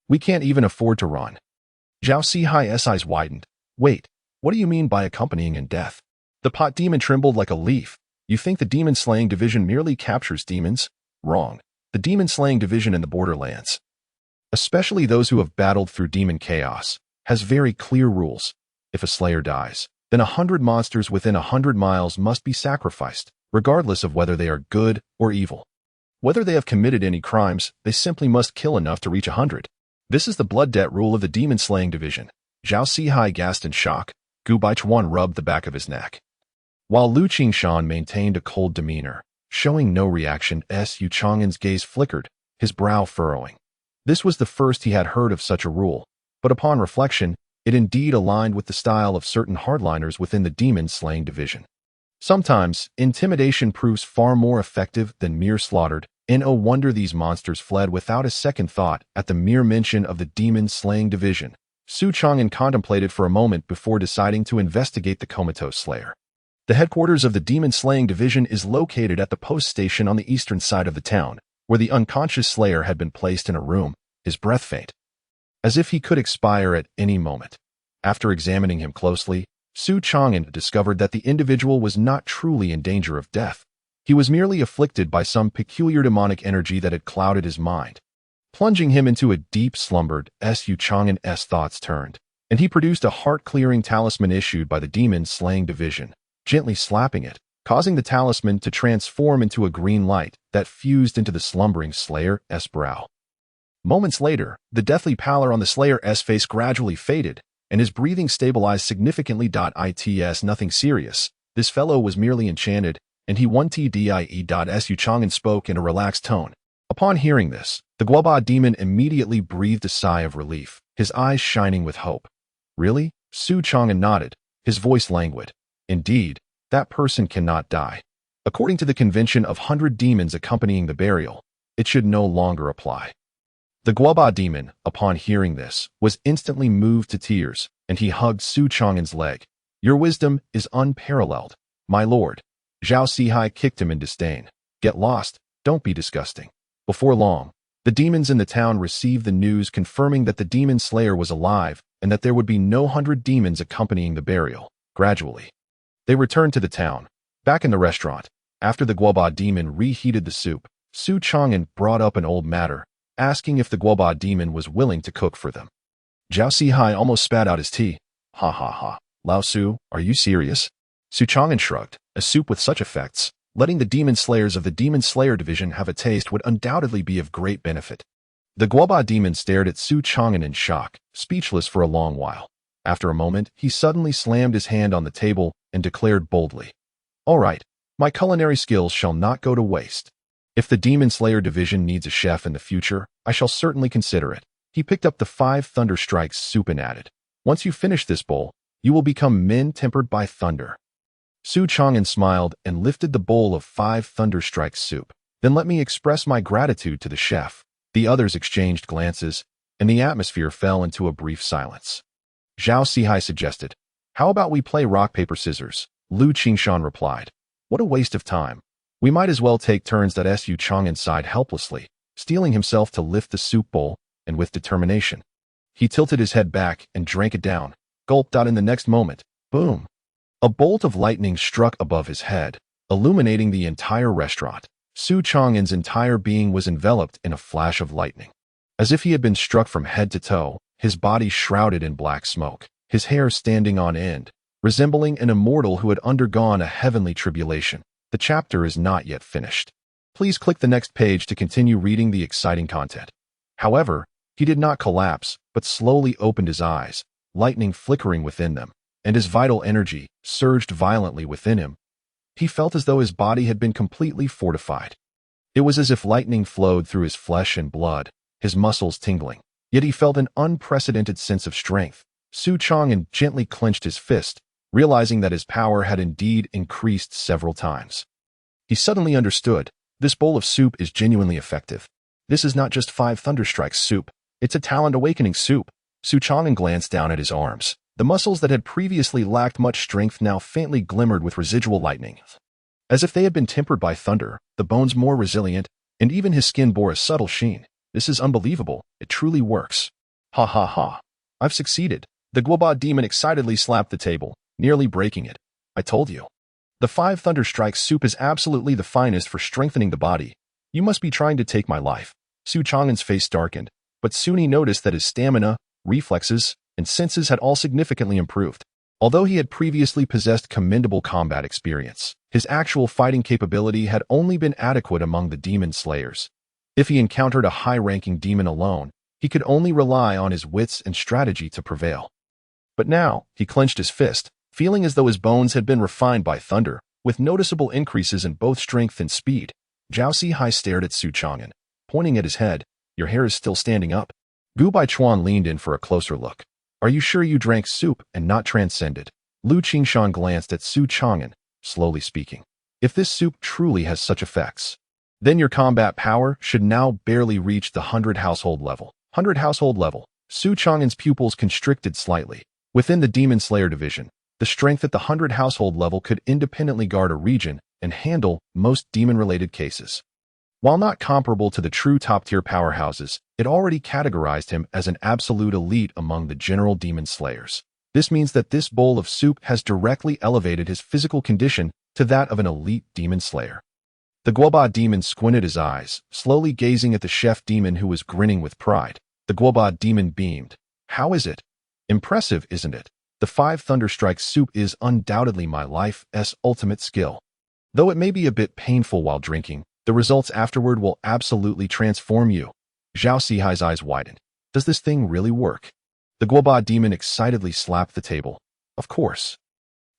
We can't even afford to run. Zhao Sihai's eyes widened. Wait, what do you mean by accompanying in death? The pot demon trembled like a leaf. You think the demon-slaying division merely captures demons? Wrong. The demon-slaying division in the borderlands, especially those who have battled through demon chaos, has very clear rules. If a slayer dies, then 100 monsters within 100 miles must be sacrificed, regardless of whether they are good or evil. Whether they have committed any crimes, they simply must kill enough to reach 100. This is the blood debt rule of the demon-slaying division. Zhao Sihai gasped in shock. Gu Baichuan rubbed the back of his neck, while Lu Qingshan maintained a cold demeanor, showing no reaction. Yu Chang'an's gaze flickered, his brow furrowing. This was the first he had heard of such a rule, but upon reflection, it indeed aligned with the style of certain hardliners within the demon-slaying division. Sometimes, intimidation proves far more effective than mere slaughtered. No wonder these monsters fled without a second thought at the mere mention of the demon-slaying division. Su Chang'an contemplated for a moment before deciding to investigate the comatose slayer. The headquarters of the demon-slaying division is located at the post station on the eastern side of the town, where the unconscious slayer had been placed in a room, his breath faint, as if he could expire at any moment. After examining him closely, Su Chang'an discovered that the individual was not truly in danger of death. He was merely afflicted by some peculiar demonic energy that had clouded his mind, plunging him into a deep slumber. Su Chang'an's thoughts turned, and he produced a heart-clearing talisman issued by the demon-slaying division, gently slapping it, causing the talisman to transform into a green light that fused into the slumbering slayer's brow. Moments later, the deathly pallor on the slayer's face gradually faded, and his breathing stabilized significantly. It's nothing serious. This fellow was merely enchanted, and he won TDIE. Su Chang'an spoke in a relaxed tone. Upon hearing this, the Guoba demon immediately breathed a sigh of relief, his eyes shining with hope. Really? Su Chang'an nodded, his voice languid. Indeed, that person cannot die. According to the convention of 100 demons accompanying the burial, it should no longer apply. The Guoba demon, upon hearing this, was instantly moved to tears, and he hugged Su Chang'an's leg. Your wisdom is unparalleled, my lord. Zhao Sihai kicked him in disdain. Get lost, don't be disgusting. Before long, the demons in the town received the news confirming that the demon slayer was alive and that there would be no 100 demons accompanying the burial. Gradually, they returned to the town. Back in the restaurant, after the Guoba demon reheated the soup, Su Chang'an brought up an old matter, asking if the Guoba demon was willing to cook for them. Zhao Sihai almost spat out his tea. Ha ha ha. Lao Su, are you serious? Su Chang'an shrugged. A soup with such effects, letting the demon slayers of the demon slayer division have a taste would undoubtedly be of great benefit. The Guoba demon stared at Su Chang'an in shock, speechless for a long while. After a moment, he suddenly slammed his hand on the table and declared boldly, All right, my culinary skills shall not go to waste. If the demon slayer division needs a chef in the future, I shall certainly consider it. He picked up the 5 thunder strikes soup and added, Once you finish this bowl, you will become men tempered by thunder. Su Chang'an smiled and lifted the bowl of 5 thunder strikes soup. Then let me express my gratitude to the chef. The others exchanged glances, and the atmosphere fell into a brief silence. Zhao Sihai suggested, How about we play rock, paper, scissors? Lu Qingshan replied, What a waste of time. We might as well take turns. Su Chang'an sighed helplessly, steeling himself to lift the soup bowl, and with determination. He tilted his head back and drank it down, gulped out in the next moment. Boom! A bolt of lightning struck above his head, illuminating the entire restaurant. Su Chang'an's entire being was enveloped in a flash of lightning. As if he had been struck from head to toe, his body shrouded in black smoke, his hair standing on end, resembling an immortal who had undergone a heavenly tribulation. The chapter is not yet finished. Please click the next page to continue reading the exciting content. However, he did not collapse, but slowly opened his eyes, lightning flickering within them, and his vital energy surged violently within him. He felt as though his body had been completely fortified. It was as if lightning flowed through his flesh and blood, his muscles tingling. Yet he felt an unprecedented sense of strength. Xuan gently clenched his fist, realizing that his power had indeed increased several times. He suddenly understood, this bowl of soup is genuinely effective. This is not just 5 thunderstrikes soup, it's a talent awakening soup. Xuan glanced down at his arms. The muscles that had previously lacked much strength now faintly glimmered with residual lightning. As if they had been tempered by thunder, the bones more resilient, and even his skin bore a subtle sheen. This is unbelievable. It truly works. Ha ha ha. I've succeeded. The Guoba demon excitedly slapped the table, nearly breaking it. I told you. The 5 thunderstrikes soup is absolutely the finest for strengthening the body. You must be trying to take my life. Xuan's face darkened, but soon he noticed that his stamina, reflexes, and senses had all significantly improved. Although he had previously possessed commendable combat experience, his actual fighting capability had only been adequate among the demon slayers. If he encountered a high-ranking demon alone, he could only rely on his wits and strategy to prevail. But now, he clenched his fist, feeling as though his bones had been refined by thunder, with noticeable increases in both strength and speed. Zhao Sihai stared at Xuan, pointing at his head. Your hair is still standing up. Gu Baichuan leaned in for a closer look. Are you sure you drank soup and not transcended? Lu Qingshan glanced at Xuan, slowly speaking. If this soup truly has such effects, then your combat power should now barely reach the 100 household level. 100 household level. Xuan's pupils constricted slightly. Within the Demon Slayer division, the strength at the 100 household level could independently guard a region and handle most demon-related cases. While not comparable to the true top-tier powerhouses, it already categorized him as an absolute elite among the general demon slayers. This means that this bowl of soup has directly elevated his physical condition to that of an elite demon slayer. The Guoba demon squinted his eyes, slowly gazing at the chef demon who was grinning with pride. The Guoba demon beamed. How is it? Impressive, isn't it? The 5 thunderstrike soup is undoubtedly my life's ultimate skill. Though it may be a bit painful while drinking, the results afterward will absolutely transform you. Zhao Sihai's eyes widened. Does this thing really work? The Guoba demon excitedly slapped the table. Of course.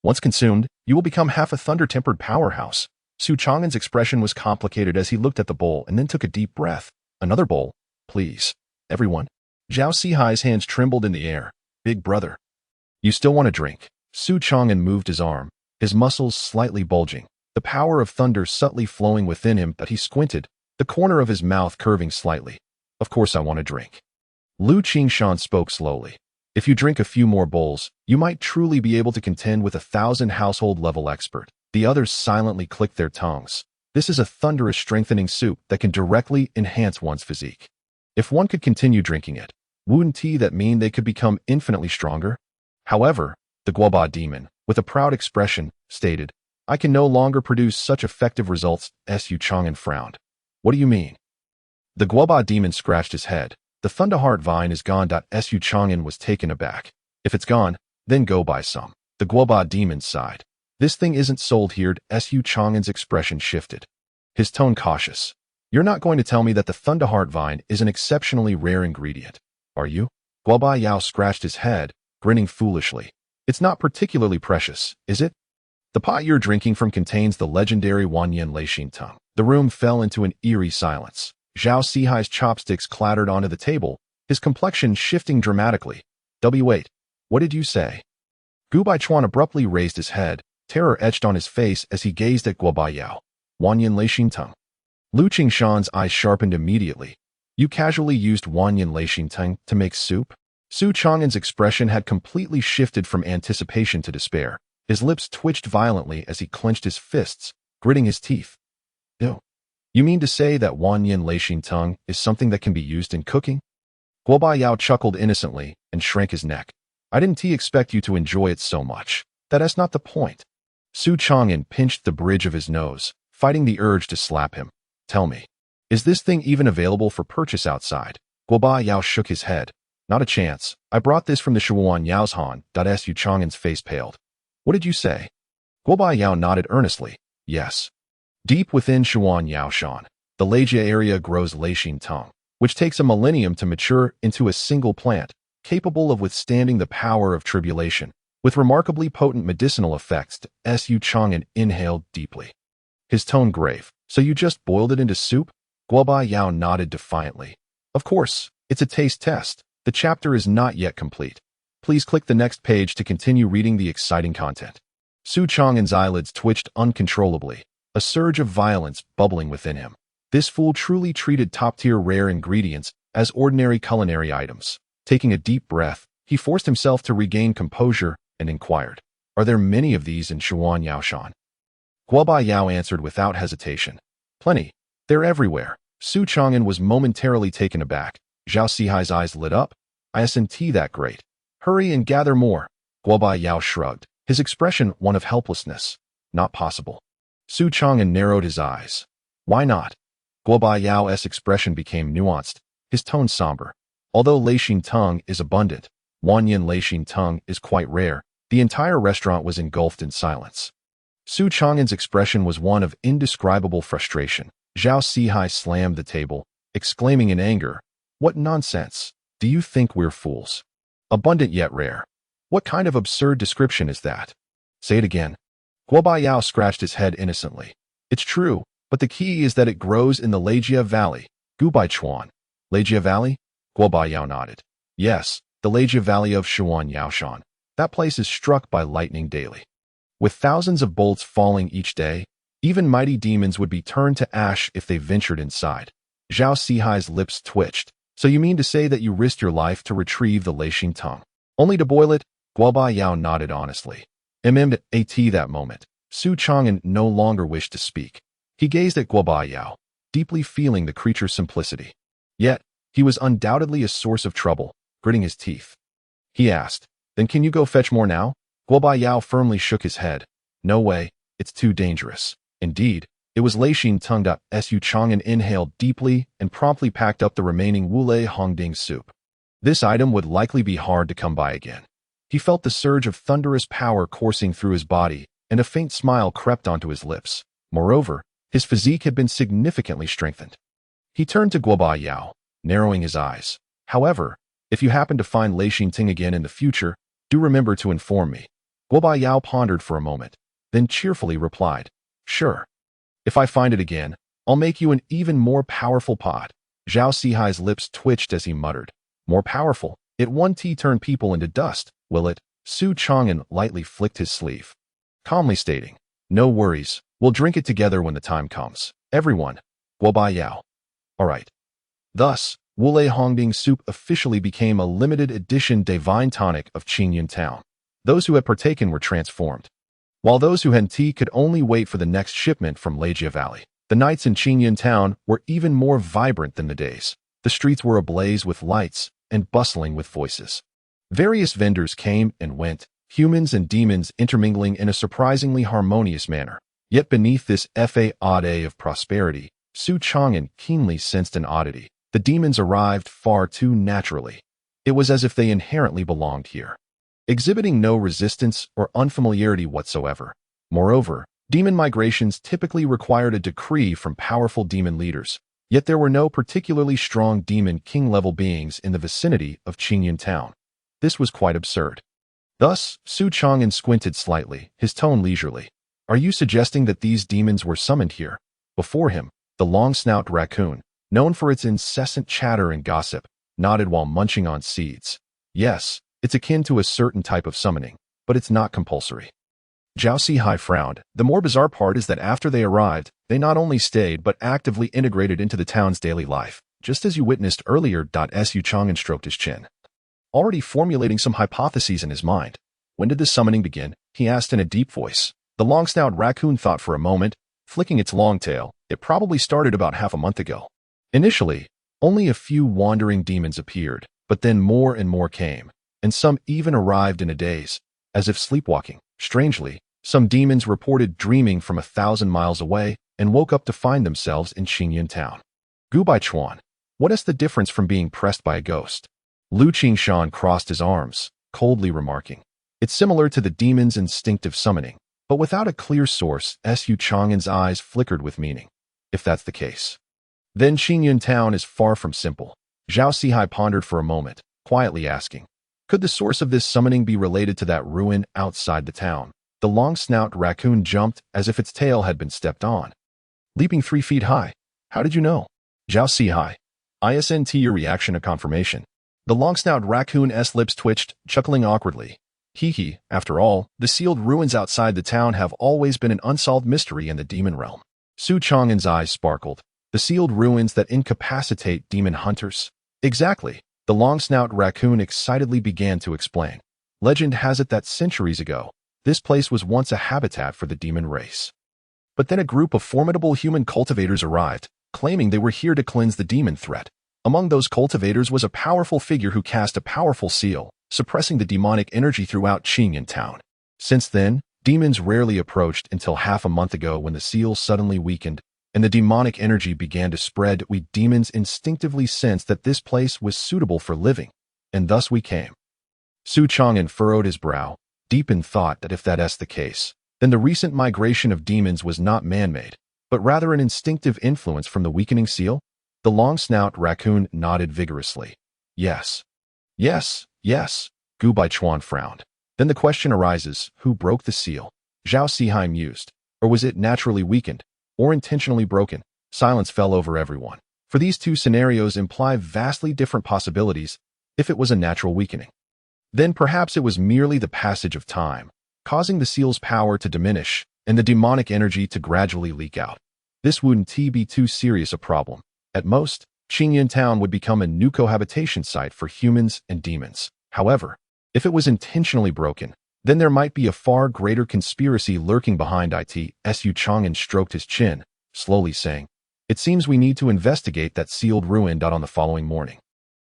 Once consumed, you will become half a thunder-tempered powerhouse. Xuan's expression was complicated as he looked at the bowl and then took a deep breath. Another bowl, please. Everyone. Zhao Sihai's hands trembled in the air. Big brother. You still want a drink? Xuan moved his arm, his muscles slightly bulging, the power of thunder subtly flowing within him, but he squinted, the corner of his mouth curving slightly. Of course I want a drink. Lu Qingshan spoke slowly. If you drink a few more bowls, you might truly be able to contend with 1,000 household level expert. The others silently clicked their tongues. This is a thunderous strengthening soup that can directly enhance one's physique. If one could continue drinking it, wouldn't that mean they could become infinitely stronger? However, the Guoba demon, with a proud expression, stated, I can no longer produce such effective results. Xuan frowned. What do you mean? The Guoba demon scratched his head. The Thunderheart vine is gone. Xuan was taken aback. If it's gone, then go buy some. The Guoba demon sighed. This thing isn't sold here. Xuan's expression shifted. His tone cautious. You're not going to tell me that the Thunderheart vine is an exceptionally rare ingredient, are you? Guoba Yao scratched his head, grinning foolishly. It's not particularly precious, is it? The pot you're drinking from contains the legendary Wanyan Leishin tongue. The room fell into an eerie silence. Zhao Sihai's chopsticks clattered onto the table, his complexion shifting dramatically. Wait, what did you say? Gu Baichuan abruptly raised his head, terror etched on his face as he gazed at Guoba Yao. Wanyan Leishin tongue. Lu Qingshan's eyes sharpened immediately. You casually used Wanyan Leishin tongue to make soup? Xuan's expression had completely shifted from anticipation to despair. His lips twitched violently as he clenched his fists, gritting his teeth. Ew. You mean to say that Wanyan Leishin tongue is something that can be used in cooking? Guoba Yao chuckled innocently and shrank his neck. I didn't expect you to enjoy it so much. That's not the point. Xuan pinched the bridge of his nose, fighting the urge to slap him. Tell me, is this thing even available for purchase outside? Guoba Yao shook his head. Not a chance. I brought this from the Xuan Yao's Han. Xuan's face paled. What did you say? Guobai Yao nodded earnestly. Yes. Deep within Xuan Yaoshan, the Legia area grows Leishin tongue, which takes a millennium to mature into a single plant, capable of withstanding the power of tribulation, with remarkably potent medicinal effects. Su Chang'an inhaled deeply. His tone grave. So you just boiled it into soup? Guobai Yao nodded defiantly. Of course, it's a taste test. The chapter is not yet complete. Please click the next page to continue reading the exciting content. Su Chang'an's eyelids twitched uncontrollably, a surge of violence bubbling within him. This fool truly treated top-tier rare ingredients as ordinary culinary items. Taking a deep breath, he forced himself to regain composure and inquired, "Are there many of these in Xuan Yaoshan?" Guobai Yao answered without hesitation. "Plenty. They're everywhere." Su Chang'an was momentarily taken aback. Zhao Sihai's eyes lit up. "Isn't that great? Hurry and gather more." Guobai Yao shrugged, his expression one of helplessness. "Not possible." Su Chang'an narrowed his eyes. "Why not?" Guobai Yao's expression became nuanced, his tone somber. Although Leishin tongue is abundant, Wanyan Leishin tongue is quite rare. The entire restaurant was engulfed in silence. Su Chang'an's expression was one of indescribable frustration. Zhao Sihai slammed the table, exclaiming in anger, "What nonsense! Do you think we're fools? Abundant yet rare. What kind of absurd description is that? Say it again." Guobai Yao scratched his head innocently. "It's true, but the key is that it grows in the Legia Valley." Gubai Chuan. Legia Valley? Guobai Yao nodded. "Yes, the Legia Valley of Xuan Yaoshan. That place is struck by lightning daily. With thousands of bolts falling each day, even mighty demons would be turned to ash if they ventured inside." Zhao Sihai's lips twitched. "So you mean to say that you risked your life to retrieve the Leishin tongue, only to boil it?" Guobai Yao nodded honestly. At that moment, Su Chang'an no longer wished to speak. He gazed at Guobai Yao, deeply feeling the creature's simplicity. Yet, he was undoubtedly a source of trouble, gritting his teeth. He asked, "Then can you go fetch more now?" Guobai Yao firmly shook his head. "No way, it's too dangerous." Indeed, it was Leishin tongue. Su Chang'an inhaled deeply and promptly packed up the remaining Wulei Hongding soup. This item would likely be hard to come by again. He felt the surge of thunderous power coursing through his body, and a faint smile crept onto his lips. Moreover, his physique had been significantly strengthened. He turned to Guobai Yao, narrowing his eyes. "However, if you happen to find Leishin Ting again in the future, do remember to inform me." Guobai Yao pondered for a moment, then cheerfully replied, "Sure. If I find it again, I'll make you an even more powerful pot." Zhao Sihai's lips twitched as he muttered, "More powerful? It won't turn people into dust, will it?" Su Chang'an lightly flicked his sleeve, calmly stating, "No worries, we'll drink it together when the time comes. Everyone." Guobai Yao. "All right." Thus, Wulei Hongding soup officially became a limited edition divine tonic of Qingyun Town. Those who had partaken were transformed, while those who had tea could only wait for the next shipment from Legia Valley. The nights in Qingyun Town were even more vibrant than the days. The streets were ablaze with lights and bustling with voices. Various vendors came and went, humans and demons intermingling in a surprisingly harmonious manner. Yet beneath this facade of prosperity, Su Chang'an keenly sensed an oddity. The demons arrived far too naturally. It was as if they inherently belonged here, exhibiting no resistance or unfamiliarity whatsoever. Moreover, demon migrations typically required a decree from powerful demon leaders, yet there were no particularly strong demon king-level beings in the vicinity of Qingyun Town. This was quite absurd. Thus, Su Chang'an squinted slightly, his tone leisurely. "Are you suggesting that these demons were summoned here?" Before him, the long-snout raccoon, known for its incessant chatter and gossip, nodded while munching on seeds. "Yes, it's akin to a certain type of summoning, but it's not compulsory." Zhao Sihai frowned. "The more bizarre part is that after they arrived, they not only stayed but actively integrated into the town's daily life, just as you witnessed earlier. Su Chang'an stroked his chin, already formulating some hypotheses in his mind. "When did this summoning begin?" he asked in a deep voice. The long-snout raccoon thought for a moment, flicking its long tail. "It probably started about half a month ago. Initially, only a few wandering demons appeared, but then more and more came, and some even arrived in a daze, as if sleepwalking. Strangely, some demons reported dreaming from 1,000 miles away and woke up to find themselves in Qingyun Town." Gubai Chuan. "What is the difference from being pressed by a ghost?" Lu Qingshan crossed his arms, coldly remarking, It's similar to the demon's instinctive summoning, but without a clear source. Xuan's eyes flickered with meaning. If that's the case, then Qingyun town is far from simple. Zhao Sihai pondered for a moment, quietly asking, could the source of this summoning be related to that ruin outside the town? The long-snout raccoon jumped as if its tail had been stepped on, leaping 3 feet high. How did you know? Zhao Sihai. ISNT your reaction a confirmation. The long-snout raccoon's lips twitched, chuckling awkwardly. Hee, after all, the sealed ruins outside the town have always been an unsolved mystery in the demon realm. Su Chang'an's eyes sparkled. The sealed ruins that incapacitate demon hunters? Exactly. The long-snout raccoon excitedly began to explain. Legend has it that centuries ago, this place was once a habitat for the demon race. But then a group of formidable human cultivators arrived, claiming they were here to cleanse the demon threat. Among those cultivators was a powerful figure who cast a powerful seal, suppressing the demonic energy throughout Qingyun town. Since then, demons rarely approached until half a month ago when the seal suddenly weakened, and the demonic energy began to spread. We demons instinctively sensed that this place was suitable for living, and thus we came. Su Chang'an furrowed his brow, deep in thought that if that's the case, then the recent migration of demons was not man-made, but rather an instinctive influence from the weakening seal. The long-snout raccoon nodded vigorously. Yes. Yes, yes. Gu Baichuan frowned. Then the question arises, who broke the seal? Zhao Sihai mused. Or was it naturally weakened? Or intentionally broken? Silence fell over everyone. For these two scenarios imply vastly different possibilities. If it was a natural weakening, then perhaps it was merely the passage of time, causing the seal's power to diminish and the demonic energy to gradually leak out. This wouldn't be too serious a problem. At most, Qingyun town would become a new cohabitation site for humans and demons. However, if it was intentionally broken, then there might be a far greater conspiracy lurking behind it. Su Chang'an stroked his chin, slowly saying, it seems we need to investigate that sealed ruin. On the following morning,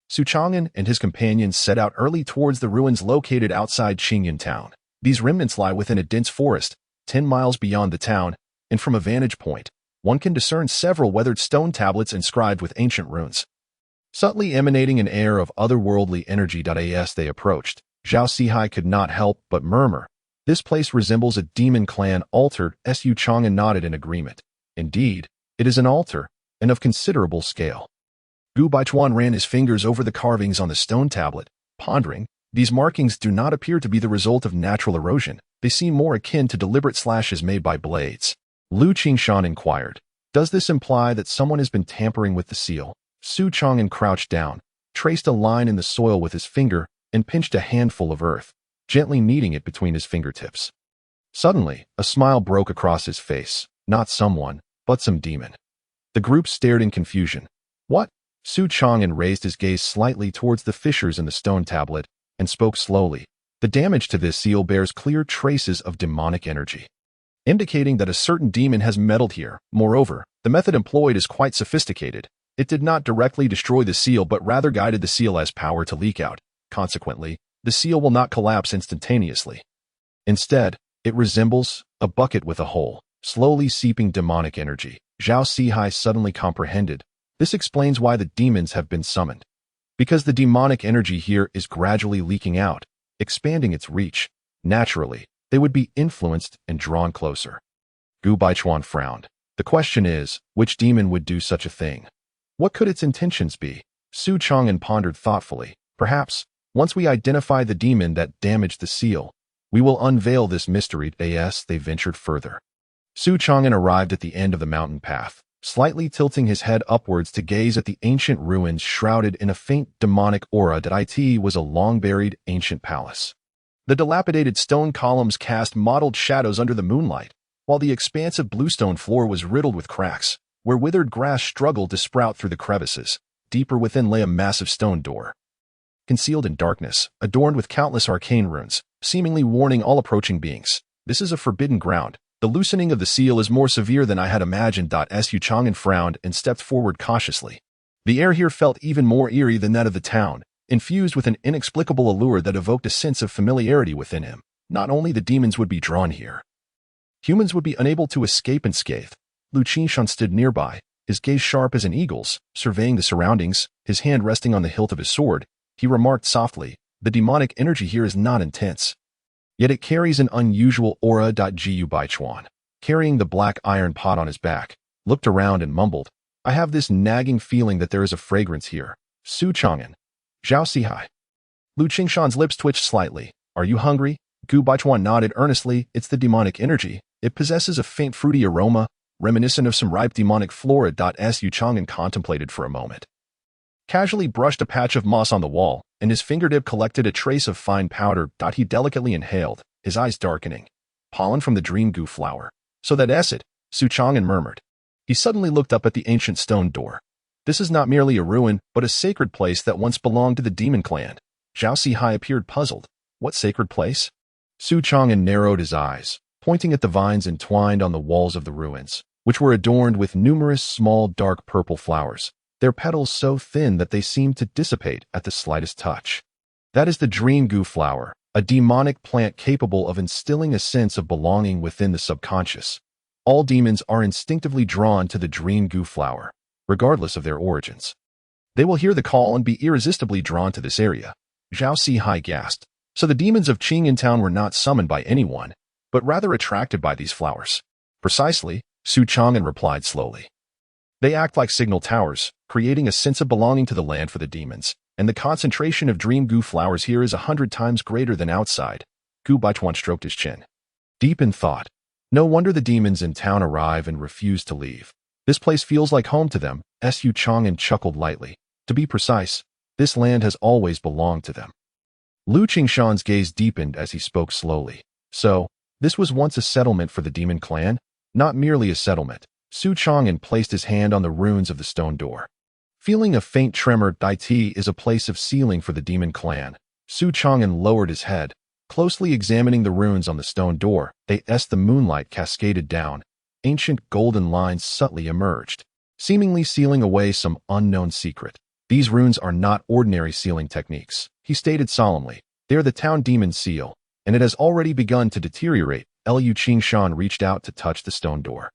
Su Chang'an and his companions set out early towards the ruins located outside Qingyun town. These remnants lie within a dense forest, 10 miles beyond the town, and from a vantage point, one can discern several weathered stone tablets inscribed with ancient runes, subtly emanating an air of otherworldly energy. As they approached, Zhao Sihai could not help but murmur, this place resembles a demon clan altar. Su Chang'an nodded in agreement. Indeed, it is an altar, and of considerable scale. Gu Baichuan ran his fingers over the carvings on the stone tablet, pondering. These markings do not appear to be the result of natural erosion. They seem more akin to deliberate slashes made by blades. Lu Qingshan inquired, does this imply that someone has been tampering with the seal? Su Chang'an crouched down, traced a line in the soil with his finger, and pinched a handful of earth, gently kneading it between his fingertips. Suddenly, a smile broke across his face. Not someone, but some demon. The group stared in confusion. What? Su Chang'an raised his gaze slightly towards the fissures in the stone tablet, and spoke slowly. The damage to this seal bears clear traces of demonic energy, indicating that a certain demon has meddled here. Moreover, the method employed is quite sophisticated. It did not directly destroy the seal but rather guided the seal's power to leak out. Consequently, the seal will not collapse instantaneously. Instead, it resembles a bucket with a hole, slowly seeping demonic energy. Zhao Sihai suddenly comprehended. This explains why the demons have been summoned. Because the demonic energy here is gradually leaking out, expanding its reach. Naturally, they would be influenced and drawn closer. Gu Baichuan frowned. The question is, which demon would do such a thing? What could its intentions be? Su Chang'an pondered thoughtfully. Perhaps, once we identify the demon that damaged the seal, we will unveil this mystery. As they ventured further, Su Chang'an arrived at the end of the mountain path, slightly tilting his head upwards to gaze at the ancient ruins shrouded in a faint demonic aura. It was a long-buried ancient palace. The dilapidated stone columns cast mottled shadows under the moonlight, while the expansive bluestone floor was riddled with cracks, where withered grass struggled to sprout through the crevices. Deeper within lay a massive stone door, concealed in darkness, adorned with countless arcane runes, seemingly warning all approaching beings. This is a forbidden ground. The loosening of the seal is more severe than I had imagined. Su Chang'an frowned and stepped forward cautiously. The air here felt even more eerie than that of the town, infused with an inexplicable allure that evoked a sense of familiarity within him. Not only the demons would be drawn here, humans would be unable to escape unscathed. Lu Qingshan stood nearby, his gaze sharp as an eagle's, surveying the surroundings, his hand resting on the hilt of his sword. He remarked softly, the demonic energy here is not intense. Yet it carries an unusual aura. Gu Bai Xuan, carrying the black iron pot on his back, looked around and mumbled, I have this nagging feeling that there is a fragrance here. Su Chang'an. Zhao Sihai. Lu Qingshan's lips twitched slightly. Are you hungry? Gu Baichuan nodded earnestly. It's the demonic energy. It possesses a faint fruity aroma, reminiscent of some ripe demonic flora. Su Chang'an contemplated for a moment. Casually brushed a patch of moss on the wall, and his fingertip collected a trace of fine powder. He delicately inhaled, his eyes darkening. Pollen from the dream goo flower. So that's it, Su Chang'an murmured. He suddenly looked up at the ancient stone door. This is not merely a ruin, but a sacred place that once belonged to the demon clan. Zhao Sihai appeared puzzled. What sacred place? Su Chang'an narrowed his eyes, pointing at the vines entwined on the walls of the ruins, which were adorned with numerous small dark purple flowers, their petals so thin that they seemed to dissipate at the slightest touch. That is the dream goo flower, a demonic plant capable of instilling a sense of belonging within the subconscious. All demons are instinctively drawn to the dream goo flower, regardless of their origins. They will hear the call and be irresistibly drawn to this area. Zhao Sihai gasped. So the demons of Qingyan Town were not summoned by anyone, but rather attracted by these flowers. Precisely, Su Chang'an replied slowly. They act like signal towers, creating a sense of belonging to the land for the demons, and the concentration of dream goo flowers here is 100 times greater than outside. Gu Baichuan stroked his chin. Deep in thought. No wonder the demons in town arrive and refuse to leave. This place feels like home to them. Su Chang'an chuckled lightly. To be precise, this land has always belonged to them. Lu Qingshan's gaze deepened as he spoke slowly. So, this was once a settlement for the demon clan? Not merely a settlement. Su Chang'an placed his hand on the runes of the stone door. Feeling a faint tremor, Dai is a place of sealing for the demon clan. Su Chang'an lowered his head, closely examining the runes on the stone door. As the moonlight cascaded down, ancient golden lines subtly emerged, seemingly sealing away some unknown secret. These runes are not ordinary sealing techniques, he stated solemnly. They are the town demon seal, and it has already begun to deteriorate. Lu Qingshan reached out to touch the stone door.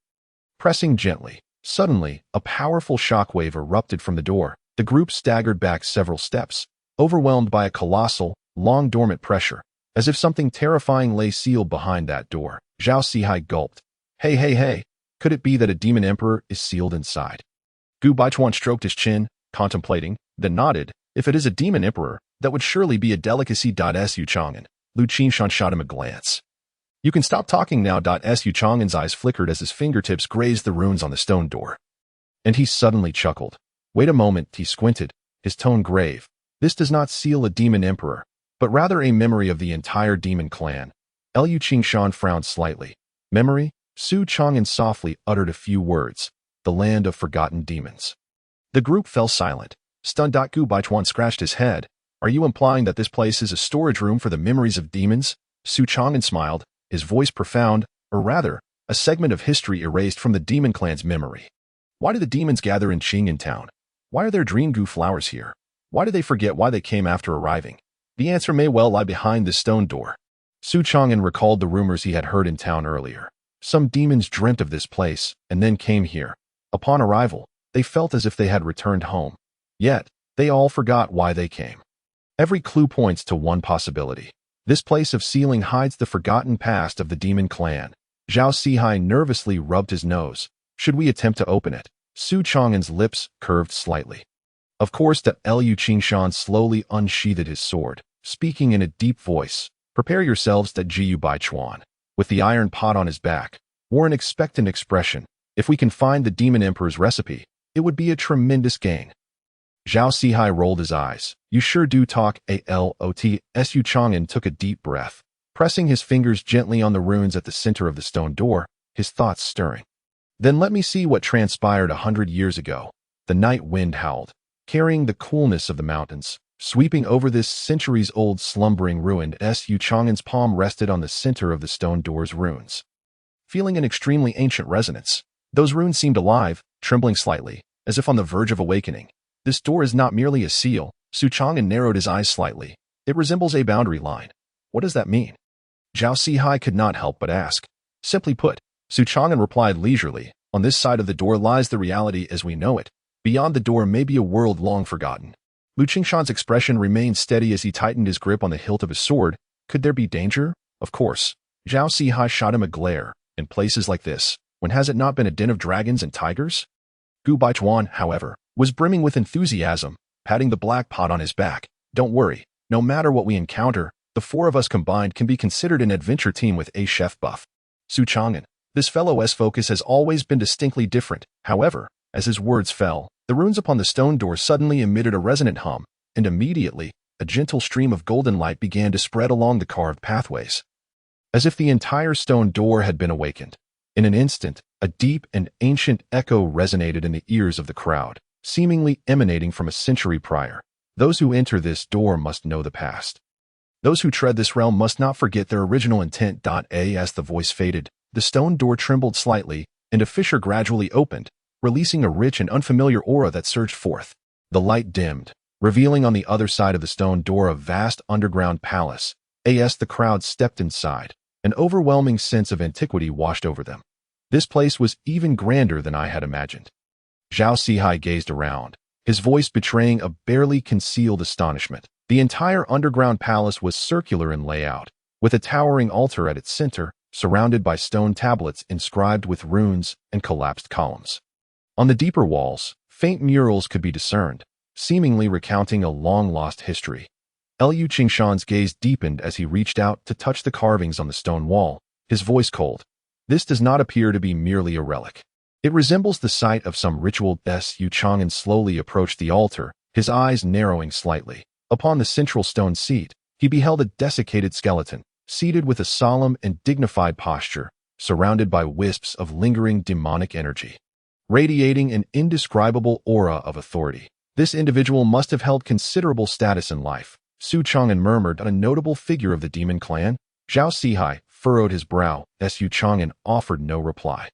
Pressing gently, suddenly, a powerful shockwave erupted from the door. The group staggered back several steps, overwhelmed by a colossal, long-dormant pressure, as if something terrifying lay sealed behind that door. Zhao Sihai gulped. Hey, could it be that a demon emperor is sealed inside? Gu Baichuan stroked his chin, contemplating, then nodded. If it is a demon emperor, that would surely be a delicacy. Su Chang'an. Lu Qingshan shot him a glance. You can stop talking now. Su Chang'an's eyes flickered as his fingertips grazed the runes on the stone door. And he suddenly chuckled. Wait a moment, he squinted, his tone grave. This does not seal a demon emperor, but rather a memory of the entire demon clan. Lu Qingshan frowned slightly. Memory? Su Chang'an softly uttered a few words. The land of forgotten demons. The group fell silent. Stunned. Gu Baichuan scratched his head. Are you implying that this place is a storage room for the memories of demons? Su Chang'an smiled, his voice profound, or rather, a segment of history erased from the demon clan's memory. Why do the demons gather in Qingyan Town? Why are there dream goo flowers here? Why do they forget why they came after arriving? The answer may well lie behind this stone door. Su Chang'an recalled the rumors he had heard in town earlier. Some demons dreamt of this place, and then came here. Upon arrival, they felt as if they had returned home. Yet, they all forgot why they came. Every clue points to one possibility. This place of sealing hides the forgotten past of the demon clan. Zhao Sihai nervously rubbed his nose. Should we attempt to open it? Su Chang'an's lips curved slightly. Of course. Lu Qingshan slowly unsheathed his sword, speaking in a deep voice. Prepare yourselves. Gu Baichuan, with the iron pot on his back, wore an expectant expression. If we can find the demon emperor's recipe, it would be a tremendous gain. Zhao Sihai rolled his eyes. You sure do talk. Alot. Su Chang'an took a deep breath, pressing his fingers gently on the runes at the center of the stone door, his thoughts stirring. Then let me see what transpired 100 years ago. The night wind howled, carrying the coolness of the mountains, sweeping over this centuries-old slumbering ruin. Su Chang'an's palm rested on the center of the stone door's runes, feeling an extremely ancient resonance. Those runes seemed alive, trembling slightly, as if on the verge of awakening. This door is not merely a seal. Su Chang'an narrowed his eyes slightly. It resembles a boundary line. What does that mean? Zhao Sihai could not help but ask. Simply put, Su Chang'an replied leisurely, on this side of the door lies the reality as we know it. Beyond the door may be a world long forgotten. Lu Qingshan's expression remained steady as he tightened his grip on the hilt of his sword. Could there be danger? Of course. Zhao Sihai shot him a glare. In places like this, when has it not been a den of dragons and tigers? Gu Baichuan, however, was brimming with enthusiasm, patting the black pot on his back. Don't worry, no matter what we encounter, the four of us combined can be considered an adventure team with a chef buff. Su Chang'an, this fellow's focus has always been distinctly different. However, as his words fell, the runes upon the stone door suddenly emitted a resonant hum, and immediately, a gentle stream of golden light began to spread along the carved pathways. As if the entire stone door had been awakened. In an instant, a deep and ancient echo resonated in the ears of the crowd, seemingly emanating from a century prior. Those who enter this door must know the past. Those who tread this realm must not forget their original intent. As the voice faded, the stone door trembled slightly, and a fissure gradually opened, releasing a rich and unfamiliar aura that surged forth. The light dimmed, revealing on the other side of the stone door a vast underground palace. As the crowd stepped inside, an overwhelming sense of antiquity washed over them. This place was even grander than I had imagined. Zhao Sihai gazed around, his voice betraying a barely concealed astonishment. The entire underground palace was circular in layout, with a towering altar at its center, surrounded by stone tablets inscribed with runes and collapsed columns. On the deeper walls, faint murals could be discerned, seemingly recounting a long-lost history. Liu Qingshan's gaze deepened as he reached out to touch the carvings on the stone wall, his voice cold. This does not appear to be merely a relic. It resembles the site of some ritual. Yu Chang'an slowly approached the altar, his eyes narrowing slightly. Upon the central stone seat, he beheld a desiccated skeleton, seated with a solemn and dignified posture, surrounded by wisps of lingering demonic energy, radiating an indescribable aura of authority. This individual must have held considerable status in life. Su Chang'an murmured, a notable figure of the demon clan. Zhao Sihai furrowed his brow. Su Chang'an offered no reply,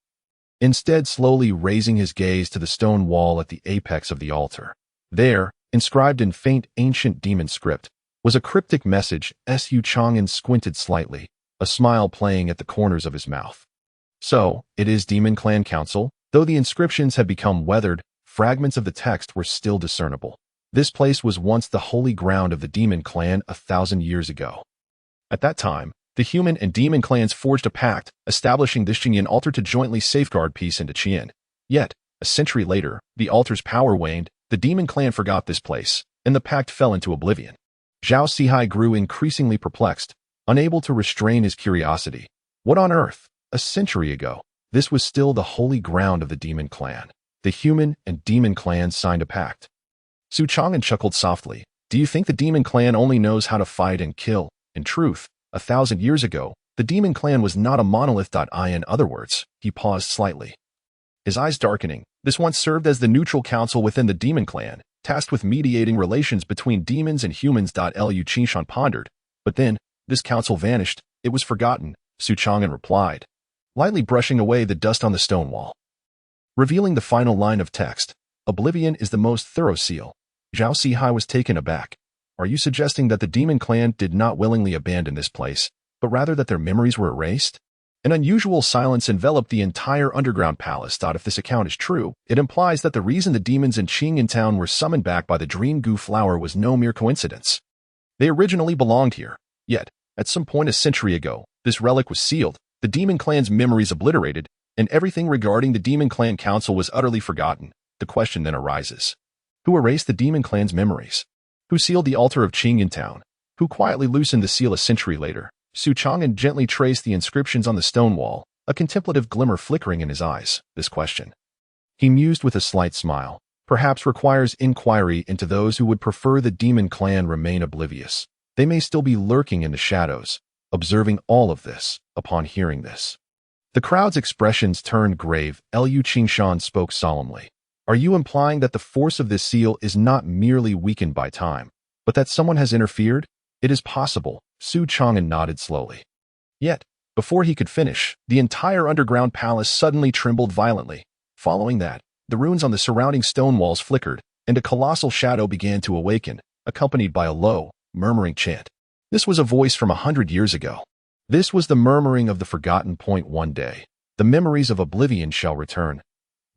instead slowly raising his gaze to the stone wall at the apex of the altar. There, inscribed in faint ancient demon script, was a cryptic message. Su Chang'an squinted slightly, a smile playing at the corners of his mouth. So, it is Demon Clan Council. Though the inscriptions had become weathered, fragments of the text were still discernible. This place was once the holy ground of the Demon Clan 1,000 years ago. At that time, the human and demon clans forged a pact, establishing this Xingyan altar to jointly safeguard peace in Qian. Yet, a century later, the altar's power waned, the demon clan forgot this place, and the pact fell into oblivion. Zhao Sihai grew increasingly perplexed, unable to restrain his curiosity. What on earth? A century ago, this was still the holy ground of the demon clan. The human and demon clans signed a pact. Su Chang'an chuckled softly. Do you think the demon clan only knows how to fight and kill? In truth, 1,000 years ago, the demon clan was not a monolith. In other words, he paused slightly, his eyes darkening. This once served as the neutral council within the demon clan, tasked with mediating relations between demons and humans. Liu Qingshan pondered. But then, this council vanished. It was forgotten, Su Chang'an replied, lightly brushing away the dust on the stone wall, revealing the final line of text. Oblivion is the most thorough seal. Zhao Sihai was taken aback. Are you suggesting that the demon clan did not willingly abandon this place, but rather that their memories were erased? An unusual silence enveloped the entire underground palace. If this account is true, it implies that the reason the demons in Qingyan town were summoned back by the Dream Gu flower was no mere coincidence. They originally belonged here. Yet, at some point a century ago, this relic was sealed, the demon clan's memories obliterated, and everything regarding the demon clan council was utterly forgotten. The question then arises. Who erased the demon clan's memories? Who sealed the altar of Qingyan town? Who quietly loosened the seal a century later? Su Chang'an gently traced the inscriptions on the stone wall, a contemplative glimmer flickering in his eyes. This question, he mused with a slight smile, perhaps requires inquiry into those who would prefer the demon clan remain oblivious. They may still be lurking in the shadows, observing all of this. Upon hearing this, the crowd's expressions turned grave. Liu Qingshan spoke solemnly. Are you implying that the force of this seal is not merely weakened by time, but that someone has interfered? It is possible. Su Chang'an nodded slowly. Yet, before he could finish, the entire underground palace suddenly trembled violently. Following that, the runes on the surrounding stone walls flickered, and a colossal shadow began to awaken, accompanied by a low, murmuring chant. This was a voice from 100 years ago. This was the murmuring of the forgotten point. One day, the memories of oblivion shall return.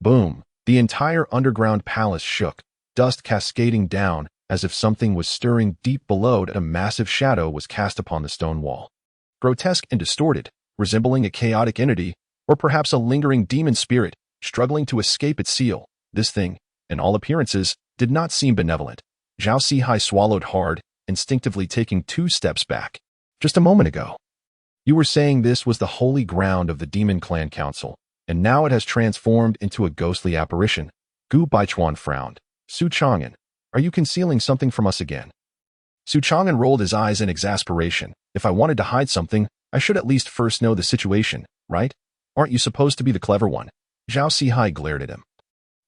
Boom! The entire underground palace shook, dust cascading down, as if something was stirring deep below. A massive shadow was cast upon the stone wall. grotesque and distorted, resembling a chaotic entity, or perhaps a lingering demon spirit struggling to escape its seal. This thing, in all appearances, did not seem benevolent. Zhao Sihai swallowed hard, instinctively taking 2 steps back. Just a moment ago, you were saying this was the holy ground of the Demon Clan Council, and now it has transformed into a ghostly apparition. Gu Baichuan frowned. Su Chang'an, are you concealing something from us again? Su Chang'an rolled his eyes in exasperation. If I wanted to hide something, I should at least first know the situation, right? Aren't you supposed to be the clever one? Zhao Sihai glared at him.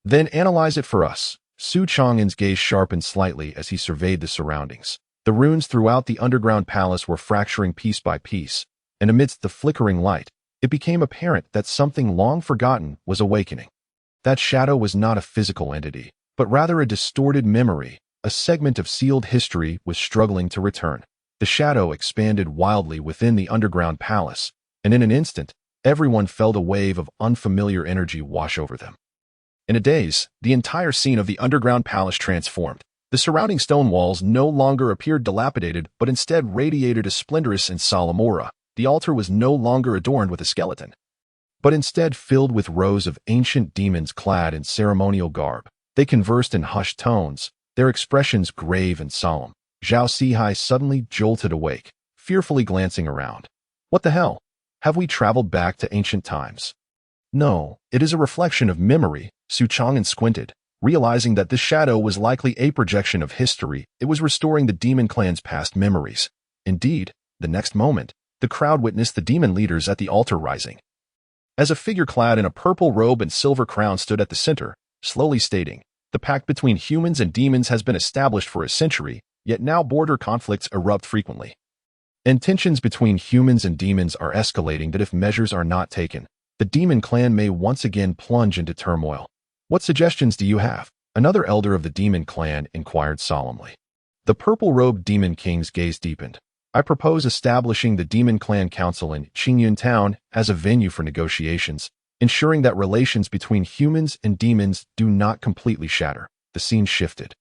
Then analyze it for us. Su Chang'an's gaze sharpened slightly as he surveyed the surroundings. The runes throughout the underground palace were fracturing piece by piece, and amidst the flickering light, it became apparent that something long forgotten was awakening. That shadow was not a physical entity, but rather a distorted memory. A segment of sealed history was struggling to return. The shadow expanded wildly within the underground palace, and in an instant, everyone felt a wave of unfamiliar energy wash over them. In a daze, the entire scene of the underground palace transformed. The surrounding stone walls no longer appeared dilapidated, but instead radiated a splendorous and solemn aura. The altar was no longer adorned with a skeleton, but instead filled with rows of ancient demons clad in ceremonial garb. They conversed in hushed tones, their expressions grave and solemn. Zhao Sihai suddenly jolted awake, fearfully glancing around. What the hell? Have we traveled back to ancient times? No, it is a reflection of memory. Su Chang'an squinted, realizing that this shadow was likely a projection of history. It was restoring the demon clan's past memories. Indeed, the next moment, the crowd witnessed the demon leaders at the altar rising. As a figure clad in a purple robe and silver crown stood at the center, slowly stating, "The pact between humans and demons has been established for a century, yet now border conflicts erupt frequently. And tensions between humans and demons are escalating that if measures are not taken, the demon clan may once again plunge into turmoil. What suggestions do you have?" Another elder of the demon clan inquired solemnly. The purple-robed demon king's gaze deepened. "I propose establishing the Demon Clan Council in Qingyun Town as a venue for negotiations, ensuring that relations between humans and demons do not completely shatter." The scene shifted,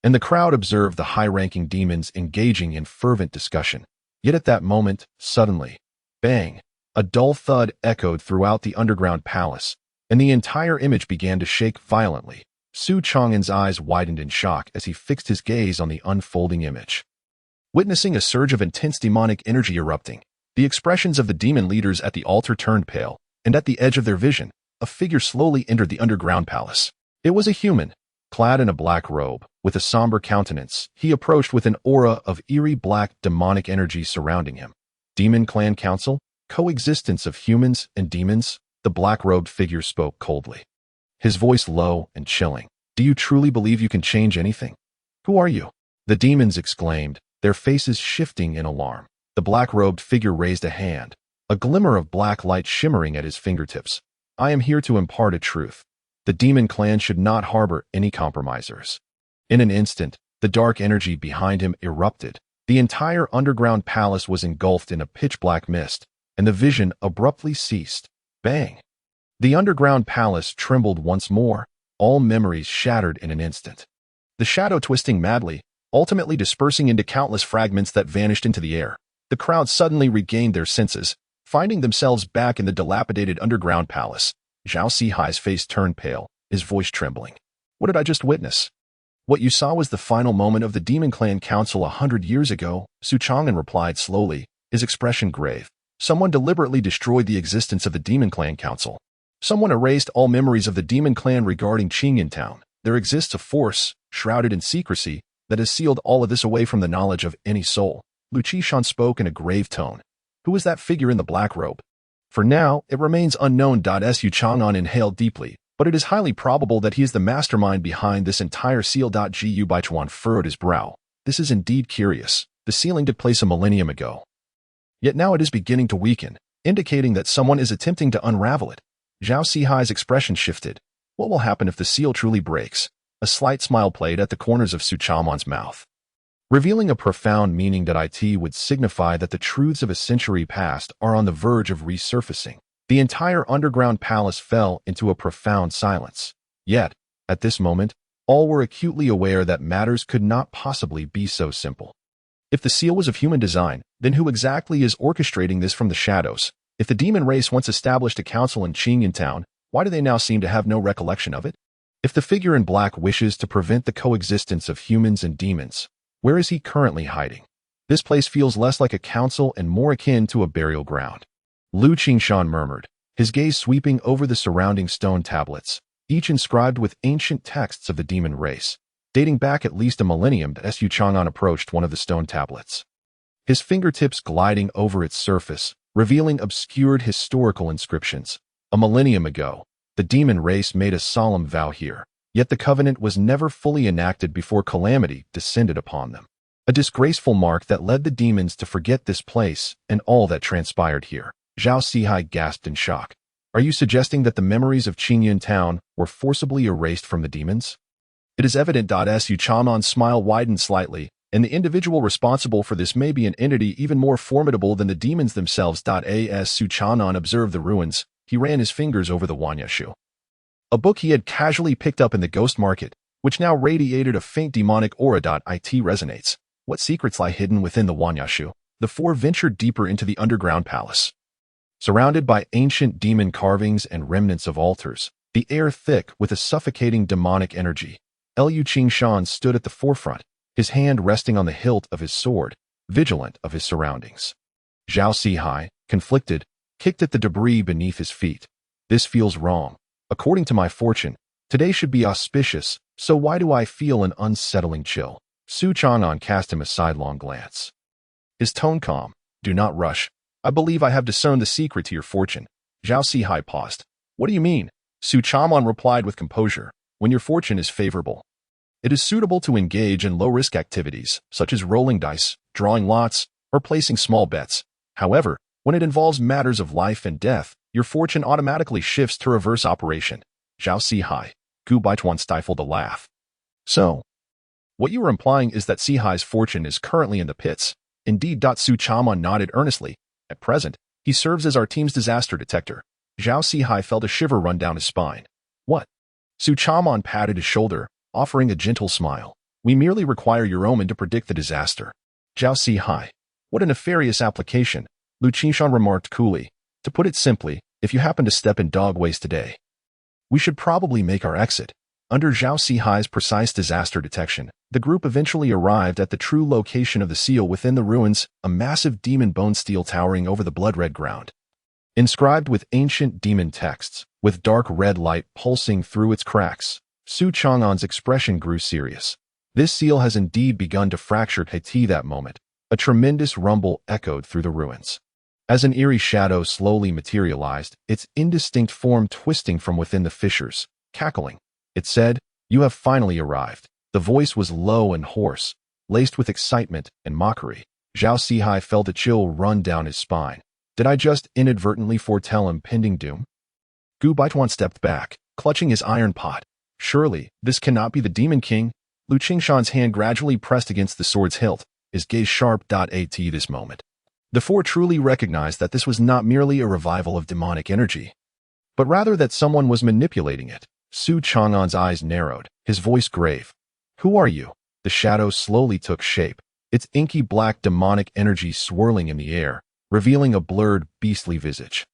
and the crowd observed the high-ranking demons engaging in fervent discussion. Yet at that moment, suddenly, bang, a dull thud echoed throughout the underground palace, and the entire image began to shake violently. Su Chang'an's eyes widened in shock as he fixed his gaze on the unfolding image. Witnessing a surge of intense demonic energy erupting, the expressions of the demon leaders at the altar turned pale, and at the edge of their vision, a figure slowly entered the underground palace. It was a human, clad in a black robe, with a somber countenance. He approached with an aura of eerie black demonic energy surrounding him. Demon Clan Council? Coexistence of humans and demons? The black-robed figure spoke coldly, his voice low and chilling. "Do you truly believe you can change anything? Who are you?" The demons exclaimed, their faces shifting in alarm. The black-robed figure raised a hand, a glimmer of black light shimmering at his fingertips. "I am here to impart a truth. The demon clan should not harbor any compromisers." In an instant, the dark energy behind him erupted. The entire underground palace was engulfed in a pitch-black mist, and the vision abruptly ceased. Bang! The underground palace trembled once more, all memories shattered in an instant. The shadow twisting madly, ultimately dispersing into countless fragments that vanished into the air. The crowd suddenly regained their senses, finding themselves back in the dilapidated underground palace. Zhao Sihai's face turned pale, his voice trembling. "What did I just witness?" "What you saw was the final moment of the Demon Clan Council 100 years ago," Su Chang'an replied slowly, his expression grave. "Someone deliberately destroyed the existence of the Demon Clan Council. Someone erased all memories of the Demon Clan regarding Qingyun Town. There exists a force, shrouded in secrecy, that has sealed all of this away from the knowledge of any soul." Lu Qishan spoke in a grave tone. "Who is that figure in the black robe?" "For now, it remains unknown." Su Chang'an inhaled deeply, "but it is highly probable that he is the mastermind behind this entire seal. Gu Baichuan furrowed his brow. "This is indeed curious. The sealing took place a millennium ago. Yet now it is beginning to weaken, indicating that someone is attempting to unravel it." Zhao Sihai's expression shifted. "What will happen if the seal truly breaks?" A slight smile played at the corners of Su Chang'an's mouth, revealing a profound meaning that it would signify that the truths of a century past are on the verge of resurfacing. The entire underground palace fell into a profound silence. Yet, at this moment, all were acutely aware that matters could not possibly be so simple. If the seal was of human design, then who exactly is orchestrating this from the shadows? If the demon race once established a council in Qingyan Town, why do they now seem to have no recollection of it? If the figure in black wishes to prevent the coexistence of humans and demons, where is he currently hiding? This place feels less like a council and more akin to a burial ground. Lu Qingshan murmured, his gaze sweeping over the surrounding stone tablets, each inscribed with ancient texts of the demon race, dating back at least a millennium as Yu Chang'an approached one of the stone tablets. His fingertips gliding over its surface, revealing obscured historical inscriptions. A millennium ago, the demon race made a solemn vow here, yet the covenant was never fully enacted before calamity descended upon them. A disgraceful mark that led the demons to forget this place and all that transpired here. Zhao Sihai gasped in shock. Are you suggesting that the memories of Qingyan Town were forcibly erased from the demons? It is evident. Su Chaman's smile widened slightly, and the individual responsible for this may be an entity even more formidable than the demons themselves. As Su Chanan observed the ruins, he ran his fingers over the Wanyashu. A book he had casually picked up in the ghost market, which now radiated a faint demonic aura. It resonates. What secrets lie hidden within the Wanyashu? The four ventured deeper into the underground palace. Surrounded by ancient demon carvings and remnants of altars, the air thick with a suffocating demonic energy, Lu Qingshan stood at the forefront, his hand resting on the hilt of his sword, vigilant of his surroundings. Zhao Sihai, conflicted, kicked at the debris beneath his feet. This feels wrong. According to my fortune, today should be auspicious, so why do I feel an unsettling chill? Su Chang'an cast him a sidelong glance. His tone calm. Do not rush. I believe I have discerned the secret to your fortune. Zhao Sihai paused. What do you mean? Su Chang'an replied with composure. When your fortune is favorable, it is suitable to engage in low-risk activities, such as rolling dice, drawing lots, or placing small bets. However, when it involves matters of life and death, your fortune automatically shifts to reverse operation. Zhao Sihai. Gu Baituan stifled a laugh. So, what you are implying is that Sihai's fortune is currently in the pits. Indeed. Su Chaman nodded earnestly. At present, he serves as our team's disaster detector. Zhao Sihai felt a shiver run down his spine. What? Su Chaman patted his shoulder, offering a gentle smile. We merely require your omen to predict the disaster. Zhao Sihai. What a nefarious application, Lu Qingshan remarked coolly. To put it simply, if you happen to step in dog waste today, we should probably make our exit. Under Zhao Sihai's precise disaster detection, the group eventually arrived at the true location of the seal within the ruins, a massive demon bone stele towering over the blood-red ground. Inscribed with ancient demon texts, with dark red light pulsing through its cracks, Su Chang'an's expression grew serious. This seal has indeed begun to fracture Haiti. That moment, a tremendous rumble echoed through the ruins. As an eerie shadow slowly materialized, its indistinct form twisting from within the fissures, cackling. It said, "You have finally arrived." The voice was low and hoarse, laced with excitement and mockery. Zhao Sihai felt a chill run down his spine. Did I just inadvertently foretell impending doom? Gu Baituan stepped back, clutching his iron pot. Surely, this cannot be the Demon King. Lu Qingshan's hand gradually pressed against the sword's hilt, his gaze sharp. At this moment, the four truly recognized that this was not merely a revival of demonic energy, but rather that someone was manipulating it. Su Chang'an's eyes narrowed, his voice grave. Who are you? The shadow slowly took shape, its inky black demonic energy swirling in the air, revealing a blurred, beastly visage.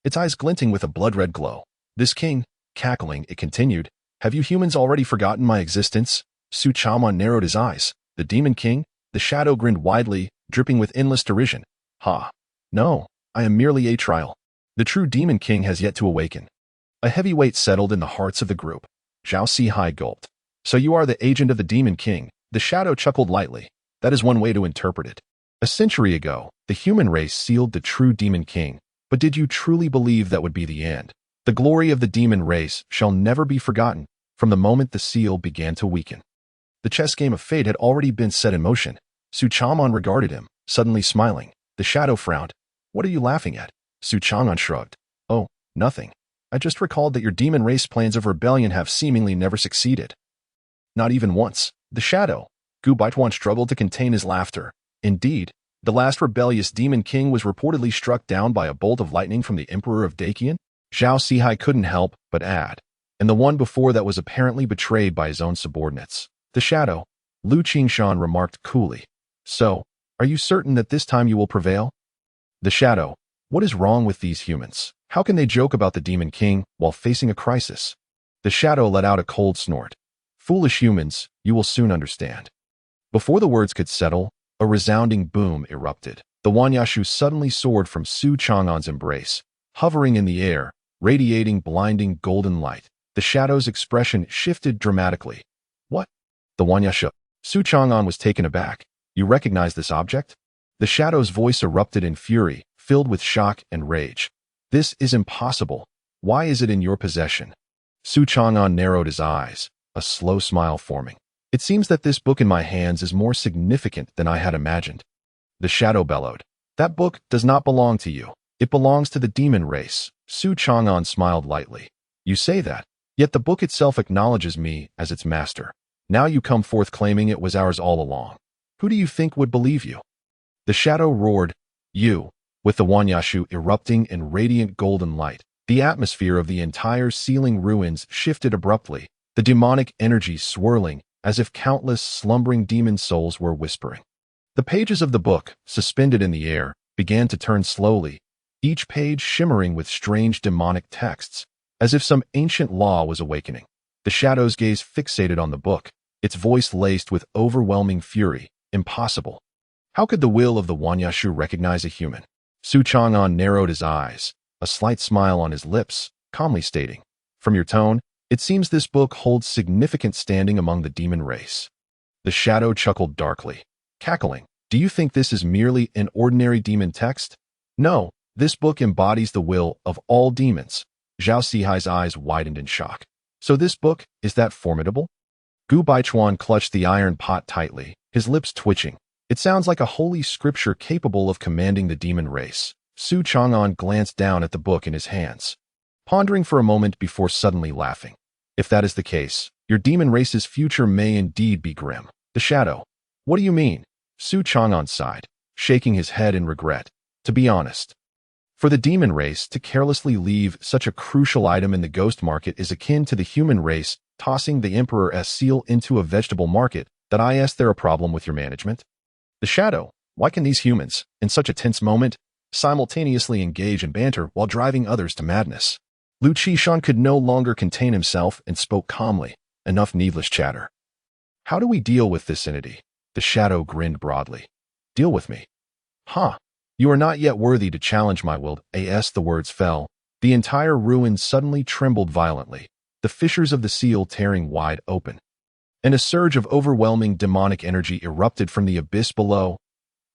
Its eyes glinting with a blood-red glow. This king, cackling, it continued. Have you humans already forgotten my existence? Su Chaman narrowed his eyes. The Demon King? The shadow grinned widely, dripping with endless derision. Ha! No, I am merely a trial. The true Demon King has yet to awaken. A heavy weight settled in the hearts of the group. Zhao Sihai gulped. So you are the agent of the Demon King. The shadow chuckled lightly. That is one way to interpret it. A century ago, the human race sealed the true Demon King. But did you truly believe that would be the end? The glory of the demon race shall never be forgotten. From the moment the seal began to weaken, the chess game of fate had already been set in motion. Su Chang'an regarded him, suddenly smiling. The shadow frowned. What are you laughing at? Su Chang'an shrugged. Oh, nothing. I just recalled that your demon race plans of rebellion have seemingly never succeeded. Not even once. The shadow. Gu Baituan struggled to contain his laughter. Indeed, the last rebellious demon king was reportedly struck down by a bolt of lightning from the emperor of Dakian. Zhao Sihai couldn't help but add. And the one before that was apparently betrayed by his own subordinates. The shadow. Lu Qingshan remarked coolly. So, Are you certain that this time you will prevail? The shadow. What is wrong with these humans? How can they joke about the Demon King while facing a crisis? The shadow let out a cold snort. Foolish humans, you will soon understand. Before the words could settle, a resounding boom erupted. The Wanyashu suddenly soared from Su Chang'an's embrace, hovering in the air, radiating blinding golden light. The shadow's expression shifted dramatically. What? The Wanyashu. Su Chang'an was taken aback. You recognize this object? The shadow's voice erupted in fury, filled with shock and rage. This is impossible. Why is it in your possession? Su Chang'an narrowed his eyes, a slow smile forming. It seems that this book in my hands is more significant than I had imagined. The shadow bellowed. That book does not belong to you. It belongs to the demon race. Su Chang'an smiled lightly. You say that, yet the book itself acknowledges me as its master. Now you come forth claiming it was ours all along. Who do you think would believe you? The shadow roared. You, with the Wanyashu erupting in radiant golden light. The atmosphere of the entire ceiling ruins shifted abruptly, the demonic energy swirling as if countless slumbering demon souls were whispering. The pages of the book, suspended in the air, began to turn slowly, each page shimmering with strange demonic texts, as if some ancient law was awakening. The shadow's gaze fixated on the book, its voice laced with overwhelming fury. Impossible. How could the will of the Wanyashu recognize a human? Su Chang'an narrowed his eyes, a slight smile on his lips, calmly stating, From your tone, it seems this book holds significant standing among the demon race. The shadow chuckled darkly, cackling. Do you think this is merely an ordinary demon text? No, this book embodies the will of all demons. Zhao Sihai's eyes widened in shock. So this book, is that formidable? Gu Baichuan clutched the iron pot tightly, his lips twitching. It sounds like a holy scripture capable of commanding the demon race. Su Chang'an glanced down at the book in his hands, pondering for a moment before suddenly laughing. If that is the case, your demon race's future may indeed be grim. The shadow. What do you mean? Su Chang'an sighed, shaking his head in regret. To be honest, for the demon race to carelessly leave such a crucial item in the ghost market is akin to the human race tossing the emperor's seal into a vegetable market. That I ask there a problem with your management? The shadow. Why can these humans, in such a tense moment, simultaneously engage in banter while driving others to madness? Lu Qishan could no longer contain himself and spoke calmly. Enough needless chatter. How do we deal with this entity? The shadow grinned broadly. Deal with me? Huh. You are not yet worthy to challenge my will. As the words fell, the entire ruin suddenly trembled violently, the fissures of the seal tearing wide open. And a surge of overwhelming demonic energy erupted from the abyss below.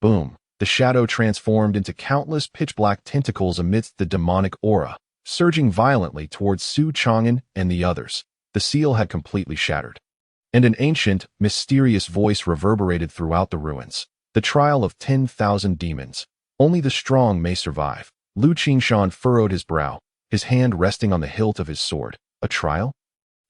Boom. The shadow transformed into countless pitch-black tentacles amidst the demonic aura, surging violently towards Su Chang'an and the others. The seal had completely shattered. And an ancient, mysterious voice reverberated throughout the ruins. The trial of 10,000 demons. Only the strong may survive. Lu Qingshan furrowed his brow, his hand resting on the hilt of his sword. A trial?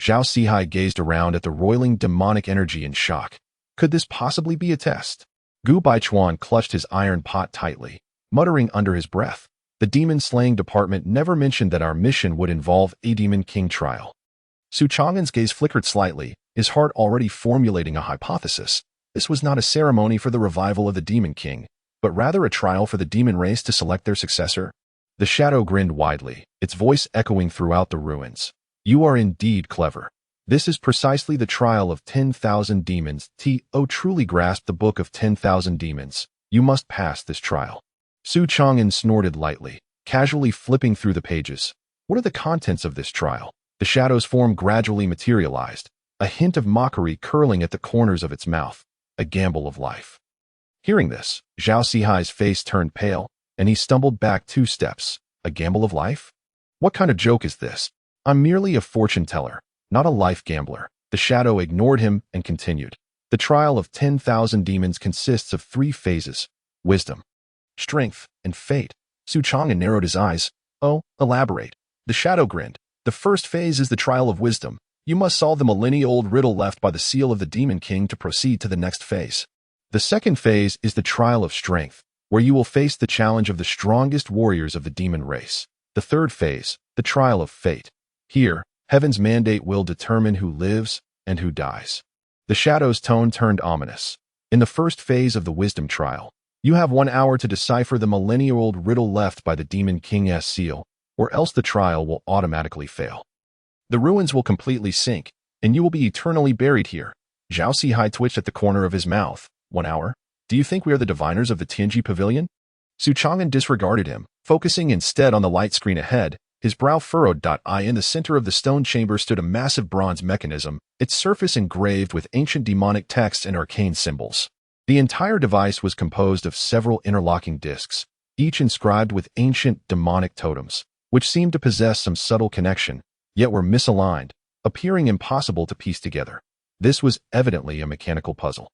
Zhao Sihai gazed around at the roiling demonic energy in shock. Could this possibly be a test? Gu Baichuan clutched his iron pot tightly, muttering under his breath. The demon-slaying department never mentioned that our mission would involve a demon king trial. Su Chang'an's gaze flickered slightly, his heart already formulating a hypothesis. This was not a ceremony for the revival of the demon king, but rather a trial for the demon race to select their successor. The shadow grinned widely, its voice echoing throughout the ruins. You are indeed clever. This is precisely the trial of 10,000 demons. T.O. truly grasped the book of 10,000 demons. You must pass this trial. Su Chang'an snorted lightly, casually flipping through the pages. What are the contents of this trial? The shadow's form gradually materialized, a hint of mockery curling at the corners of its mouth. A gamble of life. Hearing this, Zhao Sihai's face turned pale, and he stumbled back 2 steps. A gamble of life? What kind of joke is this? I'm merely a fortune teller, not a life gambler. The shadow ignored him and continued. The trial of 10,000 demons consists of 3 phases: wisdom, strength, and fate. Su Chang'an narrowed his eyes. Oh, elaborate. The shadow grinned. The first phase is the trial of wisdom. You must solve the millennia-old riddle left by the seal of the Demon King to proceed to the next phase. The second phase is the trial of strength, where you will face the challenge of the strongest warriors of the demon race. The third phase, the trial of fate. Here, heaven's mandate will determine who lives and who dies. The shadow's tone turned ominous. In the first phase of the wisdom trial, You have 1 hour to decipher the millennia-old riddle left by the Demon King's seal, or else the trial will automatically fail. The ruins will completely sink, and you will be eternally buried here. Zhao Sihai twitched at the corner of his mouth. 1 hour? Do you think we are the diviners of the Tianji Pavilion? Su Chang'an disregarded him, focusing instead on the light screen ahead, his brow furrowed. In the center of the stone chamber stood a massive bronze mechanism, its surface engraved with ancient demonic texts and arcane symbols. The entire device was composed of several interlocking discs, each inscribed with ancient demonic totems, which seemed to possess some subtle connection, yet were misaligned, appearing impossible to piece together. This was evidently a mechanical puzzle.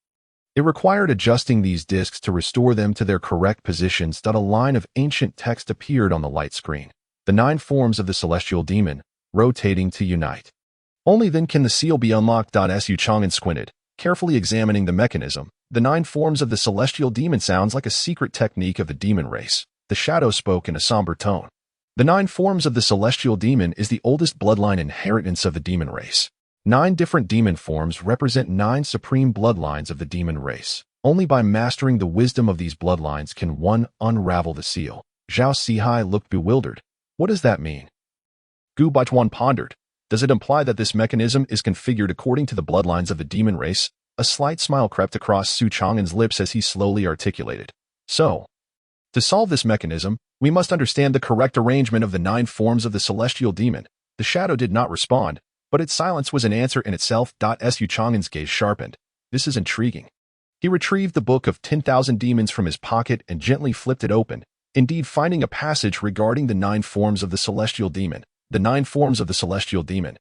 It required adjusting these discs to restore them to their correct positions. A line of ancient text appeared on the light screen. The 9 forms of the celestial demon, rotating to unite. Only then can the seal be unlocked. Su Chang'an squinted, carefully examining the mechanism. The 9 forms of the celestial demon sounds like a secret technique of the demon race. The shadow spoke in a somber tone. The 9 forms of the celestial demon is the oldest bloodline inheritance of the demon race. 9 different demon forms represent 9 supreme bloodlines of the demon race. Only by mastering the wisdom of these bloodlines can one unravel the seal. Zhao Sihai looked bewildered. What does that mean? Gu Baichuan pondered. Does it imply that this mechanism is configured according to the bloodlines of the demon race? A slight smile crept across Su Chang'an's lips as he slowly articulated. So, to solve this mechanism, we must understand the correct arrangement of the 9 forms of the celestial demon. The shadow did not respond, but its silence was an answer in itself. Su Chang'an's gaze sharpened. This is intriguing. He retrieved the book of 10,000 demons from his pocket and gently flipped it open, indeed finding a passage regarding the 9 forms of the celestial demon. The 9 forms of the celestial demon.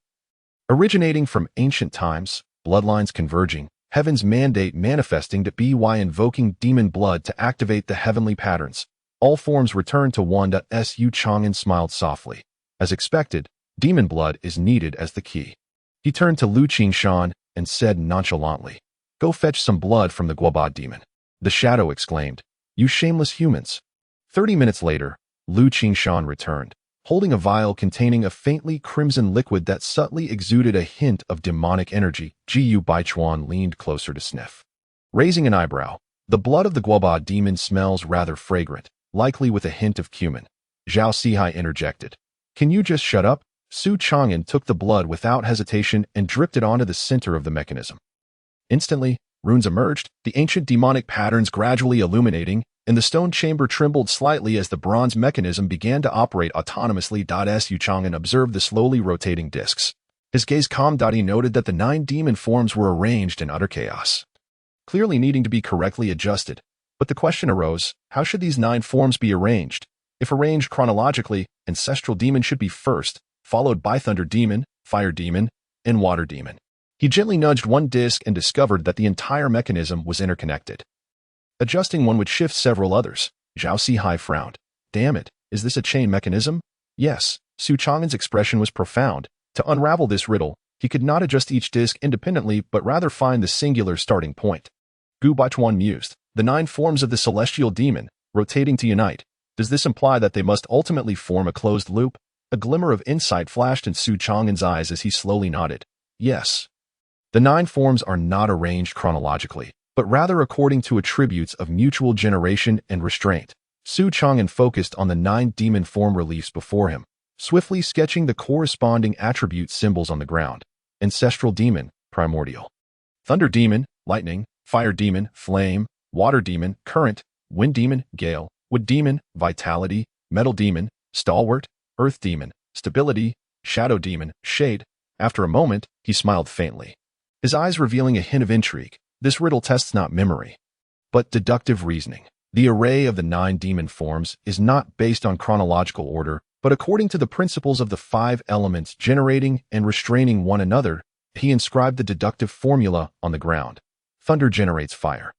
Originating from ancient times, bloodlines converging, heaven's mandate manifesting to be by invoking demon blood to activate the heavenly patterns. All forms return to one. Su Chang'an smiled softly. As expected, demon blood is needed as the key. He turned to Lu Qingshan and said nonchalantly, "Go fetch some blood from the Guoba demon." The shadow exclaimed, "You shameless humans." 30 minutes later, Lu Qingshan returned, holding a vial containing a faintly crimson liquid that subtly exuded a hint of demonic energy. Gu Baichuan leaned closer to sniff. Raising an eyebrow, the blood of the Guoba demon smells rather fragrant, likely with a hint of cumin. Zhao Sihai interjected. Can you just shut up? Su Chang'an took the blood without hesitation and dripped it onto the center of the mechanism. Instantly, runes emerged, the ancient demonic patterns gradually illuminating, and the stone chamber trembled slightly as the bronze mechanism began to operate autonomously. Su Chang'an observed the slowly rotating discs. His gaze calmed. He noted that the 9 demon forms were arranged in utter chaos, clearly needing to be correctly adjusted. But the question arose, how should these 9 forms be arranged? If arranged chronologically, ancestral demon should be first, followed by thunder demon, fire demon, and water demon. He gently nudged one disc and discovered that the entire mechanism was interconnected. Adjusting one would shift several others. Zhao Sihai frowned. Damn it, is this a chain mechanism? Yes. Su Chang'an's expression was profound. To unravel this riddle, he could not adjust each disc independently but rather find the singular starting point. Gu Baichuan mused. The 9 forms of the celestial demon, rotating to unite. Does this imply that they must ultimately form a closed loop? A glimmer of insight flashed in Su Chang'an's eyes as he slowly nodded. Yes. The 9 forms are not arranged chronologically, but rather according to attributes of mutual generation and restraint. Su Chang'an focused on the 9 demon form reliefs before him, swiftly sketching the corresponding attribute symbols on the ground. Ancestral demon, primordial. Thunder demon, lightning. Fire demon, flame. Water demon, current. Wind demon, gale. Wood demon, vitality. Metal demon, stalwart. Earth demon, stability. Shadow demon, shade. After a moment, he smiled faintly, his eyes revealing a hint of intrigue. This riddle tests not memory, but deductive reasoning. The array of the 9 demon forms is not based on chronological order, but according to the principles of the 5 elements generating and restraining one another. He inscribed the deductive formula on the ground. Thunder generates fire.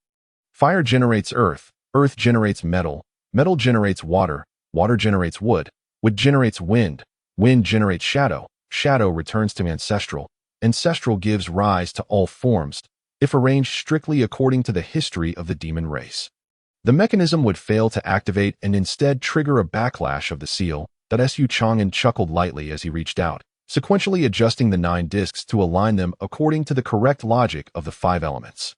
Fire generates earth. Earth generates metal. Metal generates water. Water generates wood. Wood generates wind. Wind generates shadow. Shadow returns to ancestral. Ancestral gives rise to all forms, if arranged strictly according to the history of the demon race. The mechanism would fail to activate and instead trigger a backlash of the seal. Su Chang'an chuckled lightly as he reached out, sequentially adjusting the 9 discs to align them according to the correct logic of the 5 elements.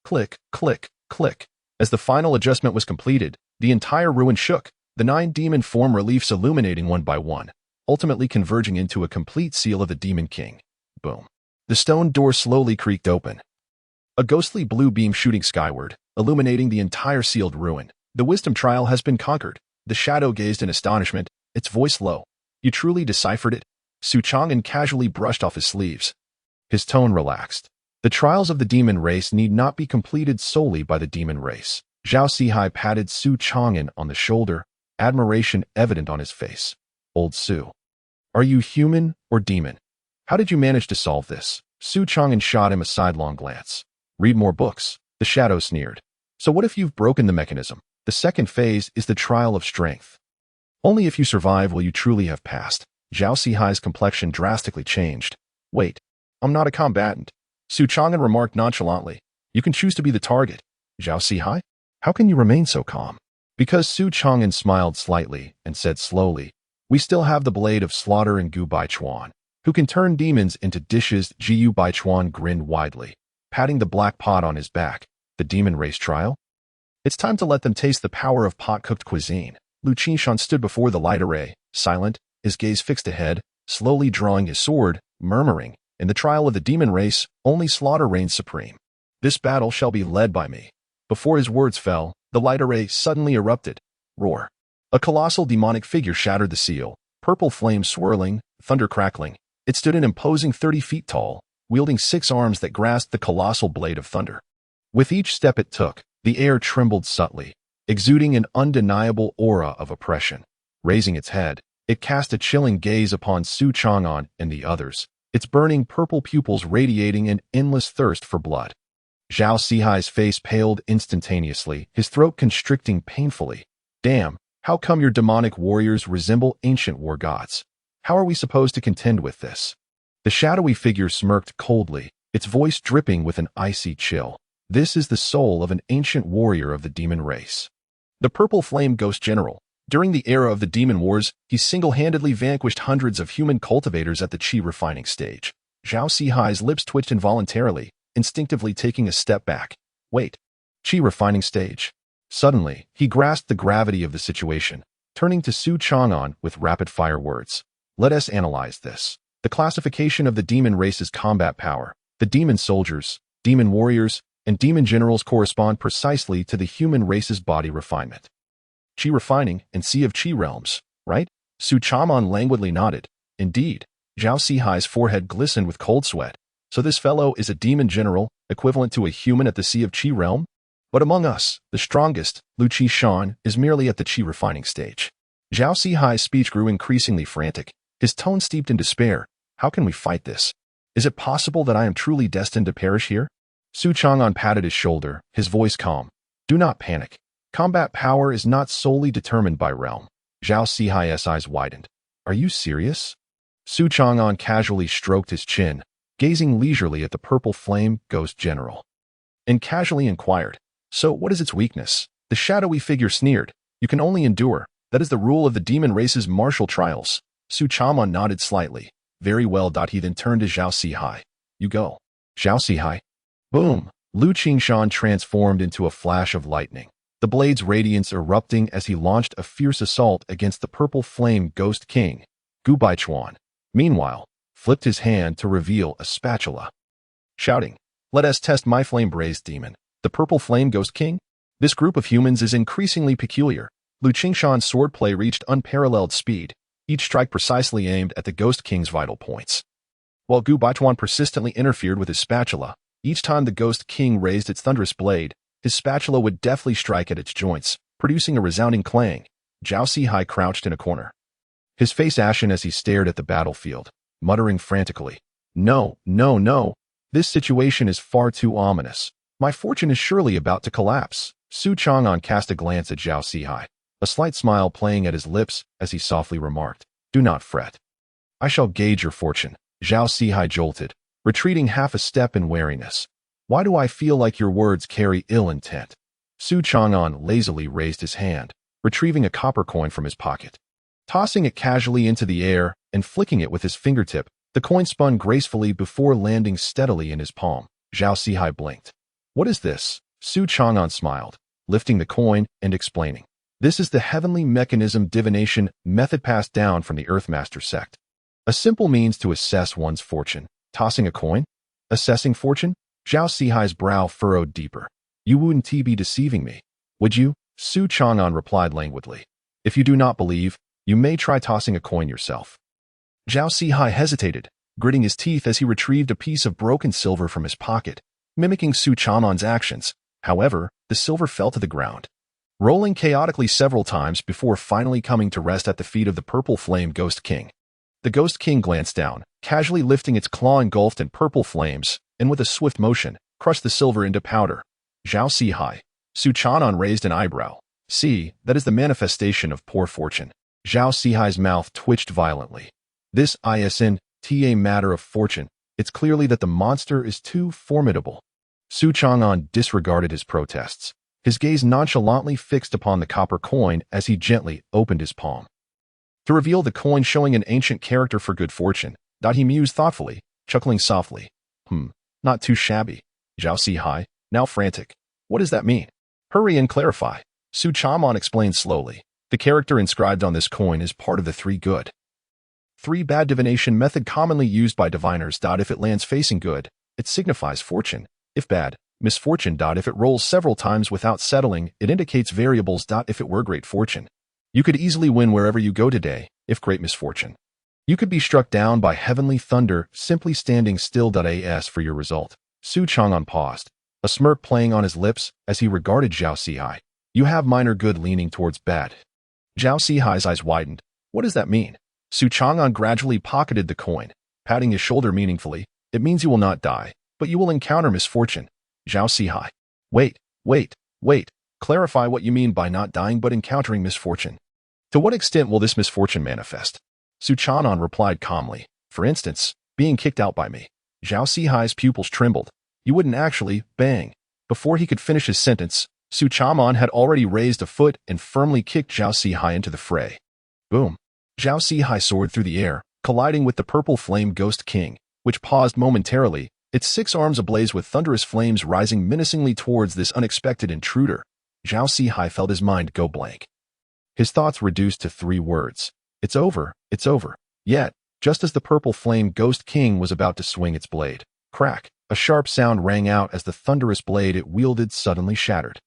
Click, click, click. As the final adjustment was completed, the entire ruin shook, the 9 demon form reliefs illuminating one by one, ultimately converging into a complete seal of the Demon King. Boom. The stone door slowly creaked open. A ghostly blue beam shooting skyward, illuminating the entire sealed ruin. The wisdom trial has been conquered. The shadow gazed in astonishment, its voice low. You truly deciphered it? Xuan casually brushed off his sleeves. His tone relaxed. The trials of the demon race need not be completed solely by the demon race. Zhao Sihai patted Su Chang'an on the shoulder, admiration evident on his face. Old Su. Are you human or demon? How did you manage to solve this? Su Chang'an shot him a sidelong glance. Read more books. The shadow sneered. So what if you've broken the mechanism? The second phase is the trial of strength. Only if you survive will you truly have passed. Zhao Sihai's complexion drastically changed. Wait, I'm not a combatant. Su Chang'an remarked nonchalantly. You can choose to be the target. Zhao Sihai? How can you remain so calm? Because Su Chang'an smiled slightly and said slowly, we still have the blade of slaughter in Gu Baichuan, who can turn demons into dishes. Gu Baichuan grinned widely, patting the black pot on his back. The demon race trial? It's time to let them taste the power of pot-cooked cuisine. Lu Qingshan stood before the light array, silent, his gaze fixed ahead, slowly drawing his sword, murmuring, in the trial of the demon race, only slaughter reigns supreme. This battle shall be led by me. Before his words fell, the light array suddenly erupted. Roar. A colossal demonic figure shattered the seal, purple flame swirling, thunder crackling. It stood an imposing 30 feet tall, wielding 6 arms that grasped the colossal blade of thunder. With each step it took, the air trembled subtly, exuding an undeniable aura of oppression. Raising its head, it cast a chilling gaze upon Su Chang'an and the others, its burning purple pupils radiating an endless thirst for blood. Zhao Sihai's face paled instantaneously, his throat constricting painfully. Damn, how come your demonic warriors resemble ancient war gods? How are we supposed to contend with this? The shadowy figure smirked coldly, its voice dripping with an icy chill. This is the soul of an ancient warrior of the demon race. The Purple Flame Ghost General. During the era of the Demon Wars, he single-handedly vanquished hundreds of human cultivators at the Qi refining stage. Zhao Sihai's lips twitched involuntarily, instinctively taking a step back. Wait. Qi refining stage. Suddenly, he grasped the gravity of the situation, turning to Su Chang'an with rapid-fire words. Let us analyze this. The classification of the demon race's combat power. The demon soldiers, demon warriors, and demon generals correspond precisely to the human race's body refinement. Qi refining and Sea of Qi realms, right? Su Chang'an languidly nodded. Indeed. Zhao Sihai's forehead glistened with cold sweat. So this fellow is a demon general, equivalent to a human at the Sea of Qi realm? But among us, the strongest, Lu Qishan, is merely at the Qi refining stage. Zhao Sihai's speech grew increasingly frantic, his tone steeped in despair. How can we fight this? Is it possible that I am truly destined to perish here? Su Chang'an patted his shoulder, his voice calm. Do not panic. Combat power is not solely determined by realm. Zhao Sihai's eyes widened. Are you serious? Su Chang'an casually stroked his chin, gazing leisurely at the purple flame ghost general, and casually inquired, so what is its weakness? The shadowy figure sneered. You can only endure. That is the rule of the demon race's martial trials. Su Chang'an nodded slightly. Very well. He then turned to Zhao Sihai. You go. Zhao Sihai. Boom. Lu Qingshan transformed into a flash of lightning, the blade's radiance erupting as he launched a fierce assault against the purple flame ghost king, Gu Baichuan. Meanwhile, flipped his hand to reveal a spatula. Shouting, let us test my flame-braised demon, the purple flame ghost king? This group of humans is increasingly peculiar. Lu Qingshan's swordplay reached unparalleled speed, each strike precisely aimed at the ghost king's vital points. While Gu Baichuan persistently interfered with his spatula, each time the ghost king raised its thunderous blade, his spatula would deftly strike at its joints, producing a resounding clang. Zhao Sihai crouched in a corner, his face ashen as he stared at the battlefield, muttering frantically, No, no, no. This situation is far too ominous. My fortune is surely about to collapse. Su Chang'an cast a glance at Zhao Sihai, a slight smile playing at his lips as he softly remarked, Do not fret. I shall gauge your fortune. Zhao Sihai jolted, retreating half a step in wariness. Why do I feel like your words carry ill intent? Su Chang'an lazily raised his hand, retrieving a copper coin from his pocket. Tossing it casually into the air and flicking it with his fingertip, the coin spun gracefully before landing steadily in his palm. Zhao Sihai blinked. What is this? Su Chang'an smiled. lifting the coin and explaining. This is the heavenly mechanism divination method passed down from the Earthmaster sect. A simple means to assess one's fortune. Tossing a coin? Assessing fortune? Zhao Sihai's brow furrowed deeper. You wouldn't be deceiving me, would you? Su Chang'an replied languidly. If you do not believe, you may try tossing a coin yourself. Zhao Sihai hesitated, gritting his teeth as he retrieved a piece of broken silver from his pocket, mimicking Su Chang'an's actions. However, the silver fell to the ground, rolling chaotically several times before finally coming to rest at the feet of the purple flame Ghost King. The Ghost King glanced down, casually lifting its claw engulfed in purple flames, and with a swift motion, crushed the silver into powder. Zhao Sihai. Su Chang'an raised an eyebrow. See, that is the manifestation of poor fortune. Zhao Sihai's mouth twitched violently. This isn't a matter of fortune. It's clearly that the monster is too formidable. Su Chang'an disregarded his protests, his gaze nonchalantly fixed upon the copper coin as he gently opened his palm to reveal the coin showing an ancient character for good fortune. He mused thoughtfully, chuckling softly. Not too shabby. Zhao Sihai, now frantic. What does that mean? Hurry and clarify. Su Chang'an explained slowly. The character inscribed on this coin is part of the 3 good, 3 bad divination method commonly used by diviners. If it lands facing good, it signifies fortune. If bad, misfortune. If it rolls several times without settling, it indicates variables. If it were great fortune, you could easily win wherever you go today. If great misfortune, you could be struck down by heavenly thunder simply standing still. As for your result. Su Chang'an paused, a smirk playing on his lips as he regarded Zhao Sihai. You have minor good leaning towards bad. Zhao Sihai's eyes widened. What does that mean? Su Chang'an gradually pocketed the coin, patting his shoulder meaningfully. It means you will not die, but you will encounter misfortune. Zhao Sihai. Wait. Clarify what you mean by not dying but encountering misfortune. To what extent will this misfortune manifest? Su Chang'an replied calmly. For instance, being kicked out by me. Zhao Sihai's pupils trembled. You wouldn't actually, bang. Before he could finish his sentence, Su Chang'an had already raised a foot and firmly kicked Zhao Sihai into the fray. Boom. Zhao Sihai soared through the air, colliding with the purple flame Ghost King, which paused momentarily, its 6 arms ablaze with thunderous flames rising menacingly towards this unexpected intruder. Zhao Sihai felt his mind go blank. His thoughts reduced to 3 words. It's over. Yet, just as the purple flame Ghost King was about to swing its blade, crack, a sharp sound rang out as the thunderous blade it wielded suddenly shattered.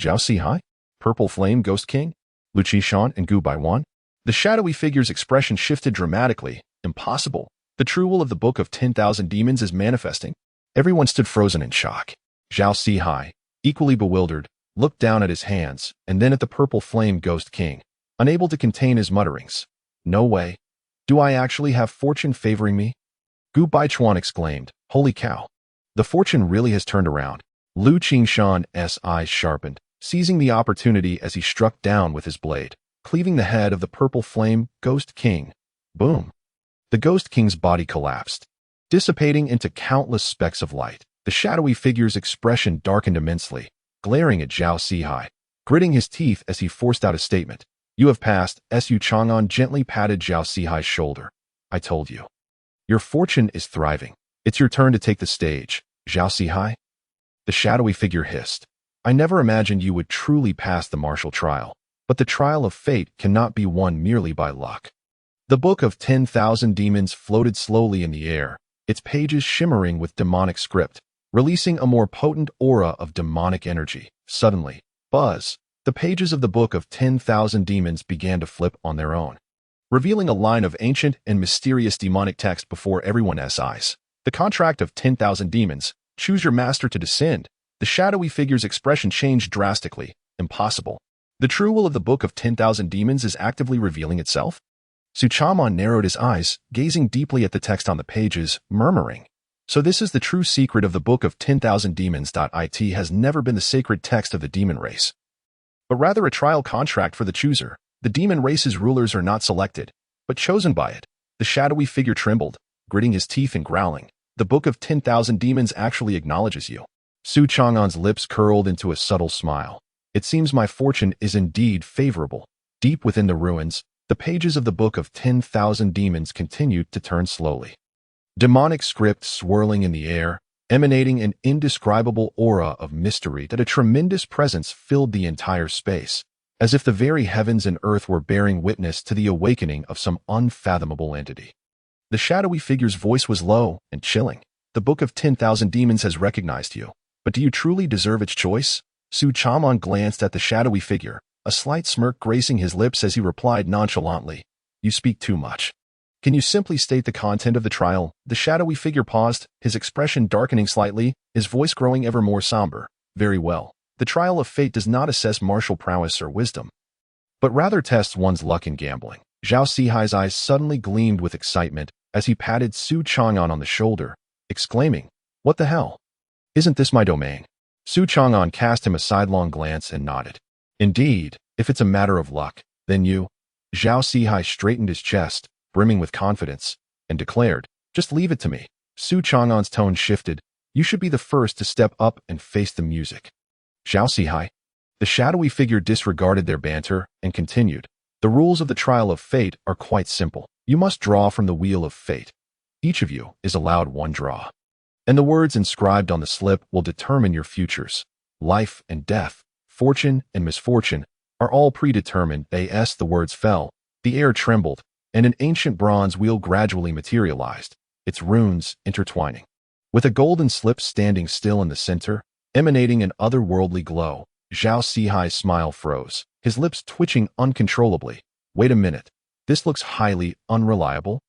Zhao Sihai? Purple flame Ghost King? Lu Qishan and Gu Baiwan? The shadowy figure's expression shifted dramatically. Impossible. The true will of the Book of 10,000 Demons is manifesting. Everyone stood frozen in shock. Zhao Sihai, equally bewildered, looked down at his hands and then at the purple flame Ghost King, unable to contain his mutterings. No way. Do I actually have fortune favoring me? Gu Baichuan exclaimed. Holy cow. The fortune really has turned around. Lu Qingshan's eyes sharpened, seizing the opportunity as he struck down with his blade, cleaving the head of the purple flame Ghost King. Boom. The Ghost King's body collapsed, dissipating into countless specks of light. The shadowy figure's expression darkened immensely, glaring at Zhao Sihai, gritting his teeth as he forced out a statement. You have passed. Su Chang'an gently patted Zhao Sihai's shoulder. I told you. Your fortune is thriving. It's your turn to take the stage, Zhao Sihai. The shadowy figure hissed. I never imagined you would truly pass the martial trial, but the trial of fate cannot be won merely by luck. The Book of 10,000 Demons floated slowly in the air, its pages shimmering with demonic script, releasing a more potent aura of demonic energy. Suddenly, buzz, the pages of the Book of 10,000 Demons began to flip on their own, revealing a line of ancient and mysterious demonic text before everyone's eyes. The contract of 10,000 demons, choose your master to descend. The shadowy figure's expression changed drastically. Impossible. The true will of the Book of 10,000 Demons is actively revealing itself? Su Chang'an narrowed his eyes, gazing deeply at the text on the pages, murmuring. So this is the true secret of the Book of 10,000 Demons. It has never been the sacred text of the demon race, but rather a trial contract for the chooser. The demon race's rulers are not selected, but chosen by it. The shadowy figure trembled, gritting his teeth and growling. The Book of 10,000 Demons actually acknowledges you. Su Chang'an's lips curled into a subtle smile. It seems my fortune is indeed favorable. Deep within the ruins, the pages of the Book of 10,000 Demons continued to turn slowly. Demonic script swirling in the air, emanating an indescribable aura of mystery that a tremendous presence filled the entire space, as if the very heavens and earth were bearing witness to the awakening of some unfathomable entity. The shadowy figure's voice was low and chilling. The Book of 10,000 Demons has recognized you, but do you truly deserve its choice? Xuan glanced at the shadowy figure, a slight smirk gracing his lips as he replied nonchalantly, "You speak too much. Can you simply state the content of the trial?" The shadowy figure paused, his expression darkening slightly, his voice growing ever more somber. "Very well. The trial of fate does not assess martial prowess or wisdom, but rather tests one's luck in gambling." Zhao Sihai's eyes suddenly gleamed with excitement as he patted Su Chang'an on the shoulder, exclaiming, "What the hell? Isn't this my domain?" Su Chang'an cast him a sidelong glance and nodded. "Indeed, if it's a matter of luck, then you—" Zhao Sihai straightened his chest, brimming with confidence, and declared, "Just leave it to me." Su Chang'an's tone shifted. "You should be the first to step up and face the music." Zhao Sihai. The shadowy figure disregarded their banter and continued, "The rules of the trial of fate are quite simple. You must draw from the wheel of fate. Each of you is allowed one draw, and the words inscribed on the slip will determine your futures. Life and death, fortune and misfortune are all predetermined." As the words fell, the air trembled, and an ancient bronze wheel gradually materialized, its runes intertwining. With a golden slip standing still in the center, emanating an otherworldly glow, Zhao Sihai's smile froze, his lips twitching uncontrollably. "Wait a minute. This looks highly unreliable."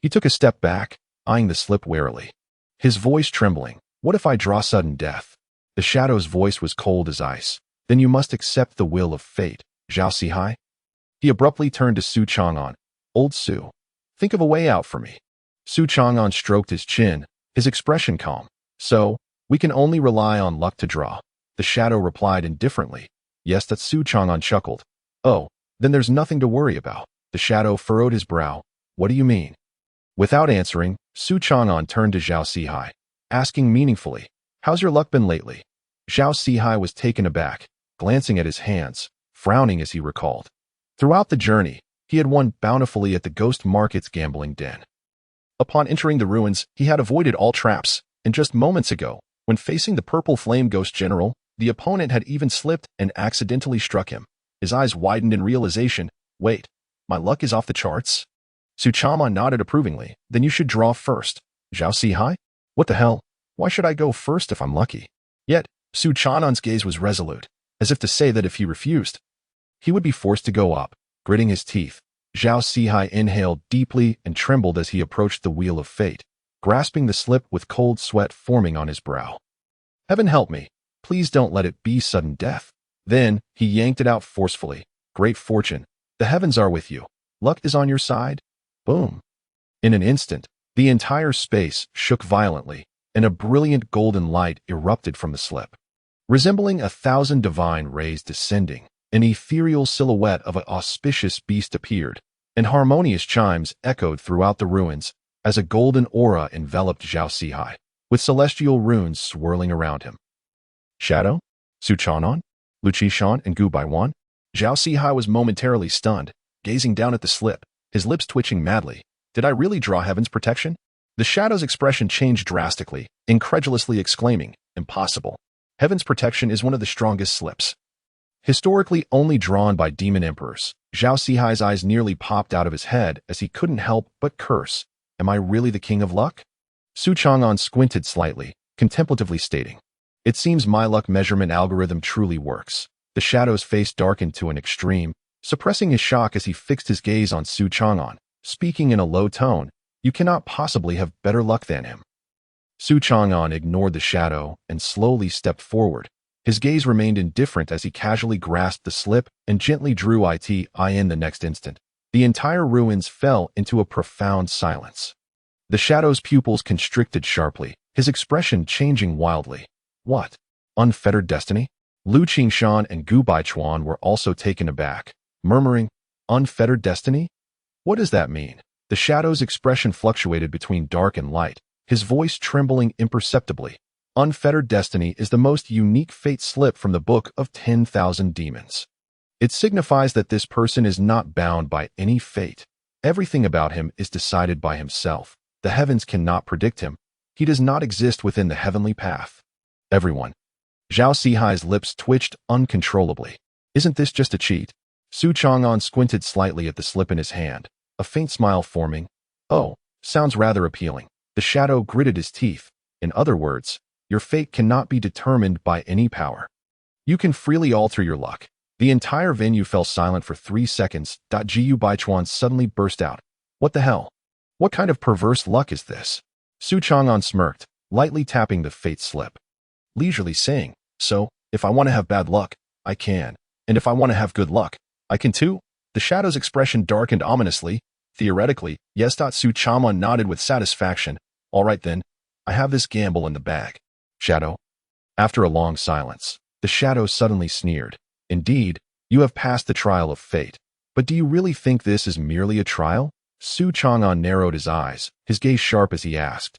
He took a step back, eyeing the slip warily, his voice trembling. "What if I draw sudden death?" The shadow's voice was cold as ice. "Then you must accept the will of fate, Zhao Sihai." He abruptly turned to Su Chang'an. "Old Su, think of a way out for me." Su Chang'an stroked his chin, his expression calm. "So, we can only rely on luck to draw." The shadow replied indifferently. "Yes, that." Su Chang'an chuckled. "Oh, then there's nothing to worry about." The shadow furrowed his brow. "What do you mean?" Without answering, Su Chang'an turned to Zhao Sihai, asking meaningfully, "How's your luck been lately?" Zhao Sihai was taken aback, glancing at his hands, frowning as he recalled. Throughout the journey, he had won bountifully at the Ghost Market's gambling den. Upon entering the ruins, he had avoided all traps, and just moments ago, when facing the purple flame ghost general, the opponent had even slipped and accidentally struck him. His eyes widened in realization. "Wait, my luck is off the charts?" Su Chang'an nodded approvingly. "Then you should draw first." "Zhao Sihai? What the hell? Why should I go first if I'm lucky?" Yet, Su Chang'an's gaze was resolute, as if to say that if he refused, he would be forced to go up. Gritting his teeth, Zhao Sihai inhaled deeply and trembled as he approached the wheel of fate, grasping the slip with cold sweat forming on his brow. "Heaven help me. Please don't let it be sudden death." Then, he yanked it out forcefully. "Great fortune. The heavens are with you. Luck is on your side." Boom. In an instant, the entire space shook violently, and a brilliant golden light erupted from the slip. Resembling 1,000 divine rays descending, an ethereal silhouette of an auspicious beast appeared, and harmonious chimes echoed throughout the ruins as a golden aura enveloped Zhao Sihai, with celestial runes swirling around him. Shadow? Su Chang'an? Lu Qishan and Gu Baiwan? Zhao Sihai was momentarily stunned, gazing down at the slip, his lips twitching madly. "Did I really draw heaven's protection?" The shadow's expression changed drastically, incredulously exclaiming, "Impossible. Heaven's protection is one of the strongest slips, historically only drawn by demon emperors." Zhao Sihai's eyes nearly popped out of his head as he couldn't help but curse. "Am I really the king of luck?" Su Chang'an squinted slightly, contemplatively stating, "It seems my luck measurement algorithm truly works." The shadow's face darkened to an extreme, suppressing his shock as he fixed his gaze on Su Chang'an, speaking in a low tone. "You cannot possibly have better luck than him." Su Chang'an ignored the shadow and slowly stepped forward. His gaze remained indifferent as he casually grasped the slip and gently drew it in the next instant. The entire ruins fell into a profound silence. The shadow's pupils constricted sharply, his expression changing wildly. "What? Unfettered destiny?" Lu Qingshan and Gu Baichuan were also taken aback, murmuring, "Unfettered destiny? What does that mean?" The shadow's expression fluctuated between dark and light, his voice trembling imperceptibly. "Unfettered destiny is the most unique fate slip from the Book of 10,000 Demons. It signifies that this person is not bound by any fate. Everything about him is decided by himself. The heavens cannot predict him. He does not exist within the heavenly path. Everyone. Zhao Sihai's lips twitched uncontrollably. Isn't this just a cheat? Su Chang'an squinted slightly at the slip in his hand, a faint smile forming. Oh, sounds rather appealing. The shadow gritted his teeth. In other words, your fate cannot be determined by any power. You can freely alter your luck. The entire venue fell silent for 3 seconds. Gu Baichuan suddenly burst out. What the hell? What kind of perverse luck is this? Su Chang'an smirked, lightly tapping the fate slip. Leisurely saying, so, if I want to have bad luck, I can. And if I want to have good luck, I can too. The shadow's expression darkened ominously. Theoretically, yes. Su Chang'an nodded with satisfaction. All right then, I have this gamble in the bag. Shadow. After a long silence, the shadow suddenly sneered. Indeed, you have passed the trial of fate. But do you really think this is merely a trial? Su Chang'an narrowed his eyes, his gaze sharp as he asked.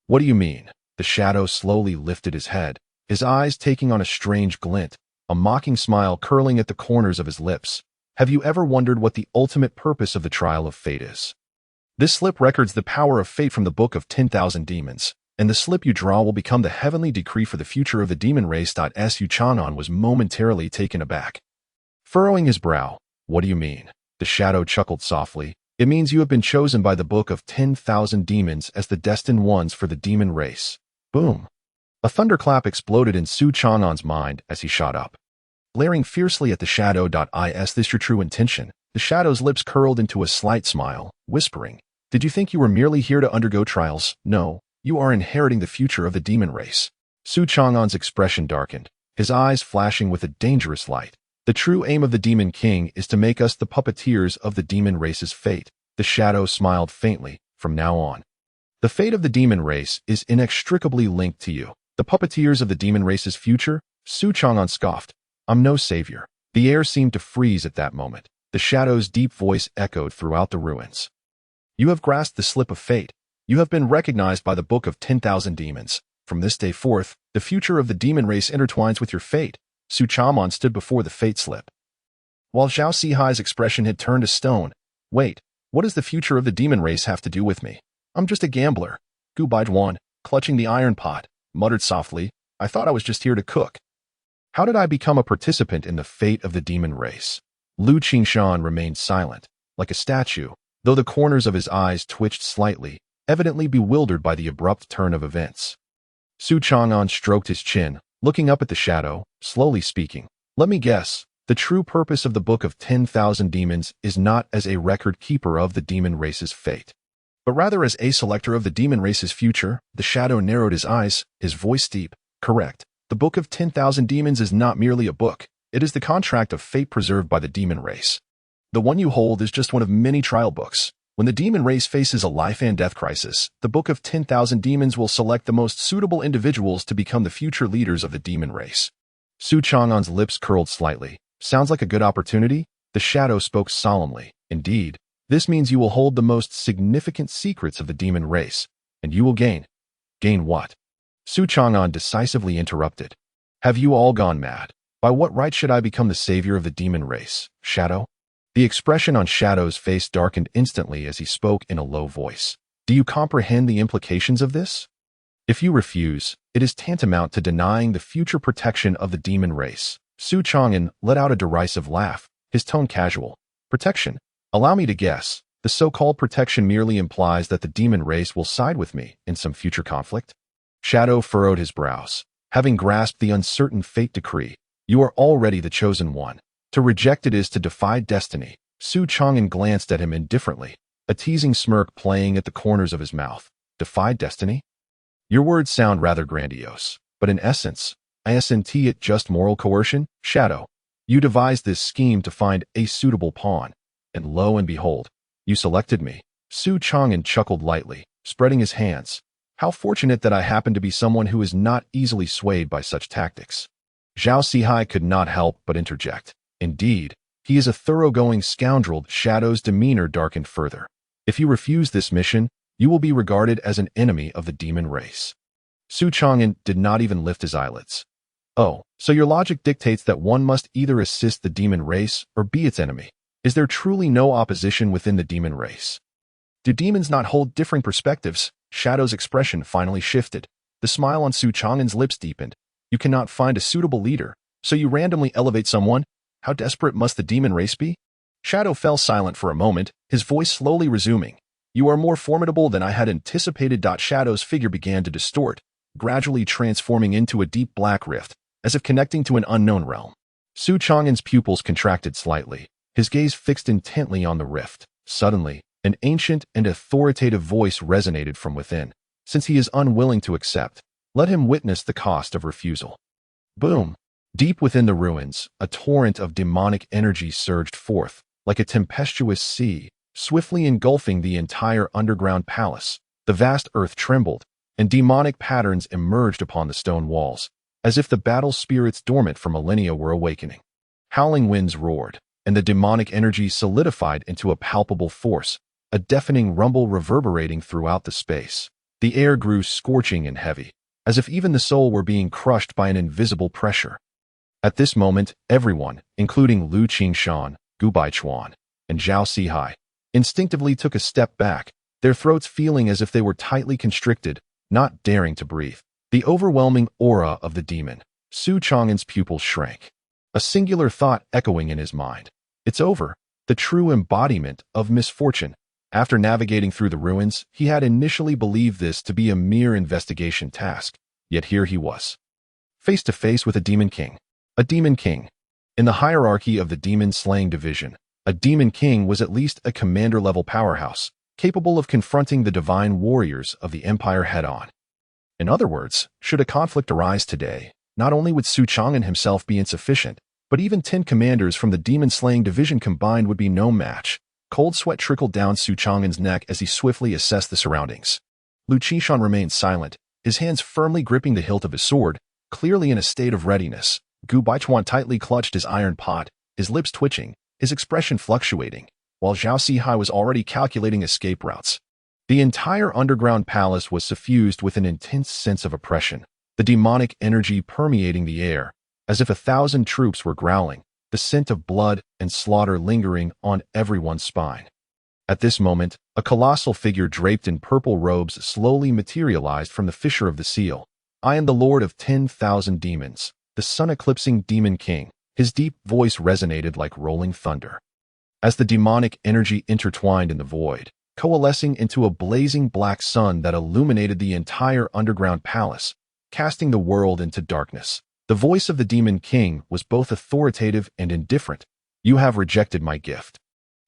What do you mean? The shadow slowly lifted his head, his eyes taking on a strange glint, a mocking smile curling at the corners of his lips. Have you ever wondered what the ultimate purpose of the trial of fate is? This slip records the power of fate from the Book of 10,000 Demons, and the slip you draw will become the heavenly decree for the future of the demon race. Su Chang'an was momentarily taken aback. Furrowing his brow, what do you mean? The shadow chuckled softly. It means you have been chosen by the Book of 10,000 Demons as the destined ones for the demon race. Boom. A thunderclap exploded in Su Chang'an's mind as he shot up. Glaring fiercely at the shadow. Is this your true intention? The shadow's lips curled into a slight smile, whispering, did you think you were merely here to undergo trials? No, you are inheriting the future of the demon race. Su Chang'an's expression darkened, his eyes flashing with a dangerous light. The true aim of the Demon King is to make us the puppeteers of the demon race's fate. The shadow smiled faintly. From now on, the fate of the demon race is inextricably linked to you. The puppeteers of the demon race's future? Su Chang'an scoffed. I'm no savior. The air seemed to freeze at that moment. The shadow's deep voice echoed throughout the ruins. You have grasped the slip of fate. You have been recognized by the Book of 10,000 Demons. From this day forth, the future of the demon race intertwines with your fate. Su Chang'an stood before the fate slip, while Zhao Sihai's expression had turned to stone. Wait, what does the future of the demon race have to do with me? I'm just a gambler. Gu Baichuan, clutching the iron pot, muttered softly, I thought I was just here to cook. How did I become a participant in the fate of the demon race? Lu Qingshan remained silent, like a statue, though the corners of his eyes twitched slightly, evidently bewildered by the abrupt turn of events. Su Chang'an stroked his chin, looking up at the shadow, slowly speaking. Let me guess, the true purpose of the Book of 10,000 Demons is not as a record keeper of the demon race's fate, but rather as a selector of the demon race's future. The shadow narrowed his eyes, his voice deep. Correct. The Book of 10,000 Demons is not merely a book. It is the contract of fate preserved by the demon race. The one you hold is just one of many trial books. When the demon race faces a life and death crisis, the Book of 10,000 Demons will select the most suitable individuals to become the future leaders of the demon race. Su Chang'an's lips curled slightly. Sounds like a good opportunity? The shadow spoke solemnly. Indeed, this means you will hold the most significant secrets of the demon race, and you will gain. Gain what? Su Chang'an decisively interrupted. Have you all gone mad? By what right should I become the savior of the demon race, Shadow? The expression on Shadow's face darkened instantly as he spoke in a low voice. Do you comprehend the implications of this? If you refuse, it is tantamount to denying the future protection of the demon race. Su Chang'an let out a derisive laugh, his tone casual. Protection? Allow me to guess. The so-called protection merely implies that the demon race will side with me in some future conflict? Shadow furrowed his brows. Having grasped the uncertain fate decree, you are already the chosen one. To reject it is to defy destiny. Su Chang'an glanced at him indifferently, a teasing smirk playing at the corners of his mouth. Defy destiny? Your words sound rather grandiose, but in essence, isn't it just moral coercion? Shadow, you devised this scheme to find a suitable pawn, and lo and behold, you selected me. Su Chang'an chuckled lightly, spreading his hands. How fortunate that I happen to be someone who is not easily swayed by such tactics. Zhao Sihai could not help but interject. Indeed, he is a thoroughgoing scoundrel. Shadow's demeanor darkened further. If you refuse this mission, you will be regarded as an enemy of the demon race. Su Chang'an did not even lift his eyelids. Oh, so your logic dictates that one must either assist the demon race or be its enemy. Is there truly no opposition within the demon race? Do demons not hold differing perspectives? Shadow's expression finally shifted. The smile on Su Chang'an's lips deepened. You cannot find a suitable leader, so you randomly elevate someone? How desperate must the demon race be? Shadow fell silent for a moment, his voice slowly resuming. You are more formidable than I had anticipated. Shadow's figure began to distort, gradually transforming into a deep black rift, as if connecting to an unknown realm. Su Chang'an's pupils contracted slightly, his gaze fixed intently on the rift. Suddenly, an ancient and authoritative voice resonated from within. Since he is unwilling to accept, let him witness the cost of refusal. Boom! Deep within the ruins, a torrent of demonic energy surged forth, like a tempestuous sea, swiftly engulfing the entire underground palace. The vast earth trembled, and demonic patterns emerged upon the stone walls, as if the battle spirits dormant for millennia were awakening. Howling winds roared, and the demonic energy solidified into a palpable force, a deafening rumble reverberating throughout the space. The air grew scorching and heavy, as if even the soul were being crushed by an invisible pressure. At this moment, everyone, including Lu Qingshan, Gu Baichuan, and Zhao Sihai, instinctively took a step back, their throats feeling as if they were tightly constricted, not daring to breathe. The overwhelming aura of the demon, Su Chang'an's pupils shrank, a singular thought echoing in his mind. It's over, the true embodiment of misfortune. After navigating through the ruins, he had initially believed this to be a mere investigation task, yet here he was, face to face with a demon king. A demon king. In the hierarchy of the demon-slaying division, a demon king was at least a commander-level powerhouse, capable of confronting the divine warriors of the empire head-on. In other words, should a conflict arise today, not only would Su Chang'an himself be insufficient, but even 10 commanders from the demon-slaying division combined would be no match. Cold sweat trickled down Su Chang'an's neck as he swiftly assessed the surroundings. Lu Qishan remained silent, his hands firmly gripping the hilt of his sword, clearly in a state of readiness. Gu Baichuan tightly clutched his iron pot, his lips twitching, his expression fluctuating, while Zhao Sihai was already calculating escape routes. The entire underground palace was suffused with an intense sense of oppression, the demonic energy permeating the air, as if 1,000 troops were growling, the scent of blood and slaughter lingering on everyone's spine. At this moment, a colossal figure draped in purple robes slowly materialized from the fissure of the seal. I am the lord of 10,000 demons, the sun-eclipsing demon king. His deep voice resonated like rolling thunder. As the demonic energy intertwined in the void, coalescing into a blazing black sun that illuminated the entire underground palace, casting the world into darkness. The voice of the demon king was both authoritative and indifferent. You have rejected my gift,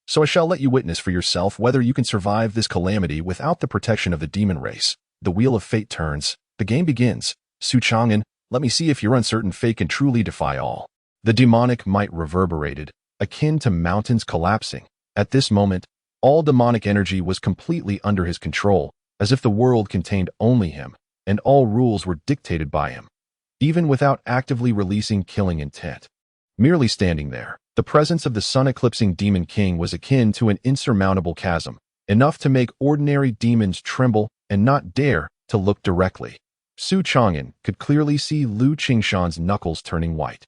so I shall let you witness for yourself whether you can survive this calamity without the protection of the demon race. The wheel of fate turns. The game begins. Su Chang'an, let me see if your uncertain fate can truly defy all. The demonic might reverberated, akin to mountains collapsing. At this moment, all demonic energy was completely under his control, as if the world contained only him, and all rules were dictated by him, even without actively releasing killing intent. Merely standing there, the presence of the sun-eclipsing demon king was akin to an insurmountable chasm, enough to make ordinary demons tremble and not dare to look directly. Su Chang'an could clearly see Lu Qingshan's knuckles turning white,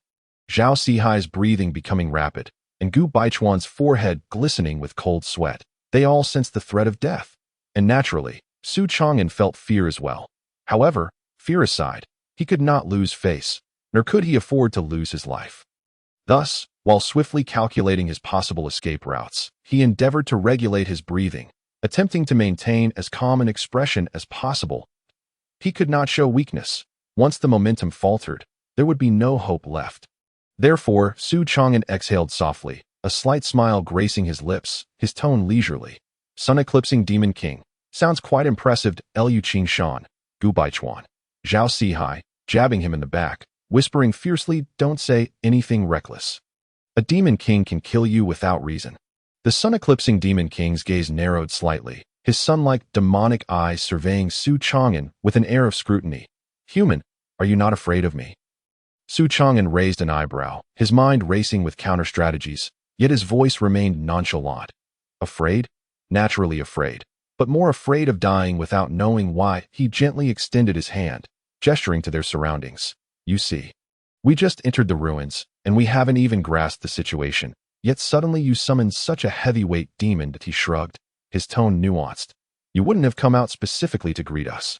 Zhao Sihai's breathing becoming rapid, and Gu Baichuan's forehead glistening with cold sweat. They all sensed the threat of death, and naturally, Su Chang'an felt fear as well. However, fear aside, he could not lose face, nor could he afford to lose his life. Thus, while swiftly calculating his possible escape routes, he endeavored to regulate his breathing, attempting to maintain as calm an expression as possible. He could not show weakness. Once the momentum faltered, there would be no hope left. Therefore, Su Chang'an exhaled softly, a slight smile gracing his lips, his tone leisurely. Sun-eclipsing demon king. Sounds quite impressive. Lu Qingshan, Gu Baichuan, Zhao Sihai, jabbing him in the back, whispering fiercely, don't say anything reckless. A demon king can kill you without reason. The sun-eclipsing demon king's gaze narrowed slightly, his sun-like demonic eyes surveying Su Chang'an with an air of scrutiny. Human, are you not afraid of me? Su Chang'an raised an eyebrow, his mind racing with counter-strategies, yet his voice remained nonchalant. Afraid? Naturally afraid, but more afraid of dying without knowing why. He gently extended his hand, gesturing to their surroundings. You see, we just entered the ruins, and we haven't even grasped the situation, yet suddenly you summoned such a heavyweight demon that he shrugged, his tone nuanced. You wouldn't have come out specifically to greet us,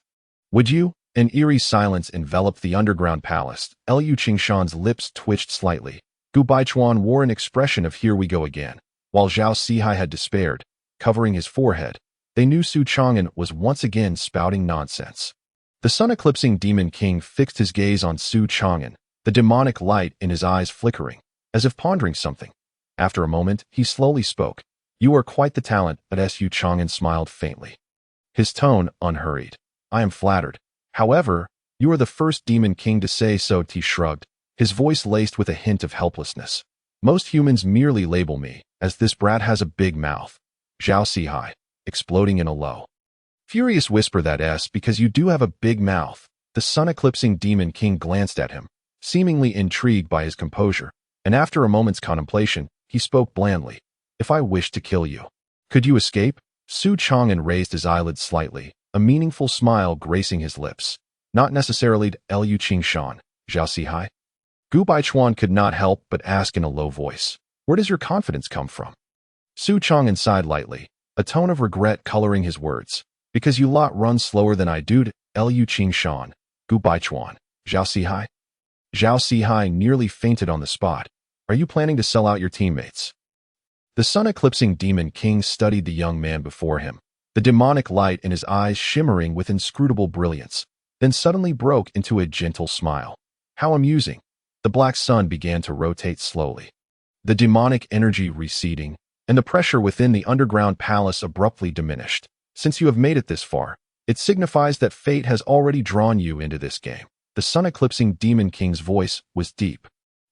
would you? An eerie silence enveloped the underground palace. Liu Qingshan's lips twitched slightly. Gu Baichuan wore an expression of here we go again, while Zhao Sihai had despaired, covering his forehead. They knew Su Chang'an was once again spouting nonsense. The sun-eclipsing demon king fixed his gaze on Su Chang'an, the demonic light in his eyes flickering, as if pondering something. After a moment, he slowly spoke. You are quite the talent, but Su Chang'an smiled faintly. His tone unhurried. I am flattered. However, you are the first demon king to say so. He shrugged, his voice laced with a hint of helplessness. Most humans merely label me as this brat has a big mouth. Zhao Sihai, exploding in a low, furious whisper. That's because you do have a big mouth. The sun-eclipsing demon king glanced at him, seemingly intrigued by his composure, and after a moment's contemplation, he spoke blandly. If I wished to kill you, could you escape? Su Chang'an raised his eyelids slightly, a meaningful smile gracing his lips. Not necessarily Liu Qingshan, Zhao Sihai. Gu Baichuan could not help but ask in a low voice. Where does your confidence come from? Su Chang'an sighed lightly, a tone of regret coloring his words. Because you lot run slower than I do. Liu Qingshan, Gu Baichuan, Zhao Sihai. Zhao Sihai nearly fainted on the spot. Are you planning to sell out your teammates? The sun-eclipsing demon king studied the young man before him, the demonic light in his eyes shimmering with inscrutable brilliance, then suddenly broke into a gentle smile. How amusing. The black sun began to rotate slowly, the demonic energy receding, and the pressure within the underground palace abruptly diminished. Since you have made it this far, it signifies that fate has already drawn you into this game. The sun-eclipsing demon king's voice was deep,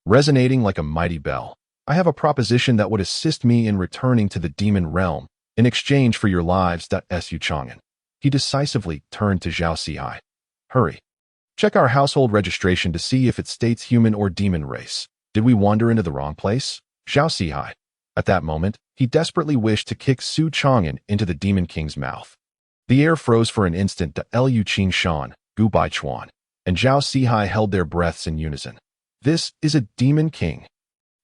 resonating like a mighty bell. I have a proposition that would assist me in returning to the demon realm in exchange for your lives. Su Chang'an. He decisively turned to Zhao Sihai. Hurry. Check our household registration to see if it states human or demon race. Did we wander into the wrong place? Zhao Sihai. At that moment, he desperately wished to kick Su Chang'an into the demon king's mouth. The air froze for an instant. Liu Qingshan, Gu Baichuan, and Zhao Sihai held their breaths in unison. This is a demon king.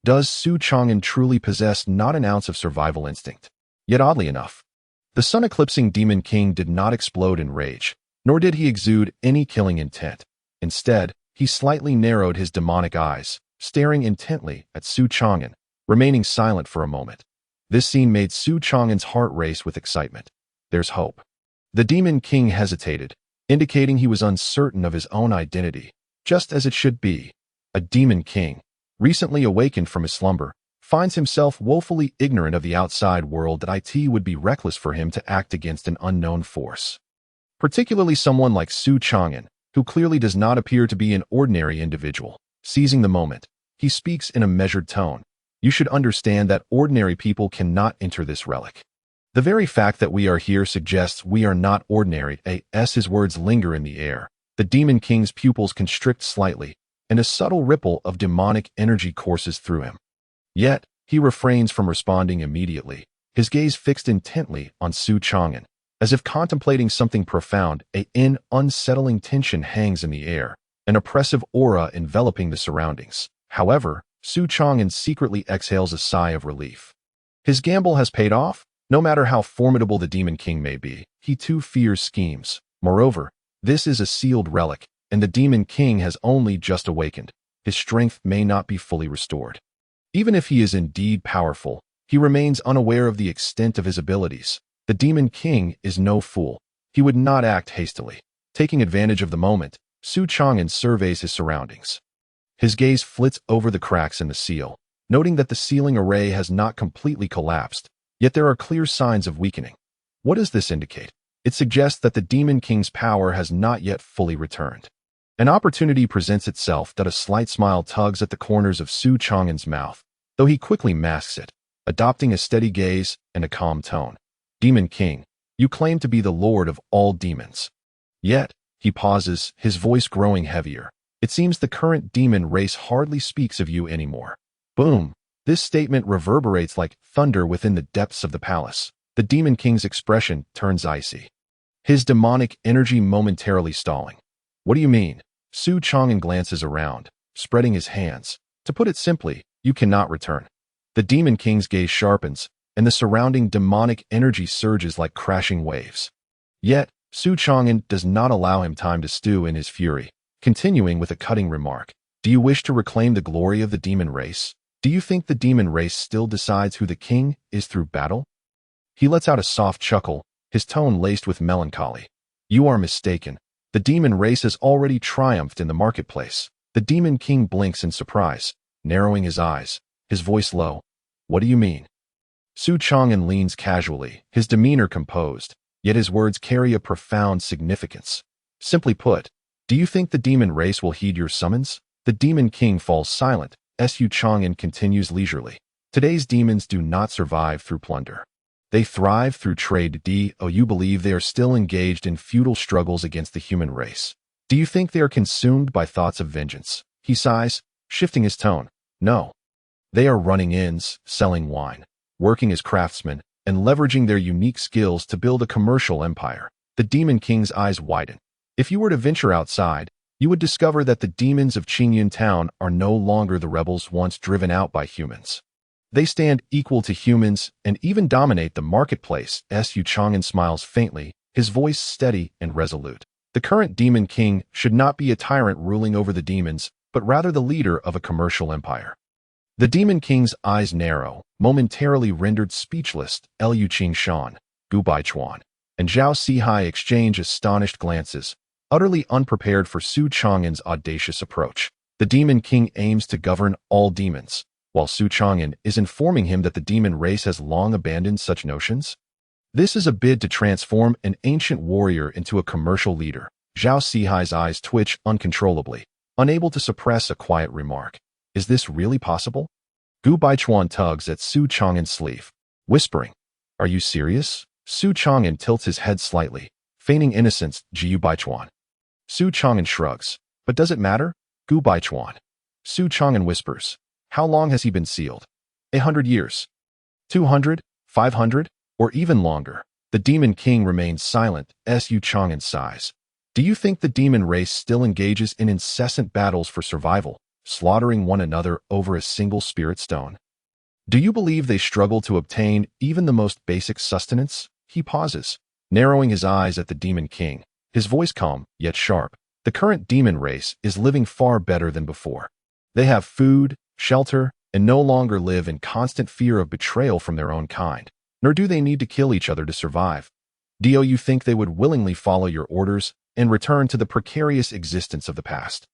Does Su Chang'an truly possess not an ounce of survival instinct? Yet oddly enough, the sun-eclipsing demon king did not explode in rage, nor did he exude any killing intent. Instead, he slightly narrowed his demonic eyes, staring intently at Su Chang'an, remaining silent for a moment. This scene made Su Chang'an's heart race with excitement. There's hope. The demon king hesitated, indicating he was uncertain of his own identity, just as it should be. A demon king, recently awakened from his slumber, finds himself woefully ignorant of the outside world. It would be reckless for him to act against an unknown force. Particularly someone like Su Chang'an, who clearly does not appear to be an ordinary individual. Seizing the moment, he speaks in a measured tone. You should understand that ordinary people cannot enter this relic. The very fact that we are here suggests we are not ordinary. As his words linger in the air, the demon king's pupils constrict slightly, and a subtle ripple of demonic energy courses through him. Yet, he refrains from responding immediately, his gaze fixed intently on Su Chang'an, as if contemplating something profound. An unsettling tension hangs in the air, an oppressive aura enveloping the surroundings. However, Su Chang'an secretly exhales a sigh of relief. His gamble has paid off. No matter how formidable the demon king may be, he too fears schemes. Moreover, this is a sealed relic, and the demon king has only just awakened. His strength may not be fully restored. Even if he is indeed powerful, he remains unaware of the extent of his abilities. The demon king is no fool. He would not act hastily. Taking advantage of the moment, Su Chang'an surveys his surroundings. His gaze flits over the cracks in the seal, noting that the ceiling array has not completely collapsed, yet there are clear signs of weakening. What does this indicate? It suggests that the demon king's power has not yet fully returned. An opportunity presents itself. A slight smile tugs at the corners of Su Chang'an's mouth, though he quickly masks it, adopting a steady gaze and a calm tone. Demon King, you claim to be the lord of all demons. Yet, he pauses, his voice growing heavier. It seems the current demon race hardly speaks of you anymore. Boom! This statement reverberates like thunder within the depths of the palace. The demon king's expression turns icy, his demonic energy momentarily stalling. What do you mean? Su Chang'an glances around, spreading his hands. To put it simply, you cannot return. The demon king's gaze sharpens, and the surrounding demonic energy surges like crashing waves. Yet, Su Chang'an does not allow him time to stew in his fury, continuing with a cutting remark. Do you wish to reclaim the glory of the demon race? Do you think the demon race still decides who the king is through battle? He lets out a soft chuckle, his tone laced with melancholy. You are mistaken. The demon race has already triumphed in the marketplace. The demon king blinks in surprise, narrowing his eyes, his voice low. What do you mean? Su Chang'an leans casually, his demeanor composed, yet his words carry a profound significance. Simply put, do you think the demon race will heed your summons? The demon king falls silent. Su Chang'an continues leisurely. Today's demons do not survive through plunder. They thrive through trade. Do you believe they are still engaged in feudal struggles against the human race? Do you think they are consumed by thoughts of vengeance? He sighs, shifting his tone. No. They are running inns, selling wine, working as craftsmen, and leveraging their unique skills to build a commercial empire. The demon king's eyes widen. If you were to venture outside, you would discover that the demons of Qingyan Town are no longer the rebels once driven out by humans. They stand equal to humans and even dominate the marketplace. Su Chang'an smiles faintly, his voice steady and resolute. The current demon king should not be a tyrant ruling over the demons, but rather the leader of a commercial empire. The demon king's eyes narrow, momentarily rendered speechless. Lu Qingshan, Gu Baichuan, and Zhao Sihai exchange astonished glances, utterly unprepared for Su Chang'an's audacious approach. The demon king aims to govern all demons, while Su Chang'an is informing him that the demon race has long abandoned such notions. This is a bid to transform an ancient warrior into a commercial leader. Zhao Sihai's eyes twitch uncontrollably, unable to suppress a quiet remark. Is this really possible? Gu Baichuan tugs at Su Chang'an's sleeve, whispering, Are you serious? Su Chang'an tilts his head slightly, feigning innocence. Gu Baichuan. Su Chang'an shrugs. But does it matter? Gu Baichuan. Su Chang'an whispers. How long has he been sealed? 100 years. 200? 500? Or even longer? The demon king remains silent. Su Chang'an sighs. Do you think the demon race still engages in incessant battles for survival, slaughtering one another over a single spirit stone? Do you believe they struggle to obtain even the most basic sustenance? He pauses, narrowing his eyes at the demon king, his voice calm, yet sharp. The current demon race is living far better than before. They have food, shelter, and no longer live in constant fear of betrayal from their own kind, nor do they need to kill each other to survive. Do you think they would willingly follow your orders and return to the precarious existence of the past?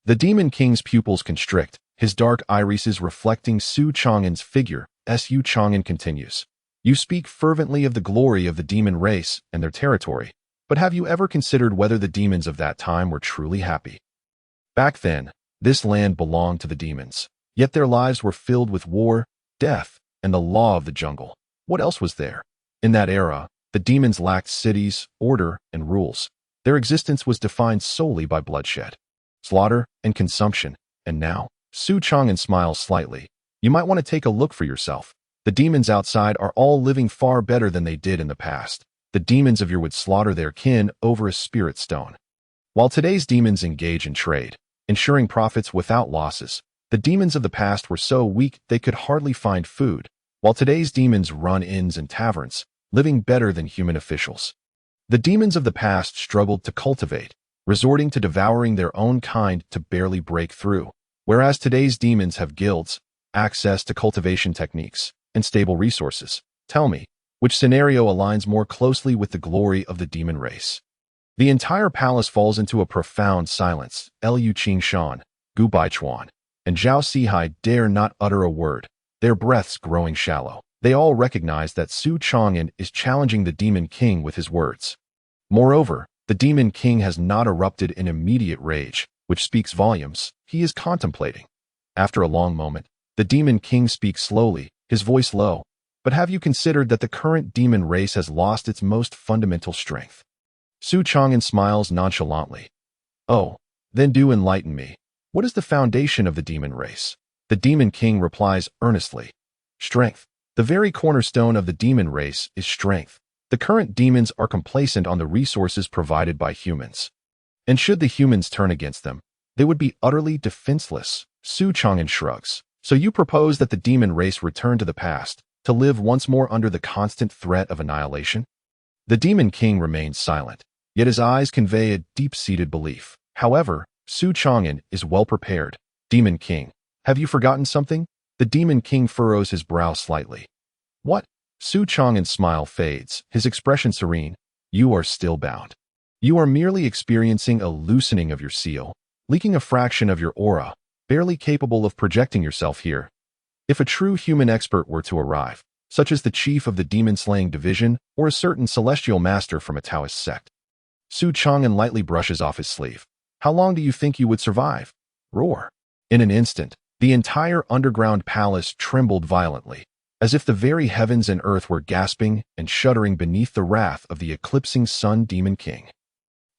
The demon king's pupils constrict, his dark irises reflecting Su Chang'an's figure. Su Chang'an continues. You speak fervently of the glory of the demon race and their territory, but have you ever considered whether the demons of that time were truly happy? Back then, this land belonged to the demons, yet their lives were filled with war, death, and the law of the jungle. What else was there? In that era, the demons lacked cities, order, and rules. Their existence was defined solely by bloodshed, slaughter, and consumption. And now, Su Chang'an smiles slightly. You might want to take a look for yourself. The demons outside are all living far better than they did in the past. The demons of your would slaughter their kin over a spirit stone. While today's demons engage in trade, ensuring profits without losses, the demons of the past were so weak they could hardly find food, while today's demons run inns and taverns, living better than human officials. The demons of the past struggled to cultivate, resorting to devouring their own kind to barely break through, whereas today's demons have guilds, access to cultivation techniques, and stable resources. Tell me, which scenario aligns more closely with the glory of the demon race? The entire palace falls into a profound silence. Lu Qingshan, Gu Baichuan, and Zhao Sihai dare not utter a word, their breaths growing shallow. They all recognize that Su Chang'an is challenging the demon king with his words. Moreover, the demon king has not erupted in immediate rage, which speaks volumes. He is contemplating. After a long moment, the demon king speaks slowly, his voice low. But have you considered that the current demon race has lost its most fundamental strength? Su Chang'an smiles nonchalantly. Oh, then do enlighten me. What is the foundation of the demon race? The demon king replies earnestly. Strength. The very cornerstone of the demon race is strength. The current demons are complacent on the resources provided by humans. And should the humans turn against them, they would be utterly defenseless. Su Chang'an shrugs. So you propose that the demon race return to the past, to live once more under the constant threat of annihilation? The demon king remains silent, yet his eyes convey a deep-seated belief. However, Xuan is well prepared. Demon king, have you forgotten something? The demon king furrows his brow slightly. What? Xuan's smile fades, his expression serene. You are still bound. You are merely experiencing a loosening of your seal, leaking a fraction of your aura, barely capable of projecting yourself here. If a true human expert were to arrive, such as the chief of the demon-slaying division or a certain celestial master from a Taoist sect. Xuan lightly brushes off his sleeve. How long do you think you would survive? Roar. In an instant, the entire underground palace trembled violently, as if the very heavens and earth were gasping and shuddering beneath the wrath of the eclipsing sun demon king.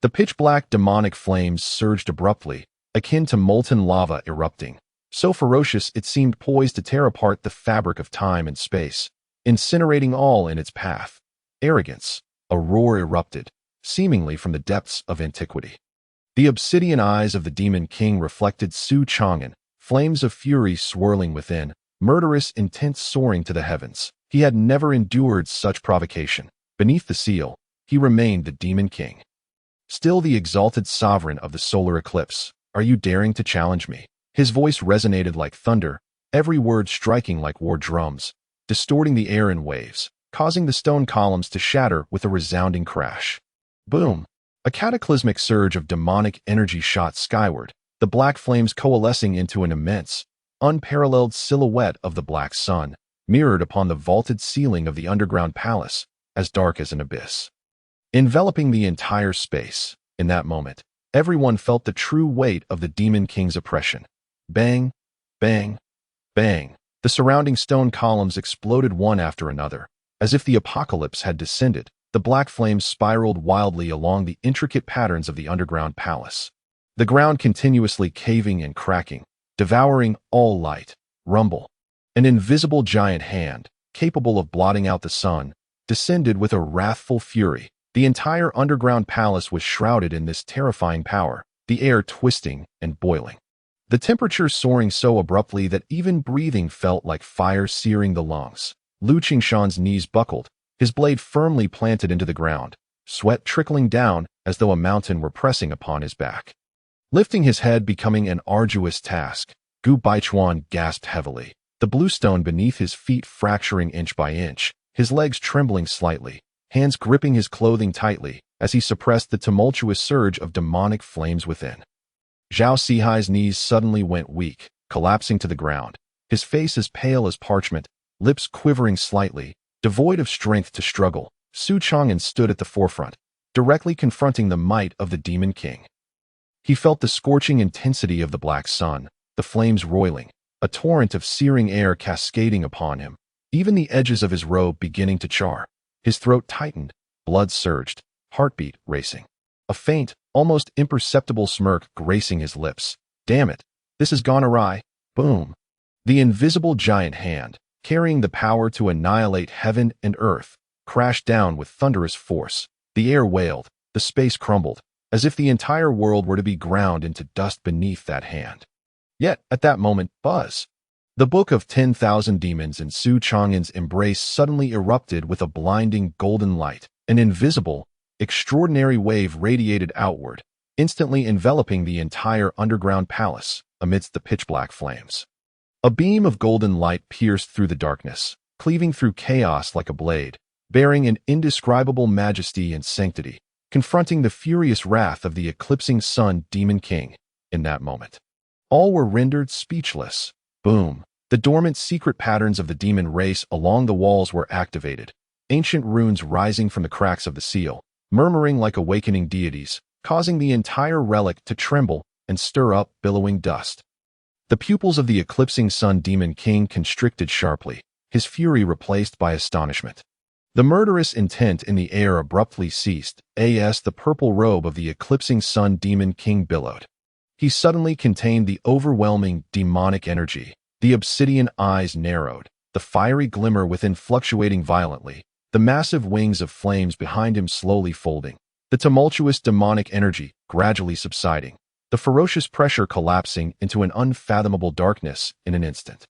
The pitch-black demonic flames surged abruptly, akin to molten lava erupting, so ferocious it seemed poised to tear apart the fabric of time and space, incinerating all in its path. Arrogance. A roar erupted, seemingly from the depths of antiquity. The obsidian eyes of the demon king reflected Xuan, flames of fury swirling within, murderous intent soaring to the heavens. He had never endured such provocation. Beneath the seal, he remained the demon king. Still the exalted sovereign of the solar eclipse. Are you daring to challenge me? His voice resonated like thunder, every word striking like war drums, distorting the air in waves, causing the stone columns to shatter with a resounding crash. Boom! A cataclysmic surge of demonic energy shot skyward, the black flames coalescing into an immense, unparalleled silhouette of the black sun, mirrored upon the vaulted ceiling of the underground palace, as dark as an abyss. Enveloping the entire space, in that moment, everyone felt the true weight of the demon king's oppression. Bang, bang, bang. The surrounding stone columns exploded one after another. As if the apocalypse had descended, the black flames spiraled wildly along the intricate patterns of the underground palace. The ground continuously caving and cracking, devouring all light. Rumble. An invisible giant hand, capable of blotting out the sun, descended with a wrathful fury. The entire underground palace was shrouded in this terrifying power, the air twisting and boiling. The temperature soaring so abruptly that even breathing felt like fire searing the lungs. Lu Qingshan's knees buckled, his blade firmly planted into the ground, sweat trickling down as though a mountain were pressing upon his back. Lifting his head becoming an arduous task, Gu Baichuan gasped heavily, the bluestone beneath his feet fracturing inch by inch, his legs trembling slightly, hands gripping his clothing tightly as he suppressed the tumultuous surge of demonic flames within. Zhao Sihai's knees suddenly went weak, collapsing to the ground, his face as pale as parchment, lips quivering slightly, devoid of strength to struggle. Xuan stood at the forefront, directly confronting the might of the demon king. He felt the scorching intensity of the black sun, the flames roiling, a torrent of searing air cascading upon him, even the edges of his robe beginning to char. His throat tightened, blood surged, heartbeat racing. A faint, almost imperceptible smirk gracing his lips. Damn it, this has gone awry. Boom. The invisible giant hand, carrying the power to annihilate heaven and earth, crashed down with thunderous force. The air wailed, the space crumbled, as if the entire world were to be ground into dust beneath that hand. Yet, at that moment, buzz. The Book of 10,000 Demons in Xuan's embrace suddenly erupted with a blinding golden light. An invisible, extraordinary wave radiated outward, instantly enveloping the entire underground palace amidst the pitch-black flames. A beam of golden light pierced through the darkness, cleaving through chaos like a blade, bearing an indescribable majesty and sanctity, confronting the furious wrath of the eclipsing sun demon king. In that moment, all were rendered speechless. Boom. The dormant secret patterns of the demon race along the walls were activated, ancient runes rising from the cracks of the seal, murmuring like awakening deities, causing the entire relic to tremble and stir up billowing dust. The pupils of the eclipsing sun demon king constricted sharply, his fury replaced by astonishment. The murderous intent in the air abruptly ceased, as the purple robe of the eclipsing sun demon king billowed. He suddenly contained the overwhelming demonic energy. The obsidian eyes narrowed, the fiery glimmer within fluctuating violently, the massive wings of flames behind him slowly folding, the tumultuous demonic energy gradually subsiding, the ferocious pressure collapsing into an unfathomable darkness in an instant.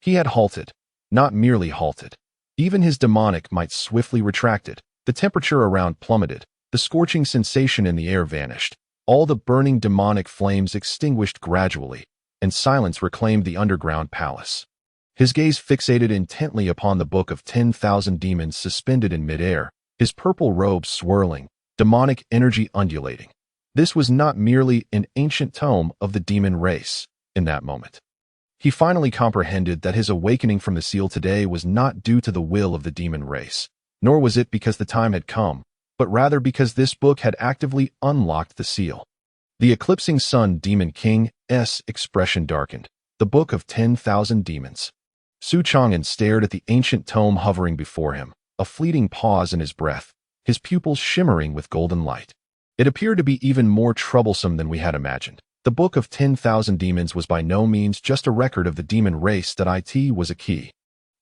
He had halted, not merely halted. Even his demonic might swiftly retracted, The temperature around plummeted. The scorching sensation in the air vanished. All the burning demonic flames extinguished gradually, and silence reclaimed the underground palace. His gaze fixated intently upon the book of 10,000 demons suspended in midair, his purple robe swirling, demonic energy undulating. This was not merely an ancient tome of the demon race. In that moment, he finally comprehended that his awakening from the seal today was not due to the will of the demon race, nor was it because the time had come, but rather because this book had actively unlocked the seal. The eclipsing sun demon king's expression darkened. The book of 10,000 demons. Xuan stared at the ancient tome hovering before him, a fleeting pause in his breath, his pupils shimmering with golden light. It appeared to be even more troublesome than we had imagined. The book of 10,000 demons was by no means just a record of the demon race that it was a key.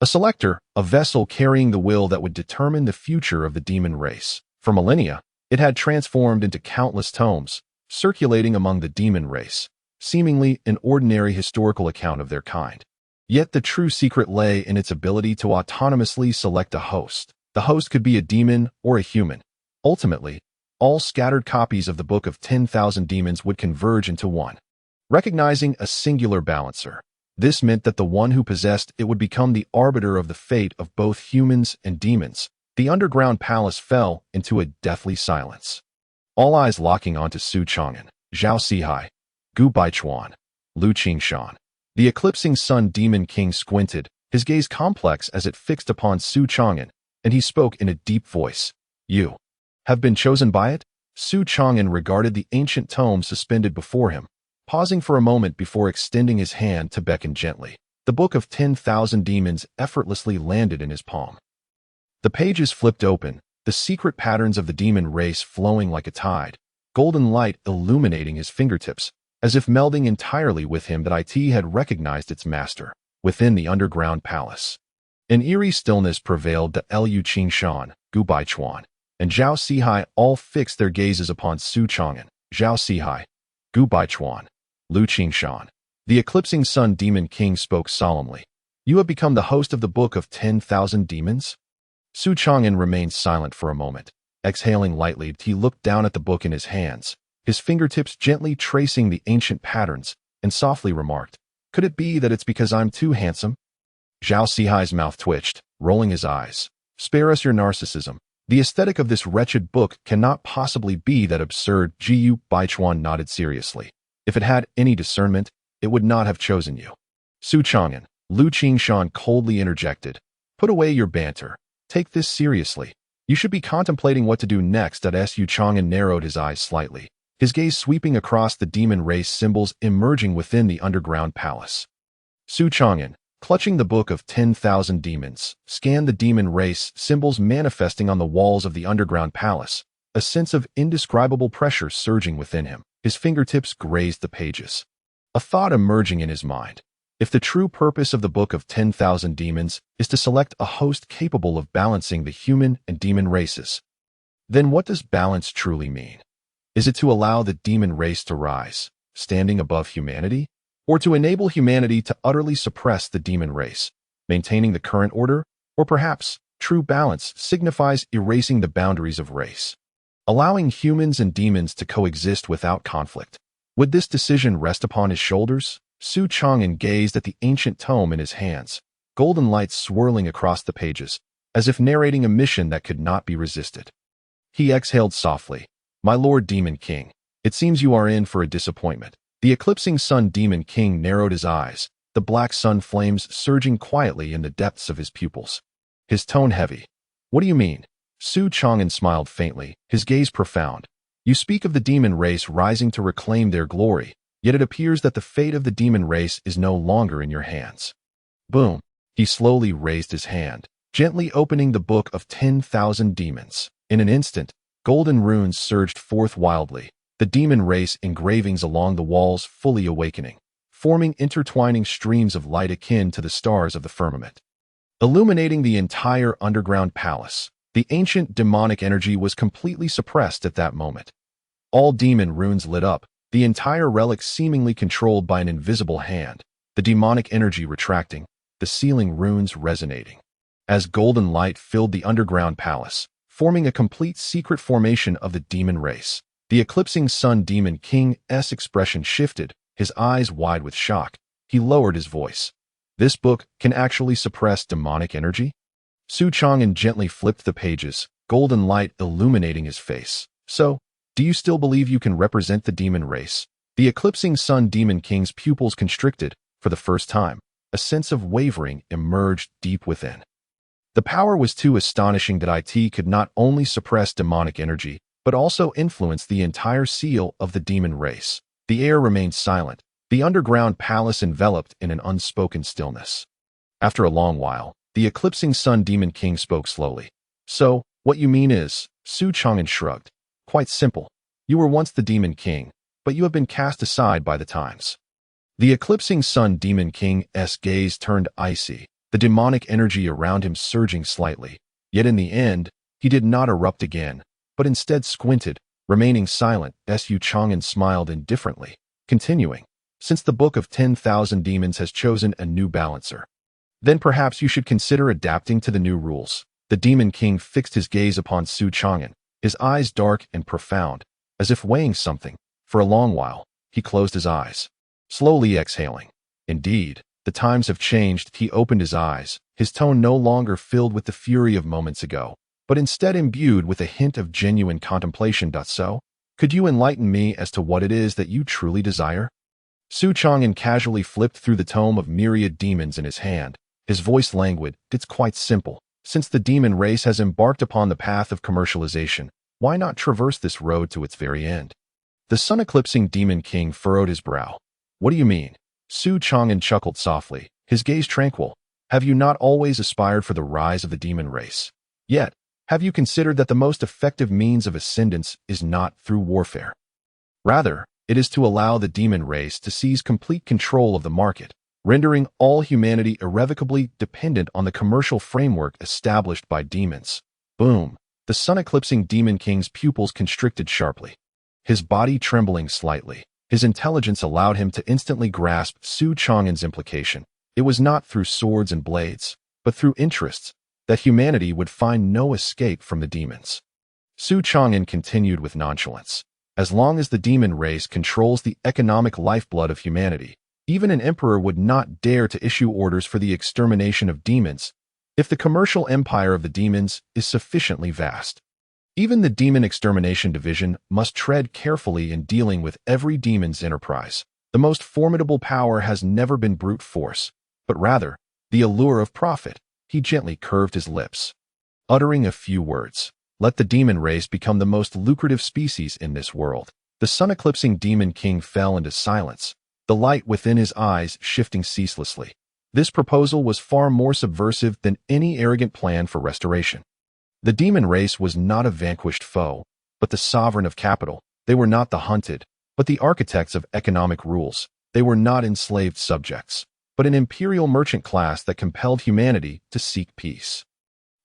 A selector, a vessel carrying the will that would determine the future of the demon race. For millennia, it had transformed into countless tomes, circulating among the demon race, seemingly an ordinary historical account of their kind. Yet the true secret lay in its ability to autonomously select a host. The host could be a demon or a human. Ultimately, all scattered copies of the Book of 10,000 Demons would converge into one. Recognizing a singular balancer, this meant that the one who possessed it would become the arbiter of the fate of both humans and demons. The underground palace fell into a deathly silence. All eyes locking onto Xuan, Zhao Sihai, Gu Baichuan, Lu Qingshan. The eclipsing sun demon king squinted, his gaze complex as it fixed upon Xuan, and he spoke in a deep voice. You have been chosen by it? Xuan regarded the ancient tome suspended before him, pausing for a moment before extending his hand to beckon gently. The book of 10,000 demons effortlessly landed in his palm. The pages flipped open, the secret patterns of the demon race flowing like a tide, golden light illuminating his fingertips, as if melding entirely with him that it had recognized its master. Within the underground palace, an eerie stillness prevailed. The Lu Qingshan, Gu Baichuan, and Zhao Sihai all fixed their gazes upon Xuan. Zhao Sihai, Gu Baichuan, Lu Qingshan. The eclipsing sun demon king spoke solemnly. You have become the host of the book of 10,000 demons? Xuan remained silent for a moment. Exhaling lightly, he looked down at the book in his hands, his fingertips gently tracing the ancient patterns, and softly remarked, Could it be that it's because I'm too handsome? Zhao Sihai's mouth twitched, rolling his eyes. Spare us your narcissism. The aesthetic of this wretched book cannot possibly be that absurd. Gu Baichuan nodded seriously. If it had any discernment, it would not have chosen you. Xuan, Lu Qingshan coldly interjected. Put away your banter. Take this seriously. You should be contemplating what to do next. Xuan narrowed his eyes slightly, his gaze sweeping across the demon race symbols emerging within the underground palace. Xuan, clutching the book of 10,000 demons, scanned the demon race symbols manifesting on the walls of the underground palace, a sense of indescribable pressure surging within him. His fingertips grazed the pages. A thought emerging in his mind. If the true purpose of the book of 10,000 demons is to select a host capable of balancing the human and demon races, then what does balance truly mean? Is it to allow the demon race to rise, standing above humanity? Or to enable humanity to utterly suppress the demon race, maintaining the current order? Or perhaps, true balance signifies erasing the boundaries of race, allowing humans and demons to coexist without conflict. Would this decision rest upon his shoulders? Xuan gazed at the ancient tome in his hands, golden lights swirling across the pages, as if narrating a mission that could not be resisted. He exhaled softly. My lord demon king, it seems you are in for a disappointment. The eclipsing sun demon king narrowed his eyes, the black sun flames surging quietly in the depths of his pupils. His tone heavy. What do you mean? Xuan smiled faintly, his gaze profound. You speak of the demon race rising to reclaim their glory, yet it appears that the fate of the demon race is no longer in your hands. Boom. He slowly raised his hand, gently opening the book of 10,000 demons. In an instant, golden runes surged forth wildly, the demon race engravings along the walls fully awakening, forming intertwining streams of light akin to the stars of the firmament. Illuminating the entire underground palace, the ancient demonic energy was completely suppressed at that moment. All demon runes lit up, the entire relic seemingly controlled by an invisible hand, the demonic energy retracting, the sealing runes resonating. As golden light filled the underground palace, forming a complete secret formation of the demon race. The eclipsing sun demon king's expression shifted, his eyes wide with shock. He lowered his voice. This book can actually suppress demonic energy? Xuan gently flipped the pages, golden light illuminating his face. So, do you still believe you can represent the demon race? The eclipsing sun demon king's pupils constricted. For the first time, a sense of wavering emerged deep within. The power was too astonishing that it could not only suppress demonic energy, but also influence the entire seal of the demon race. The air remained silent, the underground palace enveloped in an unspoken stillness. After a long while, the eclipsing sun demon king spoke slowly. So, what you mean is, Xuan shrugged. Quite simple. You were once the demon king, but you have been cast aside by the times. The eclipsing sun demon king's gaze turned icy, the demonic energy around him surging slightly. Yet in the end, he did not erupt again, but instead squinted, remaining silent. Xuan smiled indifferently, continuing. Since the Book of 10,000 Demons has chosen a new balancer, then perhaps you should consider adapting to the new rules. The demon king fixed his gaze upon Xuan, his eyes dark and profound, as if weighing something. For a long while, he closed his eyes, slowly exhaling. Indeed, the times have changed. He opened his eyes, his tone no longer filled with the fury of moments ago, but instead imbued with a hint of genuine contemplation. So, could you enlighten me as to what it is that you truly desire? Xuan casually flipped through the tome of myriad demons in his hand, his voice languid. It's quite simple. Since the demon race has embarked upon the path of commercialization, why not traverse this road to its very end? The sun-eclipsing demon king furrowed his brow. What do you mean? Xuan chuckled softly, his gaze tranquil. Have you not always aspired for the rise of the demon race? Yet, have you considered that the most effective means of ascendance is not through warfare? Rather, it is to allow the demon race to seize complete control of the market, rendering all humanity irrevocably dependent on the commercial framework established by demons. Boom! The sun-eclipsing demon king's pupils constricted sharply, his body trembling slightly. His intelligence allowed him to instantly grasp Xuan's implication. It was not through swords and blades, but through interests, that humanity would find no escape from the demons. Xuan continued with nonchalance. As long as the demon race controls the economic lifeblood of humanity, even an emperor would not dare to issue orders for the extermination of demons if the commercial empire of the demons is sufficiently vast. Even the Demon Extermination Division must tread carefully in dealing with every demon's enterprise. The most formidable power has never been brute force, but rather the allure of profit. He gently curved his lips, uttering a few words. Let the demon race become the most lucrative species in this world. The sun-eclipsing demon king fell into silence, the light within his eyes shifting ceaselessly. This proposal was far more subversive than any arrogant plan for restoration. The demon race was not a vanquished foe, but the sovereign of capital. They were not the hunted, but the architects of economic rules. They were not enslaved subjects, but an imperial merchant class that compelled humanity to seek peace.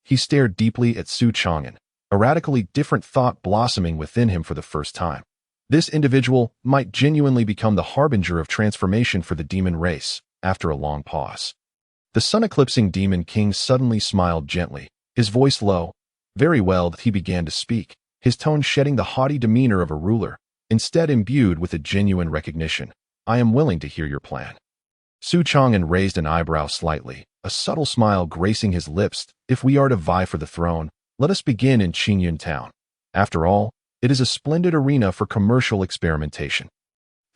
He stared deeply at Xuan, a radically different thought blossoming within him for the first time. This individual might genuinely become the harbinger of transformation for the demon race. After a long pause, the sun-eclipsing demon king suddenly smiled gently, his voice low. Very well, he began to speak, his tone shedding the haughty demeanor of a ruler, instead imbued with a genuine recognition. I am willing to hear your plan. Xuan raised an eyebrow slightly, a subtle smile gracing his lips. If we are to vie for the throne, let us begin in Qingyun town. After all, it is a splendid arena for commercial experimentation.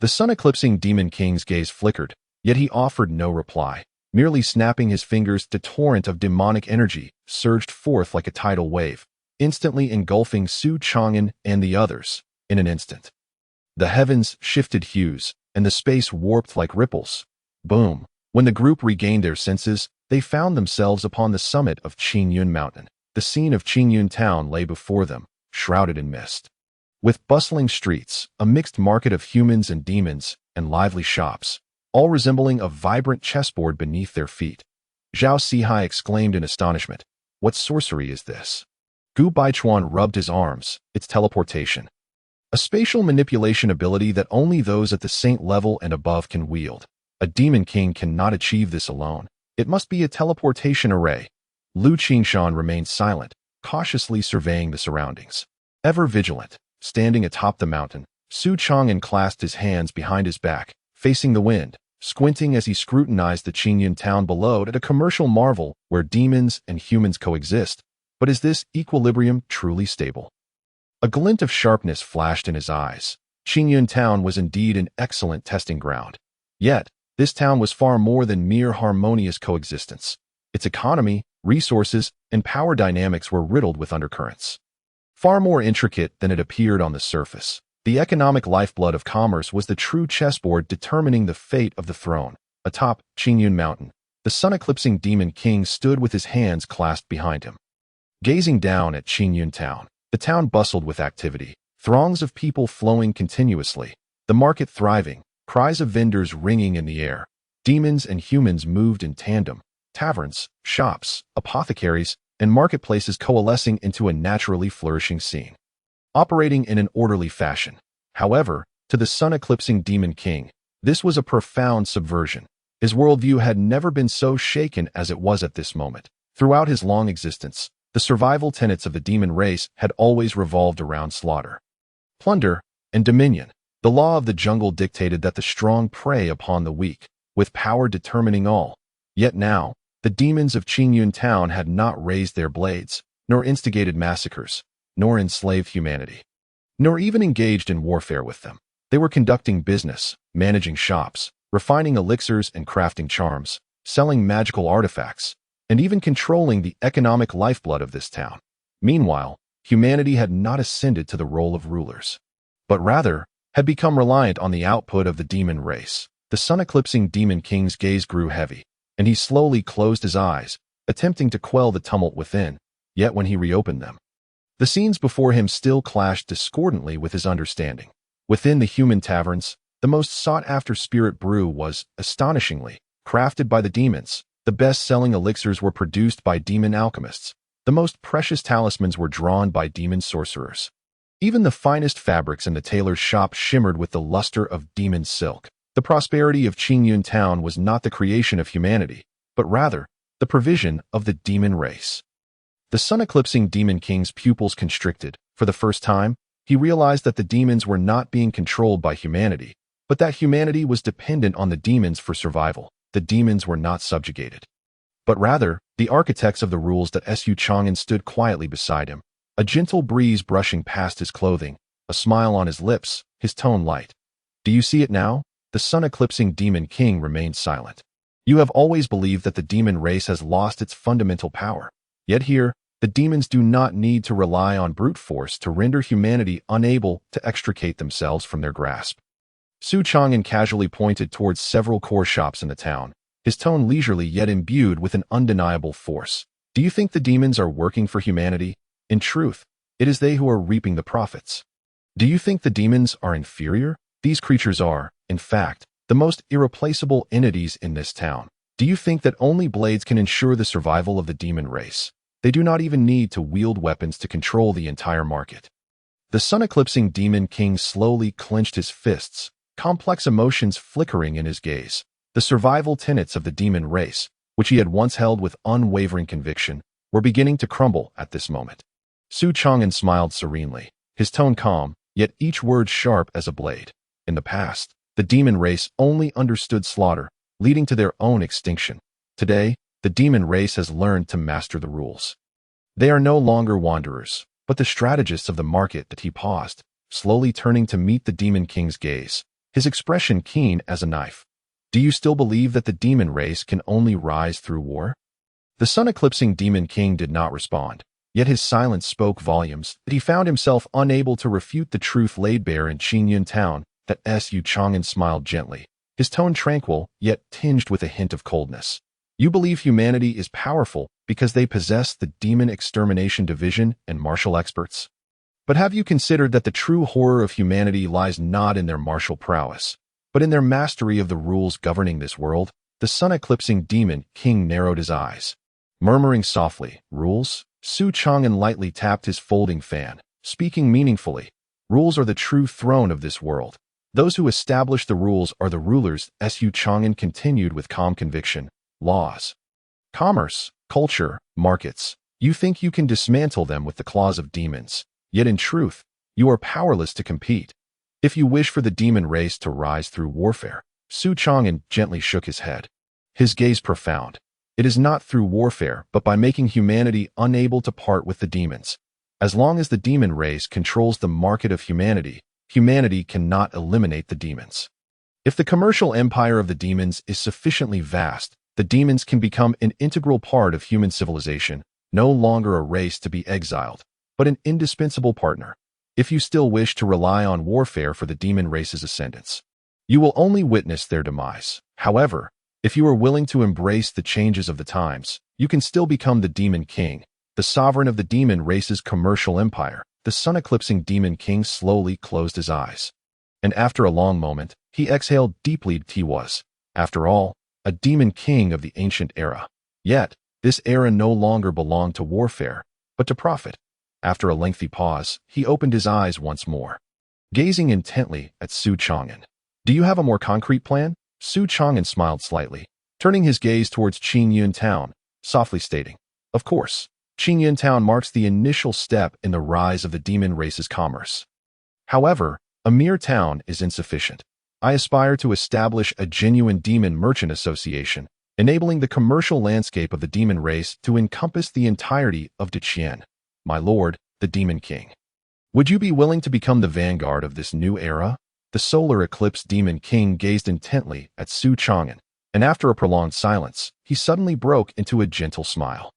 The sun-eclipsing demon king's gaze flickered, yet he offered no reply. Merely snapping his fingers, the torrent of demonic energy surged forth like a tidal wave, instantly engulfing Xuan and the others. In an instant, the heavens shifted hues, and the space warped like ripples. Boom! When the group regained their senses, they found themselves upon the summit of Qingyun Mountain. The scene of Qingyun town lay before them, shrouded in mist. With bustling streets, a mixed market of humans and demons, and lively shops, all resembling a vibrant chessboard beneath their feet. Zhao Sihai exclaimed in astonishment. What sorcery is this? Gu Baichuan rubbed his arms. It's teleportation. A spatial manipulation ability that only those at the saint level and above can wield. A demon king cannot achieve this alone. It must be a teleportation array. Lu Qingshan remained silent, cautiously surveying the surroundings. Ever vigilant, standing atop the mountain, Xuan clasped his hands behind his back, facing the wind, squinting as he scrutinized the Qingyun town below at a commercial marvel where demons and humans coexist. But is this equilibrium truly stable? A glint of sharpness flashed in his eyes. Qingyun town was indeed an excellent testing ground. Yet, this town was far more than mere harmonious coexistence. Its economy, resources, and power dynamics were riddled with undercurrents. Far more intricate than it appeared on the surface. The economic lifeblood of commerce was the true chessboard determining the fate of the throne. Atop Qingyun Mountain, the sun-eclipsing demon king stood with his hands clasped behind him. Gazing down at Qingyun town, the town bustled with activity, throngs of people flowing continuously, the market thriving, cries of vendors ringing in the air. Demons and humans moved in tandem, taverns, shops, apothecaries, and marketplaces coalescing into a naturally flourishing scene. Operating in an orderly fashion. However, to the sun-eclipsing demon king, this was a profound subversion. His worldview had never been so shaken as it was at this moment. Throughout his long existence, the survival tenets of the demon race had always revolved around slaughter, plunder, and dominion. The law of the jungle dictated that the strong prey upon the weak, with power determining all. Yet now, the demons of Qingyun town had not raised their blades, nor instigated massacres, nor enslaved humanity, nor even engaged in warfare with them. They were conducting business, managing shops, refining elixirs and crafting charms, selling magical artifacts, and even controlling the economic lifeblood of this town. Meanwhile, humanity had not ascended to the role of rulers, but rather had become reliant on the output of the demon race. The sun-eclipsing demon king's gaze grew heavy, and he slowly closed his eyes, attempting to quell the tumult within. Yet when he reopened them, the scenes before him still clashed discordantly with his understanding. Within the human taverns, the most sought-after spirit brew was, astonishingly, crafted by the demons. The best-selling elixirs were produced by demon alchemists. The most precious talismans were drawn by demon sorcerers. Even the finest fabrics in the tailor's shop shimmered with the luster of demon silk. The prosperity of Qingyun town was not the creation of humanity, but rather the provision of the demon race. The sun-eclipsing demon king's pupils constricted. For the first time, he realized that the demons were not being controlled by humanity, but that humanity was dependent on the demons for survival. The demons were not subjugated, but rather the architects of the rules. That Xuan stood quietly beside him, a gentle breeze brushing past his clothing, a smile on his lips, his tone light. Do you see it now? The sun-eclipsing demon king remained silent. You have always believed that the demon race has lost its fundamental power. Yet here, the demons do not need to rely on brute force to render humanity unable to extricate themselves from their grasp. Xuan casually pointed towards several core shops in the town, his tone leisurely yet imbued with an undeniable force. Do you think the demons are working for humanity? In truth, it is they who are reaping the profits. Do you think the demons are inferior? These creatures are, in fact, the most irreplaceable entities in this town. Do you think that only blades can ensure the survival of the demon race? They do not even need to wield weapons to control the entire market. The sun-eclipsing demon king slowly clenched his fists, complex emotions flickering in his gaze. The survival tenets of the demon race, which he had once held with unwavering conviction, were beginning to crumble at this moment. Xuan smiled serenely, his tone calm, yet each word sharp as a blade. In the past, the demon race only understood slaughter, leading to their own extinction. Today, the demon race has learned to master the rules. They are no longer wanderers, but the strategists of the market. That he paused, slowly turning to meet the demon king's gaze, his expression keen as a knife. Do you still believe that the demon race can only rise through war? The sun-eclipsing demon king did not respond, yet his silence spoke volumes. That he found himself unable to refute the truth laid bare in Qingyun town. That Xuan smiled gently, his tone tranquil yet tinged with a hint of coldness. You believe humanity is powerful because they possess the demon extermination division and martial experts. But have you considered that the true horror of humanity lies not in their martial prowess, but in their mastery of the rules governing this world? The sun-eclipsing demon king narrowed his eyes. Murmuring softly, rules? Xuan lightly tapped his folding fan, speaking meaningfully. Rules are the true throne of this world. Those who establish the rules are the rulers. Xuan continued with calm conviction. Laws, commerce, culture, markets, You think you can dismantle them with the claws of demons, yet in truth, you are powerless to compete. If you wish for the demon race to rise through warfare, Xuan gently shook his head. His gaze profound. It is not through warfare, but by making humanity unable to part with the demons. As long as the demon race controls the market of humanity, humanity cannot eliminate the demons. If the commercial empire of the demons is sufficiently vast, the demons can become an integral part of human civilization, no longer a race to be exiled, but an indispensable partner. If you still wish to rely on warfare for the demon race's ascendance, you will only witness their demise. However, if you are willing to embrace the changes of the times, you can still become the demon king, the sovereign of the demon race's commercial empire. The sun-eclipsing demon king slowly closed his eyes. And after a long moment, he exhaled deeply. He was, after all, a demon king of the ancient era. Yet, this era no longer belonged to warfare, but to profit. After a lengthy pause, he opened his eyes once more, gazing intently at Xuan. Do you have a more concrete plan? Xuan smiled slightly, turning his gaze towards Qingyun town, softly stating, Of course, Qingyun town marks the initial step in the rise of the demon race's commerce. However, a mere town is insufficient. I aspire to establish a genuine demon merchant association, enabling the commercial landscape of the demon race to encompass the entirety of Deqian, my lord, the demon king. Would you be willing to become the vanguard of this new era? The solar eclipse demon king gazed intently at Xuan, and after a prolonged silence, he suddenly broke into a gentle smile.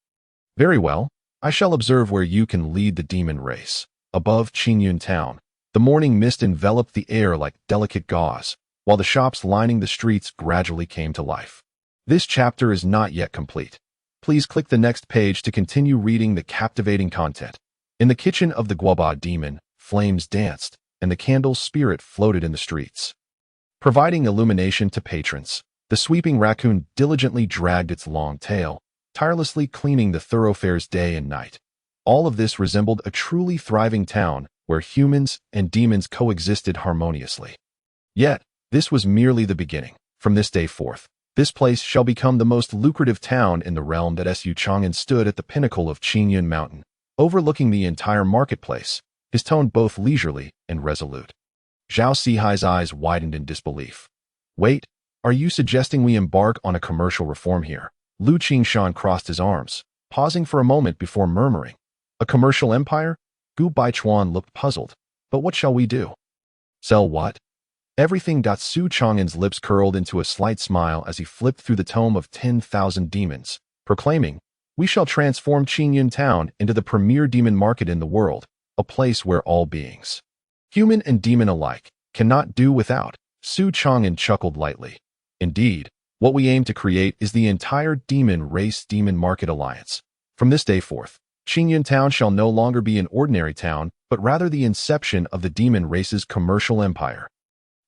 Very well, I shall observe where you can lead the demon race. Above Qingyun town, the morning mist enveloped the air like delicate gauze, while the shops lining the streets gradually came to life. This chapter is not yet complete. Please click the next page to continue reading the captivating content. In the kitchen of the Guoba demon, flames danced, and the candle's spirit floated in the streets, providing illumination to patrons. The sweeping raccoon diligently dragged its long tail, tirelessly cleaning the thoroughfares day and night. All of this resembled a truly thriving town where humans and demons coexisted harmoniously. Yet, this was merely the beginning. From this day forth, this place shall become the most lucrative town in the realm. That Xuan stood at the pinnacle of Qingyun Mountain, overlooking the entire marketplace, his tone both leisurely and resolute. Zhao Sihai's eyes widened in disbelief. Wait, are you suggesting we embark on a commercial reform here? Lu Qingshan crossed his arms, pausing for a moment before murmuring, A commercial empire? Gu Baichuan looked puzzled. But what shall we do? Sell what? Everything. Xuan's lips curled into a slight smile as he flipped through the tome of 10,000 demons, proclaiming, We shall transform Qingyun town into the premier demon market in the world, a place where all beings, human and demon alike, cannot do without. Xuan chuckled lightly. Indeed, what we aim to create is the entire demon race demon market alliance. From this day forth, Qingyun town shall no longer be an ordinary town, but rather the inception of the demon race's commercial empire.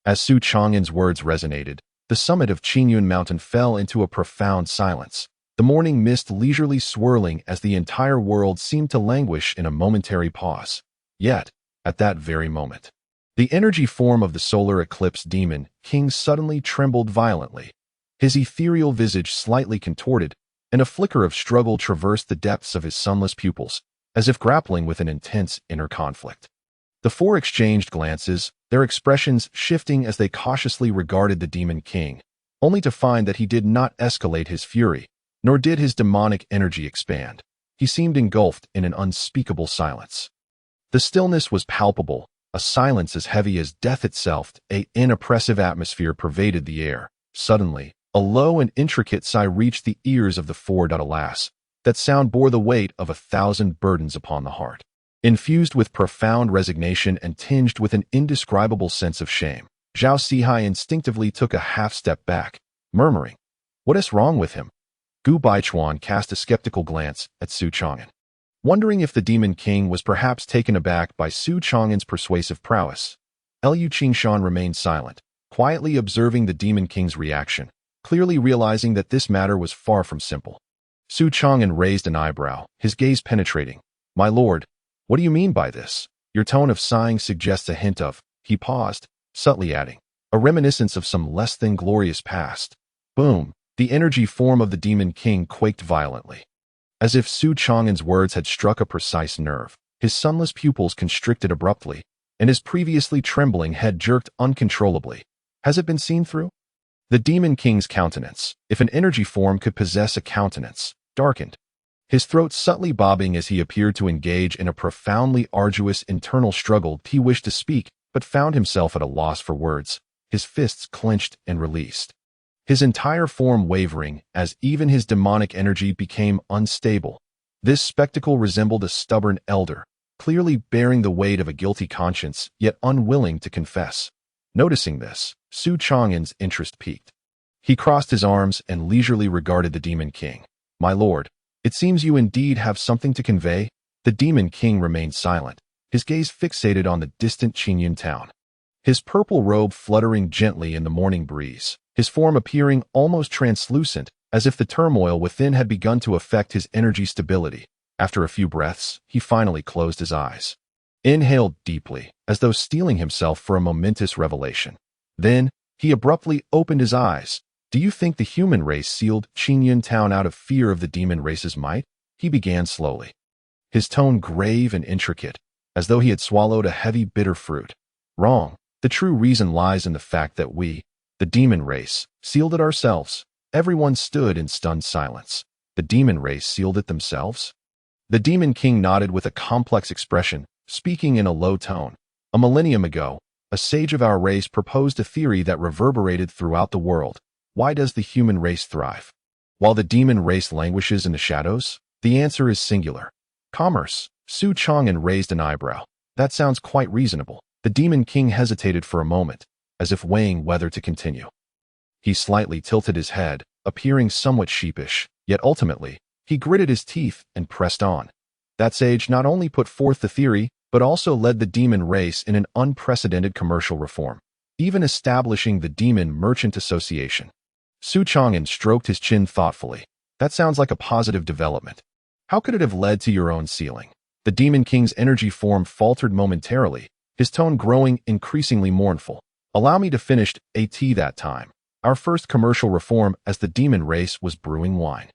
As Xuan's words resonated, the summit of Qingyun mountain fell into a profound silence, the morning mist leisurely swirling as the entire world seemed to languish in a momentary pause. Yet, at that very moment, the energy form of the solar eclipse demon king suddenly trembled violently. His ethereal visage slightly contorted, and a flicker of struggle traversed the depths of his sunless pupils, as if grappling with an intense inner conflict. The four exchanged glances, their expressions shifting as they cautiously regarded the demon king, only to find that he did not escalate his fury, nor did his demonic energy expand. He seemed engulfed in an unspeakable silence. The stillness was palpable, a silence as heavy as death itself. An oppressive atmosphere pervaded the air. Suddenly, a low and intricate sigh reached the ears of the four. Alas, that sound bore the weight of 1,000 burdens upon the heart. Infused with profound resignation and tinged with an indescribable sense of shame, Zhao Sihai instinctively took a half-step back, murmuring, What is wrong with him? Gu Baichuan cast a skeptical glance at Xuan, wondering if the demon king was perhaps taken aback by Xuan's persuasive prowess. Lu Qingshan remained silent, quietly observing the demon king's reaction, clearly realizing that this matter was far from simple. Xuan raised an eyebrow, his gaze penetrating. My lord, what do you mean by this? Your tone of sighing suggests a hint of, he paused, subtly adding, a reminiscence of some less than glorious past. Boom, the energy form of the demon king quaked violently. As if Su Chang'an's words had struck a precise nerve, his sunless pupils constricted abruptly, and his previously trembling head jerked uncontrollably. Has it been seen through? The Demon King's countenance, if an energy form could possess a countenance, darkened. His throat subtly bobbing as he appeared to engage in a profoundly arduous internal struggle. He wished to speak, but found himself at a loss for words, his fists clenched and released. His entire form wavering as even his demonic energy became unstable. This spectacle resembled a stubborn elder, clearly bearing the weight of a guilty conscience, yet unwilling to confess. Noticing this, Su Chang'an's interest piqued. He crossed his arms and leisurely regarded the Demon King. "My lord, it seems you indeed have something to convey." The Demon King remained silent, his gaze fixated on the distant Qingyun town. His purple robe fluttering gently in the morning breeze, his form appearing almost translucent, as if the turmoil within had begun to affect his energy stability. After a few breaths, he finally closed his eyes. Inhaled deeply, as though steeling himself for a momentous revelation. Then, he abruptly opened his eyes. "Do you think the human race sealed Qingyun town out of fear of the demon race's might?" He began slowly, his tone grave and intricate, as though he had swallowed a heavy bitter fruit. "Wrong. The true reason lies in the fact that we, the demon race, sealed it ourselves." Everyone stood in stunned silence. The demon race sealed it themselves? The Demon King nodded with a complex expression, speaking in a low tone. "A millennium ago, a sage of our race proposed a theory that reverberated throughout the world. Why does the human race thrive, while the demon race languishes in the shadows? The answer is singular. Commerce." Su Chang'an raised an eyebrow. "That sounds quite reasonable." The Demon King hesitated for a moment, as if weighing whether to continue. He slightly tilted his head, appearing somewhat sheepish, yet ultimately, he gritted his teeth and pressed on. "That sage not only put forth the theory, but also led the demon race in an unprecedented commercial reform, even establishing the Demon Merchant Association." Su Chang'an stroked his chin thoughtfully. "That sounds like a positive development. How could it have led to your own sealing?" The Demon King's energy form faltered momentarily, his tone growing increasingly mournful. "Allow me to finish that time. Our first commercial reform as the demon race was brewing wine.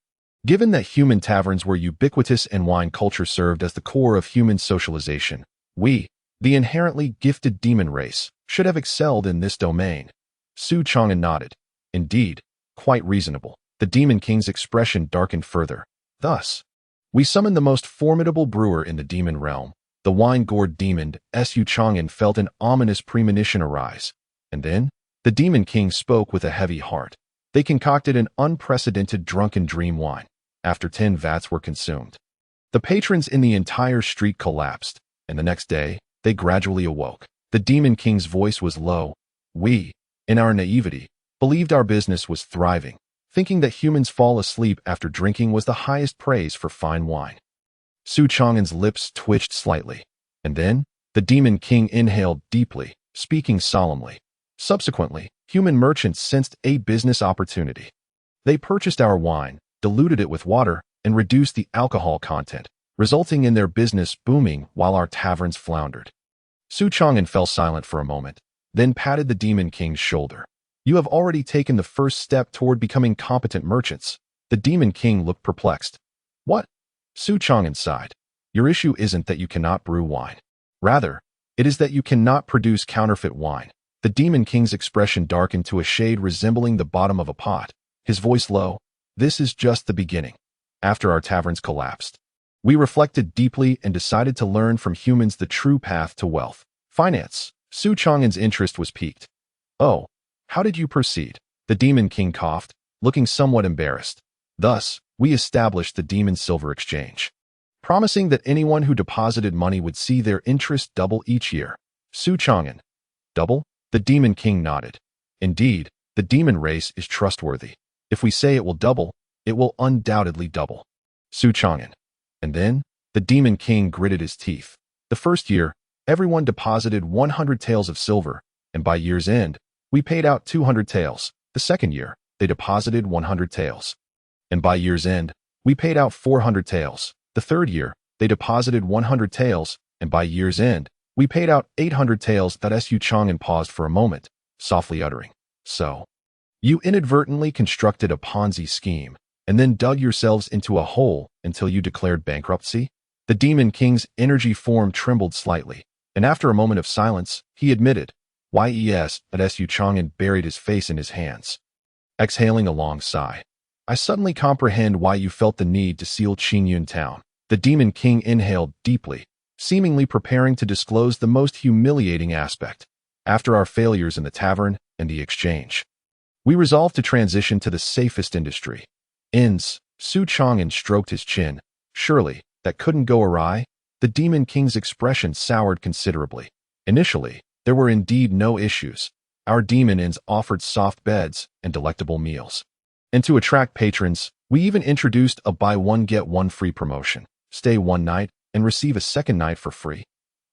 Given that human taverns were ubiquitous and wine culture served as the core of human socialization, we, the inherently gifted demon race, should have excelled in this domain." Su Chang'an nodded. "Indeed, quite reasonable." The Demon King's expression darkened further. "Thus, we summoned the most formidable brewer in the demon realm, the wine-gourd demon." Su Chang'an felt an ominous premonition arise. And then, the Demon King spoke with a heavy heart. "They concocted an unprecedented drunken dream wine. After 10 vats were consumed, the patrons in the entire street collapsed, and the next day, they gradually awoke." The Demon King's voice was low. "We, in our naivety, believed our business was thriving, thinking that humans fall asleep after drinking was the highest praise for fine wine." Su Chang'an's lips twitched slightly, and then, the Demon King inhaled deeply, speaking solemnly. "Subsequently, human merchants sensed a business opportunity. They purchased our wine, diluted it with water, and reduced the alcohol content, resulting in their business booming while our taverns floundered." Su Chang'an fell silent for a moment, then patted the Demon King's shoulder. "You have already taken the first step toward becoming competent merchants." The Demon King looked perplexed. "What?" Su Chang'an sighed. "Your issue isn't that you cannot brew wine. Rather, it is that you cannot produce counterfeit wine." The Demon King's expression darkened to a shade resembling the bottom of a pot, his voice low. "This is just the beginning. After our taverns collapsed, we reflected deeply and decided to learn from humans the true path to wealth. Finance." Su Chang'an's interest was piqued. "Oh, how did you proceed?" The Demon King coughed, looking somewhat embarrassed. "Thus, we established the Demon Silver Exchange, promising that anyone who deposited money would see their interest double each year." Su Chang'an. "Double?" The Demon King nodded. "Indeed, the demon race is trustworthy. If we say it will double, it will undoubtedly double." Su Chang'an. "And then?" The Demon King gritted his teeth. "The first year, everyone deposited 100 taels of silver, and by year's end, we paid out 200 taels. The second year, they deposited 100 taels, and by year's end, we paid out 400 taels. The third year, they deposited 100 taels, and by year's end, we paid out 800 taels." Su Chang'an paused for a moment, softly uttering, "So, you inadvertently constructed a Ponzi scheme, and then dug yourselves into a hole until you declared bankruptcy? The Demon King's energy form trembled slightly, and after a moment of silence, he admitted, "Yes," but Xuan buried his face in his hands. Exhaling a long sigh. "I suddenly comprehend why you felt the need to seal Qingyun town." The Demon King inhaled deeply, seemingly preparing to disclose the most humiliating aspect. "After our failures in the tavern and the exchange, we resolved to transition to the safest industry." Xuan stroked his chin. "Surely, that couldn't go awry?" The Demon King's expression soured considerably. "Initially, there were indeed no issues. Our demon inns offered soft beds and delectable meals. And to attract patrons, we even introduced a buy one get one free promotion. Stay one night and receive a second night for free.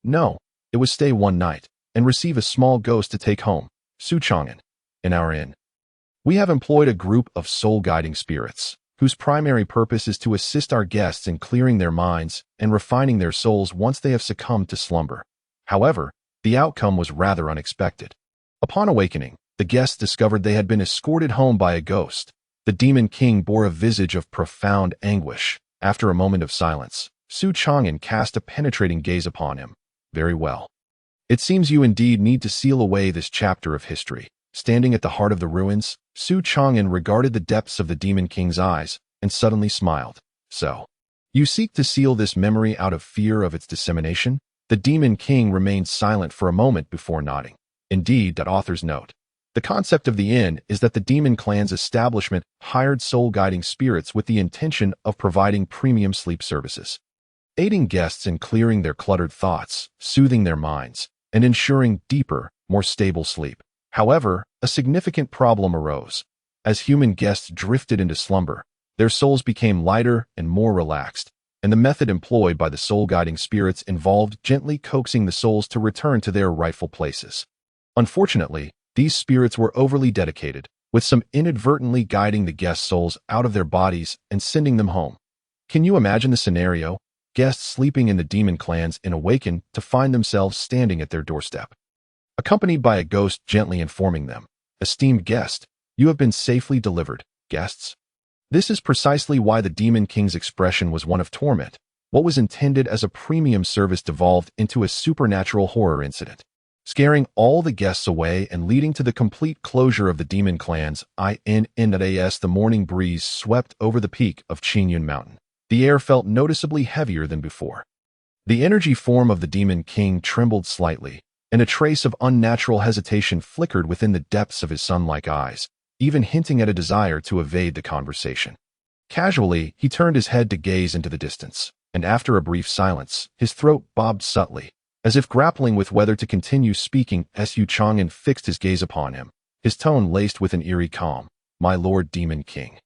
No, it was stay one night and receive a small ghost to take home." Xuan. "In our inn, we have employed a group of soul-guiding spirits, whose primary purpose is to assist our guests in clearing their minds and refining their souls once they have succumbed to slumber. However, the outcome was rather unexpected. Upon awakening, the guests discovered they had been escorted home by a ghost." The Demon King bore a visage of profound anguish. After a moment of silence, Xuan cast a penetrating gaze upon him. "Very well. It seems you indeed need to seal away this chapter of history." Standing at the heart of the ruins, Xuan regarded the depths of the Demon King's eyes and suddenly smiled. "So, you seek to seal this memory out of fear of its dissemination?" The Demon King remained silent for a moment before nodding. "Indeed, that author's note. The concept of the inn is that the Demon Clan's establishment hired soul-guiding spirits with the intention of providing premium sleep services, aiding guests in clearing their cluttered thoughts, soothing their minds, and ensuring deeper, more stable sleep. However, a significant problem arose. As human guests drifted into slumber, their souls became lighter and more relaxed, and the method employed by the soul-guiding spirits involved gently coaxing the souls to return to their rightful places. Unfortunately, these spirits were overly dedicated, with some inadvertently guiding the guests' souls out of their bodies and sending them home. Can you imagine the scenario? Guests sleeping in the Demon Clans and awaken to find themselves standing at their doorstep, accompanied by a ghost gently informing them, "Esteemed guest, you have been safely delivered, guests." This is precisely why the Demon King's expression was one of torment. What was intended as a premium service devolved into a supernatural horror incident, scaring all the guests away and leading to the complete closure of the Demon Clans. The morning breeze swept over the peak of Qingyun Mountain. The air felt noticeably heavier than before. The energy form of the Demon King trembled slightly, and a trace of unnatural hesitation flickered within the depths of his sun-like eyes, even hinting at a desire to evade the conversation. Casually, he turned his head to gaze into the distance, and after a brief silence, his throat bobbed subtly, as if grappling with whether to continue speaking. Xuan fixed his gaze upon him, his tone laced with an eerie calm. "My Lord Demon King,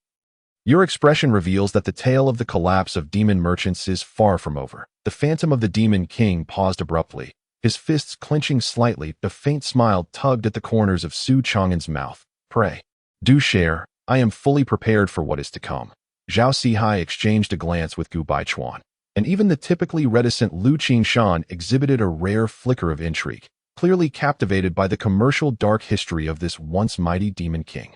your expression reveals that the tale of the collapse of demon merchants is far from over." The phantom of the Demon King paused abruptly, his fists clenching slightly. A faint smile tugged at the corners of Xuan's mouth. "Pray, do share. I am fully prepared for what is to come." Zhao Sihai exchanged a glance with Gu Baichuan, and even the typically reticent Lu Qingshan exhibited a rare flicker of intrigue, clearly captivated by the commercial dark history of this once mighty Demon King.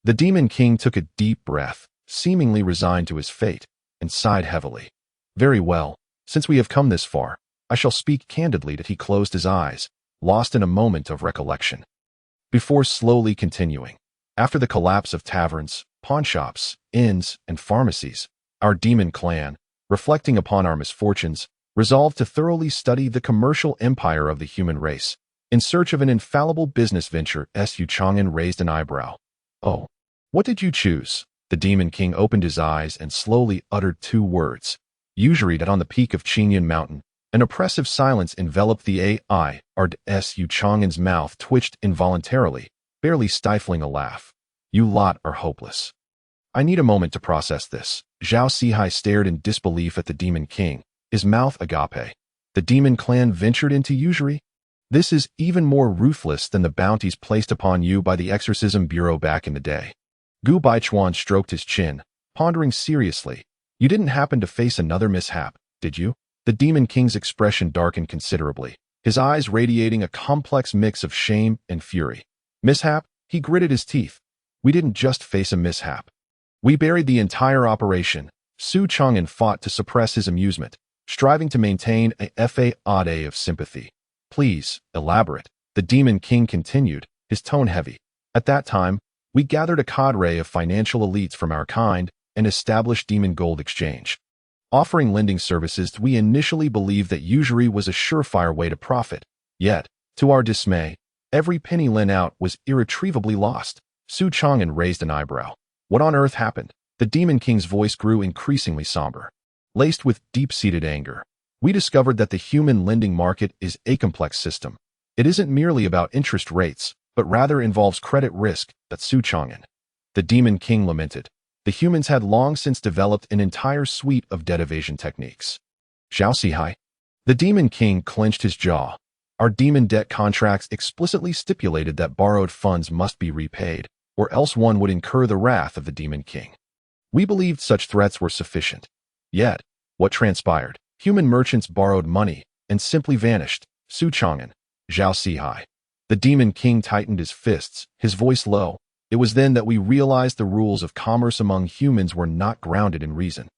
The Demon King took a deep breath, seemingly resigned to his fate, and sighed heavily. "Very well, since we have come this far, I shall speak candidly." That he closed his eyes, lost in a moment of recollection, before slowly continuing. "After the collapse of taverns, pawnshops, inns, and pharmacies, our Demon Clan, reflecting upon our misfortunes, resolved to thoroughly study the commercial empire of the human race, in search of an infallible business venture." Xuan raised an eyebrow. "Oh, what did you choose?" The Demon King opened his eyes and slowly uttered two words. Usually that on the peak of Qingyun Mountain, an oppressive silence enveloped the AI. Xuan's mouth twitched involuntarily, barely stifling a laugh. "You lot are hopeless. I need a moment to process this." Zhao Sihai stared in disbelief at the Demon King, his mouth agape. "The Demon Clan ventured into usury? This is even more ruthless than the bounties placed upon you by the Exorcism Bureau back in the day." Gu Baichuan stroked his chin, pondering seriously. "You didn't happen to face another mishap, did you?" The Demon King's expression darkened considerably, his eyes radiating a complex mix of shame and fury. "Mishap?" He gritted his teeth. "We didn't just face a mishap. We buried the entire operation." Xuan fought to suppress his amusement, striving to maintain a facade of sympathy. Please, elaborate, the Demon King continued, his tone heavy. At that time, we gathered a cadre of financial elites from our kind and established Demon Gold Exchange. Offering lending services, we initially believed that usury was a surefire way to profit. Yet, to our dismay, every penny lent out was irretrievably lost. Xuan raised an eyebrow. What on earth happened? The Demon King's voice grew increasingly somber. Laced with deep-seated anger, we discovered that the human lending market is a complex system. It isn't merely about interest rates, but rather involves credit risk. That's Xuan. The Demon King lamented. The humans had long since developed an entire suite of debt evasion techniques. Xiao. The Demon King clenched his jaw. Our demon debt contracts explicitly stipulated that borrowed funds must be repaid, or else one would incur the wrath of the Demon King. We believed such threats were sufficient. Yet, what transpired? Human merchants borrowed money and simply vanished. Xuan. Xiao. The Demon King tightened his fists, his voice low. It was then that we realized the rules of commerce among humans were not grounded in reason.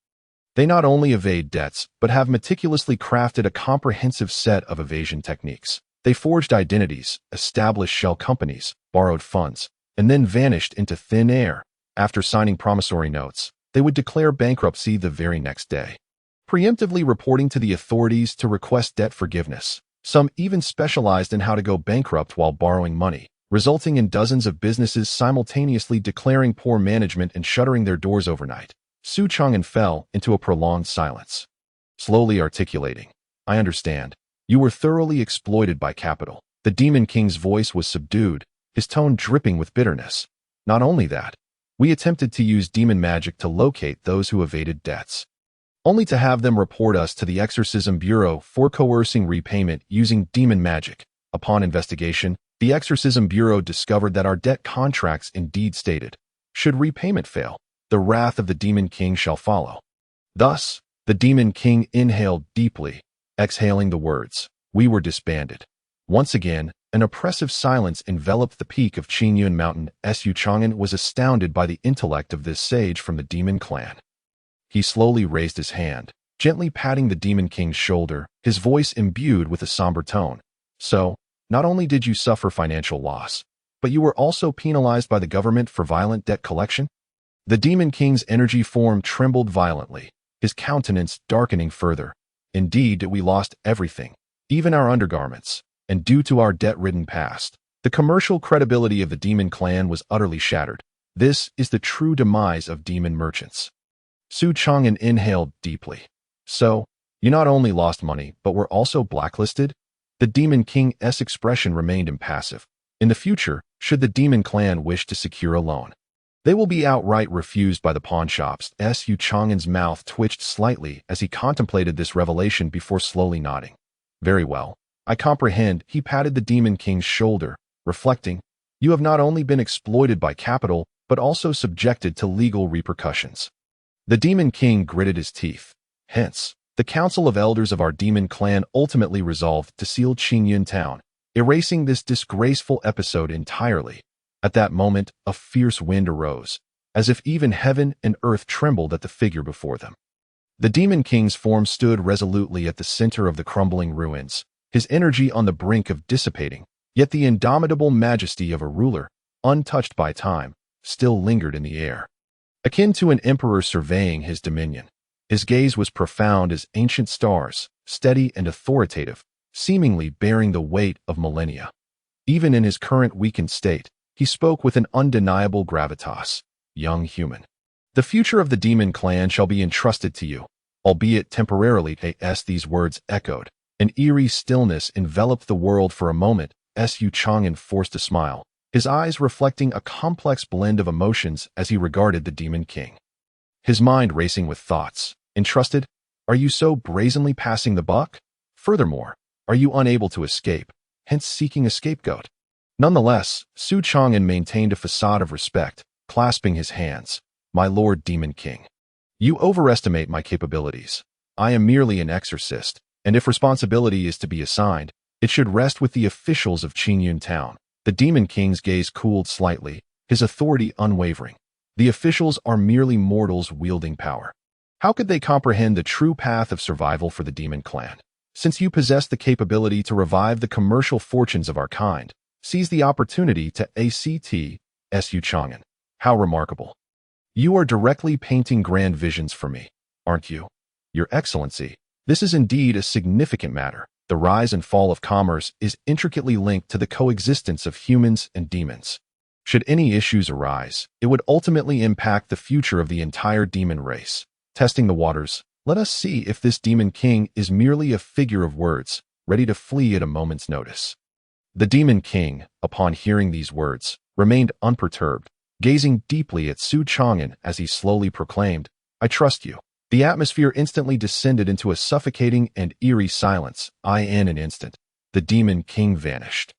They not only evade debts, but have meticulously crafted a comprehensive set of evasion techniques. They forged identities, established shell companies, borrowed funds, and then vanished into thin air. After signing promissory notes, they would declare bankruptcy the very next day, preemptively reporting to the authorities to request debt forgiveness. Some even specialized in how to go bankrupt while borrowing money, resulting in dozens of businesses simultaneously declaring poor management and shuttering their doors overnight. Xuan fell into a prolonged silence, slowly articulating, I understand. You were thoroughly exploited by capital. The Demon King's voice was subdued, his tone dripping with bitterness. Not only that, we attempted to use demon magic to locate those who evaded debts, only to have them report us to the Exorcism Bureau for coercing repayment using demon magic. Upon investigation, the Exorcism Bureau discovered that our debt contracts indeed stated, should repayment fail, the wrath of the Demon King shall follow. Thus, the Demon King inhaled deeply, exhaling the words, we were disbanded. Once again, an oppressive silence enveloped the peak of Qingyun Mountain. Xuan was astounded by the intellect of this sage from the Demon Clan. He slowly raised his hand, gently patting the Demon King's shoulder, his voice imbued with a somber tone. So, not only did you suffer financial loss, but you were also penalized by the government for violent debt collection? The Demon King's energy form trembled violently, his countenance darkening further. Indeed, we lost everything, even our undergarments, and due to our debt-ridden past, the commercial credibility of the Demon Clan was utterly shattered. This is the true demise of demon merchants. Xuan inhaled deeply. So, you not only lost money, but were also blacklisted? The Demon King's expression remained impassive. In the future, should the Demon Clan wish to secure a loan, they will be outright refused by the pawnshops. Xuan's mouth twitched slightly as he contemplated this revelation before slowly nodding. Very well. I comprehend. He patted the Demon King's shoulder, reflecting, you have not only been exploited by capital, but also subjected to legal repercussions. The Demon King gritted his teeth. Hence, the Council of Elders of our Demon Clan ultimately resolved to seal Qingyun Town, erasing this disgraceful episode entirely. At that moment, a fierce wind arose, as if even heaven and earth trembled at the figure before them. The Demon King's form stood resolutely at the center of the crumbling ruins, his energy on the brink of dissipating, yet the indomitable majesty of a ruler, untouched by time, still lingered in the air. Akin to an emperor surveying his dominion, his gaze was profound as ancient stars, steady and authoritative, seemingly bearing the weight of millennia. Even in his current weakened state, he spoke with an undeniable gravitas. Young human, the future of the Demon Clan shall be entrusted to you, albeit temporarily. As these words echoed, an eerie stillness enveloped the world for a moment. Xuan forced a smile, his eyes reflecting a complex blend of emotions as he regarded the Demon King. His mind racing with thoughts. Entrusted? Are you so brazenly passing the buck? Furthermore, are you unable to escape, hence seeking a scapegoat? Nonetheless, Xuan maintained a facade of respect, clasping his hands. My Lord Demon King, you overestimate my capabilities. I am merely an exorcist, and if responsibility is to be assigned, it should rest with the officials of Qingyun Town. The Demon King's gaze cooled slightly, his authority unwavering. The officials are merely mortals wielding power. How could they comprehend the true path of survival for the demon clan? Since you possess the capability to revive the commercial fortunes of our kind, seize the opportunity to acts Xuan. How remarkable. You are directly painting grand visions for me, aren't you? Your Excellency, this is indeed a significant matter. The rise and fall of commerce is intricately linked to the coexistence of humans and demons. Should any issues arise, it would ultimately impact the future of the entire demon race. Testing the waters, let us see if this demon king is merely a figure of words, ready to flee at a moment's notice. The demon king, upon hearing these words, remained unperturbed, gazing deeply at Xuan as he slowly proclaimed, "I trust you." The atmosphere instantly descended into a suffocating and eerie silence. In an instant, the demon king vanished.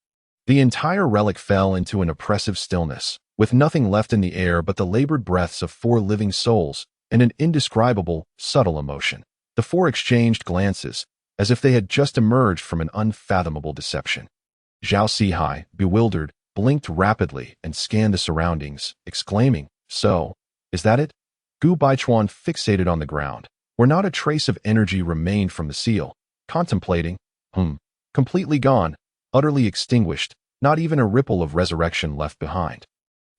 The entire relic fell into an oppressive stillness, with nothing left in the air but the labored breaths of 4 living souls and an indescribable, subtle emotion. The 4 exchanged glances, as if they had just emerged from an unfathomable deception. Zhao Sihai, bewildered, blinked rapidly and scanned the surroundings, exclaiming, "So, is that it?" Gu Baichuan fixated on the ground, where not a trace of energy remained from the seal, contemplating, completely gone, utterly extinguished, not even a ripple of resurrection left behind.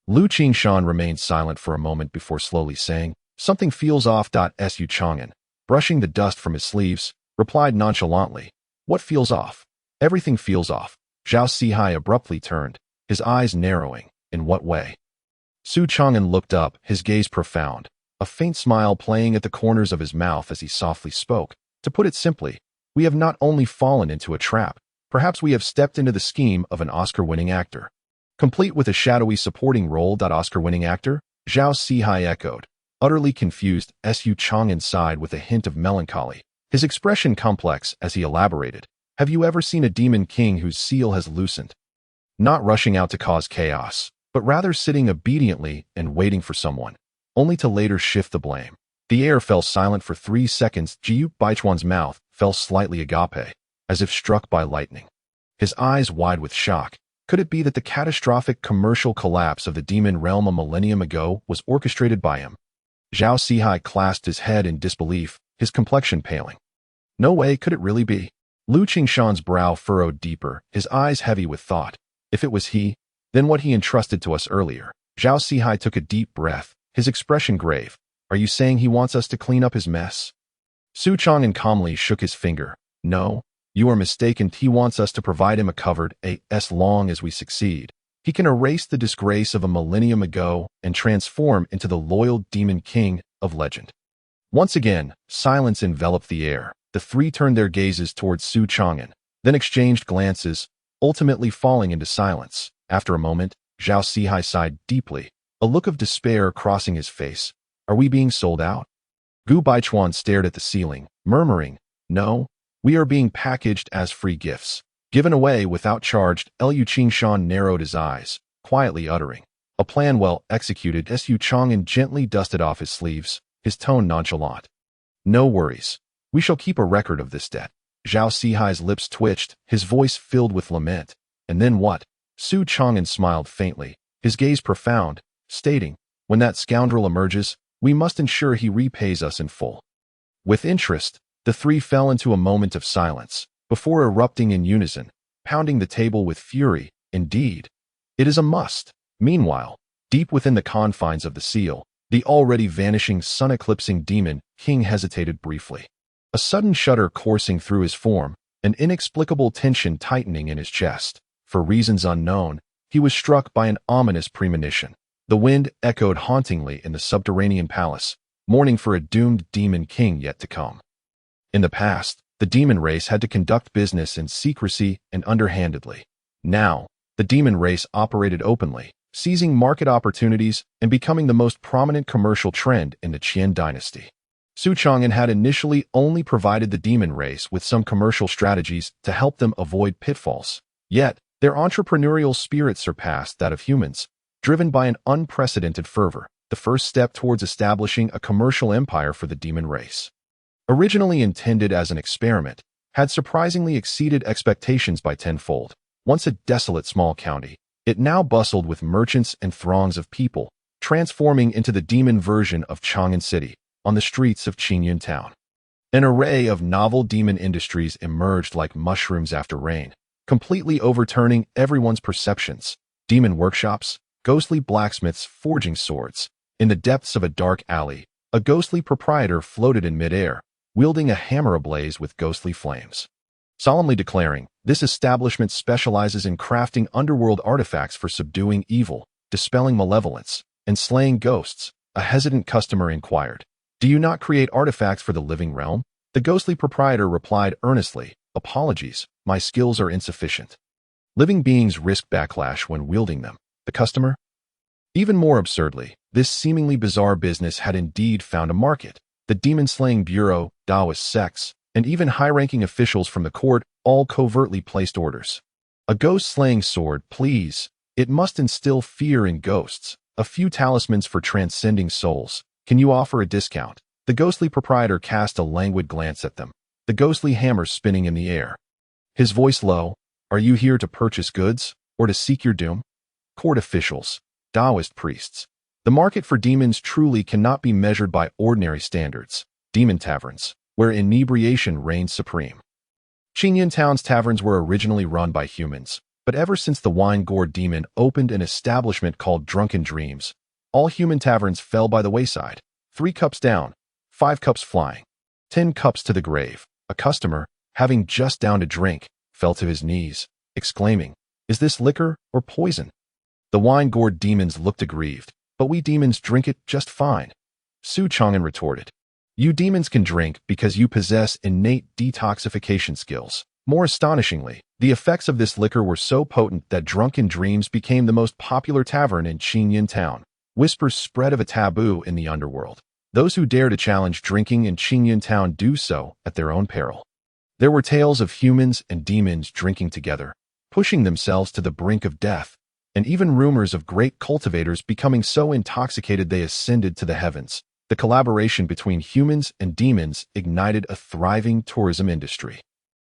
Lu Qingshan remained silent for a moment before slowly saying, "Something feels off." Xuan, brushing the dust from his sleeves, replied nonchalantly, "What feels off?" "Everything feels off." Zhao Sihai abruptly turned, his eyes narrowing. "In what way?" Xuan looked up, his gaze profound, a faint smile playing at the corners of his mouth as he softly spoke. "To put it simply, we have not only fallen into a trap, perhaps we have stepped into the scheme of an Oscar-winning actor." "Complete with a shadowy supporting role." "Oscar-winning actor?" Zhao Sihai echoed, utterly confused. Xuan sighed with a hint of melancholy, his expression complex as he elaborated. "Have you ever seen a demon king whose seal has loosened? Not rushing out to cause chaos, but rather sitting obediently and waiting for someone, only to later shift the blame." The air fell silent for 3 seconds. Gu Baichuan's mouth fell slightly agape, as if struck by lightning. His eyes wide with shock. Could it be that the catastrophic commercial collapse of the demon realm a millennium ago was orchestrated by him? Zhao Sihai clasped his head in disbelief, his complexion paling. No way could it really be. Lu Qingshan's brow furrowed deeper, his eyes heavy with thought. If it was he, then what he entrusted to us earlier. Zhao Sihai took a deep breath, his expression grave. "Are you saying he wants us to clean up his mess?" Xuan calmly shook his finger. "No, you are mistaken. He wants us to provide him a covered, as long as we succeed. He can erase the disgrace of a millennium ago and transform into the loyal demon king of legend." Once again, silence enveloped the air. The 3 turned their gazes towards Xuan, then exchanged glances, ultimately falling into silence. After a moment, Zhao Sihai sighed deeply, a look of despair crossing his face. "Are we being sold out?" Gu Baichuan stared at the ceiling, murmuring, "No, we are being packaged as free gifts, given away without charge." Lu Qingshan narrowed his eyes, quietly uttering, "A plan well executed." Xuan gently dusted off his sleeves, his tone nonchalant. "No worries. We shall keep a record of this debt." Zhao Sihai's lips twitched, his voice filled with lament. "And then what?" Xuan smiled faintly, his gaze profound, stating, "When that scoundrel emerges, we must ensure he repays us in full." With interest, the 3 fell into a moment of silence, before erupting in unison, pounding the table with fury. "Indeed, it is a must." Meanwhile, deep within the confines of the seal, the already vanishing sun-eclipsing demon king hesitated briefly. A sudden shudder coursing through his form, an inexplicable tension tightening in his chest. For reasons unknown, he was struck by an ominous premonition. The wind echoed hauntingly in the subterranean palace, mourning for a doomed demon king yet to come. In the past, the demon race had to conduct business in secrecy and underhandedly. Now, the demon race operated openly, seizing market opportunities and becoming the most prominent commercial trend in the Qian dynasty. Xuan had initially only provided the demon race with some commercial strategies to help them avoid pitfalls. Yet, their entrepreneurial spirit surpassed that of humans, driven by an unprecedented fervor, the first step towards establishing a commercial empire for the demon race. Originally intended as an experiment, had surprisingly exceeded expectations by tenfold. Once a desolate small county, it now bustled with merchants and throngs of people, transforming into the demon version of Chang'an City. on the streets of Qingyun town. An array of novel demon industries emerged like mushrooms after rain, completely overturning everyone's perceptions. Demon workshops, ghostly blacksmiths forging swords. In the depths of a dark alley, a ghostly proprietor floated in midair, wielding a hammer ablaze with ghostly flames, solemnly declaring, "This establishment specializes in crafting underworld artifacts for subduing evil, dispelling malevolence, and slaying ghosts." A hesitant customer inquired, "Do you not create artifacts for the living realm?" The ghostly proprietor replied earnestly, "Apologies, my skills are insufficient. Living beings risk backlash when wielding them." The customer? Even more absurdly, this seemingly bizarre business had indeed found a market. The demon-slaying bureau, Taoist sects, and even high-ranking officials from the court all covertly placed orders. "A ghost-slaying sword, please. It must instill fear in ghosts. A few talismans for transcending souls. Can you offer a discount?" The ghostly proprietor cast a languid glance at them, the ghostly hammer spinning in the air. His voice low, "Are you here to purchase goods, or to seek your doom?" Court officials, Taoist priests. The market for demons truly cannot be measured by ordinary standards. Demon taverns, where inebriation reigns supreme. Qingyun town's taverns were originally run by humans, but ever since the wine-gored demon opened an establishment called Drunken Dreams, all human taverns fell by the wayside. 3 cups down, 5 cups flying, 10 cups to the grave. A customer, having just downed a drink, fell to his knees, exclaiming, "Is this liquor or poison?" The wine-gored demons looked aggrieved, "But we demons drink it just fine." Xuan retorted, "You demons can drink because you possess innate detoxification skills." More astonishingly, the effects of this liquor were so potent that Drunken Dreams became the most popular tavern in Qingyun town. Whispers spread of a taboo in the underworld. Those who dare to challenge drinking in Qingyun town do so at their own peril. There were tales of humans and demons drinking together, pushing themselves to the brink of death, and even rumors of great cultivators becoming so intoxicated they ascended to the heavens. The collaboration between humans and demons ignited a thriving tourism industry.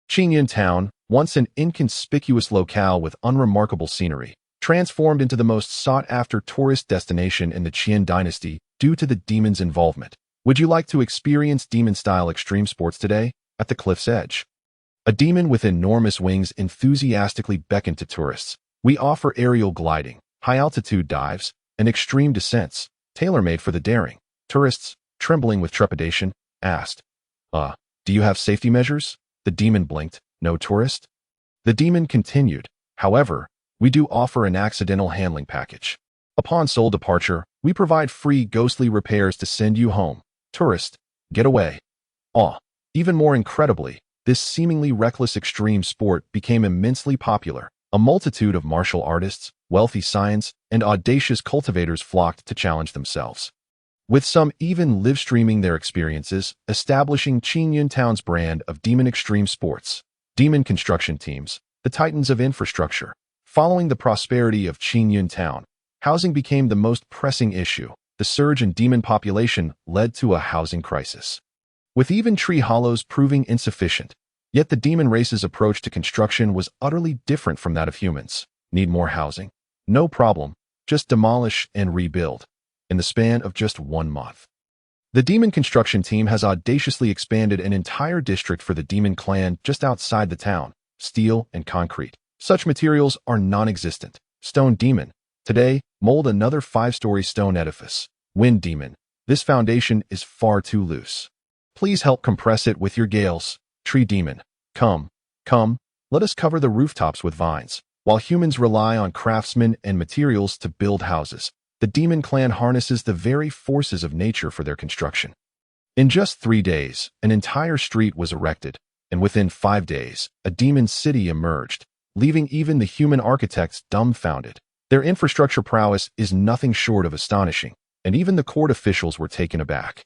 Qingyun town, once an inconspicuous locale with unremarkable scenery, transformed into the most sought-after tourist destination in the Qian dynasty due to the demon's involvement. Would you like to experience demon-style extreme sports today? At the cliff's edge, a demon with enormous wings enthusiastically beckoned to tourists. We offer aerial gliding, high-altitude dives, and extreme descents, tailor-made for the daring. Tourists, trembling with trepidation, asked, "Do you have safety measures?" The demon blinked, "No tourist?" The demon continued, "However, we do offer an accidental handling package. Upon soul departure, we provide free ghostly repairs to send you home. Tourist, get away." Even more incredibly, this seemingly reckless extreme sport became immensely popular. A multitude of martial artists, wealthy scions, and audacious cultivators flocked to challenge themselves, with some even live-streaming their experiences, establishing Qingyun town's brand of demon extreme sports. Demon construction teams, the titans of infrastructure. Following the prosperity of Qingyun town, housing became the most pressing issue. The surge in demon population led to a housing crisis, with even tree hollows proving insufficient. Yet the demon race's approach to construction was utterly different from that of humans. Need more housing? No problem. Just demolish and rebuild. In the span of just 1 month, the demon construction team has audaciously expanded an entire district for the demon clan just outside the town. Steel and concrete. Such materials are non-existent. Stone demon. Today, mold another 5-story stone edifice. Wind demon. This foundation is far too loose. Please help compress it with your gales. Tree demon. Come, let us cover the rooftops with vines. While humans rely on craftsmen and materials to build houses, the demon clan harnesses the very forces of nature for their construction. In just 3 days, an entire street was erected, and within 5 days, a demon city emerged, leaving even the human architects dumbfounded. Their infrastructure prowess is nothing short of astonishing, and even the court officials were taken aback,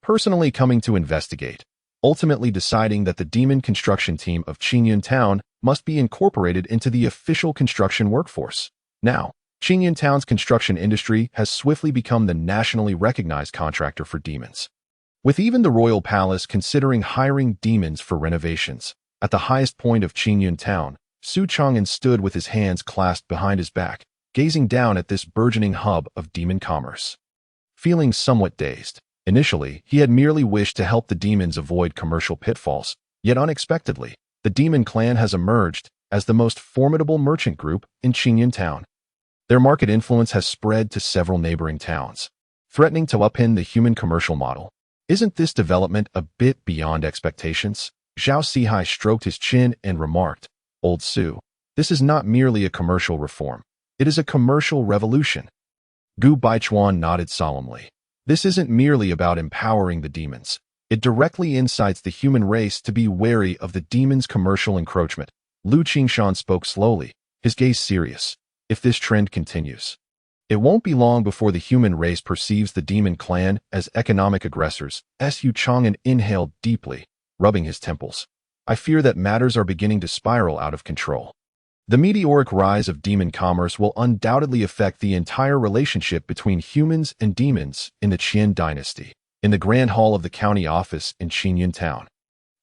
personally coming to investigate, ultimately deciding that the demon construction team of Qingyun town must be incorporated into the official construction workforce. Now, Qingyun town's construction industry has swiftly become the nationally recognized contractor for demons, with even the royal palace considering hiring demons for renovations. At the highest point of Qingyun town, Xuan stood with his hands clasped behind his back, gazing down at this burgeoning hub of demon commerce. Feeling somewhat dazed, Initially, he had merely wished to help the demons avoid commercial pitfalls, yet unexpectedly, the demon clan has emerged as the most formidable merchant group in Xinyan town. Their market influence has spread to several neighboring towns, threatening to upend the human commercial model. Isn't this development a bit beyond expectations? Zhao Sihai stroked his chin and remarked, Old Su, this is not merely a commercial reform. It is a commercial revolution. Gu Baichuan nodded solemnly. This isn't merely about empowering the demons. It directly incites the human race to be wary of the demons' commercial encroachment. Lu Qingshan spoke slowly, his gaze serious. If this trend continues, it won't be long before the human race perceives the demon clan as economic aggressors. Su Chang'an inhaled deeply, rubbing his temples. I fear that matters are beginning to spiral out of control. The meteoric rise of demon commerce will undoubtedly affect the entire relationship between humans and demons in the Qian dynasty. In the grand hall of the county office in Xinyan town,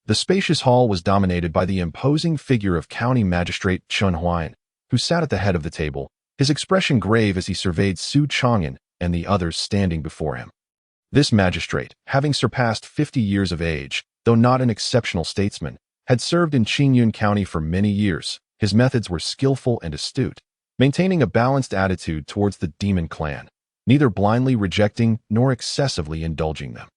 the spacious hall was dominated by the imposing figure of County Magistrate Chun Huayan, who sat at the head of the table, his expression grave as he surveyed Su Chang'an and the others standing before him. This magistrate, having surpassed 50 years of age, though not an exceptional statesman, had served in Xinyan County for many years. His methods were skillful and astute, maintaining a balanced attitude towards the demon clan, neither blindly rejecting nor excessively indulging them.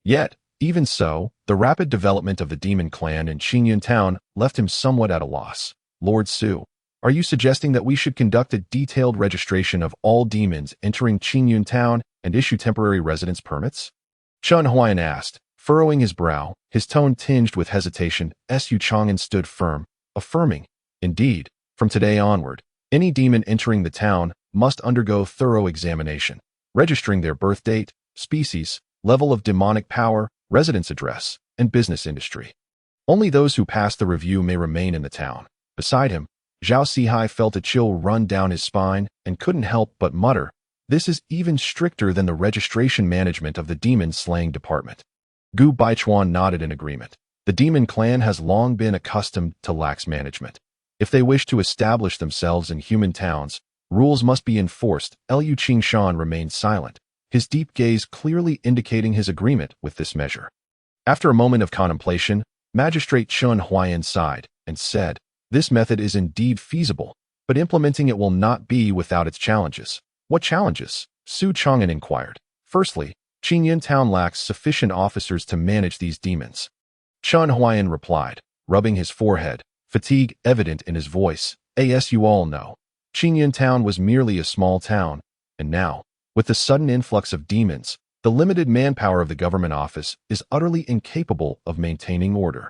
Yet, even so, the rapid development of the demon clan in Xinyan town left him somewhat at a loss. Lord Su, are you suggesting that we should conduct a detailed registration of all demons entering Xinyan town and issue temporary residence permits? Chun Huayan asked, furrowing his brow, his tone tinged with hesitation. Su Chang'an stood firm, affirming, indeed, from today onward, any demon entering the town must undergo thorough examination, registering their birth date, species, level of demonic power, residence address, and business industry. Only those who pass the review may remain in the town. Beside him, Zhao Sihai felt a chill run down his spine and couldn't help but mutter, this is even stricter than the registration management of the demon-slaying department. Gu Baichuan nodded in agreement. The demon clan has long been accustomed to lax management. If they wish to establish themselves in human towns, rules must be enforced. Lu Qingshan remained silent, his deep gaze clearly indicating his agreement with this measure. After a moment of contemplation, Magistrate Chun Huayan sighed and said, this method is indeed feasible, but implementing it will not be without its challenges. What challenges? Su Chang'an inquired. Firstly, Xinyan town lacks sufficient officers to manage these demons. Chun Huayan replied, rubbing his forehead, fatigue evident in his voice. As you all know, Xinyan town was merely a small town, and now, with the sudden influx of demons, the limited manpower of the government office is utterly incapable of maintaining order.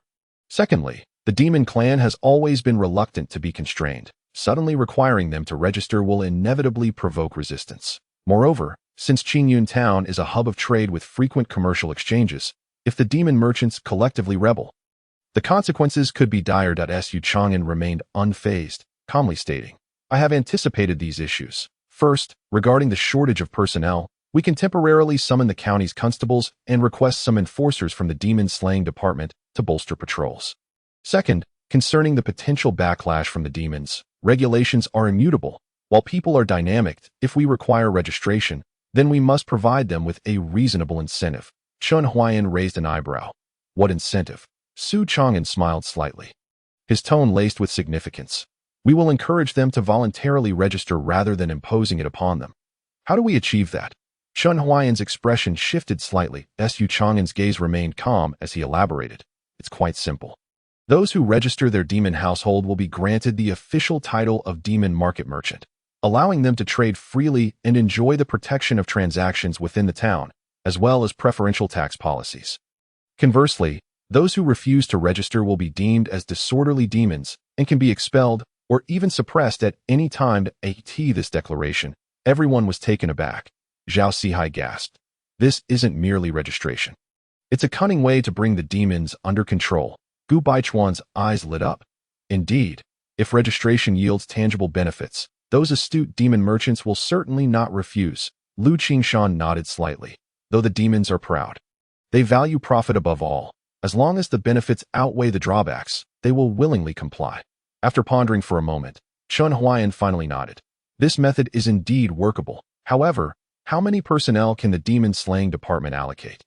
Secondly, the demon clan has always been reluctant to be constrained. Suddenly requiring them to register will inevitably provoke resistance. Moreover, since Xinyan town is a hub of trade with frequent commercial exchanges, if the demon merchants collectively rebel, the consequences could be dire. Su Chang'an remained unfazed, calmly stating, I have anticipated these issues. First, regarding the shortage of personnel, we can temporarily summon the county's constables and request some enforcers from the demon-slaying department to bolster patrols. Second, concerning the potential backlash from the demons, regulations are immutable. While people are dynamic, if we require registration, then we must provide them with a reasonable incentive. Chun Huayan raised an eyebrow. What incentive? Su Chang'an smiled slightly, his tone laced with significance. We will encourage them to voluntarily register rather than imposing it upon them. How do we achieve that? Chun Huayan's expression shifted slightly. Su Chang'an's gaze remained calm as he elaborated. It's quite simple. Those who register their demon household will be granted the official title of demon market merchant, allowing them to trade freely and enjoy the protection of transactions within the town, as well as preferential tax policies. Conversely, those who refuse to register will be deemed as disorderly demons and can be expelled or even suppressed at any time. At this declaration, everyone was taken aback. Zhao Sihai gasped. This isn't merely registration. It's a cunning way to bring the demons under control. Gu Baichuan's eyes lit up. Indeed, if registration yields tangible benefits, those astute demon merchants will certainly not refuse. Lu Qingshan nodded slightly. Though the demons are proud, they value profit above all. As long as the benefits outweigh the drawbacks, they will willingly comply. After pondering for a moment, Chun Huayan finally nodded. This method is indeed workable. However, How many personnel can the demon-slaying department allocate?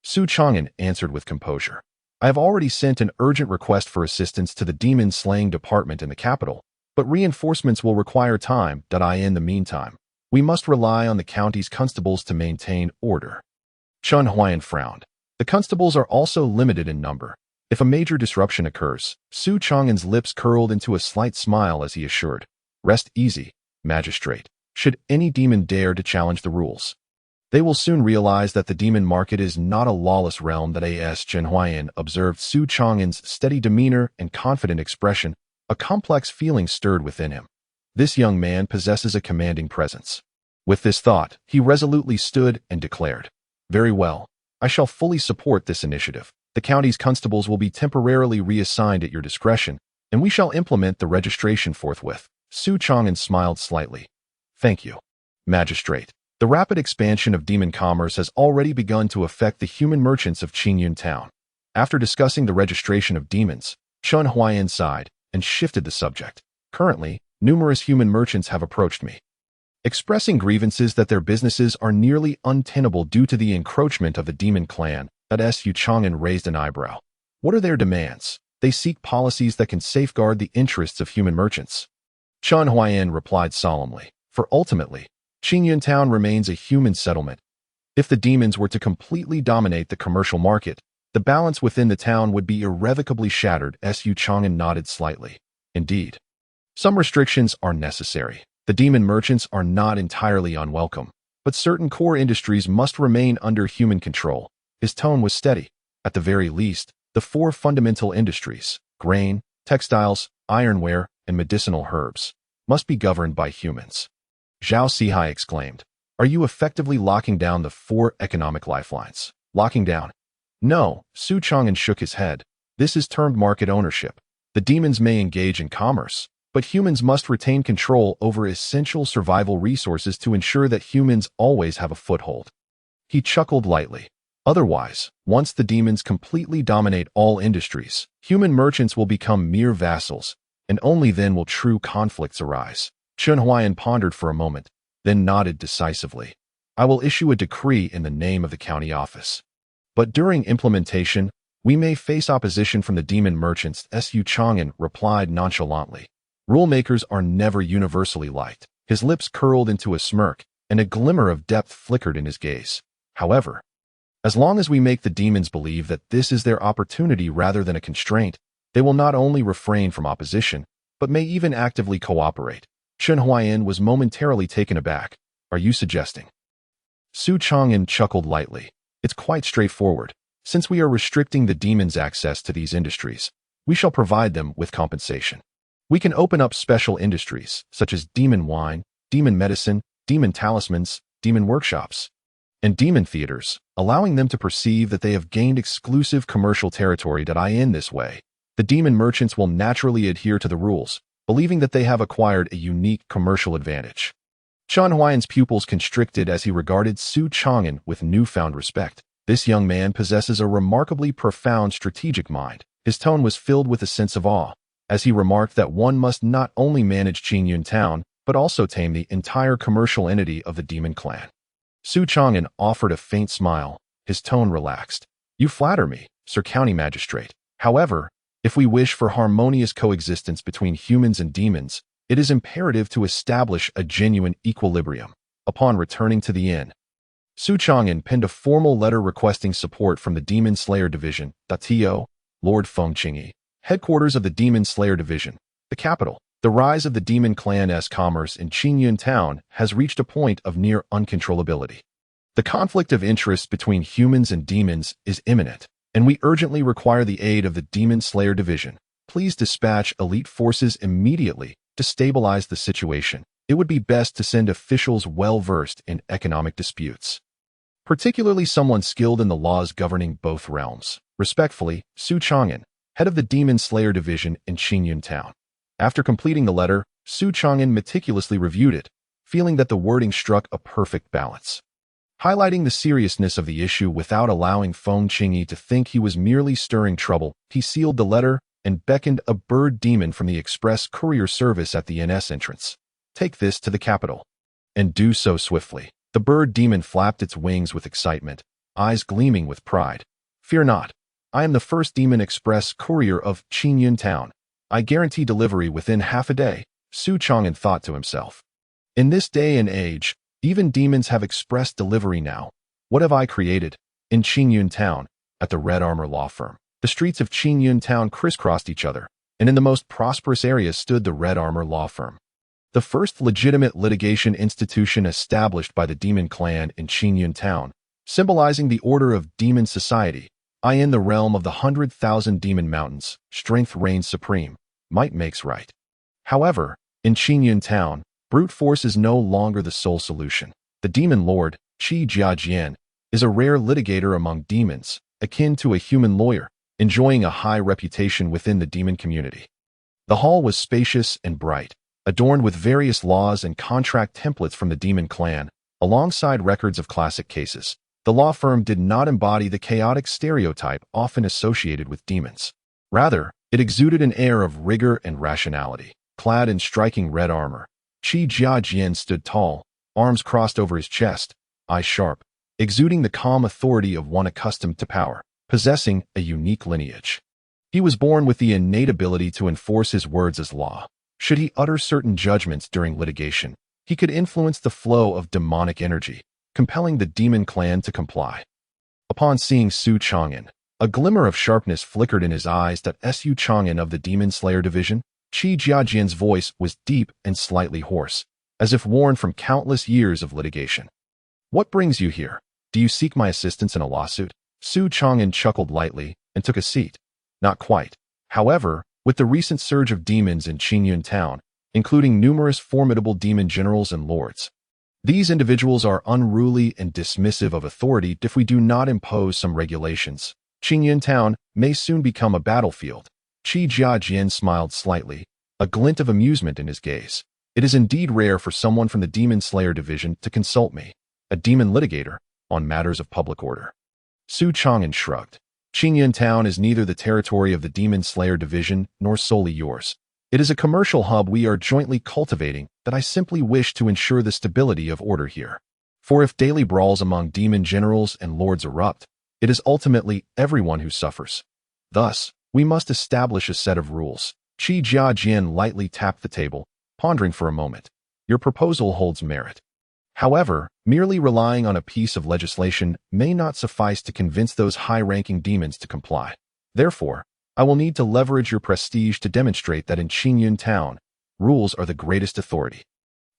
Su Chang'an answered with composure. I have already sent an urgent request for assistance to the demon-slaying department in the capital, but reinforcements will require time. In the meantime, we must rely on the county's constables to maintain order. Chun Huayan frowned. The constables are also limited in number. If a major disruption occurs, Su Chang'an's lips curled into a slight smile as he assured, rest easy, magistrate. Should any demon dare to challenge the rules, they will soon realize that the demon market is not a lawless realm. Chen Huayan observed Su Chang'an's steady demeanor and confident expression. A complex feeling stirred within him. This young man possesses a commanding presence. With this thought, he resolutely stood and declared, very well, I shall fully support this initiative. The county's constables will be temporarily reassigned at your discretion, and we shall implement the registration forthwith. Su Chang'an smiled slightly. Thank you, magistrate. The rapid expansion of demon commerce has already begun to affect the human merchants of Qingyun Town. After discussing the registration of demons, Chun Huayan sighed and shifted the subject. Currently, numerous human merchants have approached me, expressing grievances that their businesses are nearly untenable due to the encroachment of the demon clan. Su Chang'an raised an eyebrow. What are their demands? They seek policies that can safeguard the interests of human merchants. Chun Huayan replied solemnly, for ultimately, Qingyun Town remains a human settlement. If the demons were to completely dominate the commercial market, the balance within the town would be irrevocably shattered. Su Chang'an nodded slightly. Indeed, some restrictions are necessary. The demon merchants are not entirely unwelcome, but certain core industries must remain under human control. His tone was steady. At the very least, the four fundamental industries, grain, textiles, ironware, and medicinal herbs, must be governed by humans. Zhao Sihai exclaimed, are you effectively locking down the four economic lifelines? Locking down? No, Su Chang'an shook his head. This is termed market ownership. The demons may engage in commerce, but humans must retain control over essential survival resources to ensure that humans always have a foothold. He chuckled lightly. Otherwise, once the demons completely dominate all industries, human merchants will become mere vassals, and only then will true conflicts arise. Chun Huayan pondered for a moment, then nodded decisively. I will issue a decree in the name of the county office. But during implementation, we may face opposition from the demon merchants. Su Chang'an replied nonchalantly. Rulemakers are never universally liked. His lips curled into a smirk, and a glimmer of depth flickered in his gaze. However, as long as we make the demons believe that this is their opportunity rather than a constraint, they will not only refrain from opposition, but may even actively cooperate. Chun Huayan was momentarily taken aback. Are you suggesting? Su Chang'an chuckled lightly. It's quite straightforward. Since we are restricting the demons' access to these industries, we shall provide them with compensation. We can open up special industries, such as demon wine, demon medicine, demon talismans, demon workshops, and demon theaters, allowing them to perceive that they have gained exclusive commercial territory. In this way, the demon merchants will naturally adhere to the rules, believing that they have acquired a unique commercial advantage. Chun Huayan's pupils constricted as he regarded Su Chang'an with newfound respect. This young man possesses a remarkably profound strategic mind. His tone was filled with a sense of awe, as he remarked that one must not only manage Qingyun Town, but also tame the entire commercial entity of the demon clan. Su Chang'an offered a faint smile. His tone relaxed. You flatter me, Sir County Magistrate. However, if we wish for harmonious coexistence between humans and demons, it is imperative to establish a genuine equilibrium. Upon returning to the inn, Su Chang'an penned a formal letter requesting support from the Demon Slayer Division, Datio, Lord Feng Qingyi, headquarters of the Demon Slayer Division, the capital. The rise of the demon clan's commerce in Qingyun Town has reached a point of near uncontrollability. The conflict of interests between humans and demons is imminent, and we urgently require the aid of the Demon Slayer Division. Please dispatch elite forces immediately to stabilize the situation. It would be best to send officials well-versed in economic disputes, particularly someone skilled in the laws governing both realms. Respectfully, Su Chang'an, head of the Demon Slayer Division in Qingyun Town. After completing the letter, Su Chang'an meticulously reviewed it, feeling that the wording struck a perfect balance. Highlighting the seriousness of the issue without allowing Feng Qingyi to think he was merely stirring trouble, he sealed the letter and beckoned a bird demon from the express courier service at the NS entrance. Take this to the capital, and do so swiftly. The bird demon flapped its wings with excitement, eyes gleaming with pride. Fear not. I am the first demon express courier of Qingyun Town. I guarantee delivery within half a day, Su Chang'an thought to himself. In this day and age, even demons have express delivery now. What have I created? In Qingyun Town, at the Red Armor law firm, the streets of Qingyun Town crisscrossed each other, and in the most prosperous areas stood the Red Armor law firm. The first legitimate litigation institution established by the demon clan in Qingyun Town, symbolizing the order of demon society. In the realm of the 100,000 demon mountains, strength reigns supreme, might makes right. However, in Qingyun Town, brute force is no longer the sole solution. The demon lord, Qi Jiajian, is a rare litigator among demons, akin to a human lawyer, enjoying a high reputation within the demon community. The hall was spacious and bright, adorned with various laws and contract templates from the demon clan, alongside records of classic cases. The law firm did not embody the chaotic stereotype often associated with demons. Rather, it exuded an air of rigor and rationality. Clad in striking red armor, Qi Jiajian stood tall, arms crossed over his chest, eyes sharp, exuding the calm authority of one accustomed to power, possessing a unique lineage. He was born with the innate ability to enforce his words as law. Should he utter certain judgments during litigation, he could influence the flow of demonic energy, compelling the demon clan to comply. Upon seeing Su Chang'an, a glimmer of sharpness flickered in his eyes. Su Chang'an of the Demon Slayer Division, Qi Jiajian's voice was deep and slightly hoarse, as if worn from countless years of litigation. What brings you here? Do you seek my assistance in a lawsuit? Su Chang'an chuckled lightly and took a seat. Not quite. However, with the recent surge of demons in Qingyun Town, including numerous formidable demon generals and lords, these individuals are unruly and dismissive of authority. If we do not impose some regulations, Qingyun Town may soon become a battlefield. Qi Jiajian smiled slightly, a glint of amusement in his gaze. It is indeed rare for someone from the Demon Slayer Division to consult me, a demon litigator, on matters of public order. Su Chang'an shrugged. Qingyun Town is neither the territory of the Demon Slayer Division nor solely yours. It is a commercial hub we are jointly cultivating that I simply wish to ensure the stability of order here. For if daily brawls among demon generals and lords erupt, it is ultimately everyone who suffers. Thus, we must establish a set of rules. Qi Jiajian lightly tapped the table, pondering for a moment. Your proposal holds merit. However, merely relying on a piece of legislation may not suffice to convince those high-ranking demons to comply. Therefore, I will need to leverage your prestige to demonstrate that in Qingyun Town, rules are the greatest authority.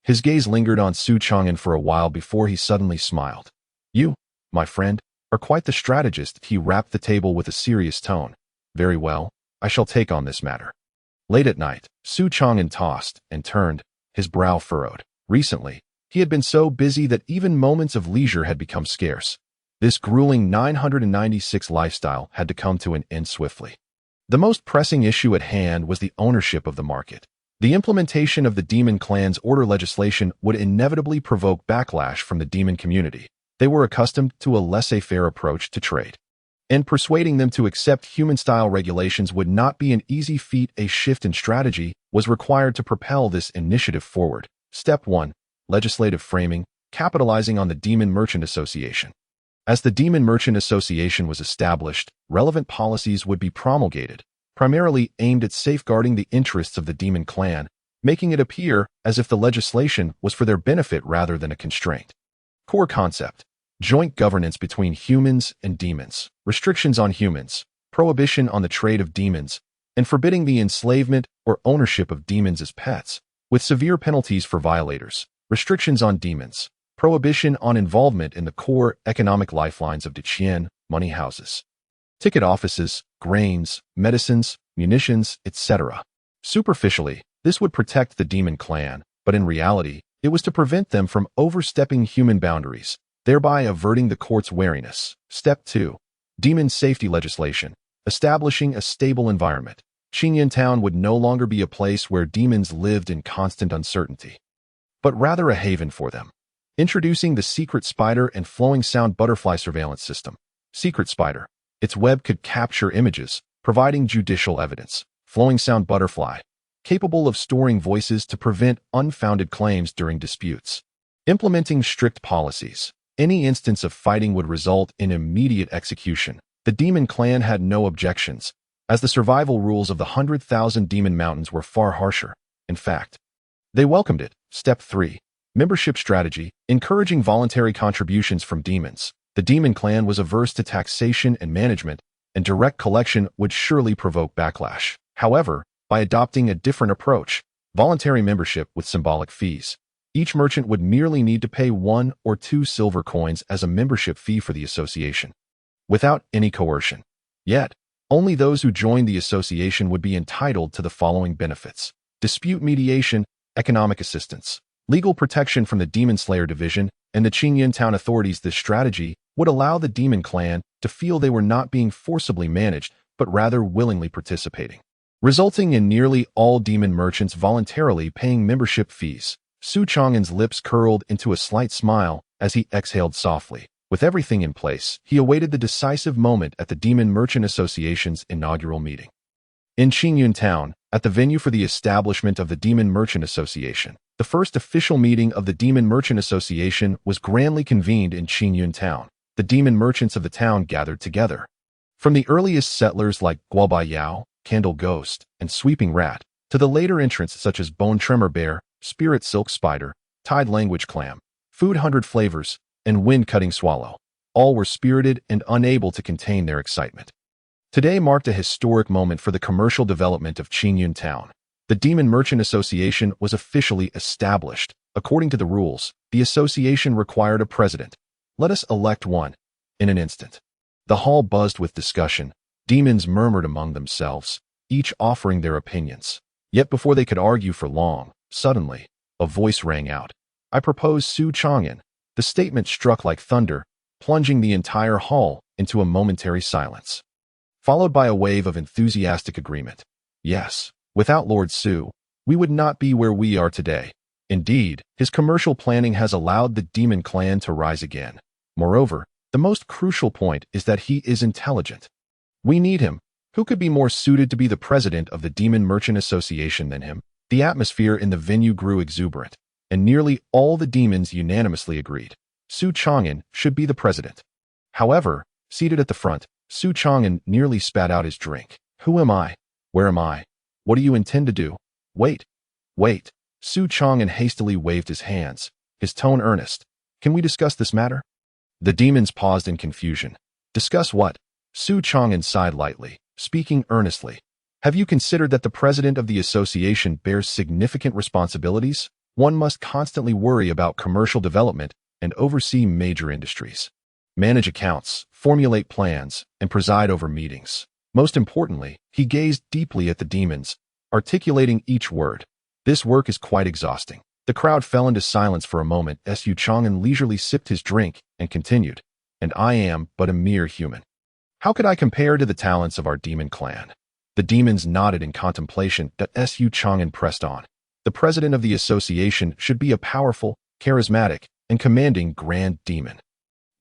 His gaze lingered on Su Chang'an for a while before he suddenly smiled. You, my friend, are quite the strategist. He rapped the table with a serious tone. Very well, I shall take on this matter. Late at night, Su Chang'an tossed and turned, his brow furrowed. Recently, he had been so busy that even moments of leisure had become scarce. This grueling 996 lifestyle had to come to an end swiftly. The most pressing issue at hand was the ownership of the market. The implementation of the demon clan's order legislation would inevitably provoke backlash from the demon community. They were accustomed to a laissez-faire approach to trade, and persuading them to accept human-style regulations would not be an easy feat. A shift in strategy was required to propel this initiative forward. Step 1. Legislative framing, capitalizing on the Demon Merchant Association. As the Demon Merchant Association was established, relevant policies would be promulgated, primarily aimed at safeguarding the interests of the demon clan, making it appear as if the legislation was for their benefit rather than a constraint. Core concept: joint governance between humans and demons, restrictions on humans, prohibition on the trade of demons, and forbidding the enslavement or ownership of demons as pets, with severe penalties for violators, restrictions on demons, prohibition on involvement in the core economic lifelines of Deqian, money houses, ticket offices, grains, medicines, munitions, etc. Superficially, this would protect the demon clan, but in reality, it was to prevent them from overstepping human boundaries, thereby averting the court's wariness. Step 2. Demon safety legislation, establishing a stable environment. Qingyun Town would no longer be a place where demons lived in constant uncertainty, but rather a haven for them. Introducing the Secret Spider and Flowing Sound Butterfly Surveillance System. Secret Spider. Its web could capture images, providing judicial evidence. Flowing Sound Butterfly. Capable of storing voices to prevent unfounded claims during disputes. Implementing strict policies. Any instance of fighting would result in immediate execution. The demon clan had no objections, as the survival rules of the 100,000 demon mountains were far harsher. In fact, they welcomed it. Step 3. Membership strategy. Encouraging voluntary contributions from demons. The demon clan was averse to taxation and management, and direct collection would surely provoke backlash. However, by adopting a different approach, voluntary membership with symbolic fees, each merchant would merely need to pay 1 or 2 silver coins as a membership fee for the association, without any coercion. Yet, only those who joined the association would be entitled to the following benefits: dispute mediation, economic assistance, legal protection from the Demon Slayer Division and the Xuan town authorities. This strategy would allow the demon clan to feel they were not being forcibly managed, but rather willingly participating, resulting in nearly all demon merchants voluntarily paying membership fees. Xuan's lips curled into a slight smile as he exhaled softly. With everything in place, he awaited the decisive moment at the Demon Merchant Association's inaugural meeting. In Xuan Town, at the venue for the establishment of the Demon Merchant Association, the first official meeting of the Demon Merchant Association was grandly convened in Xuan Town. The demon merchants of the town gathered together. From the earliest settlers like Guobai Yao, Candle Ghost, and Sweeping Rat, to the later entrants such as Bone Tremor Bear, Spirit Silk Spider, Tide Language Clam, Food 100 Flavors, and Wind Cutting Swallow, all were spirited and unable to contain their excitement. Today marked a historic moment for the commercial development of Xuan Town. The Demon Merchant Association was officially established. According to the rules, the association required a president. Let us elect one. In an instant, the hall buzzed with discussion. Demons murmured among themselves, each offering their opinions. Yet before they could argue for long, suddenly, a voice rang out. "I propose Xuan." The statement struck like thunder, plunging the entire hall into a momentary silence, followed by a wave of enthusiastic agreement. Yes, without Lord Su, we would not be where we are today. Indeed, his commercial planning has allowed the demon clan to rise again. Moreover, the most crucial point is that he is intelligent. We need him. Who could be more suited to be the president of the Demon Merchant Association than him? The atmosphere in the venue grew exuberant, and nearly all the demons unanimously agreed. Xuan should be the president. However, seated at the front, Xuan nearly spat out his drink. "Who am I? Where am I? What do you intend to do? Wait. Xuan hastily waved his hands, his tone earnest. "Can we discuss this matter?" The demons paused in confusion. "Discuss what?" Xuan sighed lightly, speaking earnestly. "Have you considered that the president of the association bears significant responsibilities? One must constantly worry about commercial development and oversee major industries, manage accounts, formulate plans, and preside over meetings. Most importantly, he gazed deeply at the demons, articulating each word. This work is quite exhausting." The crowd fell into silence for a moment as Xuan leisurely sipped his drink and continued, "And I am but a mere human. How could I compare to the talents of our demon clan?" The demons nodded in contemplation that Xuan pressed on. "The president of the association should be a powerful, charismatic, and commanding grand demon.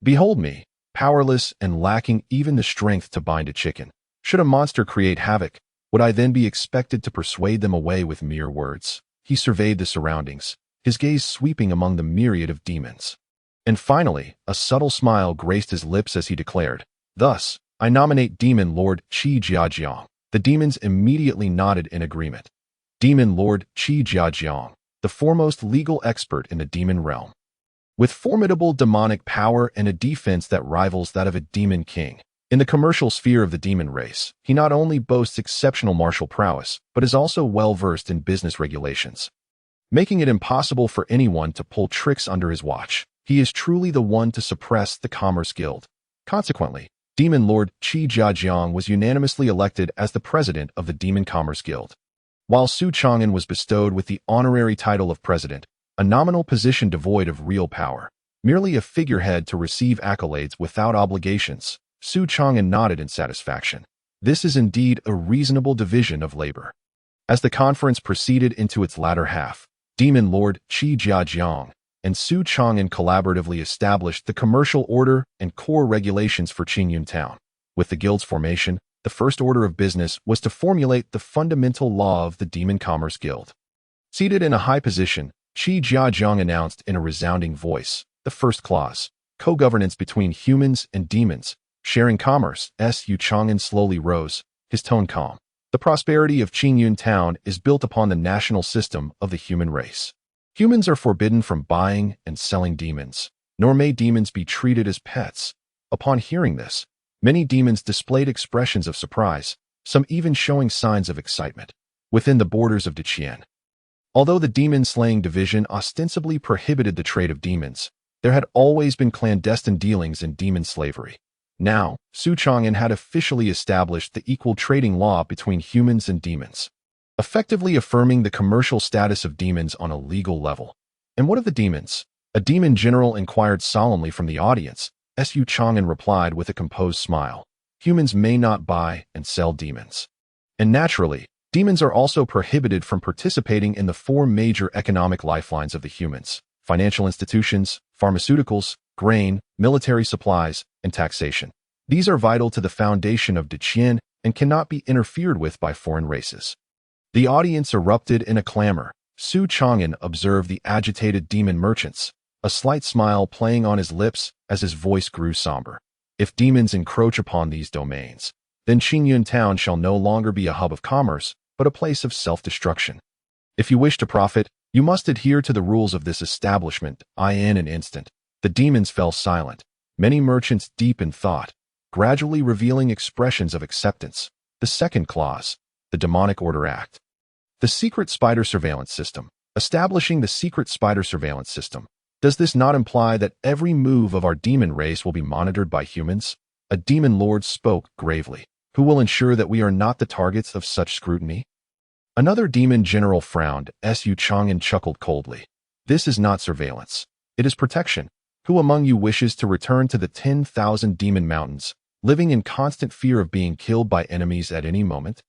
Behold me, powerless and lacking even the strength to bind a chicken. Should a monster create havoc, would I then be expected to persuade them away with mere words?" He surveyed the surroundings, his gaze sweeping among the myriad of demons. And finally, a subtle smile graced his lips as he declared, "Thus, I nominate Demon Lord Qi Jiajiang." The demons immediately nodded in agreement. Demon Lord Qi Jiajiang, the foremost legal expert in the demon realm, with formidable demonic power and a defense that rivals that of a demon king. In the commercial sphere of the demon race, he not only boasts exceptional martial prowess, but is also well-versed in business regulations, making it impossible for anyone to pull tricks under his watch. He is truly the one to suppress the Commerce Guild. Consequently, Demon Lord Qi Jiajiang was unanimously elected as the president of the Demon Commerce Guild, while Xuan was bestowed with the honorary title of president, a nominal position devoid of real power, merely a figurehead to receive accolades without obligations. Xuan nodded in satisfaction. This is indeed a reasonable division of labor. As the conference proceeded into its latter half, Demon Lord Qi Jiajiang and Xuan collaboratively established the commercial order and core regulations for Xuan Town. With the guild's formation, the first order of business was to formulate the fundamental law of the Demon Commerce Guild. Seated in a high position, Qi Jiazhang announced in a resounding voice. The first clause, co-governance between humans and demons, sharing commerce. Su Chang'an slowly rose, his tone calm. The prosperity of Qingyun Town is built upon the national system of the human race. Humans are forbidden from buying and selling demons, nor may demons be treated as pets. Upon hearing this, many demons displayed expressions of surprise, some even showing signs of excitement. Within the borders of Deqian, although the demon-slaying division ostensibly prohibited the trade of demons, there had always been clandestine dealings in demon slavery. Now, Su Chang'an had officially established the equal trading law between humans and demons, effectively affirming the commercial status of demons on a legal level. And what of the demons? A demon general inquired solemnly from the audience. Su Chang'an replied with a composed smile. Humans may not buy and sell demons. And naturally, demons are also prohibited from participating in the four major economic lifelines of the humans: financial institutions, pharmaceuticals, grain, military supplies, and taxation. These are vital to the foundation of Deqian and cannot be interfered with by foreign races. The audience erupted in a clamor. Su Chang'an observed the agitated demon merchants, a slight smile playing on his lips as his voice grew somber. If demons encroach upon these domains, then Qingyun Town shall no longer be a hub of commerce, but a place of self-destruction. If you wish to profit, you must adhere to the rules of this establishment. In an instant, the demons fell silent, many merchants deep in thought, gradually revealing expressions of acceptance. The second clause, the Demonic Order Act. The Secret Spider Surveillance System. Establishing the Secret Spider Surveillance System. Does this not imply that every move of our demon race will be monitored by humans? A demon lord spoke gravely. Who will ensure that we are not the targets of such scrutiny? Another demon general frowned. Su Chang'an chuckled coldly. This is not surveillance. It is protection. Who among you wishes to return to the 10,000 demon mountains, living in constant fear of being killed by enemies at any moment?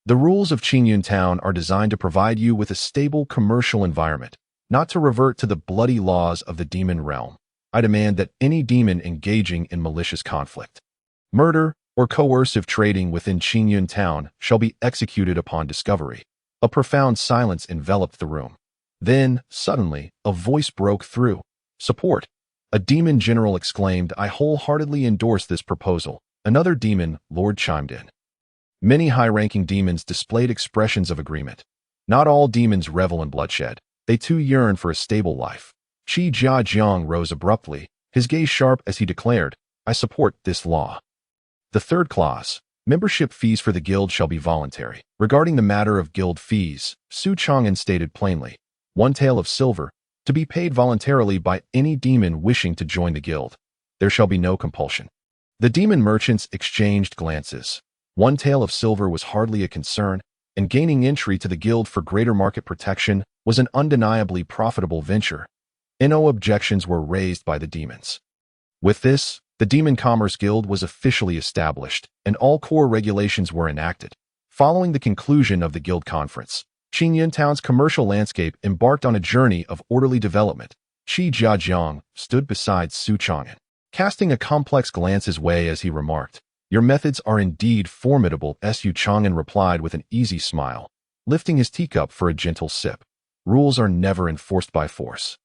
The rules of Qingyun Town are designed to provide you with a stable commercial environment, not to revert to the bloody laws of the demon realm. I demand that any demon engaging in malicious conflict, murder, or coercive trading within Qingyun Town shall be executed upon discovery. A profound silence enveloped the room. Then, suddenly, a voice broke through. Support! A demon general exclaimed. I wholeheartedly endorse this proposal. Another demon lord chimed in. Many high-ranking demons displayed expressions of agreement. Not all demons revel in bloodshed. They too yearn for a stable life. Qi Jiajiang rose abruptly, his gaze sharp as he declared, I support this law. The third clause, membership fees for the guild shall be voluntary. Regarding the matter of guild fees, Su Chang'an stated plainly, 1 tael of silver, to be paid voluntarily by any demon wishing to join the guild. There shall be no compulsion. The demon merchants exchanged glances. 1 tael of silver was hardly a concern, and gaining entry to the guild for greater market protection was an undeniably profitable venture. No objections were raised by the demons. With this, the Demon Commerce Guild was officially established, and all core regulations were enacted. Following the conclusion of the guild conference, Qingyun Town's commercial landscape embarked on a journey of orderly development. Qi Jiajiang stood beside Su Chang'an, casting a complex glance his way as he remarked, Your methods are indeed formidable. Su Chang'an replied with an easy smile, lifting his teacup for a gentle sip. Rules are never enforced by force.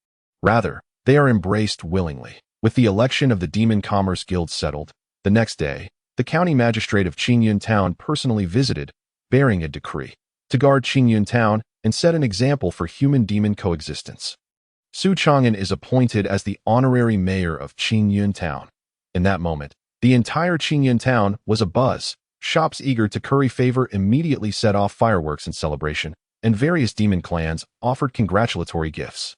Rather, they are embraced willingly. With the election of the Demon Commerce Guild settled, the next day, the county magistrate of Qingyun Town personally visited, bearing a decree to guard Qingyun Town and set an example for human-demon coexistence. Su Chang'an is appointed as the honorary mayor of Qingyun Town. In that moment, the entire Qingyun Town was abuzz. Shops eager to curry favor immediately set off fireworks in celebration, and various demon clans offered congratulatory gifts.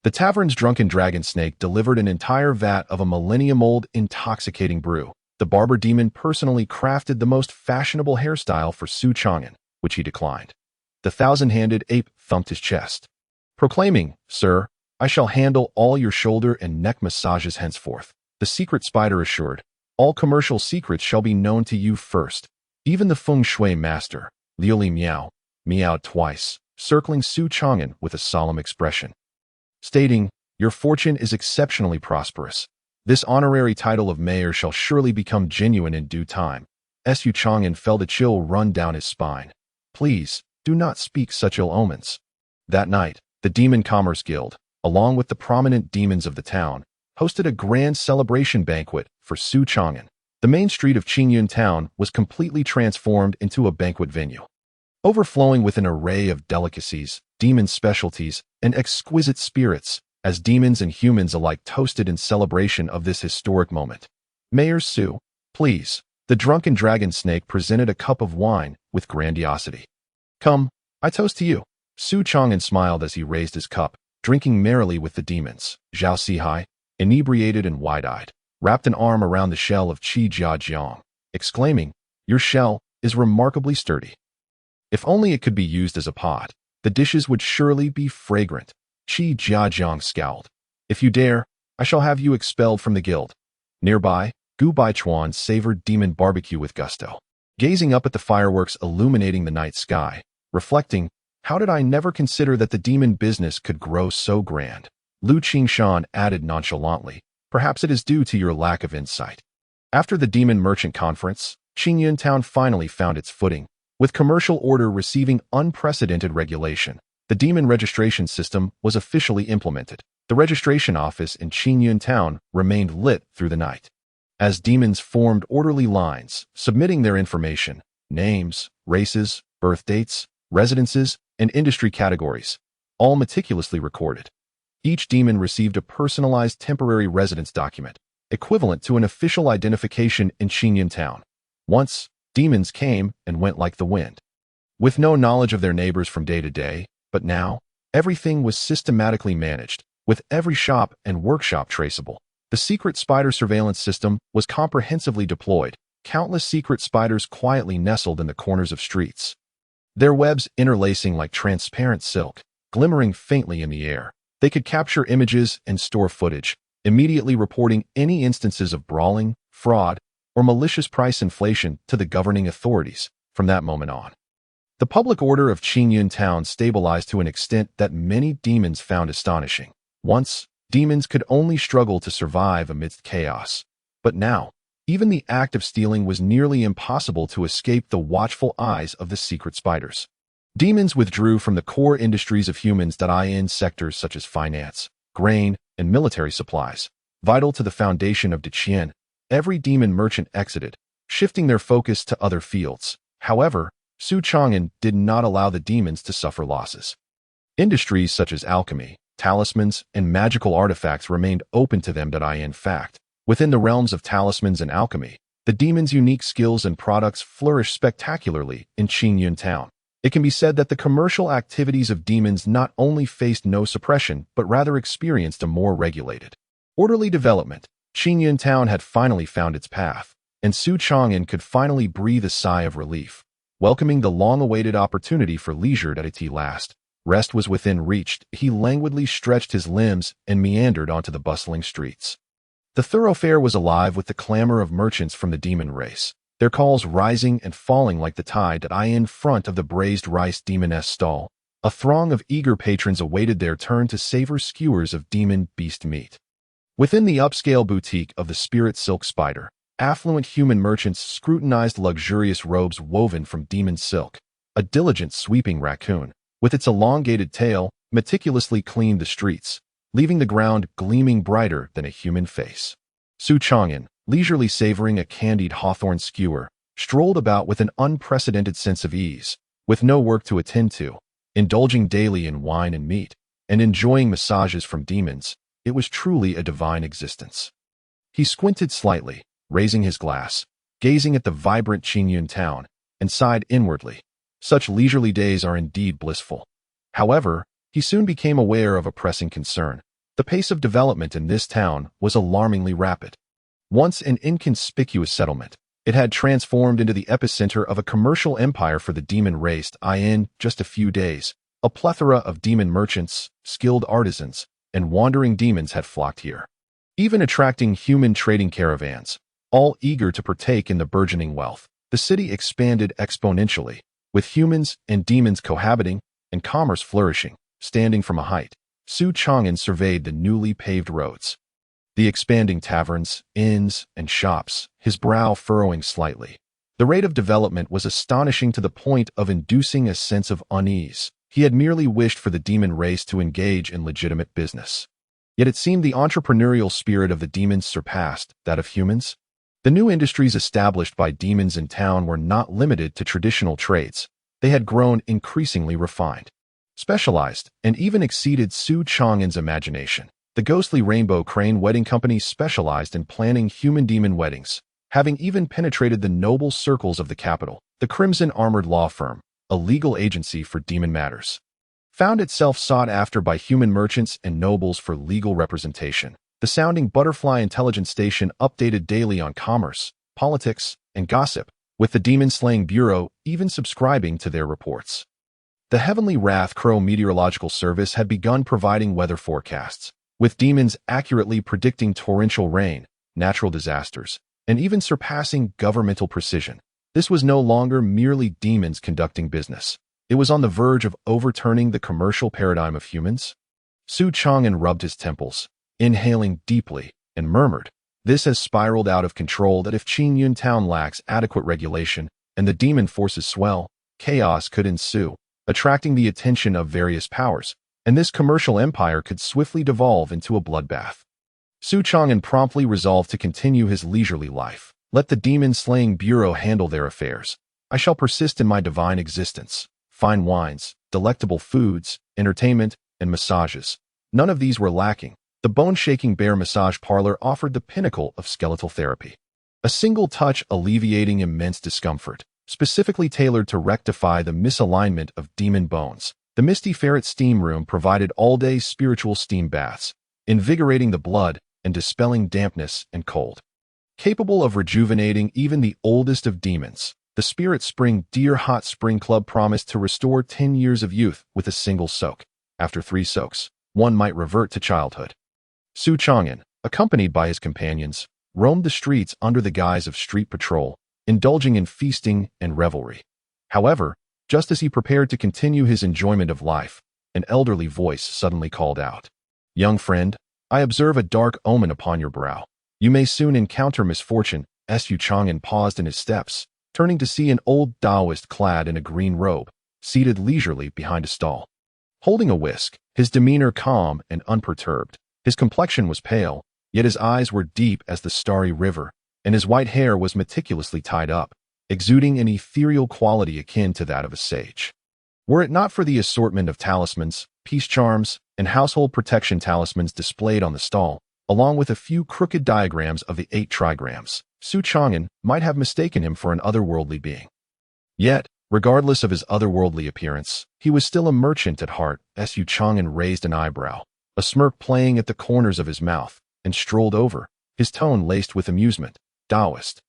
The tavern's drunken dragon snake delivered an entire vat of a millennium-old intoxicating brew. The barber demon personally crafted the most fashionable hairstyle for Su Chang'an, which he declined. The thousand-handed ape thumped his chest, proclaiming, Sir, I shall handle all your shoulder and neck massages henceforth. The secret spider assured, all commercial secrets shall be known to you first. Even the feng shui master, Liu Li Miao, meowed twice, circling Su Chang'an with a solemn expression, stating, Your fortune is exceptionally prosperous. This honorary title of mayor shall surely become genuine in due time. Su Chang'an felt a chill run down his spine. Please, do not speak such ill omens. That night, the Demon Commerce Guild, along with the prominent demons of the town, hosted a grand celebration banquet for Xuan. The main street of Qingyun town was completely transformed into a banquet venue, overflowing with an array of delicacies, demon specialties, and exquisite spirits, as demons and humans alike toasted in celebration of this historic moment. Mayor Su, please. The drunken dragon snake presented a cup of wine with grandiosity. Come, I toast to you. Su Chang'an smiled as he raised his cup, drinking merrily with the demons. Zhao Sihai, inebriated and wide-eyed, wrapped an arm around the shell of Qi Jiajiang, exclaiming, "Your shell is remarkably sturdy. If only it could be used as a pot, the dishes would surely be fragrant." Qi Jiajiang scowled. "If you dare, I shall have you expelled from the guild." Nearby, Gu Baichuan savored demon barbecue with gusto, gazing up at the fireworks illuminating the night sky, reflecting, "How did I never consider that the demon business could grow so grand?" Lu Qingshan added nonchalantly, "Perhaps it is due to your lack of insight." After the Demon Merchant Conference, Qingyun Town finally found its footing, with commercial order receiving unprecedented regulation. The demon registration system was officially implemented. The registration office in Qingyun Town remained lit through the night, as demons formed orderly lines, submitting their information, names, races, birth dates, residences, and industry categories, all meticulously recorded. Each demon received a personalized temporary residence document, equivalent to an official identification in Qingyun Town. Once, demons came and went like the wind, with no knowledge of their neighbors from day to day, but now, everything was systematically managed, with every shop and workshop traceable. The secret spider surveillance system was comprehensively deployed, countless secret spiders quietly nestled in the corners of streets, their webs interlacing like transparent silk, glimmering faintly in the air. They could capture images and store footage, immediately reporting any instances of brawling, fraud, or malicious price inflation to the governing authorities from that moment on. The public order of Qingyun Town stabilized to an extent that many demons found astonishing. Once, demons could only struggle to survive amidst chaos. But now, even the act of stealing was nearly impossible to escape the watchful eyes of the secret spiders. Demons withdrew from the core industries of humans in sectors such as finance, grain, and military supplies, vital to the foundation of Deqian. Every demon merchant exited, shifting their focus to other fields. However, Su Chang'an did not allow the demons to suffer losses. Industries such as alchemy, talismans, and magical artifacts remained open to them. In fact, within the realms of talismans and alchemy, the demons' unique skills and products flourished spectacularly in Qingyun Town. It can be said that the commercial activities of demons not only faced no suppression, but rather experienced a more regulated, orderly development. Qingyun Town had finally found its path, and Su Chang'an could finally breathe a sigh of relief, welcoming the long-awaited opportunity for leisure at last. Rest was within reach. He languidly stretched his limbs and meandered onto the bustling streets. The thoroughfare was alive with the clamor of merchants from the demon race, their calls rising and falling like the tide in front of the braised rice demoness stall. A throng of eager patrons awaited their turn to savor skewers of demon beast meat. Within the upscale boutique of the Spirit Silk Spider, affluent human merchants scrutinized luxurious robes woven from demon silk. A diligent sweeping raccoon, with its elongated tail, meticulously cleaned the streets, leaving the ground gleaming brighter than a human face. Su Chang'an, leisurely savoring a candied hawthorn skewer, strolled about with an unprecedented sense of ease, with no work to attend to, indulging daily in wine and meat, and enjoying massages from demons. It was truly a divine existence. He squinted slightly, raising his glass, gazing at the vibrant Qingyun Town, and sighed inwardly. Such leisurely days are indeed blissful. However, he soon became aware of a pressing concern. The pace of development in this town was alarmingly rapid. Once an inconspicuous settlement, it had transformed into the epicenter of a commercial empire for the demon race. In just a few days, a plethora of demon merchants, skilled artisans, and wandering demons had flocked here, even attracting human trading caravans, all eager to partake in the burgeoning wealth. The city expanded exponentially, with humans and demons cohabiting and commerce flourishing. Standing from a height, Su Chang'an surveyed the newly paved roads, the expanding taverns, inns, and shops, his brow furrowing slightly. The rate of development was astonishing to the point of inducing a sense of unease. He had merely wished for the demon race to engage in legitimate business. Yet it seemed the entrepreneurial spirit of the demons surpassed that of humans. The new industries established by demons in town were not limited to traditional trades. They had grown increasingly refined, specialized, and even exceeded Su Chang'an's imagination. The ghostly Rainbow Crane Wedding Company specialized in planning human-demon weddings, having even penetrated the noble circles of the capital. The Crimson Armored Law Firm, a legal agency for demon matters, found itself sought after by human merchants and nobles for legal representation. The sounding Butterfly Intelligence Station updated daily on commerce, politics, and gossip, with the Demon Slaying Bureau even subscribing to their reports. The Heavenly Wrath Crow Meteorological Service had begun providing weather forecasts, with demons accurately predicting torrential rain, natural disasters, and even surpassing governmental precision. This was no longer merely demons conducting business. It was on the verge of overturning the commercial paradigm of humans. Su Chang'an rubbed his temples, inhaling deeply, and murmured, "This has spiraled out of control that if Qingyun Town lacks adequate regulation and the demon forces swell, chaos could ensue, attracting the attention of various powers, and this commercial empire could swiftly devolve into a bloodbath." Su Chang'an promptly resolved to continue his leisurely life. Let the demon-slaying bureau handle their affairs. I shall persist in my divine existence. Fine wines, delectable foods, entertainment, and massages. None of these were lacking. The bone-shaking bear massage parlor offered the pinnacle of skeletal therapy. A single touch alleviating immense discomfort, specifically tailored to rectify the misalignment of demon bones. The Misty Ferret Steam Room provided all-day spiritual steam baths, invigorating the blood and dispelling dampness and cold. Capable of rejuvenating even the oldest of demons, the Spirit Spring Deer Hot Spring Club promised to restore 10 years of youth with a single soak. After 3 soaks, one might revert to childhood. Su Chang'an, accompanied by his companions, roamed the streets under the guise of street patrol, indulging in feasting and revelry. However, just as he prepared to continue his enjoyment of life, an elderly voice suddenly called out, "Young friend, I observe a dark omen upon your brow. You may soon encounter misfortune." Su Chang'an paused in his steps, turning to see an old Taoist clad in a green robe, seated leisurely behind a stall. Holding a whisk, his demeanor calm and unperturbed. His complexion was pale, yet his eyes were deep as the starry river, and his white hair was meticulously tied up, exuding an ethereal quality akin to that of a sage. Were it not for the assortment of talismans, peace charms, and household protection talismans displayed on the stall, along with a few crooked diagrams of the 8 trigrams, Su Chang'an might have mistaken him for an otherworldly being. Yet, regardless of his otherworldly appearance, he was still a merchant at heart. Su Chang'an raised an eyebrow, a smirk playing at the corners of his mouth, and strolled over, his tone laced with amusement. "Taoist.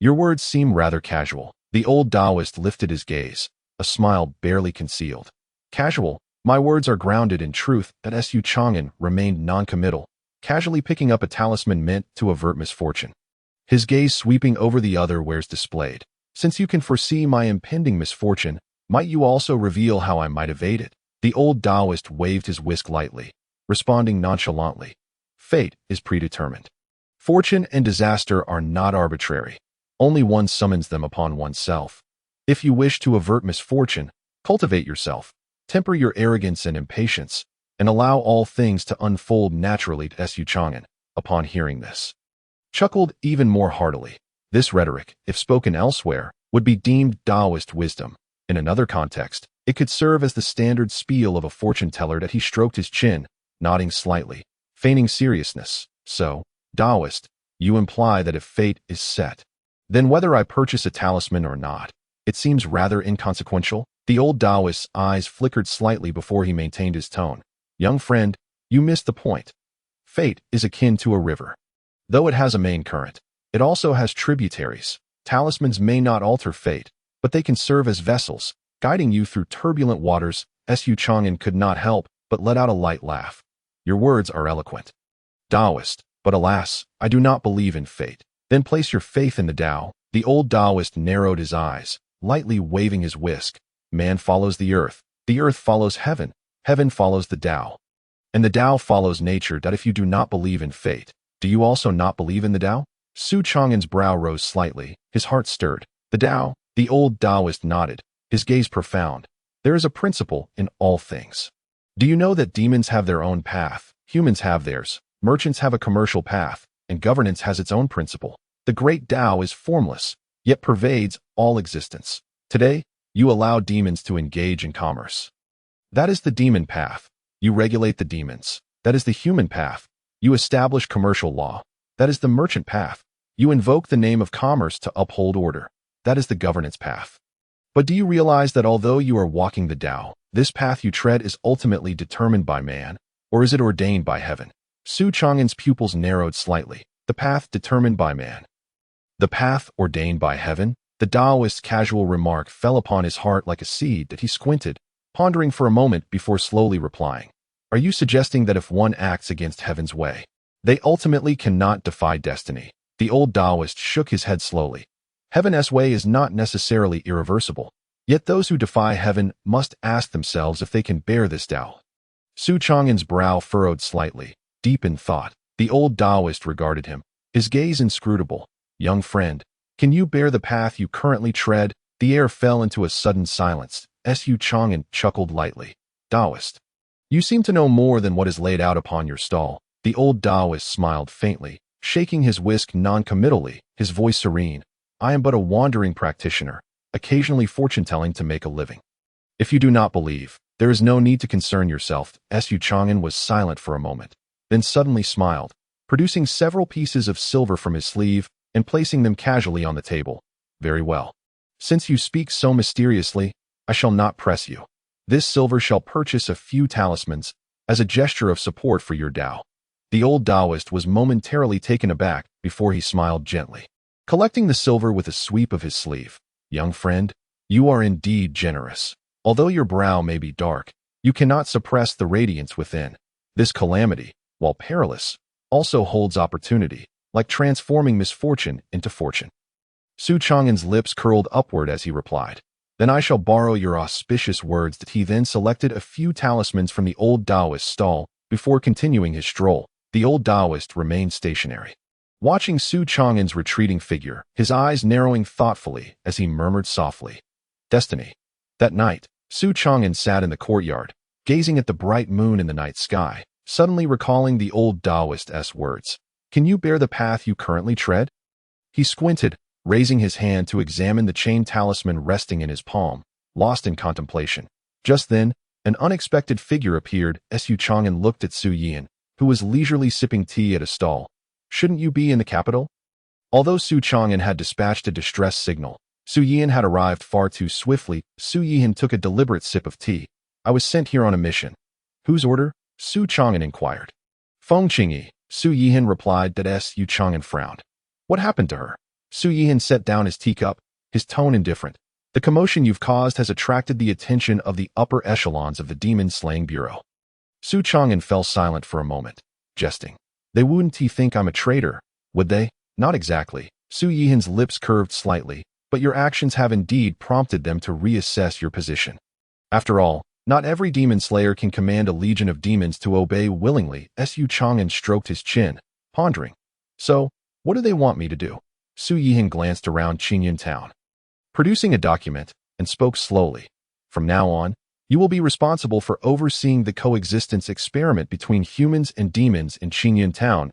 Your words seem rather casual." The old Taoist lifted his gaze, a smile barely concealed. "Casual? My words are grounded in truth." That Su Chang'an remained non-committal, casually picking up a talisman meant to avert misfortune, his gaze sweeping over the other wares displayed. "Since you can foresee my impending misfortune, might you also reveal how I might evade it?" The old Taoist waved his whisk lightly, responding nonchalantly, "Fate is predetermined. Fortune and disaster are not arbitrary. Only one summons them upon oneself. If you wish to avert misfortune, cultivate yourself, temper your arrogance and impatience, and allow all things to unfold naturally." Su Chang'an, upon hearing this, chuckled even more heartily. This rhetoric, if spoken elsewhere, would be deemed Taoist wisdom. In another context, it could serve as the standard spiel of a fortune-teller. That he stroked his chin, nodding slightly, feigning seriousness. "So, Taoist, you imply that if fate is set, then whether I purchase a talisman or not, it seems rather inconsequential?" The old Taoist's eyes flickered slightly before he maintained his tone. "Young friend, you missed the point. Fate is akin to a river. Though it has a main current, it also has tributaries. Talismans may not alter fate, but they can serve as vessels, guiding you through turbulent waters." Su Chang'an could not help but let out a light laugh. "Your words are eloquent, Taoist, but alas, I do not believe in fate." "Then place your faith in the Tao." The old Taoist narrowed his eyes, lightly waving his whisk. "Man follows the earth follows heaven, heaven follows the Tao, and the Tao follows nature." That if you do not believe in fate, do you also not believe in the Tao? Su Chang'an's brow rose slightly, his heart stirred. "The Tao?" The old Taoist nodded, his gaze profound. There is a principle in all things. Do you know that demons have their own path, humans have theirs, merchants have a commercial path, and governance has its own principle? The great Tao is formless, yet pervades all existence. Today, you allow demons to engage in commerce. That is the demon path. You regulate the demons. That is the human path. You establish commercial law. That is the merchant path. You invoke the name of commerce to uphold order. That is the governance path. But do you realize that although you are walking the Tao, this path you tread is ultimately determined by man, or is it ordained by heaven? Su Chang'an's pupils narrowed slightly. The path determined by man. The path ordained by heaven? The Taoist's casual remark fell upon his heart like a seed that he squinted, pondering for a moment before slowly replying. Are you suggesting that if one acts against heaven's way, they ultimately cannot defy destiny? The old Taoist shook his head slowly. Heaven's way is not necessarily irreversible, yet those who defy heaven must ask themselves if they can bear this Tao. Su Chang'an's brow furrowed slightly, deep in thought. The old Taoist regarded him, his gaze inscrutable. Young friend, can you bear the path you currently tread? The air fell into a sudden silence. Su Chang'an chuckled lightly. Taoist, you seem to know more than what is laid out upon your stall. The old Taoist smiled faintly, shaking his whisk non-committally, his voice serene. I am but a wandering practitioner, occasionally fortune-telling to make a living. If you do not believe, there is no need to concern yourself. Su Chang'an was silent for a moment, then suddenly smiled, producing several pieces of silver from his sleeve and placing them casually on the table. Very well. Since you speak so mysteriously, I shall not press you. This silver shall purchase a few talismans as a gesture of support for your Tao. The old Taoist was momentarily taken aback before he smiled gently, collecting the silver with a sweep of his sleeve. Young friend, you are indeed generous. Although your brow may be dark, you cannot suppress the radiance within. This calamity, while perilous, also holds opportunity, like transforming misfortune into fortune. Su Chang'an's lips curled upward as he replied. Then I shall borrow your auspicious words. That he then selected a few talismans from the old Taoist's stall before continuing his stroll. The old Taoist remained stationary, watching Su Chang'an's retreating figure, his eyes narrowing thoughtfully as he murmured softly, Destiny. That night, Su Chang'an sat in the courtyard, gazing at the bright moon in the night sky, suddenly recalling the old Taoist's words. Can you bear the path you currently tread? He squinted, raising his hand to examine the chain talisman resting in his palm, lost in contemplation. Just then, an unexpected figure appeared. Su Chang'an looked at Su Yihan, who was leisurely sipping tea at a stall. Shouldn't you be in the capital? Although Su Chang'an had dispatched a distress signal, Su Yihan had arrived far too swiftly. Su Yihan took a deliberate sip of tea. I was sent here on a mission. Whose order? Su Chang'an inquired. Feng Qingyi. Su Yihan replied. That Su Chang'an frowned. What happened to her? Su Yihan set down his teacup, his tone indifferent. The commotion you've caused has attracted the attention of the upper echelons of the demon-slaying bureau. Su Chang'an fell silent for a moment, jesting. They wouldn't think I'm a traitor, would they? Not exactly. Su Yihan's lips curved slightly, but your actions have indeed prompted them to reassess your position. After all, not every demon slayer can command a legion of demons to obey willingly. Su Chang'an stroked his chin, pondering. So, what do they want me to do? Su Yihan glanced around Qingyun town, producing a document, and spoke slowly. From now on, you will be responsible for overseeing the coexistence experiment between humans and demons in Qingyun town,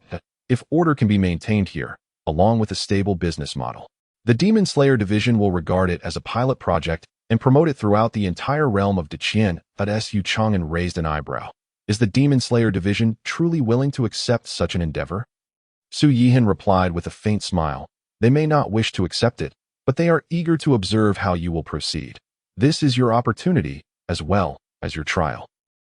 if order can be maintained here, along with a stable business model. The Demon Slayer Division will regard it as a pilot project and promote it throughout the entire realm of Deqian. Su Chang'an raised an eyebrow. Is the Demon Slayer Division truly willing to accept such an endeavor? Su Yihan replied with a faint smile. They may not wish to accept it, but they are eager to observe how you will proceed. This is your opportunity, as well as your trial.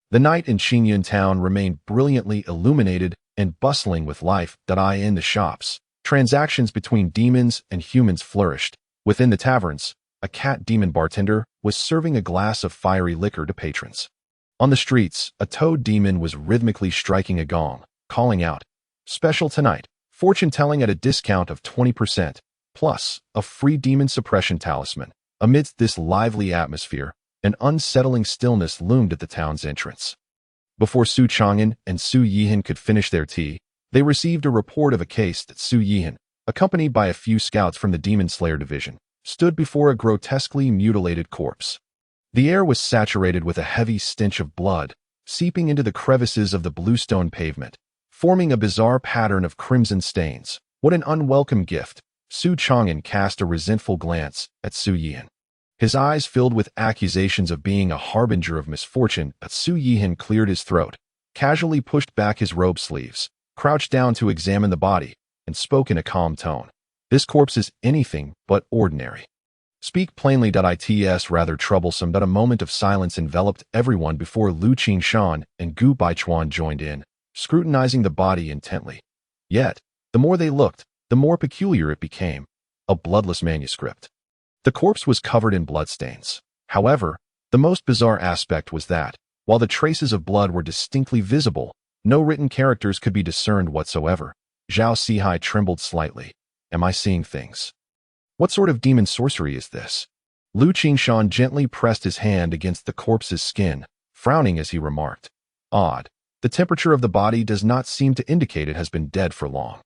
The night in Qingyun town remained brilliantly illuminated and bustling with life. In the shops, transactions between demons and humans flourished. Within the taverns, a cat demon bartender was serving a glass of fiery liquor to patrons. On the streets, a toad demon was rhythmically striking a gong, calling out, Special tonight, fortune-telling at a discount of 20%, plus a free demon suppression talisman. Amidst this lively atmosphere, an unsettling stillness loomed at the town's entrance. Before Su Chang'an and Su Yihan could finish their tea, they received a report of a case that Su Yihan, accompanied by a few scouts from the Demon Slayer Division, stood before a grotesquely mutilated corpse. The air was saturated with a heavy stench of blood, seeping into the crevices of the bluestone pavement, forming a bizarre pattern of crimson stains. What an unwelcome gift! Su Chang'an cast a resentful glance at Su Yihan. His eyes filled with accusations of being a harbinger of misfortune, but Su Yihan cleared his throat, casually pushed back his robe sleeves, crouched down to examine the body, and spoke in a calm tone. This corpse is anything but ordinary. Speak plainly. It's rather troublesome that a moment of silence enveloped everyone before Lu Qingshan and Gu Baichuan joined in, scrutinizing the body intently. Yet, the more they looked, the more peculiar it became. A bloodless manuscript. The corpse was covered in bloodstains. However, the most bizarre aspect was that, while the traces of blood were distinctly visible, no written characters could be discerned whatsoever. Zhao Sihai trembled slightly. Am I seeing things? What sort of demon sorcery is this? Lu Qingshan gently pressed his hand against the corpse's skin, frowning as he remarked. Odd. The temperature of the body does not seem to indicate it has been dead for long.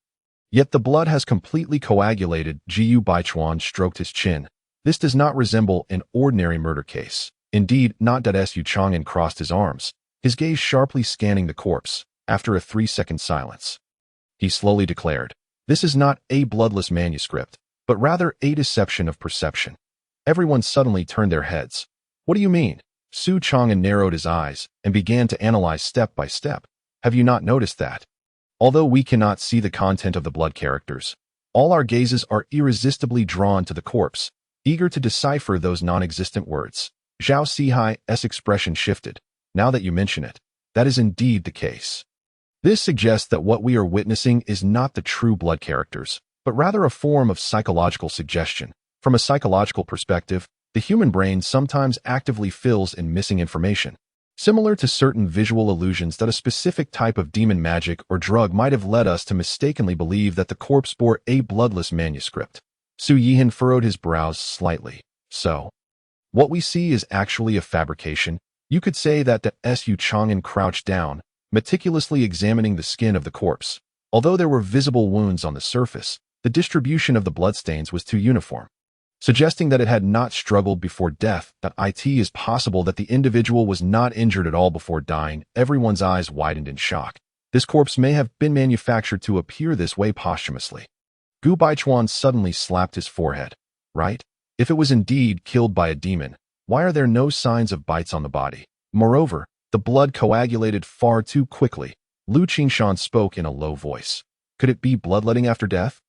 Yet the blood has completely coagulated. Jiu Baichuan stroked his chin. This does not resemble an ordinary murder case. Indeed, not. Su Chang'an crossed his arms, his gaze sharply scanning the corpse. After a 3-second silence, he slowly declared, "This is not a bloodless manuscript, but rather a deception of perception." Everyone suddenly turned their heads. What do you mean? Su Chang'an narrowed his eyes and began to analyze step by step. Have you not noticed that? Although we cannot see the content of the blood characters, all our gazes are irresistibly drawn to the corpse, eager to decipher those non-existent words. Zhao Sihai's expression shifted. Now that you mention it, that is indeed the case. This suggests that what we are witnessing is not the true blood characters, but rather a form of psychological suggestion. From a psychological perspective, the human brain sometimes actively fills in missing information, similar to certain visual illusions that a specific type of demon magic or drug might have led us to mistakenly believe that the corpse bore a bloodless manuscript. Su Yihan furrowed his brows slightly. So, what we see is actually a fabrication. You could say that Su Chang'an crouched down, meticulously examining the skin of the corpse. Although there were visible wounds on the surface, the distribution of the bloodstains was too uniform, suggesting that it had not struggled before death. It is possible that the individual was not injured at all before dying. Everyone's eyes widened in shock. This corpse may have been manufactured to appear this way posthumously. Gu Baichuan suddenly slapped his forehead. Right? If it was indeed killed by a demon, why are there no signs of bites on the body? Moreover, the blood coagulated far too quickly. Lu Qingshan spoke in a low voice. Could it be bloodletting after death?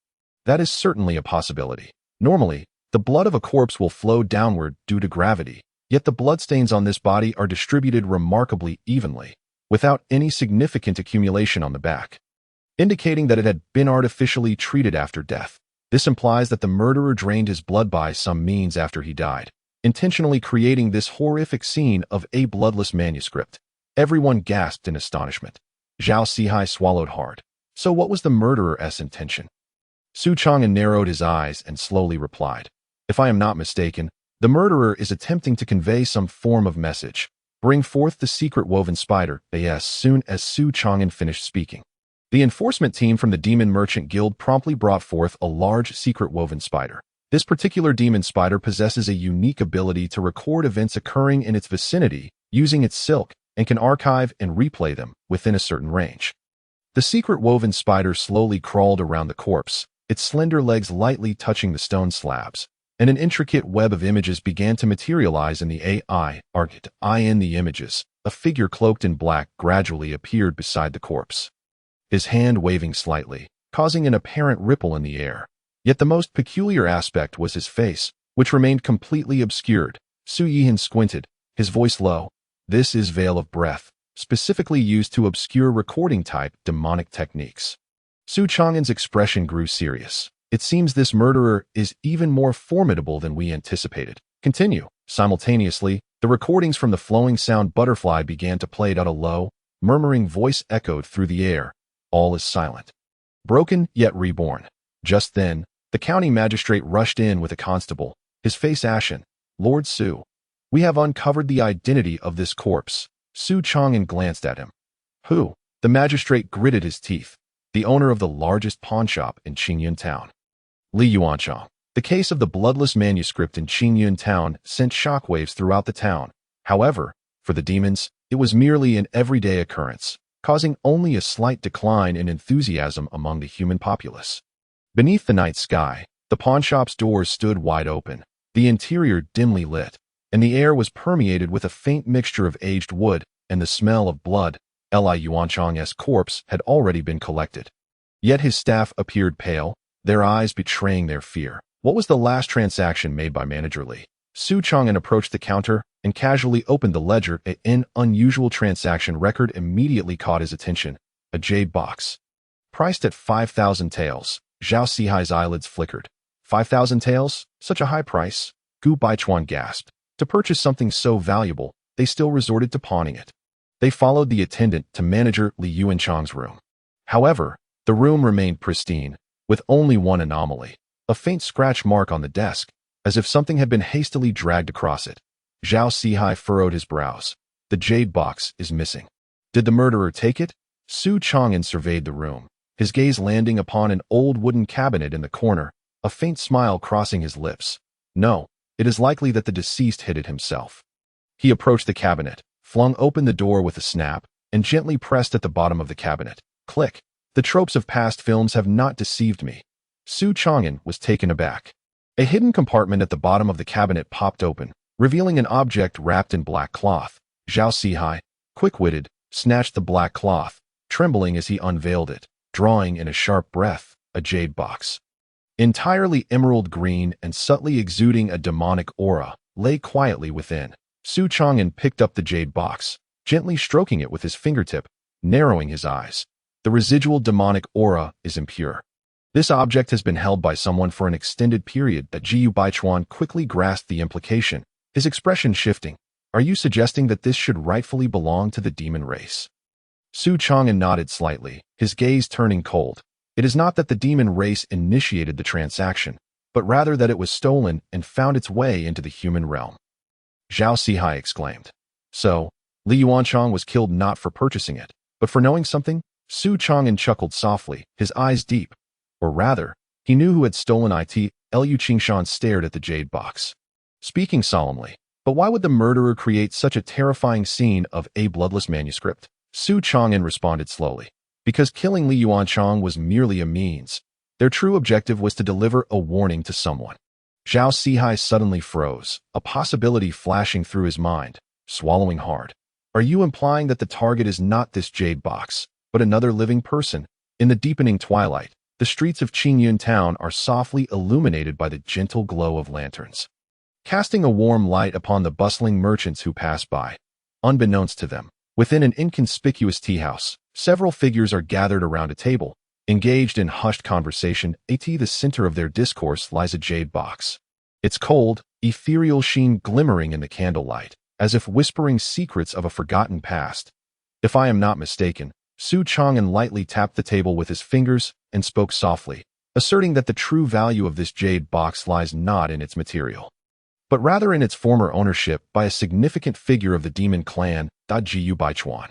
That is certainly a possibility. Normally, the blood of a corpse will flow downward due to gravity, yet the bloodstains on this body are distributed remarkably evenly, without any significant accumulation on the back, indicating that it had been artificially treated after death. This implies that the murderer drained his blood by some means after he died, intentionally creating this horrific scene of a bloodless manuscript. Everyone gasped in astonishment. Zhao Sihai swallowed hard. So what was the murderer's intention? Su Chang'an narrowed his eyes and slowly replied. If I am not mistaken, the murderer is attempting to convey some form of message. Bring forth the secret woven spider. As soon as Su Chang'an finished speaking, the enforcement team from the Demon Merchant Guild promptly brought forth a large secret woven spider. This particular demon spider possesses a unique ability to record events occurring in its vicinity using its silk and can archive and replay them within a certain range. The secret woven spider slowly crawled around the corpse, its slender legs lightly touching the stone slabs, and an intricate web of images began to materialize in the AI. In the images, a figure cloaked in black gradually appeared beside the corpse, his hand waving slightly, causing an apparent ripple in the air. Yet the most peculiar aspect was his face, which remained completely obscured. Su Yihan squinted, his voice low. This is veil of breath, specifically used to obscure recording-type demonic techniques. Su Chang'an's expression grew serious. It seems this murderer is even more formidable than we anticipated. Continue. Simultaneously, the recordings from the flowing sound butterfly began to play. A low, murmuring voice echoed through the air. All is silent. Broken, yet reborn. Just then, the county magistrate rushed in with a constable, his face ashen. Lord Su, we have uncovered the identity of this corpse. Su Chang'an glanced at him. Who? The magistrate gritted his teeth. The owner of the largest pawnshop in Qingyun town. Li Yuanchang. The case of the bloodless manuscript in Qingyun town sent shockwaves throughout the town. However, for the demons, it was merely an everyday occurrence, causing only a slight decline in enthusiasm among the human populace. Beneath the night sky, the pawnshop's doors stood wide open, the interior dimly lit, and the air was permeated with a faint mixture of aged wood and the smell of blood. Li Yuanchang's corpse had already been collected. Yet his staff appeared pale, their eyes betraying their fear. What was the last transaction made by Manager Li? Su Chang'an approached the counter and casually opened the ledger. An unusual transaction record immediately caught his attention. A jade box. Priced at 5,000 taels. Zhao Sihai's eyelids flickered. 5,000 taels? Such a high price? Gu Baichuan gasped. To purchase something so valuable, they still resorted to pawning it. They followed the attendant to Manager Li Yuanchang's room. However, the room remained pristine, with only one anomaly. A faint scratch mark on the desk, as if something had been hastily dragged across it. Zhao Sihai furrowed his brows. The jade box is missing. Did the murderer take it? Su Chang'an surveyed the room, his gaze landing upon an old wooden cabinet in the corner, a faint smile crossing his lips. No, it is likely that the deceased hid it himself. He approached the cabinet, flung open the door with a snap, and gently pressed at the bottom of the cabinet. Click. The tropes of past films have not deceived me. Su Chang'an was taken aback. A hidden compartment at the bottom of the cabinet popped open, revealing an object wrapped in black cloth. Zhao Sihai, quick-witted, snatched the black cloth, trembling as he unveiled it, drawing in a sharp breath. A jade box. Entirely emerald green and subtly exuding a demonic aura, lay quietly within. Su Chang'an picked up the jade box, gently stroking it with his fingertip, narrowing his eyes. The residual demonic aura is impure. This object has been held by someone for an extended period. That Gu Baichuan quickly grasped the implication, his expression shifting. Are you suggesting that this should rightfully belong to the demon race? Su Chang'an nodded slightly, his gaze turning cold. It is not that the demon race initiated the transaction, but rather that it was stolen and found its way into the human realm. Zhao Sihai exclaimed. So, Li Yuanchang was killed not for purchasing it, but for knowing something? Su Chang'an chuckled softly, his eyes deep. Or rather, he knew who had stolen it. Liu Qingshan stared at the jade box, speaking solemnly. But why would the murderer create such a terrifying scene of a bloodless manuscript? Su Chang'an responded slowly. Because killing Li Yuanchang was merely a means. Their true objective was to deliver a warning to someone. Zhao Sihai suddenly froze, a possibility flashing through his mind, swallowing hard. Are you implying that the target is not this jade box, but another living person? In the deepening twilight, the streets of Qingyun town are softly illuminated by the gentle glow of lanterns, casting a warm light upon the bustling merchants who pass by. Unbeknownst to them, within an inconspicuous tea house, several figures are gathered around a table, engaged in hushed conversation. At the center of their discourse lies a jade box. Its cold, ethereal sheen glimmering in the candlelight, as if whispering secrets of a forgotten past. If I am not mistaken, Su Chang'an lightly tapped the table with his fingers and spoke softly, asserting that the true value of this jade box lies not in its material, but rather in its former ownership by a significant figure of the demon clan, Gu Baichuan.